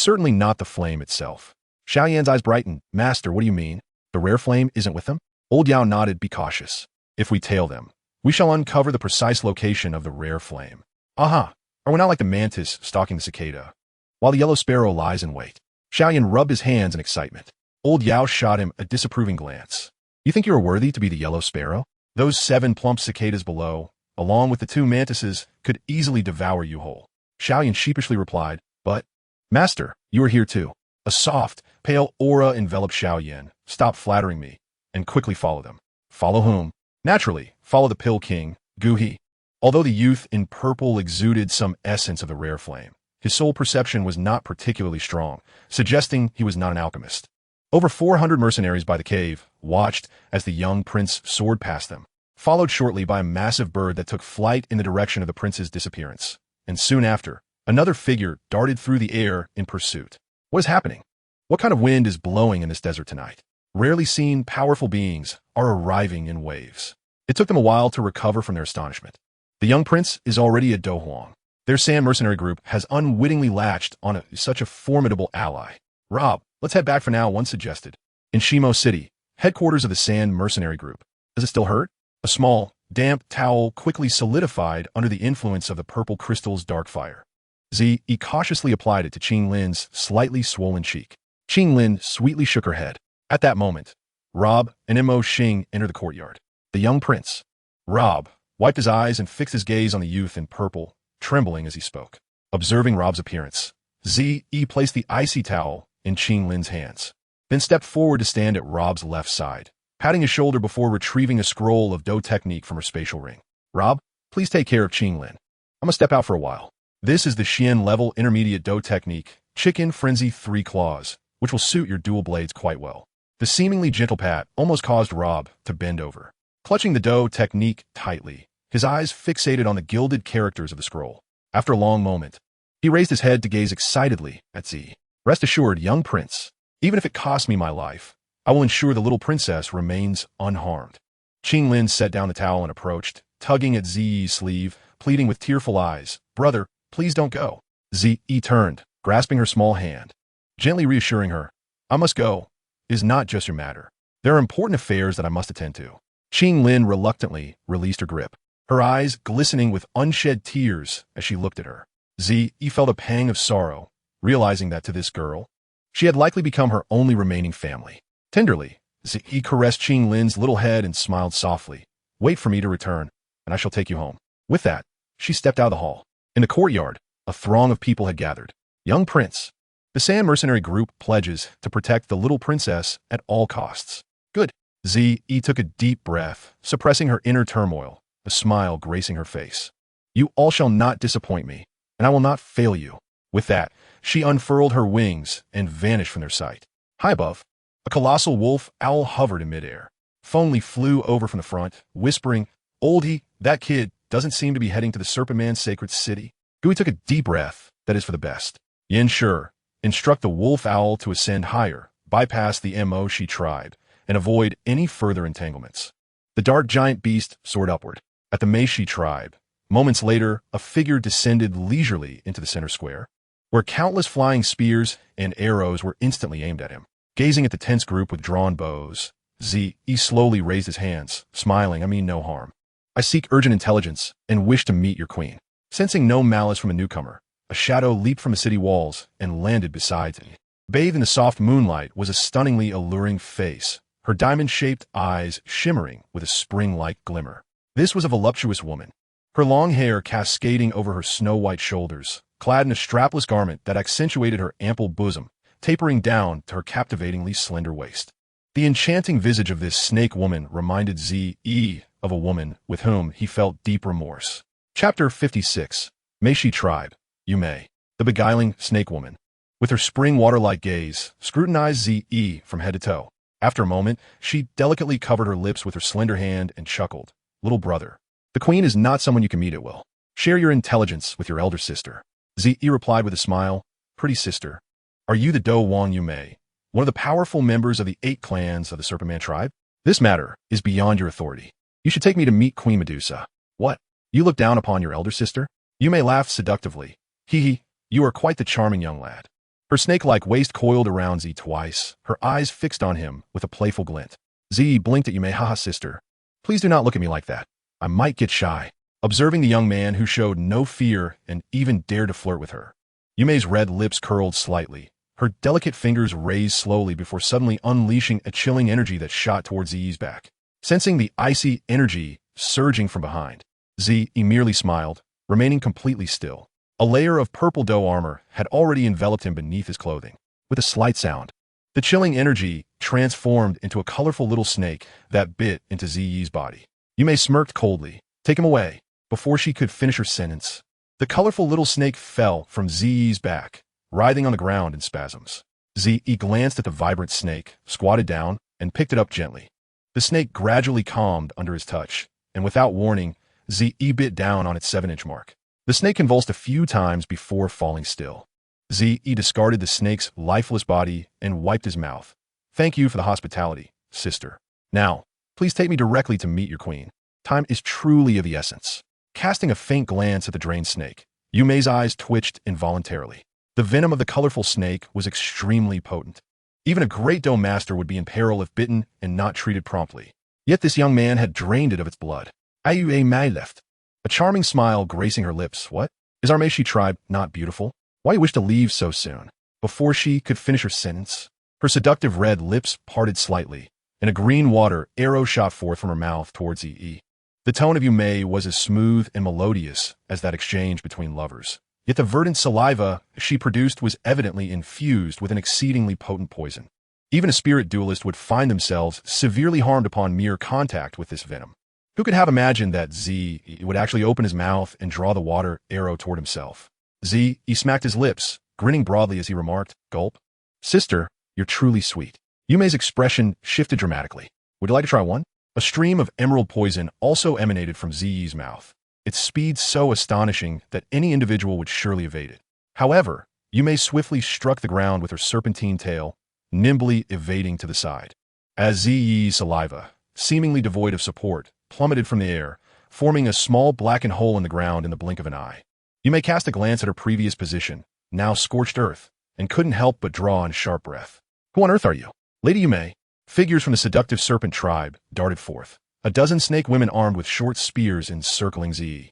certainly not the flame itself. Xiao Yan's eyes brightened. Master, what do you mean? The rare flame isn't with them? Old Yao nodded. Be cautious. If we tail them, we shall uncover the precise location of the rare flame. Aha! Are we not like the mantis stalking the cicada, while the yellow sparrow lies in wait? Xiao Yan rubbed his hands in excitement. Old Yao shot him a disapproving glance. You think you are worthy to be the yellow sparrow? Those 7 plump cicadas below, along with the 2 mantises, could easily devour you whole. Xiao Yan sheepishly replied, but, Master, you are here too. A soft, pale aura enveloped Xiao Yan. Stop flattering me, and quickly follow them. Follow whom? Naturally, follow the Pill King, Gu He. Although the youth in purple exuded some essence of the rare flame, his soul perception was not particularly strong, suggesting he was not an alchemist. Over 400 mercenaries by the cave watched as the young prince soared past them, followed shortly by a massive bird that took flight in the direction of the prince's disappearance. And soon after, another figure darted through the air in pursuit. What is happening? What kind of wind is blowing in this desert tonight? Rarely seen powerful beings are arriving in waves. It took them a while to recover from their astonishment. The young prince is already a Dohuang. Their Sand mercenary group has unwittingly latched on such a formidable ally. Rob, let's head back for now, one suggested. In Shimo City, headquarters of the Sand mercenary group. Does it still hurt? A small, damp towel quickly solidified under the influence of the purple crystal's dark fire. Zi cautiously applied it to Qing Lin's slightly swollen cheek. Qing Lin sweetly shook her head. At that moment, Rob and Mo Xing entered the courtyard. The young prince, Rob, wiped his eyes and fixed his gaze on the youth in purple, trembling as he spoke. Observing Rob's appearance, Zi placed the icy towel in Qing Lin's hands, then stepped forward to stand at Rob's left side, patting his shoulder before retrieving a scroll of Do technique from her spatial ring. Rob, please take care of Qing Lin. I'm gonna step out for a while. This is the Xian level intermediate Do technique, Chicken Frenzy 3 Claws, which will suit your dual blades quite well. The seemingly gentle pat almost caused Rob to bend over, clutching the Do technique tightly, his eyes fixated on the gilded characters of the scroll. After a long moment, he raised his head to gaze excitedly at Zi. Rest assured, young prince, even if it costs me my life, I will ensure the little princess remains unharmed. Qing Lin set down the towel and approached, tugging at Zi's sleeve, pleading with tearful eyes, Brother, please don't go. Zi turned, grasping her small hand, gently reassuring her, I must go. It is not just your matter. There are important affairs that I must attend to. Qing Lin reluctantly released her grip, her eyes glistening with unshed tears as she looked at her. Zi felt a pang of sorrow, realizing that to this girl, she had likely become her only remaining family. Tenderly, Zi caressed Qing Lin's little head and smiled softly. Wait for me to return, and I shall take you home. With that, she stepped out of the hall. In the courtyard, a throng of people had gathered. Young prince. The Sand mercenary group pledges to protect the little princess at all costs. Good. Zi took a deep breath, suppressing her inner turmoil, a smile gracing her face. You all shall not disappoint me, and I will not fail you. With that, she unfurled her wings and vanished from their sight. High above, a colossal wolf owl hovered in midair. Fengli flew over from the front, whispering, Oldie, that kid doesn't seem to be heading to the Serpent Man's sacred city. Gui took a deep breath. That is for the best. Yin Shi, instruct the wolf owl to ascend higher, bypass the Mo Shi tribe, and avoid any further entanglements. The dark giant beast soared upward. At the Meishi tribe, moments later, a figure descended leisurely into the center square, where countless flying spears and arrows were instantly aimed at him. Gazing at the tense group with drawn bows, Zi slowly raised his hands, smiling, I mean no harm. I seek urgent intelligence and wish to meet your queen. Sensing no malice from a newcomer, a shadow leaped from the city walls and landed beside him. Bathed in the soft moonlight was a stunningly alluring face, her diamond-shaped eyes shimmering with a spring-like glimmer. This was a voluptuous woman, her long hair cascading over her snow-white shoulders, clad in a strapless garment that accentuated her ample bosom, tapering down to her captivatingly slender waist. The enchanting visage of this snake woman reminded Zi of a woman with whom he felt deep remorse. Chapter 56. Meishi Tribe, Yume. The beguiling snake woman, with her spring water-like gaze, scrutinized Zi from head to toe. After a moment, she delicately covered her lips with her slender hand and chuckled. Little brother, the queen is not someone you can meet at will. Share your intelligence with your elder sister. Zi replied with a smile, pretty sister. Are you the Do Wang Yumei, one of the powerful members of the 8 clans of the Serpent Man tribe? This matter is beyond your authority. You should take me to meet Queen Medusa. What? You look down upon your elder sister? Yumei laughed seductively. Hee, you are quite the charming young lad. Her snake-like waist coiled around Z twice, her eyes fixed on him with a playful glint. Z blinked at Yumei. Haha, sister. Please do not look at me like that. I might get shy. Observing the young man who showed no fear and even dared to flirt with her. Yumei's red lips curled slightly, her delicate fingers raised slowly before suddenly unleashing a chilling energy that shot towards Z's back. Sensing the icy energy surging from behind, Z merely smiled, remaining completely still. A layer of purple dough armor had already enveloped him beneath his clothing. With a slight sound, the chilling energy transformed into a colorful little snake that bit into Zi's body. Yumei smirked coldly. Take him away. Before she could finish her sentence, the colorful little snake fell from Zi's back, writhing on the ground in spasms. Zi glanced at the vibrant snake, squatted down, and picked it up gently. The snake gradually calmed under his touch, and without warning, Zi bit down on its 7-inch mark. The snake convulsed a few times before falling still. Zi discarded the snake's lifeless body and wiped his mouth. Thank you for the hospitality, sister. Now, please take me directly to meet your queen. Time is truly of the essence. Casting a faint glance at the drained snake, Yumei's eyes twitched involuntarily. The venom of the colorful snake was extremely potent. Even a great Doe master would be in peril if bitten and not treated promptly. Yet this young man had drained it of its blood. Ayu Mai left. A charming smile gracing her lips. What? Is our Meishi tribe not beautiful? Why you wish to leave so soon? Before she could finish her sentence, her seductive red lips parted slightly, and a green water arrow shot forth from her mouth towards E. The tone of Yumei was as smooth and melodious as that exchange between lovers. Yet the verdant saliva she produced was evidently infused with an exceedingly potent poison. Even a spirit duelist would find themselves severely harmed upon mere contact with this venom. Who could have imagined that Z would actually open his mouth and draw the water arrow toward himself? Z smacked his lips, grinning broadly as he remarked, gulp. Sister, you're truly sweet. Yumei's expression shifted dramatically. Would you like to try one? A stream of emerald poison also emanated from Z's mouth, its speed so astonishing that any individual would surely evade it. However, Yumei swiftly struck the ground with her serpentine tail, nimbly evading to the side. As Z's saliva, seemingly devoid of support, plummeted from the air, forming a small blackened hole in the ground in the blink of an eye. Yumei cast a glance at her previous position, now scorched earth, and couldn't help but draw in sharp breath. Who on earth are you? Lady Yumei. Figures from the seductive serpent tribe darted forth, a dozen snake women armed with short spears encircling Z.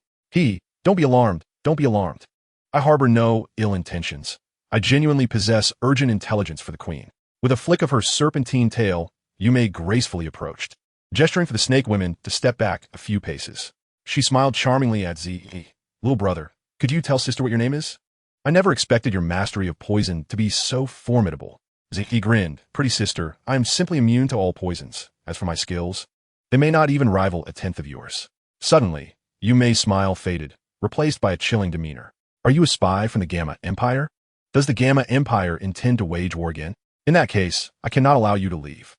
Don't be alarmed, don't be alarmed. I harbor no ill intentions. I genuinely possess urgent intelligence for the queen. With a flick of her serpentine tail, Yumei gracefully approached, gesturing for the snake women to step back a few paces. She smiled charmingly at Z. Little brother, could you tell sister what your name is? I never expected your mastery of poison to be so formidable. Z grinned. Pretty sister, I am simply immune to all poisons. As for my skills, they may not even rival a tenth of yours. Suddenly, Yumei's smile faded, replaced by a chilling demeanor. Are you a spy from the Gamma Empire? Does the Gamma Empire intend to wage war again? In that case, I cannot allow you to leave.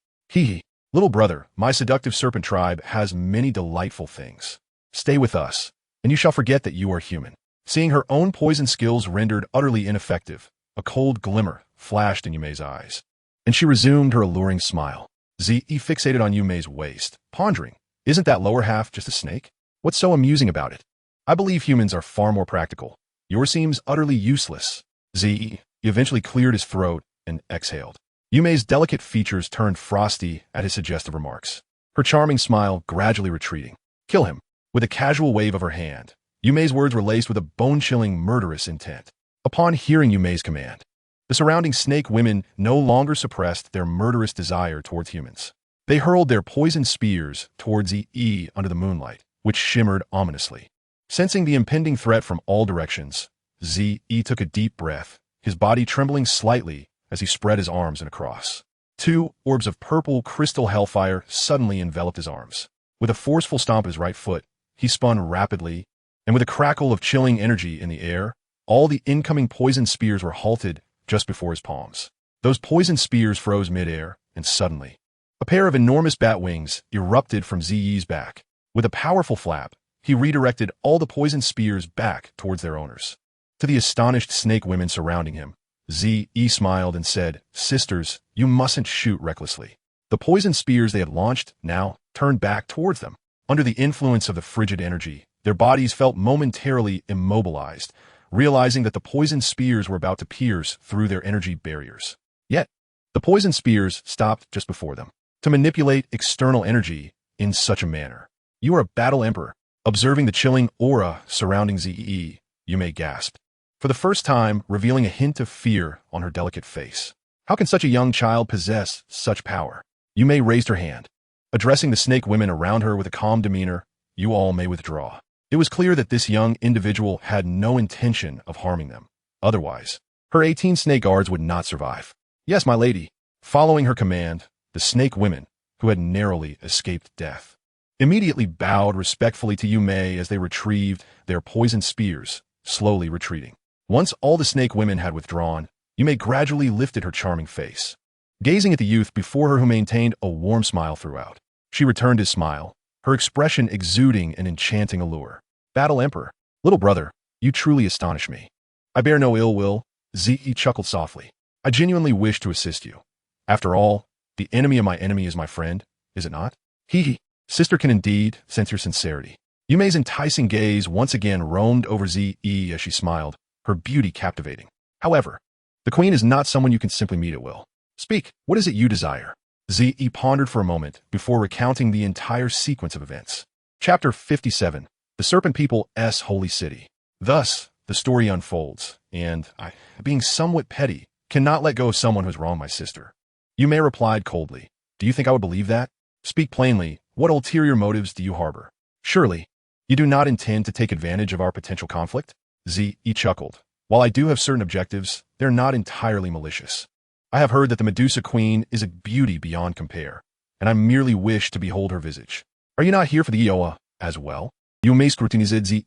Little brother, my seductive serpent tribe has many delightful things. Stay with us, and you shall forget that you are human. Seeing her own poison skills rendered utterly ineffective, a cold glimmer flashed in Yumei's eyes, and she resumed her alluring smile. Z fixated on Yumei's waist, pondering, isn't that lower half just a snake? What's so amusing about it? I believe humans are far more practical. Yours seems utterly useless. Z eventually cleared his throat and exhaled. Yumei's delicate features turned frosty at his suggestive remarks, her charming smile gradually retreating. Kill him. With a casual wave of her hand, Yumei's words were laced with a bone-chilling murderous intent. Upon hearing Yumei's command, the surrounding snake women no longer suppressed their murderous desire towards humans. They hurled their poisoned spears towards E under the moonlight, which shimmered ominously. Sensing the impending threat from all directions, Z took a deep breath, his body trembling slightly as he spread his arms in a cross. 2 orbs of purple crystal hellfire suddenly enveloped his arms. With a forceful stomp of his right foot, he spun rapidly, and with a crackle of chilling energy in the air, all the incoming poisoned spears were halted just before his palms. Those poisoned spears froze midair, and suddenly, a pair of enormous bat wings erupted from Zi's back. With a powerful flap, he redirected all the poisoned spears back towards their owners. To the astonished snake women surrounding him, Ze smiled and said, "Sisters, you mustn't shoot recklessly." The poison spears they had launched now turned back towards them. Under the influence of the frigid energy, their bodies felt momentarily immobilized, realizing that the poison spears were about to pierce through their energy barriers. Yet, the poison spears stopped just before them. To manipulate external energy in such a manner. You are a battle emperor. Observing the chilling aura surrounding Zee, you may gasp, for the first time revealing a hint of fear on her delicate face. How can such a young child possess such power? You may raised her hand. Addressing the snake women around her with a calm demeanor, you all may withdraw. It was clear that this young individual had no intention of harming them. Otherwise, her 18 snake guards would not survive. Yes, my lady. Following her command, the snake women, who had narrowly escaped death, immediately bowed respectfully to Yume as they retrieved their poisoned spears, slowly retreating. Once all the snake women had withdrawn, Yume gradually lifted her charming face, gazing at the youth before her who maintained a warm smile throughout. She returned his smile, her expression exuding an enchanting allure. Battle Emperor, little brother, you truly astonish me. I bear no ill will, Zee chuckled softly. I genuinely wish to assist you. After all, the enemy of my enemy is my friend, is it not? Hee. Sister can indeed sense your sincerity. Yume's enticing gaze once again roamed over Zee as she smiled, her beauty captivating. However, the queen is not someone you can simply meet at will. Speak, what is it you desire? Zee pondered for a moment before recounting the entire sequence of events. Chapter 57, The Serpent People's Holy City. Thus, the story unfolds, and I, being somewhat petty, cannot let go of someone who has wronged my sister. Yume replied coldly, Do you think I would believe that? Speak plainly, what ulterior motives do you harbor? Surely, you do not intend to take advantage of our potential conflict? Zee chuckled. While I do have certain objectives, they're not entirely malicious. I have heard that the Medusa Queen is a beauty beyond compare, and I merely wish to behold her visage. Are you not here for the Iowa as well? Yume scrutinized Zee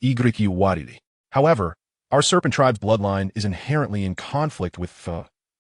warily. However, our serpent tribe's bloodline is inherently in conflict with,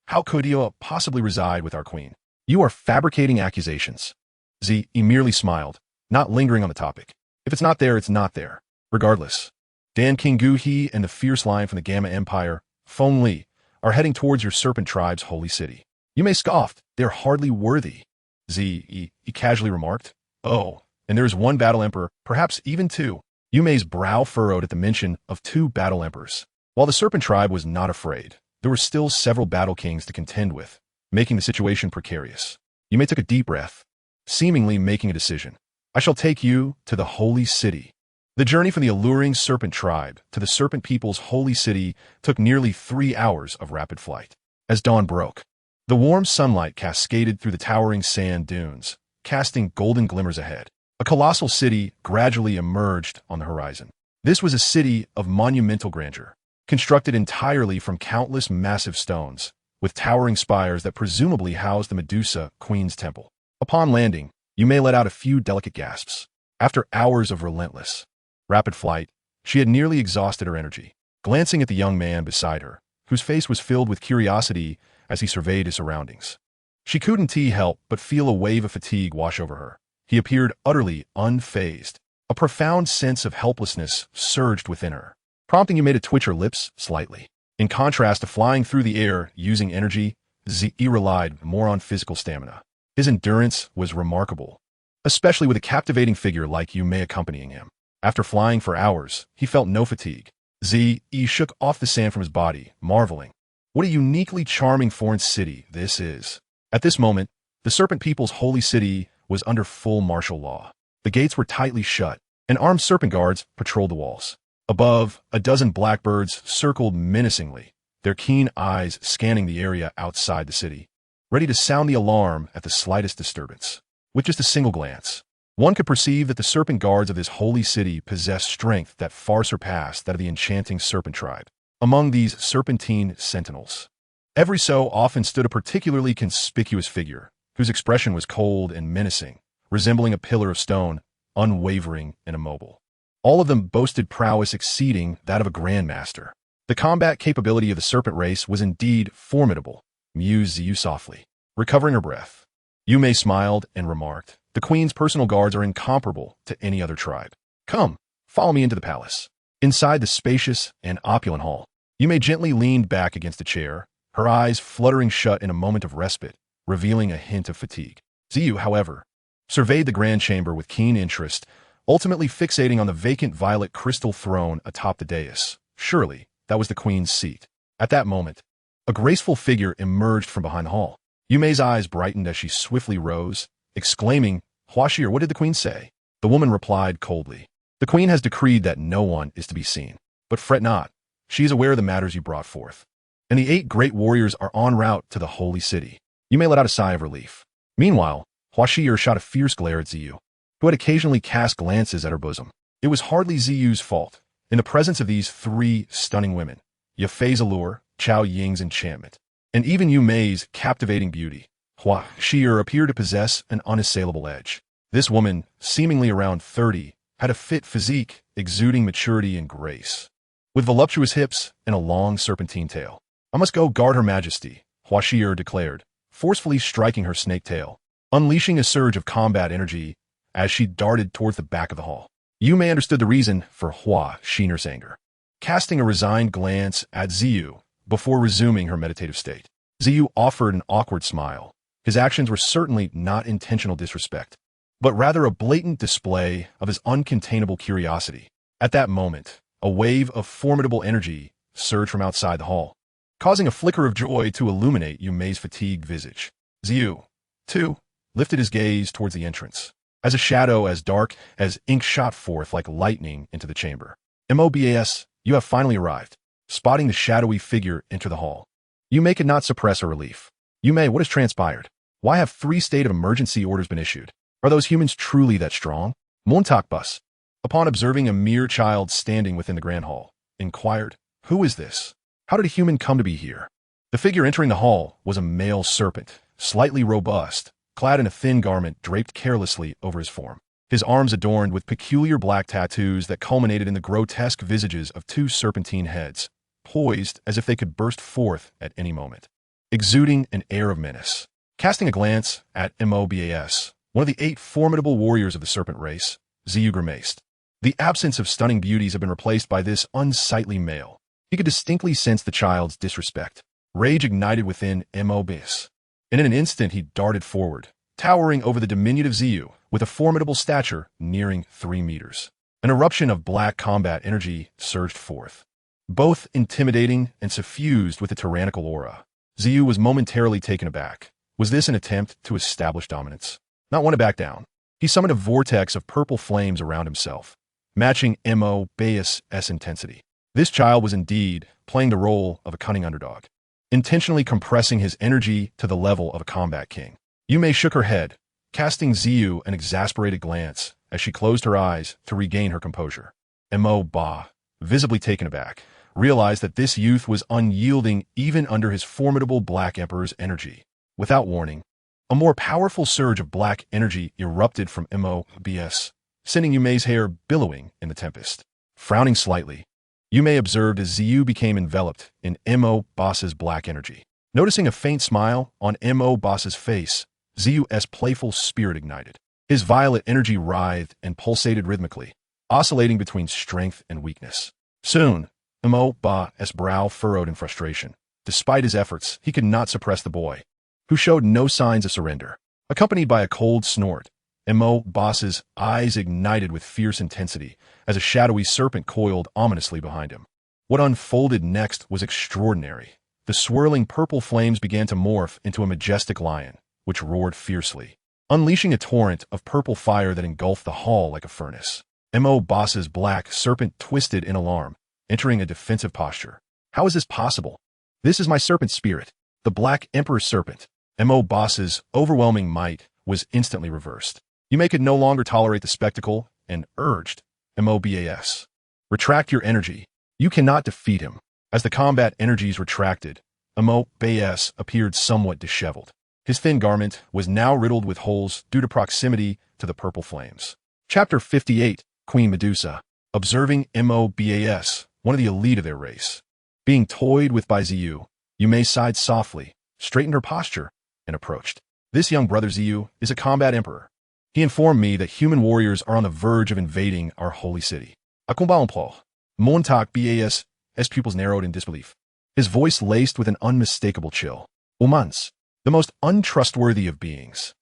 how could Iowa possibly reside with our queen? You are fabricating accusations. Zee merely smiled, not lingering on the topic. If it's not there, it's not there. Regardless, Dan King Gu-hee and the fierce lion from the Gamma Empire, Feng Li, are heading towards your serpent tribe's holy city. Yume scoffed, they're hardly worthy. Zee casually remarked, Oh, and there is one battle emperor, perhaps even two. Yume's brow furrowed at the mention of two battle emperors. While the serpent tribe was not afraid, there were still several battle kings to contend with, making the situation precarious. Yume took a deep breath, seemingly making a decision. I shall take you to the holy city. The journey from the alluring serpent tribe to the serpent people's holy city took nearly 3 hours of rapid flight. As dawn broke, the warm sunlight cascaded through the towering sand dunes, casting golden glimmers ahead. A colossal city gradually emerged on the horizon. This was a city of monumental grandeur, constructed entirely from countless massive stones, with towering spires that presumably housed the Medusa Queen's temple. Upon landing, Yume let out a few delicate gasps. After hours of relentless, rapid flight, she had nearly exhausted her energy. Glancing at the young man beside her, whose face was filled with curiosity as he surveyed his surroundings, she couldn't help but feel a wave of fatigue wash over her. He appeared utterly unfazed. A profound sense of helplessness surged within her, prompting Yume to twitch her lips slightly. In contrast to flying through the air using energy, Zee relied more on physical stamina. His endurance was remarkable, especially with a captivating figure like Yume accompanying him. After flying for hours, he felt no fatigue. Zee shook off the sand from his body, marveling. What a uniquely charming foreign city this is. At this moment, the Serpent People's holy city was under full martial law. The gates were tightly shut, and armed serpent guards patrolled the walls. Above, a dozen blackbirds circled menacingly, their keen eyes scanning the area outside the city, ready to sound the alarm at the slightest disturbance. With just a single glance, one could perceive that the serpent guards of this holy city possessed strength that far surpassed that of the enchanting serpent tribe. Among these serpentine sentinels, every so often stood a particularly conspicuous figure, whose expression was cold and menacing, resembling a pillar of stone, unwavering and immobile. All of them boasted prowess exceeding that of a grandmaster. The combat capability of the serpent race was indeed formidable, mused Zee softly, recovering her breath. Yume smiled and remarked, The queen's personal guards are incomparable to any other tribe. Come, follow me into the palace. Inside the spacious and opulent hall, Yume gently leaned back against a chair, her eyes fluttering shut in a moment of respite, revealing a hint of fatigue. Ziyu, however, surveyed the grand chamber with keen interest, ultimately fixating on the vacant violet crystal throne atop the dais. Surely, that was the queen's seat. At that moment, a graceful figure emerged from behind the hall. Yume's eyes brightened as she swiftly rose, exclaiming, "Huashir, what did the queen say?" The woman replied coldly, "The queen has decreed that no one is to be seen. But fret not, she is aware of the matters you brought forth. And the 8 great warriors are en route to the holy city." Yume let out a sigh of relief. Meanwhile, Huashir shot a fierce glare at Ziyu, who had occasionally cast glances at her bosom. It was hardly Ziyu's fault. In the presence of these 3 stunning women, Yafei's allure, Xiao Yan's enchantment, and even Yume's captivating beauty, Huashir appeared to possess an unassailable edge. This woman, seemingly around 30, had a fit physique, exuding maturity and grace, with voluptuous hips and a long serpentine tail. "I must go guard her majesty," Huashir declared, forcefully striking her snake tail, unleashing a surge of combat energy as she darted towards the back of the hall. Yume understood the reason for Huashir's anger, casting a resigned glance at Ziyu before resuming her meditative state. Ziyu offered an awkward smile. His actions were certainly not intentional disrespect, but rather a blatant display of his uncontainable curiosity. At that moment, a wave of formidable energy surged from outside the hall, causing a flicker of joy to illuminate Yume's fatigued visage. Ziyu, too, lifted his gaze towards the entrance, as a shadow as dark as ink shot forth like lightning into the chamber. "Mobas, you have finally arrived." Spotting the shadowy figure enter the hall, Yume could not suppress her relief. "Yume, what has transpired? Why have 3 state of emergency orders been issued? Are those humans truly that strong?" Montakbus, upon observing a mere child standing within the grand hall, inquired, "Who is this? How did a human come to be here?" The figure entering the hall was a male serpent, slightly robust, clad in a thin garment draped carelessly over his form, his arms adorned with peculiar black tattoos that culminated in the grotesque visages of 2 serpentine heads, poised as if they could burst forth at any moment, exuding an air of menace. Casting a glance at Mobas, one of the 8 formidable warriors of the serpent race, Ziyu grimaced. The absence of stunning beauties had been replaced by this unsightly male. He could distinctly sense the child's disrespect. Rage ignited within Mobas, and in an instant he darted forward, towering over the diminutive Ziyu with a formidable stature nearing 3 meters. An eruption of black combat energy surged forth, both intimidating and suffused with a tyrannical aura. Ziyu was momentarily taken aback. Was this an attempt to establish dominance? Not one to back down. He summoned a vortex of purple flames around himself, matching Mobas' intensity. This child was indeed playing the role of a cunning underdog, intentionally compressing his energy to the level of a combat king. Yume shook her head, casting Ziyu an exasperated glance as she closed her eyes to regain her composure. Mobas, visibly taken aback, realized that this youth was unyielding even under his formidable Black Emperor's energy. Without warning, a more powerful surge of black energy erupted from Mobas, sending Yume's hair billowing in the tempest. Frowning slightly, Yume observed as Ziyu became enveloped in Mobas' black energy. Noticing a faint smile on Mobas' face, Ziyu's playful spirit ignited. His violet energy writhed and pulsated rhythmically, oscillating between strength and weakness. Soon, Mobas' brow furrowed in frustration. Despite his efforts, he could not suppress the boy, who showed no signs of surrender. Accompanied by a cold snort, Mobas' eyes ignited with fierce intensity as a shadowy serpent coiled ominously behind him. What unfolded next was extraordinary. The swirling purple flames began to morph into a majestic lion, which roared fiercely, unleashing a torrent of purple fire that engulfed the hall like a furnace. Mobas' black serpent twisted in alarm, entering a defensive posture. How is this possible? This is my serpent spirit, the Black Emperor serpent. Mobas' overwhelming might was instantly reversed. Yume could no longer tolerate the spectacle and urged, Mobas, retract your energy. You cannot defeat him. As the combat energies retracted, Mobas appeared somewhat disheveled. His thin garment was now riddled with holes due to proximity to the purple flames. Chapter 58, Queen Medusa. Observing Mobas, one of the elite of their race, being toyed with by Ziyu, Yume sighed softly, straightened her posture, and approached. This young brother Ziyu is a combat emperor. He informed me that human warriors are on the verge of invading our holy city. A combat empereur. Montak Bas' pupils narrowed in disbelief. his voice laced with an unmistakable chill. Umans, the most untrustworthy of beings.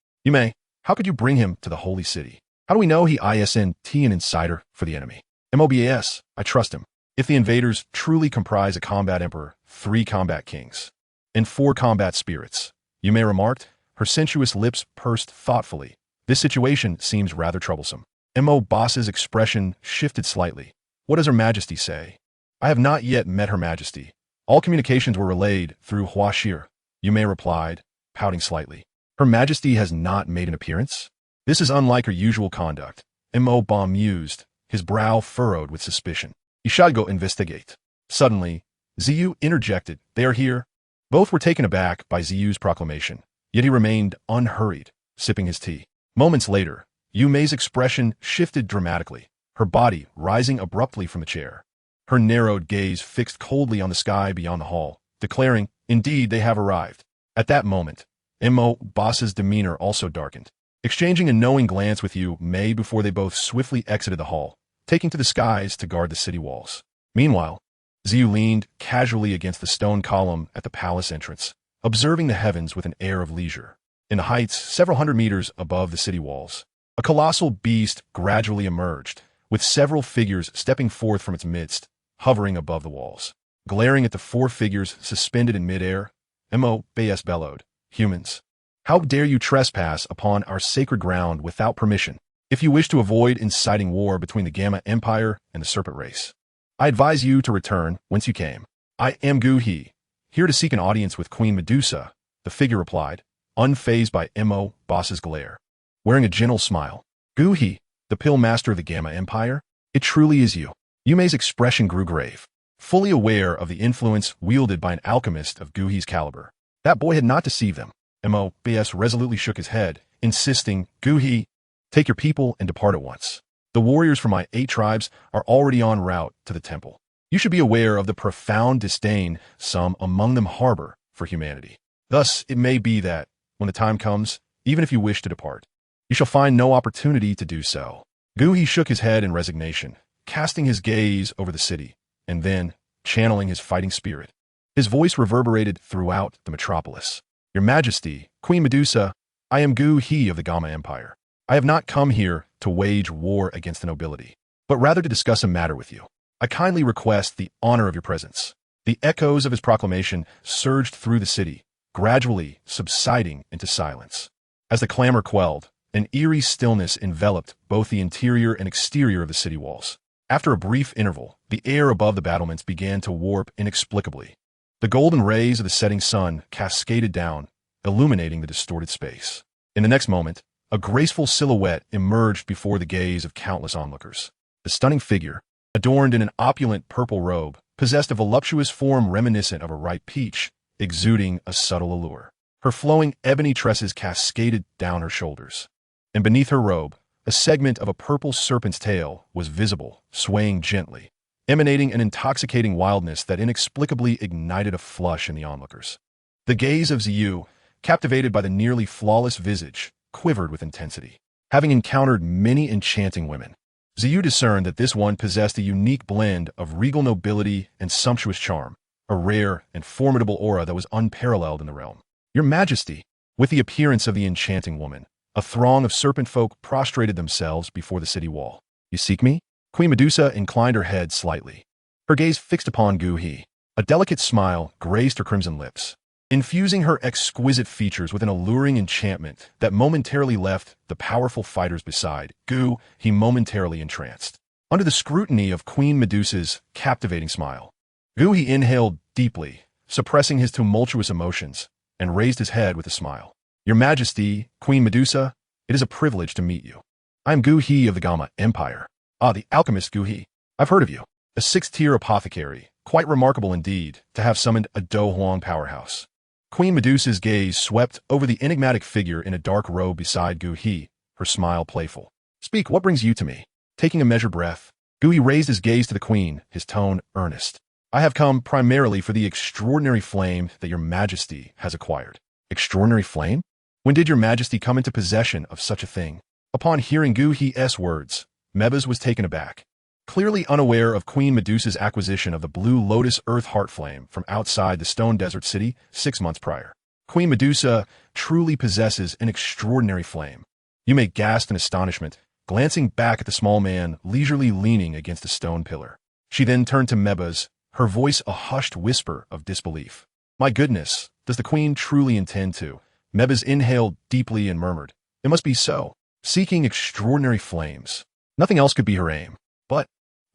How could you bring him to the holy city? How do we know he isn't an insider for the enemy? MOBAS, I trust him. If the invaders truly comprise a combat emperor, 3 combat kings, and 4 combat spirits, Yume remarked, her sensuous lips pursed thoughtfully. This situation seems rather troublesome. M.O. Boss's expression shifted slightly. What does Her Majesty say? I have not yet met Her Majesty. All communications were relayed through Huashir. Yume replied, pouting slightly. Her Majesty has not made an appearance? This is unlike her usual conduct. M.O. Baum mused, his brow furrowed with suspicion. You should go investigate. Suddenly, Ziyu interjected, they are here. Both were taken aback by Ziyu's proclamation, yet he remained unhurried, sipping his tea. Moments later, Yume's expression shifted dramatically, her body rising abruptly from the chair. Her narrowed gaze fixed coldly on the sky beyond the hall, declaring, indeed they have arrived. At that moment, M.O. Boss's demeanor also darkened. Exchanging a knowing glance with Yume before they both swiftly exited the hall, taking to the skies to guard the city walls. Meanwhile, Ziyu leaned casually against the stone column at the palace entrance, observing the heavens with an air of leisure. In the heights, several hundred meters above the city walls, a colossal beast gradually emerged, with several figures stepping forth from its midst, hovering above the walls. Glaring at the 4 figures suspended in midair, M.O. Bayes bellowed, humans, how dare you trespass upon our sacred ground without permission? If you wish to avoid inciting war between the Gamma Empire and the Serpent Race, I advise you to return whence you came. I am Gu He, here to seek an audience with Queen Medusa, the figure replied, unfazed by M.O. Boss's glare. Wearing a gentle smile, Gu He, the pill master of the Gamma Empire? It truly is you. Yume's expression grew grave, fully aware of the influence wielded by an alchemist of Gu He's caliber. That boy had not deceived them. M.O. B.S. resolutely shook his head, insisting, Gu He, take your people and depart at once. The warriors from my 8 tribes are already en route to the temple. You should be aware of the profound disdain some among them harbor for humanity. Thus, it may be that, when the time comes, even if you wish to depart, you shall find no opportunity to do so. Gu He shook his head in resignation, casting his gaze over the city, and then, channeling his fighting spirit. His voice reverberated throughout the metropolis. Your Majesty, Queen Medusa, I am Gu He of the Gamma Empire. I have not come here to wage war against the nobility, but rather to discuss a matter with you. I kindly request the honor of your presence. The echoes of his proclamation surged through the city, gradually subsiding into silence. As the clamor quelled, an eerie stillness enveloped both the interior and exterior of the city walls. After a brief interval, the air above the battlements began to warp inexplicably. The golden rays of the setting sun cascaded down, illuminating the distorted space. In the next moment, a graceful silhouette emerged before the gaze of countless onlookers. The stunning figure, adorned in an opulent purple robe, possessed a voluptuous form reminiscent of a ripe peach, exuding a subtle allure. Her flowing ebony tresses cascaded down her shoulders, and beneath her robe, a segment of a purple serpent's tail was visible, swaying gently, emanating an intoxicating wildness that inexplicably ignited a flush in the onlookers. The gaze of Ziyu, captivated by the nearly flawless visage, quivered with intensity. Having encountered many enchanting women, Ziyu discerned that this one possessed a unique blend of regal nobility and sumptuous charm, a rare and formidable aura that was unparalleled in the realm. Your Majesty, with the appearance of the enchanting woman, a throng of serpent folk prostrated themselves before the city wall. You seek me? Queen Medusa inclined her head slightly, her gaze fixed upon Gu He. A delicate smile graced her crimson lips, infusing her exquisite features with an alluring enchantment that momentarily left the powerful fighters beside Gu He momentarily entranced. Under the scrutiny of Queen Medusa's captivating smile, Gu He inhaled deeply, suppressing his tumultuous emotions, and raised his head with a smile. Your Majesty, Queen Medusa, it is a privilege to meet you. I am Gu He of the Gamma Empire. Ah, the alchemist Gu He. I've heard of you. A 6th-tier apothecary, quite remarkable indeed to have summoned a Do Huang powerhouse. Queen Medusa's gaze swept over the enigmatic figure in a dark robe beside Gu He, her smile playful. Speak, what brings you to me? Taking a measured breath, Gu He raised his gaze to the queen, his tone earnest. I have come primarily for the extraordinary flame that your Majesty has acquired. Extraordinary flame? When did your Majesty come into possession of such a thing? Upon hearing Gu He's words, Mebas was taken aback. Clearly unaware of Queen Medusa's acquisition of the blue lotus earth heart flame from outside the stone desert city 6 months prior. Queen Medusa truly possesses an extraordinary flame. Yume gasped in astonishment, glancing back at the small man leisurely leaning against a stone pillar. She then turned to Mebaz, her voice a hushed whisper of disbelief. My goodness, does the queen truly intend to? Mebaz inhaled deeply and murmured, it must be so. Seeking extraordinary flames. Nothing else could be her aim. But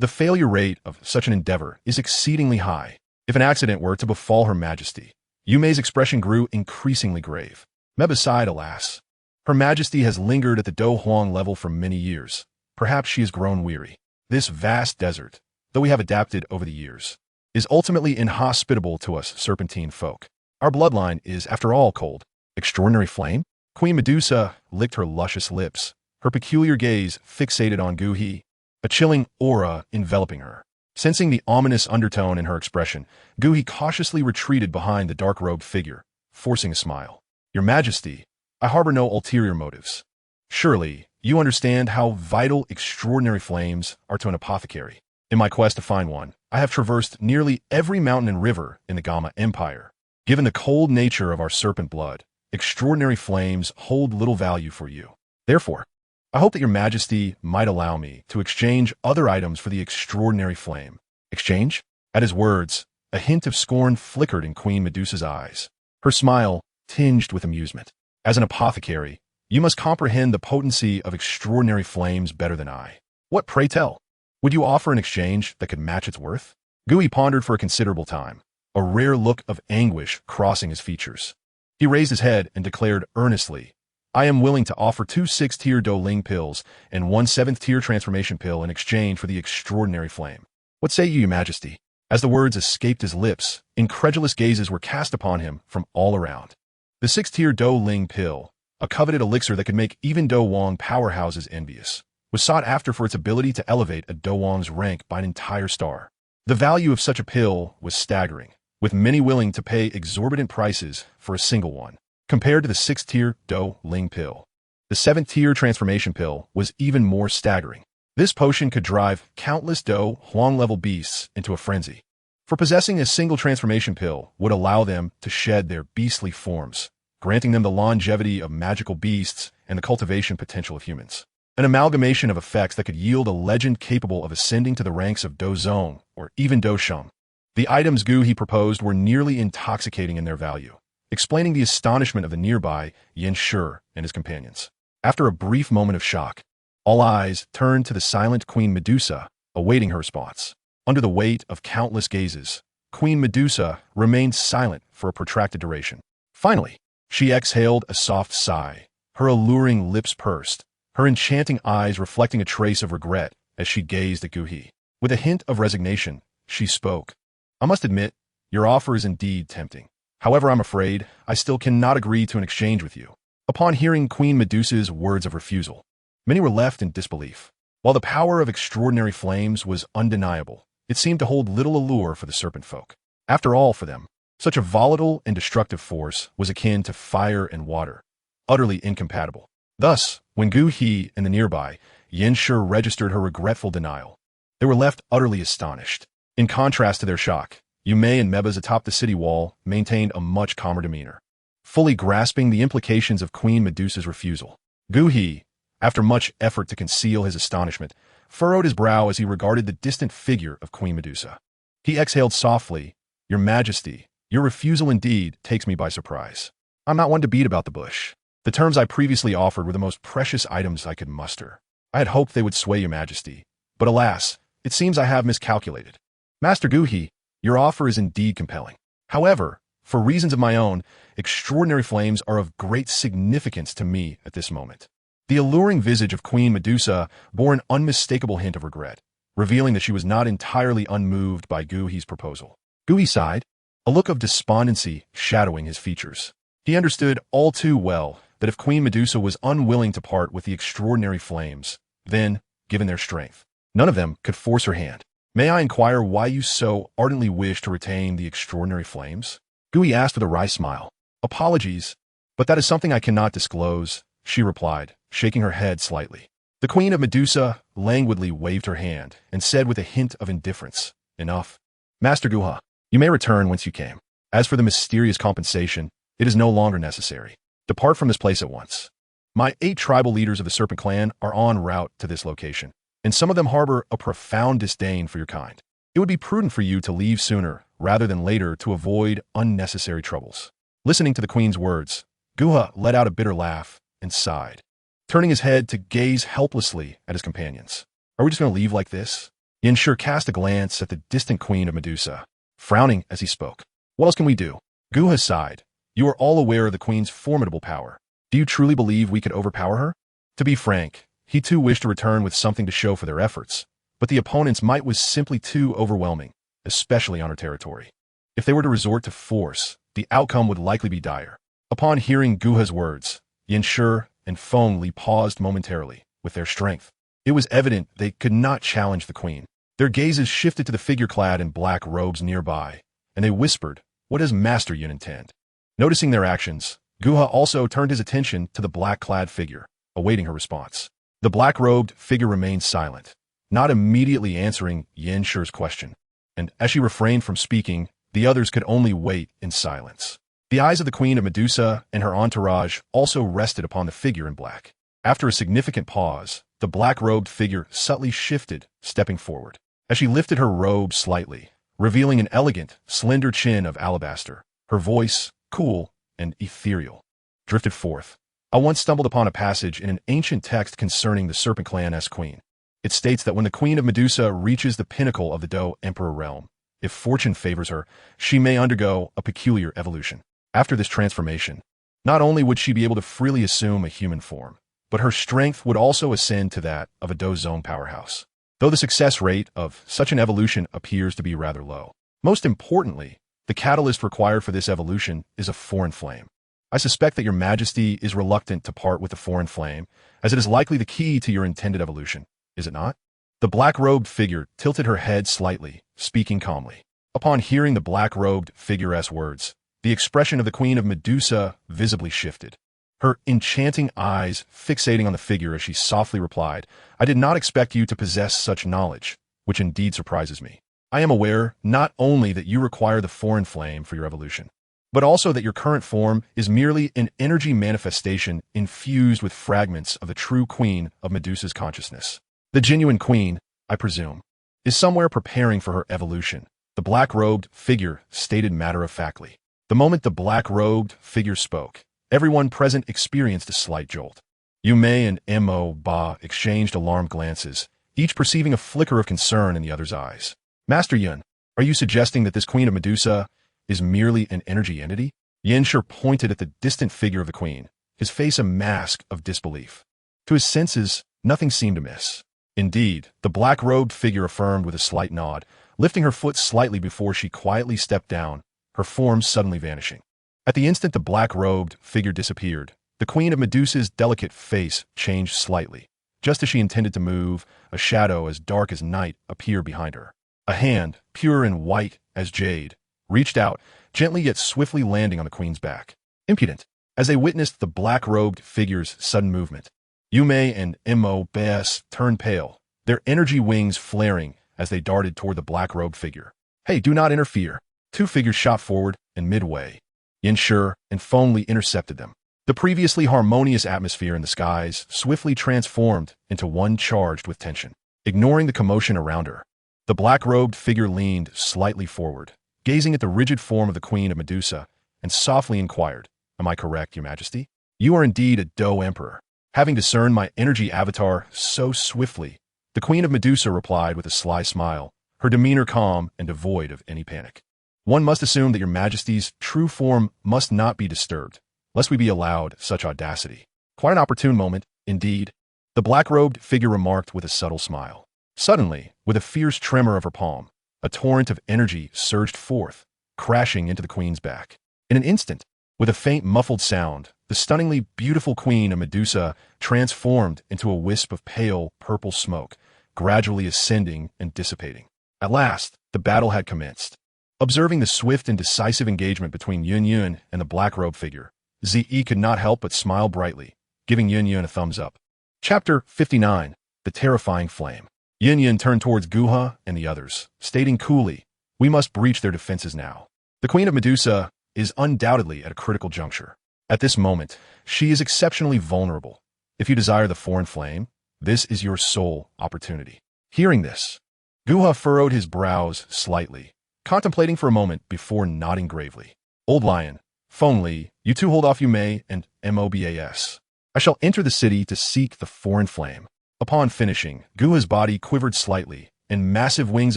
the failure rate of such an endeavor is exceedingly high. If an accident were to befall Her Majesty, Yume's expression grew increasingly grave. Mebaz sighed, alas. Her Majesty has lingered at the Do Huang level for many years. Perhaps she has grown weary. This vast desert, though we have adapted over the years, is ultimately inhospitable to us serpentine folk. Our bloodline is, after all, cold. Extraordinary flame? Queen Medusa licked her luscious lips, her peculiar gaze fixated on Gu He, a chilling aura enveloping her. Sensing the ominous undertone in her expression, Gu He cautiously retreated behind the dark-robed figure, forcing a smile. Your Majesty, I harbor no ulterior motives. Surely, you understand how vital extraordinary flames are to an apothecary. In my quest to find one, I have traversed nearly every mountain and river in the Gamma Empire. Given the cold nature of our serpent blood, extraordinary flames hold little value for you. Therefore, I hope that your Majesty might allow me to exchange other items for the extraordinary flame. Exchange? At his words, a hint of scorn flickered in Queen Medusa's eyes. Her smile tinged with amusement. As an apothecary, you must comprehend the potency of extraordinary flames better than I. What, pray tell? Would you offer an exchange that could match its worth? Gu He pondered for a considerable time, a rare look of anguish crossing his features. He raised his head and declared earnestly, I am willing to offer 2 6th-tier Do Ling pills and 1 7th-tier transformation pill in exchange for the extraordinary flame. What say you, Your Majesty? As the words escaped his lips, incredulous gazes were cast upon him from all around. The 6th-tier Do Ling pill, a coveted elixir that could make even Do Wang powerhouses envious, was sought after for its ability to elevate a Do Wang's rank by an entire star. The value of such a pill was staggering, with many willing to pay exorbitant prices for a single one. Compared to the 6th-tier Do Ling pill, the 7th-tier transformation pill was even more staggering. This potion could drive countless Do Huang-level beasts into a frenzy. For possessing a single transformation pill would allow them to shed their beastly forms, granting them the longevity of magical beasts and the cultivation potential of humans. An amalgamation of effects that could yield a legend capable of ascending to the ranks of Do Zong or even Do Sheng. The items Gu He proposed were nearly intoxicating in their value, explaining the astonishment of the nearby Yin Shi and his companions. After a brief moment of shock, all eyes turned to the silent Queen Medusa, awaiting her response. Under the weight of countless gazes, Queen Medusa remained silent for a protracted duration. Finally, she exhaled a soft sigh, her alluring lips pursed, her enchanting eyes reflecting a trace of regret as she gazed at Gu He. With a hint of resignation, she spoke. I must admit, your offer is indeed tempting. However, I'm afraid I still cannot agree to an exchange with you. Upon hearing Queen Medusa's words of refusal, many were left in disbelief. While the power of extraordinary flames was undeniable, it seemed to hold little allure for the serpent folk. After all, for them, such a volatile and destructive force was akin to fire and water, utterly incompatible. Thus, when Gu He and the nearby Yin Shi registered her regretful denial, they were left utterly astonished. In contrast to their shock, Yume and Mebaz atop the city wall maintained a much calmer demeanor, fully grasping the implications of Queen Medusa's refusal. Gu He, after much effort to conceal his astonishment, furrowed his brow as he regarded the distant figure of Queen Medusa. He exhaled softly, Your Majesty, your refusal indeed takes me by surprise. I'm not one to beat about the bush. The terms I previously offered were the most precious items I could muster. I had hoped they would sway Your Majesty, but alas, it seems I have miscalculated. Master Gu He, your offer is indeed compelling. However, for reasons of my own, extraordinary flames are of great significance to me at this moment. The alluring visage of Queen Medusa bore an unmistakable hint of regret, revealing that she was not entirely unmoved by Gu He's proposal. Gu He sighed, a look of despondency shadowing his features. He understood all too well that if Queen Medusa was unwilling to part with the extraordinary flames, then, given their strength, none of them could force her hand. May I inquire why you so ardently wish to retain the extraordinary flames? Gu He asked with a wry smile. Apologies, but that is something I cannot disclose, she replied, shaking her head slightly. The Queen of Medusa languidly waved her hand and said with a hint of indifference, "Enough. Master Guha, you may return whence you came. As for the mysterious compensation, it is no longer necessary. Depart from this place at once. My 8 tribal leaders of the Serpent Clan are en route to this location, and some of them harbor a profound disdain for your kind. It would be prudent for you to leave sooner rather than later to avoid unnecessary troubles." Listening to the Queen's words, Guha let out a bitter laugh and sighed, turning his head to gaze helplessly at his companions. "Are we just going to leave like this?" Yanshur cast a glance at the distant Queen of Medusa, frowning as he spoke. "What else can we do?" Guha sighed. "You are all aware of the Queen's formidable power. Do you truly believe we could overpower her?" To be frank, he too wished to return with something to show for their efforts, but the opponent's might was simply too overwhelming, especially on her territory. If they were to resort to force, the outcome would likely be dire. Upon hearing Guha's words, Yanshur and Feng Li paused momentarily. With their strength, it was evident they could not challenge the Queen. Their gazes shifted to the figure clad in black robes nearby, and they whispered, "What does Master Yun intend?" Noticing their actions, Guha also turned his attention to the black-clad figure, awaiting her response. The black-robed figure remained silent, not immediately answering Yanshur's question, and as she refrained from speaking, the others could only wait in silence. The eyes of the Queen of Medusa and her entourage also rested upon the figure in black. After a significant pause, the black-robed figure subtly shifted, stepping forward. As she lifted her robe slightly, revealing an elegant, slender chin of alabaster, her voice, cool and ethereal, drifted forth. "I once stumbled upon a passage in an ancient text concerning the Serpent Clan's queen. It states that when the Queen of Medusa reaches the pinnacle of the Do Emperor realm, if fortune favors her, she may undergo a peculiar evolution. After this transformation, not only would she be able to freely assume a human form, but her strength would also ascend to that of a Do Zone powerhouse. Though the success rate of such an evolution appears to be rather low. Most importantly, the catalyst required for this evolution is a foreign flame. I suspect that your Majesty is reluctant to part with the foreign flame, as it is likely the key to your intended evolution, is it not?" The black-robed figure tilted her head slightly, speaking calmly. Upon hearing the black-robed figure's words, the expression of the Queen of Medusa visibly shifted. Her enchanting eyes fixating on the figure as she softly replied, "I did not expect you to possess such knowledge, which indeed surprises me. I am aware not only that you require the foreign flame for your evolution, but also that your current form is merely an energy manifestation infused with fragments of the true Queen of Medusa's consciousness. The genuine Queen, I presume, is somewhere preparing for her evolution," the black-robed figure stated matter-of-factly. The moment the black-robed figure spoke, everyone present experienced a slight jolt. Yu Mei and Mo Ba exchanged alarmed glances, each perceiving a flicker of concern in the other's eyes. "Master Yun, are you suggesting that this Queen of Medusa is merely an energy entity?" Yanshur pointed at the distant figure of the Queen, his face a mask of disbelief. To his senses, nothing seemed amiss. Indeed, the black-robed figure affirmed with a slight nod, lifting her foot slightly before she quietly stepped down, her form suddenly vanishing. At the instant the black-robed figure disappeared, the Queen of Medusa's delicate face changed slightly. Just as she intended to move, a shadow as dark as night appeared behind her. A hand, pure and white as jade, reached out, gently yet swiftly landing on the Queen's back. Impudent. As they witnessed the black-robed figure's sudden movement, Yu Mei and Mo Ba turned pale, their energy wings flaring as they darted toward the black-robed figure. "Hey, do not interfere." Two figures shot forward, and midway, Yanshur and Feng Li intercepted them. The previously harmonious atmosphere in the skies swiftly transformed into one charged with tension. Ignoring the commotion around her, the black-robed figure leaned slightly forward, gazing at the rigid form of the Queen of Medusa, and softly inquired, "Am I correct, Your Majesty? You are indeed a Do Emperor." Having discerned my energy avatar so swiftly, the Queen of Medusa replied with a sly smile, her demeanor calm and devoid of any panic. "One must assume that Your Majesty's true form must not be disturbed, lest we be allowed such audacity." Quite an opportune moment, indeed, the black-robed figure remarked with a subtle smile. Suddenly, with a fierce tremor of her palm, a torrent of energy surged forth, crashing into the Queen's back. In an instant, with a faint muffled sound, the stunningly beautiful Queen of Medusa transformed into a wisp of pale purple smoke, gradually ascending and dissipating. At last, the battle had commenced. Observing the swift and decisive engagement between Yun Yun and the black-robed figure, Zi could not help but smile brightly, giving Yun Yun a thumbs up. Chapter 59. The Terrifying Flame. Yin Yin turned towards Guha and the others, stating coolly, "We must breach their defenses now." The Queen of Medusa is undoubtedly at a critical juncture. At this moment, she is exceptionally vulnerable. If you desire the foreign flame, this is your sole opportunity. Hearing this, Guha furrowed his brows slightly, contemplating for a moment before nodding gravely. Old Lion, Feng Li, you two hold off Yume and Mobas. I shall enter the city to seek the foreign flame. Upon finishing, Guha's body quivered slightly, and massive wings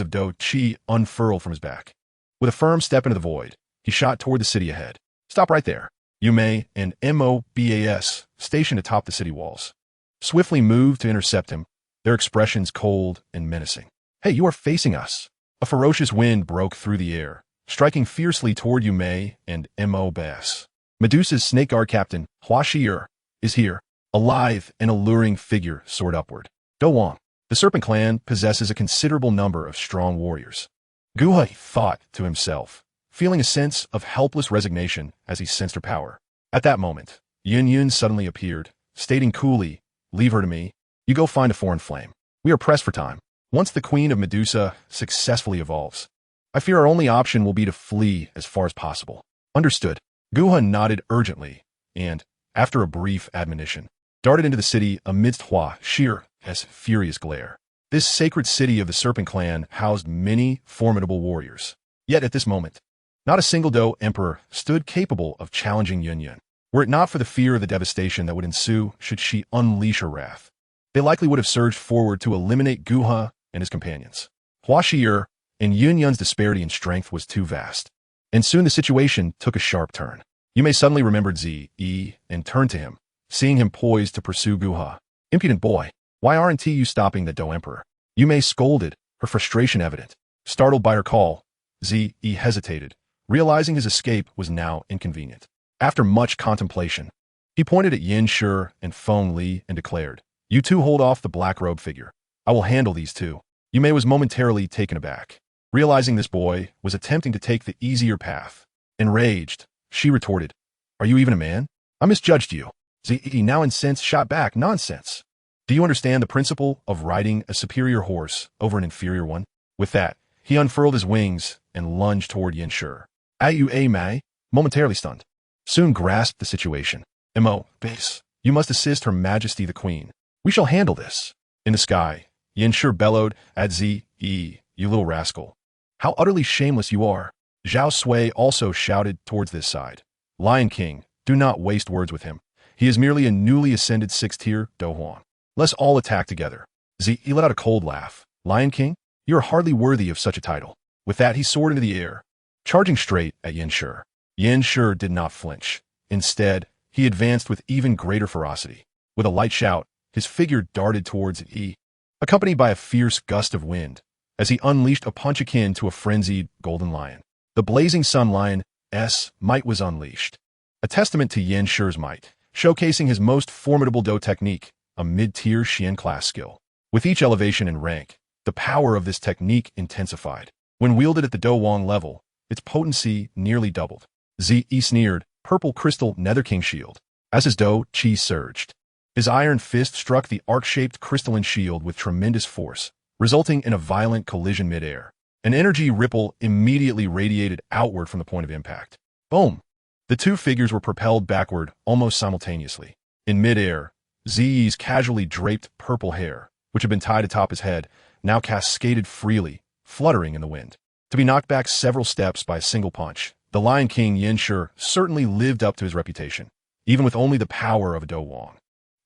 of Do Chi unfurled from his back. With a firm step into the void, he shot toward the city ahead. Stop right there. Yume and Mobas, stationed atop the city walls, swiftly moved to intercept him, their expressions cold and menacing. Hey, you are facing us. A ferocious wind broke through the air, striking fiercely toward Yume and Mobas. Medusa's snake guard captain, Hua Shi'er, is here, a lithe and alluring figure soared upward. Do Wang, the Serpent Clan possesses a considerable number of strong warriors. Guha thought to himself, feeling a sense of helpless resignation as he sensed her power. At that moment, Yin Yin suddenly appeared, stating coolly, "Leave her to me. You go find a foreign flame. We are pressed for time. Once the Queen of Medusa successfully evolves, I fear our only option will be to flee as far as possible." Understood. Guha nodded urgently, and, after a brief admonition, darted into the city amidst Hua Shi'er's furious glare. This sacred city of the Serpent Clan housed many formidable warriors. Yet at this moment, not a single Do Emperor stood capable of challenging Yin Yin. Were it not for the fear of the devastation that would ensue should she unleash her wrath, they likely would have surged forward to eliminate Guha and his companions. Hua Shi'er and Yin Yin's disparity in strength was too vast, and soon the situation took a sharp turn. Yume suddenly remembered Zi and turned to him, seeing him poised to pursue Guha. "Impudent boy, why aren't you stopping the Do Emperor?" Yume scolded, her frustration evident. Startled by her call, Zi hesitated, realizing his escape was now inconvenient. After much contemplation, he pointed at Yin Shi and Feng Li and declared, "You two hold off the black-robed figure. I will handle these two." Yume was momentarily taken aback, realizing this boy was attempting to take the easier path. Enraged, she retorted, "Are you even a man? I misjudged you." Zi, now incensed, shot back, "Nonsense. Do you understand the principle of riding a superior horse over an inferior one?" With that, he unfurled his wings and lunged toward Yin Shi. Ayu Mai, momentarily stunned, soon grasped the situation. "Base, you must assist Her Majesty the Queen. We shall handle this." In the sky, Yin Shi bellowed at Zi, "You little rascal. How utterly shameless you are." Zhao Sui also shouted towards this side. "Lion King, do not waste words with him. He is merely a newly ascended 6th-tier Do Huang. Let's all attack together." Zi let out a cold laugh. "Lion King, you are hardly worthy of such a title." With that, he soared into the air, charging straight at Yin Shi. Yin Shi did not flinch. Instead, he advanced with even greater ferocity. With a light shout, his figure darted towards Yi, accompanied by a fierce gust of wind, as he unleashed a punch akin to a frenzied golden lion. The blazing sun lion's might was unleashed, a testament to Yin Shi's might, showcasing his most formidable Do technique, a mid-tier Xian class skill. With each elevation in rank, the power of this technique intensified. When wielded at the Do Wang level, its potency nearly doubled. Zi sneered, purple crystal Nether King shield. As his Do Chi surged, his iron fist struck the arc-shaped crystalline shield with tremendous force, resulting in a violent collision mid-air. An energy ripple immediately radiated outward from the point of impact. Boom! The two figures were propelled backward almost simultaneously. In mid-air, Zi's casually draped purple hair, which had been tied atop his head, now cascaded freely, fluttering in the wind. To be knocked back several steps by a single punch, the Lion King Yin Shi certainly lived up to his reputation, even with only the power of a Do Wang.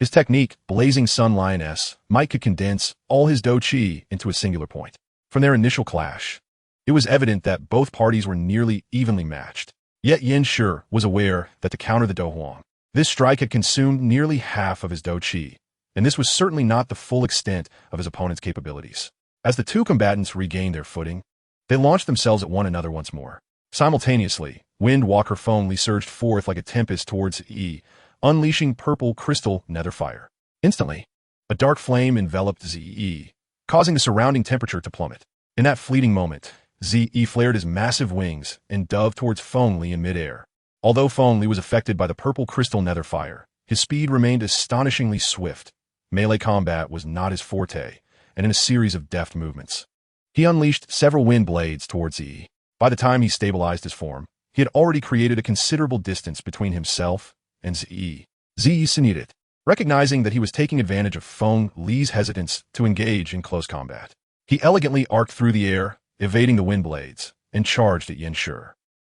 His technique, Blazing Sun Lioness, might could condense all his Do Chi into a singular point. From their initial clash, it was evident that both parties were nearly evenly matched. Yet Yin Shi was aware that to counter the Do Huang, this strike had consumed nearly half of his Do Chi, and this was certainly not the full extent of his opponent's capabilities. As the two combatants regained their footing, they launched themselves at one another once more. Simultaneously, Wind Walker Feng Li surged forth like a tempest towards Yi, unleashing purple crystal nether fire. Instantly, a dark flame enveloped Zi, causing the surrounding temperature to plummet. In that fleeting moment, Zi flared his massive wings and dove towards Feng Li in midair. Although Feng Li was affected by the purple crystal nether fire, his speed remained astonishingly swift, melee combat was not his forte, and in a series of deft movements, he unleashed several wind blades towards Yi. By the time he stabilized his form, he had already created a considerable distance between himself and Ziyi. Ziyi submitted, recognizing that he was taking advantage of Feng Li's hesitance to engage in close combat. He elegantly arced through the air, evading the wind blades, and charged at Yanshi.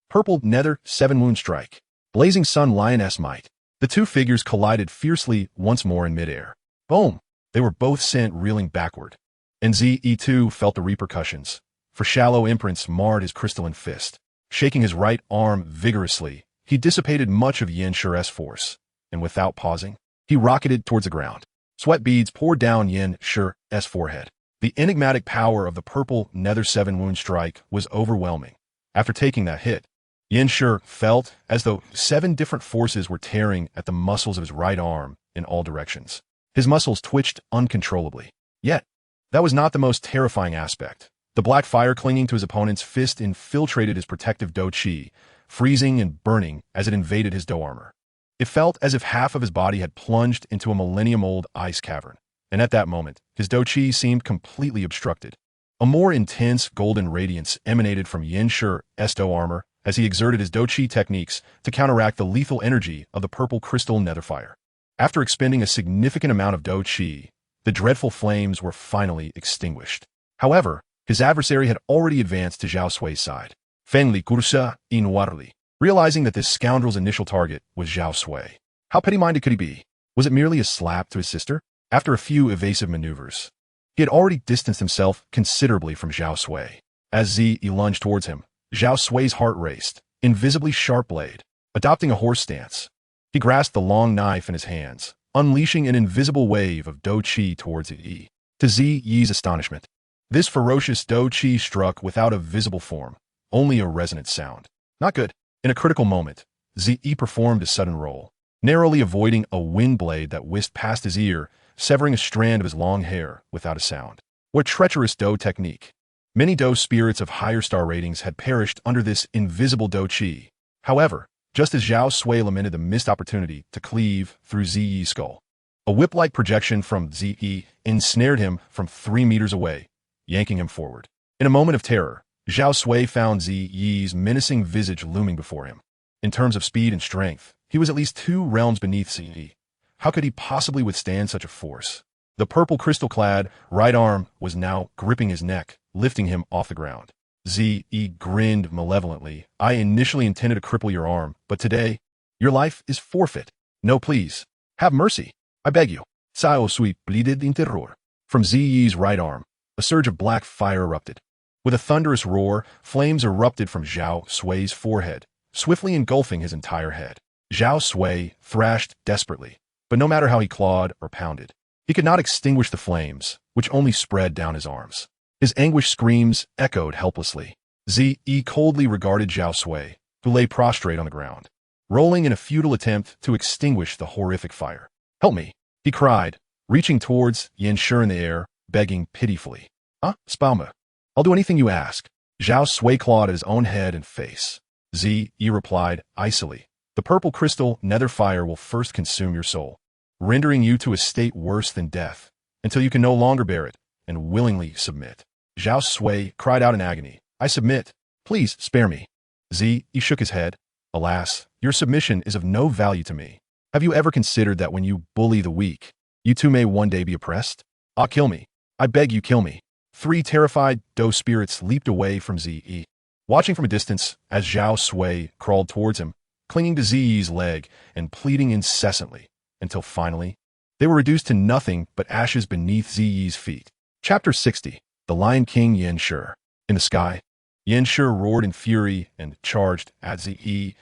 Purple Nether 7 Wound Strike. Blazing Sun Lioness Might. The two figures collided fiercely once more in midair. Boom! They were both sent reeling backward. And Ziyi too felt the repercussions, for shallow imprints marred his crystalline fist. Shaking his right arm vigorously, he dissipated much of Yanshi's force, and without pausing, he rocketed towards the ground. Sweat beads poured down Yanshi's forehead. The enigmatic power of the purple Nether 7 Wound Strike was overwhelming. After taking that hit, Yanshi felt as though 7 different forces were tearing at the muscles of his right arm in all directions. His muscles twitched uncontrollably. Yet, that was not the most terrifying aspect. The black fire clinging to his opponent's fist infiltrated his protective Do Chi, freezing and burning as it invaded his Do armor. It felt as if half of his body had plunged into a millennium-old ice cavern, and at that moment, his Do Chi seemed completely obstructed. A more intense golden radiance emanated from Yanshi's Do armor as he exerted his Do Chi techniques to counteract the lethal energy of the purple crystal nether fire. After expending a significant amount of Do Chi, the dreadful flames were finally extinguished. However, his adversary had already advanced to Zhao Sui's side. Fengli Kursa Inwarli, realizing that this scoundrel's initial target was Zhao Sui. How petty-minded could he be? Was it merely a slap to his sister? After a few evasive maneuvers, he had already distanced himself considerably from Zhao Sui. As Ziyi lunged towards him, Zhao Sui's heart raced, invisibly sharp blade, adopting a horse stance. He grasped the long knife in his hands, unleashing an invisible wave of Do Chi towards Yi. To Ziyi's astonishment, this ferocious Do Chi struck without a visible form, only a resonant sound. Not good. In a critical moment, Ziyi performed a sudden roll, narrowly avoiding a wind blade that whisked past his ear, severing a strand of his long hair without a sound. What treacherous Do technique! Many Do spirits of higher star ratings had perished under this invisible Do Chi. However, just as Zhao Sui lamented the missed opportunity to cleave through Ziyi's skull, a whip-like projection from Ziyi ensnared him from 3 meters away, yanking him forward. In a moment of terror, Zhao Sui found Ziyi's menacing visage looming before him. In terms of speed and strength, he was at least 2 realms beneath Ziyi. How could he possibly withstand such a force? The purple crystal-clad right arm was now gripping his neck, lifting him off the ground. Ziyi grinned malevolently. I initially intended to cripple your arm, but today, your life is forfeit. No, please. Have mercy. I beg you. Xiao Sui bleated in terror. From Ziyi's right arm, a surge of black fire erupted. With a thunderous roar, flames erupted from Zhao Sui's forehead, swiftly engulfing his entire head. Zhao Sui thrashed desperately, but no matter how he clawed or pounded, he could not extinguish the flames, which only spread down his arms. His anguished screams echoed helplessly. Ziyi coldly regarded Zhao Sui, who lay prostrate on the ground, rolling in a futile attempt to extinguish the horrific fire. Help me, he cried, reaching towards Yanshi in the air, begging pitifully. Spalma. I'll do anything you ask. Zhao Sui clawed at his own head and face. Ziyi replied icily. The purple crystal nether fire will first consume your soul, rendering you to a state worse than death, until you can no longer bear it, and willingly submit. Zhao Sui cried out in agony. I submit. Please spare me. Ziyi shook his head. Alas, your submission is of no value to me. Have you ever considered that when you bully the weak, you too may one day be oppressed? Kill me. I beg you, kill me. 3 terrified Do spirits leaped away from Ziyi, watching from a distance as Zhao Sui crawled towards him, clinging to Ziyi's leg and pleading incessantly, until finally, they were reduced to nothing but ashes beneath Ziyi's feet. Chapter 60. The Lion King Yanshi. In the sky, Yanshi roared in fury and charged at Ziyi.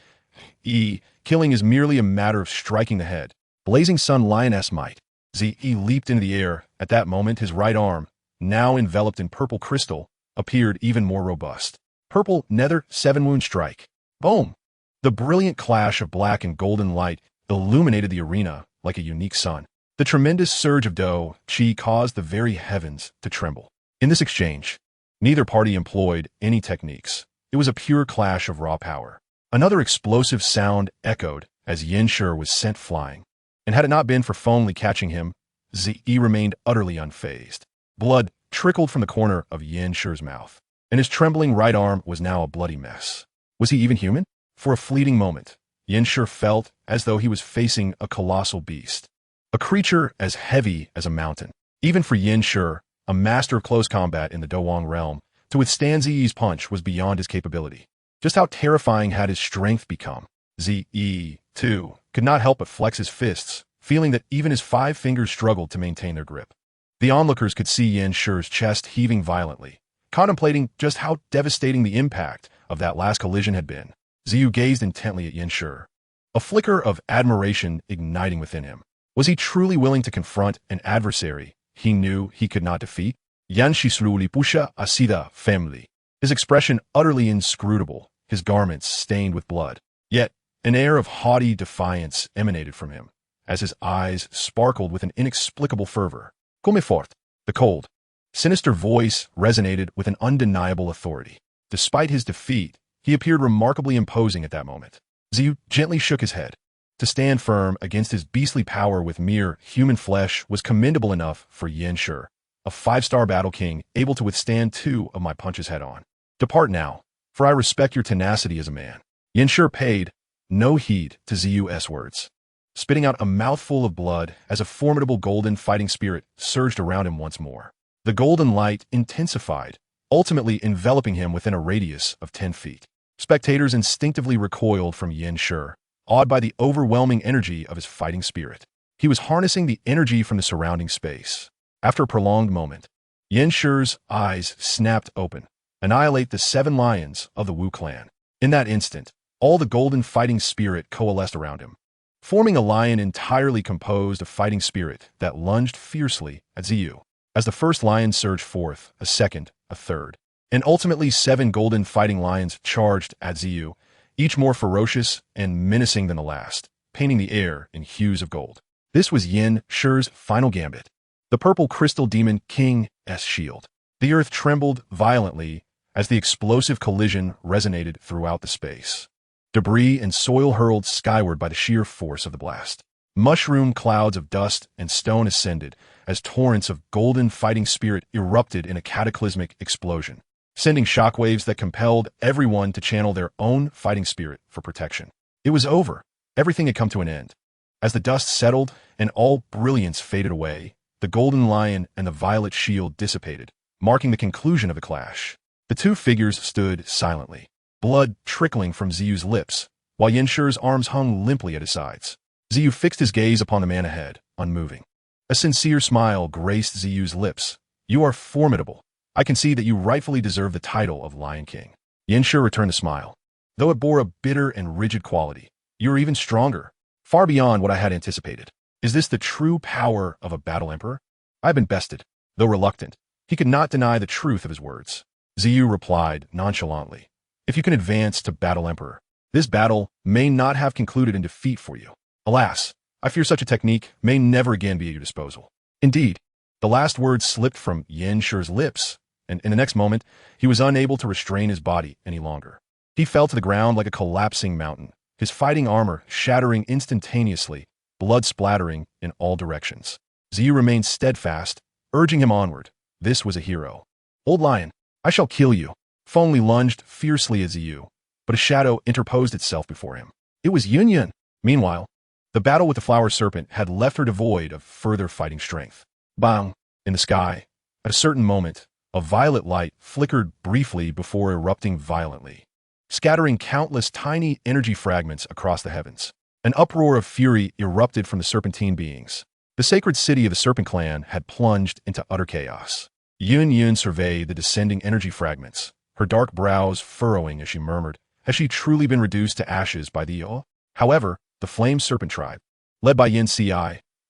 Killing is merely a matter of striking the head. Blazing Sun Lioness Might. Ziyi leaped into the air. At that moment, his right arm, now enveloped in purple crystal, appeared even more robust. Purple Nether 7 Wound Strike. Boom! The brilliant clash of black and golden light illuminated the arena like a unique sun. The tremendous surge of Do Chi caused the very heavens to tremble. In this exchange, neither party employed any techniques. It was a pure clash of raw power. Another explosive sound echoed as Yanshi was sent flying. And had it not been for Feng Li catching him, Zi remained utterly unfazed. Blood trickled from the corner of Yan Shi's mouth, and his trembling right arm was now a bloody mess. Was he even human? For a fleeting moment, Yan Shi felt as though he was facing a colossal beast, a creature as heavy as a mountain. Even for Yan Shi, a master of close combat in the Dowang realm, to withstand Zi's punch was beyond his capability. Just how terrifying had his strength become? Zi, too, could not help but flex his fists, feeling that even his 5 fingers struggled to maintain their grip. The onlookers could see Yan Shi's chest heaving violently, contemplating just how devastating the impact of that last collision had been. Ziyu gazed intently at Yan Shi, a flicker of admiration igniting within him. Was he truly willing to confront an adversary he knew he could not defeat? Yan Shi slowly pusha asida family, his expression utterly inscrutable, his garments stained with blood. Yet, an air of haughty defiance emanated from him, as his eyes sparkled with an inexplicable fervor. Come fort. The cold, sinister voice resonated with an undeniable authority. Despite his defeat, he appeared remarkably imposing at that moment. Ziyu gently shook his head. To stand firm against his beastly power with mere human flesh was commendable enough for Yan Shi, a 5-star battle king able to withstand 2 of my punches head-on. Depart now, for I respect your tenacity as a man. Yan Shi paid no heed to Ziyu's words, spitting out a mouthful of blood as a formidable golden fighting spirit surged around him once more. The golden light intensified, ultimately enveloping him within a radius of 10 feet. Spectators instinctively recoiled from Yan Shi, awed by the overwhelming energy of his fighting spirit. He was harnessing the energy from the surrounding space. After a prolonged moment, Yan Shi's eyes snapped open, annihilate the 7 lions of the Wu clan. In that instant, all the golden fighting spirit coalesced around him, forming a lion entirely composed of fighting spirit that lunged fiercely at Ziyu. As the first lion surged forth, a second, a third, and ultimately 7 golden fighting lions charged at Ziyu, each more ferocious and menacing than the last, painting the air in hues of gold. This was Yan Shi's final gambit, the purple crystal demon king's shield. The earth trembled violently as the explosive collision resonated throughout the space. Debris and soil hurled skyward by the sheer force of the blast. Mushroom clouds of dust and stone ascended as torrents of golden fighting spirit erupted in a cataclysmic explosion, sending shockwaves that compelled everyone to channel their own fighting spirit for protection. It was over. Everything had come to an end. As the dust settled and all brilliance faded away, the golden lion and the violet shield dissipated, marking the conclusion of the clash. The 2 figures stood silently, blood trickling from Ziyu's lips, while Yan Shi's arms hung limply at his sides. Ziyu fixed his gaze upon the man ahead, unmoving. A sincere smile graced Ziyu's lips. You are formidable. I can see that you rightfully deserve the title of Lion King. Yan Shi returned the smile, though it bore a bitter and rigid quality. You are even stronger, far beyond what I had anticipated. Is this the true power of a battle emperor? I have been bested. Though reluctant, he could not deny the truth of his words. Ziyu replied nonchalantly, if you can advance to battle emperor, this battle may not have concluded in defeat for you. Alas, I fear such a technique may never again be at your disposal. Indeed, the last words slipped from Yan Shi's lips, and in the next moment, he was unable to restrain his body any longer. He fell to the ground like a collapsing mountain, his fighting armor shattering instantaneously, blood splattering in all directions. Ziyu remained steadfast, urging him onward. This was a hero. Old lion, I shall kill you. Feng Li lunged fiercely at Ziyu, but a shadow interposed itself before him. It was Yun Yun. Meanwhile, the battle with the flower serpent had left her devoid of further fighting strength. Bang! In the sky, at a certain moment, a violet light flickered briefly before erupting violently, scattering countless tiny energy fragments across the heavens. An uproar of fury erupted from the serpentine beings. The sacred city of the Serpent Clan had plunged into utter chaos. Yun Yun surveyed the descending energy fragments, her dark brows furrowing as she murmured, has she truly been reduced to ashes by the Yo? However, the Flame Serpent tribe, led by Yin Ci,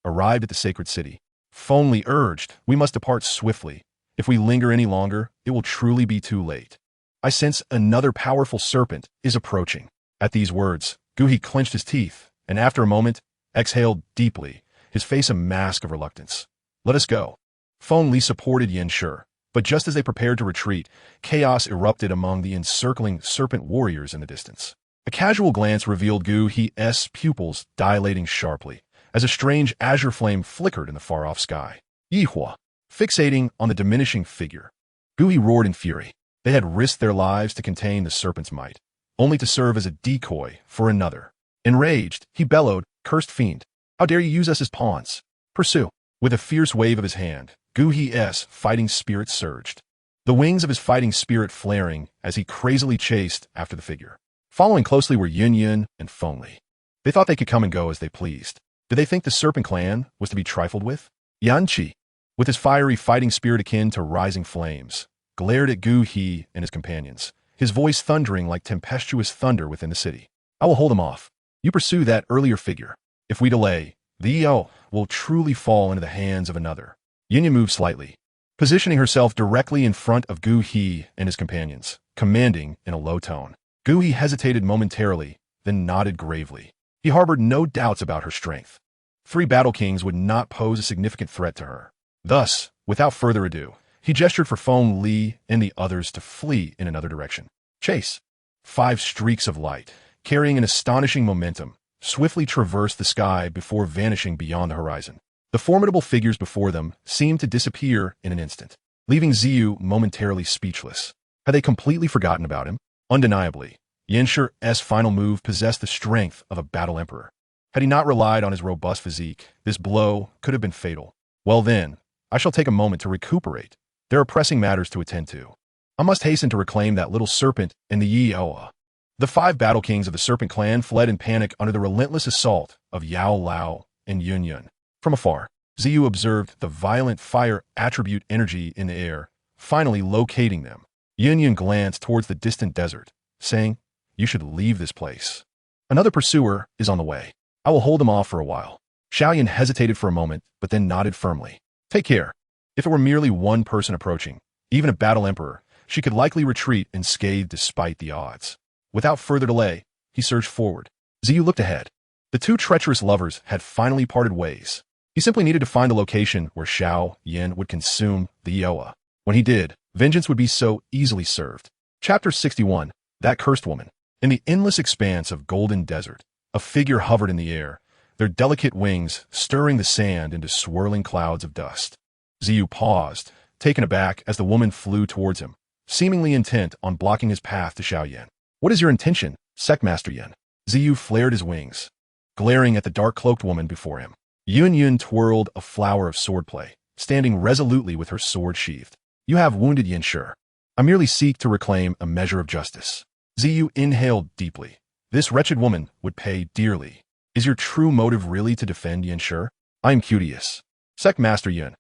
arrived at the sacred city. Feng Li urged, we must depart swiftly. If we linger any longer, it will truly be too late. I sense another powerful serpent is approaching. At these words, Guhi clenched his teeth, and after a moment, exhaled deeply, his face a mask of reluctance. Let us go. Feng Li supported Yan Shi, but just as they prepared to retreat, chaos erupted among the encircling serpent warriors in the distance. A casual glance revealed Gu He's pupils dilating sharply, as a strange azure flame flickered in the far-off sky. Yihua, fixating on the diminishing figure. Gu He roared in fury. They had risked their lives to contain the serpent's might, only to serve as a decoy for another. Enraged, he bellowed, "Cursed fiend! How dare you use us as pawns? Pursue!" With a fierce wave of his hand, Gu He's fighting spirit surged, the wings of his fighting spirit flaring as he crazily chased after the figure. Following closely were Yun and Fengli. They thought they could come and go as they pleased. Did they think the Serpent Clan was to be trifled with? Yanqi, with his fiery fighting spirit akin to rising flames, glared at Gu He and his companions, his voice thundering like tempestuous thunder within the city. "I will hold him off. You pursue that earlier figure. If we delay, the Yao will truly fall into the hands of another." Yun moved slightly, positioning herself directly in front of Gu He and his companions, commanding in a low tone. Gu He hesitated momentarily, then nodded gravely. He harbored no doubts about her strength. 3 Battle Kings would not pose a significant threat to her. Thus, without further ado, he gestured for Feng Li and the others to flee in another direction. Chase. 5 streaks of light, carrying an astonishing momentum, swiftly traversed the sky before vanishing beyond the horizon. The formidable figures before them seemed to disappear in an instant, leaving Ziyu momentarily speechless. Had they completely forgotten about him? Undeniably, Yanshur's final move possessed the strength of a battle emperor. Had he not relied on his robust physique, this blow could have been fatal. Well then, I shall take a moment to recuperate. There are pressing matters to attend to. I must hasten to reclaim that little serpent in the Yi-Oa. The 5 Battle Kings of the Serpent Clan fled in panic under the relentless assault of Yao Lao and Yun. From afar, Ziyu observed the violent fire attribute energy in the air, finally locating them. Yun glanced towards the distant desert, saying, "You should leave this place. Another pursuer is on the way. I will hold him off for a while." Xiao Yan hesitated for a moment, but then nodded firmly. "Take care. If it were merely one person approaching, even a battle emperor, she could likely retreat unscathed despite the odds." Without further delay, he surged forward. Ziyu looked ahead. The 2 treacherous lovers had finally parted ways. He simply needed to find the location where Xiao Yan would consume the Yoa. When he did, vengeance would be so easily served. Chapter 61, That Cursed Woman. In the endless expanse of golden desert, a figure hovered in the air, their delicate wings stirring the sand into swirling clouds of dust. Ziyu paused, taken aback as the woman flew towards him, seemingly intent on blocking his path to Xiao Yan. "What is your intention, Sectmaster Yan?" Ziyu flared his wings, glaring at the dark-cloaked woman before him. Yun twirled a flower of swordplay, standing resolutely with her sword sheathed. "You have wounded Yanshur. I merely seek to reclaim a measure of justice." Ziyu inhaled deeply. This wretched woman would pay dearly. "Is your true motive really to defend Yanshur?" "I am curious. Sectmaster Yun,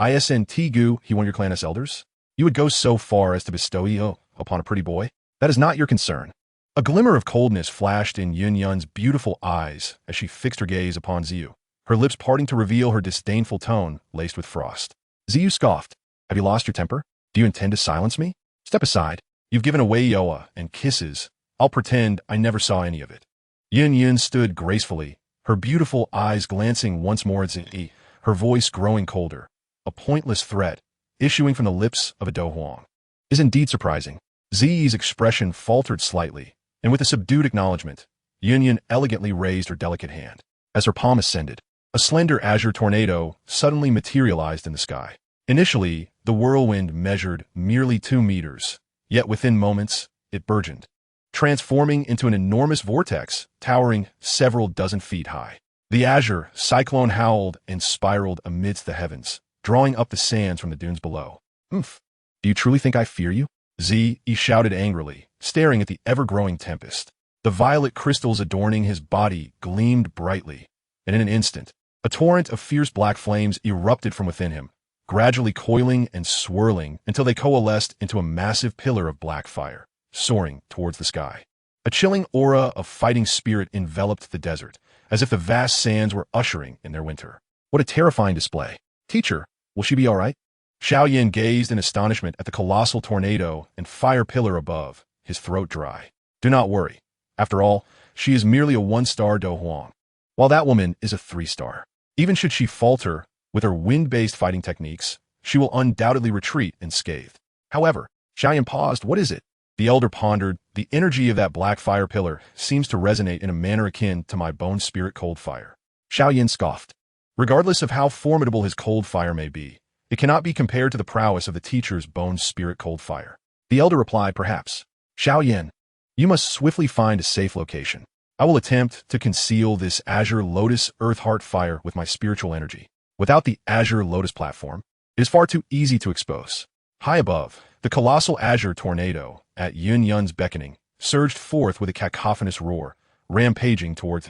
isn't Gu he one of your clan's elders? You would go so far as to bestow Io upon a pretty boy? That is not your concern." A glimmer of coldness flashed in Yun's beautiful eyes as she fixed her gaze upon Ziyu, her lips parting to reveal her disdainful tone laced with frost. Ziyu scoffed. "Have you lost your temper? Do you intend to silence me? Step aside. You've given away Yoa and kisses. I'll pretend I never saw any of it." Yun stood gracefully, her beautiful eyes glancing once more at Ziyi, her voice growing colder. A pointless threat, issuing from the lips of a Do Huang. Is indeed surprising. Ziyi's expression faltered slightly, and with a subdued acknowledgement, Yun elegantly raised her delicate hand. As her palm ascended, a slender azure tornado suddenly materialized in the sky. Initially, the whirlwind measured merely 2 meters, yet within moments, it burgeoned, transforming into an enormous vortex towering several dozen feet high. The azure cyclone howled and spiraled amidst the heavens, drawing up the sands from the dunes below. "Oomph! Do you truly think I fear you?" Zi shouted angrily, staring at the ever-growing tempest. The violet crystals adorning his body gleamed brightly, and in an instant, a torrent of fierce black flames erupted from within him, gradually coiling and swirling until they coalesced into a massive pillar of black fire, soaring towards the sky. A chilling aura of fighting spirit enveloped the desert, as if the vast sands were ushering in their winter. What a terrifying display. "Teacher, will she be all right?" Xiao Yan gazed in astonishment at the colossal tornado and fire pillar above, his throat dry. "Do not worry. After all, she is merely a 1-star Do Huang, while that woman is a 3-star. Even should she falter with her wind-based fighting techniques, she will undoubtedly retreat unscathed." However, Xiao Yan paused. "What is it?" The elder pondered. "The energy of that black fire pillar seems to resonate in a manner akin to my bone spirit cold fire." Xiao Yan scoffed. Regardless of how formidable his cold fire may be, it cannot be compared to the prowess of the teacher's bone spirit cold fire. The elder replied, perhaps. Xiao Yan, you must swiftly find a safe location. I will attempt to conceal this azure lotus earth heart fire with my spiritual energy. Without the azure lotus platform, it is far too easy to expose. High above, the colossal azure tornado, at Yun Yun's beckoning, surged forth with a cacophonous roar, rampaging towards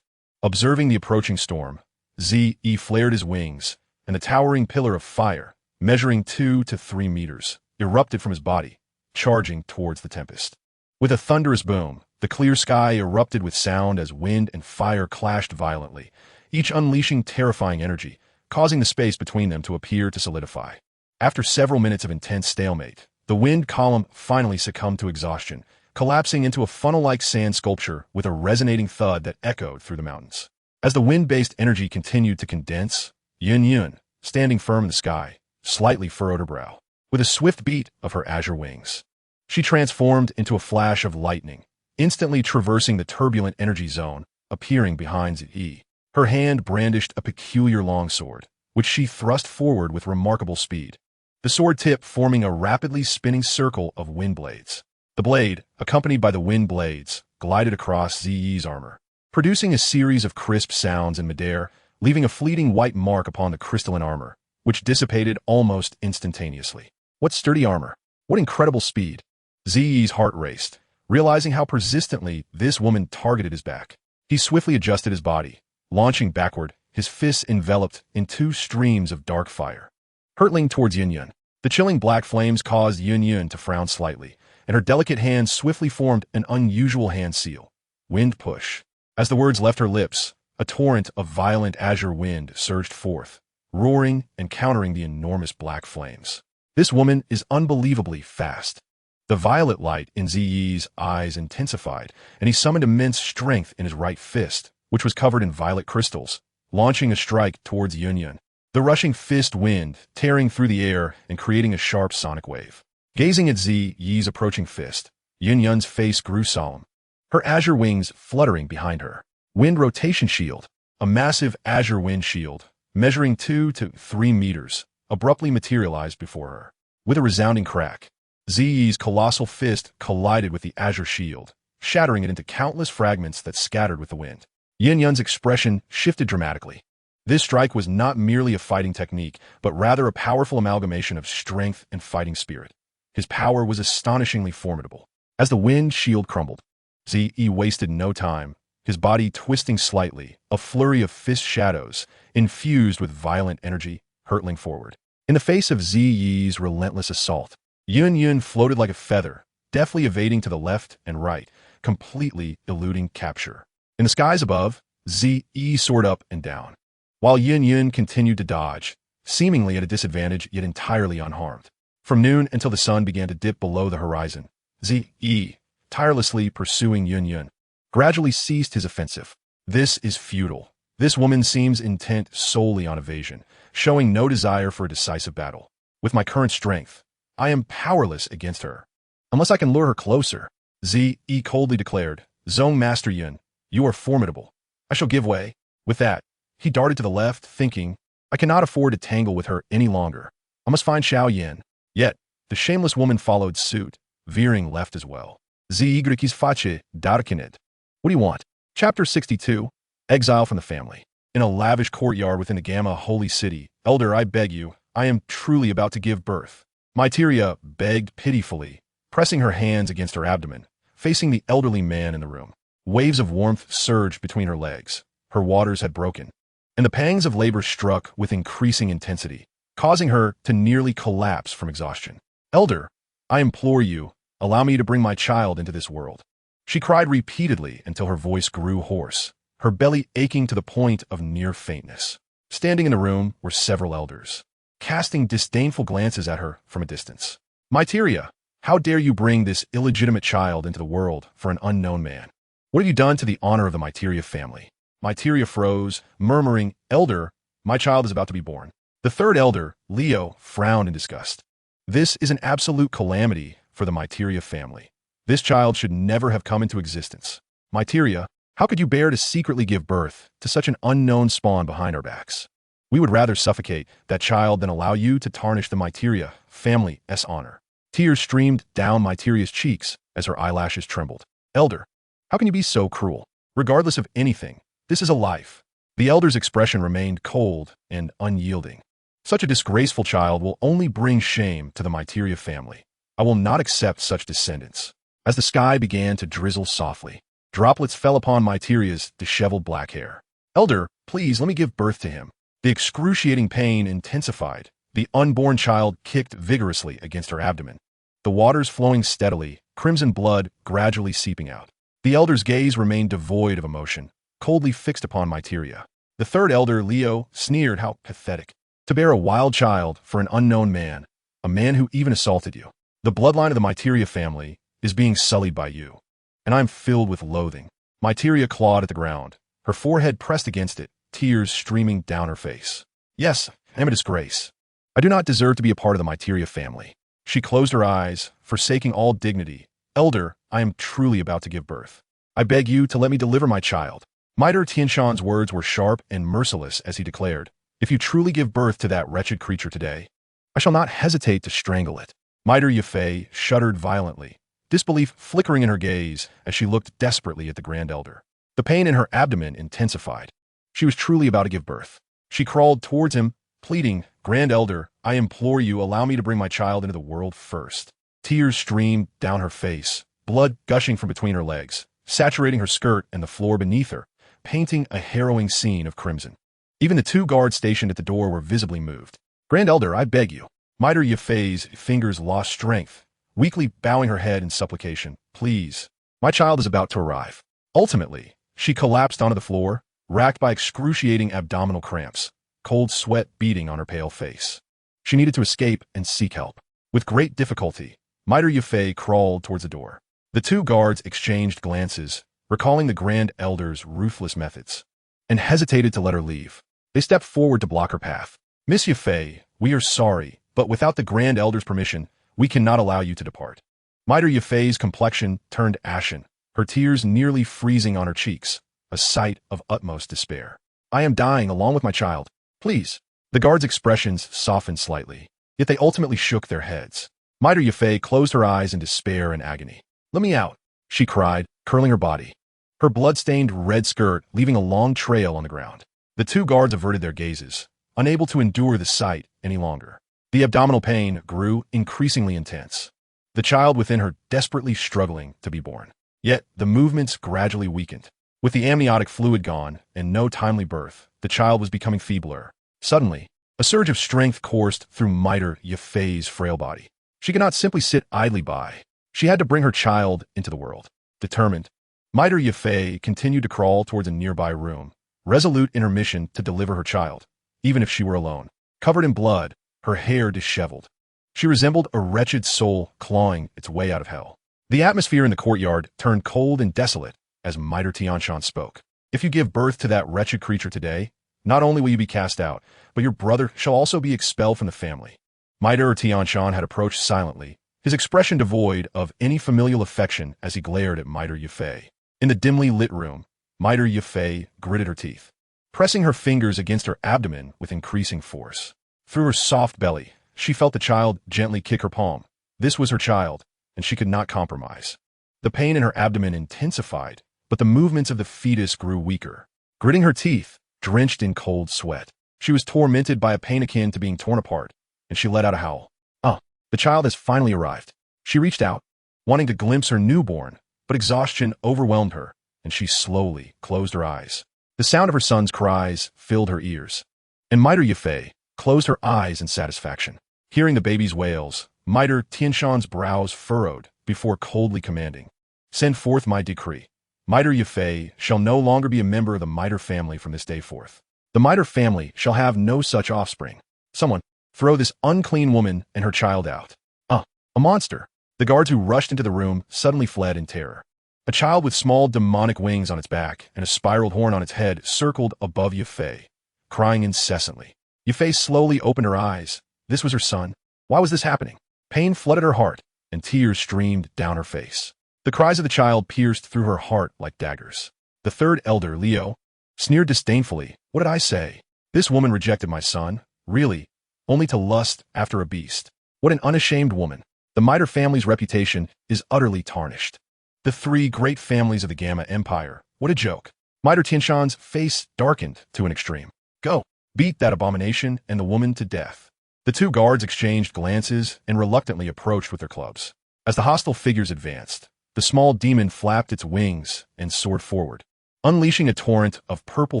Observing the approaching storm, Zi flared his wings, and the towering pillar of fire, measuring 2 to 3 meters, erupted from his body, charging towards the tempest. With a thunderous boom, the clear sky erupted with sound as wind and fire clashed violently, each unleashing terrifying energy, causing the space between them to appear to solidify. After several minutes of intense stalemate, the wind column finally succumbed to exhaustion, collapsing into a funnel-like sand sculpture with a resonating thud that echoed through the mountains. As the wind-based energy continued to condense, Yun Yun, standing firm in the sky, slightly furrowed her brow. With a swift beat of her azure wings, she transformed into a flash of lightning, instantly traversing the turbulent energy zone, appearing behind Zi. Her hand brandished a peculiar longsword, which she thrust forward with remarkable speed, the sword tip forming a rapidly spinning circle of wind blades. The blade, accompanied by the wind blades, glided across Zi's armor, producing a series of crisp sounds in midair, leaving a fleeting white mark upon the crystalline armor, which dissipated almost instantaneously. What sturdy armor! What incredible speed! Zi's heart raced, realizing how persistently this woman targeted his back. He swiftly adjusted his body, launching backward, his fists enveloped in 2 streams of dark fire. Hurtling towards Yun Yun, the chilling black flames caused Yun Yun to frown slightly, and her delicate hands swiftly formed an unusual hand seal. Wind push. As the words left her lips, a torrent of violent azure wind surged forth, roaring and countering the enormous black flames. This woman is unbelievably fast. The violet light in Zi's eyes intensified, and he summoned immense strength in his right fist, which was covered in violet crystals, launching a strike towards Yun Yun. The rushing fist wind tearing through the air and creating a sharp sonic wave. Gazing at Zi's approaching fist, Yun Yun's face grew solemn, her azure wings fluttering behind her. Wind rotation shield, a massive azure wind shield, measuring 2 to 3 meters, abruptly materialized before her. With a resounding crack, Zi's colossal fist collided with the azure shield, shattering it into countless fragments that scattered with the wind. Yun Yun's expression shifted dramatically. This strike was not merely a fighting technique, but rather a powerful amalgamation of strength and fighting spirit. His power was astonishingly formidable. As the wind shield crumbled, Zi wasted no time, his body twisting slightly, a flurry of fist shadows, infused with violent energy, hurtling forward. In the face of Zi's relentless assault, Yun Yun floated like a feather, deftly evading to the left and right, completely eluding capture. In the skies above, Zi soared up and down, while Yun Yun continued to dodge, seemingly at a disadvantage yet entirely unharmed. From noon until the sun began to dip below the horizon, Zi, tirelessly pursuing Yun Yun, gradually ceased his offensive. This is futile. This woman seems intent solely on evasion, showing no desire for a decisive battle. With my current strength, I am powerless against her. Unless I can lure her closer, Zi coldly declared. Zhong Master Yun, you are formidable. I shall give way. With that, he darted to the left, thinking, I cannot afford to tangle with her any longer. I must find Xiao Yan. Yet, the shameless woman followed suit, veering left as well. Zigriki's face darkened. What do you want? Chapter 62, Exile from the Family. In a lavish courtyard within the Gamma holy city, Elder, I beg you, I am truly about to give birth. Myteria begged pitifully, pressing her hands against her abdomen, facing the elderly man in the room. Waves of warmth surged between her legs. Her waters had broken, and the pangs of labor struck with increasing intensity, causing her to nearly collapse from exhaustion. Elder, I implore you, allow me to bring my child into this world. She cried repeatedly until her voice grew hoarse, her belly aching to the point of near faintness. Standing in the room were several elders, casting disdainful glances at her from a distance. Myteria, how dare you bring this illegitimate child into the world for an unknown man? What have you done to the honor of the Myteria family? Myteria froze, murmuring, Elder, my child is about to be born. The third elder, Leo, frowned in disgust. This is an absolute calamity for the Myteria family. This child should never have come into existence. Myteria, How could you bear to secretly give birth to such an unknown spawn behind our backs? We would rather suffocate that child than allow you to tarnish the Myteria family's honor. Tears streamed down Myteria's cheeks as her eyelashes trembled. Elder, how can you be so cruel? Regardless of anything, this is a life. The elder's expression remained cold and unyielding. Such a disgraceful child will only bring shame to the Myteria family. I will not accept such descendants. As the sky began to drizzle softly, droplets fell upon Myteria's disheveled black hair. Elder, please let me give birth to him. The excruciating pain intensified. The unborn child kicked vigorously against her abdomen. The waters flowing steadily, crimson blood gradually seeping out. The elder's gaze remained devoid of emotion, coldly fixed upon Myteria. The third elder, Leo, sneered. How pathetic. To bear a wild child for an unknown man, a man who even assaulted you. The bloodline of the Myteria family is being sullied by you, and I am filled with loathing. Myteria clawed at the ground, her forehead pressed against it, tears streaming down her face. Yes, I am a disgrace. I do not deserve to be a part of the Myteria family. She closed her eyes, forsaking all dignity. Elder, I am truly about to give birth. I beg you to let me deliver my child. Miter Tianshan's words were sharp and merciless as he declared, if you truly give birth to that wretched creature today, I shall not hesitate to strangle it. Miter Yafei shuddered violently, disbelief flickering in her gaze as she looked desperately at the Grand Elder. The pain in her abdomen intensified. She was truly about to give birth. She crawled towards him, pleading, Grand Elder, I implore you, allow me to bring my child into the world first. Tears streamed down her face, blood gushing from between her legs, saturating her skirt and the floor beneath her, painting a harrowing scene of crimson. Even the two guards stationed at the door were visibly moved. Grand Elder, I beg you. Miter Yafei's fingers lost strength, weakly bowing her head in supplication. Please, my child is about to arrive. Ultimately, she collapsed onto the floor, racked by excruciating abdominal cramps, cold sweat beading on her pale face. She needed to escape and seek help. With great difficulty, Miter Yafei crawled towards the door. The two guards exchanged glances, recalling the Grand Elder's ruthless methods, and hesitated to let her leave. They stepped forward to block her path. Miss Yafei, we are sorry, but without the Grand Elder's permission, we cannot allow you to depart. Miter Yafei's complexion turned ashen, her tears nearly freezing on her cheeks, a sight of utmost despair. I am dying along with my child. Please. The guards' expressions softened slightly, yet they ultimately shook their heads. Miter Yafei closed her eyes in despair and agony. Let me out, she cried, curling her body, her blood-stained red skirt leaving a long trail on the ground. The two guards averted their gazes, unable to endure the sight any longer. The abdominal pain grew increasingly intense, the child within her desperately struggling to be born. Yet the movements gradually weakened. With the amniotic fluid gone and no timely birth, the child was becoming feebler. Suddenly, a surge of strength coursed through Miter Yafei's frail body. She could not simply sit idly by. She had to bring her child into the world. Determined, Miter Yafei continued to crawl towards a nearby room, resolute in her mission to deliver her child, even if she were alone. Covered in blood, her hair disheveled, she resembled a wretched soul clawing its way out of hell. The atmosphere in the courtyard turned cold and desolate as Miter Tianshan spoke. If you give birth to that wretched creature today, not only will you be cast out, but your brother shall also be expelled from the family. Miter Tianshan had approached silently, his expression devoid of any familial affection as he glared at Miter Yafei. In the dimly lit room, Miter Yafei gritted her teeth, pressing her fingers against her abdomen with increasing force. Through her soft belly, she felt the child gently kick her palm. This was her child, and she could not compromise. The pain in her abdomen intensified, but the movements of the fetus grew weaker. Gritting her teeth, drenched in cold sweat, she was tormented by a pain akin to being torn apart, and she let out a howl. The child has finally arrived. She reached out, wanting to glimpse her newborn, but exhaustion overwhelmed her, and she slowly closed her eyes. The sound of her son's cries filled her ears, and Miter Yafei closed her eyes in satisfaction. Hearing the baby's wails, Miter Tianshan's brows furrowed before coldly commanding, send forth my decree. Miter Yafei shall no longer be a member of the Miter family from this day forth. The Miter family shall have no such offspring. Someone, throw this unclean woman and her child out. A monster. The guards who rushed into the room suddenly fled in terror. A child with small demonic wings on its back and a spiraled horn on its head circled above Yafei, crying incessantly. Yafei slowly opened her eyes. This was her son. Why was this happening? Pain flooded her heart, and tears streamed down her face. The cries of the child pierced through her heart like daggers. The third elder, Leo, sneered disdainfully. What did I say? This woman rejected my son, really, only to lust after a beast. What an unashamed woman. The Miter family's reputation is utterly tarnished. The three great families of the Gamma Empire. What a joke. Miter Tianshan's face darkened to an extreme. Go, beat that abomination and the woman to death. The two guards exchanged glances and reluctantly approached with their clubs. As the hostile figures advanced, the small demon flapped its wings and soared forward, unleashing a torrent of purple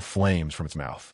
flames from its mouth.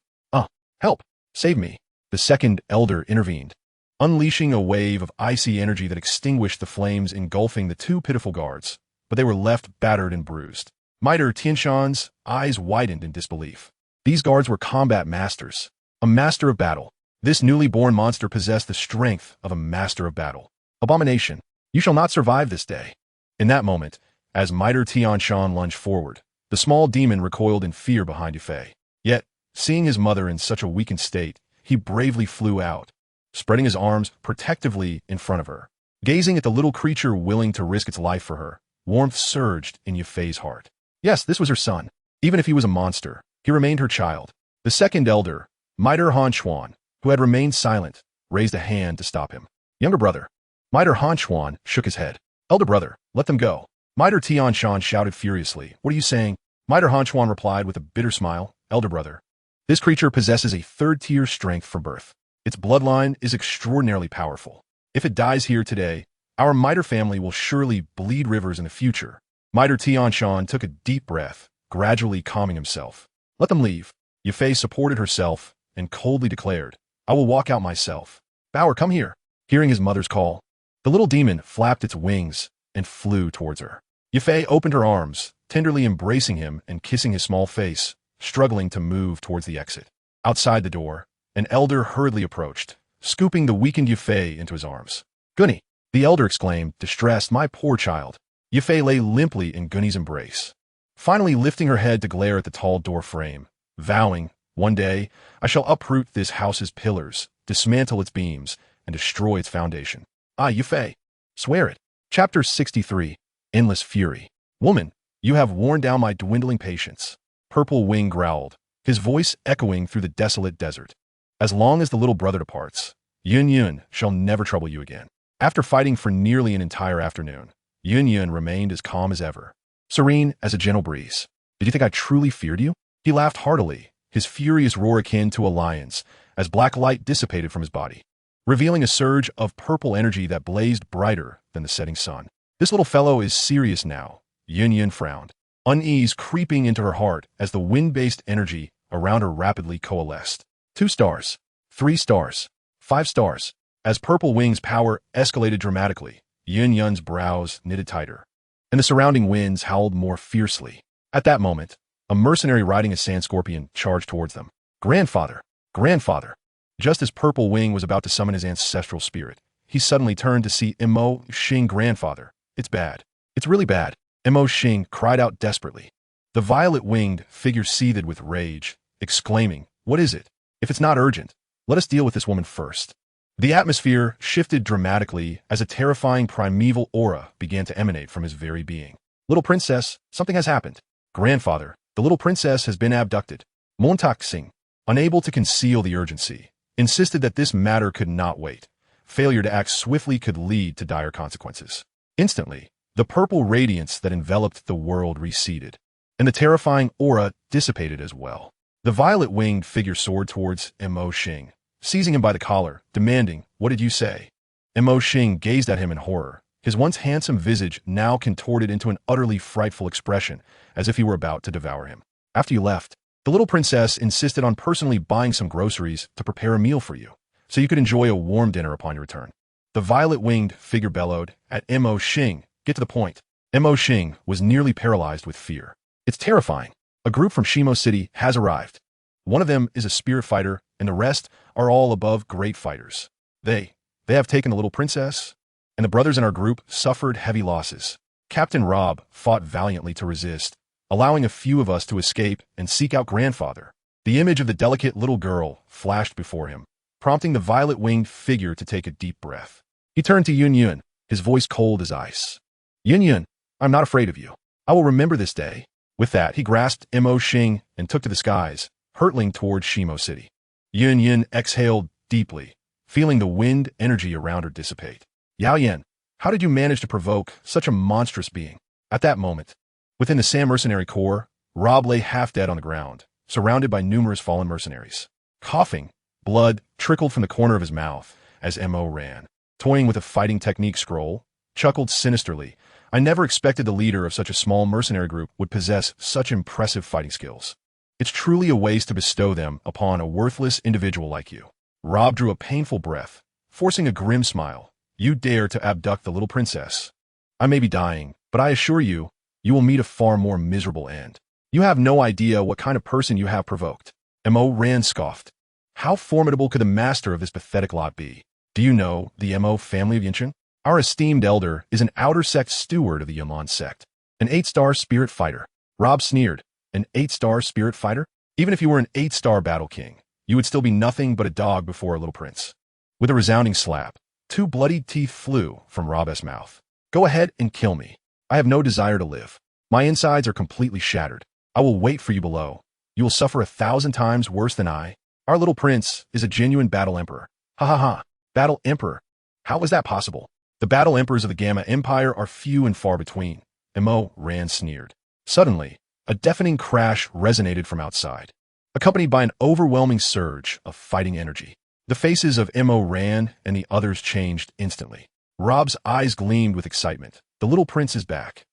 Help! Save me! The second elder intervened, unleashing a wave of icy energy that extinguished the flames engulfing the two pitiful guards, but they were left battered and bruised. Miter Tianshan's eyes widened in disbelief. These guards were combat masters, a master of battle. This newly born monster possessed the strength of a master of battle. Abomination, you shall not survive this day. In that moment, as Miter Tianshan lunged forward, the small demon recoiled in fear behind Yufei. Yet, seeing his mother in such a weakened state, he bravely flew out, spreading his arms protectively in front of her. Gazing at the little creature willing to risk its life for her, warmth surged in Yufei's heart. Yes, this was her son. Even if he was a monster, he remained her child. The second elder, Miter Hanchuan, who had remained silent, raised a hand to stop him. Younger brother. Miter Hanchuan shook his head. Elder brother, let them go. Miter Tianshan shouted furiously. What are you saying? Miter Hanchuan replied with a bitter smile. Elder brother. This creature possesses a third-tier strength from birth. Its bloodline is extraordinarily powerful. If it dies here today, our Miter family will surely bleed rivers in the future. Miter Tianshan took a deep breath, gradually calming himself. Let them leave. Yufei supported herself and coldly declared, I will walk out myself. Bauer, come here. Hearing his mother's call, the little demon flapped its wings and flew towards her. Yufei opened her arms, tenderly embracing him and kissing his small face, struggling to move towards the exit. Outside the door, an elder hurriedly approached, scooping the weakened Yufei into his arms. Gunny, the elder exclaimed, distressed, my poor child. Yufei lay limply in Gunny's embrace, finally lifting her head to glare at the tall door frame, vowing, one day, I shall uproot this house's pillars, dismantle its beams, and destroy its foundation. Yufei, swear it. Chapter 63, Endless Fury. Woman, you have worn down my dwindling patience. Purple Wing growled, his voice echoing through the desolate desert. As long as the little brother departs, Yun Yun shall never trouble you again. After fighting for nearly an entire afternoon, Yun Yun remained as calm as ever, serene as a gentle breeze. Did you think I truly feared you? He laughed heartily, his furious roar akin to a lion's, as black light dissipated from his body, revealing a surge of purple energy that blazed brighter than the setting sun. This little fellow is serious now. Yun Yun frowned, unease creeping into her heart as the wind-based energy around her rapidly coalesced. 2 stars, 3 stars, 5 stars. As Purple Wing's power escalated dramatically, Yun Yun's brows knitted tighter, and the surrounding winds howled more fiercely. At that moment, a mercenary riding a sand scorpion charged towards them. Grandfather! Grandfather! Just as Purple Wing was about to summon his ancestral spirit, he suddenly turned to see Mo Xing. Grandfather, it's bad. It's really bad. Mo Xing cried out desperately. The violet-winged figure seethed with rage, exclaiming, what is it? If it's not urgent, let us deal with this woman first. The atmosphere shifted dramatically as a terrifying primeval aura began to emanate from his very being. Little princess, something has happened. Grandfather, the little princess has been abducted. Montak Singh, unable to conceal the urgency, insisted that this matter could not wait. Failure to act swiftly could lead to dire consequences. Instantly, the purple radiance that enveloped the world receded, and the terrifying aura dissipated as well. The violet-winged figure soared towards Mo Xing, seizing him by the collar, demanding, what did you say? Mo Xing gazed at him in horror, his once handsome visage now contorted into an utterly frightful expression, as if he were about to devour him. After you left, the little princess insisted on personally buying some groceries to prepare a meal for you, so you could enjoy a warm dinner upon your return. The violet-winged figure bellowed at Mo Xing, get to the point. Mo Xing was nearly paralyzed with fear. It's terrifying. A group from Shimo City has arrived. One of them is a spirit fighter, and the rest are all above great fighters. They have taken the little princess, and the brothers in our group suffered heavy losses. Captain Rob fought valiantly to resist, allowing a few of us to escape and seek out grandfather. The image of the delicate little girl flashed before him, prompting the violet-winged figure to take a deep breath. He turned to Yun Yun, his voice cold as ice. Yun Yun, I'm not afraid of you. I will remember this day. With that, he grasped Mo Xing and took to the skies, hurtling toward Shimo City. Yun Yin exhaled deeply, feeling the wind energy around her dissipate. Xiao Yan, how did you manage to provoke such a monstrous being? At that moment, within the Sam mercenary corps, Rob lay half dead on the ground, surrounded by numerous fallen mercenaries. Coughing, blood trickled from the corner of his mouth as Mo ran. Toying with a fighting technique scroll, chuckled sinisterly. I never expected the leader of such a small mercenary group would possess such impressive fighting skills. It's truly a waste to bestow them upon a worthless individual like you. Rob drew a painful breath, forcing a grim smile. You dare to abduct the little princess. I may be dying, but I assure you, you will meet a far more miserable end. You have no idea what kind of person you have provoked. Mo Ran scoffed. How formidable could the master of this pathetic lot be? Do you know the Mo family of Yinshan? Our esteemed elder is an outer sect steward of the Yaman sect. An 8-star spirit fighter. Rob sneered. An 8-star spirit fighter? Even if you were an 8-star battle king, you would still be nothing but a dog before a little prince. With a resounding slap, 2 bloodied teeth flew from Rob's mouth. Go ahead and kill me. I have no desire to live. My insides are completely shattered. I will wait for you below. You will suffer 1,000 times worse than I. Our little prince is a genuine battle emperor. Ha ha ha. Battle emperor. How is that possible? The battle emperors of the Gamma Empire are few and far between. Mo Ran sneered. Suddenly, a deafening crash resonated from outside, accompanied by an overwhelming surge of fighting energy. The faces of Mo Ran and the others changed instantly. Rob's eyes gleamed with excitement. The little prince is back.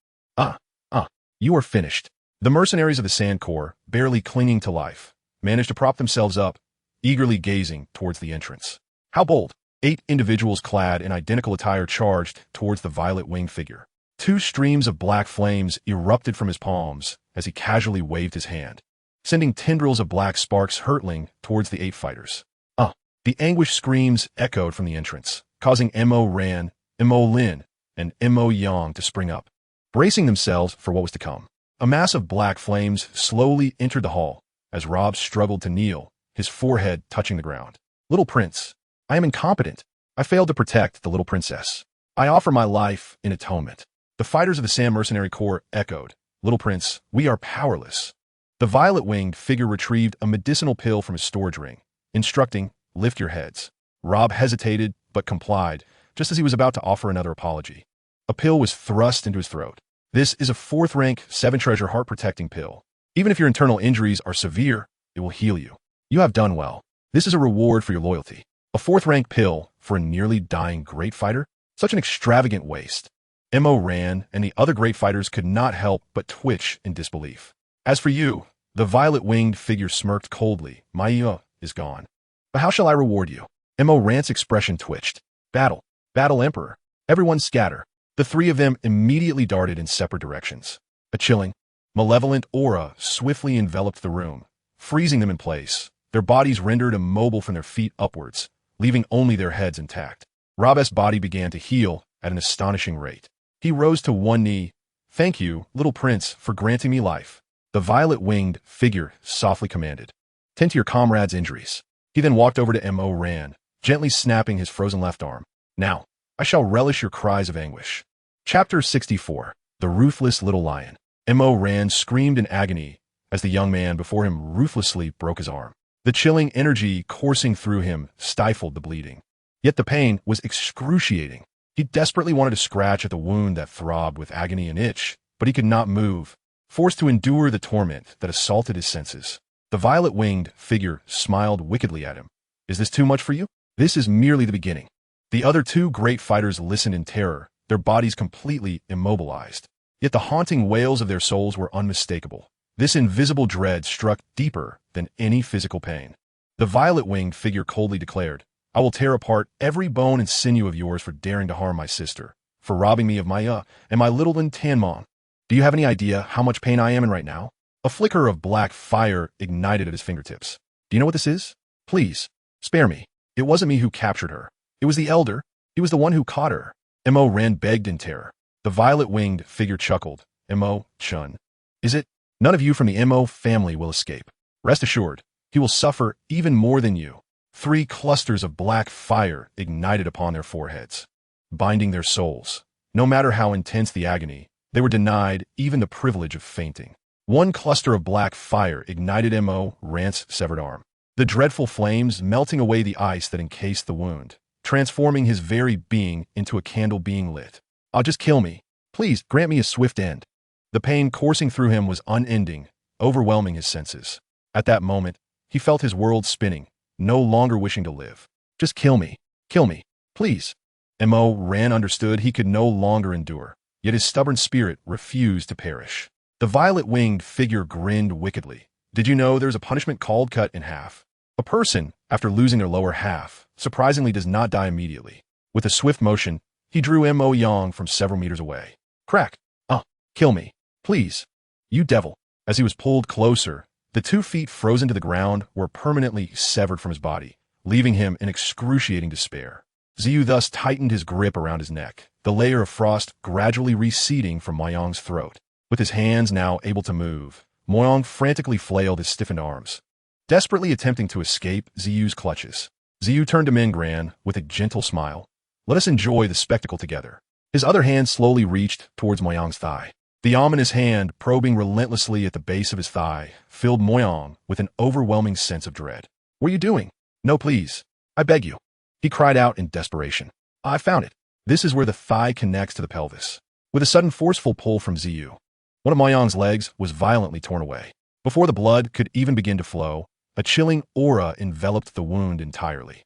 You are finished. The mercenaries of the Sand Corps, barely clinging to life, managed to prop themselves up, eagerly gazing towards the entrance. How bold! 8 individuals clad in identical attire charged towards the violet-winged figure. 2 streams of black flames erupted from his palms as he casually waved his hand, sending tendrils of black sparks hurtling towards the 8 fighters. The anguished screams echoed from the entrance, causing Mo Ran, Mo Lin, and Mo Yang to spring up, bracing themselves for what was to come. A mass of black flames slowly entered the hall as Rob struggled to kneel, his forehead touching the ground. Little prince, I am incompetent. I failed to protect the little princess. I offer my life in atonement. The fighters of the Sam Mercenary Corps echoed. Little prince, we are powerless. The violet-winged figure retrieved a medicinal pill from his storage ring, instructing, lift your heads. Rob hesitated, but complied, just as he was about to offer another apology. A pill was thrust into his throat. This is a 4th-rank, 7-treasure heart-protecting pill. Even if your internal injuries are severe, it will heal you. You have done well. This is a reward for your loyalty. A 4th-rank pill for a nearly dying great fighter? Such an extravagant waste. Mo Ran and the other great fighters could not help but twitch in disbelief. As for you, the violet-winged figure smirked coldly. My is gone. But how shall I reward you? Mo Ran's expression twitched. Battle Emperor. Everyone scatter. The 3 of them immediately darted in separate directions. A chilling, malevolent aura swiftly enveloped the room, freezing them in place, their bodies rendered immobile from their feet upwards, leaving only their heads intact. Rob's body began to heal at an astonishing rate. He rose to one knee. Thank you, little prince, for granting me life. The violet-winged figure softly commanded. Tend to your comrade's injuries. He then walked over to Mo Ran, gently snapping his frozen left arm. Now, I shall relish your cries of anguish. Chapter 64. The Ruthless Little Lion. Mo Ran screamed in agony as the young man before him ruthlessly broke his arm. The chilling energy coursing through him stifled the bleeding. Yet the pain was excruciating. He desperately wanted to scratch at the wound that throbbed with agony and itch, but he could not move, forced to endure the torment that assaulted his senses. The violet-winged figure smiled wickedly at him. Is this too much for you? This is merely the beginning. The other 2 great fighters listened in terror, their bodies completely immobilized. Yet the haunting wails of their souls were unmistakable. This invisible dread struck deeper than any physical pain. The violet-winged figure coldly declared, I will tear apart every bone and sinew of yours for daring to harm my sister, for robbing me of my and my little one Tanmong. Do you have any idea how much pain I am in right now? A flicker of black fire ignited at his fingertips. Do you know what this is? Please, spare me. It wasn't me who captured her. It was the elder. He was the one who caught her. Mo Ran begged in terror. The violet-winged figure chuckled. Mo Chun. Is it? None of you from the Mo family will escape. Rest assured, he will suffer even more than you. 3 clusters of black fire ignited upon their foreheads, binding their souls. No matter how intense the agony, they were denied even the privilege of fainting. One cluster of black fire ignited Mo Rant's severed arm. The dreadful flames melting away the ice that encased the wound, transforming his very being into a candle being lit. Just kill me. Please, grant me a swift end. The pain coursing through him was unending, overwhelming his senses. At that moment, he felt his world spinning, no longer wishing to live. Just kill me. Kill me. Please. Mo Ran understood he could no longer endure, yet his stubborn spirit refused to perish. The violet-winged figure grinned wickedly. Did you know there's a punishment called cut in half? A person, after losing their lower half, surprisingly does not die immediately. With a swift motion, he drew Mo Yang from several meters away. Crack. Kill me. Please. You devil. As he was pulled closer, the 2 feet frozen to the ground were permanently severed from his body, leaving him in excruciating despair. Xiu thus tightened his grip around his neck, the layer of frost gradually receding from Moyang's throat. With his hands now able to move, Moyang frantically flailed his stiffened arms, desperately attempting to escape Xiu's clutches. Xiu turned to Mingran with a gentle smile. Let us enjoy the spectacle together. His other hand slowly reached towards Moyang's thigh. The ominous hand, probing relentlessly at the base of his thigh, filled Moyang with an overwhelming sense of dread. What are you doing? No, please. I beg you. He cried out in desperation. I found it. This is where the thigh connects to the pelvis. With a sudden forceful pull from Xiu, one of Moyang's legs was violently torn away. Before the blood could even begin to flow, a chilling aura enveloped the wound entirely.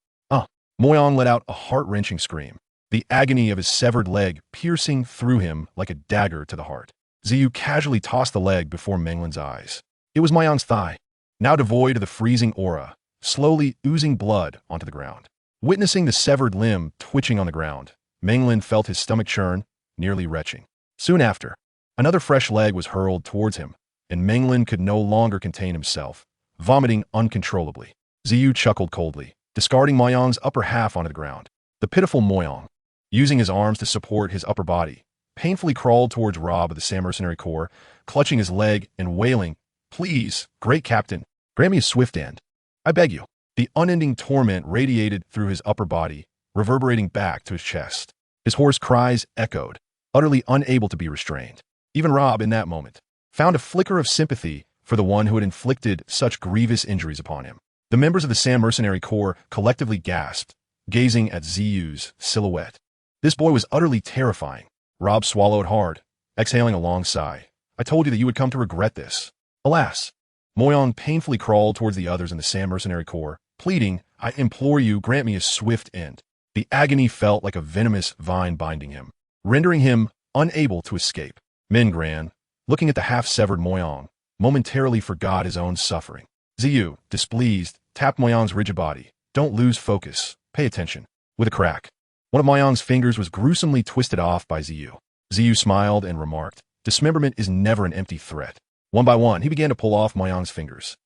Moyang let out a heart-wrenching scream, the agony of his severed leg piercing through him like a dagger to the heart. Xiu casually tossed the leg before Menglin's eyes. It was Moyang's thigh, now devoid of the freezing aura, slowly oozing blood onto the ground. Witnessing the severed limb twitching on the ground, Menglin felt his stomach churn, nearly retching. Soon after, another fresh leg was hurled towards him, and Menglin could no longer contain himself, vomiting uncontrollably. Xiu chuckled coldly, discarding Moyang's upper half onto the ground. The pitiful Moyang, using his arms to support his upper body, painfully crawled towards Rob of the Sam Mercenary Corps, clutching his leg and wailing, Please, great captain, grant me a swift end. I beg you. The unending torment radiated through his upper body, reverberating back to his chest. His hoarse cries echoed, utterly unable to be restrained. Even Rob, in that moment, found a flicker of sympathy for the one who had inflicted such grievous injuries upon him. The members of the Sam Mercenary Corps collectively gasped, gazing at Xiu's silhouette. This boy was utterly terrifying. Rob swallowed hard, exhaling a long sigh. I told you that you would come to regret this. Alas. Moyang painfully crawled towards the others in the Sam Mercenary Corps, pleading, I implore you, grant me a swift end. The agony felt like a venomous vine binding him, rendering him unable to escape. Mingran, looking at the half-severed Moyang, momentarily forgot his own suffering. Xiu, displeased, tapped Moyang's rigid body. Don't lose focus. Pay attention. With a crack, one of Moyang's fingers was gruesomely twisted off by Xiu. Xiu smiled and remarked, dismemberment is never an empty threat. One by one, he began to pull off Moyang's fingers.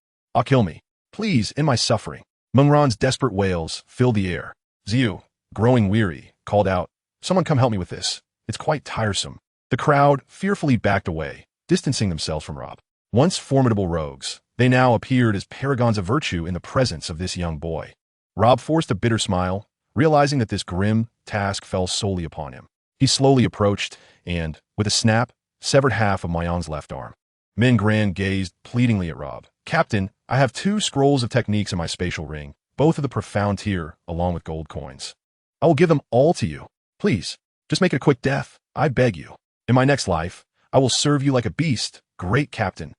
Kill me. Please, in my suffering. Mengran's desperate wails filled the air. Xiu, growing weary, called out, Someone come help me with this. It's quite tiresome. The crowd fearfully backed away, distancing themselves from Rob. Once formidable rogues, they now appeared as paragons of virtue in the presence of this young boy. Rob forced a bitter smile, realizing that this grim task fell solely upon him. He slowly approached and, with a snap, severed half of Moyang's left arm. Mingran gazed pleadingly at Rob. Captain, I have 2 scrolls of techniques in my spatial ring, both of the profound tier, along with gold coins. I will give them all to you. Please, just make it a quick death. I beg you. In my next life, I will serve you like a beast, great captain.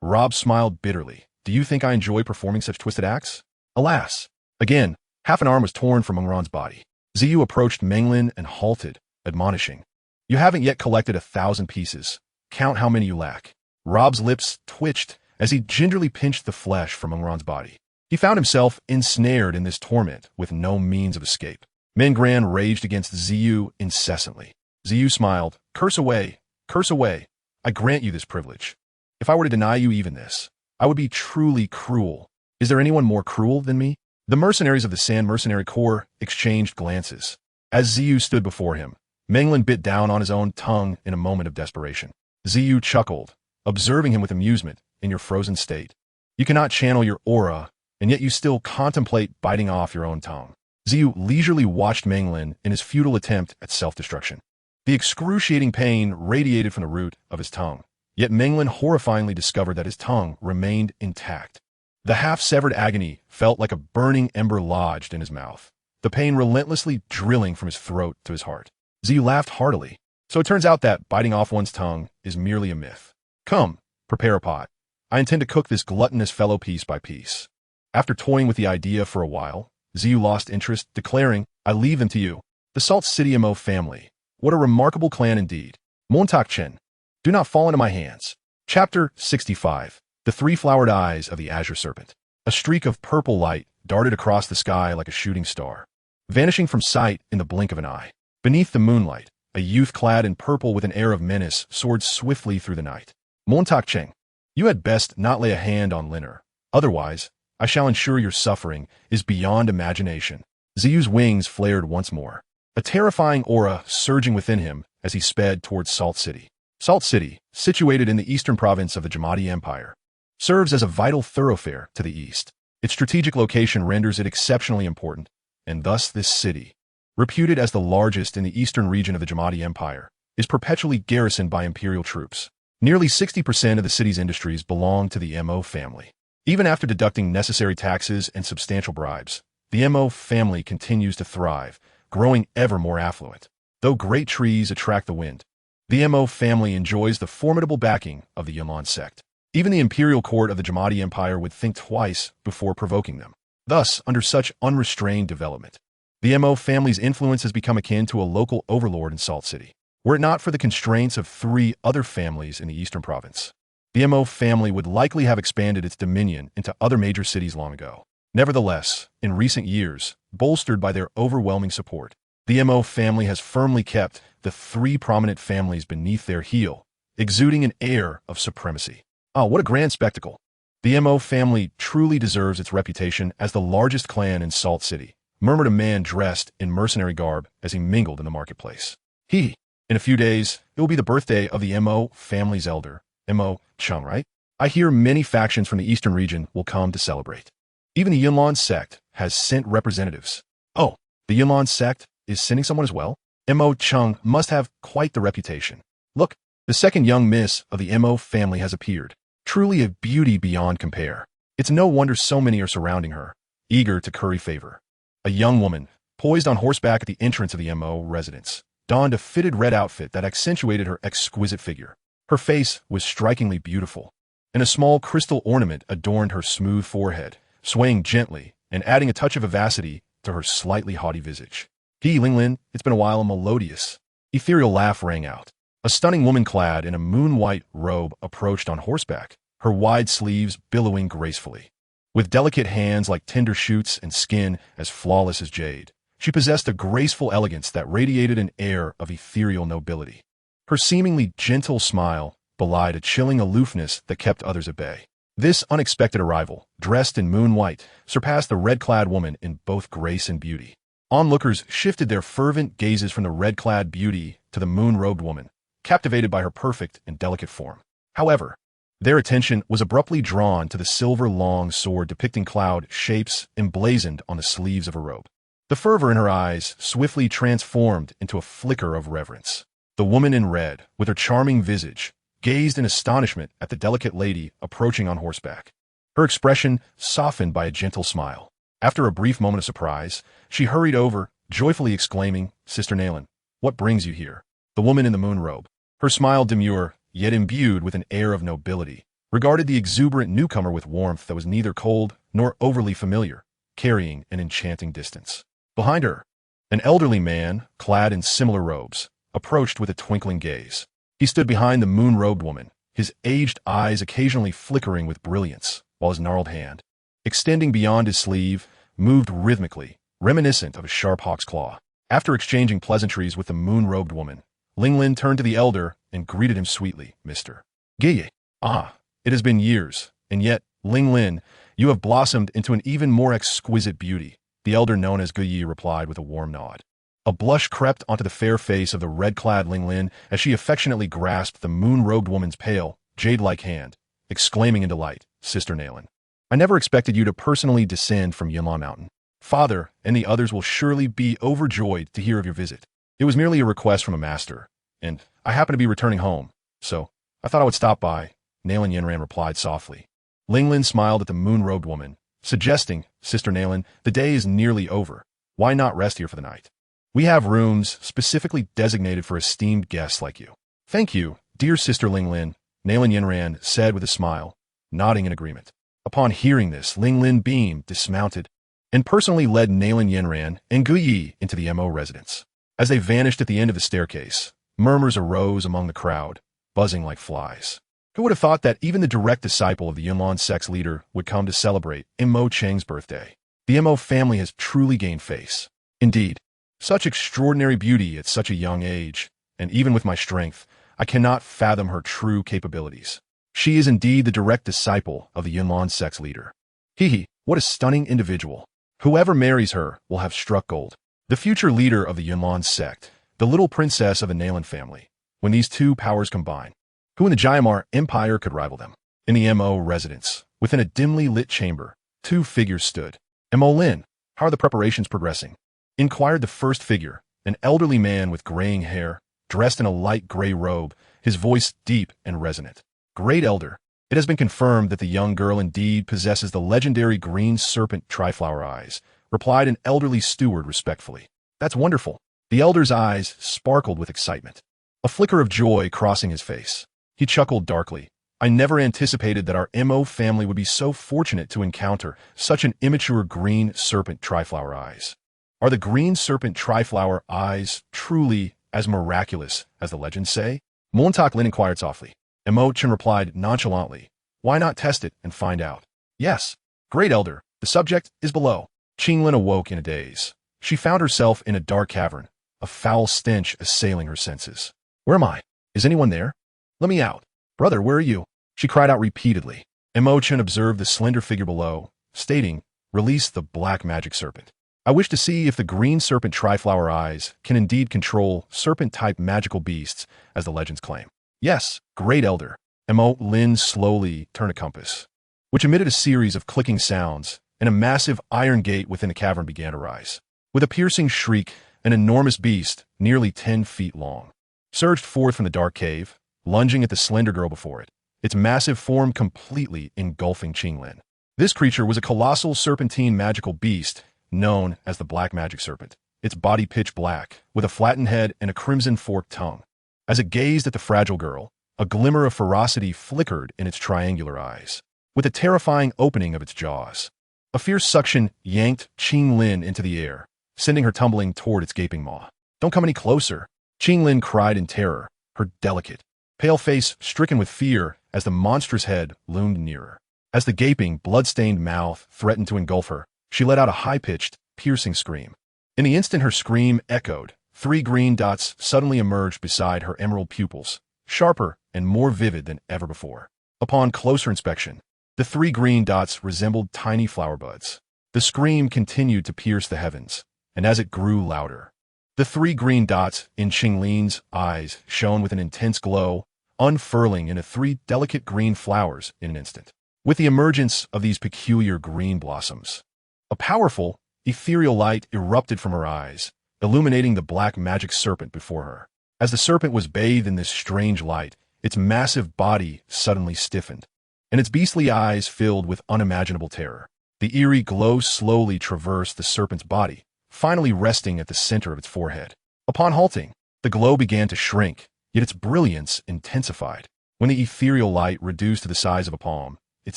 Rob smiled bitterly. Do you think I enjoy performing such twisted acts? Alas. Again, half an arm was torn from Mengran's body. Xiu approached Menglin and halted, admonishing. You haven't yet collected 1,000 pieces. Count how many you lack. Rob's lips twitched as he gingerly pinched the flesh from Mengran's body. He found himself ensnared in this torment with no means of escape. Mingran raged against Xiu incessantly. Xiu smiled. Curse away. Curse away. I grant you this privilege. If I were to deny you even this, I would be truly cruel. Is there anyone more cruel than me? The mercenaries of the Sam Mercenary Corps exchanged glances. As Xiu stood before him, Menglin bit down on his own tongue in a moment of desperation. Xiu chuckled, observing him with amusement in your frozen state. You cannot channel your aura, and yet you still contemplate biting off your own tongue. Xiu leisurely watched Menglin in his futile attempt at self-destruction. The excruciating pain radiated from the root of his tongue, Yet Menglin horrifyingly discovered that his tongue remained intact. The half-severed agony felt like a burning ember lodged in his mouth, the pain relentlessly drilling from his throat to his heart. Ziyu laughed heartily. So it turns out that biting off one's tongue is merely a myth. Come, prepare a pot. I intend to cook this gluttonous fellow piece by piece. After toying with the idea for a while, Ziyu lost interest, declaring, I leave them to you. The Salt City Mo family. What a remarkable clan indeed. Montak Chen. Do not fall into my hands. Chapter 65. The Three-Flowered Eyes of the Azure Serpent. A streak of purple light darted across the sky like a shooting star, vanishing from sight in the blink of an eye. Beneath the moonlight, a youth clad in purple with an air of menace soared swiftly through the night. Montak Cheng, you had best not lay a hand on Linner. Otherwise, I shall ensure your suffering is beyond imagination. Ziyu's wings flared once more, a terrifying aura surging within him as he sped towards Salt City. Salt City, situated in the eastern province of the Jamadi Empire, serves as a vital thoroughfare to the east. Its strategic location renders it exceptionally important, and thus this city, reputed as the largest in the eastern region of the Jamadi Empire, is perpetually garrisoned by imperial troops. Nearly 60% of the city's industries belong to the Mo family. Even after deducting necessary taxes and substantial bribes, the Mo family continues to thrive, growing ever more affluent. Though great trees attract the wind, the Mo family enjoys the formidable backing of the Yunlan sect. Even the imperial court of the Jamadi Empire would think twice before provoking them. Thus, under such unrestrained development, the Mo family's influence has become akin to a local overlord in Salt City. Were it not for the constraints of 3 other families in the eastern province, the Mo family would likely have expanded its dominion into other major cities long ago. Nevertheless, in recent years, bolstered by their overwhelming support, the Mo family has firmly kept the 3 prominent families beneath their heel, exuding an air of supremacy. Ah, what a grand spectacle. The Mo family truly deserves its reputation as the largest clan in Salt City, murmured a man dressed in mercenary garb as he mingled in the marketplace. In a few days, it will be the birthday of the Mo family's elder, Mo Chung, right? I hear many factions from the eastern region will come to celebrate. Even the Yunlan sect has sent representatives. Oh, the Yunlan sect is sending someone as well? Mo Chung must have quite the reputation. Look, the second young miss of the Mo family has appeared. Truly a beauty beyond compare. It's no wonder so many are surrounding her, eager to curry favor. A young woman, poised on horseback at the entrance of the Mo residence, donned a fitted red outfit that accentuated her exquisite figure. Her face was strikingly beautiful, and a small crystal ornament adorned her smooth forehead, swaying gently and adding a touch of vivacity to her slightly haughty visage. Linglin, it's been a while. A melodious, ethereal laugh rang out. A stunning woman clad in a moon-white robe approached on horseback, her wide sleeves billowing gracefully. With delicate hands like tender shoots and skin as flawless as jade, she possessed a graceful elegance that radiated an air of ethereal nobility. Her seemingly gentle smile belied a chilling aloofness that kept others at bay. This unexpected arrival, dressed in moon-white, surpassed the red-clad woman in both grace and beauty. Onlookers shifted their fervent gazes from the red-clad beauty to the moon-robed woman, captivated by her perfect and delicate form. However, their attention was abruptly drawn to the silver long sword depicting cloud shapes emblazoned on the sleeves of her robe. The fervor in her eyes swiftly transformed into a flicker of reverence. The woman in red, with her charming visage, gazed in astonishment at the delicate lady approaching on horseback. Her expression softened by a gentle smile. After a brief moment of surprise, she hurried over, joyfully exclaiming, "Sister Naylan, what brings you here?" The woman in the moon robe, her smile demure, yet imbued with an air of nobility, regarded the exuberant newcomer with warmth that was neither cold nor overly familiar, carrying an enchanting distance. Behind her, an elderly man, clad in similar robes, approached with a twinkling gaze. He stood behind the moon-robed woman, his aged eyes occasionally flickering with brilliance, while his gnarled hand, extending beyond his sleeve, moved rhythmically, reminiscent of a sharp hawk's claw. After exchanging pleasantries with the moon-robed woman, Linglin turned to the elder and greeted him sweetly, "Mr. Guye." "Ah, it has been years, and yet, Linglin, you have blossomed into an even more exquisite beauty," the elder known as Guye replied with a warm nod. A blush crept onto the fair face of the red-clad Linglin as she affectionately grasped the moon-robed woman's pale, jade-like hand, exclaiming in delight, "Sister Naylan, I never expected you to personally descend from Yunlan Mountain. Father and the others will surely be overjoyed to hear of your visit. It was merely a request from a master, and I happen to be returning home, so I thought I would stop by, Nalan Yinran replied softly. Linglin smiled at the moon-robed woman, suggesting, Sister Nalan, the day is nearly over. Why not rest here for the night? We have rooms specifically designated for esteemed guests like you. Thank you, dear Sister Linglin, Nalan Yinran said with a smile, nodding in agreement. Upon hearing this, Linglin beamed, dismounted, and personally led Nalan Yinran and Guyi into the MO residence. As they vanished at the end of the staircase, murmurs arose among the crowd, buzzing like flies. Who would have thought that even the direct disciple of the Yunlan sect's leader would come to celebrate Mo Cheng's birthday? The Mo family has truly gained face. Indeed, such extraordinary beauty at such a young age, and even with my strength, I cannot fathom her true capabilities. She is indeed the direct disciple of the Yunlan sect's leader. Hee, what a stunning individual. Whoever marries her will have struck gold. The future leader of the Yunlan sect, the little princess of the Nalan family. When these two powers combine, who in the Jayamar Empire could rival them? In the MO residence, within a dimly lit chamber, two figures stood. MO Lin, how are the preparations progressing? Inquired the first figure, an elderly man with graying hair, dressed in a light gray robe, his voice deep and resonant. Great Elder, it has been confirmed that the young girl indeed possesses the legendary green serpent triflower eyes, replied an elderly steward respectfully. That's wonderful. The elder's eyes sparkled with excitement, a flicker of joy crossing his face. He chuckled darkly. I never anticipated that our MO family would be so fortunate to encounter such an immature green serpent triflower eyes. Are the green serpent triflower eyes truly as miraculous as the legends say? Montauk Lin inquired softly. Mo Chen replied nonchalantly. Why not test it and find out? Yes. Great Elder, the subject is below. Qinglin awoke in a daze. She found herself in a dark cavern, a foul stench assailing her senses. Where am I? Is anyone there? Let me out. Brother, where are you? She cried out repeatedly. Mo Chen observed the slender figure below, stating, Release the black magic serpent. I wish to see if the green serpent triflower eyes can indeed control serpent-type magical beasts, as the legends claim. Yes, Great Elder. Mo Lin slowly turned a compass, which emitted a series of clicking sounds, and a massive iron gate within the cavern began to rise. With a piercing shriek, an enormous beast, nearly 10 feet long, surged forth from the dark cave, lunging at the slender girl before it, its massive form completely engulfing Qinglin. This creature was a colossal serpentine magical beast known as the Black Magic Serpent, its body pitch black, with a flattened head and a crimson forked tongue. As it gazed at the fragile girl, a glimmer of ferocity flickered in its triangular eyes, with a terrifying opening of its jaws. A fierce suction yanked Qinglin into the air, sending her tumbling toward its gaping maw. Don't come any closer, Qinglin cried in terror, her delicate, pale face stricken with fear as the monstrous head loomed nearer. As the gaping, blood-stained mouth threatened to engulf her, she let out a high-pitched, piercing scream. In the instant her scream echoed, 3 green dots suddenly emerged beside her emerald pupils, sharper and more vivid than ever before. Upon closer inspection, the 3 green dots resembled tiny flower buds. The scream continued to pierce the heavens, and as it grew louder, the 3 green dots in Qinglin's eyes shone with an intense glow, unfurling into 3 delicate green flowers in an instant. With the emergence of these peculiar green blossoms, a powerful, ethereal light erupted from her eyes, illuminating the black magic serpent before her. As the serpent was bathed in this strange light, its massive body suddenly stiffened, and its beastly eyes filled with unimaginable terror. The eerie glow slowly traversed the serpent's body, finally resting at the center of its forehead. Upon halting, the glow began to shrink, yet its brilliance intensified. When the ethereal light reduced to the size of a palm, it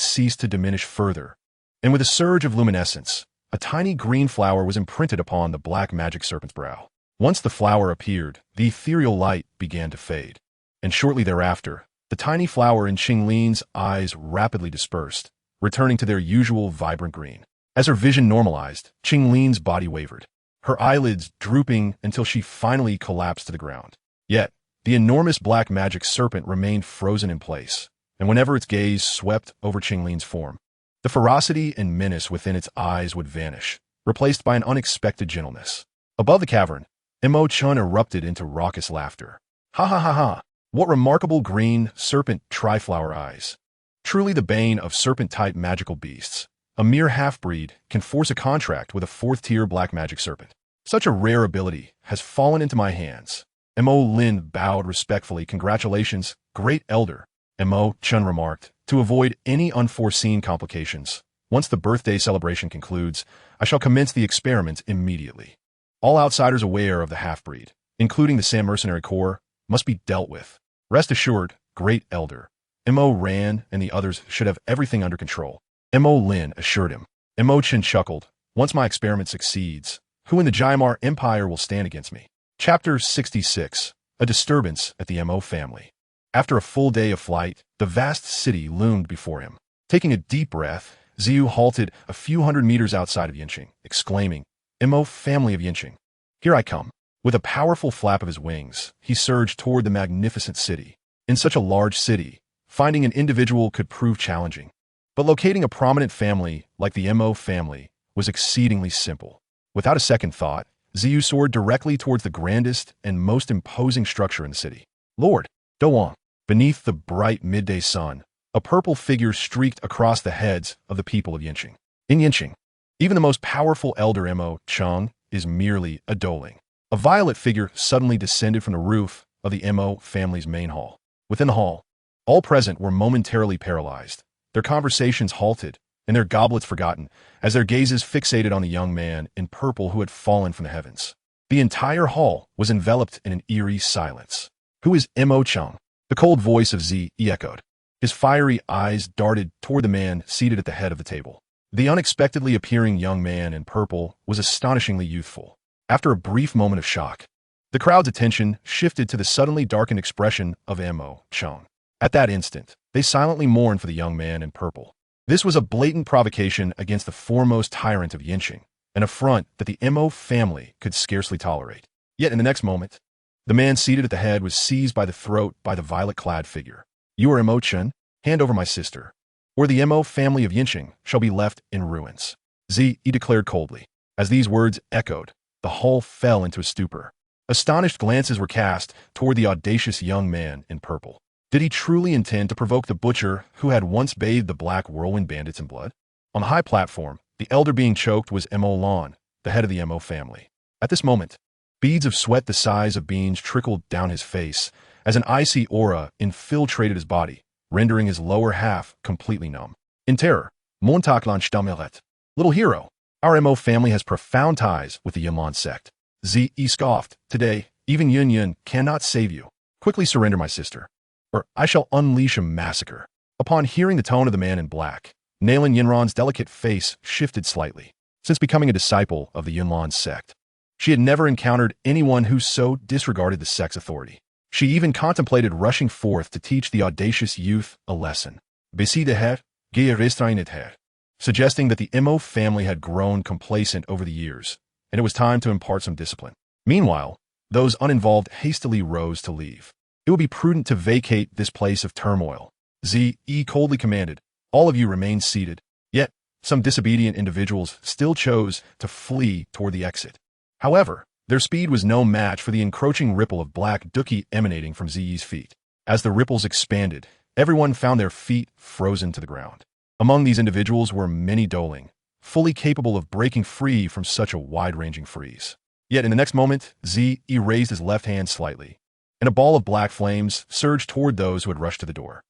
ceased to diminish further, and with a surge of luminescence, a tiny green flower was imprinted upon the black magic serpent's brow. Once the flower appeared, the ethereal light began to fade, and shortly thereafter, the tiny flower in Qinglin's eyes rapidly dispersed, returning to their usual vibrant green. As her vision normalized, Qinglin's body wavered, her eyelids drooping until she finally collapsed to the ground. Yet, the enormous black magic serpent remained frozen in place, and whenever its gaze swept over Qinglin's form, the ferocity and menace within its eyes would vanish, replaced by an unexpected gentleness. Above the cavern, Mo Chun erupted into raucous laughter. Ha ha ha ha! What remarkable green serpent triflower eyes! Truly the bane of serpent-type magical beasts. A mere half-breed can force a contract with a 4th-tier black magic serpent. Such a rare ability has fallen into my hands. Mo Lin bowed respectfully. Congratulations, Great Elder. Mo Chun remarked, to avoid any unforeseen complications. Once the birthday celebration concludes, I shall commence the experiment immediately. All outsiders aware of the half-breed, including the Sam Mercenary Corps, must be dealt with. Rest assured, Great Elder. Mo Ran and the others should have everything under control. Mo Lin assured him. Mo Chin chuckled. Once my experiment succeeds, who in the Jaimar Empire will stand against me? Chapter 66. A disturbance at the Mo family. After a full day of flight, the vast city loomed before him. Taking a deep breath, Ziyu halted a few hundred meters outside of Yinqing, exclaiming, Mo family of Yinqing, here I come. With a powerful flap of his wings, he surged toward the magnificent city. In such a large city, finding an individual could prove challenging. But locating a prominent family like the Mo family was exceedingly simple. Without a second thought, Ziyu soared directly towards the grandest and most imposing structure in the city. Lord Doang. Beneath the bright midday sun, a purple figure streaked across the heads of the people of Yinqing. In Yinqing, even the most powerful elder Mo Chang is merely a doling. A violet figure suddenly descended from the roof of the Mo family's main hall. Within the hall, all present were momentarily paralyzed, their conversations halted, and their goblets forgotten, as their gazes fixated on the young man in purple who had fallen from the heavens. The entire hall was enveloped in an eerie silence. Who is Mo Chang? The cold voice of Zi echoed. His fiery eyes darted toward the man seated at the head of the table. The unexpectedly appearing young man in purple was astonishingly youthful. After a brief moment of shock, the crowd's attention shifted to the suddenly darkened expression of Mo Chang. At that instant, they silently mourned for the young man in purple. This was a blatant provocation against the foremost tyrant of Yinqing, an affront that the Mo family could scarcely tolerate. Yet in the next moment, the man seated at the head was seized by the throat by the violet-clad figure. You are Mo Chun, hand over my sister, or the Mo family of Yinqing shall be left in ruins. Zi declared coldly. As these words echoed, the hall fell into a stupor. Astonished glances were cast toward the audacious young man in purple. Did he truly intend to provoke the butcher who had once bathed the black whirlwind bandits in blood? On the high platform, the elder being choked was Mo Lan, the head of the Mo family. At this moment, beads of sweat the size of beans trickled down his face as an icy aura infiltrated his body, rendering his lower half completely numb. In terror, Montaklan Stammelet. Little hero, our Mo family has profound ties with the Yunlan sect. Zi scoffed. Today, even Yun Yun cannot save you. Quickly surrender my sister, or I shall unleash a massacre. Upon hearing the tone of the man in black, Nalan Yinran's delicate face shifted slightly. Since becoming a disciple of the Yunlan sect, she had never encountered anyone who so disregarded the sect's authority. She even contemplated rushing forth to teach the audacious youth a lesson. Besideher, Geiristrainether, suggesting that the Mo family had grown complacent over the years, and it was time to impart some discipline. Meanwhile, those uninvolved hastily rose to leave. It would be prudent to vacate this place of turmoil. Zi coldly commanded, all of you remain seated. Yet, some disobedient individuals still chose to flee toward the exit. However, their speed was no match for the encroaching ripple of black dookie emanating from Zi's feet. As the ripples expanded, everyone found their feet frozen to the ground. Among these individuals were many doling, fully capable of breaking free from such a wide-ranging freeze. Yet in the next moment, Zi raised his left hand slightly, and a ball of black flames surged toward those who had rushed to the door.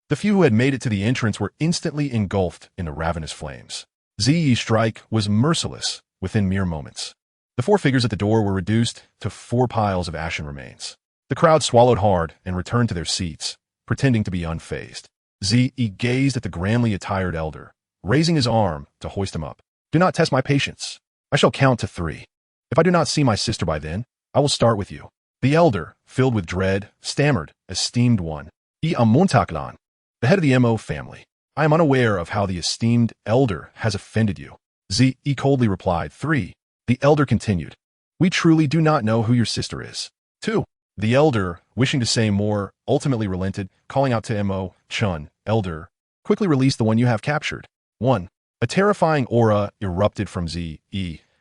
The few who had made it to the entrance were instantly engulfed in the ravenous flames. Zi's strike was merciless within mere moments. The four figures at the door were reduced to 4 piles of ashen remains. The crowd swallowed hard and returned to their seats, pretending to be unfazed. Zi gazed at the grandly attired elder, raising his arm to hoist him up. Do not test my patience. I shall count to 3. If I do not see my sister by then, I will start with you. The elder, filled with dread, stammered, esteemed one. Montaklan, the head of the Mo family. I am unaware of how the esteemed elder has offended you. Zi coldly replied. 3. The elder continued. We truly do not know who your sister is. 2. The elder, wishing to say more, ultimately relented, calling out to Mo Chun, elder, quickly release the one you have captured. 1. A terrifying aura erupted from Zi,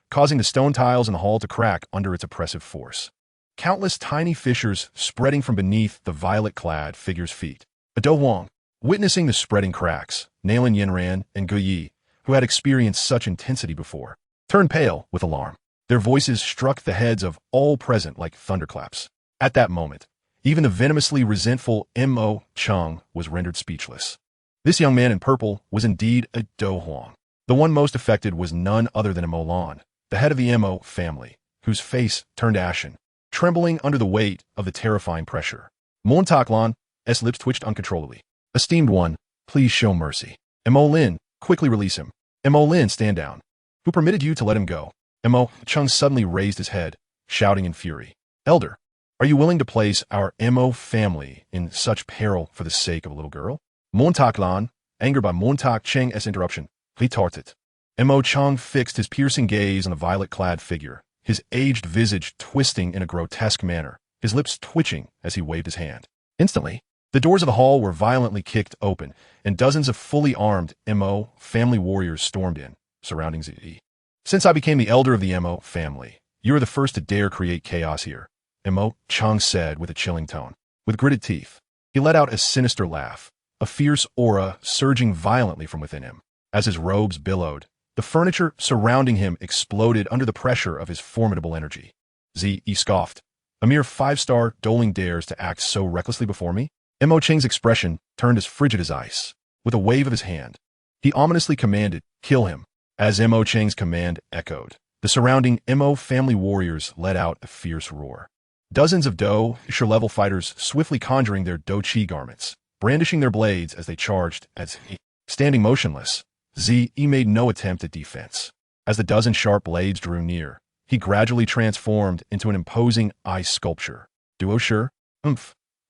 causing the stone tiles in the hall to crack under its oppressive force. Countless tiny fissures spreading from beneath the violet-clad figure's feet. Do Wang, witnessing the spreading cracks, Nalan Yinran and Gu Yi, who had experienced such intensity before, turned pale with alarm. Their voices struck the heads of all present like thunderclaps. At that moment, Even the venomously resentful Mo Chung was rendered speechless. This young man in purple was indeed a Do Huang. The one most affected was none other than Mo Lan, the head of the Mo family, whose face turned ashen, trembling under the weight of the terrifying pressure. Mon Tak Lan's lips twitched uncontrollably. Esteemed one, please show mercy. Mo Lin, quickly release him. Mo Lin, stand down. Who permitted you to let him go? Mo Chung suddenly raised his head, shouting in fury. Elder, are you willing to place our Mo family in such peril for the sake of a little girl? Mon Tak Lan, angered by Mon Tak Cheng's interruption, retorted. Mo Chung fixed his piercing gaze on the violet-clad figure, his aged visage twisting in a grotesque manner, his lips twitching as he waved his hand. Instantly, the doors of the hall were violently kicked open, and dozens of fully armed Mo family warriors stormed in, surrounding Zi. Since I became the elder of the Mo family, you are the first to dare create chaos here, Mo Chung said with a chilling tone. With gritted teeth, he let out a sinister laugh, a fierce aura surging violently from within him. As his robes billowed, the furniture surrounding him exploded under the pressure of his formidable energy. Zi scoffed. A mere 5-star doling dares to act so recklessly before me? Mo Cheng's expression turned as frigid as ice. With a wave of his hand, he ominously commanded, kill him. As Mo Cheng's command echoed, the surrounding Mo family warriors let out a fierce roar. Dozens of Do level fighters swiftly conjuring their Do Chi garments, brandishing their blades as they charged as he, standing motionless, Zi made no attempt at defense. As the dozen sharp blades drew near, he gradually transformed into an imposing ice sculpture. Duo sure?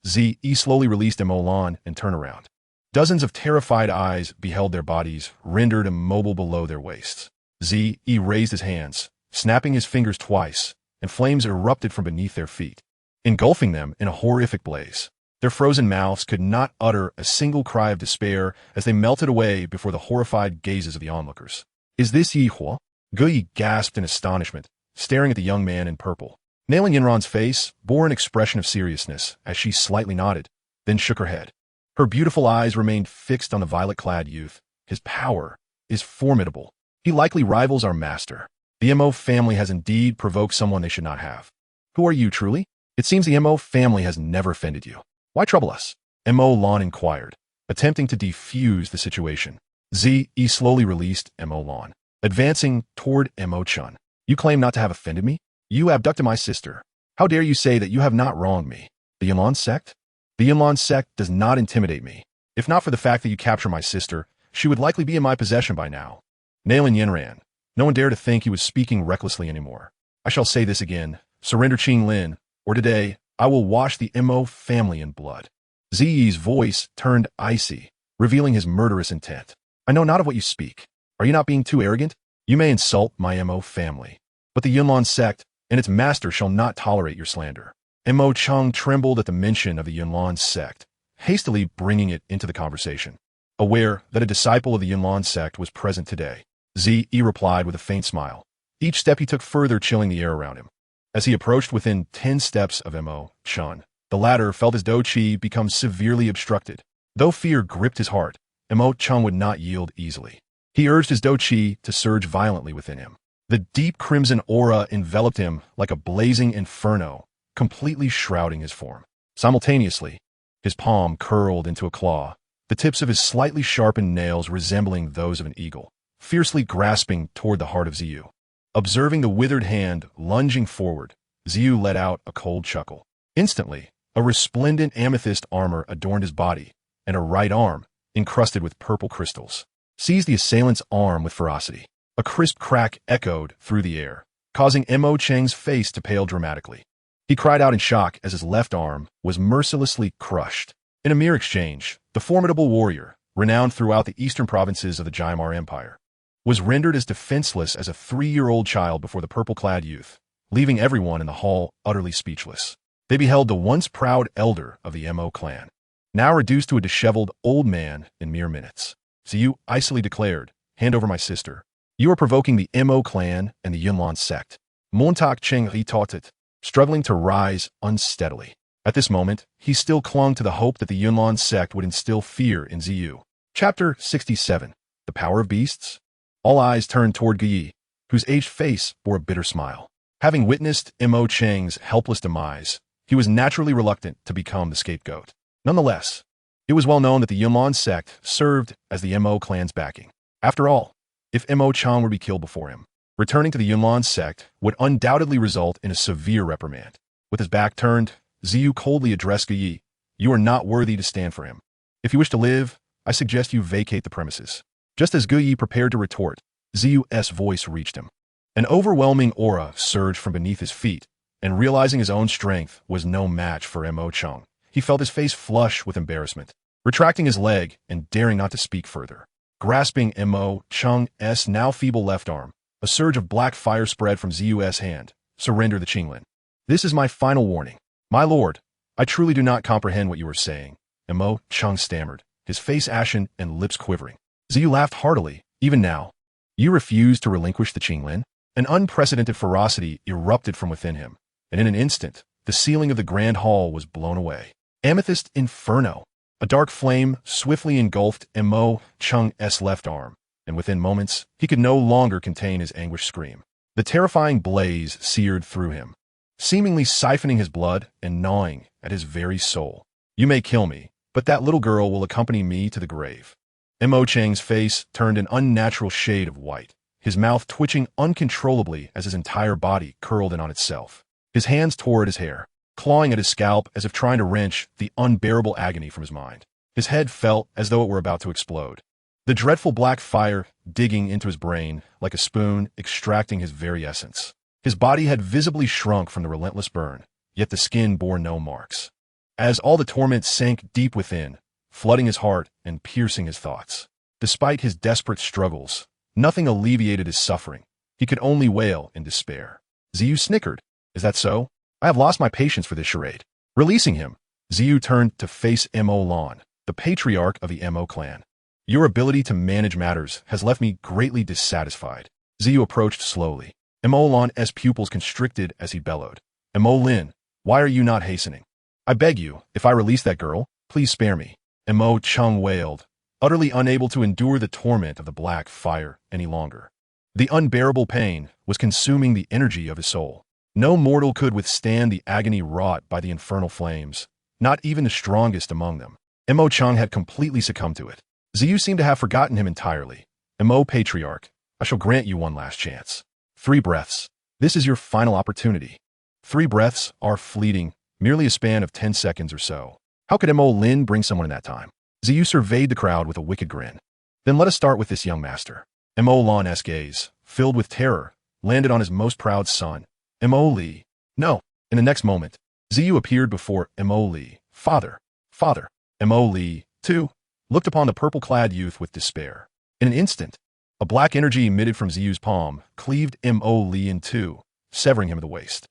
Zi slowly released Mo Lan and turned around. Dozens of terrified eyes beheld their bodies rendered immobile below their waists. Zi raised his hands, snapping his fingers twice, and flames erupted from beneath their feet, engulfing them in a horrific blaze. Their frozen mouths could not utter a single cry of despair as they melted away before the horrified gazes of the onlookers. Is this Yi Hua? Gu gasped in astonishment, staring at the young man in purple. Nailin Yinran's face bore an expression of seriousness as she slightly nodded, then shook her head. Her beautiful eyes remained fixed on the violet-clad youth. His power is formidable. He likely rivals our master. The Mo family has indeed provoked someone they should not have. Who are you, truly? It seems the Mo family has never offended you. Why trouble us? Mo Lan inquired, attempting to defuse the situation. Zi slowly released Mo Lan, advancing toward Mo Chun. You claim not to have offended me? You abducted my sister. How dare you say that you have not wronged me? The Yunlan sect? The Yunlan sect does not intimidate me. If not for the fact that you captured my sister, she would likely be in my possession by now. Nailin Yinran. No one dared to think he was speaking recklessly anymore. I shall say this again. Surrender Qing Lin, or today, I will wash the Mo family in blood. Ziyi's voice turned icy, revealing his murderous intent. I know not of what you speak. Are you not being too arrogant? You may insult my Mo family, but the Yunlan sect and its master shall not tolerate your slander. Mo Chung trembled at the mention of the Yunlan sect, hastily bringing it into the conversation. Aware that a disciple of the Yunlan sect was present today, Zi replied with a faint smile. Each step he took further chilling the air around him. As he approached within 10 steps of Mo Chun, the latter felt his Do Chi become severely obstructed. Though fear gripped his heart, Mo Chun would not yield easily. He urged his Do Chi to surge violently within him. The deep crimson aura enveloped him like a blazing inferno, completely shrouding his form. Simultaneously, his palm curled into a claw, the tips of his slightly sharpened nails resembling those of an eagle, fiercely grasping toward the heart of Ziyu. Observing the withered hand lunging forward, Ziyu let out a cold chuckle. Instantly, a resplendent amethyst armor adorned his body, and a right arm, encrusted with purple crystals, seized the assailant's arm with ferocity. A crisp crack echoed through the air, causing Mo Cheng's face to pale dramatically. He cried out in shock as his left arm was mercilessly crushed. In a mere exchange, the formidable warrior, renowned throughout the eastern provinces of the Jaimar Empire, was rendered as defenseless as a 3-year-old child before the purple-clad youth, leaving everyone in the hall utterly speechless. They beheld the once proud elder of the Mo clan, now reduced to a disheveled old man in mere minutes. Ziyu icily declared, hand over my sister. You are provoking the Mo clan and the Yunlan sect. Montak Cheng retorted, struggling to rise unsteadily. At this moment, he still clung to the hope that the Yunlan sect would instill fear in Ziyu. Chapter 67. The Power of Beasts? All eyes turned toward Guyi, whose aged face bore a bitter smile. Having witnessed Mo Cheng's helpless demise, He was naturally reluctant to become the scapegoat. Nonetheless, it was well known that the Yunlan sect served as the Mo clan's backing. After all, if Mo Chang were to be killed before him, returning to the Yunlan sect would undoubtedly result in a severe reprimand. With his back turned, Ziyu coldly addressed Yi. You are not worthy to stand for him. If you wish to live, I suggest you vacate the premises. Just as Yi prepared to retort, Ziyu's voice reached him. An overwhelming aura surged from beneath his feet, and realizing his own strength was no match for Mo Chang, he felt his face flush with embarrassment. Retracting his leg and daring not to speak further, grasping Mo Chang's now feeble left arm, a surge of black fire spread from Ziyu's hand. Surrender the Qinglin. This is my final warning. My lord, I truly do not comprehend what you are saying, Mo Chang stammered, his face ashen and lips quivering. Ziyu laughed heartily. Even now, you refuse to relinquish the Qinglin? An unprecedented ferocity erupted from within him, and in an instant, the ceiling of the grand hall was blown away. Amethyst Inferno. A dark flame swiftly engulfed Mo Chang's left arm, and within moments, he could no longer contain his anguished scream. The terrifying blaze seared through him, seemingly siphoning his blood and gnawing at his very soul. You may kill me, but that little girl will accompany me to the grave. Mo Chang's face turned an unnatural shade of white, his mouth twitching uncontrollably as his entire body curled in on itself. His hands tore at his hair, clawing at his scalp as if trying to wrench the unbearable agony from his mind. His head felt as though it were about to explode. The dreadful black fire digging into his brain like a spoon, extracting his very essence. His body had visibly shrunk from the relentless burn, yet the skin bore no marks. As all the torment sank deep within, flooding his heart and piercing his thoughts. Despite his desperate struggles, nothing alleviated his suffering. He could only wail in despair. Ziyu snickered. Is that so? I have lost my patience for this charade. Releasing him, Ziyu turned to face Mo Lan, the patriarch of the Mo clan. Your ability to manage matters has left me greatly dissatisfied. Ziyu approached slowly. Mo Lan's pupils constricted as he bellowed. Mo Lin, why are you not hastening? I beg you, if I release that girl, please spare me. Mo Chang wailed, utterly unable to endure the torment of the black fire any longer. The unbearable pain was consuming the energy of his soul. No mortal could withstand the agony wrought by the infernal flames, not even the strongest among them. Mo Chang had completely succumbed to it. Ziyu seemed to have forgotten him entirely. Mo Patriarch, I shall grant you one last chance. 3 breaths. This is your final opportunity. 3 breaths are fleeting, merely a span of 10 seconds or so. How could Mo Lin bring someone in that time? Ziyu surveyed the crowd with a wicked grin. Then let us start with this young master. Mo Lan's gaze, filled with terror, landed on his most proud son, Mo Li. No. In the next moment, Ziyu appeared before Mo Li. Father. Father. Mo Li, too, looked upon the purple-clad youth with despair. In an instant, a black energy emitted from Ziyu's palm cleaved Mo Li in two, severing him at the waist.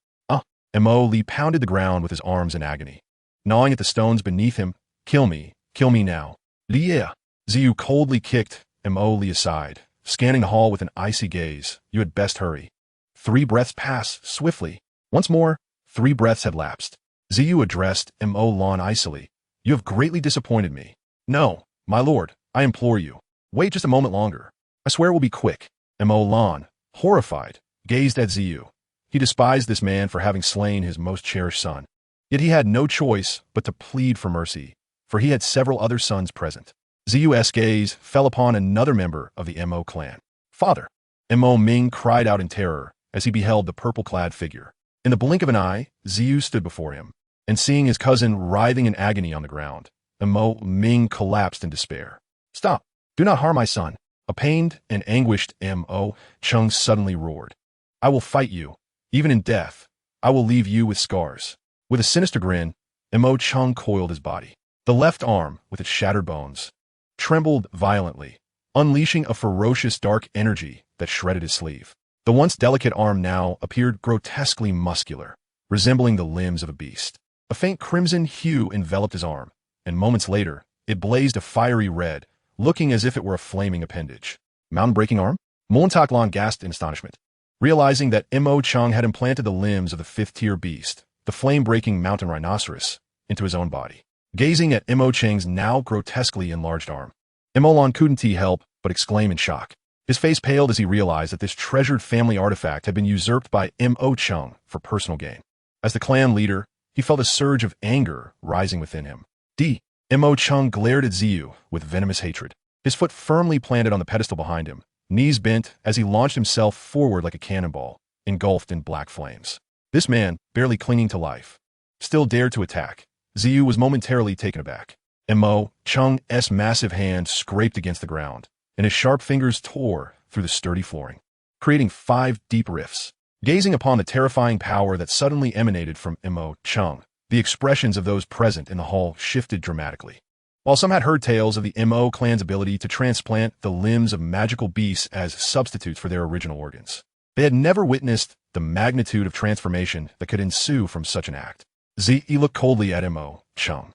Mo Li pounded the ground with his arms in agony, gnawing at the stones beneath him. Kill me now. Liya. Ziyu coldly kicked Mo Li aside, scanning the hall with an icy gaze. You had best hurry. 3 breaths passed swiftly. Once more, 3 breaths had lapsed. Ziyu addressed Mo Lan icily. You have greatly disappointed me. No, my lord, I implore you. Wait just a moment longer. I swear it will be quick. Mo Lan, horrified, gazed at Ziyu. He despised this man for having slain his most cherished son. Yet he had no choice but to plead for mercy, for he had several other sons present. Ziyu's gaze fell upon another member of the Mo clan. Father. Mo Ming cried out in terror as he beheld the purple-clad figure. In the blink of an eye, Ziyu stood before him, and seeing his cousin writhing in agony on the ground, Mo Ming collapsed in despair. Stop! Do not harm my son! A pained and anguished Mo Chang suddenly roared. I will fight you. Even in death, I will leave you with scars. With a sinister grin, Mo Chang coiled his body. The left arm, with its shattered bones, trembled violently, unleashing a ferocious dark energy that shredded his sleeve. The once delicate arm now appeared grotesquely muscular, resembling the limbs of a beast. A faint crimson hue enveloped his arm, and moments later, it blazed a fiery red, looking as if it were a flaming appendage. Mountain-breaking arm? Mulantaklan gasped in astonishment, realizing that Mo Chang had implanted the limbs of the 5th-tier beast, the flame-breaking mountain rhinoceros, into his own body. Gazing at Mo Chang's now grotesquely enlarged arm, Mo Lan couldn't help but exclaim in shock. His face paled as he realized that this treasured family artifact had been usurped by Mo Chang for personal gain. As the clan leader, he felt a surge of anger rising within him. Mo Chung glared at Ziyu with venomous hatred, his foot firmly planted on the pedestal behind him, knees bent as he launched himself forward like a cannonball, engulfed in black flames. This man, barely clinging to life, still dared to attack. Ziyu was momentarily taken aback. Mo Chung's massive hand scraped against the ground, and his sharp fingers tore through the sturdy flooring, creating 5 deep rifts. Gazing upon the terrifying power that suddenly emanated from Mo Chung, the expressions of those present in the hall shifted dramatically. While some had heard tales of the Mo clan's ability to transplant the limbs of magical beasts as substitutes for their original organs, they had never witnessed the magnitude of transformation that could ensue from such an act. Zi looked coldly at Mo Chung,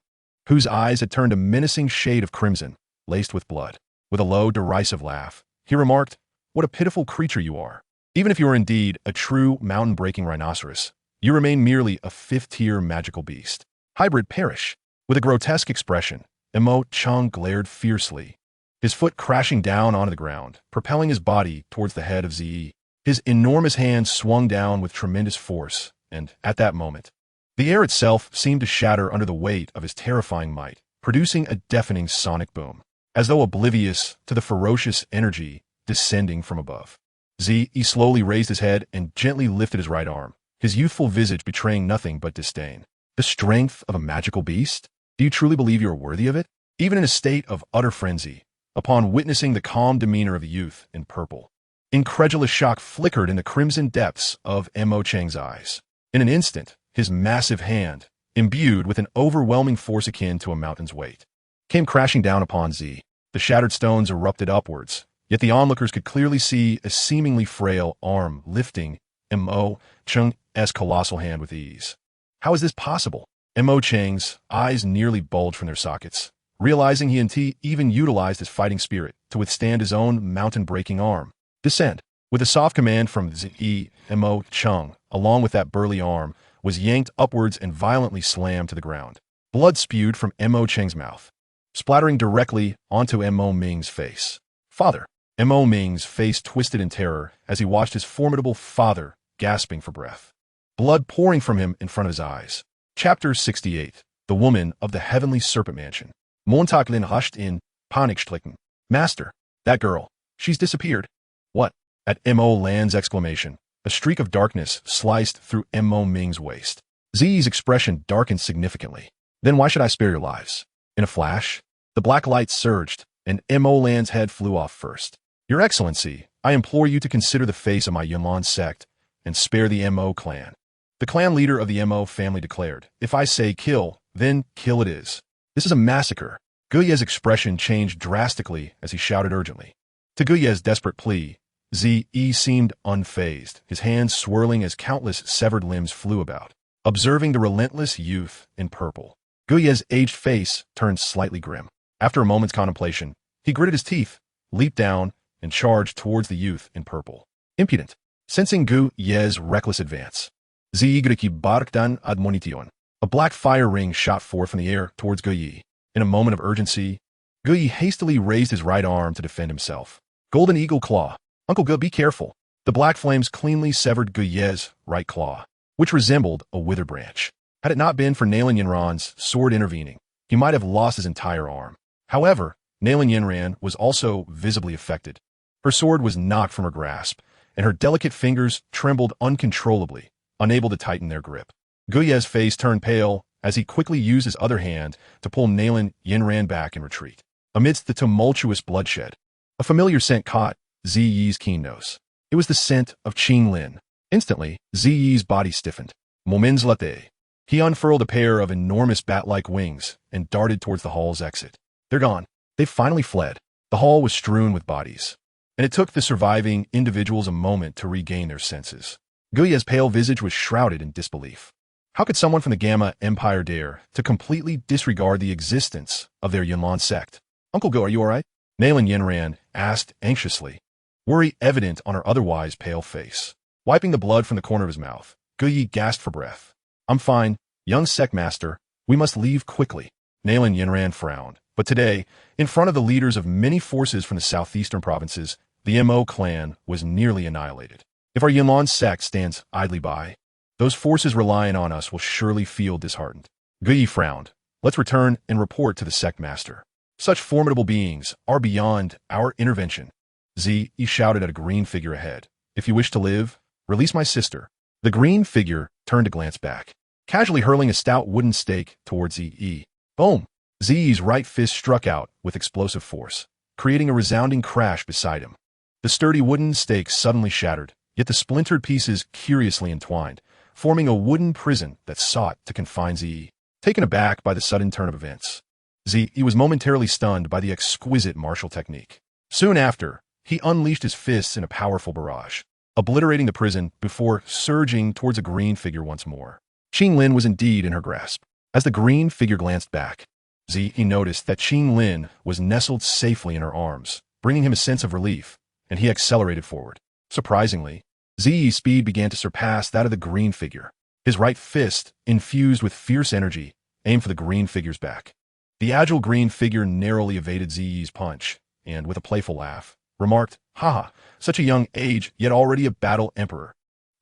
whose eyes had turned a menacing shade of crimson, laced with blood. With a low, derisive laugh, he remarked, "What a pitiful creature you are. Even if you are indeed a true mountain-breaking rhinoceros, you remain merely a 5th-tier magical beast. Hybrid perish." With a grotesque expression, Mo Chung glared fiercely, his foot crashing down onto the ground, propelling his body towards the head of Zi. His enormous hand swung down with tremendous force, and, at that moment, the air itself seemed to shatter under the weight of his terrifying might, producing a deafening sonic boom, as though oblivious to the ferocious energy descending from above. Zi slowly raised his head and gently lifted his right arm, his youthful visage betraying nothing but disdain. The strength of a magical beast? Do you truly believe you are worthy of it? Even in a state of utter frenzy, upon witnessing the calm demeanor of the youth in purple, incredulous shock flickered in the crimson depths of Mo Chang's eyes. In an instant, his massive hand, imbued with an overwhelming force akin to a mountain's weight, came crashing down upon Zi. The shattered stones erupted upwards, yet the onlookers could clearly see a seemingly frail arm lifting Mo Chang's colossal hand with ease. How is this possible? Mo Chang's eyes nearly bulged from their sockets, realizing he hadn't even utilized his fighting spirit to withstand his own mountain-breaking arm. Descend. With a soft command from Zi, Mo Chung, along with that burly arm, was yanked upwards and violently slammed to the ground. Blood spewed from Mo Chang's mouth, splattering directly onto Mo Ming's face. Father! Mo Ming's face twisted in terror as he watched his formidable father gasping for breath, blood pouring from him in front of his eyes. Chapter 68. The Woman of the Heavenly Serpent Mansion. Montaglin hushed in, panic-stricken. Master, that girl, she's disappeared. What? At Mo Lan's exclamation, a streak of darkness sliced through Mo Ming's waist. Zi's expression darkened significantly. Then why should I spare your lives? In a flash, the black light surged, and Mo Lan's head flew off first. Your Excellency, I implore you to consider the face of my Yunlan sect and spare the Mo clan. The clan leader of the Mo family declared, if I say kill, then kill it is. This is a massacre. Guye's expression changed drastically as he shouted urgently. To Guye's desperate plea, Zi seemed unfazed, his hands swirling as countless severed limbs flew about. Observing the relentless youth in purple, Guye's aged face turned slightly grim. After a moment's contemplation, he gritted his teeth, leaped down, and charged towards the youth in purple. Impudent. Sensing Guye's reckless advance, Zi barked admonition. A black fire ring shot forth from the air towards Guye. In a moment of urgency, Guye hastily raised his right arm to defend himself. Golden Eagle Claw. Uncle Gu, be careful. The black flames cleanly severed Guye's right claw, which resembled a withered branch. Had it not been for Nalan Yinran's sword intervening, he might have lost his entire arm. However, Nalan Yinran was also visibly affected. Her sword was knocked from her grasp, and her delicate fingers trembled uncontrollably, unable to tighten their grip. Guye's face turned pale as he quickly used his other hand to pull Nalan Yinran back in retreat. Amidst the tumultuous bloodshed, a familiar scent caught Ziyi's keen nose. It was the scent of Qing Lin. Instantly, Ziyi's body stiffened. Moments later, he unfurled a pair of enormous bat-like wings and darted towards the hall's exit. They're gone. They've finally fled. The hall was strewn with bodies, and it took the surviving individuals a moment to regain their senses. Guye's pale visage was shrouded in disbelief. How could someone from the Gamma Empire dare to completely disregard the existence of their Yunlan sect? Uncle Gu, are you all right? Nalan Yinran asked anxiously, worry evident on her otherwise pale face. Wiping the blood from the corner of his mouth, Guye gasped for breath. I'm fine, young sect master. We must leave quickly. Nalan Yinran frowned. But today, in front of the leaders of many forces from the southeastern provinces, the Mo clan was nearly annihilated. If our Yunlan sect stands idly by, Those forces relying on us will surely feel disheartened. Guyi frowned. Let's return and report to the sect master. Such formidable beings are beyond our intervention. Zi shouted at a green figure ahead. If you wish to live, release my sister. The green figure turned to glance back, casually hurling a stout wooden stake towards Zi. Boom! Zi's right fist struck out with explosive force, creating a resounding crash beside him. The sturdy wooden stake suddenly shattered, yet the splintered pieces curiously entwined, forming a wooden prison that sought to confine Zi. Taken aback by the sudden turn of events, Zi was momentarily stunned by the exquisite martial technique. Soon after, he unleashed his fists in a powerful barrage, obliterating the prison before surging towards a green figure once more. Qinglin was indeed in her grasp. As the green figure glanced back, Zi noticed that Qinglin was nestled safely in her arms, bringing him a sense of relief, and he accelerated forward. Surprisingly, Zi's speed began to surpass that of the green figure. His right fist, infused with fierce energy, aimed for the green figure's back. The agile green figure narrowly evaded Zi's punch, and with a playful laugh, remarked, "Haha, such a young age, yet already a battle emperor.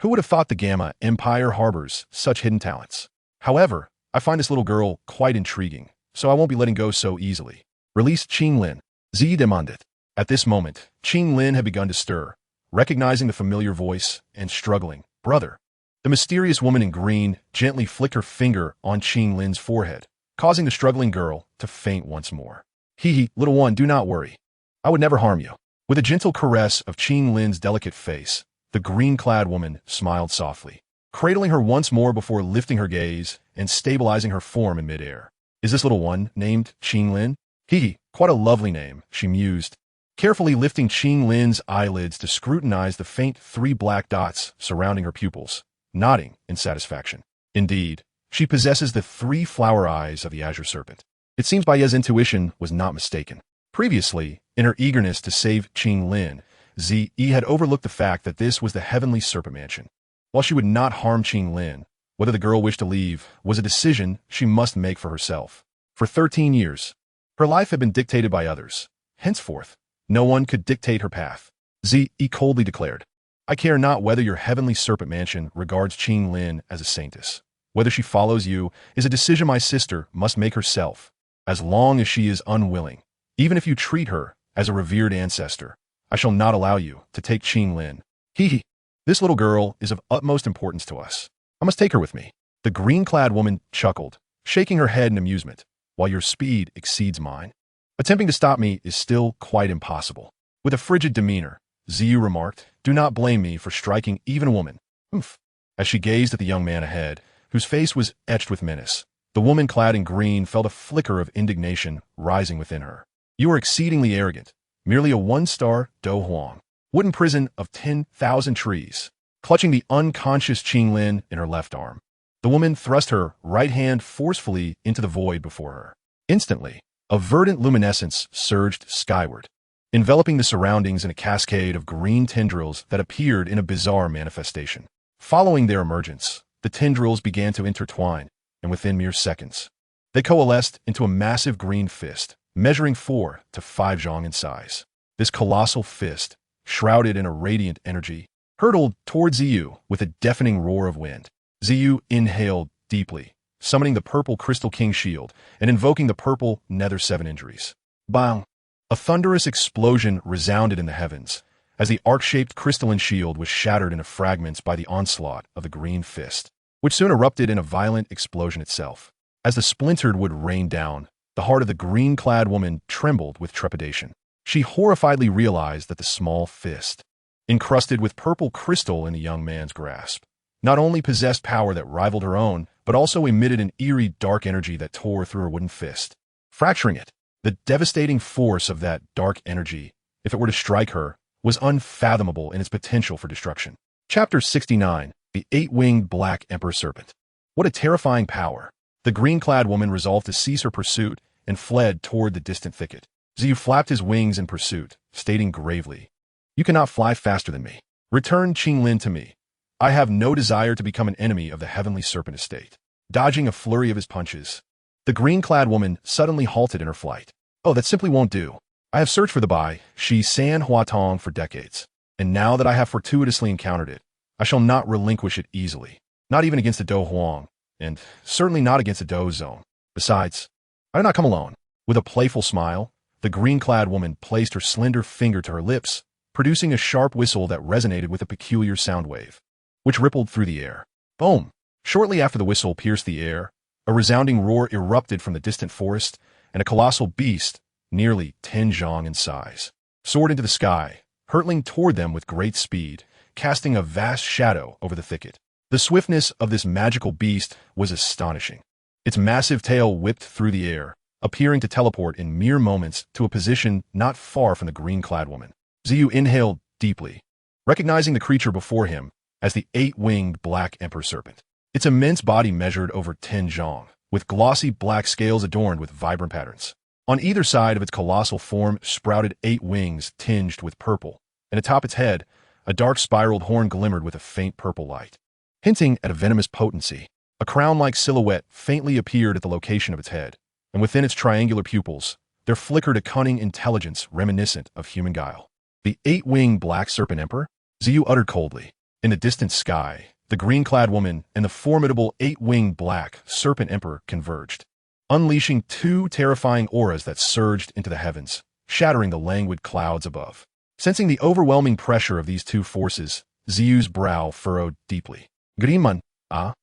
Who would have thought the Gamma Empire harbors such hidden talents? However, I find this little girl quite intriguing, so I won't be letting go so easily. Release Qinglin," Zi demanded. At this moment, Qinglin had begun to stir, recognizing the familiar voice and struggling. "Brother." The mysterious woman in green gently flicked her finger on Qinglin's forehead, causing the struggling girl to faint once more. "Hee, little one, do not worry. I would never harm you." With a gentle caress of Qinglin's delicate face, the green-clad woman smiled softly, cradling her once more before lifting her gaze and stabilizing her form in midair. "Is this little one named Qinglin?" "Hee, quite a lovely name," she mused, carefully lifting Qinglin's eyelids to scrutinize the faint 3 black dots surrounding her pupils, nodding in satisfaction. Indeed, she possesses the 3 flower eyes of the azure serpent. It seems Baiye's intuition was not mistaken. Previously, in her eagerness to save Qinglin, Zi had overlooked the fact that this was the heavenly serpent mansion. While she would not harm Qinglin, whether the girl wished to leave was a decision she must make for herself. For 13 years, her life had been dictated by others. Henceforth, no one could dictate her path. Zi coldly declared, "I care not whether your heavenly serpent mansion regards Qinglin as a saintess. Whether she follows you is a decision my sister must make herself, as long as she is unwilling. Even if you treat her as a revered ancestor, I shall not allow you to take Qinglin. Hee. This little girl is of utmost importance to us. I must take her with me." The green-clad woman chuckled, shaking her head in amusement. "While your speed exceeds mine, attempting to stop me is still quite impossible." With a frigid demeanor, Ziyu remarked, "Do not blame me for striking even a woman." Oomph. As she gazed at the young man ahead, whose face was etched with menace, the woman clad in green felt a flicker of indignation rising within her. "You are exceedingly arrogant. Merely a 1-star Do Huang. Wooden prison of 10,000 trees." Clutching the unconscious Qinglin in her left arm, the woman thrust her right hand forcefully into the void before her. Instantly, a verdant luminescence surged skyward, enveloping the surroundings in a cascade of green tendrils that appeared in a bizarre manifestation. Following their emergence, the tendrils began to intertwine, and within mere seconds, they coalesced into a massive green fist, measuring 4 to 5 zhong in size. This colossal fist, shrouded in a radiant energy, hurtled toward Ziyu with a deafening roar of wind. Ziyu inhaled deeply, summoning the purple Crystal King shield and invoking the purple Nether 7 injuries. Bang! A thunderous explosion resounded in the heavens as the arc-shaped crystalline shield was shattered into fragments by the onslaught of the green fist, which soon erupted in a violent explosion itself. As the splintered wood rained down, the heart of the green-clad woman trembled with trepidation. She horrifiedly realized that the small fist, encrusted with purple crystal in the young man's grasp, not only possessed power that rivaled her own, but also emitted an eerie dark energy that tore through her wooden fist, fracturing it. The devastating force of that dark energy, if it were to strike her, was unfathomable in its potential for destruction. Chapter 69, The 8-Winged Black Emperor Serpent. What a terrifying power! The green-clad woman resolved to cease her pursuit and fled toward the distant thicket. Ziyu flapped his wings in pursuit, stating gravely, "You cannot fly faster than me. Return Qinglin to me. I have no desire to become an enemy of the heavenly serpent estate." Dodging a flurry of his punches, the green-clad woman suddenly halted in her flight. "Oh, that simply won't do. I have searched for the Bai, Shi San Huatong for decades, and now that I have fortuitously encountered it, I shall not relinquish it easily." not even against the Do Huang, and certainly not against the Do Zone. Besides, I did not come alone. With a playful smile, the green-clad woman placed her slender finger to her lips, producing a sharp whistle that resonated with a peculiar sound wave, which rippled through the air. Boom! Shortly after the whistle pierced the air, a resounding roar erupted from the distant forest, and a colossal beast, nearly 10 zhong in size, soared into the sky, hurtling toward them with great speed, casting a vast shadow over the thicket. The swiftness of this magical beast was astonishing. Its massive tail whipped through the air, appearing to teleport in mere moments to a position not far from the green-clad woman. Xiao inhaled deeply, recognizing the creature before him as the 8-winged black emperor serpent. Its immense body measured over 10 zhong, with glossy black scales adorned with vibrant patterns. On either side of its colossal form sprouted 8 wings tinged with purple, and atop its head, a dark spiraled horn glimmered with a faint purple light, hinting at a venomous potency. A crown-like silhouette faintly appeared at the location of its head, and within its triangular pupils, there flickered a cunning intelligence reminiscent of human guile. The 8-winged black serpent emperor? Xiao uttered coldly. In the distant sky, the green-clad woman and the formidable 8-winged black serpent emperor converged, unleashing 2 terrifying auras that surged into the heavens, shattering the languid clouds above. Sensing the overwhelming pressure of these 2 forces, Xiao's brow furrowed deeply. Greenman, I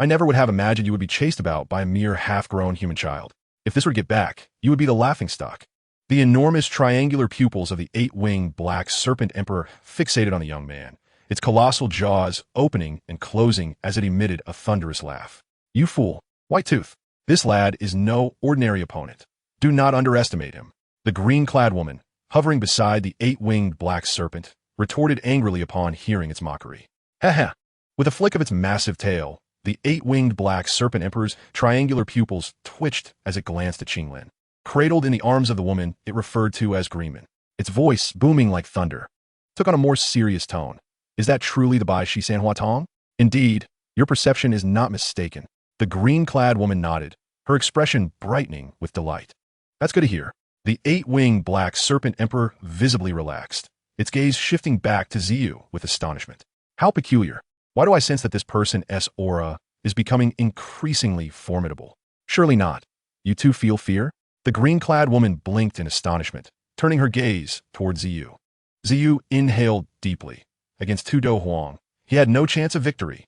never would have imagined you would be chased about by a mere half-grown human child. If this were to get back, you would be the laughingstock. The enormous triangular pupils of the 8-winged black serpent emperor fixated on the young man, its colossal jaws opening and closing as it emitted a thunderous laugh. You fool, White Tooth. This lad is no ordinary opponent. Do not underestimate him. The green-clad woman, hovering beside the 8-winged black serpent, retorted angrily upon hearing its mockery. Ha! With a flick of its massive tail, the 8-winged black serpent emperor's triangular pupils twitched as it glanced at Qinglin. Cradled in the arms of the woman it referred to as Greenman, its voice booming like thunder, took on a more serious tone. Is that truly the Bai Shi San Hua Tong? Indeed, your perception is not mistaken. The green-clad woman nodded, her expression brightening with delight. That's good to hear. The 8-winged black serpent emperor visibly relaxed, its gaze shifting back to Xiao with astonishment. How peculiar. Why do I sense that this person's aura is becoming increasingly formidable? Surely not. You too feel fear? The green-clad woman blinked in astonishment, turning her gaze toward Xiao. Xiao inhaled deeply. Against Tu Do Huang, he had no chance of victory.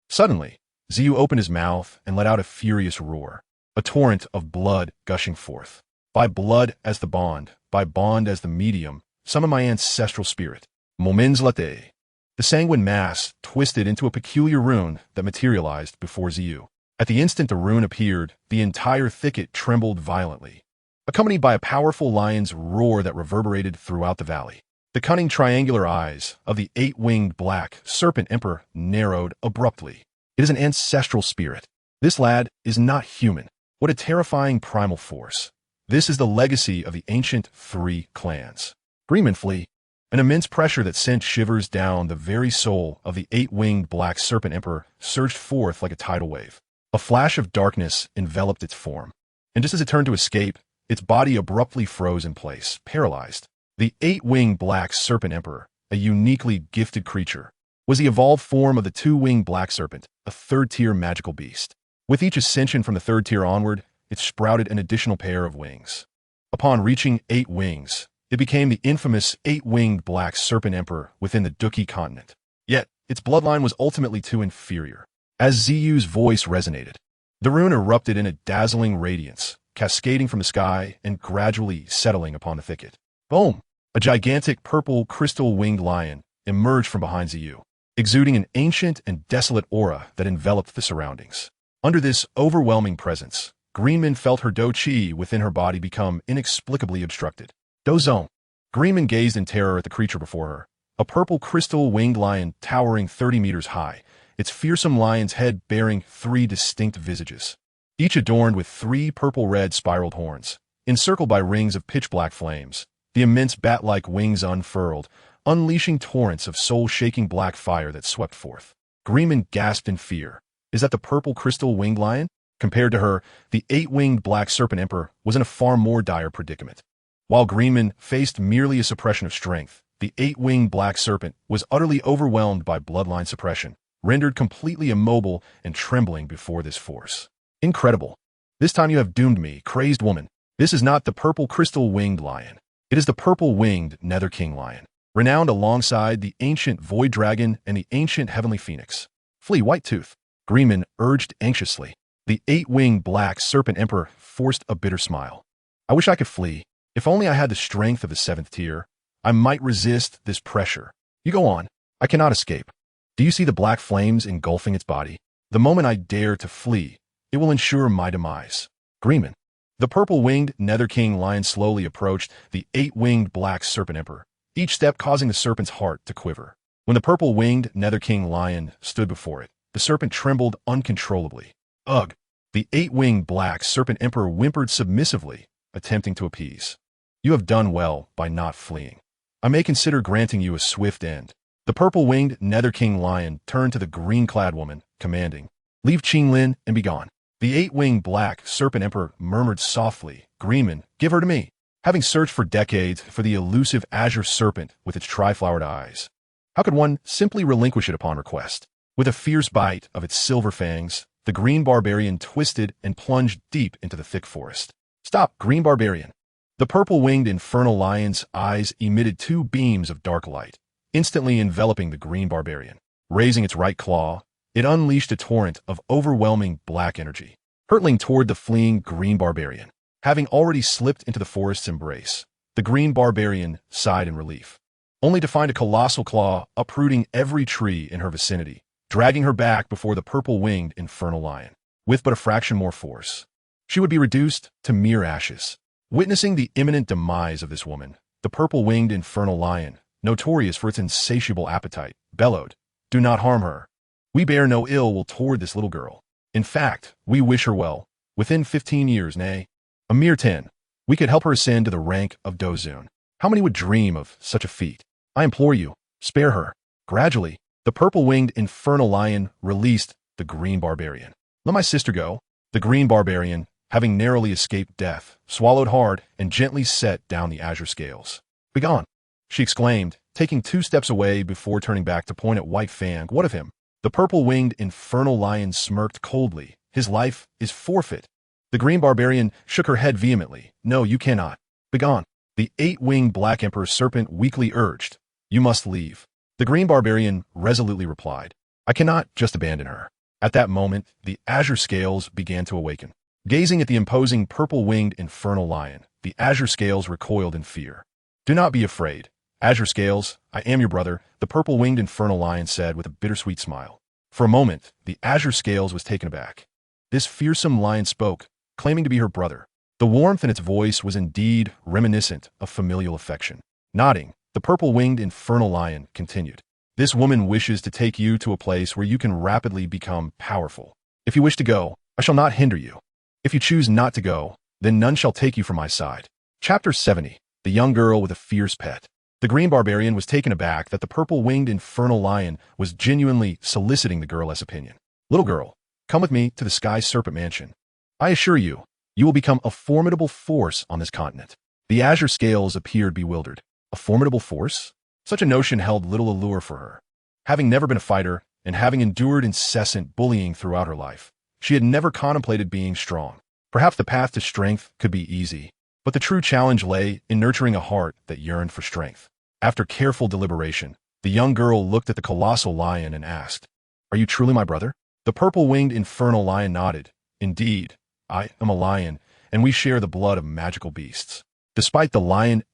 Suddenly, Xiao opened his mouth and let out a furious roar, a torrent of blood gushing forth. By blood as the bond, by bond as the medium, summon my ancestral spirit. Moments latte. The sanguine mass twisted into a peculiar rune that materialized before Xiao. At the instant the rune appeared, the entire thicket trembled violently, accompanied by a powerful lion's roar that reverberated throughout the valley. The cunning triangular eyes of the 8-winged black serpent emperor narrowed abruptly. It is an ancestral spirit. This lad is not human. What a terrifying primal force. This is the legacy of the ancient 3 clans. Greenman flee. An immense pressure that sent shivers down the very soul of the 8-winged black serpent emperor surged forth like a tidal wave. A flash of darkness enveloped its form, and just as it turned to escape, its body abruptly froze in place, paralyzed. The 8-winged black serpent emperor, a uniquely gifted creature, was the evolved form of the 2-winged black serpent, a 3rd-tier magical beast. With each ascension from the 3rd tier onward, it sprouted an additional pair of wings. Upon reaching 8 wings, it became the infamous 8-winged black serpent emperor within the Duki continent. Yet, its bloodline was ultimately too inferior. As Xiao's voice resonated, the rune erupted in a dazzling radiance, cascading from the sky and gradually settling upon the thicket. Boom! A gigantic purple crystal-winged lion emerged from behind Xiao, exuding an ancient and desolate aura that enveloped the surroundings. Under this overwhelming presence, Greenman felt her do qi within her body become inexplicably obstructed. Dozone. Greenman gazed in terror at the creature before her, a purple crystal-winged lion towering 30 meters high, its fearsome lion's head bearing 3 distinct visages, each adorned with 3 purple-red spiraled horns, encircled by rings of pitch-black flames. The immense bat-like wings unfurled, unleashing torrents of soul-shaking black fire that swept forth. Greenman gasped in fear. Is that the purple crystal-winged lion? Compared to her, the 8-winged black serpent emperor was in a far more dire predicament. While Greenman faced merely a suppression of strength, the 8-winged black serpent was utterly overwhelmed by bloodline suppression, rendered completely immobile and trembling before this force. Incredible. This time you have doomed me, crazed woman. This is not the purple crystal-winged lion. It is the purple-winged Nether King lion, renowned alongside the ancient void dragon and the ancient heavenly phoenix. Flee, White Tooth. Greenman urged anxiously. The eight-winged black serpent emperor forced a bitter smile. I wish I could flee. If only I had the strength of the seventh tier, I might resist this pressure. You go on. I cannot escape. Do you see the black flames engulfing its body? The moment I dare to flee, it will ensure my demise. Greenman. The purple-winged Nether King lion slowly approached the eight-winged black serpent emperor, each step causing the serpent's heart to quiver. When the purple-winged Nether King lion stood before it, the serpent trembled uncontrollably. Ugh! The eight-winged black serpent emperor whimpered submissively, attempting to appease. You have done well by not fleeing. I may consider granting you a swift end. The purple-winged Nether King lion turned to the green-clad woman, commanding, Leave Qinglin and be gone. The eight-winged black serpent emperor murmured softly, Greenman, give her to me. Having searched for decades for the elusive azure serpent with its tri-flowered eyes, how could one simply relinquish it upon request? With a fierce bite of its silver fangs, the green barbarian twisted and plunged deep into the thick forest. Stop, green barbarian. The purple-winged infernal lion's eyes emitted two beams of dark light, instantly enveloping the green barbarian. Raising its right claw, it unleashed a torrent of overwhelming black energy, hurtling toward the fleeing green barbarian. Having already slipped into the forest's embrace, the green barbarian sighed in relief, only to find a colossal claw uprooting every tree in her vicinity, dragging her back before the purple-winged infernal lion. With but a fraction more force, she would be reduced to mere ashes. Witnessing the imminent demise of this woman, the purple-winged infernal lion, notorious for its insatiable appetite, bellowed, Do not harm her. We bear no ill will toward this little girl. In fact, we wish her well. Within 15 years, nay, a mere 10, we could help her ascend to the rank of Dozun. How many would dream of such a feat? I implore you, spare her. Gradually, the purple-winged infernal lion released the green barbarian. Let my sister go. The green barbarian, having narrowly escaped death, swallowed hard and gently set down the azure scales. Begone, she exclaimed, taking 2 steps away before turning back to point at White Fang. What of him? The purple-winged infernal lion smirked coldly. His life is forfeit. The green barbarian shook her head vehemently. No, you cannot. Begone. The eight-winged black emperor serpent weakly urged. You must leave. The green barbarian resolutely replied. I cannot just abandon her. At that moment, the azure scales began to awaken. Gazing at the imposing purple-winged infernal lion, the azure scales recoiled in fear. Do not be afraid. Azure Scales, I am your brother, the purple-winged infernal lion said with a bittersweet smile. For a moment, the Azure Scales was taken aback. This fearsome lion spoke, claiming to be her brother. The warmth in its voice was indeed reminiscent of familial affection. Nodding, the purple-winged infernal lion continued. This woman wishes to take you to a place where you can rapidly become powerful. If you wish to go, I shall not hinder you. If you choose not to go, then none shall take you from my side. Chapter 70. The Young Girl with a Fierce Pet. The green barbarian was taken aback that the purple-winged infernal lion was genuinely soliciting the girl's opinion. Little girl, come with me to the Sky Serpent Mansion. I assure you, you will become a formidable force on this continent. The azure scales appeared bewildered. A formidable force? Such a notion held little allure for her. Having never been a fighter, and having endured incessant bullying throughout her life, she had never contemplated being strong. Perhaps the path to strength could be easy, but the true challenge lay in nurturing a heart that yearned for strength. After careful deliberation, the young girl looked at the colossal lion and asked, Are you truly my brother? The purple-winged infernal lion nodded. Indeed, I am a lion, and we share the blood of magical beasts. Despite the lion's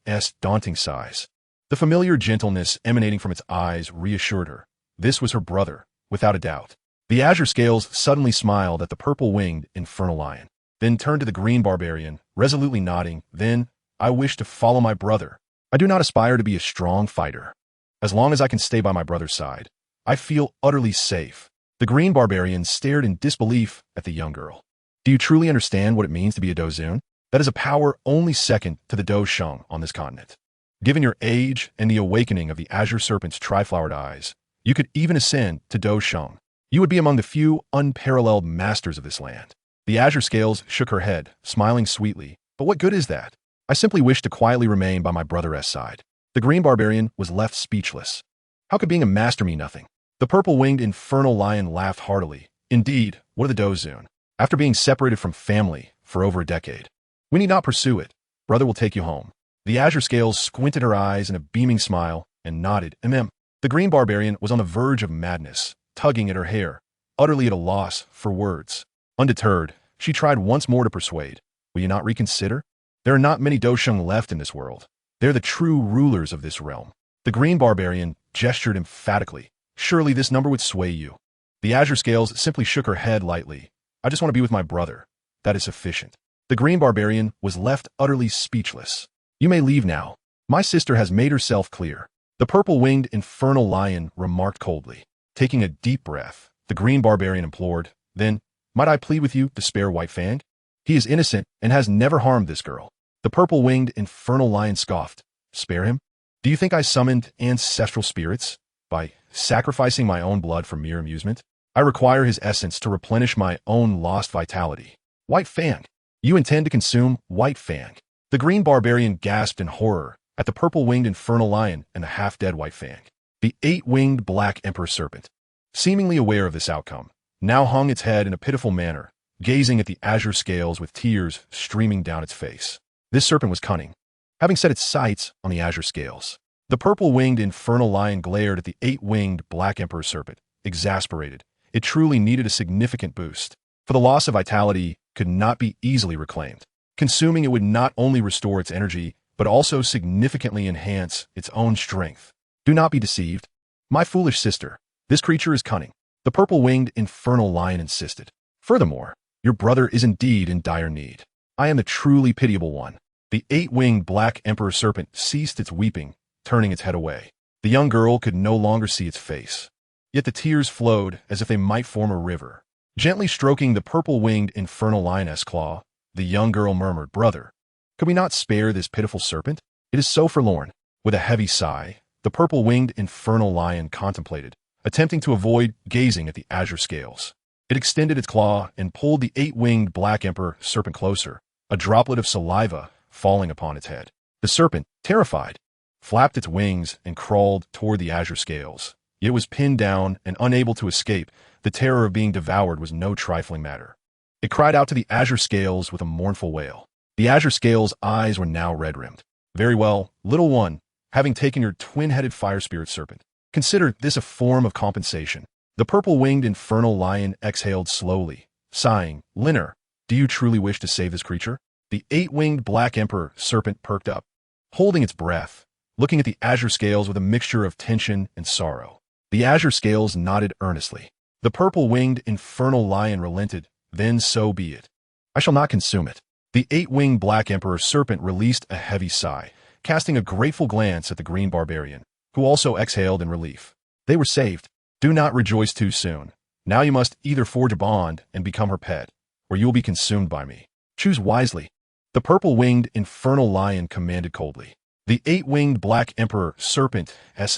daunting size, the familiar gentleness emanating from its eyes reassured her. This was her brother, without a doubt. The azure scales suddenly smiled at the purple-winged infernal lion, then turned to the green barbarian, resolutely nodding. Then, I wish to follow my brother. I do not aspire to be a strong fighter. As long as I can stay by my brother's side, I feel utterly safe. The green barbarian stared in disbelief at the young girl. Do you truly understand what it means to be a Dozun? That is a power only second to the Dosheng on this continent. Given your age and the awakening of the azure serpent's tri-flowered eyes, you could even ascend to Dosheng. You would be among the few unparalleled masters of this land. The azure scales shook her head, smiling sweetly. But what good is that? I simply wish to quietly remain by my brother's side. The green barbarian was left speechless. How could being a master mean nothing? The purple-winged infernal lion laughed heartily. Indeed, what of the Dozun? After being separated from family for over a decade, we need not pursue it. Brother will take you home. The azure scales squinted her eyes in a beaming smile and nodded. The green barbarian was on the verge of madness, tugging at her hair, utterly at a loss for words. Undeterred, she tried once more to persuade. Will you not reconsider? There are not many Dosheng left in this world. They're the true rulers of this realm. The green barbarian gestured emphatically. Surely this number would sway you. The azure scales simply shook her head lightly. I just want to be with my brother. That is sufficient. The green barbarian was left utterly speechless. You may leave now. My sister has made herself clear. The purple-winged infernal lion remarked coldly. Taking a deep breath, the green barbarian implored, Then, might I plead with you to spare White Fang? He is innocent and has never harmed this girl. The purple-winged infernal lion scoffed. Spare him? Do you think I summoned ancestral spirits by sacrificing my own blood for mere amusement? I require his essence to replenish my own lost vitality. White Fang. You intend to consume White Fang. The green barbarian gasped in horror at the purple-winged infernal lion and the half-dead White Fang. The 8-winged black emperor serpent, seemingly aware of this outcome, now hung its head in a pitiful manner, gazing at the azure scales with tears streaming down its face. This serpent was cunning, having set its sights on the azure scales. The purple-winged infernal lion glared at the 8-winged black emperor serpent, exasperated. It truly needed a significant boost, for the loss of vitality could not be easily reclaimed. Consuming it would not only restore its energy, but also significantly enhance its own strength. Do not be deceived. My foolish sister, this creature is cunning. The purple-winged infernal lion insisted. Furthermore, your brother is indeed in dire need. I am the truly pitiable one. The 8-winged black emperor serpent ceased its weeping, turning its head away. The young girl could no longer see its face. Yet the tears flowed as if they might form a river. Gently stroking the purple-winged infernal lioness claw, the young girl murmured, Brother, could we not spare this pitiful serpent? It is so forlorn. With a heavy sigh, the purple-winged infernal lion contemplated, attempting to avoid gazing at the azure scales. It extended its claw and pulled the 8-winged black emperor serpent closer, a droplet of saliva falling upon its head. The serpent, terrified, flapped its wings and crawled toward the azure scales. Yet it was pinned down and unable to escape. The terror of being devoured was no trifling matter. It cried out to the azure scales with a mournful wail. The azure scales' eyes were now red-rimmed. Very well, little one, having taken your twin-headed fire spirit serpent, consider this a form of compensation. The purple-winged infernal lion exhaled slowly, sighing, Linner, do you truly wish to save this creature? The 8-winged black emperor serpent perked up, holding its breath, looking at the azure scales with a mixture of tension and sorrow. The azure scales nodded earnestly. The purple-winged infernal lion relented, then so be it. I shall not consume it. The 8-winged black emperor serpent released a heavy sigh, casting a grateful glance at the green barbarian, who also exhaled in relief. They were saved. Do not rejoice too soon. Now you must either forge a bond and become her pet, or you will be consumed by me. Choose wisely. The purple-winged infernal lion commanded coldly. The 8-winged black emperor serpent's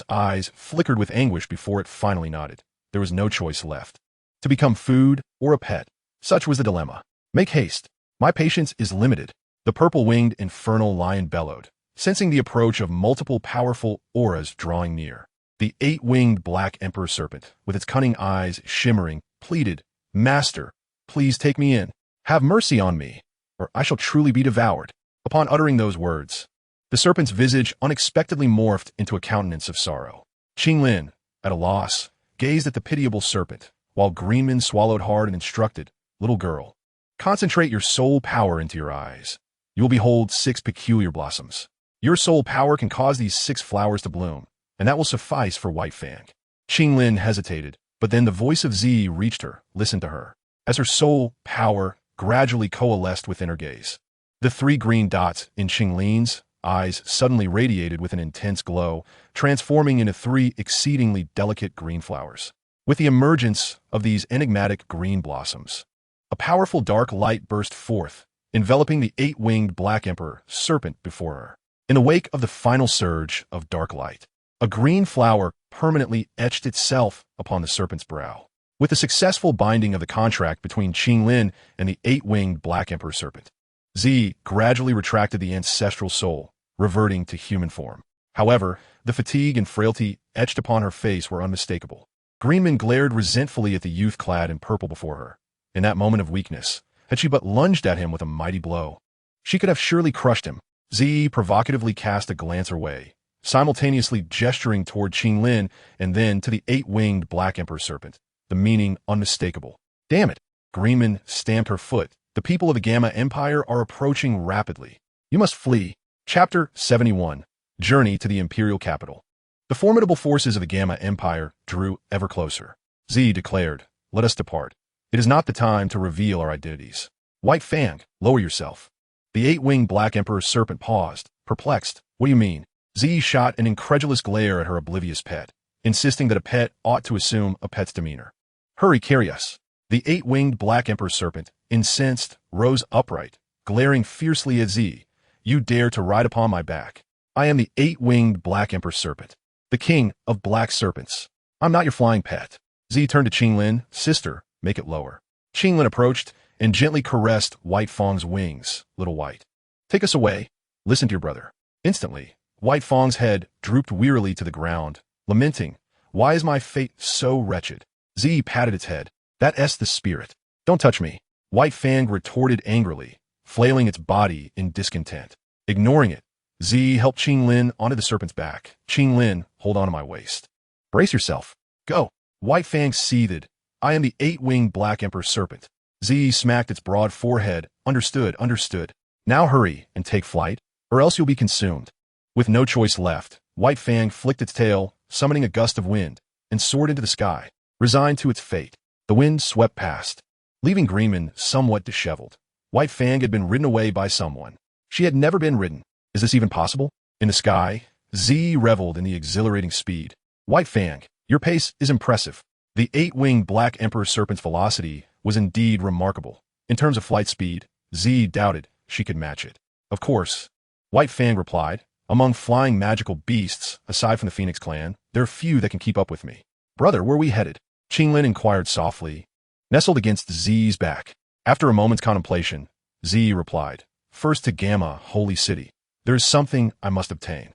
eyes flickered with anguish before it finally nodded. There was no choice left. To become food or a pet, such was the dilemma. Make haste. My patience is limited. The purple-winged infernal lion bellowed, sensing the approach of multiple powerful auras drawing near. The 8-winged black emperor serpent, with its cunning eyes shimmering, pleaded, Master, please take me in. Have mercy on me, or I shall truly be devoured. Upon uttering those words, the serpent's visage unexpectedly morphed into a countenance of sorrow. Qinglin, at a loss, gazed at the pitiable serpent, while Greenman swallowed hard and instructed, Little girl, concentrate your soul power into your eyes. You will behold 6 peculiar blossoms. Your soul power can cause these 6 flowers to bloom, and that will suffice for White Fang. Qinglin hesitated, but then the voice of Z reached her. Listen to her. As her soul power gradually coalesced within her gaze, the 3 green dots in Qinglin's eyes suddenly radiated with an intense glow, transforming into 3 exceedingly delicate green flowers. With the emergence of these enigmatic green blossoms, a powerful dark light burst forth, enveloping the 8-winged black emperor serpent before her. In the wake of the final surge of dark light, a green flower permanently etched itself upon the serpent's brow. With the successful binding of the contract between Qinglin and the 8-winged black emperor serpent, Z gradually retracted the ancestral soul, reverting to human form. However, the fatigue and frailty etched upon her face were unmistakable. Greenman glared resentfully at the youth clad in purple before her. In that moment of weakness, had she but lunged at him with a mighty blow, she could have surely crushed him. Zi provocatively cast a glance her way, simultaneously gesturing toward Qinglin and then to the eight-winged Black Emperor Serpent, the meaning unmistakable. Damn it! Greenman stamped her foot. The people of the Gamma Empire are approaching rapidly. You must flee. Chapter 71. Journey to the Imperial Capital. The formidable forces of the Gamma Empire drew ever closer. Zi declared, "Let us depart. It is not the time to reveal our identities." White Fang, lower yourself. The eight-winged Black Emperor Serpent paused, perplexed. What do you mean? Zi shot an incredulous glare at her oblivious pet, insisting that a pet ought to assume a pet's demeanor. Hurry, carry us. The eight-winged Black Emperor Serpent, incensed, rose upright, glaring fiercely at Zi. You dare to ride upon my back. I am the eight-winged Black Emperor Serpent, the king of black serpents. I'm not your flying pet. Zi turned to Qinglin. Sister, make it lower. Qinglin approached and gently caressed White Fang's wings. Little White, take us away. Listen to your brother. Instantly, White Fang's head drooped wearily to the ground, lamenting, why is my fate so wretched? Zi patted its head. That's the spirit. Don't touch me. White Fang retorted angrily, flailing its body in discontent. Ignoring it, Zi helped Qinglin onto the serpent's back. Qinglin, hold on to my waist. Brace yourself. Go. White Fang seethed. I am the eight-winged Black Emperor Serpent. Zi smacked its broad forehead. Understood, understood. Now hurry and take flight, or else you'll be consumed. With no choice left, White Fang flicked its tail, summoning a gust of wind, and soared into the sky, resigned to its fate. The wind swept past, leaving Greenman somewhat disheveled. White Fang had been ridden away by someone. She had never been ridden. Is this even possible? In the sky, Zi reveled in the exhilarating speed. White Fang, your pace is impressive. The eight-winged Black Emperor Serpent's velocity was indeed remarkable. In terms of flight speed, Zi doubted she could match it. Of course, White Fang replied, among flying magical beasts, aside from the Phoenix clan, there are few that can keep up with me. Brother, where are we headed? Qinglin inquired softly, nestled against Zi's back. After a moment's contemplation, Zi replied, first to Gamma, Holy City. There is something I must obtain.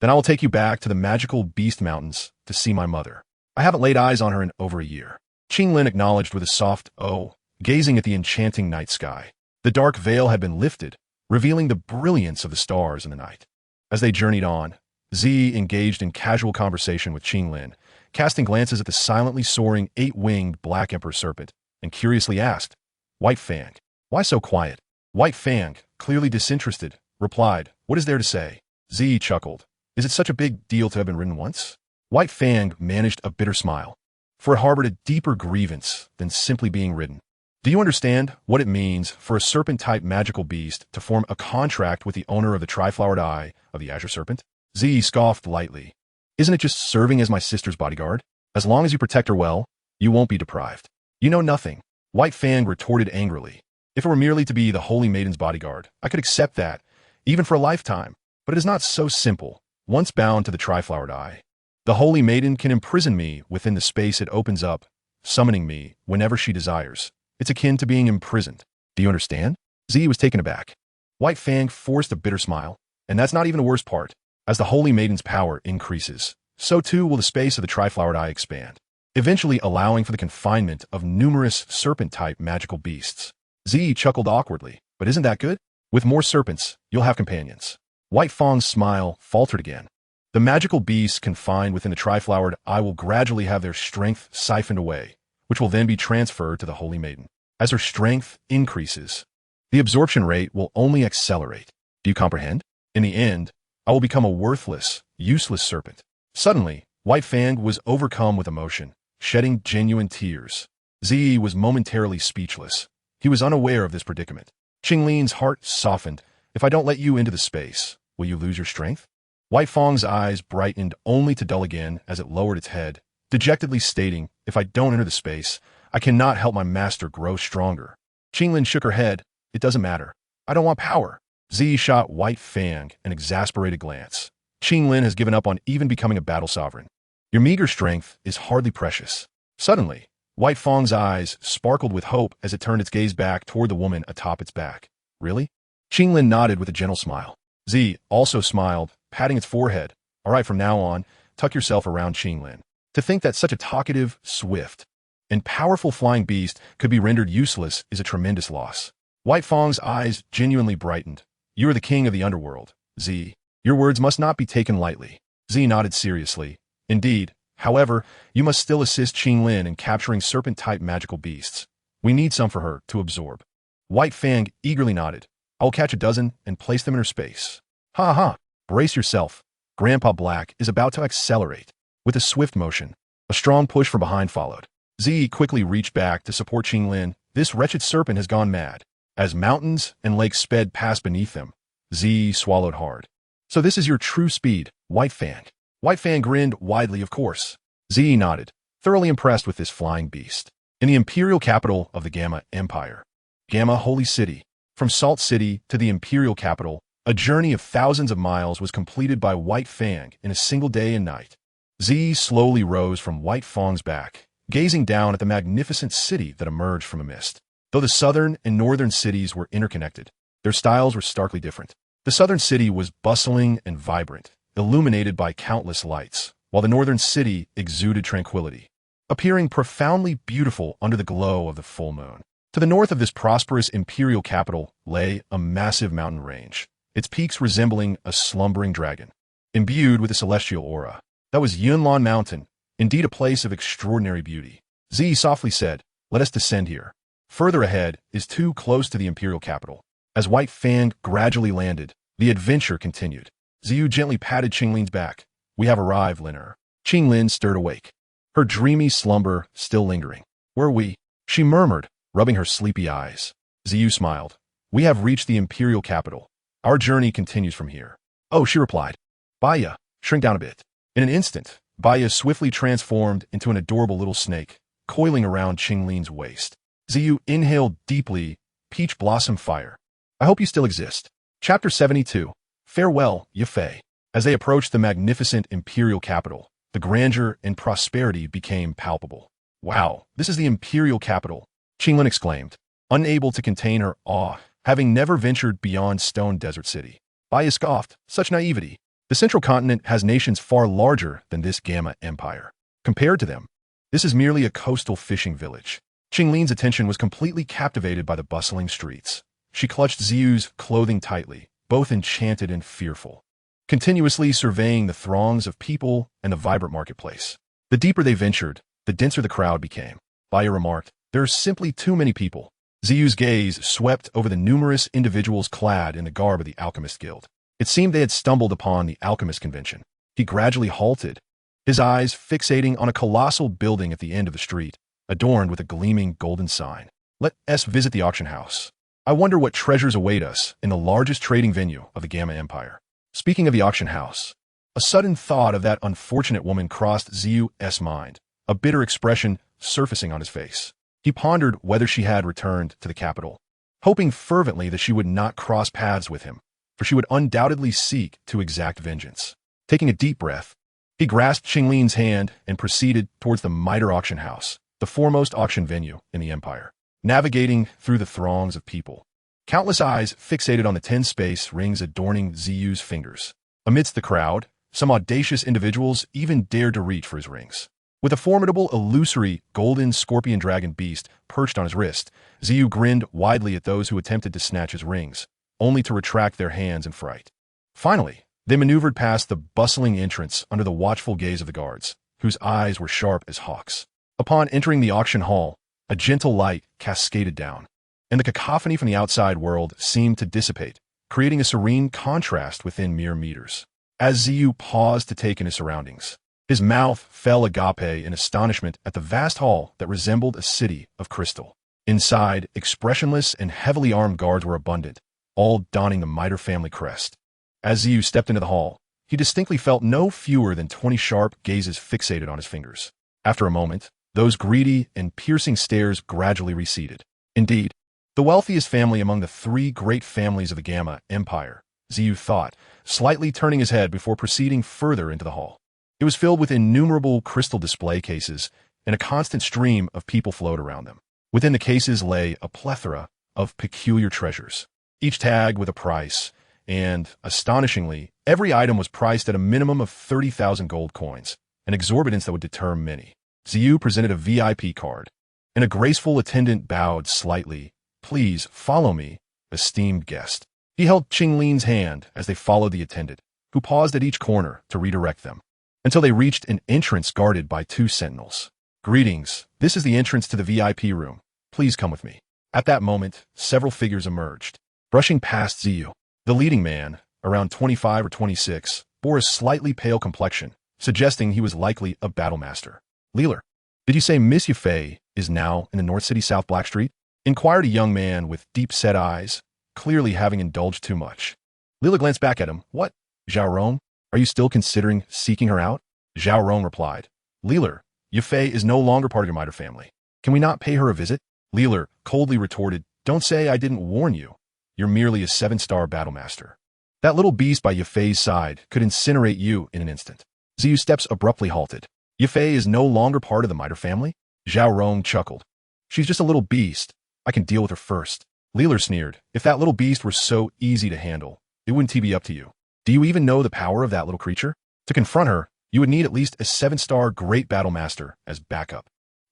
Then I will take you back to the magical Beast Mountains to see my mother. I haven't laid eyes on her in over a year. Qinglin acknowledged with a soft "oh," gazing at the enchanting night sky. The dark veil had been lifted, revealing the brilliance of the stars in the night. As they journeyed on, Zi engaged in casual conversation with Qinglin, casting glances at the silently soaring eight-winged Black Emperor Serpent, and curiously asked, White Fang, why so quiet? White Fang, clearly disinterested, replied, what is there to say? Zi chuckled. Is it such a big deal to have been ridden once? White Fang managed a bitter smile, for it harbored a deeper grievance than simply being ridden. Do you understand what it means for a serpent-type magical beast to form a contract with the owner of the tri-flowered eye of the Azure Serpent? Zi scoffed lightly. Isn't it just serving as my sister's bodyguard? As long as you protect her well, you won't be deprived. You know nothing. White Fang retorted angrily. If it were merely to be the Holy Maiden's bodyguard, I could accept that, even for a lifetime. But it is not so simple. Once bound to the tri-flowered eye, the Holy Maiden can imprison me within the space it opens up, summoning me whenever she desires. It's akin to being imprisoned. Do you understand? Zi was taken aback. White Fang forced a bitter smile. And that's not even the worst part. As the Holy Maiden's power increases, so too will the space of the tri-flowered eye expand, eventually allowing for the confinement of numerous serpent-type magical beasts. Zi chuckled awkwardly. But isn't that good? With more serpents, you'll have companions. White Fang's smile faltered again. The magical beasts confined within the tri-flowered eye will gradually have their strength siphoned away, which will then be transferred to the Holy Maiden. As her strength increases, the absorption rate will only accelerate. Do you comprehend? In the end, I will become a worthless, useless serpent. Suddenly, White Fang was overcome with emotion, shedding genuine tears. Zi was momentarily speechless. He was unaware of this predicament. Qinglin's heart softened. If I don't let you into the space, will you lose your strength? White Fang's eyes brightened only to dull again as it lowered its head, dejectedly stating, if I don't enter the space, I cannot help my master grow stronger. Qinglin shook her head. It doesn't matter. I don't want power. Zi shot White Fang an exasperated glance. Qinglin has given up on even becoming a battle sovereign. Your meager strength is hardly precious. Suddenly, White Fang's eyes sparkled with hope as it turned its gaze back toward the woman atop its back. Really? Qinglin nodded with a gentle smile. Zi also smiled, patting its forehead. All right, from now on, tuck yourself around Qinglin. To think that such a talkative, swift, and powerful flying beast could be rendered useless is a tremendous loss. White Fang's eyes genuinely brightened. You are the king of the underworld, Z. Your words must not be taken lightly. Z nodded seriously. Indeed, however, you must still assist Qinglin in capturing serpent-type magical beasts. We need some for her to absorb. White Fang eagerly nodded. I will catch a dozen and place them in her space. Ha ha! Brace yourself. Grandpa Black is about to accelerate. With a swift motion, a strong push from behind followed. Z quickly reached back to support Qinglin. This wretched serpent has gone mad. As mountains and lakes sped past beneath them, Z swallowed hard. So this is your true speed, White Fang. White Fang grinned widely, of course. Z nodded, thoroughly impressed with this flying beast. In the imperial capital of the Gamma Empire, Gamma Holy City, from Salt City to the imperial capital, a journey of thousands of miles was completed by White Fang in a single day and night. Z slowly rose from White Fang's back, gazing down at the magnificent city that emerged from a mist. Though the southern and northern cities were interconnected, their styles were starkly different. The southern city was bustling and vibrant, illuminated by countless lights, while the northern city exuded tranquility, appearing profoundly beautiful under the glow of the full moon. To the north of this prosperous imperial capital lay a massive mountain range, its peaks resembling a slumbering dragon, imbued with a celestial aura. That was Yunlan Mountain, indeed a place of extraordinary beauty. Z softly said, "Let us descend here. Further ahead is too close to the imperial capital." As White Fang gradually landed, the adventure continued. Ziyu gently patted Qinglin's back. "We have arrived, Liner." Qinglin stirred awake, her dreamy slumber still lingering. "Where are we?" she murmured, rubbing her sleepy eyes. Ziyu smiled. "We have reached the imperial capital. Our journey continues from here." "Oh," she replied. "Baya, shrink down a bit." In an instant, Baya swiftly transformed into an adorable little snake, coiling around Qinglin's waist. Ziyu inhaled deeply, peach blossom fire. "I hope you still exist." Chapter 72. Farewell, Yafei. As they approached the magnificent imperial capital, the grandeur and prosperity became palpable. "Wow, this is the imperial capital," Qinglin exclaimed, unable to contain her awe, having never ventured beyond Stone Desert City. Baya scoffed, "Such naivety. The central continent has nations far larger than this Gamma Empire. Compared to them, this is merely a coastal fishing village." Qinglin's attention was completely captivated by the bustling streets. She clutched Ziyu's clothing tightly, both enchanted and fearful, continuously surveying the throngs of people and the vibrant marketplace. The deeper they ventured, the denser the crowd became. Baya remarked, "There are simply too many people." Ziyu's gaze swept over the numerous individuals clad in the garb of the Alchemist Guild. It seemed they had stumbled upon the Alchemist Convention. He gradually halted, his eyes fixating on a colossal building at the end of the street, adorned with a gleaming golden sign. "Let us visit the auction house. I wonder what treasures await us in the largest trading venue of the Gamma Empire." Speaking of the auction house, a sudden thought of that unfortunate woman crossed Ziyu's mind, a bitter expression surfacing on his face. He pondered whether she had returned to the capital, hoping fervently that she would not cross paths with him, for she would undoubtedly seek to exact vengeance. Taking a deep breath, he grasped Qinglin's hand and proceeded towards the Mitre Auction House, the foremost auction venue in the empire. Navigating through the throngs of people, countless eyes fixated on the 10 space rings adorning Ziyu's fingers. Amidst the crowd, some audacious individuals even dared to reach for his rings. With a formidable, illusory, golden scorpion dragon beast perched on his wrist, Ziyu grinned widely at those who attempted to snatch his rings, only to retract their hands in fright. Finally, they maneuvered past the bustling entrance under the watchful gaze of the guards, whose eyes were sharp as hawks. Upon entering the auction hall, a gentle light cascaded down, and the cacophony from the outside world seemed to dissipate, creating a serene contrast within mere meters. As Ziyu paused to take in his surroundings, his mouth fell agape in astonishment at the vast hall that resembled a city of crystal. Inside, expressionless and heavily armed guards were abundant, all donning the Mitre family crest. As Ziyu stepped into the hall, he distinctly felt no fewer than 20 sharp gazes fixated on his fingers. After a moment, those greedy and piercing stares gradually receded. Indeed, the wealthiest family among the 3 great families of the Gamma Empire, Ziyu thought, slightly turning his head before proceeding further into the hall. It was filled with innumerable crystal display cases, and a constant stream of people flowed around them. Within the cases lay a plethora of peculiar treasures, each tagged with a price, and, astonishingly, every item was priced at a minimum of 30,000 gold coins, an exorbitance that would deter many. Ziyu presented a VIP card, and a graceful attendant bowed slightly. "Please follow me, esteemed guest." He held Qinglin's hand as they followed the attendant, who paused at each corner to redirect them, until they reached an entrance guarded by 2 sentinels. "Greetings, this is the entrance to the VIP room. Please come with me." At that moment, several figures emerged, brushing past Ziyu. The leading man, around 25 or 26, bore a slightly pale complexion, suggesting he was likely a battlemaster. "Leeler, did you say Miss Yufei is now in the North City South Black Street?" inquired a young man with deep-set eyes, clearly having indulged too much. Leeler glanced back at him. "What, Xiao Rong? Are you still considering seeking her out?" Xiao Rong replied, "Leeler, Yufei is no longer part of your miter family. Can we not pay her a visit?" Leeler coldly retorted, "Don't say I didn't warn you. You're merely a 7-star battlemaster. That little beast by Yufei's side could incinerate you in an instant." Ziyu's steps abruptly halted. "Yufei is no longer part of the miter family?" Xiao Rong chuckled. "She's just a little beast. I can deal with her first." Leeler sneered, "If that little beast were so easy to handle, it wouldn't be up to you. Do you even know the power of that little creature? To confront her, you would need at least a 7-star great battlemaster as backup."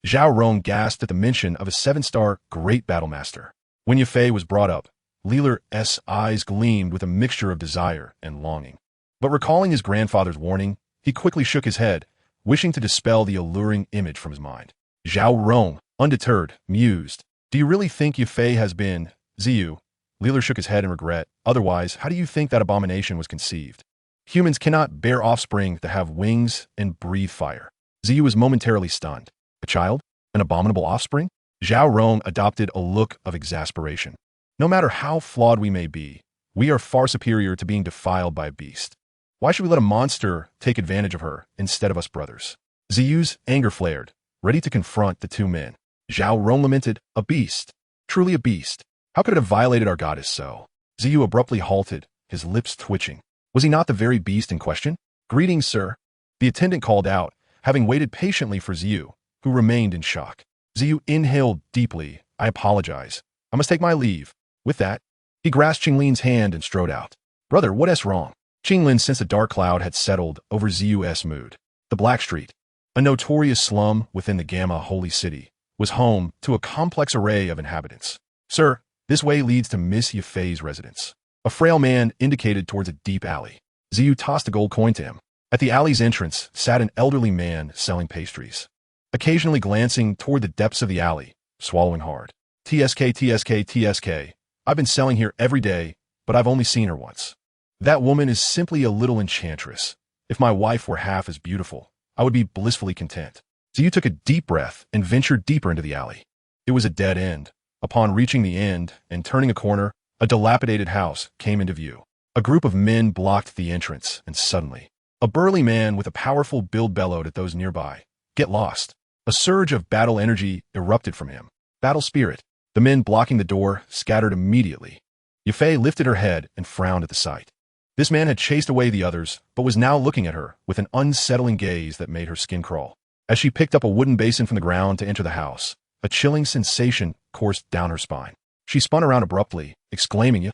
Xiao Rong gasped at the mention of a 7-star great battlemaster. When Yufei was brought up, Leeler's eyes gleamed with a mixture of desire and longing. But recalling his grandfather's warning, he quickly shook his head, wishing to dispel the alluring image from his mind. Xiao Rong, undeterred, mused, "Do you really think Yufei has been, Ziyu?" Leeler shook his head in regret. "Otherwise, how do you think that abomination was conceived? Humans cannot bear offspring that have wings and breathe fire." Ziyu was momentarily stunned. "A child? An abominable offspring?" Xiao Rong adopted a look of exasperation. "No matter how flawed we may be, we are far superior to being defiled by a beast. Why should we let a monster take advantage of her instead of us brothers?" Ziyu's anger flared, ready to confront the 2 men. Xiao Rong lamented, "A beast? Truly a beast? How could it have violated our goddess so?" Ziyu abruptly halted, his lips twitching. Was he not the very beast in question? "Greetings, sir," the attendant called out, having waited patiently for Ziyu, who remained in shock. Ziyu inhaled deeply. "I apologize. I must take my leave." With that, he grasped Qinglin's hand and strode out. "Brother, what's wrong?" Qinglin sensed a dark cloud had settled over Ziyu's mood. The Black Street, a notorious slum within the Gamma Holy City, was home to a complex array of inhabitants. "Sir, this way leads to Miss Yufei's residence." A frail man indicated towards a deep alley. Ziyu tossed a gold coin to him. At the alley's entrance sat an elderly man selling pastries, occasionally glancing toward the depths of the alley, swallowing hard. "TSK, TSK, TSK. I've been selling here every day, but I've only seen her once. That woman is simply a little enchantress. If my wife were half as beautiful, I would be blissfully content." Ziyu took a deep breath and ventured deeper into the alley. It was a dead end. Upon reaching the end and turning a corner, a dilapidated house came into view. A group of men blocked the entrance, and suddenly, a burly man with a powerful build bellowed at those nearby, "Get lost." A surge of battle energy erupted from him. Battle spirit. The men blocking the door scattered immediately. Yufei lifted her head and frowned at the sight. This man had chased away the others, but was now looking at her with an unsettling gaze that made her skin crawl. As she picked up a wooden basin from the ground to enter the house, a chilling sensation coursed down her spine. She spun around abruptly, exclaiming,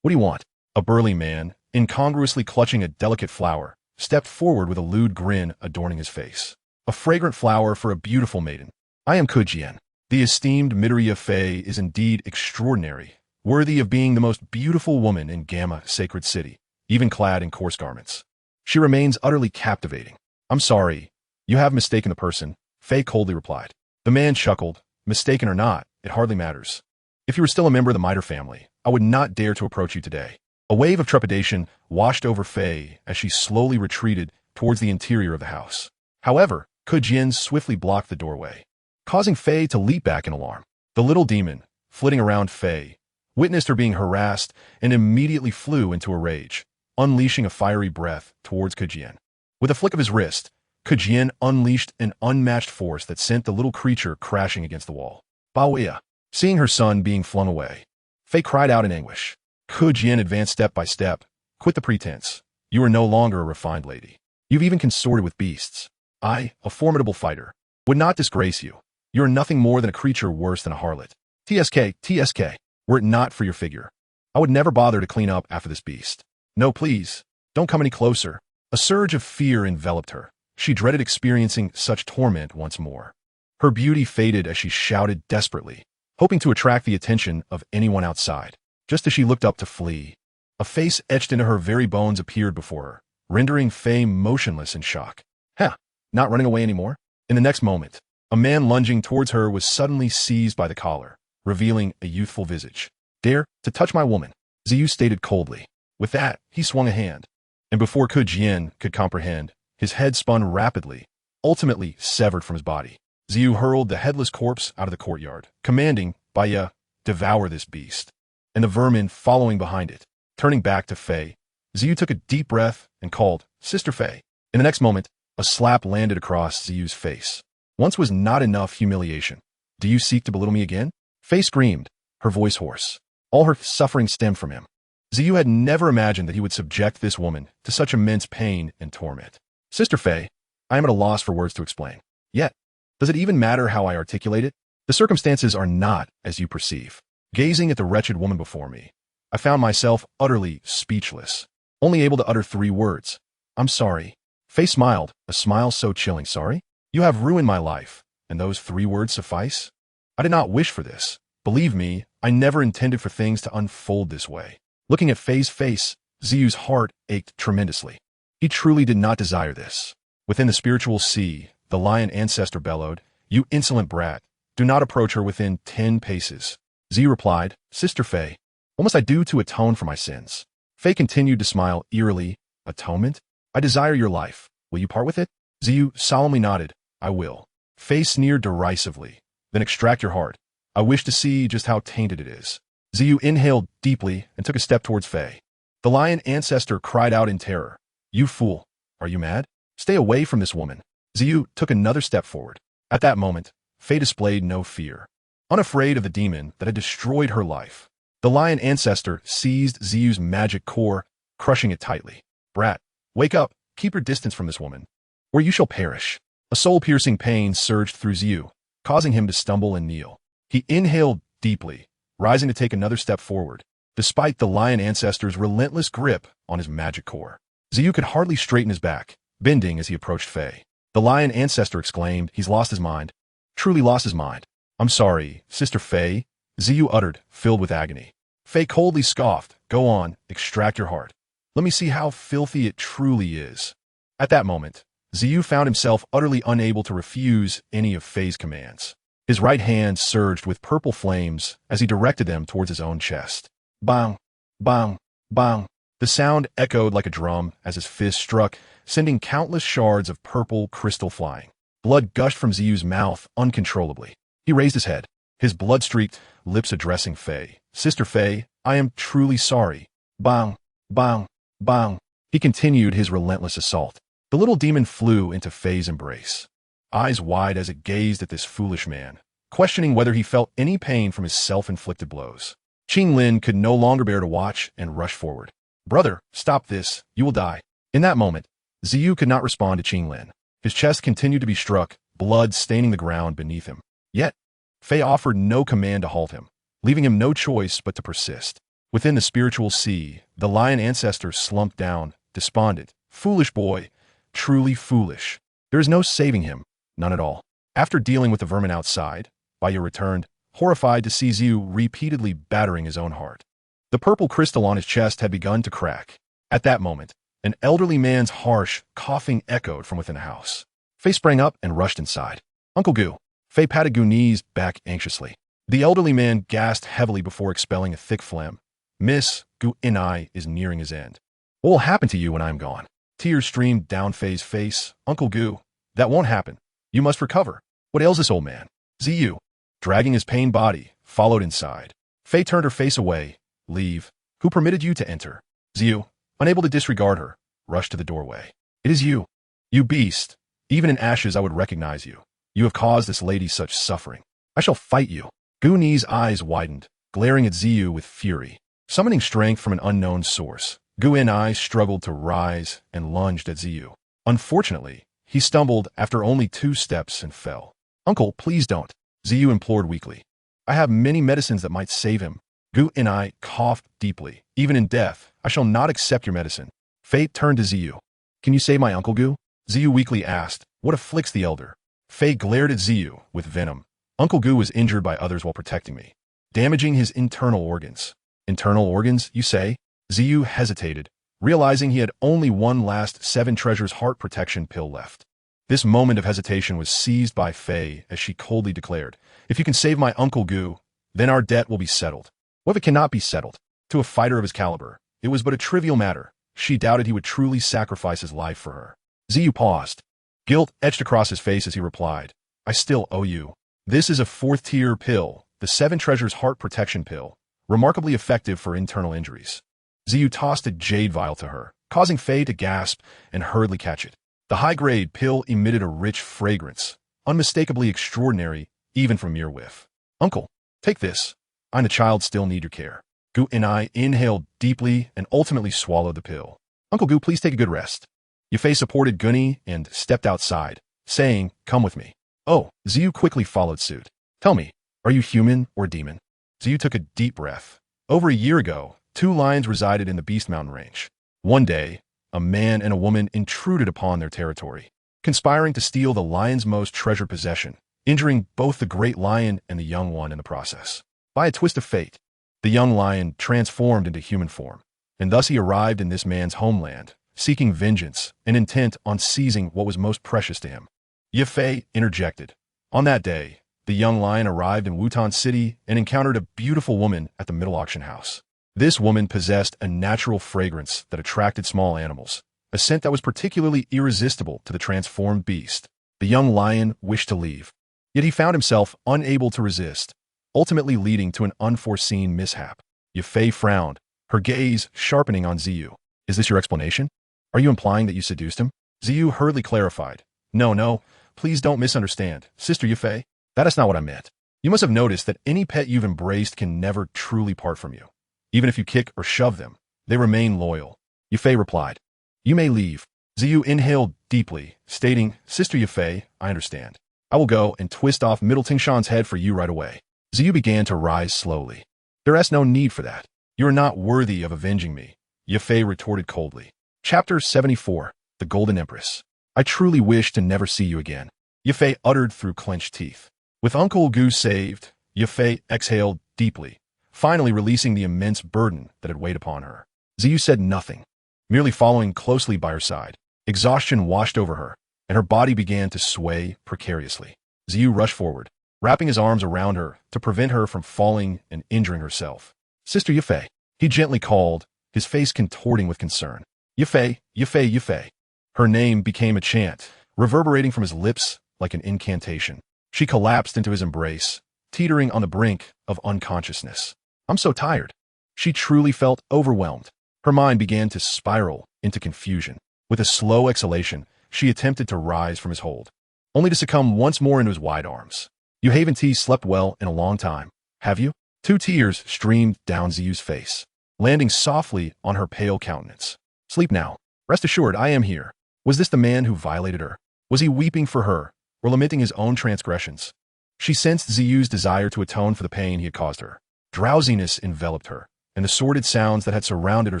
"What do you want?" A burly man, incongruously clutching a delicate flower, stepped forward with a lewd grin adorning his face. "A fragrant flower for a beautiful maiden. I am Kujian. The esteemed Midoriya Fei is indeed extraordinary, worthy of being the most beautiful woman in Gamma Sacred City, even clad in coarse garments. She remains utterly captivating." "I'm sorry, you have mistaken the person," Fei coldly replied. The man chuckled. "Mistaken or not, it hardly matters. If you were still a member of the Miter family, I would not dare to approach you today." A wave of trepidation washed over Fei as she slowly retreated towards the interior of the house. However, Kujian swiftly blocked the doorway, causing Fei to leap back in alarm. The little demon, flitting around Fei, witnessed her being harassed and immediately flew into a rage, unleashing a fiery breath towards Kujian. With a flick of his wrist, Kujian unleashed an unmatched force that sent the little creature crashing against the wall. "Baoya!" Seeing her son being flung away, Fei cried out in anguish. Kujian advanced step by step. "Quit the pretense. You are no longer a refined lady. You've even consorted with beasts. I, a formidable fighter, would not disgrace you. You are nothing more than a creature worse than a harlot. TSK, TSK, were it not for your figure, I would never bother to clean up after this beast. No, please, don't come any closer." A surge of fear enveloped her, She dreaded experiencing such torment once more. Her beauty faded as she shouted desperately, hoping to attract the attention of anyone outside. Just as she looked up to flee, a face etched into her very bones appeared before her, rendering Faye motionless in shock. Huh, not running away anymore? In the next moment, a man lunging towards her was suddenly seized by the collar, revealing a youthful visage. Dare to touch my woman, Xiao stated coldly. With that, he swung a hand, and before Jian could comprehend, his head spun rapidly, ultimately severed from his body. Xiao hurled the headless corpse out of the courtyard, commanding, Baya, devour this beast, and the vermin following behind it. Turning back to Faye, Xiao took a deep breath and called, Sister Faye. In the next moment, a slap landed across Xiao's face. Once was not enough humiliation. Do you seek to belittle me again? Faye screamed, her voice hoarse. All her suffering stemmed from him. Xiao had never imagined that he would subject this woman to such immense pain and torment. Sister Faye, I am at a loss for words to explain. Yet, does it even matter how I articulate it? The circumstances are not as you perceive. Gazing at the wretched woman before me, I found myself utterly speechless, only able to utter 3 words. I'm sorry. Faye smiled, a smile so chilling. Sorry? You have ruined my life, and those 3 words suffice? I did not wish for this. Believe me, I never intended for things to unfold this way. Looking at Faye's face, Xiao's heart ached tremendously. He truly did not desire this. Within the spiritual sea, the lion ancestor bellowed, You insolent brat, do not approach her within 10 paces. Xiao replied, Sister Faye, what must I do to atone for my sins? Faye continued to smile eerily. Atonement? I desire your life. Will you part with it? Xiao solemnly nodded. I will. Faye sneered derisively. Then extract your heart. I wish to see just how tainted it is. Xiao inhaled deeply and took a step towards Faye. The lion ancestor cried out in terror. You fool. Are you mad? Stay away from this woman. Xiao took another step forward. At that moment, Faye displayed no fear. Unafraid of the demon that had destroyed her life, the lion ancestor seized Xiao's magic core, crushing it tightly. Brat, wake up, keep your distance from this woman, or you shall perish. A soul-piercing pain surged through Xiao, causing him to stumble and kneel. He inhaled deeply, rising to take another step forward, despite the lion ancestor's relentless grip on his magic core. Xiao could hardly straighten his back, bending as he approached Faye. The lion ancestor exclaimed, He's lost his mind. Truly lost his mind. I'm sorry, Sister Faye, Xiao uttered, filled with agony. Faye coldly scoffed, Go on, extract your heart. Let me see how filthy it truly is. At that moment, Xiao found himself utterly unable to refuse any of Faye's commands. His right hand surged with purple flames as he directed them towards his own chest. Bang, bang, bang. The sound echoed like a drum as his fist struck, sending countless shards of purple crystal flying. Blood gushed from Xiao's mouth uncontrollably. He raised his head, his blood-streaked lips addressing Faye. Sister Faye, I am truly sorry. Bang, bang, bang. He continued his relentless assault. The little demon flew into Faye's embrace, eyes wide as it gazed at this foolish man, questioning whether he felt any pain from his self-inflicted blows. Qinglin could no longer bear to watch and rushed forward. Brother, stop this, you will die. In that moment, Xiao could not respond to Qinglin. His chest continued to be struck, blood staining the ground beneath him. Yet, Faye offered no command to halt him, leaving him no choice but to persist. Within the spiritual sea, the lion ancestor slumped down, despondent. Foolish boy, truly foolish. There is no saving him, none at all. After dealing with the vermin outside, Baya returned, horrified to see Xiao repeatedly battering his own heart. The purple crystal on his chest had begun to crack. At that moment, an elderly man's harsh coughing echoed from within the house. Faye sprang up and rushed inside. Uncle Gu. Faye patted Gu's back anxiously. The elderly man gasped heavily before expelling a thick phlegm. Miss, Gu and I is nearing his end. What will happen to you when I am gone? Tears streamed down Faye's face. Uncle Gu, that won't happen. You must recover. What ails this old man? Xiao, dragging his pained body, followed inside. Faye turned her face away. Leave. Who permitted you to enter? Xiao, unable to disregard her, rushed to the doorway. It is you. You beast. Even in ashes I would recognize you. You have caused this lady such suffering. I shall fight you. Gu's eyes widened, glaring at Xiao with fury. Summoning strength from an unknown source, Gu and I struggled to rise and lunged at Xiao. Unfortunately, he stumbled after only 2 steps and fell. Uncle, please don't, Xiao implored weakly. I have many medicines that might save him. Gu and I coughed deeply. Even in death, I shall not accept your medicine. Fate turned to Xiao. Can you save my Uncle Gu? Ziyu weakly asked. What afflicts the elder? Fei glared at Ziyu with venom. Uncle Gu was injured by others while protecting me, damaging his internal organs. Internal organs, you say? Ziyu hesitated, realizing he had only one last 7 treasures heart protection pill left. This moment of hesitation was seized by Fei as she coldly declared, if you can save my Uncle Gu, then our debt will be settled. What if it cannot be settled? To a fighter of his caliber, it was but a trivial matter. She doubted he would truly sacrifice his life for her. Ziyu paused. Guilt etched across his face as he replied, I still owe you. This is a 4th-tier pill, the 7 treasures heart protection pill, remarkably effective for internal injuries. Ziyu tossed a jade vial to her, causing Fei to gasp and hurriedly catch it. The high-grade pill emitted a rich fragrance, unmistakably extraordinary, even from mere whiff. Uncle, take this. I and the child still need your care. Gu and I inhaled deeply and ultimately swallowed the pill. Uncle Gu, please take a good rest. Yafei supported Gunny and stepped outside, saying, come with me. Oh, Ziyu quickly followed suit. Tell me, are you human or demon? Ziyu took a deep breath. Over a year ago, 2 lions resided in the Beast Mountain range. One day, a man and a woman intruded upon their territory, conspiring to steal the lion's most treasured possession, injuring both the great lion and the young one in the process. By a twist of fate, the young lion transformed into human form, and thus he arrived in this man's homeland, seeking vengeance and intent on seizing what was most precious to him. Yafei interjected. On that day, the young lion arrived in Wutan City and encountered a beautiful woman at the middle auction house. This woman possessed a natural fragrance that attracted small animals, a scent that was particularly irresistible to the transformed beast. The young lion wished to leave, yet he found himself unable to resist, ultimately leading to an unforeseen mishap. Yafei frowned, her gaze sharpening on Ziyu. Is this your explanation? Are you implying that you seduced him? Ziyu hurriedly clarified. No, please don't misunderstand. Sister Yafei, that is not what I meant. You must have noticed that any pet you've embraced can never truly part from you. Even if you kick or shove them, they remain loyal. Yafei replied. You may leave. Ziyu inhaled deeply, stating, Sister Yafei, I understand. I will go and twist off Middle Tingshan's head for you right away. Ziyu began to rise slowly. There is no need for that. You are not worthy of avenging me, Yafei retorted coldly. Chapter 74, The Golden Empress. I truly wish to never see you again, Yafei uttered through clenched teeth. With Uncle Gu saved, Yafei exhaled deeply, finally releasing the immense burden that had weighed upon her. Ziyu said nothing, merely following closely by her side. Exhaustion washed over her, and her body began to sway precariously. Ziyu rushed forward, wrapping his arms around her to prevent her from falling and injuring herself. Sister Yafei, he gently called, his face contorting with concern. Yafei, Yafei, Yafei. Her name became a chant, reverberating from his lips like an incantation. She collapsed into his embrace, teetering on the brink of unconsciousness. I'm so tired. She truly felt overwhelmed. Her mind began to spiral into confusion. With a slow exhalation, she attempted to rise from his hold, only to succumb once more into his wide arms. You haven't slept well in a long time, have you? 2 tears streamed down Ziyu's face, landing softly on her pale countenance. Sleep now. Rest assured, I am here. Was this the man who violated her? Was he weeping for her, or lamenting his own transgressions? She sensed Ziyu's desire to atone for the pain he had caused her. Drowsiness enveloped her, and the sordid sounds that had surrounded her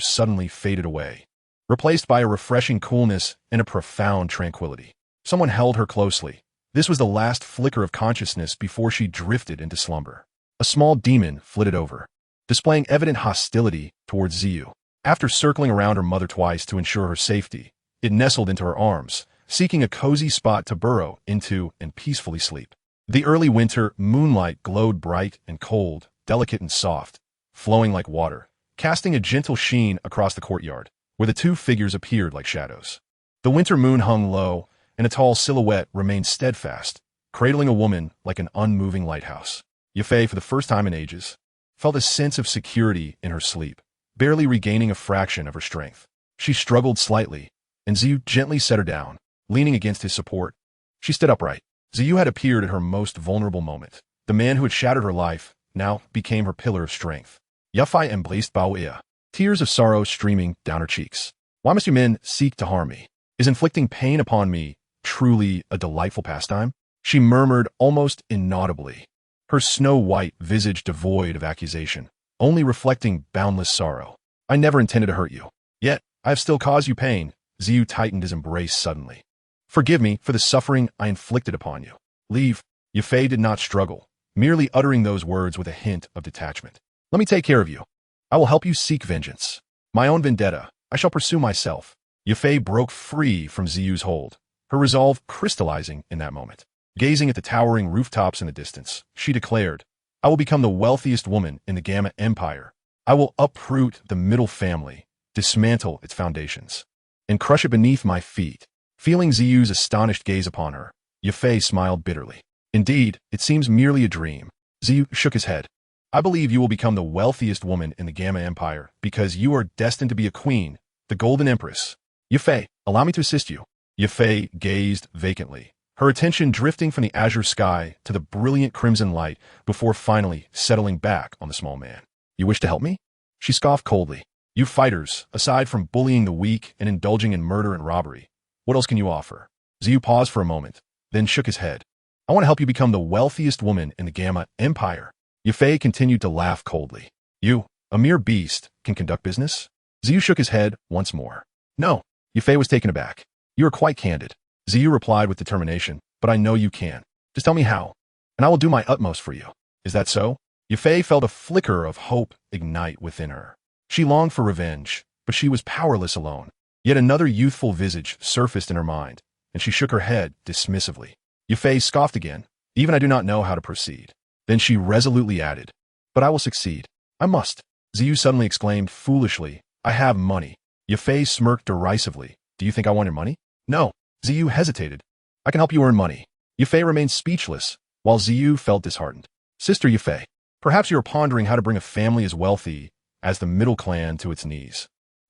suddenly faded away, replaced by a refreshing coolness and a profound tranquility. Someone held her closely. This was the last flicker of consciousness before she drifted into slumber. A small demon flitted over, displaying evident hostility towards Ziyu. After circling around her mother twice to ensure her safety, it nestled into her arms, seeking a cozy spot to burrow into and peacefully sleep. The early winter moonlight glowed bright and cold, delicate and soft, flowing like water, casting a gentle sheen across the courtyard, where the 2 figures appeared like shadows. The winter moon hung low, and a tall silhouette remained steadfast, cradling a woman like an unmoving lighthouse. Yafei, for the first time in ages, felt a sense of security in her sleep, barely regaining a fraction of her strength. She struggled slightly, and Ziyu gently set her down, leaning against his support. She stood upright. Ziyu had appeared at her most vulnerable moment. The man who had shattered her life now became her pillar of strength. Yafei embraced Bao'ia, tears of sorrow streaming down her cheeks. Why must you men seek to harm me? Is inflicting pain upon me truly a delightful pastime? She murmured almost inaudibly, her snow-white visage devoid of accusation, only reflecting boundless sorrow. I never intended to hurt you. Yet, I have still caused you pain. Ziyu tightened his embrace suddenly. Forgive me for the suffering I inflicted upon you. Leave. Yafei did not struggle, merely uttering those words with a hint of detachment. Let me take care of you. I will help you seek vengeance. My own vendetta, I shall pursue myself. Yafei broke free from Ziyu's hold, her resolve crystallizing in that moment. Gazing at the towering rooftops in the distance, she declared, I will become the wealthiest woman in the Gamma Empire. I will uproot the middle family, dismantle its foundations, and crush it beneath my feet. Feeling Ziyu's astonished gaze upon her, Yafei smiled bitterly. Indeed, it seems merely a dream. Ziyu shook his head. I believe you will become the wealthiest woman in the Gamma Empire because you are destined to be a queen, the Golden Empress. Yafei, allow me to assist you. Yafei gazed vacantly, her attention drifting from the azure sky to the brilliant crimson light before finally settling back on the small man. You wish to help me? She scoffed coldly. You fighters, aside from bullying the weak and indulging in murder and robbery, what else can you offer? Ziyu paused for a moment, then shook his head. I want to help you become the wealthiest woman in the Gamma Empire. Yafei continued to laugh coldly. You, a mere beast, can conduct business? Ziyu shook his head once more. No. Yafei was taken aback. You are quite candid. Ziyu replied with determination, but I know you can. Just tell me how, and I will do my utmost for you. Is that so? Yafei felt a flicker of hope ignite within her. She longed for revenge, but she was powerless alone. Yet another youthful visage surfaced in her mind, and she shook her head dismissively. Yafei scoffed again. Even I do not know how to proceed. Then she resolutely added, but I will succeed. I must. Ziyu suddenly exclaimed foolishly, I have money. Yafei smirked derisively. Do you think I want your money? No. Ziyu hesitated. I can help you earn money. Yafei remained speechless, while Ziyu felt disheartened. Sister Yafei, perhaps you are pondering how to bring a family as wealthy as the middle clan to its knees.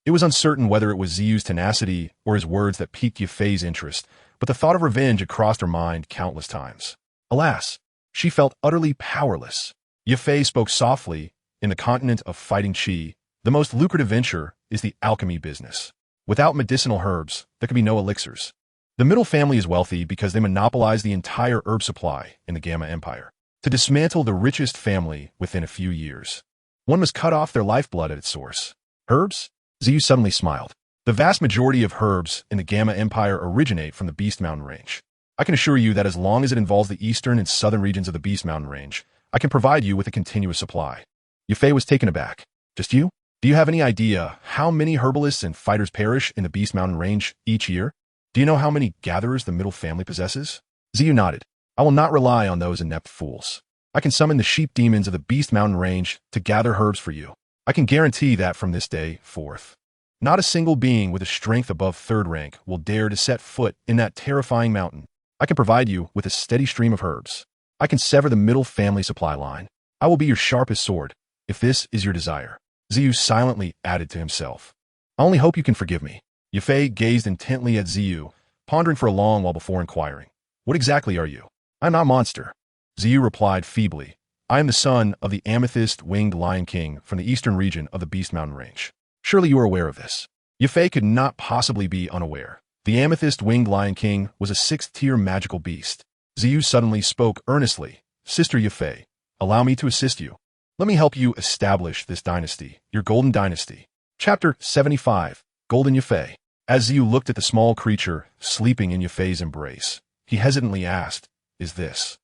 It was uncertain whether it was Ziyu's tenacity or his words that piqued Yafei's interest, but the thought of revenge had crossed her mind countless times. Alas, she felt utterly powerless. Yafei spoke softly. In the continent of fighting Qi, the most lucrative venture is the alchemy business. Without medicinal herbs, there can be no elixirs. The middle family is wealthy because they monopolize the entire herb supply in the Gamma Empire. To dismantle the richest family within a few years, one must cut off their lifeblood at its source. Herbs? Ziyu suddenly smiled. The vast majority of herbs in the Gamma Empire originate from the Beast Mountain Range. I can assure you that as long as it involves the eastern and southern regions of the Beast Mountain Range, I can provide you with a continuous supply. Yafei was taken aback. Just you? Do you have any idea how many herbalists and fighters perish in the Beast Mountain Range each year? Do you know how many gatherers the middle family possesses? Ziyu nodded. I will not rely on those inept fools. I can summon the sheep demons of the Beast Mountain Range to gather herbs for you. I can guarantee that from this day forth, not a single being with a strength above 3rd rank will dare to set foot in that terrifying mountain. I can provide you with a steady stream of herbs. I can sever the middle family supply line. I will be your sharpest sword, if this is your desire. Ziyu silently added to himself. I only hope you can forgive me. Yafei gazed intently at Ziyu, pondering for a long while before inquiring. What exactly are you? I am not a monster. Ziyu replied feebly. I am the son of the amethyst-winged Lion King from the eastern region of the Beast Mountain Range. Surely you are aware of this. Yafei could not possibly be unaware. The amethyst-winged Lion King was a 6th-tier magical beast. Ziyu suddenly spoke earnestly. Sister Yafei, allow me to assist you. Let me help you establish this dynasty, your golden dynasty. Chapter 75, Golden Yafei. As Ziyu looked at the small creature sleeping in Yafei's embrace, he hesitantly asked, Is this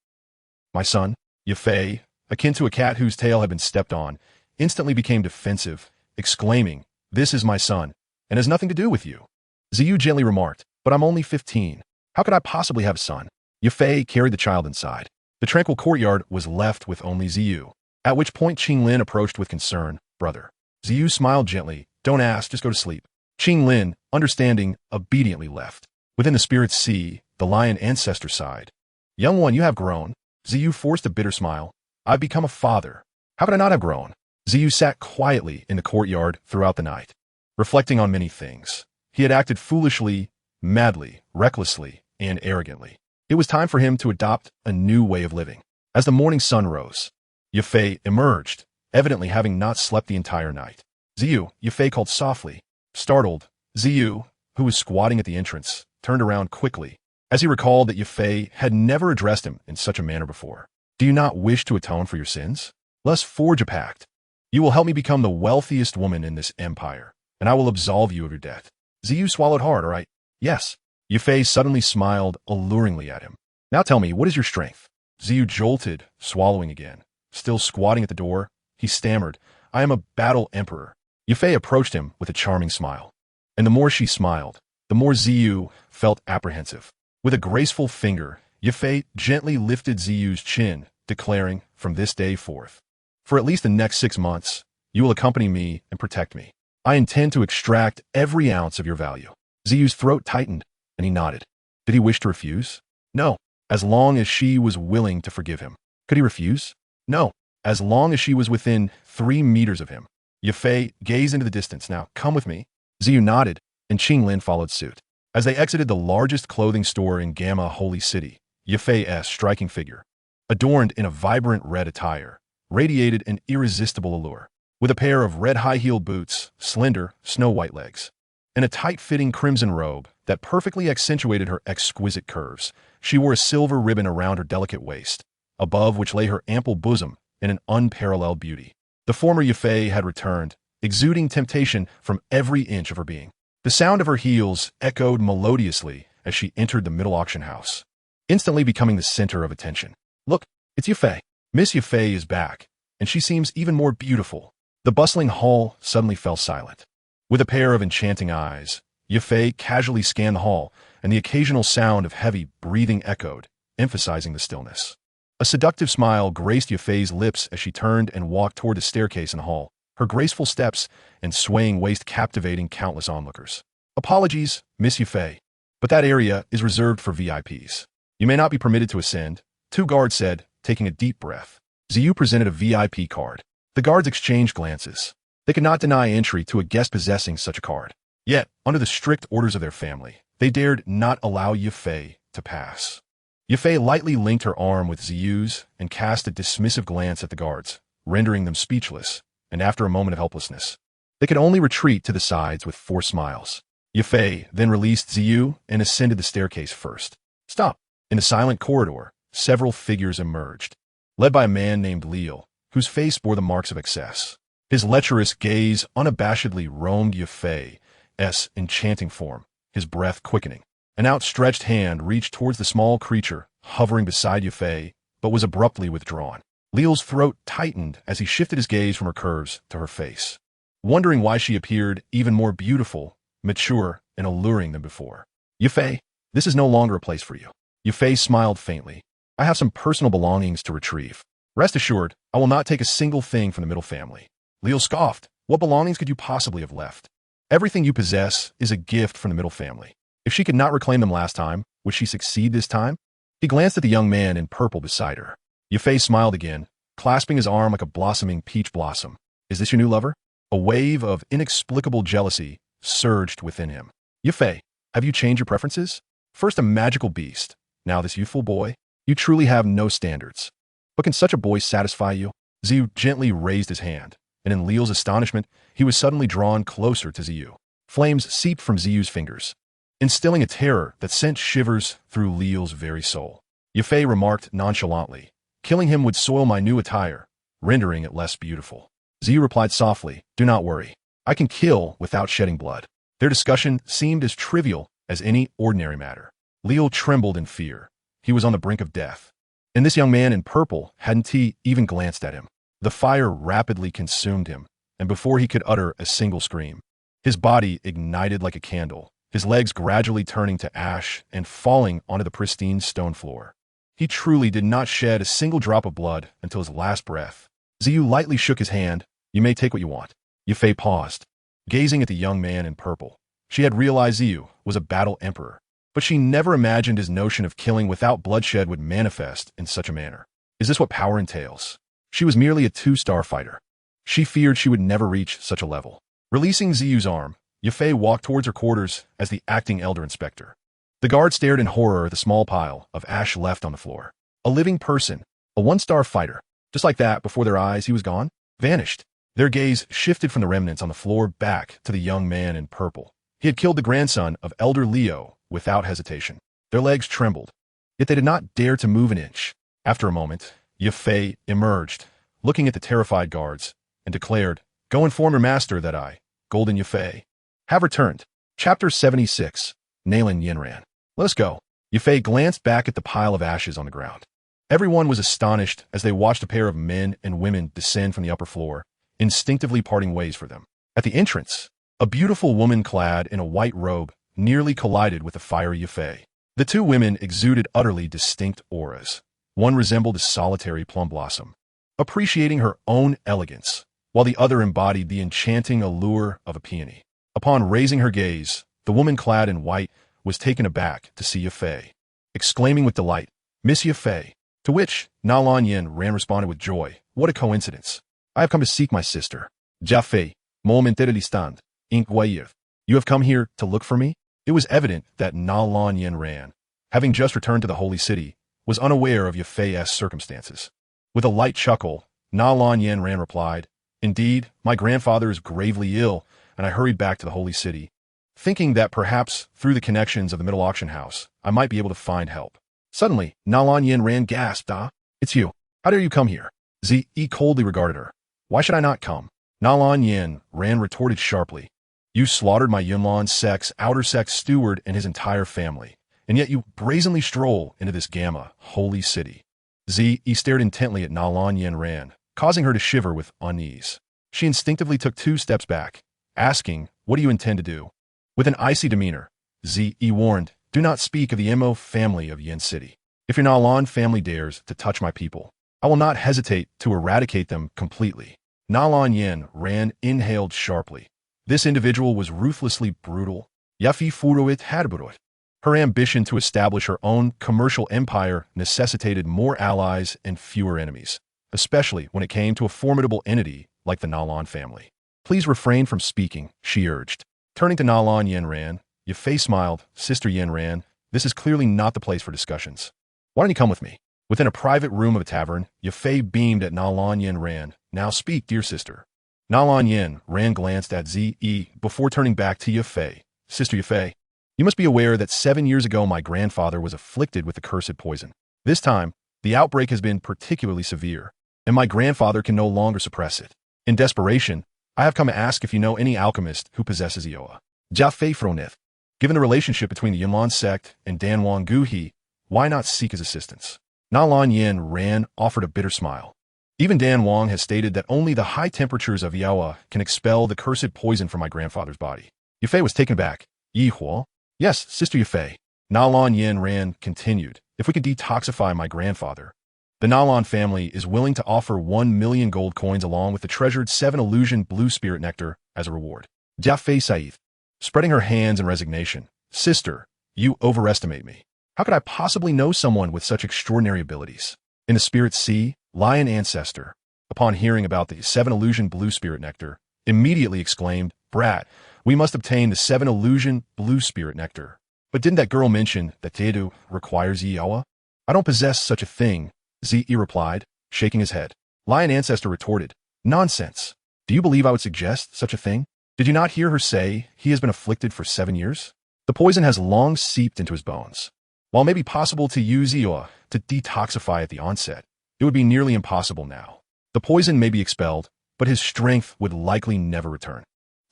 my son? Yafei, akin to a cat whose tail had been stepped on, instantly became defensive, exclaiming, This is my son, and has nothing to do with you. Ziyu gently remarked, But I'm only 15. How could I possibly have a son? Yafei carried the child inside. The tranquil courtyard was left with only Ziyu, at which point Qinglin approached with concern. Brother. Ziyu smiled gently. Don't ask, just go to sleep. Qinglin, understanding, obediently left. Within the spirit's sea, the lion ancestor sighed. Young one, you have grown. Ziyu forced a bitter smile. I've become a father. How could I not have grown? Ziyu sat quietly in the courtyard throughout the night, reflecting on many things. He had acted foolishly, madly, recklessly, and arrogantly. It was time for him to adopt a new way of living. As the morning sun rose, Yafei emerged, evidently having not slept the entire night. Ziyu, Yafei called softly. Startled, Ziyu, who was squatting at the entrance, turned around quickly, as he recalled that Yafei had never addressed him in such a manner before. Do you not wish to atone for your sins? Let's forge a pact. You will help me become the wealthiest woman in this empire, and I will absolve you of your debt. Ziyu swallowed hard, all right. Yes. Yufei suddenly smiled alluringly at him. Now tell me, what is your strength? Ziyu jolted, swallowing again. Still squatting at the door, he stammered, I am a battle emperor. Yufei approached him with a charming smile. And the more she smiled, the more Ziyu felt apprehensive. With a graceful finger, Yufei gently lifted Ziyu's chin, declaring, from this day forth, for at least the next 6 months, you will accompany me and protect me. I intend to extract every ounce of your value. Ziyu's throat tightened, and he nodded. Did he wish to refuse? No, as long as she was willing to forgive him. Could he refuse? No, as long as she was within 3 meters of him. Yufei gazed into the distance. Now, come with me. Ziyu nodded, and Qinglin followed suit. As they exited the largest clothing store in Gamma Holy City, Yufei's striking figure, adorned in a vibrant red attire, radiated an irresistible allure. With a pair of red high-heeled boots, slender, snow-white legs, and a tight-fitting crimson robe that perfectly accentuated her exquisite curves, she wore a silver ribbon around her delicate waist, above which lay her ample bosom in an unparalleled beauty. The former Yufei had returned, exuding temptation from every inch of her being. The sound of her heels echoed melodiously as she entered the middle auction house, instantly becoming the center of attention. Look, it's Yufei. Miss Yufei is back, and she seems even more beautiful. The bustling hall suddenly fell silent. With a pair of enchanting eyes, Yufei casually scanned the hall, and the occasional sound of heavy breathing echoed, emphasizing the stillness. A seductive smile graced Yufei's lips as she turned and walked toward the staircase in the hall, her graceful steps and swaying waist captivating countless onlookers. Apologies, Miss Yufei, but that area is reserved for VIPs. You may not be permitted to ascend, 2 guards said, taking a deep breath. Ziyu presented a VIP card. The guards exchanged glances. They could not deny entry to a guest possessing such a card. Yet, under the strict orders of their family, they dared not allow Yufei to pass. Yufei lightly linked her arm with Ziyu's and cast a dismissive glance at the guards, rendering them speechless, and after a moment of helplessness, they could only retreat to the sides with forced smiles. Yufei then released Ziyu and ascended the staircase first. Stop! In the silent corridor, several figures emerged, led by a man named Liu, whose face bore the marks of excess. His lecherous gaze unabashedly roamed Yufei's enchanting form, his breath quickening. An outstretched hand reached towards the small creature hovering beside Yufei, but was abruptly withdrawn. Liu's throat tightened as he shifted his gaze from her curves to her face, wondering why she appeared even more beautiful, mature, and alluring than before. Yufei, this is no longer a place for you. Yufei smiled faintly. I have some personal belongings to retrieve. Rest assured, I will not take a single thing from the middle family. Liu scoffed. What belongings could you possibly have left? Everything you possess is a gift from the middle family. If she could not reclaim them last time, would she succeed this time? He glanced at the young man in purple beside her. Yufei smiled again, clasping his arm like a blossoming peach blossom. Is this your new lover? A wave of inexplicable jealousy surged within him. Yufei, have you changed your preferences? First a magical beast, now this youthful boy? You truly have no standards. But can such a boy satisfy you? Ziyu gently raised his hand, and in Liu's astonishment, he was suddenly drawn closer to Ziyu. Flames seeped from Ziyu's fingers, instilling a terror that sent shivers through Liu's very soul. Yufei remarked nonchalantly, killing him would soil my new attire, rendering it less beautiful. Ziyu replied softly, do not worry. I can kill without shedding blood. Their discussion seemed as trivial as any ordinary matter. Liu trembled in fear. He was on the brink of death. And this young man in purple hadn't he even glanced at him. The fire rapidly consumed him, and before he could utter a single scream, his body ignited like a candle, his legs gradually turning to ash and falling onto the pristine stone floor. He truly did not shed a single drop of blood until his last breath. Ziyu lightly shook his hand. You may take what you want. Yufei paused, gazing at the young man in purple. She had realized Ziyu was a battle emperor, but she never imagined his notion of killing without bloodshed would manifest in such a manner. Is this what power entails? She was merely a 2-star fighter. She feared she would never reach such a level. Releasing Ziyu's arm, Yufei walked towards her quarters as the acting elder inspector. The guard stared in horror at the small pile of ash left on the floor. A living person, a 1-star fighter. Just like that, before their eyes, he was gone, vanished. Their gaze shifted from the remnants on the floor back to the young man in purple. He had killed the grandson of Elder Leo without hesitation. Their legs trembled, yet they did not dare to move an inch. After a moment, Yufei emerged, looking at the terrified guards, and declared, Go inform your master that I, Golden Yufei, have returned. Chapter 76, Nalan Yinran. Let us go. Yafei glanced back at the pile of ashes on the ground. Everyone was astonished as they watched a pair of men and women descend from the upper floor, instinctively parting ways for them. At the entrance, a beautiful woman clad in a white robe nearly collided with the fiery Yafei. The two women exuded utterly distinct auras. One resembled a solitary plum blossom, appreciating her own elegance, while the other embodied the enchanting allure of a peony. Upon raising her gaze, the woman clad in white was taken aback to see Yafei, exclaiming with delight, "Miss Yafei," to which Na Yin responded with joy, "What a coincidence! I have come to seek my sister. Yafei, momentarily stand, inquired. You have come here to look for me?" It was evident that Na Yin, having just returned to the holy city, was unaware of Yafei's circumstances. With a light chuckle, Na Yin replied, "Indeed, my grandfather is gravely ill, and I hurried back to the holy city, thinking that perhaps through the connections of the middle auction house, I might be able to find help." Suddenly, Na Yin gasped, "Ah, it's you. How dare you come here?" Zi coldly regarded her. "Why should I not come?" Na Yin retorted sharply. "You slaughtered my Yunlan sect's outer sect steward and his entire family, and yet you brazenly stroll into this Gamma holy city." Zi stared intently at Na Yin, causing her to shiver with unease. She instinctively took 2 steps back, asking, "What do you intend to do?" With an icy demeanor, Zi warned, "Do not speak of the Mo family of Yin City. If your Na family dares to touch my people, I will not hesitate to eradicate them completely." Na Yin inhaled sharply. This individual was ruthlessly brutal. Yafi furuit hadburut. Her ambition to establish her own commercial empire necessitated more allies and fewer enemies, especially when it came to a formidable entity like the Na family. "Please refrain from speaking," she urged. Turning to Na Yin, Yafei smiled, "Sister Yin, this is clearly not the place for discussions. Why don't you come with me?" Within a private room of a tavern, Yafei beamed at Na Yin, "Now speak, dear sister." Na Yin glanced at Zi before turning back to Yafei. "Sister Yafei, you must be aware that 7 years ago my grandfather was afflicted with the cursed poison. This time, the outbreak has been particularly severe, and my grandfather can no longer suppress it. In desperation, I have come to ask if you know any alchemist who possesses Ioa. Jafei Fronith. Given the relationship between the Yunlan sect and Danwang Guhi, why not seek his assistance?" Na Yin offered a bitter smile. "Even Dan Wang has stated that only the high temperatures of Yaoa can expel the cursed poison from my grandfather's body." Yafei was taken aback. "Yi Huo?" "Yes, Sister Yafei." Na Yin continued, "If we could detoxify my grandfather, the Na family is willing to offer 1 million gold coins along with the treasured 7 illusion blue spirit nectar as a reward." Jafei Saith, spreading her hands in resignation, "Sister, you overestimate me. How could I possibly know someone with such extraordinary abilities?" In the spirit sea, Lion Ancestor, upon hearing about the 7 illusion blue spirit nectar, immediately exclaimed, "Brat, we must obtain the 7 illusion blue spirit nectar. But didn't that girl mention that Tedu requires Yaoa?" "I don't possess such a thing," Zi replied, shaking his head. Lion Ancestor retorted, "Nonsense. Do you believe I would suggest such a thing? Did you not hear her say he has been afflicted for 7 years? The poison has long seeped into his bones. While it may be possible to use Yaoa to detoxify at the onset, it would be nearly impossible now. The poison may be expelled, but his strength would likely never return."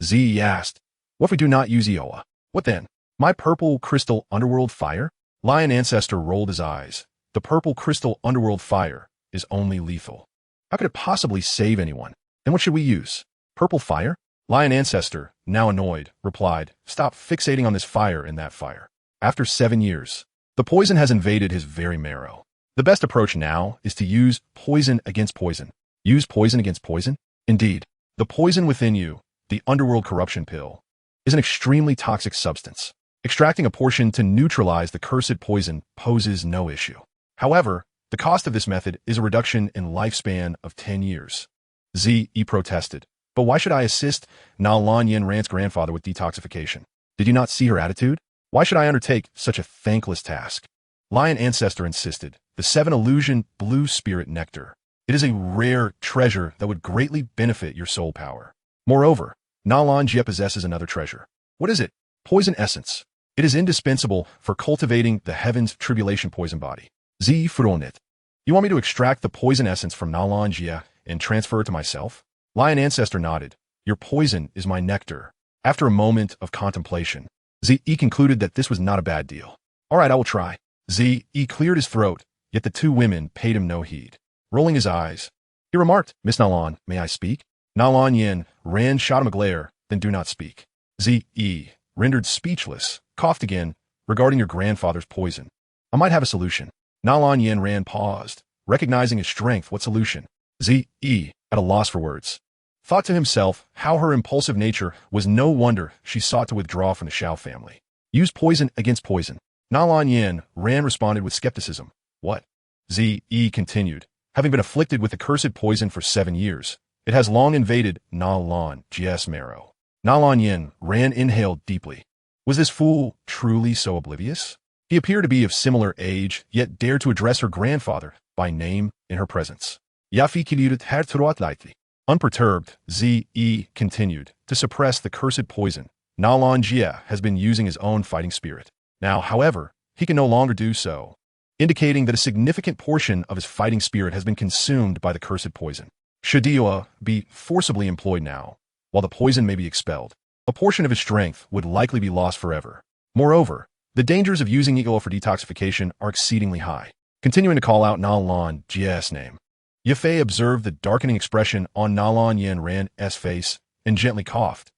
Zi asked, "What if we do not use Yaoa? What then? My purple crystal underworld fire?" Lion Ancestor rolled his eyes. "The purple crystal underworld fire is only lethal. How could it possibly save anyone? Then what should we use? Purple fire?" Lion Ancestor, now annoyed, replied, "Stop fixating on this fire and that fire. After 7 years, the poison has invaded his very marrow. The best approach now is to use poison against poison." "Use poison against poison?" "Indeed. The poison within you, the underworld corruption pill, is an extremely toxic substance. Extracting a portion to neutralize the cursed poison poses no issue. However, the cost of this method is a reduction in lifespan of 10 years. Zi protested. "But why should I assist Na Yin's grandfather with detoxification? Did you not see her attitude? Why should I undertake such a thankless task?" Lion Ancestor insisted. "The 7 illusion blue spirit nectar. It is a rare treasure that would greatly benefit your soul power. Moreover, Na Jie possesses another treasure." "What is it?" "Poison essence. It is indispensable for cultivating the heaven's tribulation poison body." Zi Furonit. "You want me to extract the poison essence from Na Jie and transfer it to myself?" Lion Ancestor nodded. "Your poison is my nectar." After a moment of contemplation, Zi concluded that this was not a bad deal. All right, I will try. Zi cleared his throat, yet the two women paid him no heed. Rolling his eyes, he remarked, Miss Nalan, may I speak? Nalan Yin ran, shot him a glare, then do not speak. Zi, rendered speechless, coughed again, regarding your grandfather's poison. I might have a solution. Nalan Yin ran, paused, recognizing his strength. What solution? Zi, at a loss for words. Thought to himself how her impulsive nature was no wonder she sought to withdraw from the Xiao family. Use poison against poison. Nalan Yin ran responded with skepticism. What? Zi continued. Having been afflicted with the cursed poison for 7 years, it has long invaded Nalan Jia's marrow. Nalan Yin ran inhaled deeply. Was this fool truly so oblivious? He appeared to be of similar age, yet dared to address her grandfather by name in her presence. Yafi kiludet her turuat lightly. Unperturbed, Zi continued to suppress the cursed poison. Nalan Jia has been using his own fighting spirit. Now, however, he can no longer do so, indicating that a significant portion of his fighting spirit has been consumed by the cursed poison. Should Dioa be forcibly employed now, while the poison may be expelled, a portion of his strength would likely be lost forever. Moreover, the dangers of using Dioa for detoxification are exceedingly high. Continuing to call out Nalan Jia's name, Yafei observed the darkening expression on Nalan Yin Ran's face and gently coughed.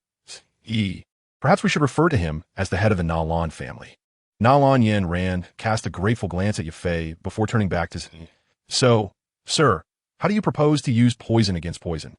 Perhaps we should refer to him as the head of the Nalan family. Nalan Yin Ran cast a grateful glance at Yafei before turning back to Zi. So, sir, how do you propose to use poison against poison?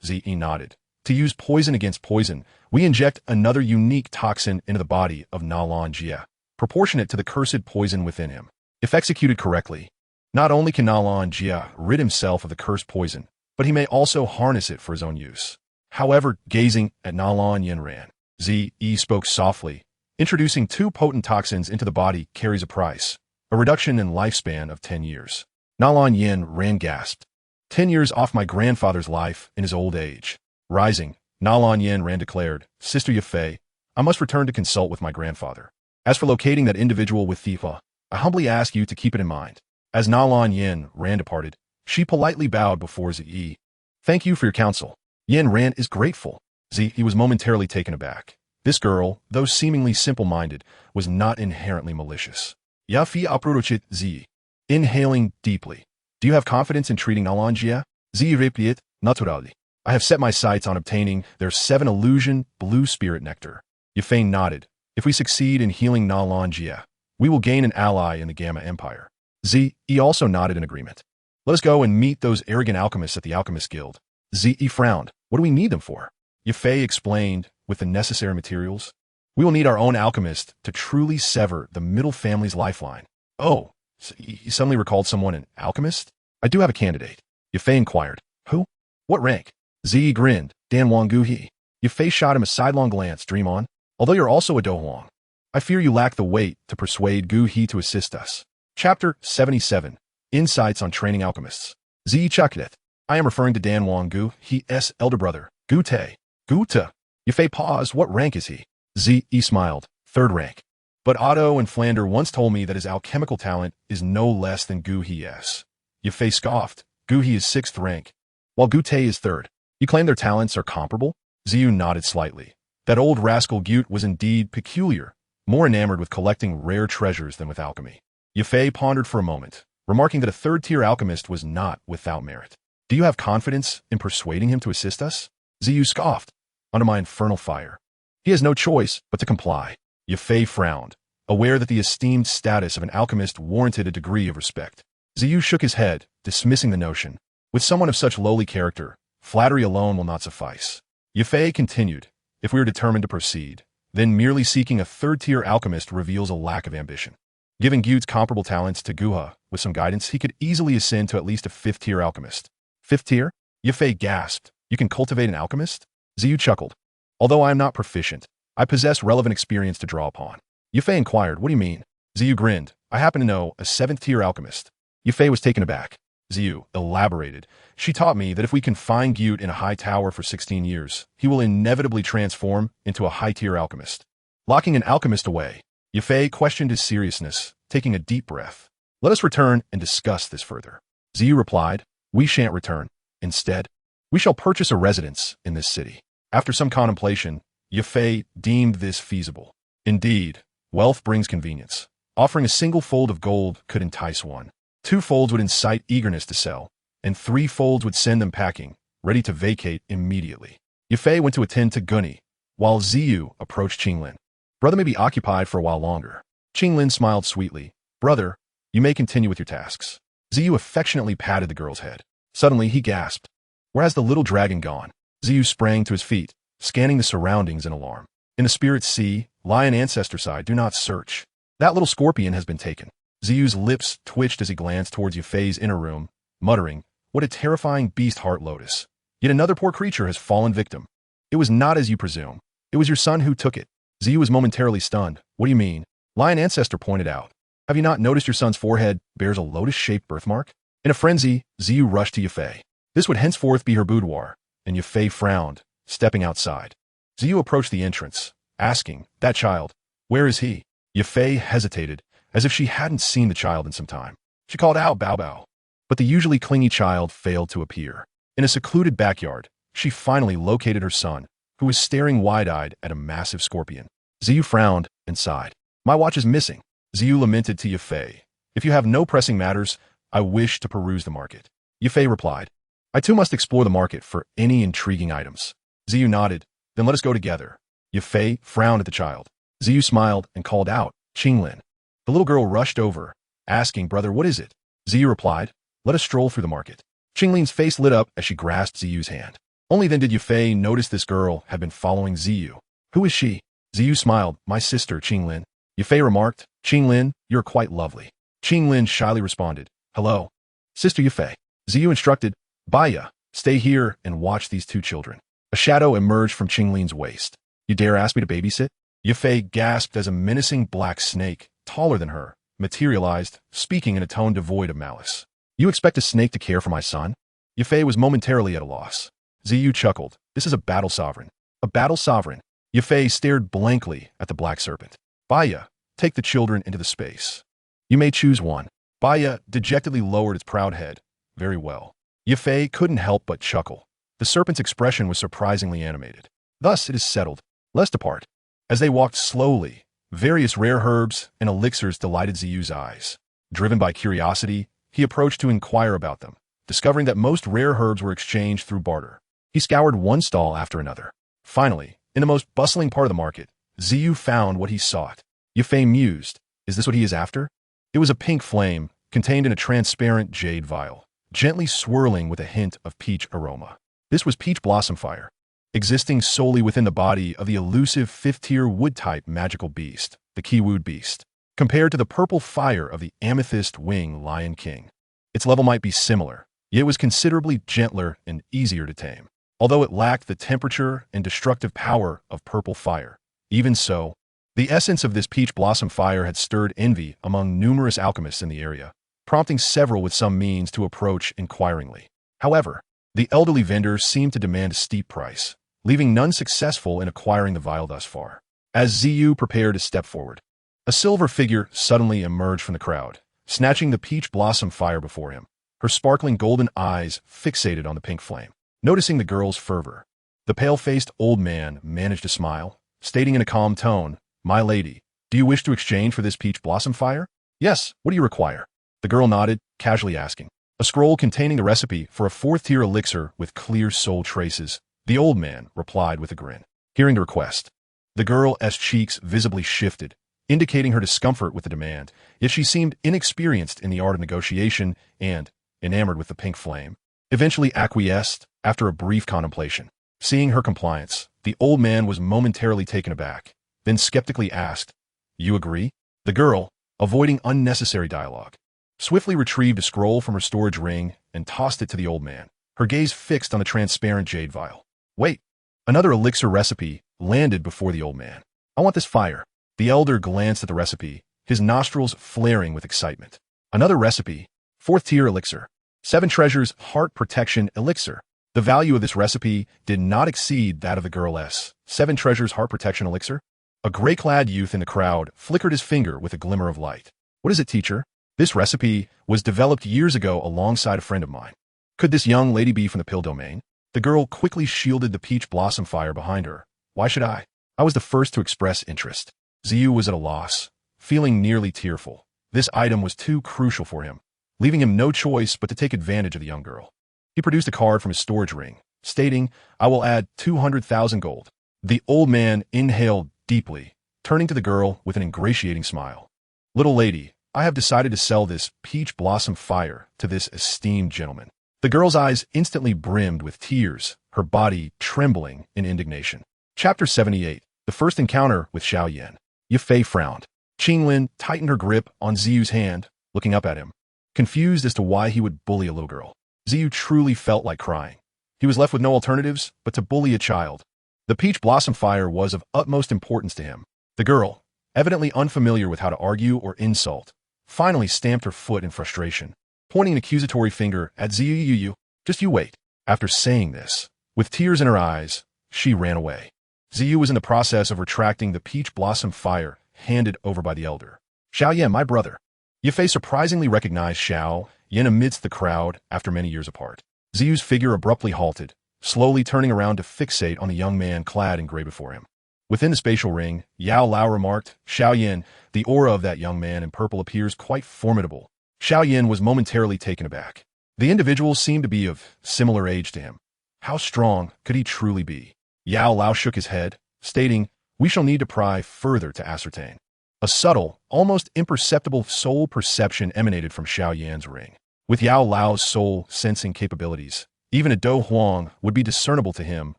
Zi nodded. To use poison against poison, we inject another unique toxin into the body of Nalan Jia, proportionate to the cursed poison within him. If executed correctly, not only can Nalan Jia rid himself of the cursed poison, but he may also harness it for his own use. However, gazing at Nalan Yin Ran, Zi spoke softly. Introducing 2 potent toxins into the body carries a price, a reduction in lifespan of 10 years. Nalan Yin Ran gasped. 10 years off my grandfather's life in his old age. Rising, Nalan Yin Ran declared, Sister Yafei, I must return to consult with my grandfather. As for locating that individual with Thifa, I humbly ask you to keep it in mind. As Nalan Yin Ran departed, she politely bowed before Zi. Thank you for your counsel. Yin Ran is grateful. Zi was momentarily taken aback. This girl, though seemingly simple-minded, was not inherently malicious. Yafi aprurochit Zi. Inhaling deeply. Do you have confidence in treating Nalan Jia? Zi replied, naturally. I have set my sights on obtaining their 7 illusion blue spirit nectar. Yafei nodded. If we succeed in healing Nalan Jia, we will gain an ally in the Gamma Empire. Zi also nodded in agreement. Let us go and meet those arrogant alchemists at the Alchemist Guild. Zi frowned. What do we need them for? Yafei explained, with the necessary materials. We will need our own alchemist to truly sever the middle family's lifeline. Oh, so he suddenly recalled someone, an alchemist? I do have a candidate. Yafei inquired. Who? What rank? Zi grinned. Dan Wang Guhi. Yafei shot him a sidelong glance. Dream on. Although you're also a Do Huang, I fear you lack the weight to persuade Gu He to assist us. Chapter 77. Insights on Training Alchemists. Zi Chaklet. I am referring to Dan Wang Gu He's elder brother. Gu Te. Gu Te. Yafei paused. What rank is he? Zi smiled. 3rd rank. But Otto and Flander once told me that his alchemical talent is no less than Gu He's. Yafei scoffed. Gu He is 6th rank, while Gu Te is 3rd. You claim their talents are comparable? Ziyu nodded slightly. That old rascal Gyut was indeed peculiar, more enamored with collecting rare treasures than with alchemy. Yafei pondered for a moment, remarking that a 3rd-tier alchemist was not without merit. Do you have confidence in persuading him to assist us? Ziyu scoffed. Under my infernal fire. He has no choice but to comply. Yafei frowned, aware that the esteemed status of an alchemist warranted a degree of respect. Ziyu shook his head, dismissing the notion. With someone of such lowly character, flattery alone will not suffice. Yafei continued. If we are determined to proceed, then merely seeking a 3rd-tier alchemist reveals a lack of ambition. Given Gyut's comparable talents to Guha, with some guidance, he could easily ascend to at least a 5th-tier alchemist. 5th tier? Yafei gasped. You can cultivate an alchemist? Ziyu chuckled. Although I am not proficient, I possess relevant experience to draw upon. Yafei inquired, what do you mean? Ziyu grinned. I happen to know a 7th-tier alchemist. Yafei was taken aback. Ziyu elaborated. She taught me that if we confine Gyut in a high tower for 16 years, he will inevitably transform into a high-tier alchemist. Locking an alchemist away, Yafei questioned his seriousness, taking a deep breath. Let us return and discuss this further. Ziyu replied, we shan't return. Instead, we shall purchase a residence in this city. After some contemplation, Yafei deemed this feasible. Indeed, wealth brings convenience, Offering a single fold of gold could entice one. 2 folds would incite eagerness to sell, and 3 folds would send them packing, ready to vacate immediately. Yafei went to attend to Gunny, while Ziyu approached Qinglin. Brother may be occupied for a while longer. Qinglin smiled sweetly. Brother, you may continue with your tasks. Ziyu affectionately patted the girl's head. Suddenly, he gasped. Where has the little dragon gone? Ziyu sprang to his feet, scanning the surroundings in alarm. In the spirit sea, lion ancestor side, do not search. That little scorpion has been taken. Ziyu's lips twitched as he glanced towards Yafei's inner room, muttering, what a terrifying beast heart lotus. Yet another poor creature has fallen victim. It was not as you presume. It was your son who took it. Ziyu was momentarily stunned. What do you mean? Lion ancestor pointed out. Have you not noticed your son's forehead bears a lotus-shaped birthmark? In a frenzy, Ziyu rushed to Yafei. This would henceforth be her boudoir, and Yafei frowned, stepping outside. Ziyu approached the entrance, asking, that child, where is he? Yafei hesitated, as if she hadn't seen the child in some time. She called out, Bao Bao. But the usually clingy child failed to appear. In a secluded backyard, she finally located her son, who was staring wide-eyed at a massive scorpion. Ziyu frowned and sighed. My watch is missing. Ziyu lamented to Yafei. If you have no pressing matters, I wish to peruse the market. Yafei replied. I too must explore the market for any intriguing items. Ziyu nodded. Then let us go together. Yafei frowned at the child. Ziyu smiled and called out, Qinglin. The little girl rushed over, asking, Brother, what is it? Ziyu replied, let us stroll through the market. Qinglin's face lit up as she grasped Ziyu's hand. Only then did Yafei notice this girl had been following Ziyu. Who is she? Ziyu smiled, my sister, Qinglin. Yafei remarked, Qinglin, you're quite lovely. Qinglin shyly responded, hello. Sister Yafei. Ziyu instructed, Baya, stay here and watch these 2 children. A shadow emerged from Qinglin's waist. You dare ask me to babysit? Yafei gasped as a menacing black snake, taller than her, materialized, speaking in a tone devoid of malice. You expect a snake to care for my son? Yafei was momentarily at a loss. Ziyu chuckled. This is a battle sovereign. A battle sovereign. Yafei stared blankly at the black serpent. Baya, take the children into the space. You may choose one. Baya dejectedly lowered its proud head. Very well. Yafei couldn't help but chuckle. The serpent's expression was surprisingly animated. Thus it is settled. Let's depart. As they walked slowly, various rare herbs and elixirs delighted Ziyu's eyes. Driven by curiosity, he approached to inquire about them, discovering that most rare herbs were exchanged through barter. He scoured one stall after another. Finally, in the most bustling part of the market, Ziyu found what he sought. Yafei mused, is this what he is after? It was a pink flame, contained in a transparent jade vial, gently swirling with a hint of peach aroma. This was peach blossom fire, existing solely within the body of the elusive 5th-tier wood-type magical beast, the Kiwood beast, compared to the purple fire of the amethyst wing lion king. Its level might be similar, yet it was considerably gentler and easier to tame, although it lacked the temperature and destructive power of purple fire. Even so, the essence of this peach blossom fire had stirred envy among numerous alchemists in the area, prompting several with some means to approach inquiringly. However, the elderly vendor seemed to demand a steep price, leaving none successful in acquiring the vial thus far. As Ziyu prepared to step forward, a silver figure suddenly emerged from the crowd, snatching the peach blossom fire before him, her sparkling golden eyes fixated on the pink flame. Noticing the girl's fervor, the pale-faced old man managed to smile, stating in a calm tone, My lady, do you wish to exchange for this peach blossom fire? Yes, what do you require? The girl nodded, casually asking. A scroll containing the recipe for a 4th-tier elixir with clear soul traces, the old man replied with a grin. Hearing the request, the girl's cheeks visibly shifted, indicating her discomfort with the demand, yet she seemed inexperienced in the art of negotiation and, enamored with the pink flame, eventually acquiesced after a brief contemplation. Seeing her compliance, the old man was momentarily taken aback, then skeptically asked, You agree? The girl, avoiding unnecessary dialogue, swiftly retrieved a scroll from her storage ring and tossed it to the old man, her gaze fixed on the transparent jade vial. Wait, another elixir recipe landed before the old man. I want this fire. The elder glanced at the recipe, his nostrils flaring with excitement. Another recipe, 4th-tier elixir. 7 treasures heart protection elixir. The value of this recipe did not exceed that of the girl's 7 treasures heart protection elixir. A gray-clad youth in the crowd flickered his finger with a glimmer of light. What is it, teacher? This recipe was developed years ago alongside a friend of mine. Could this young lady be from the Pill Domain? The girl quickly shielded the peach blossom fire behind her. Why should I? I was the first to express interest. Ziyu was at a loss, feeling nearly tearful. This item was too crucial for him, leaving him no choice but to take advantage of the young girl. He produced a card from his storage ring, stating, "I will add 200,000 gold." The old man inhaled deeply, turning to the girl with an ingratiating smile. "Little lady, I have decided to sell this peach blossom fire to this esteemed gentleman." The girl's eyes instantly brimmed with tears, her body trembling in indignation. Chapter 78. The First Encounter with Xiao Yan. Yifei frowned. Qinglin tightened her grip on Ziyu's hand, looking up at him, confused as to why he would bully a little girl. Ziyu truly felt like crying. He was left with no alternatives but to bully a child. The peach blossom fire was of utmost importance to him. The girl, evidently unfamiliar with how to argue or insult, finally stamped her foot in frustration, pointing an accusatory finger at Ziyu. "Just you wait." After saying this, with tears in her eyes, she ran away. Ziyu was in the process of retracting the peach blossom fire handed over by the elder. "Xiao Yan, my brother." Yifei surprisingly recognized Xiao Yan amidst the crowd after many years apart. Ziyu's figure abruptly halted, slowly turning around to fixate on the young man clad in gray before him. Within the spatial ring, Yao Lao remarked, "Xiao Yan, the aura of that young man in purple appears quite formidable." Xiao Yan was momentarily taken aback. The individual seemed to be of similar age to him. How strong could he truly be? Yao Lao shook his head, stating, "We shall need to pry further to ascertain." A subtle, almost imperceptible soul perception emanated from Xiao Yan's ring. With Yao Lao's soul sensing capabilities, even a Do Huang would be discernible to him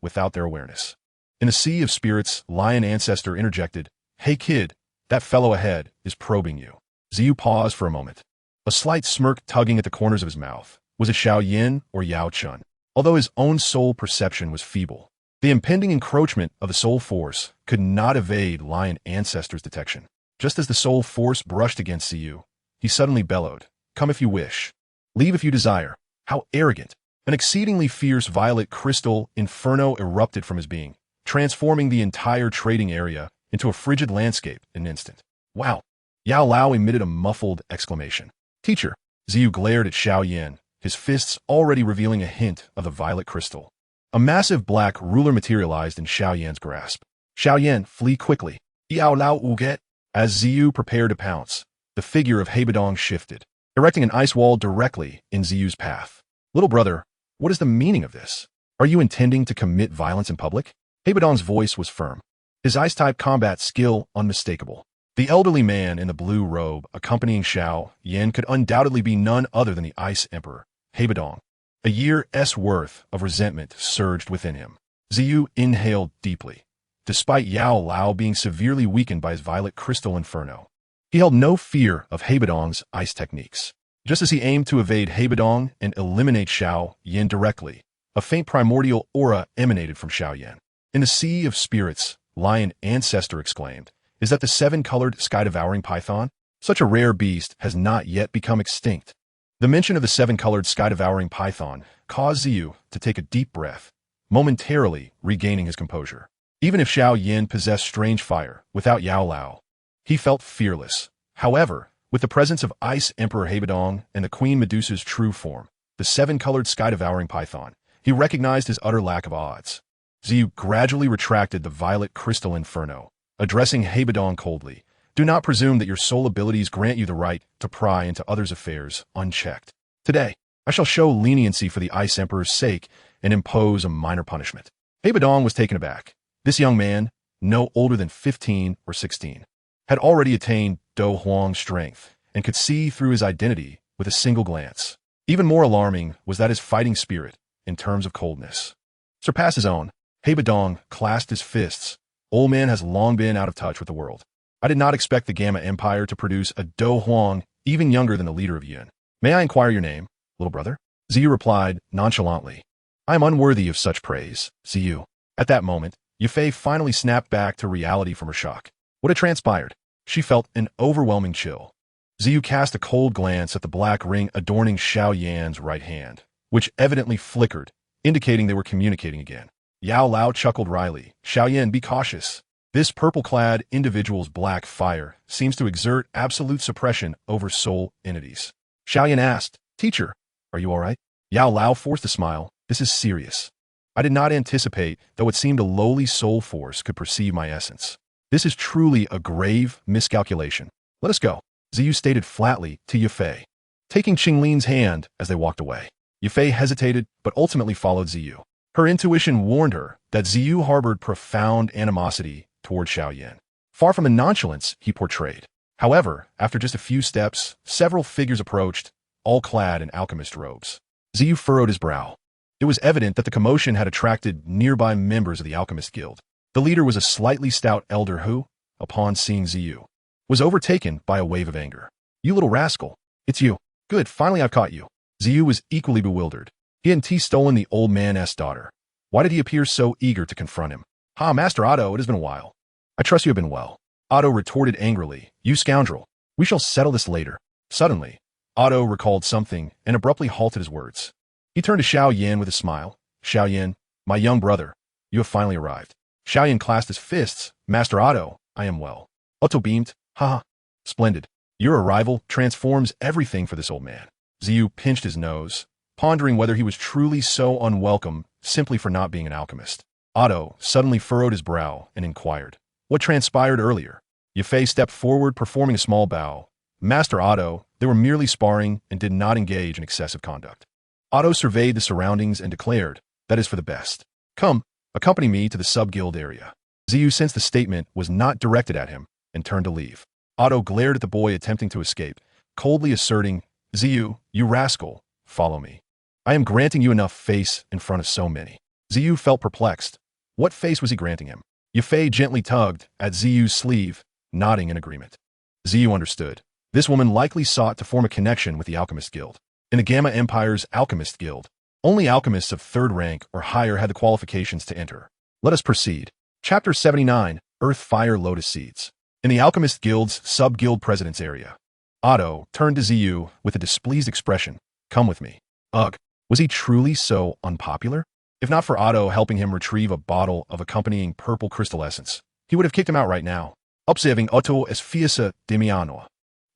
without their awareness. In the sea of spirits, Lion Ancestor interjected, "Hey kid, that fellow ahead is probing you." Ziyu paused for a moment. A slight smirk tugging at the corners of his mouth. Was it Xiao Yan or Yao Chun? Although his own soul perception was feeble, the impending encroachment of the soul force could not evade Lion Ancestor's detection. Just as the soul force brushed against Ziyu, he suddenly bellowed, "Come if you wish. Leave if you desire." How arrogant! An exceedingly fierce violet crystal inferno erupted from his being, transforming the entire trading area into a frigid landscape in an instant. "Wow!" Yao Lao emitted a muffled exclamation. "Teacher!" Ziyu glared at Xiao Yan, his fists already revealing a hint of the violet crystal. A massive black ruler materialized in Xiao Yan's grasp. "Xiao Yan, flee quickly." Yao Lao uget. As Ziyu prepared to pounce, the figure of Hebedong shifted, erecting an ice wall directly in Ziyu's path. "Little brother, what is the meaning of this? Are you intending to commit violence in public?" Hebedong's voice was firm, his ice-type combat skill unmistakable. The elderly man in the blue robe accompanying Xiao Yan could undoubtedly be none other than the Ice Emperor, Hebedong. A year's worth of resentment surged within him. Ziyu inhaled deeply. Despite Yao Lao being severely weakened by his violet crystal inferno, he held no fear of Hebedong's ice techniques. Just as he aimed to evade Hebedong and eliminate Xiao Yan directly, a faint primordial aura emanated from Xiao Yan. "In the sea of spirits," Lion Ancestor exclaimed, "is that the seven-colored sky-devouring python? Such a rare beast has not yet become extinct." The mention of the seven-colored sky-devouring python caused Ziyu to take a deep breath, momentarily regaining his composure. Even if Xiao Yan possessed strange fire without Yao Lao, he felt fearless. However, with the presence of Ice Emperor Hebedong and the Queen Medusa's true form, the seven-colored sky-devouring python, he recognized his utter lack of odds. Ziyu gradually retracted the violet crystal inferno, addressing Hebedong coldly, "Do not presume that your soul abilities grant you the right to pry into others' affairs unchecked. Today, I shall show leniency for the Ice Emperor's sake and impose a minor punishment." Hebedong was taken aback. This young man, no older than 15 or 16, had already attained Do Huang strength and could see through his identity with a single glance. Even more alarming was that his fighting spirit, in terms of coldness, surpassed his own. Hebedong clasped his fists. "Old man has long been out of touch with the world. I did not expect the Gamma Empire to produce a Do Huang even younger than the leader of Yun. May I inquire your name, little brother?" Ziyu replied nonchalantly, "I am unworthy of such praise, Ziyu." At that moment, Yifei finally snapped back to reality from her shock. What had transpired? She felt an overwhelming chill. Ziyu cast a cold glance at the black ring adorning Xiao Yan's right hand, which evidently flickered, indicating they were communicating again. Yao Lao chuckled wryly. "Xiao Yan, be cautious. This purple-clad individual's black fire seems to exert absolute suppression over soul entities." Xiao Yan asked, "Teacher, are you all right?" Yao Lao forced a smile. "This is serious. I did not anticipate that what seemed a lowly soul force could perceive my essence. This is truly a grave miscalculation." Let us go, Ziyu stated flatly to Yufei, taking Qinglin's hand as they walked away. Yufei hesitated, but ultimately followed Ziyu. Her intuition warned her that Ziyu harbored profound animosity toward Xiao Yan, far from the nonchalance he portrayed. However, after just a few steps, several figures approached, all clad in alchemist robes. Ziyu furrowed his brow. It was evident that the commotion had attracted nearby members of the Alchemist Guild. The leader was a slightly stout elder who, upon seeing Ziyu, was overtaken by a wave of anger. "You little rascal! It's you! Good, finally I've caught you!" Ziyu was equally bewildered. He hadn't stolen the old man's daughter. Why did he appear so eager to confront him? "Ha, Master Otto, it has been a while. I trust you have been well." Otto retorted angrily. "You scoundrel! We shall settle this later." Suddenly, Otto recalled something and abruptly halted his words. He turned to Xiao Yan with a smile. "Xiao Yan, my young brother, you have finally arrived." Xiao Yan clasped his fists. "Master Otto, I am well." Otto beamed. "Ha! Splendid. Your arrival transforms everything for this old man." Ziyu pinched his nose, pondering whether he was truly so unwelcome simply for not being an alchemist. Otto suddenly furrowed his brow and inquired, "What transpired earlier?" Yufei stepped forward, performing a small bow. "Master Otto, they were merely sparring and did not engage in excessive conduct." Otto surveyed the surroundings and declared, "That is for the best. Come, accompany me to the sub-guild area." Ziyu sensed the statement was not directed at him and turned to leave. Otto glared at the boy attempting to escape, coldly asserting, "Ziyu, you rascal, follow me. I am granting you enough face in front of so many." Ziyu felt perplexed. What face was he granting him? Yufei gently tugged at Ziyu's sleeve, nodding in agreement. Ziyu understood. This woman likely sought to form a connection with the Alchemist Guild. In the Gamma Empire's Alchemist Guild, only alchemists of 3rd rank or higher had the qualifications to enter. Let us proceed. Chapter 79, Earth Fire Lotus Seeds. In the Alchemist Guild's sub-guild president's area, Otto turned to Ziyu with a displeased expression. "Come with me." Ugh, was he truly so unpopular? If not for Otto helping him retrieve a bottle of accompanying purple crystal essence, he would have kicked him out right now. Observing Otto es fiesa Demiano.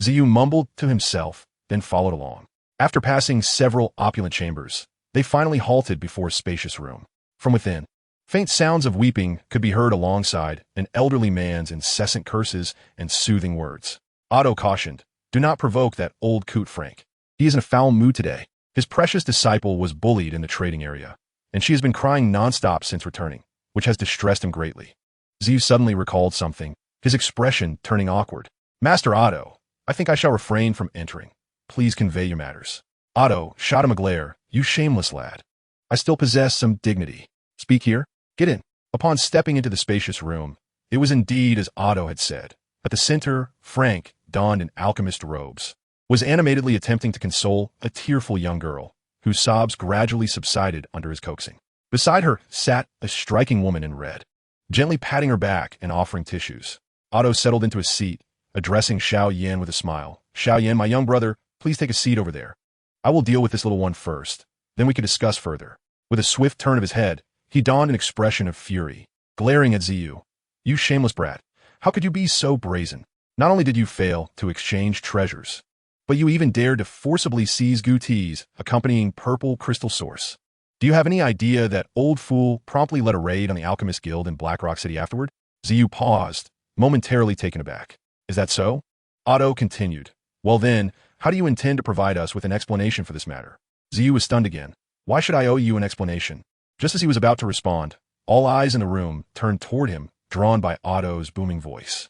Ziyu mumbled to himself, then followed along. After passing several opulent chambers, they finally halted before a spacious room. From within, faint sounds of weeping could be heard alongside an elderly man's incessant curses and soothing words. Otto cautioned, "Do not provoke that old coot Frank. He is in a foul mood today. His precious disciple was bullied in the trading area, and she has been crying nonstop since returning, which has distressed him greatly." Ziyu suddenly recalled something, his expression turning awkward. "Master Otto, I think I shall refrain from entering. Please convey your matters." Otto shot him a glare. "You shameless lad. I still possess some dignity. Speak here. Get in." Upon stepping into the spacious room, it was indeed as Otto had said. At the center, Frank, donned in alchemist robes, was animatedly attempting to console a tearful young girl, whose sobs gradually subsided under his coaxing. Beside her sat a striking woman in red, gently patting her back and offering tissues. Otto settled into his seat, addressing Xiao Yan with a smile. "Xiao Yan, my young brother, please take a seat over there. I will deal with this little one first, then we can discuss further." With a swift turn of his head, he donned an expression of fury, glaring at Ziyu. "You shameless brat, how could you be so brazen? Not only did you fail to exchange treasures, but you even dared to forcibly seize Guti's accompanying purple crystal source. Do you have any idea that old fool promptly led a raid on the Alchemist Guild in Blackrock City afterward?" Ziyu paused, momentarily taken aback. "Is that so?" Otto continued. "Well then, how do you intend to provide us with an explanation for this matter?" Ziyu was stunned again. "Why should I owe you an explanation?" Just as he was about to respond, all eyes in the room turned toward him, drawn by Otto's booming voice.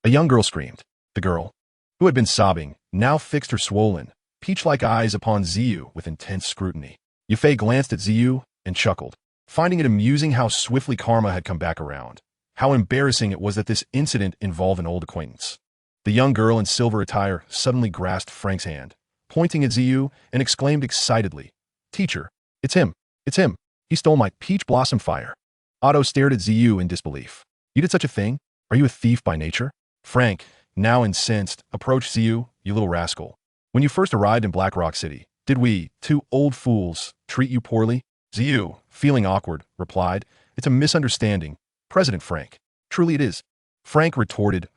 A young girl screamed. The girl, who had been sobbing, now fixed her swollen, peach-like eyes upon Ziyu with intense scrutiny. Yufei glanced at Ziyu and chuckled, finding it amusing how swiftly karma had come back around. How embarrassing it was that this incident involved an old acquaintance. The young girl in silver attire suddenly grasped Frank's hand, pointing at Ziyu, and exclaimed excitedly, "Teacher, it's him! It's him! He stole my peach blossom fire!" Otto stared at Ziyu in disbelief. "You did such a thing? Are you a thief by nature?" Frank, now incensed, approached Ziyu. "You little rascal. When you first arrived in Blackrock City, did we, two old fools, treat you poorly?" Ziyu, feeling awkward, replied, "It's a misunderstanding, President Frank." "Truly it is." Frank retorted,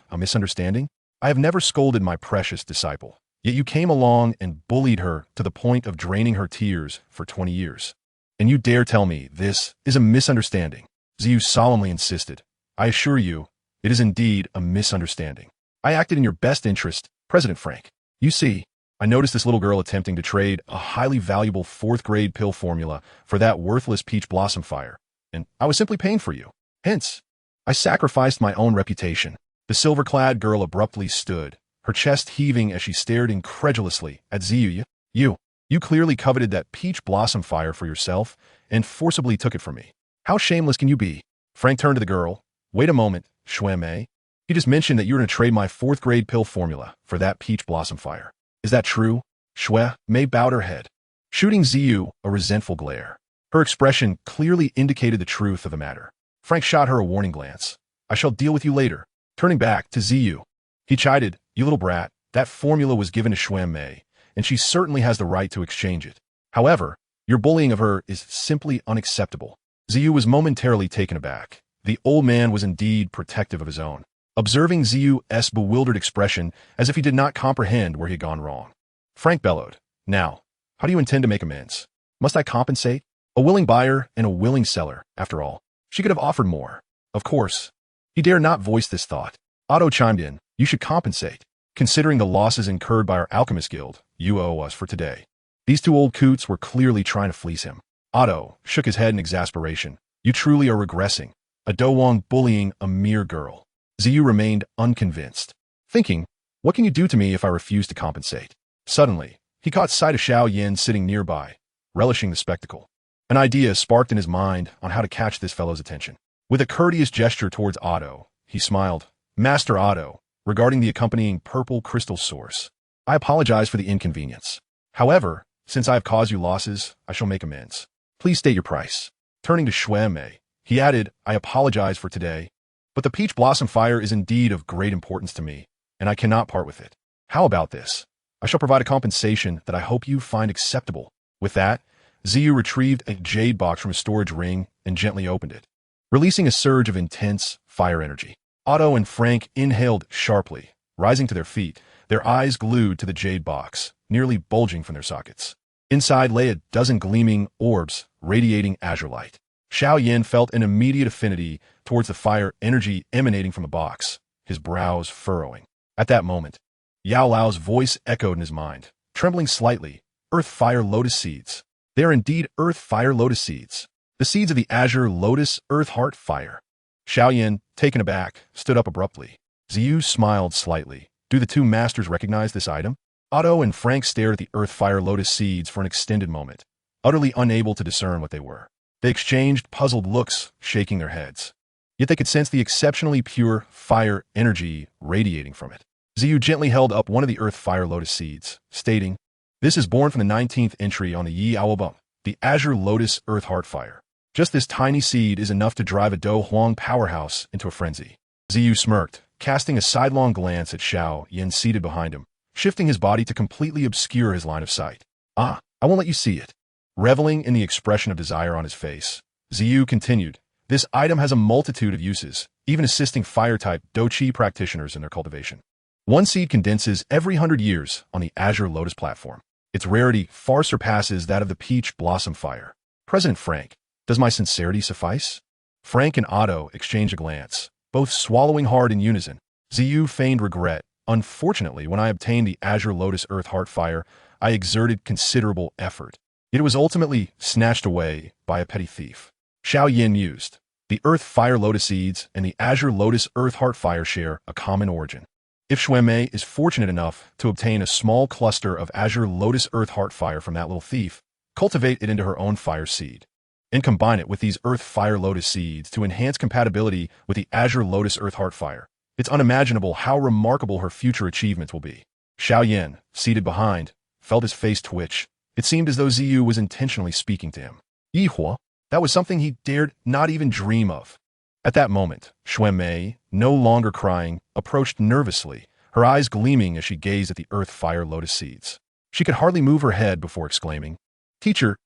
"A misunderstanding? I have never scolded my precious disciple. Yet you came along and bullied her to the point of draining her tears for 20 years. And you dare tell me this is a misunderstanding?" Ziyu solemnly insisted. "I assure you, it is indeed a misunderstanding. I acted in your best interest, President Frank. You see, I noticed this little girl attempting to trade a highly valuable fourth-grade pill formula for that worthless peach blossom fire, and I was simply paying for you. Hence, I sacrificed my own reputation. The silver-clad girl abruptly stood, her chest heaving as she stared incredulously at Xiao. You clearly coveted that peach blossom fire for yourself and forcibly took it from me. How shameless can you be? Frank turned to the girl. Wait a moment, Xiao Yan. You just mentioned that you were going to trade my fourth-grade pill formula for that peach blossom fire. Is that true? Xiao Yan bowed her head, shooting Xiao a resentful glare. Her expression clearly indicated the truth of the matter. Frank shot her a warning glance. I shall deal with you later. Turning back to Xiao, he chided, you little brat, that formula was given to Xiao Yan, and she certainly has the right to exchange it. However, your bullying of her is simply unacceptable. Xiao was momentarily taken aback. The old man was indeed protective of his own, observing Xiao's bewildered expression as if he did not comprehend where he had gone wrong. Frank bellowed, now, how do you intend to make amends? Must I compensate? A willing buyer and a willing seller, after all. She could have offered more. Of course. He dared not voice this thought. Otto chimed in, you should compensate. Considering the losses incurred by our alchemist guild, you owe us for today. These two old coots were clearly trying to fleece him. Otto shook his head in exasperation. You truly are regressing. A Dowang bullying a mere girl. Xiao remained unconvinced, thinking, what can you do to me if I refuse to compensate? Suddenly, he caught sight of Xiao Yan sitting nearby, relishing the spectacle. An idea sparked in his mind on how to catch this fellow's attention. With a courteous gesture towards Otto, he smiled. Master Otto, regarding the accompanying purple crystal source, I apologize for the inconvenience. However, since I have caused you losses, I shall make amends. Please state your price. Turning to Xiao Yan, he added, I apologize for today, but the peach blossom fire is indeed of great importance to me, and I cannot part with it. How about this? I shall provide a compensation that I hope you find acceptable. With that, Xiao retrieved a jade box from his storage ring and gently opened it, releasing a surge of intense fire energy. Otto and Frank inhaled sharply, rising to their feet, their eyes glued to the jade box, nearly bulging from their sockets. Inside lay a dozen gleaming orbs, radiating azure light. Xiao Yan felt an immediate affinity towards the fire energy emanating from the box, his brows furrowing. At that moment, Yao Lao's voice echoed in his mind, trembling slightly, Earth Fire Lotus Seeds. They are indeed Earth Fire Lotus Seeds. The seeds of the Azure Lotus Earth Heart Fire. Xiao Yan, taken aback, stood up abruptly. Xiao smiled slightly. Do the two masters recognize this item? Otto and Frank stared at the Earth Fire Lotus Seeds for an extended moment, utterly unable to discern what they were. They exchanged puzzled looks, shaking their heads. Yet they could sense the exceptionally pure fire energy radiating from it. Xiao gently held up one of the Earth Fire Lotus Seeds, stating, this is born from the 19th entry on the Yi Album, the Azure Lotus Earth Heart Fire. Just this tiny seed is enough to drive a Do Huang powerhouse into a frenzy. Xiao smirked, casting a sidelong glance at Xiao Yan seated behind him, shifting his body to completely obscure his line of sight. I won't let you see it. Reveling in the expression of desire on his face, Xiao continued, this item has a multitude of uses, even assisting fire-type Do-Chi practitioners in their cultivation. One seed condenses every 100 years on the Azure Lotus platform. Its rarity far surpasses that of the peach blossom fire. President Frank, does my sincerity suffice? Frank and Otto exchanged a glance, both swallowing hard in unison. Xiao feigned regret. Unfortunately, when I obtained the Azure Lotus Earth Heart Fire, I exerted considerable effort. Yet it was ultimately snatched away by a petty thief. Xiao Yan mused. The Earth Fire Lotus Seeds and the Azure Lotus Earth Heart Fire share a common origin. If Xiao Yan is fortunate enough to obtain a small cluster of Azure Lotus Earth Heart Fire from that little thief, cultivate it into her own fire seed, and combine it with these Earth Fire Lotus Seeds to enhance compatibility with the Azure Lotus Earth Heart Fire, it's unimaginable how remarkable her future achievements will be. Xiao Yan, seated behind, felt his face twitch. It seemed as though Xiao was intentionally speaking to him. Yihua, that was something he dared not even dream of. At that moment, Xiao Yan, no longer crying, approached nervously, her eyes gleaming as she gazed at the Earth Fire Lotus Seeds. She could hardly move her head before exclaiming, Teacher,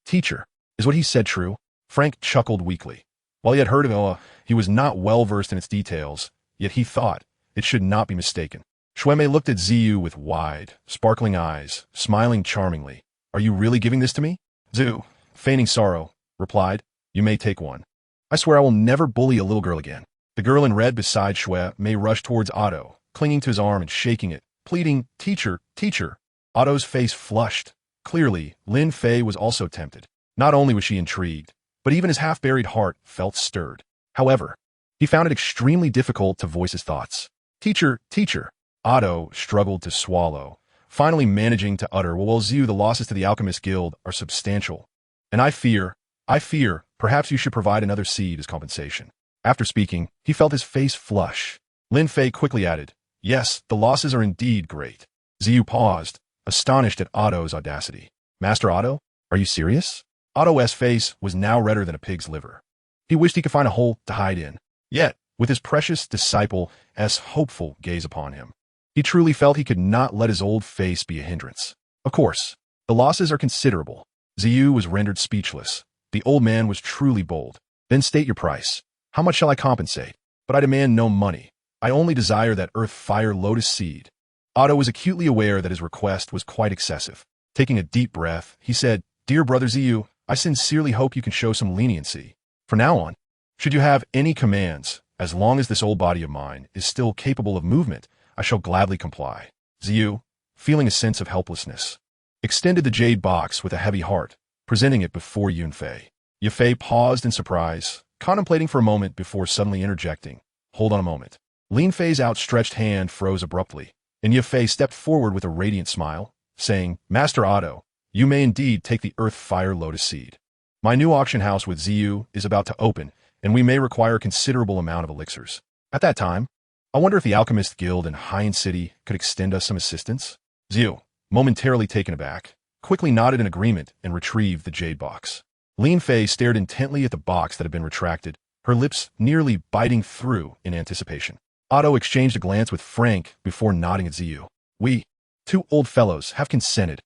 is what he said true? Frank chuckled weakly. While he had heard of Oa, he was not well versed in its details, yet he thought it should not be mistaken. Xiao Yan looked at Xiao with wide, sparkling eyes, smiling charmingly. Are you really giving this to me? Xiao, feigning sorrow, replied, You may take one. I swear I will never bully a little girl again. The girl in red beside Xiao Yan rushed towards Otto, clinging to his arm and shaking it, pleading, "Teacher, teacher." Otto's face flushed. Clearly, Lin Fei was also tempted. Not only was she intrigued, but even his half-buried heart felt stirred. However, he found it extremely difficult to voice his thoughts. "Teacher, teacher." Otto struggled to swallow, finally managing to utter, "Well, Zhu, the losses to the Alchemist Guild are substantial. And I fear, perhaps you should provide another seed as compensation." After speaking, he felt his face flush. Lin Fei quickly added, "Yes, the losses are indeed great." Zhu paused, astonished at Otto's audacity. "Master Otto, are you serious?" Otto's face was now redder than a pig's liver. He wished he could find a hole to hide in. Yet, with his precious disciple's hopeful gaze upon him, he truly felt he could not let his old face be a hindrance. "Of course, the losses are considerable." Zhu was rendered speechless. The old man was truly bold. "Then state your price. How much shall I compensate? But I demand no money. I only desire that earth fire lotus seed." Otto was acutely aware that his request was quite excessive. Taking a deep breath, he said, "Dear brother Zhu, I sincerely hope you can show some leniency. From now on, should you have any commands, as long as this old body of mine is still capable of movement, I shall gladly comply." Zhu, feeling a sense of helplessness, extended the jade box with a heavy heart, presenting it before Yunfei. Yunfei paused in surprise, contemplating for a moment before suddenly interjecting, "Hold on a moment." Lin Fei's outstretched hand froze abruptly, and Yunfei stepped forward with a radiant smile, saying, "Master Otto, you may indeed take the earth fire lotus seed. My new auction house with Zhu is about to open, and we may require a considerable amount of elixirs. At that time, I wonder if the Alchemist Guild in Haiyan City could extend us some assistance." Zhu, momentarily taken aback, quickly nodded in agreement and retrieved the jade box. Lin Fei stared intently at the box that had been retracted, her lips nearly biting through in anticipation. Otto exchanged a glance with Frank before nodding at Zhu. "We, two old fellows, have consented.